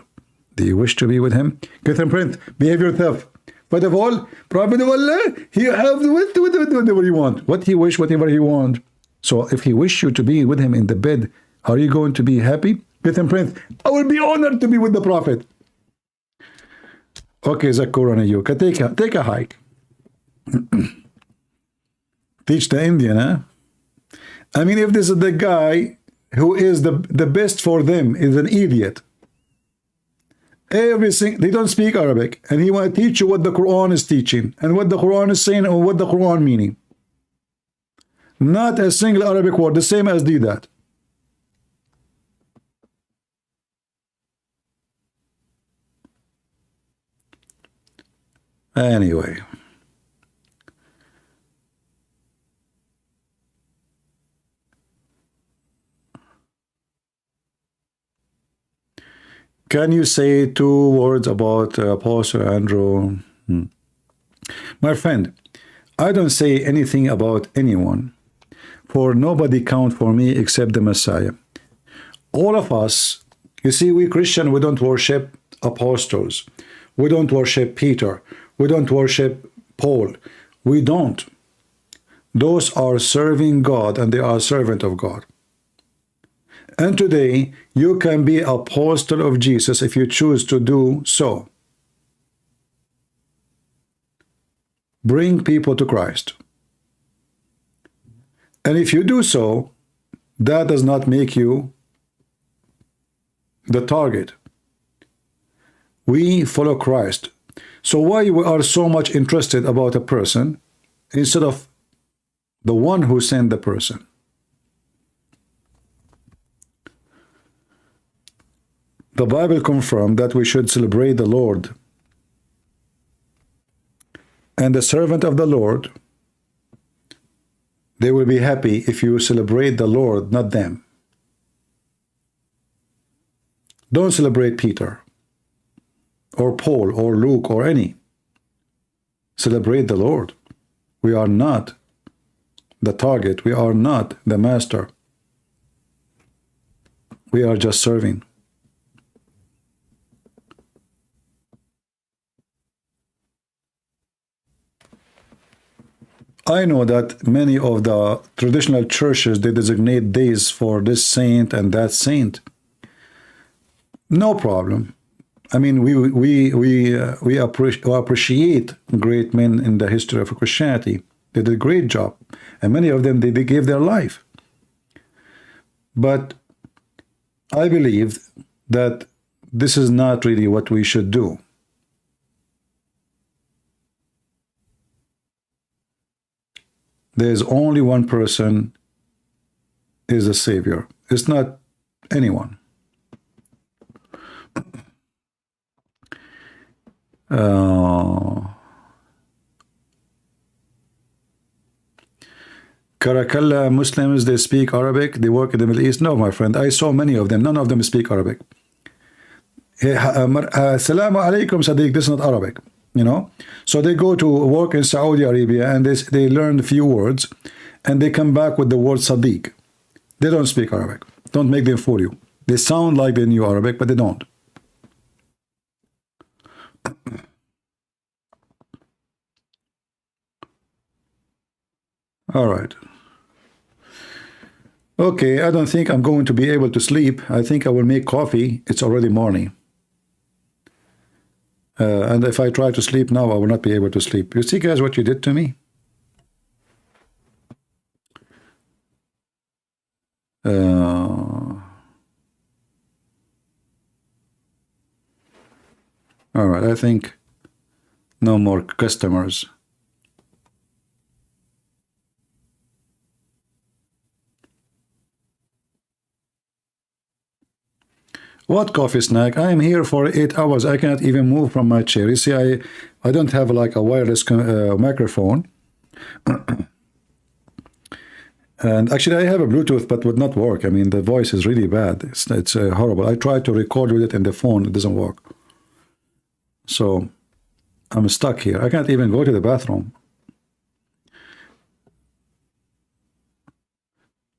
do you wish to be with him? Christian Prince, behave yourself. First of all, Prophet of Allah, he have to whatever he want. What he wish, whatever he want. So if he wish you to be with him in the bed, are you going to be happy? Christian Prince, I will be honored to be with the Prophet. Okay, Zakur and you. Take a hike. Teach the Indian, huh? I mean, if this is the guy who is the best for them is an idiot. Everything, they don't speak Arabic, and he want to teach you what the Quran is teaching and what the Quran is saying or what the Quran meaning. Not a single Arabic word, the same as did that. Anyway. Can you say 2 words about Apostle Andrew? My friend, I don't say anything about anyone, for nobody count for me except the Messiah. All of us, you see, we Christian, we don't worship apostles. We don't worship Peter. We don't worship Paul. We don't. Those are serving God, and they are servant of God. And today, you can be apostle of Jesus if you choose to do so. Bring people to Christ. And if you do so, that does not make you the target. We follow Christ. So why we are so much interested about a person instead of the one who sent the person? The Bible confirms that we should celebrate the Lord. And the servant of the Lord, they will be happy if you celebrate the Lord, not them. Don't celebrate Peter or Paul or Luke or any. Celebrate the Lord. We are not the target. We are not the master. We are just serving. I know that many of the traditional churches, they designate days for this saint and that saint. No problem. I mean, we appreciate great men in the history of Christianity. They did a great job. And many of them, they gave their life. But I believe that this is not really what we should do. There's only one person is the Savior. It's not anyone. Karakalla Muslims, they speak Arabic, they work in the Middle East. No, my friend, I saw many of them. None of them speak Arabic. Assalamu alaikum, Sadiq, this is not Arabic. You know, so they go to work in Saudi Arabia and they learn a few words and they come back with the word Sadiq. They don't speak Arabic. Don't make them fool you. They sound like they knew Arabic, but they don't. All right. Okay, I don't think I'm going to be able to sleep. I think I will make coffee. It's already morning. And if I try to sleep now, I will not be able to sleep. You see, guys, what you did to me? All right, I think no more customers. What coffee snack? I am here for 8 hours. I cannot even move from my chair. You see, I don't have like a wireless microphone. And actually, I have a Bluetooth, but would not work. I mean, the voice is really bad. It's horrible. I tried to record with it in the phone. It doesn't work. So I'm stuck here. I can't even go to the bathroom.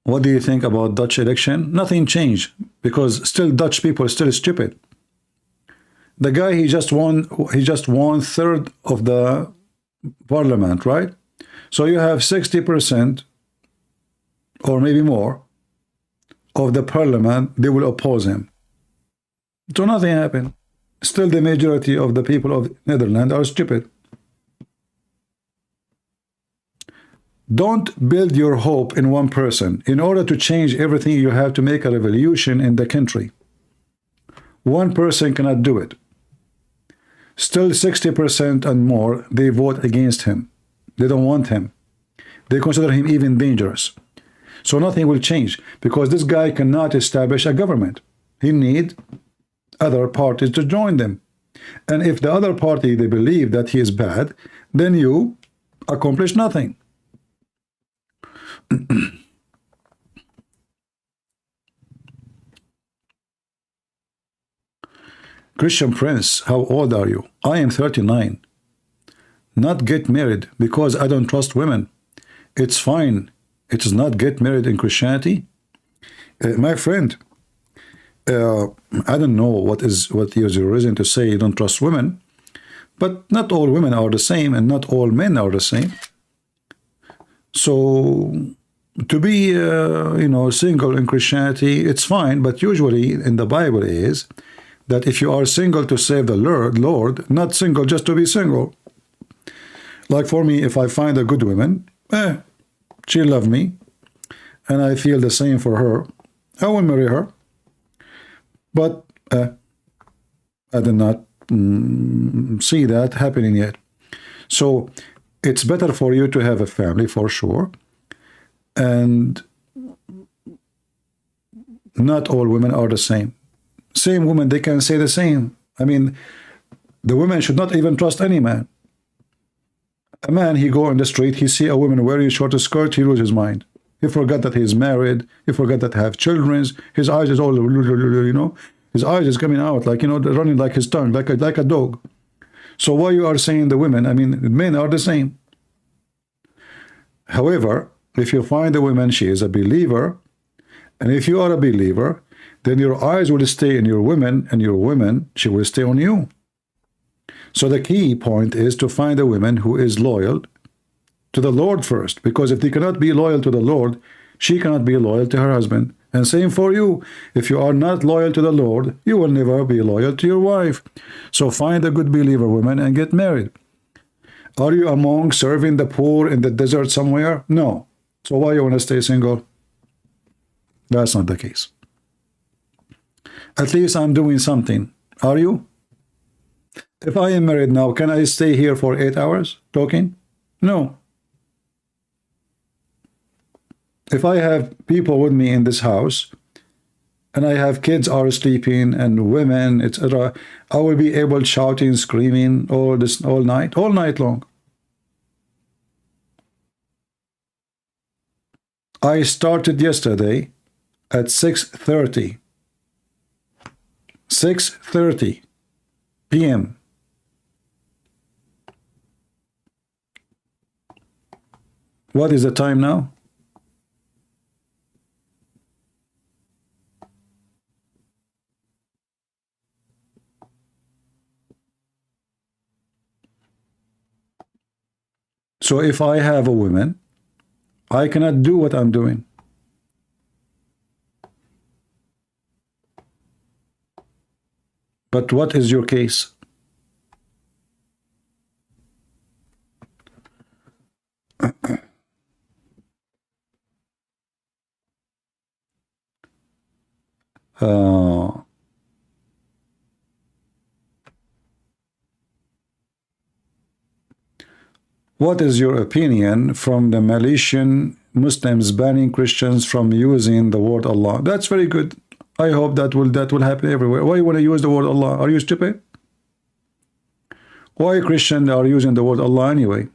What do you think about Dutch election? Nothing changed, because still Dutch people are still stupid. The guy, he just won third of the parliament, right? So you have 60% or maybe more of the parliament, they will oppose him. So nothing happened. Still the majority of the people of Netherlands are stupid. Don't build your hope in one person. In order to change everything, you have to make a revolution in the country. One person cannot do it. Still 60% and more, they vote against him. They don't want him. They consider him even dangerous. So nothing will change, because this guy cannot establish a government. He needs other parties to join them. And if the other party, they believe that he is bad, then you accomplish nothing. Christian Prince, how old are you? I am 39. Not get married because I don't trust women. It's fine. It is not get married in Christianity. My friend, I don't know what is your reason to say you don't trust women, but not all women are the same and not all men are the same. So to be single in Christianity, it's fine, but usually in the Bible is that if you are single to save the Lord, not single just to be single. Like for me, if I find a good woman, she loves me, and I feel the same for her, I will marry her. But I did not see that happening yet. So it's better for you to have a family for sure. And not all women are the same. Same women, they can say the same. I mean, the women should not even trust any man. A man, he go on the street, he see a woman wearing a short skirt, he loses his mind. He forgot that he's married. He forgot that he have children. His eyes is all, his eyes is coming out like, running like his tongue, like a dog. So why you are saying the women? I mean, men are the same. However, if you find a woman, she is a believer, and if you are a believer, then your eyes will stay on your women, and your women, she will stay on you. So the key point is to find a woman who is loyal to the Lord first, because if they cannot be loyal to the Lord, she cannot be loyal to her husband. And same for you. If you are not loyal to the Lord, you will never be loyal to your wife. So find a good believer woman and get married. Are you a monk serving the poor in the desert somewhere? No. So why you want to stay single? That's not the case. At least I'm doing something. Are you? If I am married now, can I stay here for 8 hours talking? No. If I have people with me in this house, and I have kids are sleeping and women, etc., I will be able shouting, screaming all night long. I started yesterday at 6:30 p.m. What is the time now? So if I have a woman, I cannot do what I'm doing. But what is your case? What is your opinion from the Malaysian Muslims banning Christians from using the word Allah? That's very good. I hope that will happen everywhere. Why you want to use the word Allah? Are you stupid? Why Christians are using the word Allah anyway?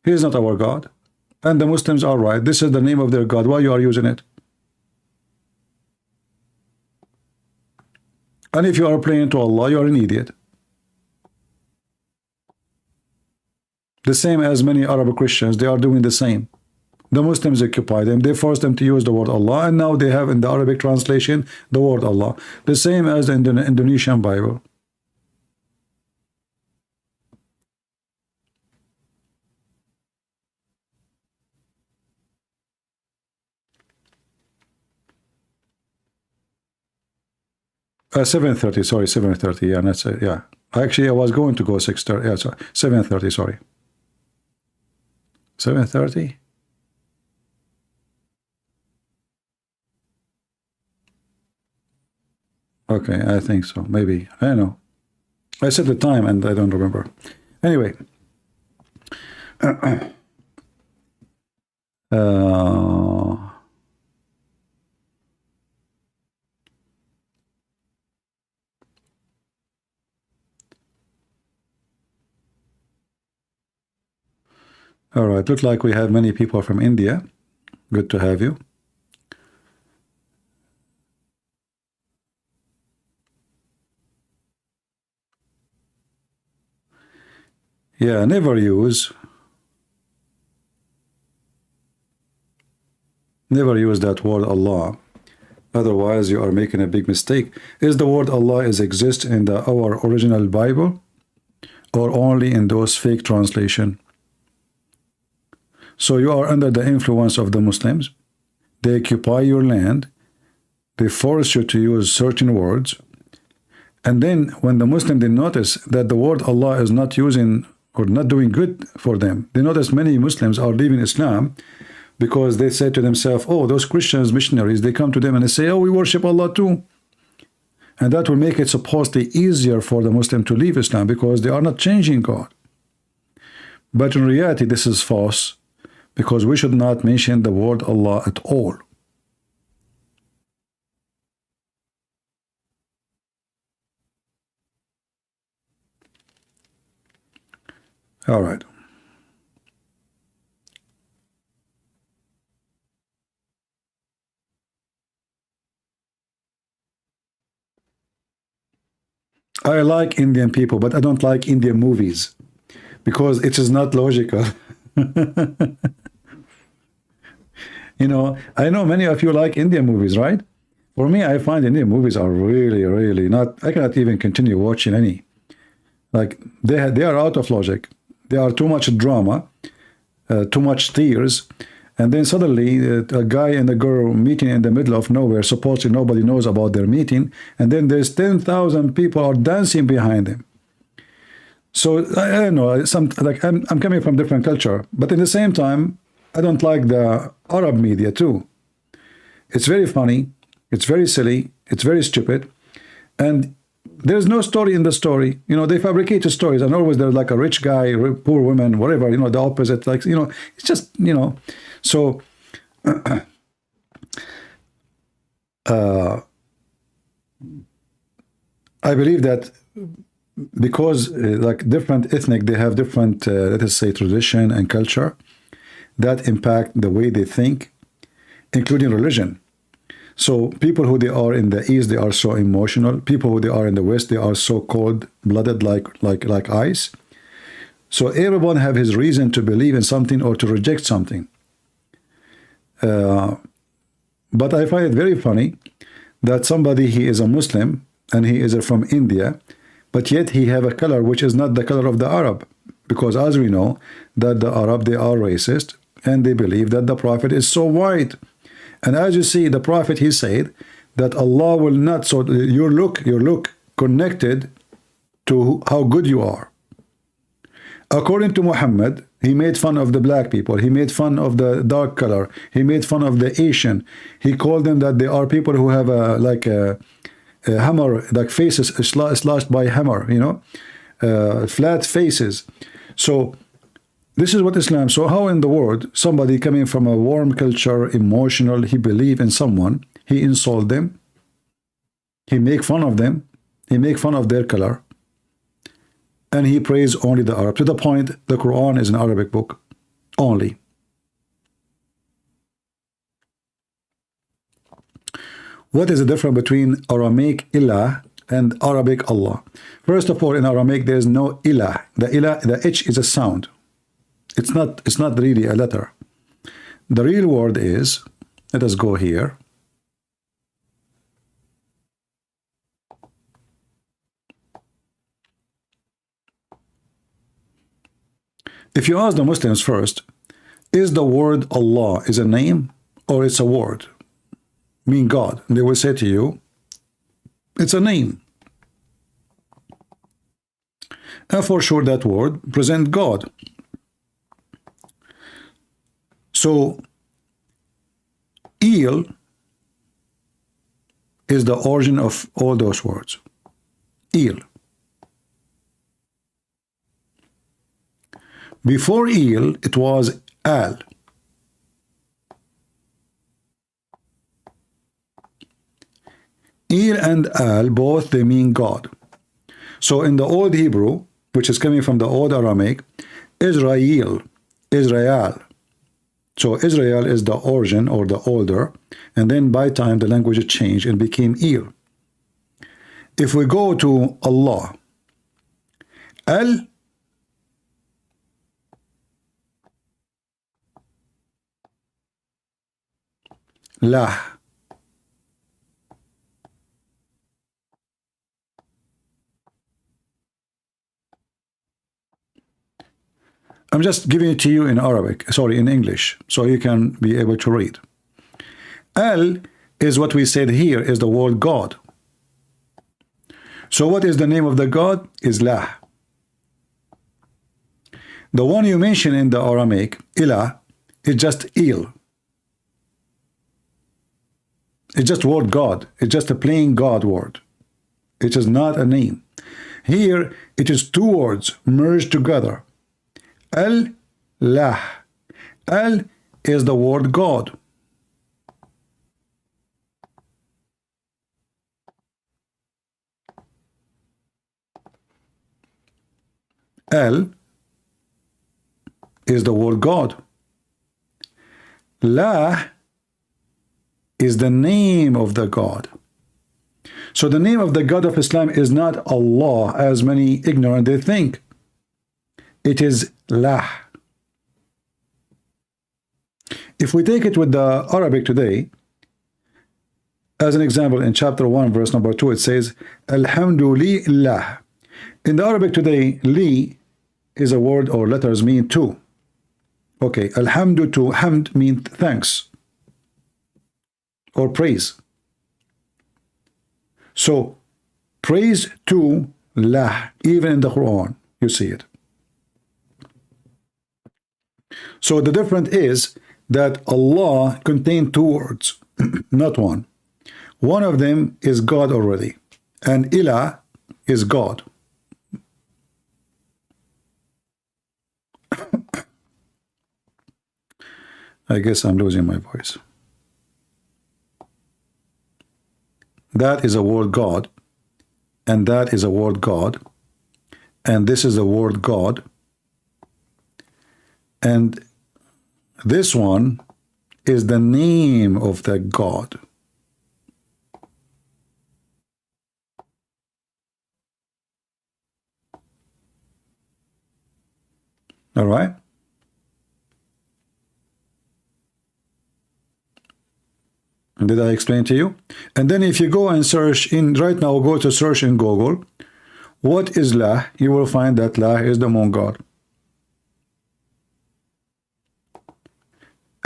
He is not our God. And the Muslims are right. This is the name of their God. Why you are using it? And if you are praying to Allah, you are an idiot. The same as many Arab Christians, they are doing the same. The Muslims occupy them, they force them to use the word Allah, and now they have in the Arabic translation the word Allah. The same as the Indonesian Bible. $7:30, sorry, $7:30, yeah, that's it, yeah. Actually, I was going to go 6:30, yeah, sorry, 7:30, sorry. 7:30? Okay, I think so, maybe, I don't know. I said the time and I don't remember. Anyway. All right, looks like we have many people from India. Good to have you. Yeah, never use that word Allah. Otherwise, you are making a big mistake. Is the word Allah exist in our original Bible or only in those fake translations? So you are under the influence of the Muslims. They occupy your land. They force you to use certain words. And then when the Muslim they notice that the word Allah is not using or not doing good for them, they notice many Muslims are leaving Islam because they say to themselves, oh, those Christians, missionaries, they come to them and they say, oh, we worship Allah too. And that will make it supposedly easier for the Muslim to leave Islam because they are not changing God. But in reality, this is false. Because we should not mention the word Allah at all. All right. I like Indian people, but I don't like Indian movies because it is not logical. You know, I know many of you like Indian movies, right? For me, I find Indian movies are really, really not, I cannot even continue watching any. Like, they are out of logic. They are too much drama, too much tears. And then suddenly, a guy and a girl meeting in the middle of nowhere, supposedly nobody knows about their meeting, and then there's 10,000 people are dancing behind them. So, I don't know, I'm coming from different culture, but at the same time, I don't like the Arab media too. It's very funny, it's very silly, it's very stupid, and there's no story in the story. You know, they fabricate stories, and always there's like a rich guy, poor woman, whatever, you know, the opposite, like, you know, it's just, you know, so I believe that because like different ethnic, they have different, let us say, tradition and culture that impact the way they think, including religion. So people who they are in the East, they are so emotional. People who they are in the West, they are so cold-blooded like ice. So everyone have his reason to believe in something or to reject something. But I find it very funny that somebody, he is a Muslim and he is from India, but yet he have a color which is not the color of the Arab. Because as we know, that the Arab, they are racist and they believe that the Prophet is so white. And as you see, the Prophet, he said that Allah will not, so your look connected to how good you are. According to Muhammad, he made fun of the black people, he made fun of the dark color, he made fun of the Asian, he called them that they are people who have a hammer, like faces slashed by hammer, you know, flat faces. So this is what Islam. So how in the world somebody coming from a warm culture, emotional, he believe in someone, he insult them, he make fun of them, he make fun of their color, and he praise only the Arab, to the point the Quran is an Arabic book only. What is the difference between Aramaic ilah and Arabic Allah? First of all, in Aramaic there is no ilah. The H is a sound. It's not really a letter. The real word is, let us go here. If you ask the Muslims first, is the word Allah is a name or it's a word? Mean God. They will say to you, it's a name. And for sure that word present God. So El is the origin of all those words. El. Before El, it was Al. El and Al, both they mean God. So in the Old Hebrew, which is coming from the Old Aramaic, Israel, Israel. So Israel is the origin or the older, and then by time the language changed and became El. If we go to Allah, Al Lah. I'm just giving it to you in Arabic, sorry, in English, so you can be able to read. Al is what we said here, is the word God. So what is the name of the God? Is Lah. The one you mention in the Aramaic, Ilah, is just El. It's just word God. It's just a plain God word. It is not a name. Here, it is two words merged together. Al-Lah. Al is the word God. Al is the word God. La is the name of the God. So the name of the God of Islam is not Allah, as many ignorant they think. It is Lah. If we take it with the Arabic today, as an example, in chapter 1, verse number 2, it says, Alhamdulillah. In the Arabic today, li is a word or letters mean to. Okay, alhamdu to hamd means thanks or praise. So, praise to lah, even in the Quran, you see it. So the difference is that Allah contains two words, not one. One of them is God already, and Ilah is God. I guess I'm losing my voice. That is a word God, and that is a word God, and this is a word God, and this one is the name of the God. All right? Did I explain to you? And then if you go and search in, right now, go to search in Google, what is Lah? You will find that Lah is the moon God.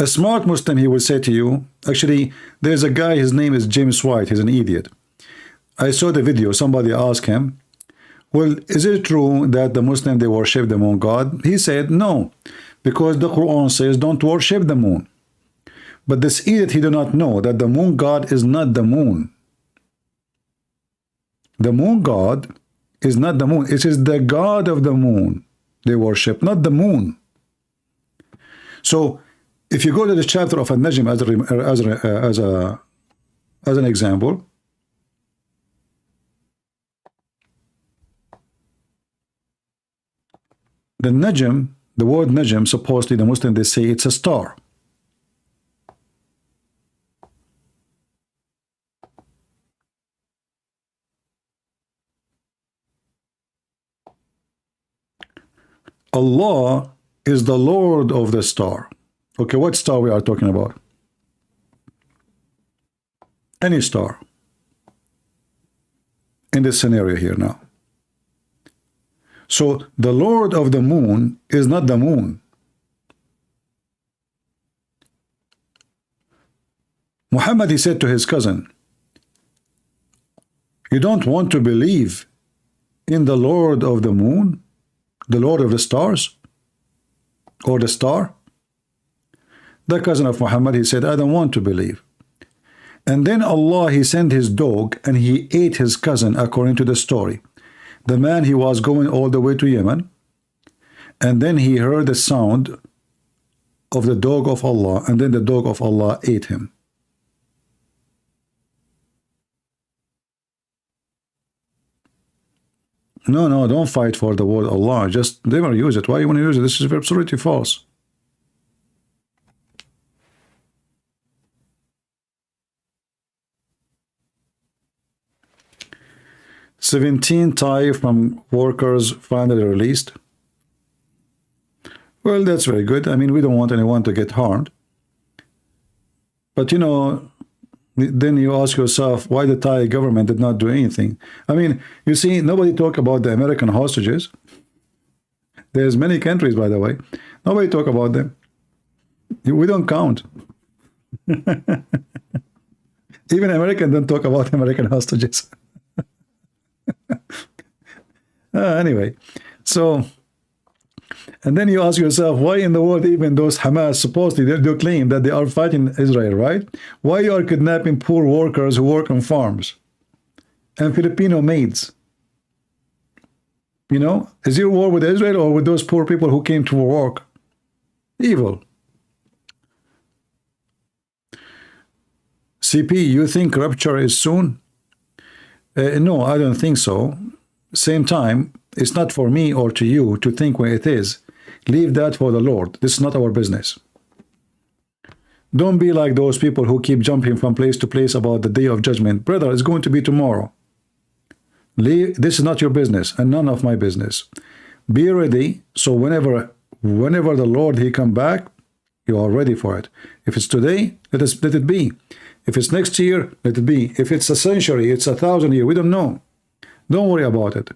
A smart Muslim, he will say to you, Actually, there's a guy, his name is James White, he's an idiot. I saw the video, somebody asked him, well, is it true that the Muslim, they worship the moon god? He said, no, because the Quran says don't worship the moon. But this idiot, he do not know that the moon god is not the moon. The moon god is not the moon. It is the god of the moon they worship, not the moon. So, if you go to the chapter of An-Najm as an example, the Najm, the word Najm, supposedly the Muslim, they say it's a star. Allah is the Lord of the star. Okay, what star we are talking about? Any star. In this scenario here now. So, the Lord of the moon is not the moon. Muhammad, he said to his cousin, you don't want to believe in the Lord of the moon? The Lord of the stars? Or the star? The cousin of Muhammad, he said, I don't want to believe. And then Allah, he sent his dog and he ate his cousin according to the story. The man, he was going all the way to Yemen, and then he heard the sound of the dog of Allah, and then the dog of Allah ate him. No, don't fight for the word Allah. Just never use it. Why you want to use it? This is absolutely false. "17 Thai from workers finally released." Well, that's very good. I mean, we don't want anyone to get harmed. But, you know, then you ask yourself why the Thai government did not do anything. I mean, you see, nobody talk about the American hostages. There's many countries, by the way. Nobody talk about them. We don't count. Even Americans don't talk about American hostages. Anyway, so, and then you ask yourself, why in the world even those Hamas, supposedly they claim that they are fighting Israel, right? Why you are kidnapping poor workers who work on farms and Filipino maids? You know, is your war with Israel or with those poor people who came to work? Evil. CP, you think rapture is soon? No, I don't think so. Same time, it's not for me or to you to think when it is. Leave that for the Lord. This is not our business. Don't be like those people who keep jumping from place to place about the day of judgment. Brother, it's going to be tomorrow. This is not your business and none of my business. Be ready, so whenever the Lord, he come back, you are ready for it. If it's today, let it be. If it's next year, let it be. If it's a century, it's 1,000 years, we don't know. Don't worry about it.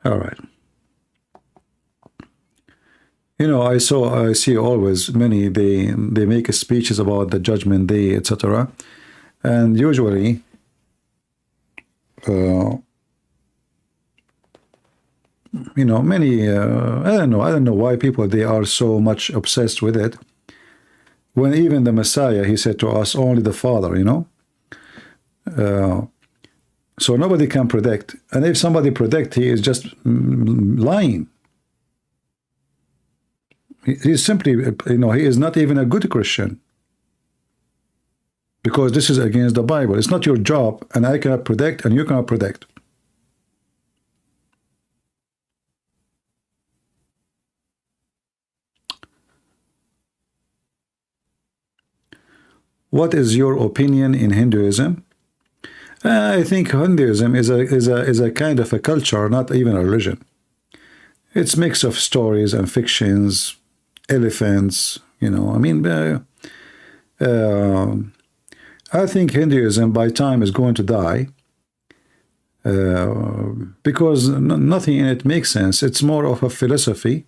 All right. You know, I see always many, they make speeches about the judgment day, etc. And usually, you know, many, I don't know why people, they are so much obsessed with it. When even the Messiah, he said to us, only the Father, you know. So nobody can predict. And if somebody predict, he is just lying. He's simply, you know, he is not even a good Christian. Because this is against the Bible. It's not your job, and I cannot predict, and you cannot predict. What is your opinion in Hinduism? I think Hinduism is a kind of a culture, not even a religion. It's mix of stories and fictions, elephants, you know. I mean, I think Hinduism by time is going to die because nothing in it makes sense. It's more of a philosophy,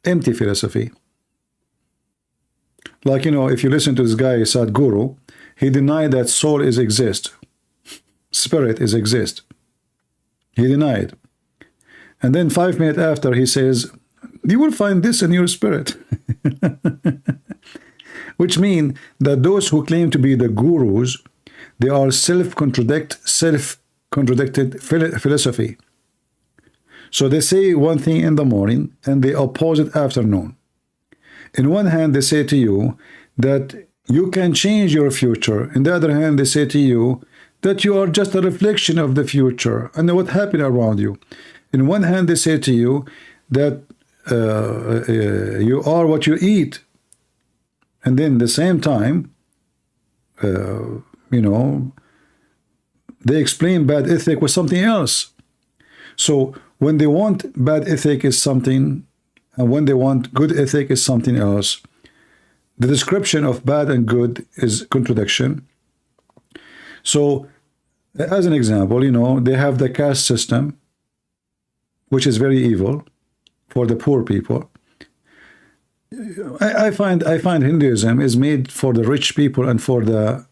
empty philosophy. Like, you know, if you listen to this guy, Sadhguru, he denied that soul is exist, spirit is exist. He denied. And then 5 minutes after, he says, you will find this in your spirit. Which means that those who claim to be the gurus, they are self-contradicted philosophy. So they say one thing in the morning and they oppose it afternoon. In one hand, they say to you that you can change your future. In the other hand, they say to you that you are just a reflection of the future and what happened around you. In one hand, they say to you that you are what you eat. And then at the same time, you know, they explain bad ethic with something else. So when they want bad ethic is something, and when they want good ethic is something else. The description of bad and good is contradiction. So as an example, you know, they have the caste system, which is very evil for the poor people. I find Hinduism is made for the rich people and for the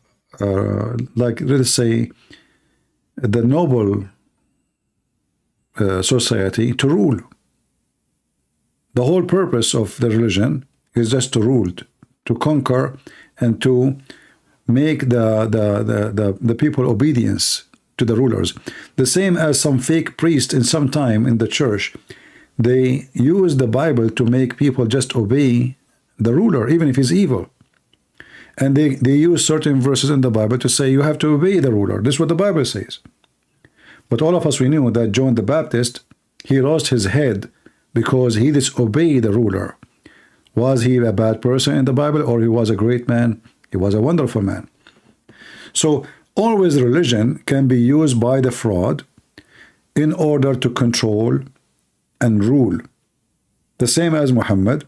like, let's say, the noble society to rule. The whole purpose of the religion is just to rule, to conquer, and to make the people obedience to the rulers. The same as some fake priest in some time in the church, they use the Bible to make people just obey the ruler, even if he's evil. And they use certain verses in the Bible to say you have to obey the ruler. This is what the Bible says. But all of us, we knew that John the Baptist, he lost his head because he disobeyed the ruler. Was he a bad person in the Bible, or he was a great man? He was a wonderful man. So always religion can be used by the fraud in order to control and rule. The same as Muhammad,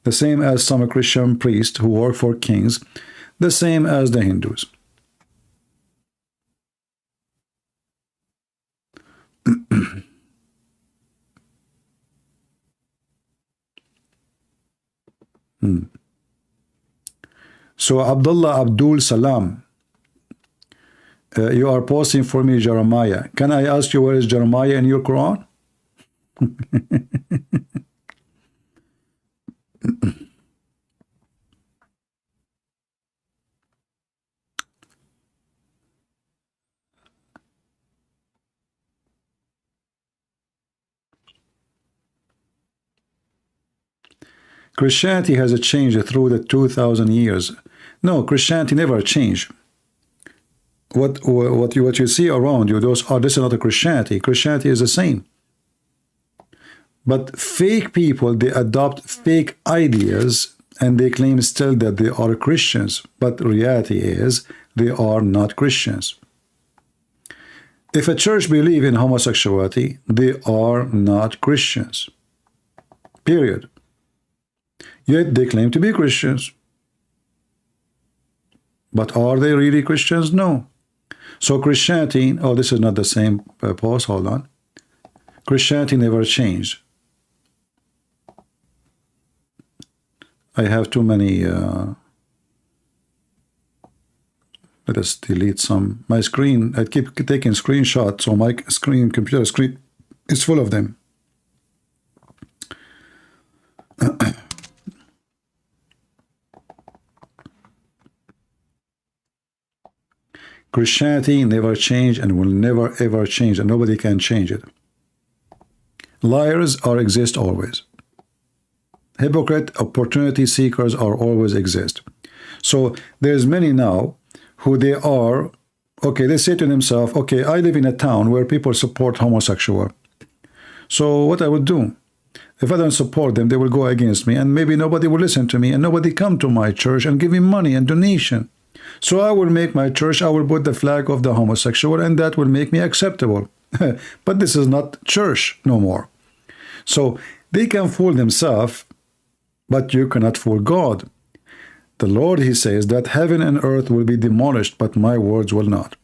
the same as some Christian priests who work for kings, the same as the Hindus. So Abdullah Abdul Salam, you are posting for me Jeremiah. Can I ask you where is Jeremiah in your Quran? Christianity has changed through the 2,000 years. No, Christianity never changed. What you see around you, this is not a Christianity. Christianity is the same. But fake people, they adopt fake ideas and they claim still that they are Christians. But reality is they are not Christians. If a church believes in homosexuality, they are not Christians. Period. Yet they claim to be Christians. But are they really Christians? No. So Christianity, oh, this is not the same post, hold on. Christianity never changed. I have too many, let us delete some. My screen, I keep taking screenshots, so my computer screen is full of them. Christianity never changed and will never ever change, and nobody can change it. Liars exist always. Hypocrite opportunity seekers always exist. So there's many now who they are, okay, they say to themselves, okay, I live in a town where people support homosexual. So what I would do, if I don't support them, they will go against me, and maybe nobody will listen to me, and nobody come to my church and give me money and donation. So I will make my church, I will put the flag of the homosexual, and that will make me acceptable. But this is not church no more. So They can fool themselves, but you cannot fool God. The Lord, he says, that heaven and earth will be demolished, but my words will not.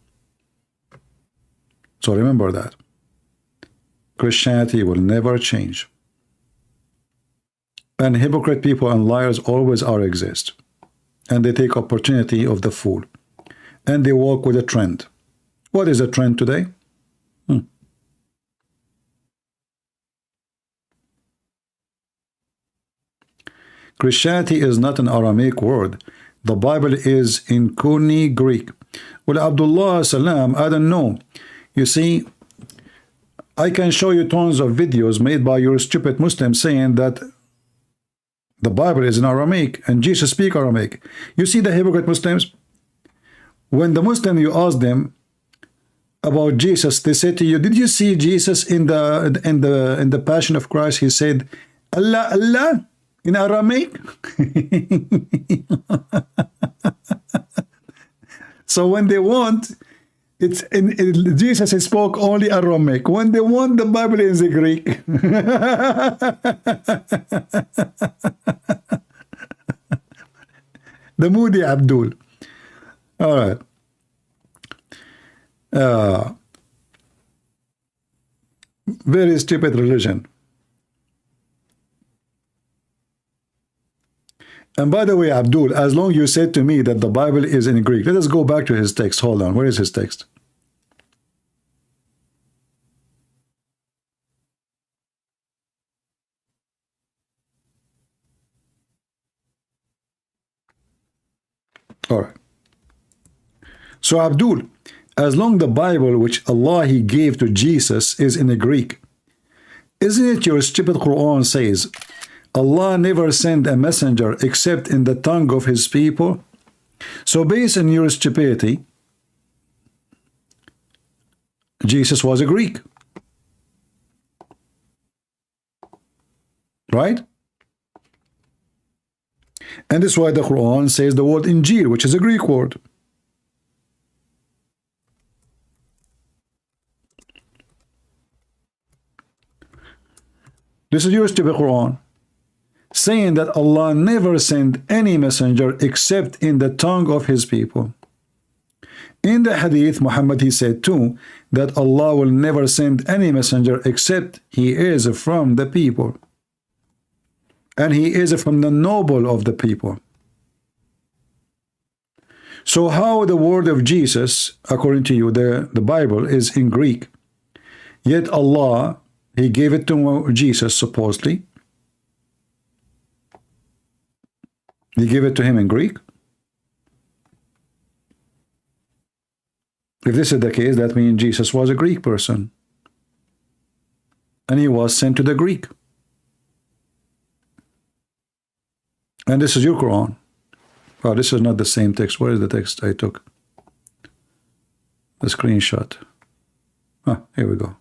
So remember that. Christianity will never change. And hypocrite people and liars always are exist. And they take opportunity of the fool. And they walk with a trend. What is a trend today? Christianity is not an Aramaic word. The Bible is in Kuni Greek. Well, Abdullah Salam, I don't know. You see, I can show you tons of videos made by your stupid Muslims saying that the Bible is in Aramaic and Jesus speaks Aramaic. You see the hypocrite Muslims? When the Muslim, you ask them about Jesus, they say to you, did you see Jesus in the Passion of Christ? He said, Allah, Allah. In Aramaic? So when they want, Jesus spoke only Aramaic. When they want, the Bible is in Greek. The Moody Abdul. All right. Very stupid religion. And by the way, Abdul, as long you said to me that the Bible is in Greek, let us go back to his text. Hold on. Where is his text? All right. So Abdul, as long the Bible which Allah he gave to Jesus is in the Greek, isn't it your stupid Quran says Allah never sent a messenger except in the tongue of his people? So based on your stupidity, Jesus was a Greek. Right? And that's why the Quran says the word Injil, which is a Greek word. This is your stupid Quran, saying that Allah never sent any messenger except in the tongue of his people. In the hadith, Muhammad he said too, that Allah will never send any messenger except he is from the people. And he is from the noble of the people. So how the word of Jesus, according to you, the Bible is in Greek, yet Allah, he gave it to Jesus supposedly. He gave it to him in Greek. If this is the case, that means Jesus was a Greek person. And he was sent to the Greek. And this is your Quran. Oh, this is not the same text. Where is the text I took? The screenshot. Ah, here we go.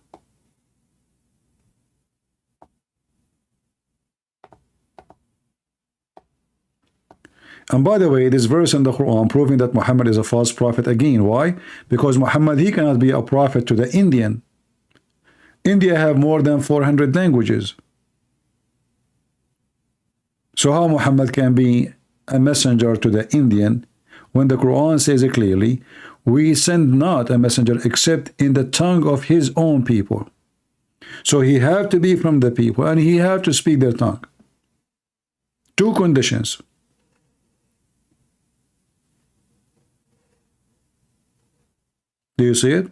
And by the way, this verse in the Quran proving that Muhammad is a false prophet again. Why? Because Muhammad, he cannot be a prophet to the Indian. India have more than 400 languages. So how Muhammad can be a messenger to the Indian when the Quran says it clearly, we send not a messenger except in the tongue of his own people. So he have to be from the people and he have to speak their tongue. Two conditions. Do you see it?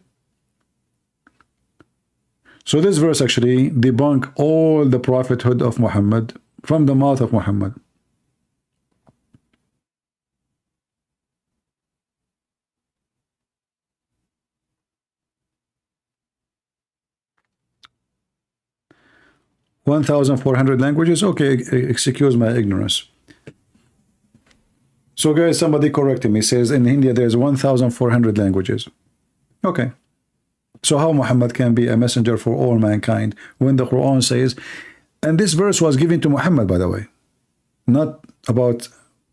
So this verse actually debunk all the prophethood of Muhammad from the mouth of Muhammad. (1,400 languages? Okay, excuse my ignorance. So guys, somebody corrected me, says in India there's 1,400 languages. Okay. So how Muhammad can be a messenger for all mankind when the Quran says, and this verse was given to Muhammad, by the way, not about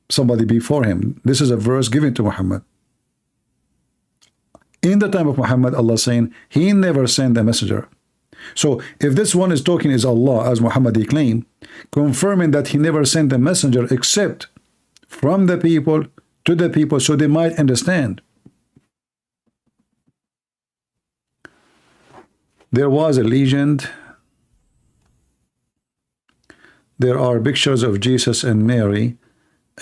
somebody before him. This is a verse given to Muhammad. In the time of Muhammad, Allah saying, he never sent a messenger. So if this one is talking is Allah, as Muhammad he claimed, confirming that he never sent a messenger except from the people to the people so they might understand. There was a legend. There are pictures of Jesus and Mary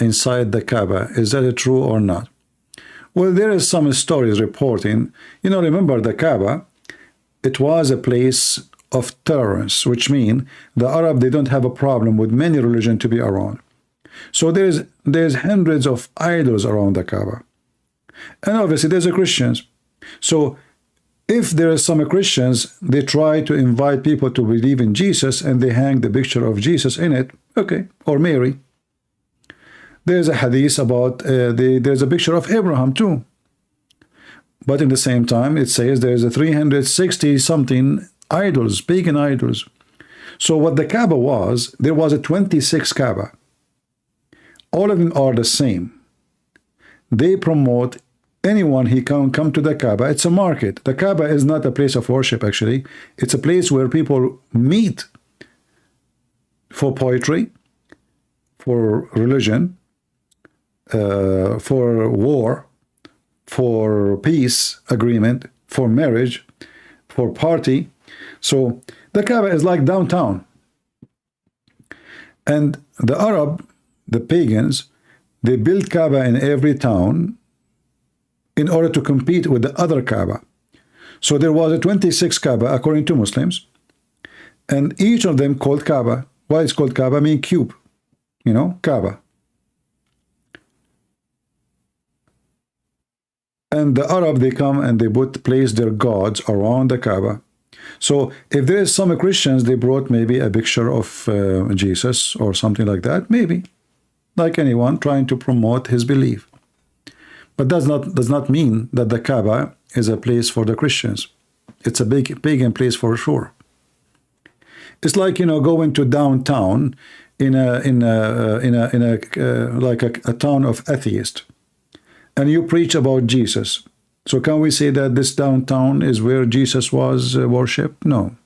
inside the Kaaba. Is that true or not? Well, there is some stories reporting. You know, remember the Kaaba, it was a place of tolerance, which means the Arab, they don't have a problem with many religions to be around. So there's hundreds of idols around the Kaaba. And obviously there's a Christians. So if there are some Christians, they try to invite people to believe in Jesus and they hang the picture of Jesus in it, okay, or Mary. There's a hadith about, there's a picture of Abraham too. But in the same time, it says there's a 360 something idols, pagan idols. So what the Kaaba was, there was a 26 Kaaba. All of them are the same. They promote anyone he can come to the Kaaba. It's a market. The Kaaba is not a place of worship, actually. It's a place where people meet for poetry, for religion, for war, for peace agreement, for marriage, for party. So the Kaaba is like downtown. And the Arab, the pagans, they built Kaaba in every town in order to compete with the other Kaaba. So there was a 26 Kaaba according to Muslims, and each of them called Kaaba. Why it's called Kaaba? I mean cube, you know, Kaaba. And the Arab, they come and they place their gods around the Kaaba. So if there is some Christians, they brought maybe a picture of Jesus or something like that, maybe, like anyone trying to promote his belief. But does not mean that the Kaaba is a place for the Christians. It's a big pagan place for sure. It's like, you know, going to downtown in a town of atheists, and you preach about Jesus. So can we say that this downtown is where Jesus was worshipped? No.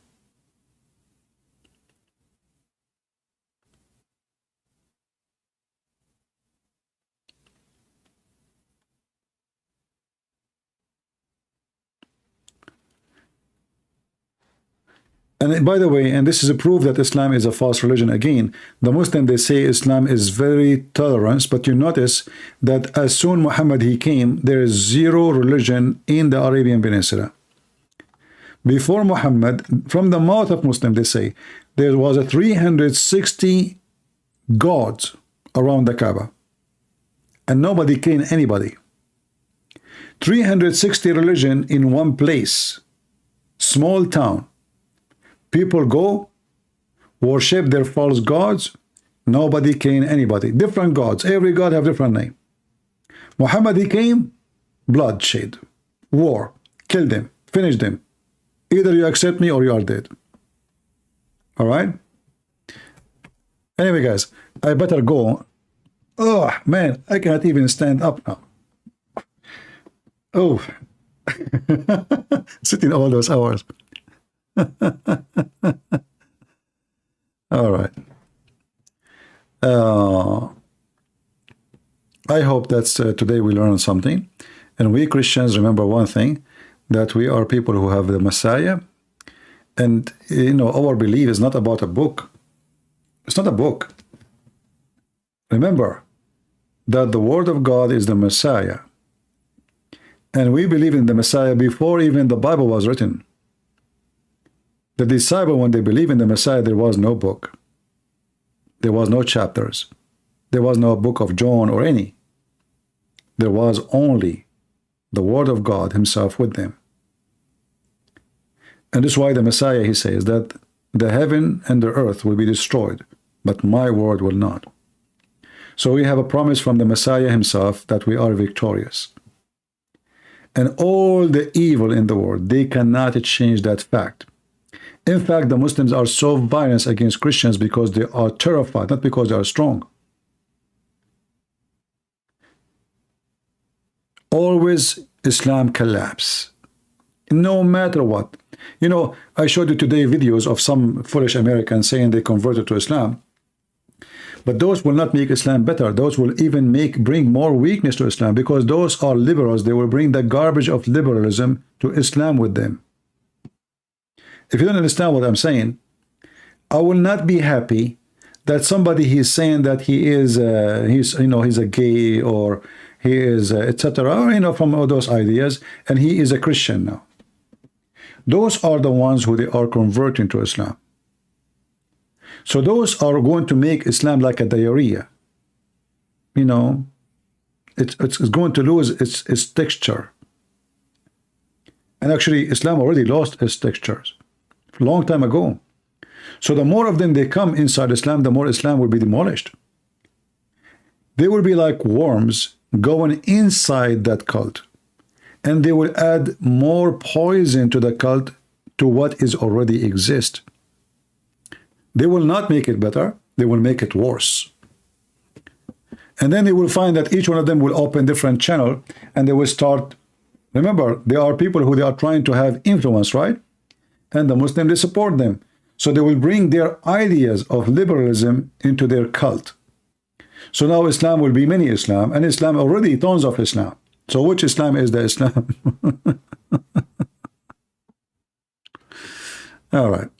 And by the way, and this is a proof that Islam is a false religion again, the Muslim, they say Islam is very tolerant, but you notice that as soon Muhammad he came, there is zero religion in the Arabian Peninsula. Before Muhammad, from the mouth of Muslim, they say, there was a 360 gods around the Kaaba, and nobody killed anybody. 360 religion in one place, small town. People go, worship their false gods, nobody killing anybody. Different gods, every god have different name. Muhammad, he came, bloodshed, war, killed them, finished them. Either you accept me or you are dead. All right? Anyway, guys, I better go. Oh, man, I cannot even stand up now. Oh, sitting all those hours. All right. I hope that today we learn something. And we Christians remember one thing, that we are people who have the Messiah. And, you know, our belief is not about a book. It's not a book. Remember that the Word of God is the Messiah. And we believe in the Messiah before even the Bible was written. The disciple, when they believe in the Messiah, there was no book. There was no chapters. There was no book of John or any. There was only the Word of God himself with them. And this is why the Messiah, he says that the heaven and the earth will be destroyed, but my word will not. So we have a promise from the Messiah himself that we are victorious. And all the evil in the world, they cannot change that fact. In fact, the Muslims are so violent against Christians because they are terrified, not because they are strong. Always Islam collapse. No matter what. You know, I showed you today videos of some foolish Americans saying they converted to Islam. But those will not make Islam better. Those will even bring more weakness to Islam, because those are liberals. They will bring the garbage of liberalism to Islam with them. If you don't understand what I'm saying, I will not be happy that somebody is saying that he is he's a gay, or he is etc. You know, from all those ideas, and he is a Christian now. Those are the ones who they are converting to Islam. So those are going to make Islam like a diarrhea. You know, it's going to lose its texture. And actually, Islam already lost its textures a long time ago. So the more of them they come inside Islam, the more Islam will be demolished. They will be like worms going inside that cult. And they will add more poison to the cult, to what is already exist. They will not make it better, they will make it worse. And then they will find that each one of them will open different channel, and they will start, remember, there are people who they are trying to have influence, right? And the Muslims, they support them. So they will bring their ideas of liberalism into their cult. So now Islam will be mini Islam, and Islam already tons of Islam. So which Islam is the Islam? All right.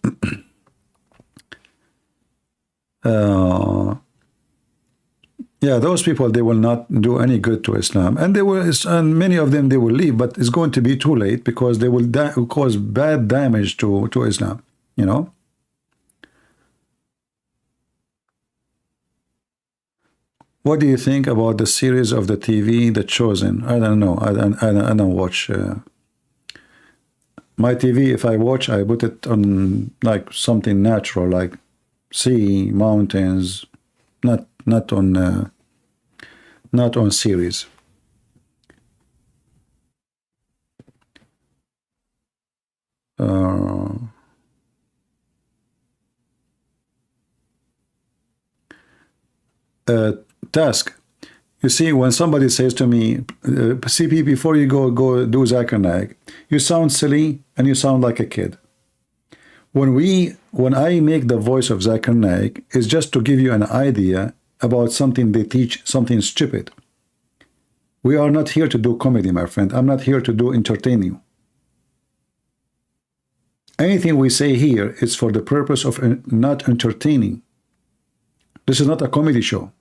Yeah, those people, they will not do any good to Islam, and and many of them, they will leave, but it's going to be too late, because they will cause bad damage to Islam, you know. What do you think about the series of the TV, The Chosen? I don't know. I don't watch. My TV, if I watch, I put it on like something natural, like sea, mountains, not on series. Task. You see, when somebody says to me, CP, before you go do Zakir Naik, you sound silly and you sound like a kid. When I make the voice of Zakir Naik, it's just to give you an idea about something they teach, something stupid. We are not here to do comedy, my friend. I'm not here to do entertain you. Anything we say here is for the purpose of not entertaining. This is not a comedy show.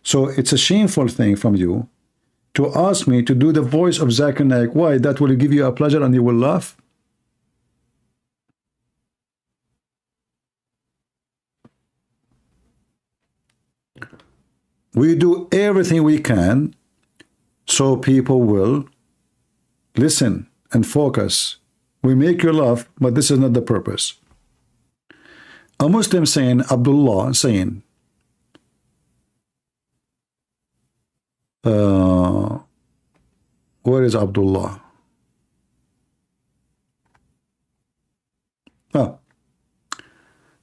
So it's a shameful thing from you to ask me to do the voice of Zakir Naik. Why? That will give you a pleasure and you will laugh? We do everything we can so people will listen and focus. We make you laugh, but this is not the purpose. A Muslim saying, Abdullah saying, where is Abdullah?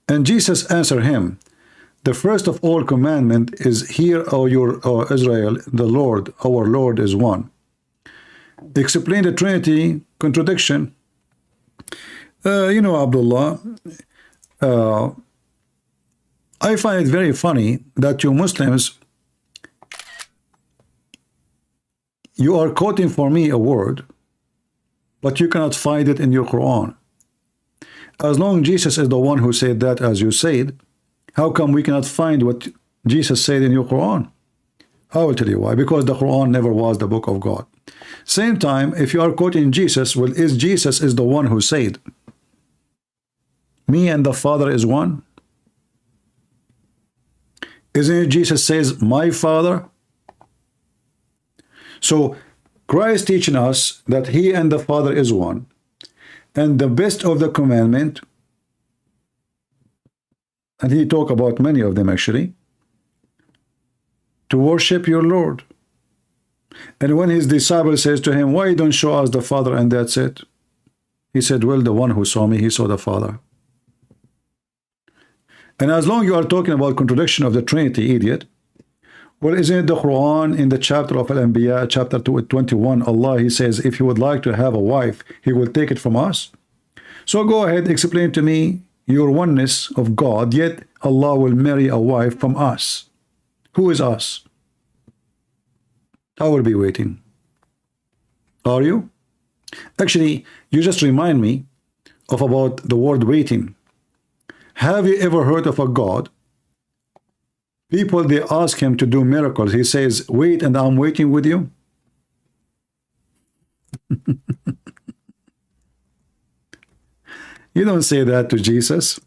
And Jesus answered him, the first of all commandment is, hear, O Israel, the Lord, our Lord is one. Explain the Trinity contradiction. You know, Abdullah, I find it very funny that you Muslims, you are quoting for me a word, but you cannot find it in your Quran. As long as Jesus is the one who said that, as you said, how come we cannot find what Jesus said in your Quran? I will tell you why. Because the Quran never was the book of God. Same time, if you are quoting Jesus, well, Jesus is the one who said, me and the Father is one? Isn't it Jesus says, my Father? So Christ teaching us that he and the Father is one. And the best of the commandment, and he talked about many of them actually, to worship your Lord. And when his disciple says to him, why don't you show us the Father, and that's it? He said, well, the one who saw me, he saw the Father. And as long as you are talking about contradiction of the Trinity, idiot, Well, isn't it the Quran in the chapter of Al-Anbiya, chapter 21, Allah, He says, if you would like to have a wife, He will take it from us? So go ahead, explain to me your oneness of God, yet Allah will marry a wife from us. Who is us? I will be waiting. Are you? Actually, you just remind me of about the word waiting. Have you ever heard of a God? People, they ask him to do miracles. He says, wait, and I'm waiting with you. You don't say that to Jesus.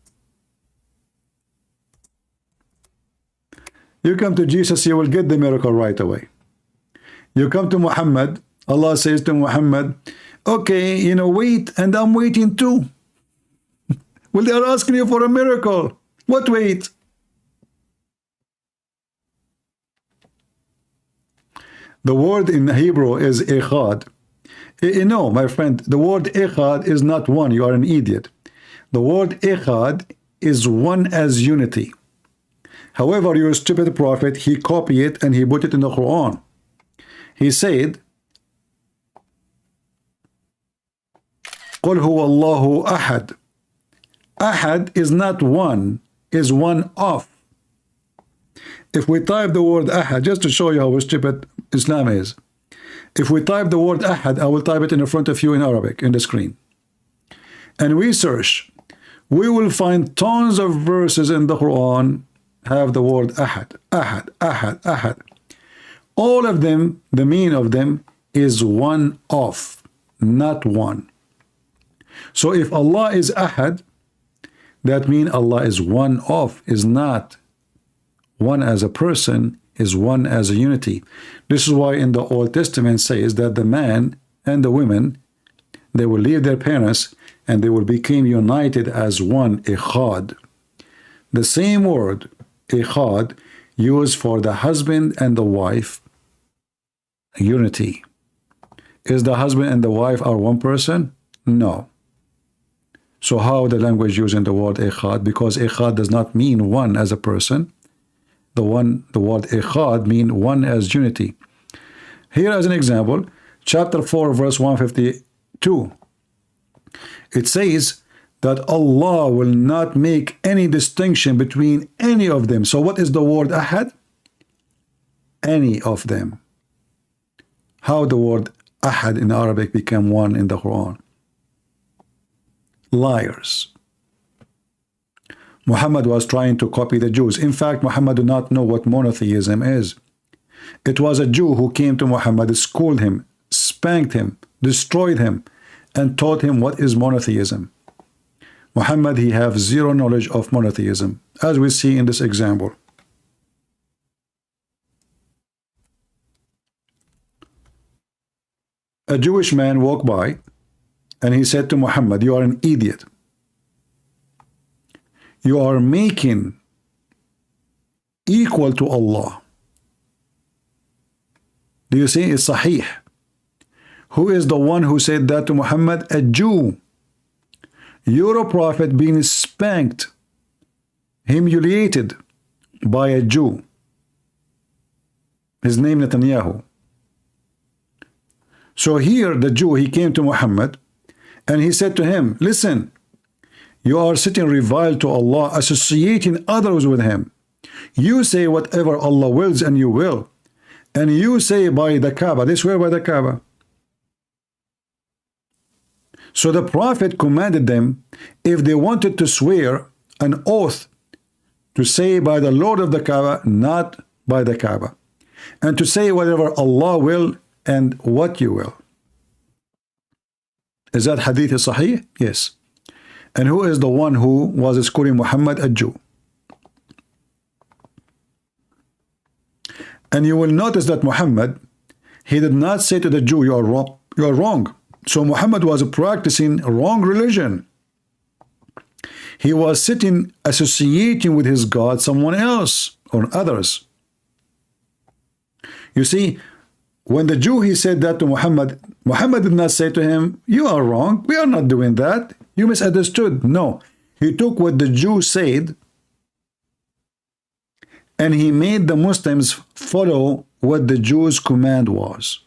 You come to Jesus, you will get the miracle right away. You come to Muhammad, Allah says to Muhammad, okay, you know, wait, and I'm waiting too. Well, they're asking you for a miracle. What wait? The word in Hebrew is echad. No, my friend, the word echad is not one. You are an idiot. The word echad is one as unity. However, your stupid prophet, he copied it and he put it in the Quran. He said, قُلْ هُوَ اللَّهُ أَحَدٌ. Ahad is not one, is one of. If we type the word ahad, just to show you how stupid Islam is, if we type the word ahad, I will type it in front of you in Arabic, in the screen, and we search, we will find tons of verses in the Quran have the word ahad, ahad, ahad, ahad. All of them, the meaning of them is one of, not one. So if Allah is ahad, that means Allah is one of, is not one as a person, is one as a unity. This is why in the Old Testament says that the man and the women, they will leave their parents and they will become united as one, echad. The same word, echad, used for the husband and the wife, unity. Is the husband and the wife are one person? No. So how the language using the word echad? Because echad does not mean one as a person. The word echad mean one as unity. Here as an example, chapter 4, verse 152. It says that Allah will not make any distinction between any of them. So what is the word ahad? Any of them. How the word ahad in Arabic became one in the Quran? Liars. Muhammad was trying to copy the Jews. In fact, Muhammad did not know what monotheism is. It was a Jew who came to Muhammad, schooled him, spanked him, destroyed him, and taught him what is monotheism. Muhammad, he have zero knowledge of monotheism, as we see in this example. A Jewish man walked by, and he said to Muhammad, you are an idiot. You are making equal to Allah. Do you see? It's sahih. Who is the one who said that to Muhammad? A Jew. You're a prophet being spanked, humiliated by a Jew. His name Netanyahu. So here the Jew, he came to Muhammad and he said to him, listen, you are sitting reviled to Allah, associating others with him. You say whatever Allah wills and you will. And you say by the Kaaba, they swear by the Kaaba. So the Prophet commanded them, if they wanted to swear an oath, to say by the Lord of the Kaaba, not by the Kaaba. And to say whatever Allah will and what you will. Is that hadith sahih? Yes. And who is the one who was schooling Muhammad? A Jew. And you will notice that Muhammad, he did not say to the Jew, you are wrong. You are wrong. So Muhammad was practicing wrong religion. He was sitting associating with his God someone else or others. You see, when the Jew, he said that to Muhammad, Muhammad did not say to him, you are wrong. We are not doing that. You misunderstood. No. He took what the Jew said and he made the Muslims follow what the Jews' command was.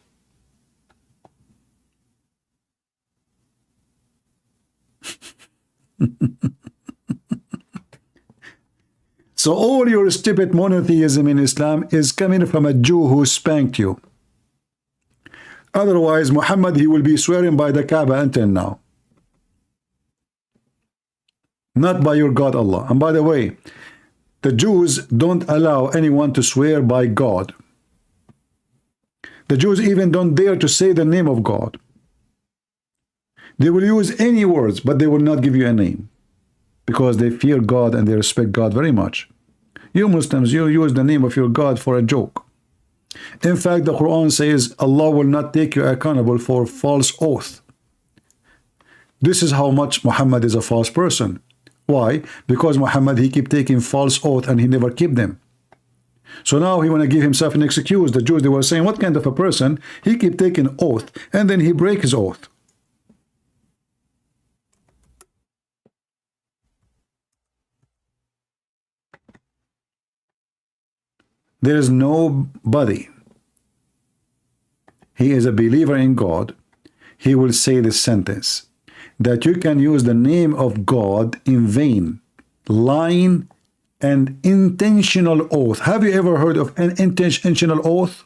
So all your stupid monotheism in Islam is coming from a Jew who spanked you. Otherwise, Muhammad, he will be swearing by the Kaaba until now. Not by your God Allah. And by the way, the Jews don't allow anyone to swear by God. The Jews even don't dare to say the name of God. They will use any words, but they will not give you a name, because they fear God and they respect God very much. You Muslims, you use the name of your God for a joke. In fact, the Quran says Allah will not take you accountable for false oath. This is how much Muhammad is a false person. Why? Because Muhammad, he keep taking false oath and he never keep them. So now he want to give himself an excuse. The Jews, they were saying, what kind of a person? He keep taking oath and then he break his oath. There is nobody. He is a believer in God. He will say this sentence, that you can use the name of God in vain, lying, and intentional oath. Have you ever heard of an intentional oath?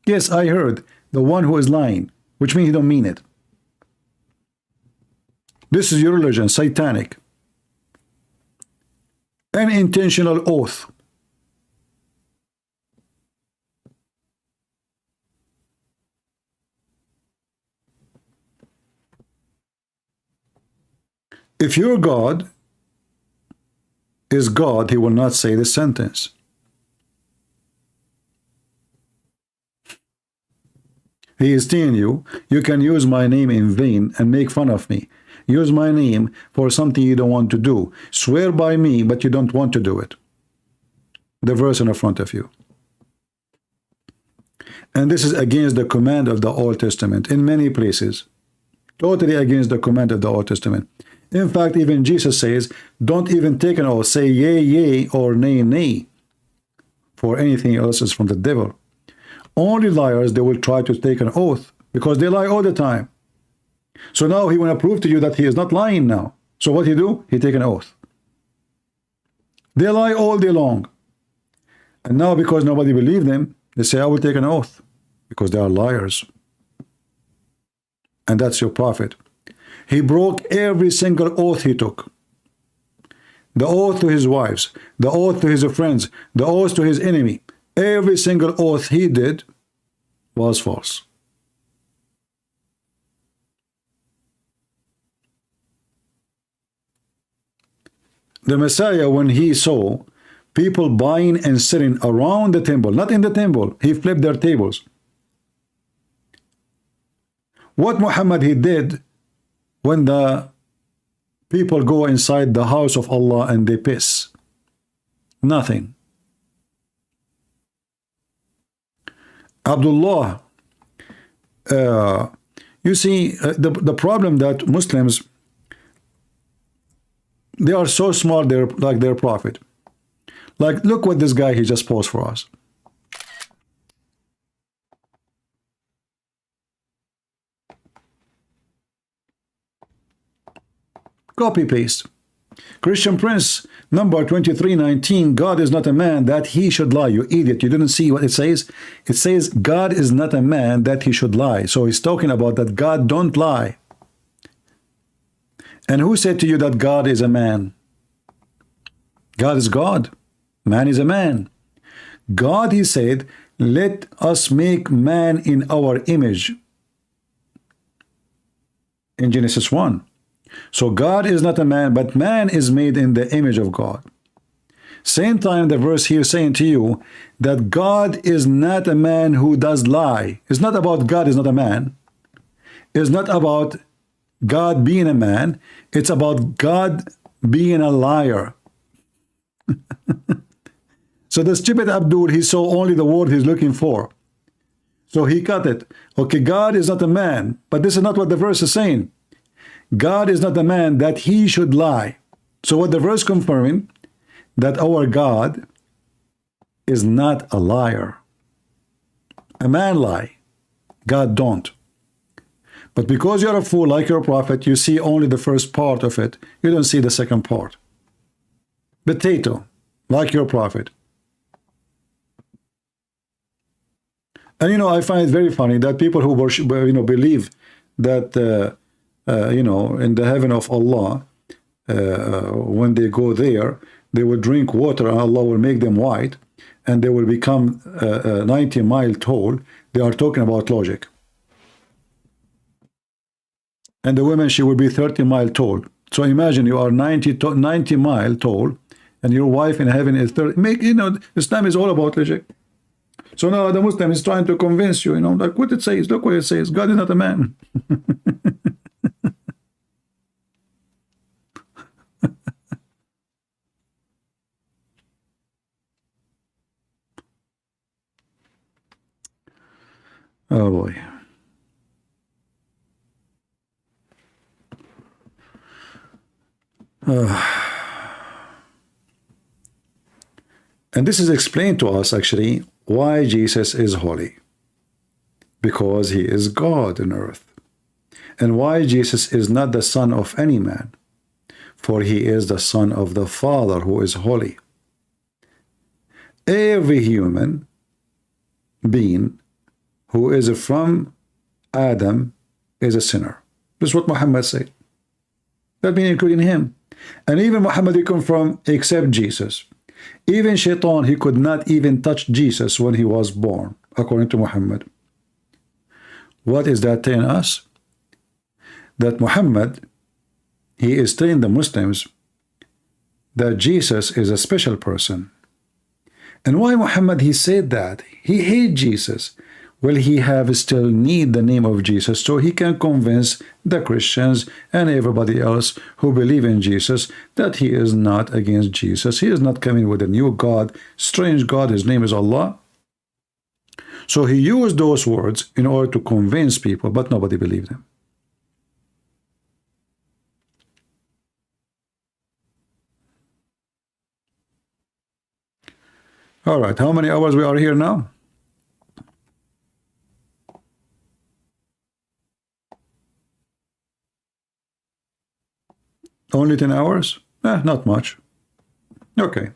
Yes, I heard. The one who is lying, which means he don't mean it. This is your religion, satanic. An intentional oath. If your God is God, he will not say this sentence. He is telling you, you can use my name in vain and make fun of me. Use my name for something you don't want to do. Swear by me, but you don't want to do it. The verse in front of you. And this is against the command of the Old Testament in many places. Totally against the command of the Old Testament. In fact, even Jesus says, don't even take an oath. Say yea, yea, or nay, nay. For anything else is from the devil. Only liars, they will try to take an oath, because they lie all the time. So now he want to prove to you that he is not lying now. So what he do? He take an oath. They lie all day long. And now because nobody believe them, they say, I will take an oath, because they are liars. And that's your prophet. He broke every single oath he took. The oath to his wives, the oath to his friends, the oath to his enemy. Every single oath he did was false. The Messiah, when he saw people buying and selling around the temple, not in the temple, he flipped their tables. What Muhammad he did when the people go inside the house of Allah and they piss? Nothing. Abdullah, you see, the problem that Muslims, they are so smart, they're like their prophet. Like, look what this guy, he just posed for us. Copy paste. Christian Prince, number 2319. God is not a man that he should lie. You idiot. You didn't see what it says? It says God is not a man that he should lie. So he's talking about that God don't lie. And who said to you that God is a man? God is God. Man is a man. God, he said, let us make man in our image. In Genesis 1. So God is not a man, but man is made in the image of God. Same time, the verse here saying to you that God is not a man who does lie. It's not about God is not a man. It's not about God being a man. It's about God being a liar. So the stupid Abdul, he saw only the word he's looking for. So he cut it. Okay, God is not a man, but this is not what the verse is saying. God is not a man that he should lie. So what the verse confirming, that our God is not a liar. A man lie, God don't. But because you're a fool like your prophet, you see only the first part of it. You don't see the second part. Potato, like your prophet. And you know, I find it very funny that people who worship, believe that in the heaven of Allah, when they go there, they will drink water and Allah will make them white, and they will become 90 miles tall. They are talking about logic. And the woman, she will be 30 miles tall. So imagine you are 90 miles tall, and your wife in heaven is 30. Islam is all about logic. So now the Muslim is trying to convince you, like what it says. Look what it says. God is not a man. Oh boy. And this is explained to us actually why Jesus is holy. Because he is God on earth. And why Jesus is not the son of any man. For he is the son of the Father who is holy. Every human being who is from Adam is a sinner. This is what Muhammad said. That means including him. And even Muhammad, he come from except Jesus. Even Shaitan, he could not even touch Jesus when he was born, according to Muhammad. What is that telling us? That Muhammad, he is telling the Muslims that Jesus is a special person. And why Muhammad, he said that? He hates Jesus. Well, he have still need the name of Jesus so he can convince the Christians and everybody else who believe in Jesus that he is not against Jesus. He is not coming with a new God, strange God. His name is Allah. So he used those words in order to convince people, but nobody believed him. All right, how many hours we are here now? Only 10 hours? Not much. Okay.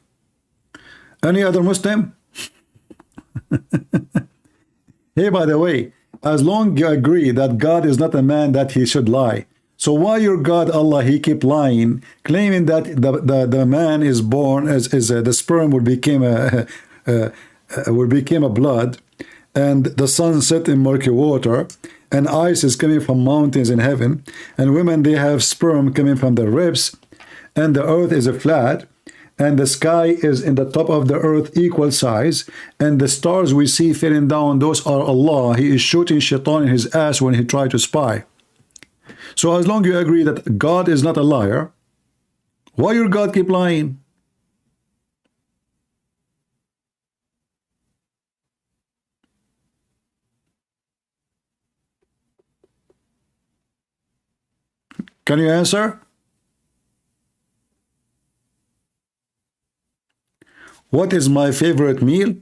Any other Muslim? Hey, by the way, as long you agree that God is not a man that he should lie, so why your God Allah, he keep lying, claiming that the man is born as the sperm will become a blood, and the sun set in murky water, and ice is coming from mountains in heaven, and women, they have sperm coming from their ribs, and the earth is a flat, and the sky is in the top of the earth equal size, and the stars we see falling down, those are Allah. He is shooting Shaitan in his ass when he tried to spy. So as long as you agree that God is not a liar, why your God keep lying? Can you answer? What is my favorite meal?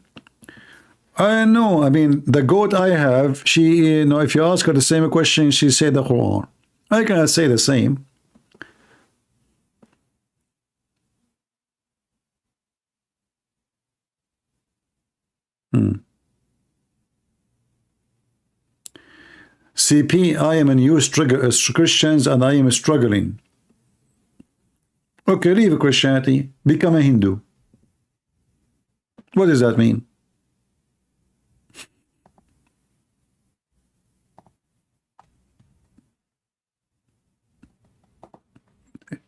I know. I mean, the goat I have, she, if you ask her the same question, she said the Qur'an. I cannot say the same. CP, I am a new Christians and I am struggling. Okay, leave Christianity, become a Hindu. What does that mean?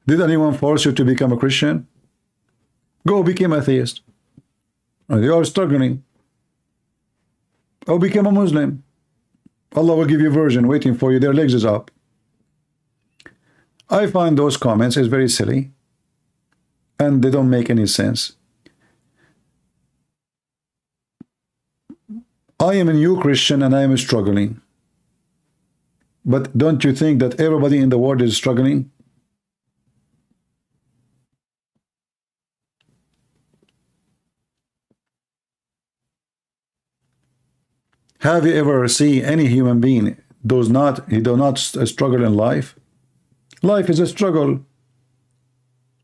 Did anyone force you to become a Christian? Go become atheist. You are struggling. Or become a Muslim. Allah will give you a virgin waiting for you. Their legs is up. I find those comments is very silly. And they don't make any sense. I am a new Christian and I am struggling. But don't you think that everybody in the world is struggling? Have you ever seen any human being he do not struggle in life? Life is a struggle.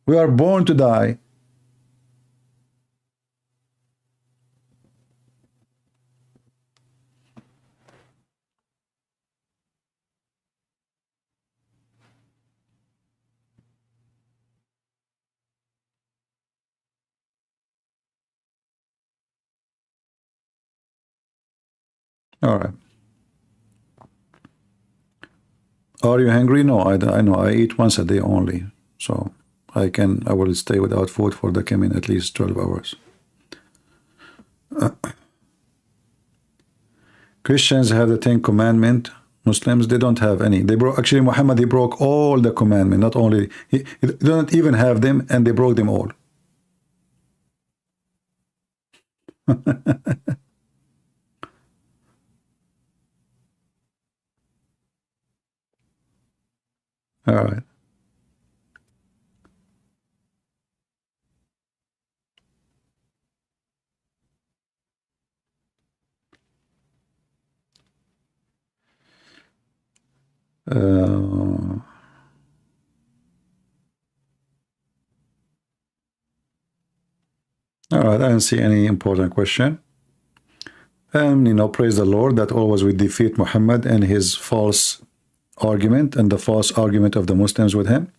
We are born to die. All right. Are you hungry? No, I know. I eat once a day only. So I will stay without food for the coming at least 12 hours. Christians have the 10 commandments. Muslims, they don't have any. Actually, Muhammad, he broke all the commandments. Not only, he don't even have them, and they broke them all. All right. All right, I don't see any important question. And, praise the Lord that always we defeat Muhammad and his false argument and the false argument of the Muslims with him.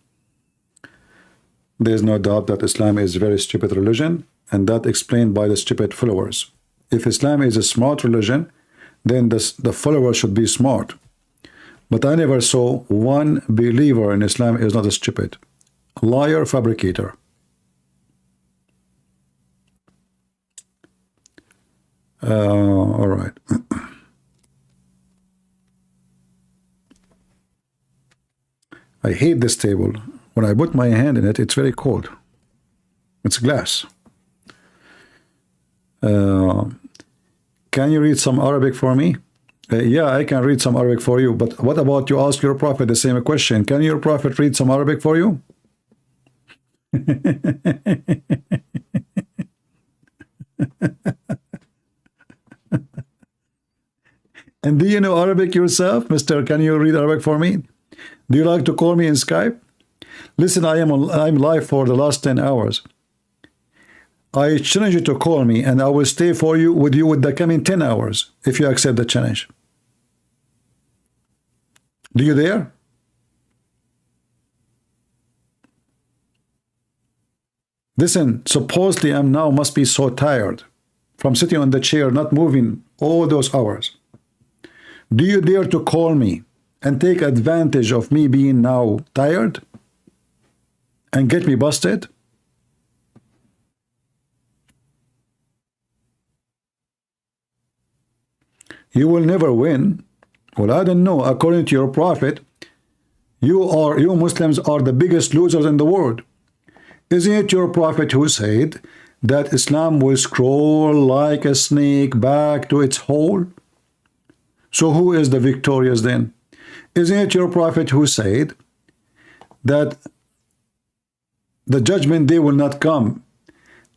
There is no doubt that Islam is a very stupid religion, and that explained by the stupid followers. If Islam is a smart religion, then the followers should be smart. But I never saw one believer in Islam is not a stupid. Liar, fabricator. All right. I hate this table. When I put my hand in it, it's very cold. It's glass. Can you read some Arabic for me? Yeah, I can read some Arabic for you. But what about you ask your prophet the same question? Can your prophet read some Arabic for you? And do you know Arabic yourself, mister? Can you read Arabic for me? Do you like to call me in Skype? Listen, I'm live for the last 10 hours. I challenge you to call me, and I will stay with you with the coming 10 hours if you accept the challenge. Do you dare? Listen, supposedly I'm now must be so tired from sitting on the chair, not moving all those hours. Do you dare to call me and take advantage of me being now tired and get me busted? You will never win. Well, I don't know. According to your prophet, you Muslims are the biggest losers in the world. Isn't it your prophet who said that Islam will scroll like a snake back to its hole? So who is the victorious then? Isn't it your prophet who said that the judgment day will not come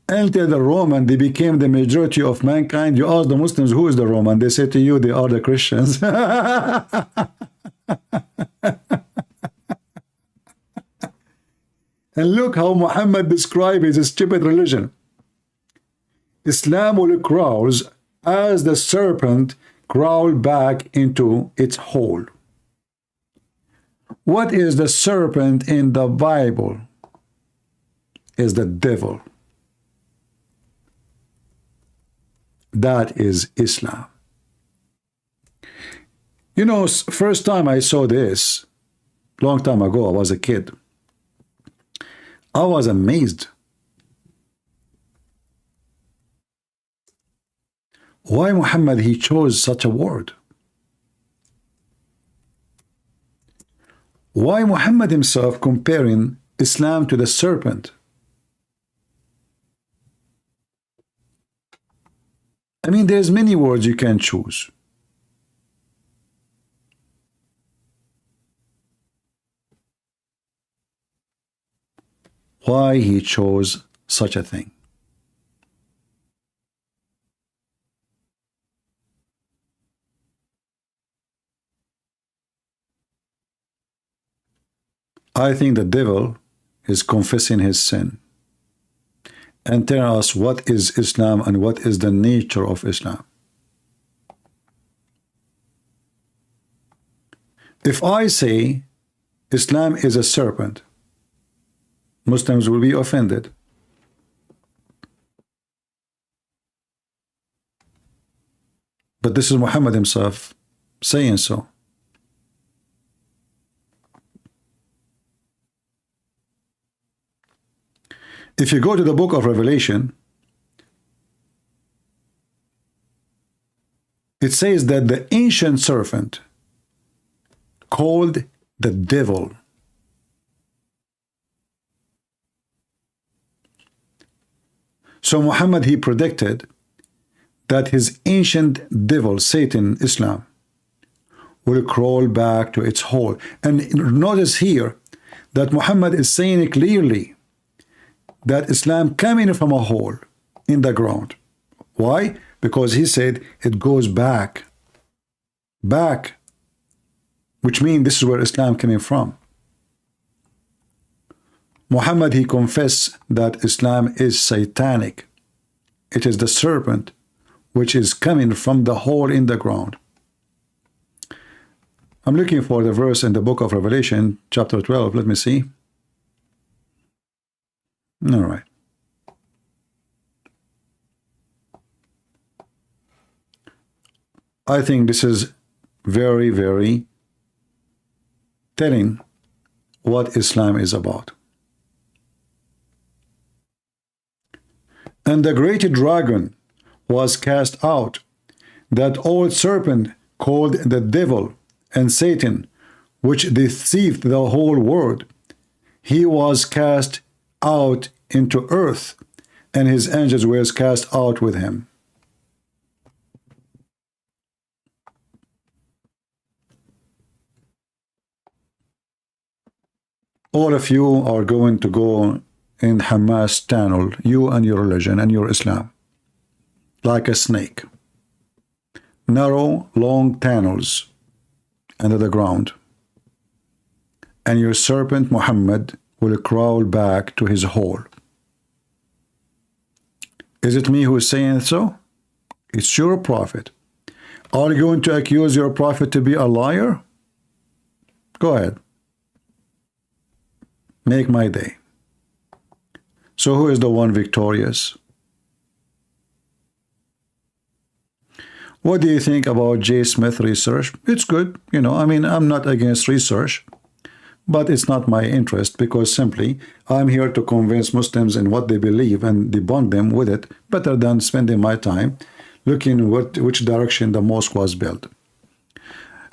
until the Roman, they became the majority of mankind? You ask the Muslims, who is the Roman? They say to you, they are the Christians. And look how Muhammad described his stupid religion. Islam will crawl as the serpent crawled back into its hole. What is the serpent in the Bible? Is the devil. That is Islam. You know, first time I saw this, long time ago, I was a kid. I was amazed. Why Muhammad, he chose such a word? Why Muhammad himself comparing Islam to the serpent? I mean, there's many words you can choose. Why he chose such a thing? I think the devil is confessing his sin and telling us what is Islam and what is the nature of Islam. If I say Islam is a serpent, Muslims will be offended. But this is Muhammad himself saying so. If you go to the book of Revelation, it says that the ancient serpent called the devil. So Muhammad, he predicted that his ancient devil, Satan, Islam, will crawl back to its hole. And notice here that Muhammad is saying clearly that Islam coming from a hole in the ground. Why? Because he said it goes back, which means this is where Islam coming from. Muhammad, he confessed that Islam is satanic. It is the serpent which is coming from the hole in the ground. I'm looking for the verse in the book of Revelation, chapter 12. Let me see. All right. I think this is very, very telling what Islam is about. And the great dragon was cast out, that old serpent called the devil and Satan, which deceived the whole world. He was cast out into earth, and his angels were cast out with him. All of you are going to go in Hamas tunnel, you and your religion and your Islam, like a snake. Narrow, long tunnels under the ground. And your serpent Muhammad will crawl back to his hole. Is it me who is saying so? It's your prophet. Are you going to accuse your prophet to be a liar? Go ahead. Make my day. So who is the one victorious? What do you think about J. Smith research? It's good. You know, I mean, I'm not against research, but it's not my interest, because simply I'm here to convince Muslims in what they believe and debunk them with it, better than spending my time looking which direction the mosque was built.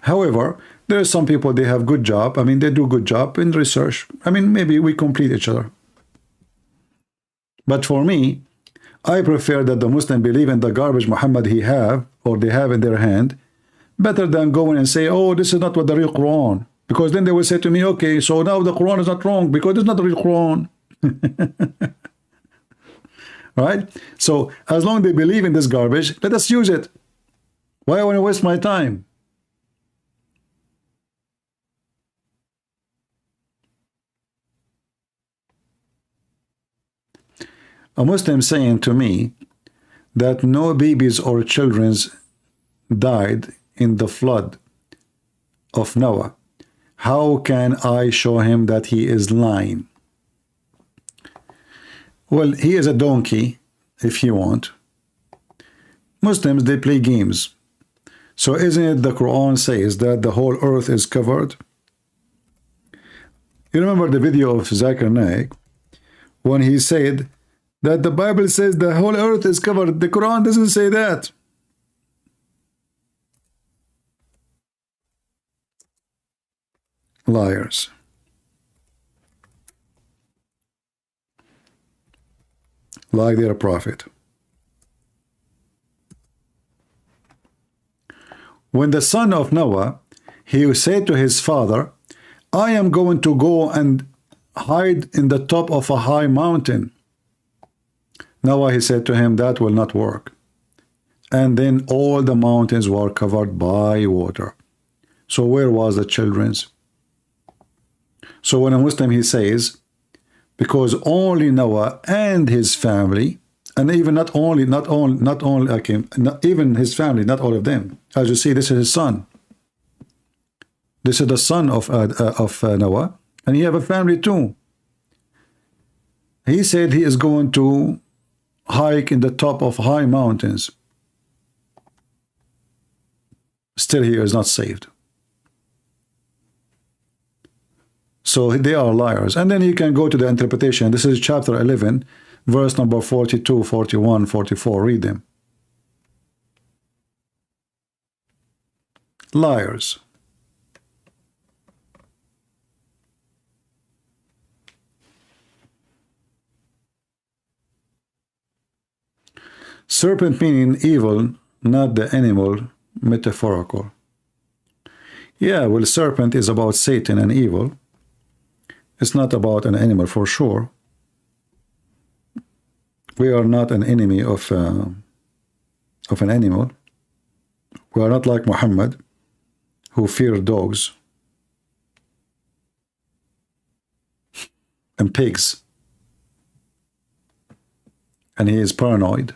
However, there are some people, they have good job. I mean, they do good job in research. I mean, maybe we complete each other. But for me, I prefer that the Muslim believe in the garbage Muhammad he have, or they have in their hand, better than going and say, oh, this is not what the real Quran. Because then they will say to me, okay, so now the Quran is not wrong, because it's not the real Quran. Right? So, as long as they believe in this garbage, let us use it. Why I want to waste my time? A Muslim saying to me that no babies or children died in the flood of Noah. How can I show him that he is lying? Well, he is a donkey, if you want. Muslims, they play games. So isn't it the Quran says that the whole earth is covered? You remember the video of Zakir Naik when he said that the Bible says the whole earth is covered. The Quran doesn't say that. Liars. Like their prophet. When the son of Noah, he said to his father, I am going to go and hide in the top of a high mountain. Noah, he said to him, that will not work. And then all the mountains were covered by water. So where was the children's? So when a Muslim, he says, because only Noah and his family, and even even his family, not all of them. As you see, this is his son. This is the son of Noah, and he have a family too. He said he is going to hike in the top of high mountains. Still, he is not saved. So they are liars. And then you can go to the interpretation. This is chapter 11, verse number 42, 41, 44. Read them. Liars. Serpent meaning evil, not the animal, metaphorical. Yeah, well, serpent is about Satan and evil. It's not about an animal for sure. We are not an enemy of an animal. We are not like Muhammad, who feared dogs and pigs. And he is paranoid.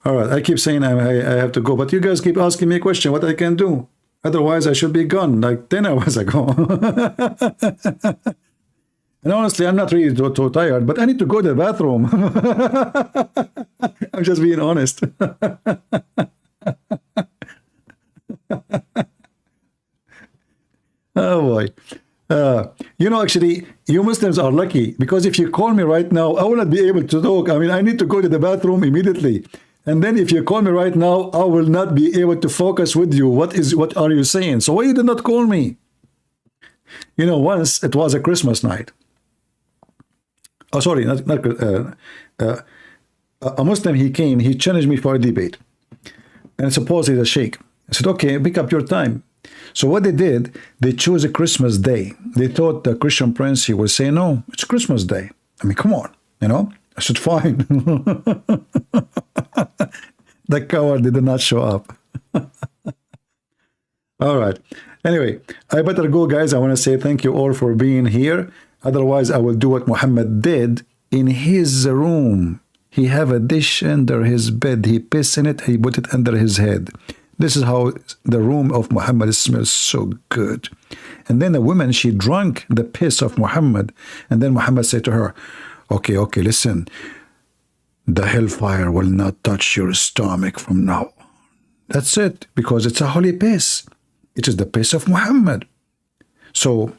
All right, I keep saying I have to go, but you guys keep asking me a question, what I can do. Otherwise, I should be gone like 10 hours ago. And honestly, I'm not really too tired, but I need to go to the bathroom. I'm just being honest. Oh boy. You know, actually, you Muslims are lucky, because if you call me right now, I will not be able to talk. I mean, I need to go to the bathroom immediately. And then if you call me right now, I will not be able to focus with you. What are you saying? So why you did not call me? You know, once it was a Christmas night. Oh, sorry, a Muslim, he came, he challenged me for a debate. And suppose he's a sheikh. I said, okay, pick up your time. So what they did, they chose a Christmas day. They thought the Christian prince, he would say, no, it's Christmas day. I mean, come on, you know? I said, fine. The coward did not show up. All right. Anyway, I better go, guys. I want to say thank you all for being here. Otherwise, I will do what Muhammad did in his room. He have a dish under his bed. He pissed in it. He put it under his head. This is how the room of Muhammad smells so good. And then the woman, she drank the piss of Muhammad. And then Muhammad said to her, okay, listen. The hellfire will not touch your stomach from now on. That's it, because it's a holy piss. It is the piss of Muhammad. So,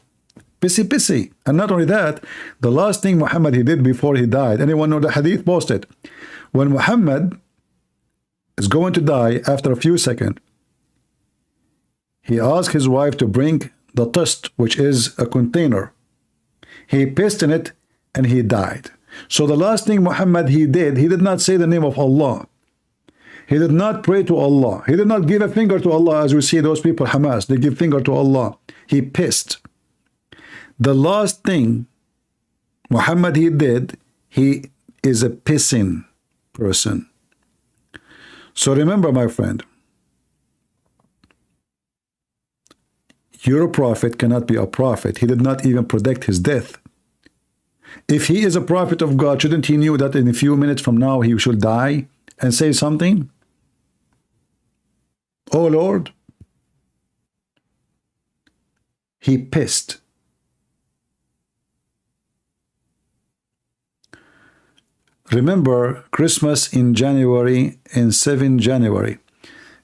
pissy. And not only that, the last thing Muhammad he did before he died, anyone know the hadith? Post it. When Muhammad is going to die after a few seconds, he asked his wife to bring the tust, which is a container. He pissed in it and he died. So the last thing Muhammad he did not say the name of Allah. He did not pray to Allah. He did not give a finger to Allah, as we see those people, Hamas. They give finger to Allah. He pissed. The last thing Muhammad he did, he is a pissing person. So remember, my friend, your prophet cannot be a prophet. He did not even predict his death. If he is a prophet of God, shouldn't he knew that in a few minutes from now he should die and say something? Oh Lord, he pissed. Remember Christmas in January, in 7 January.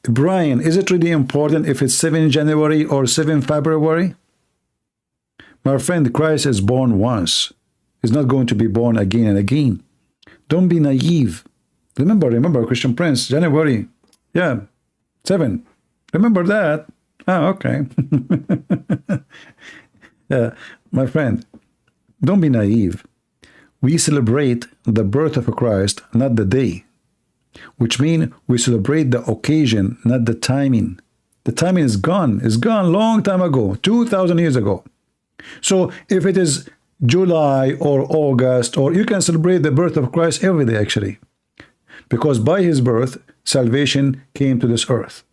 Brian, is it really important if it's 7 January or 7 February? My friend, Christ is born once. He's not going to be born again and again. Don't be naive. Remember, Christian Prince, January. Yeah, 7. Remember that? Ah, okay. Yeah, my friend, don't be naive. We celebrate the birth of Christ, not the day. Which means we celebrate the occasion, not the timing. The timing is gone. It's gone long time ago, 2,000 years ago. So if it is July or August, or you can celebrate the birth of Christ every day actually, because by his birth salvation came to this earth.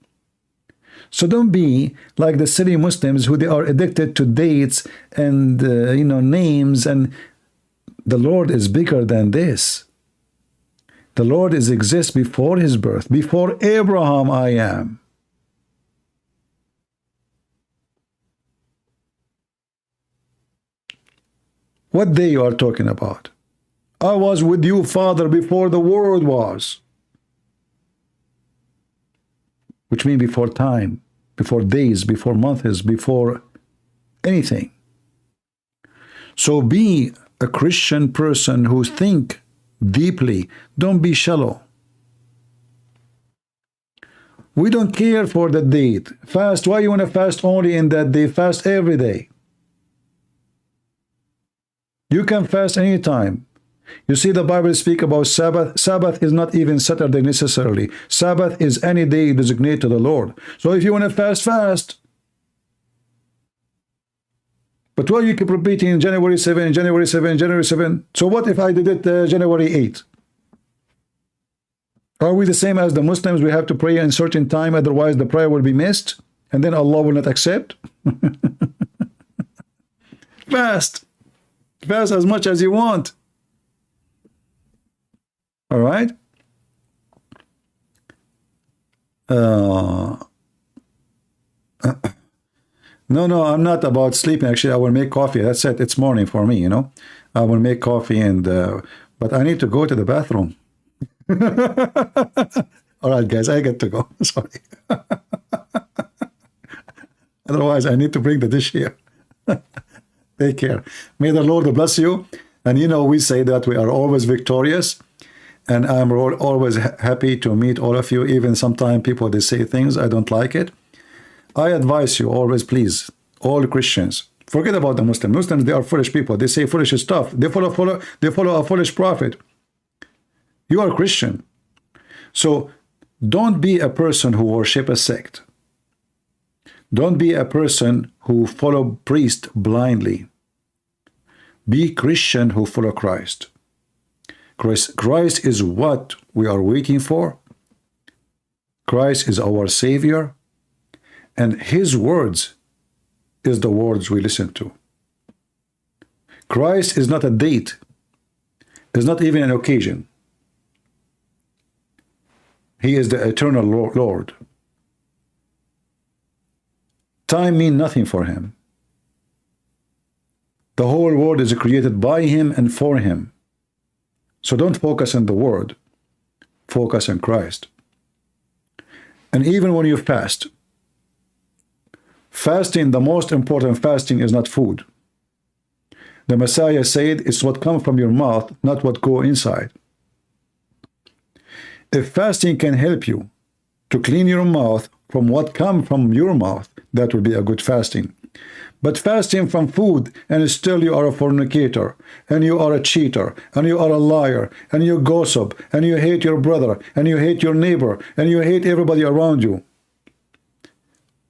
So don't be like the silly Muslims who they are addicted to dates and names, and the Lord is bigger than this. The Lord exists before his birth. Before Abraham I am. What day you are talking about? I was with you, Father, before the world was. Which means before time, before days, before months, before anything. So be a Christian person who think deeply. Don't be shallow. We don't care for the date. Fast. Why you want to fast only in that day? Fast every day. You can fast anytime. You see, the Bible speak about Sabbath. Sabbath is not even Saturday necessarily. Sabbath is any day designated to the Lord. So if you want to fast, fast. But why you keep repeating January 7, January 7, January 7? So what if I did it January 8? Are we the same as the Muslims? We have to pray in certain time, otherwise the prayer will be missed, and then Allah will not accept? Fast. Fast as much as you want. All right? No, I'm not about sleeping. Actually, I will make coffee. That's it. It's morning for me, I will make coffee, and but I need to go to the bathroom. All right, guys, I get to go. Sorry. Otherwise, I need to bring the dish here. Take care. May the Lord bless you. And we say that we are always victorious. And I'm always happy to meet all of you. Even sometimes people, they say things, I don't like it. I advise you always, please, all Christians, forget about the Muslims. Muslims, they are foolish people. They say foolish stuff. They follow a foolish prophet. You are Christian. So don't be a person who worship a sect. Don't be a person who follow priest blindly. Be Christian who follow Christ. Christ is what we are waiting for. Christ is our Savior. And his words is the words we listen to. Christ is not a date. It's not even an occasion. He is the eternal Lord. Time means nothing for him. The whole world is created by him and for him. So don't focus on the world. Focus on Christ. And even when you fast, fasting, the most important fasting is not food. The Messiah said, it's what comes from your mouth, not what go inside. If fasting can help you to clean your mouth from what comes from your mouth, that will be a good fasting. But fasting from food, and still you are a fornicator, and you are a cheater, and you are a liar, and you gossip, and you hate your brother, and you hate your neighbor, and you hate everybody around you.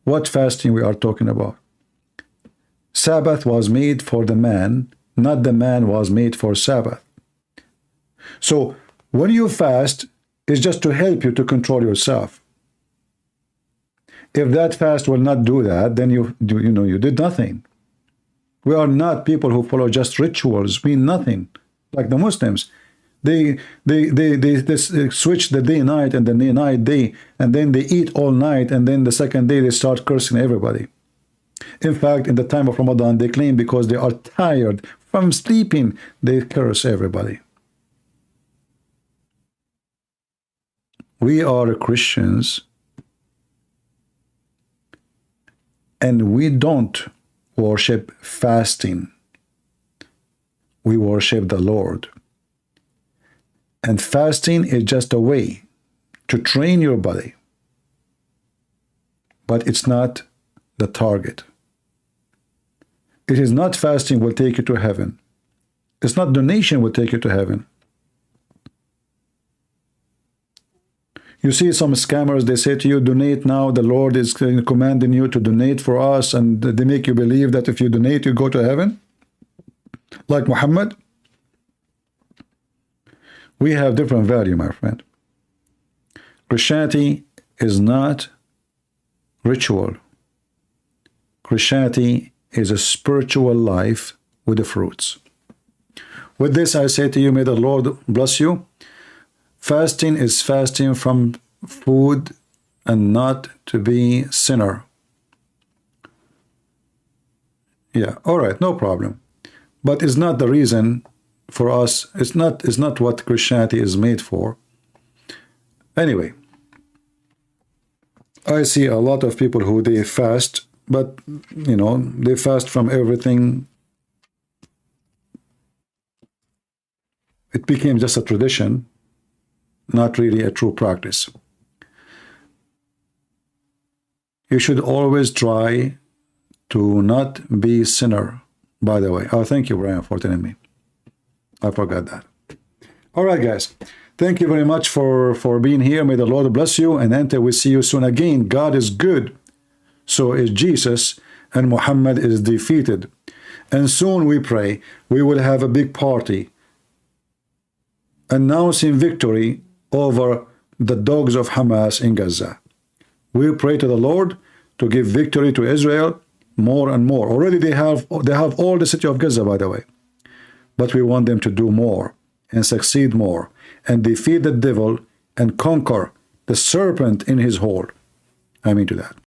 What fasting we are talking about? Sabbath was made for the man, not the man was made for Sabbath. So when you fast, it's just to help you to control yourself. If that fast will not do that, then you did nothing. We are not people who follow just rituals, mean nothing. Like the Muslims, they switch the day night and the night day, and then they eat all night, and then the second day they start cursing everybody. In fact, in the time of Ramadan, they claim because they are tired from sleeping, they curse everybody. We are Christians, and we don't worship fasting. We worship the Lord. And fasting is just a way to train your body. But it's not the target. It is not fasting will take you to heaven. It's not donation will take you to heaven. You see some scammers, they say to you, donate now, the Lord is commanding you to donate for us, and they make you believe that if you donate, you go to heaven. Like Muhammad. We have different value, my friend. Christianity is not ritual. Christianity is a spiritual life with the fruits. With this, I say to you, may the Lord bless you. Fasting is fasting from food and not to be sinner. Yeah, all right, no problem. But it's not the reason for us. It's not what Christianity is made for. Anyway, I see a lot of people who they fast, but you know, they fast from everything. It became just a tradition, not really a true practice. You should always try to not be sinner, by the way. Oh, thank you, Brian, for telling me. I forgot that. All right, guys. Thank you very much for being here. May the Lord bless you. And until we see you soon again, God is good. So is Jesus, and Muhammad is defeated. And soon we pray we will have a big party announcing victory over the dogs of Hamas in Gaza. We pray to the Lord to give victory to Israel more and more. Already they have all the city of Gaza, by the way. But we want them to do more and succeed more and defeat the devil and conquer the serpent in his hole. I mean to that.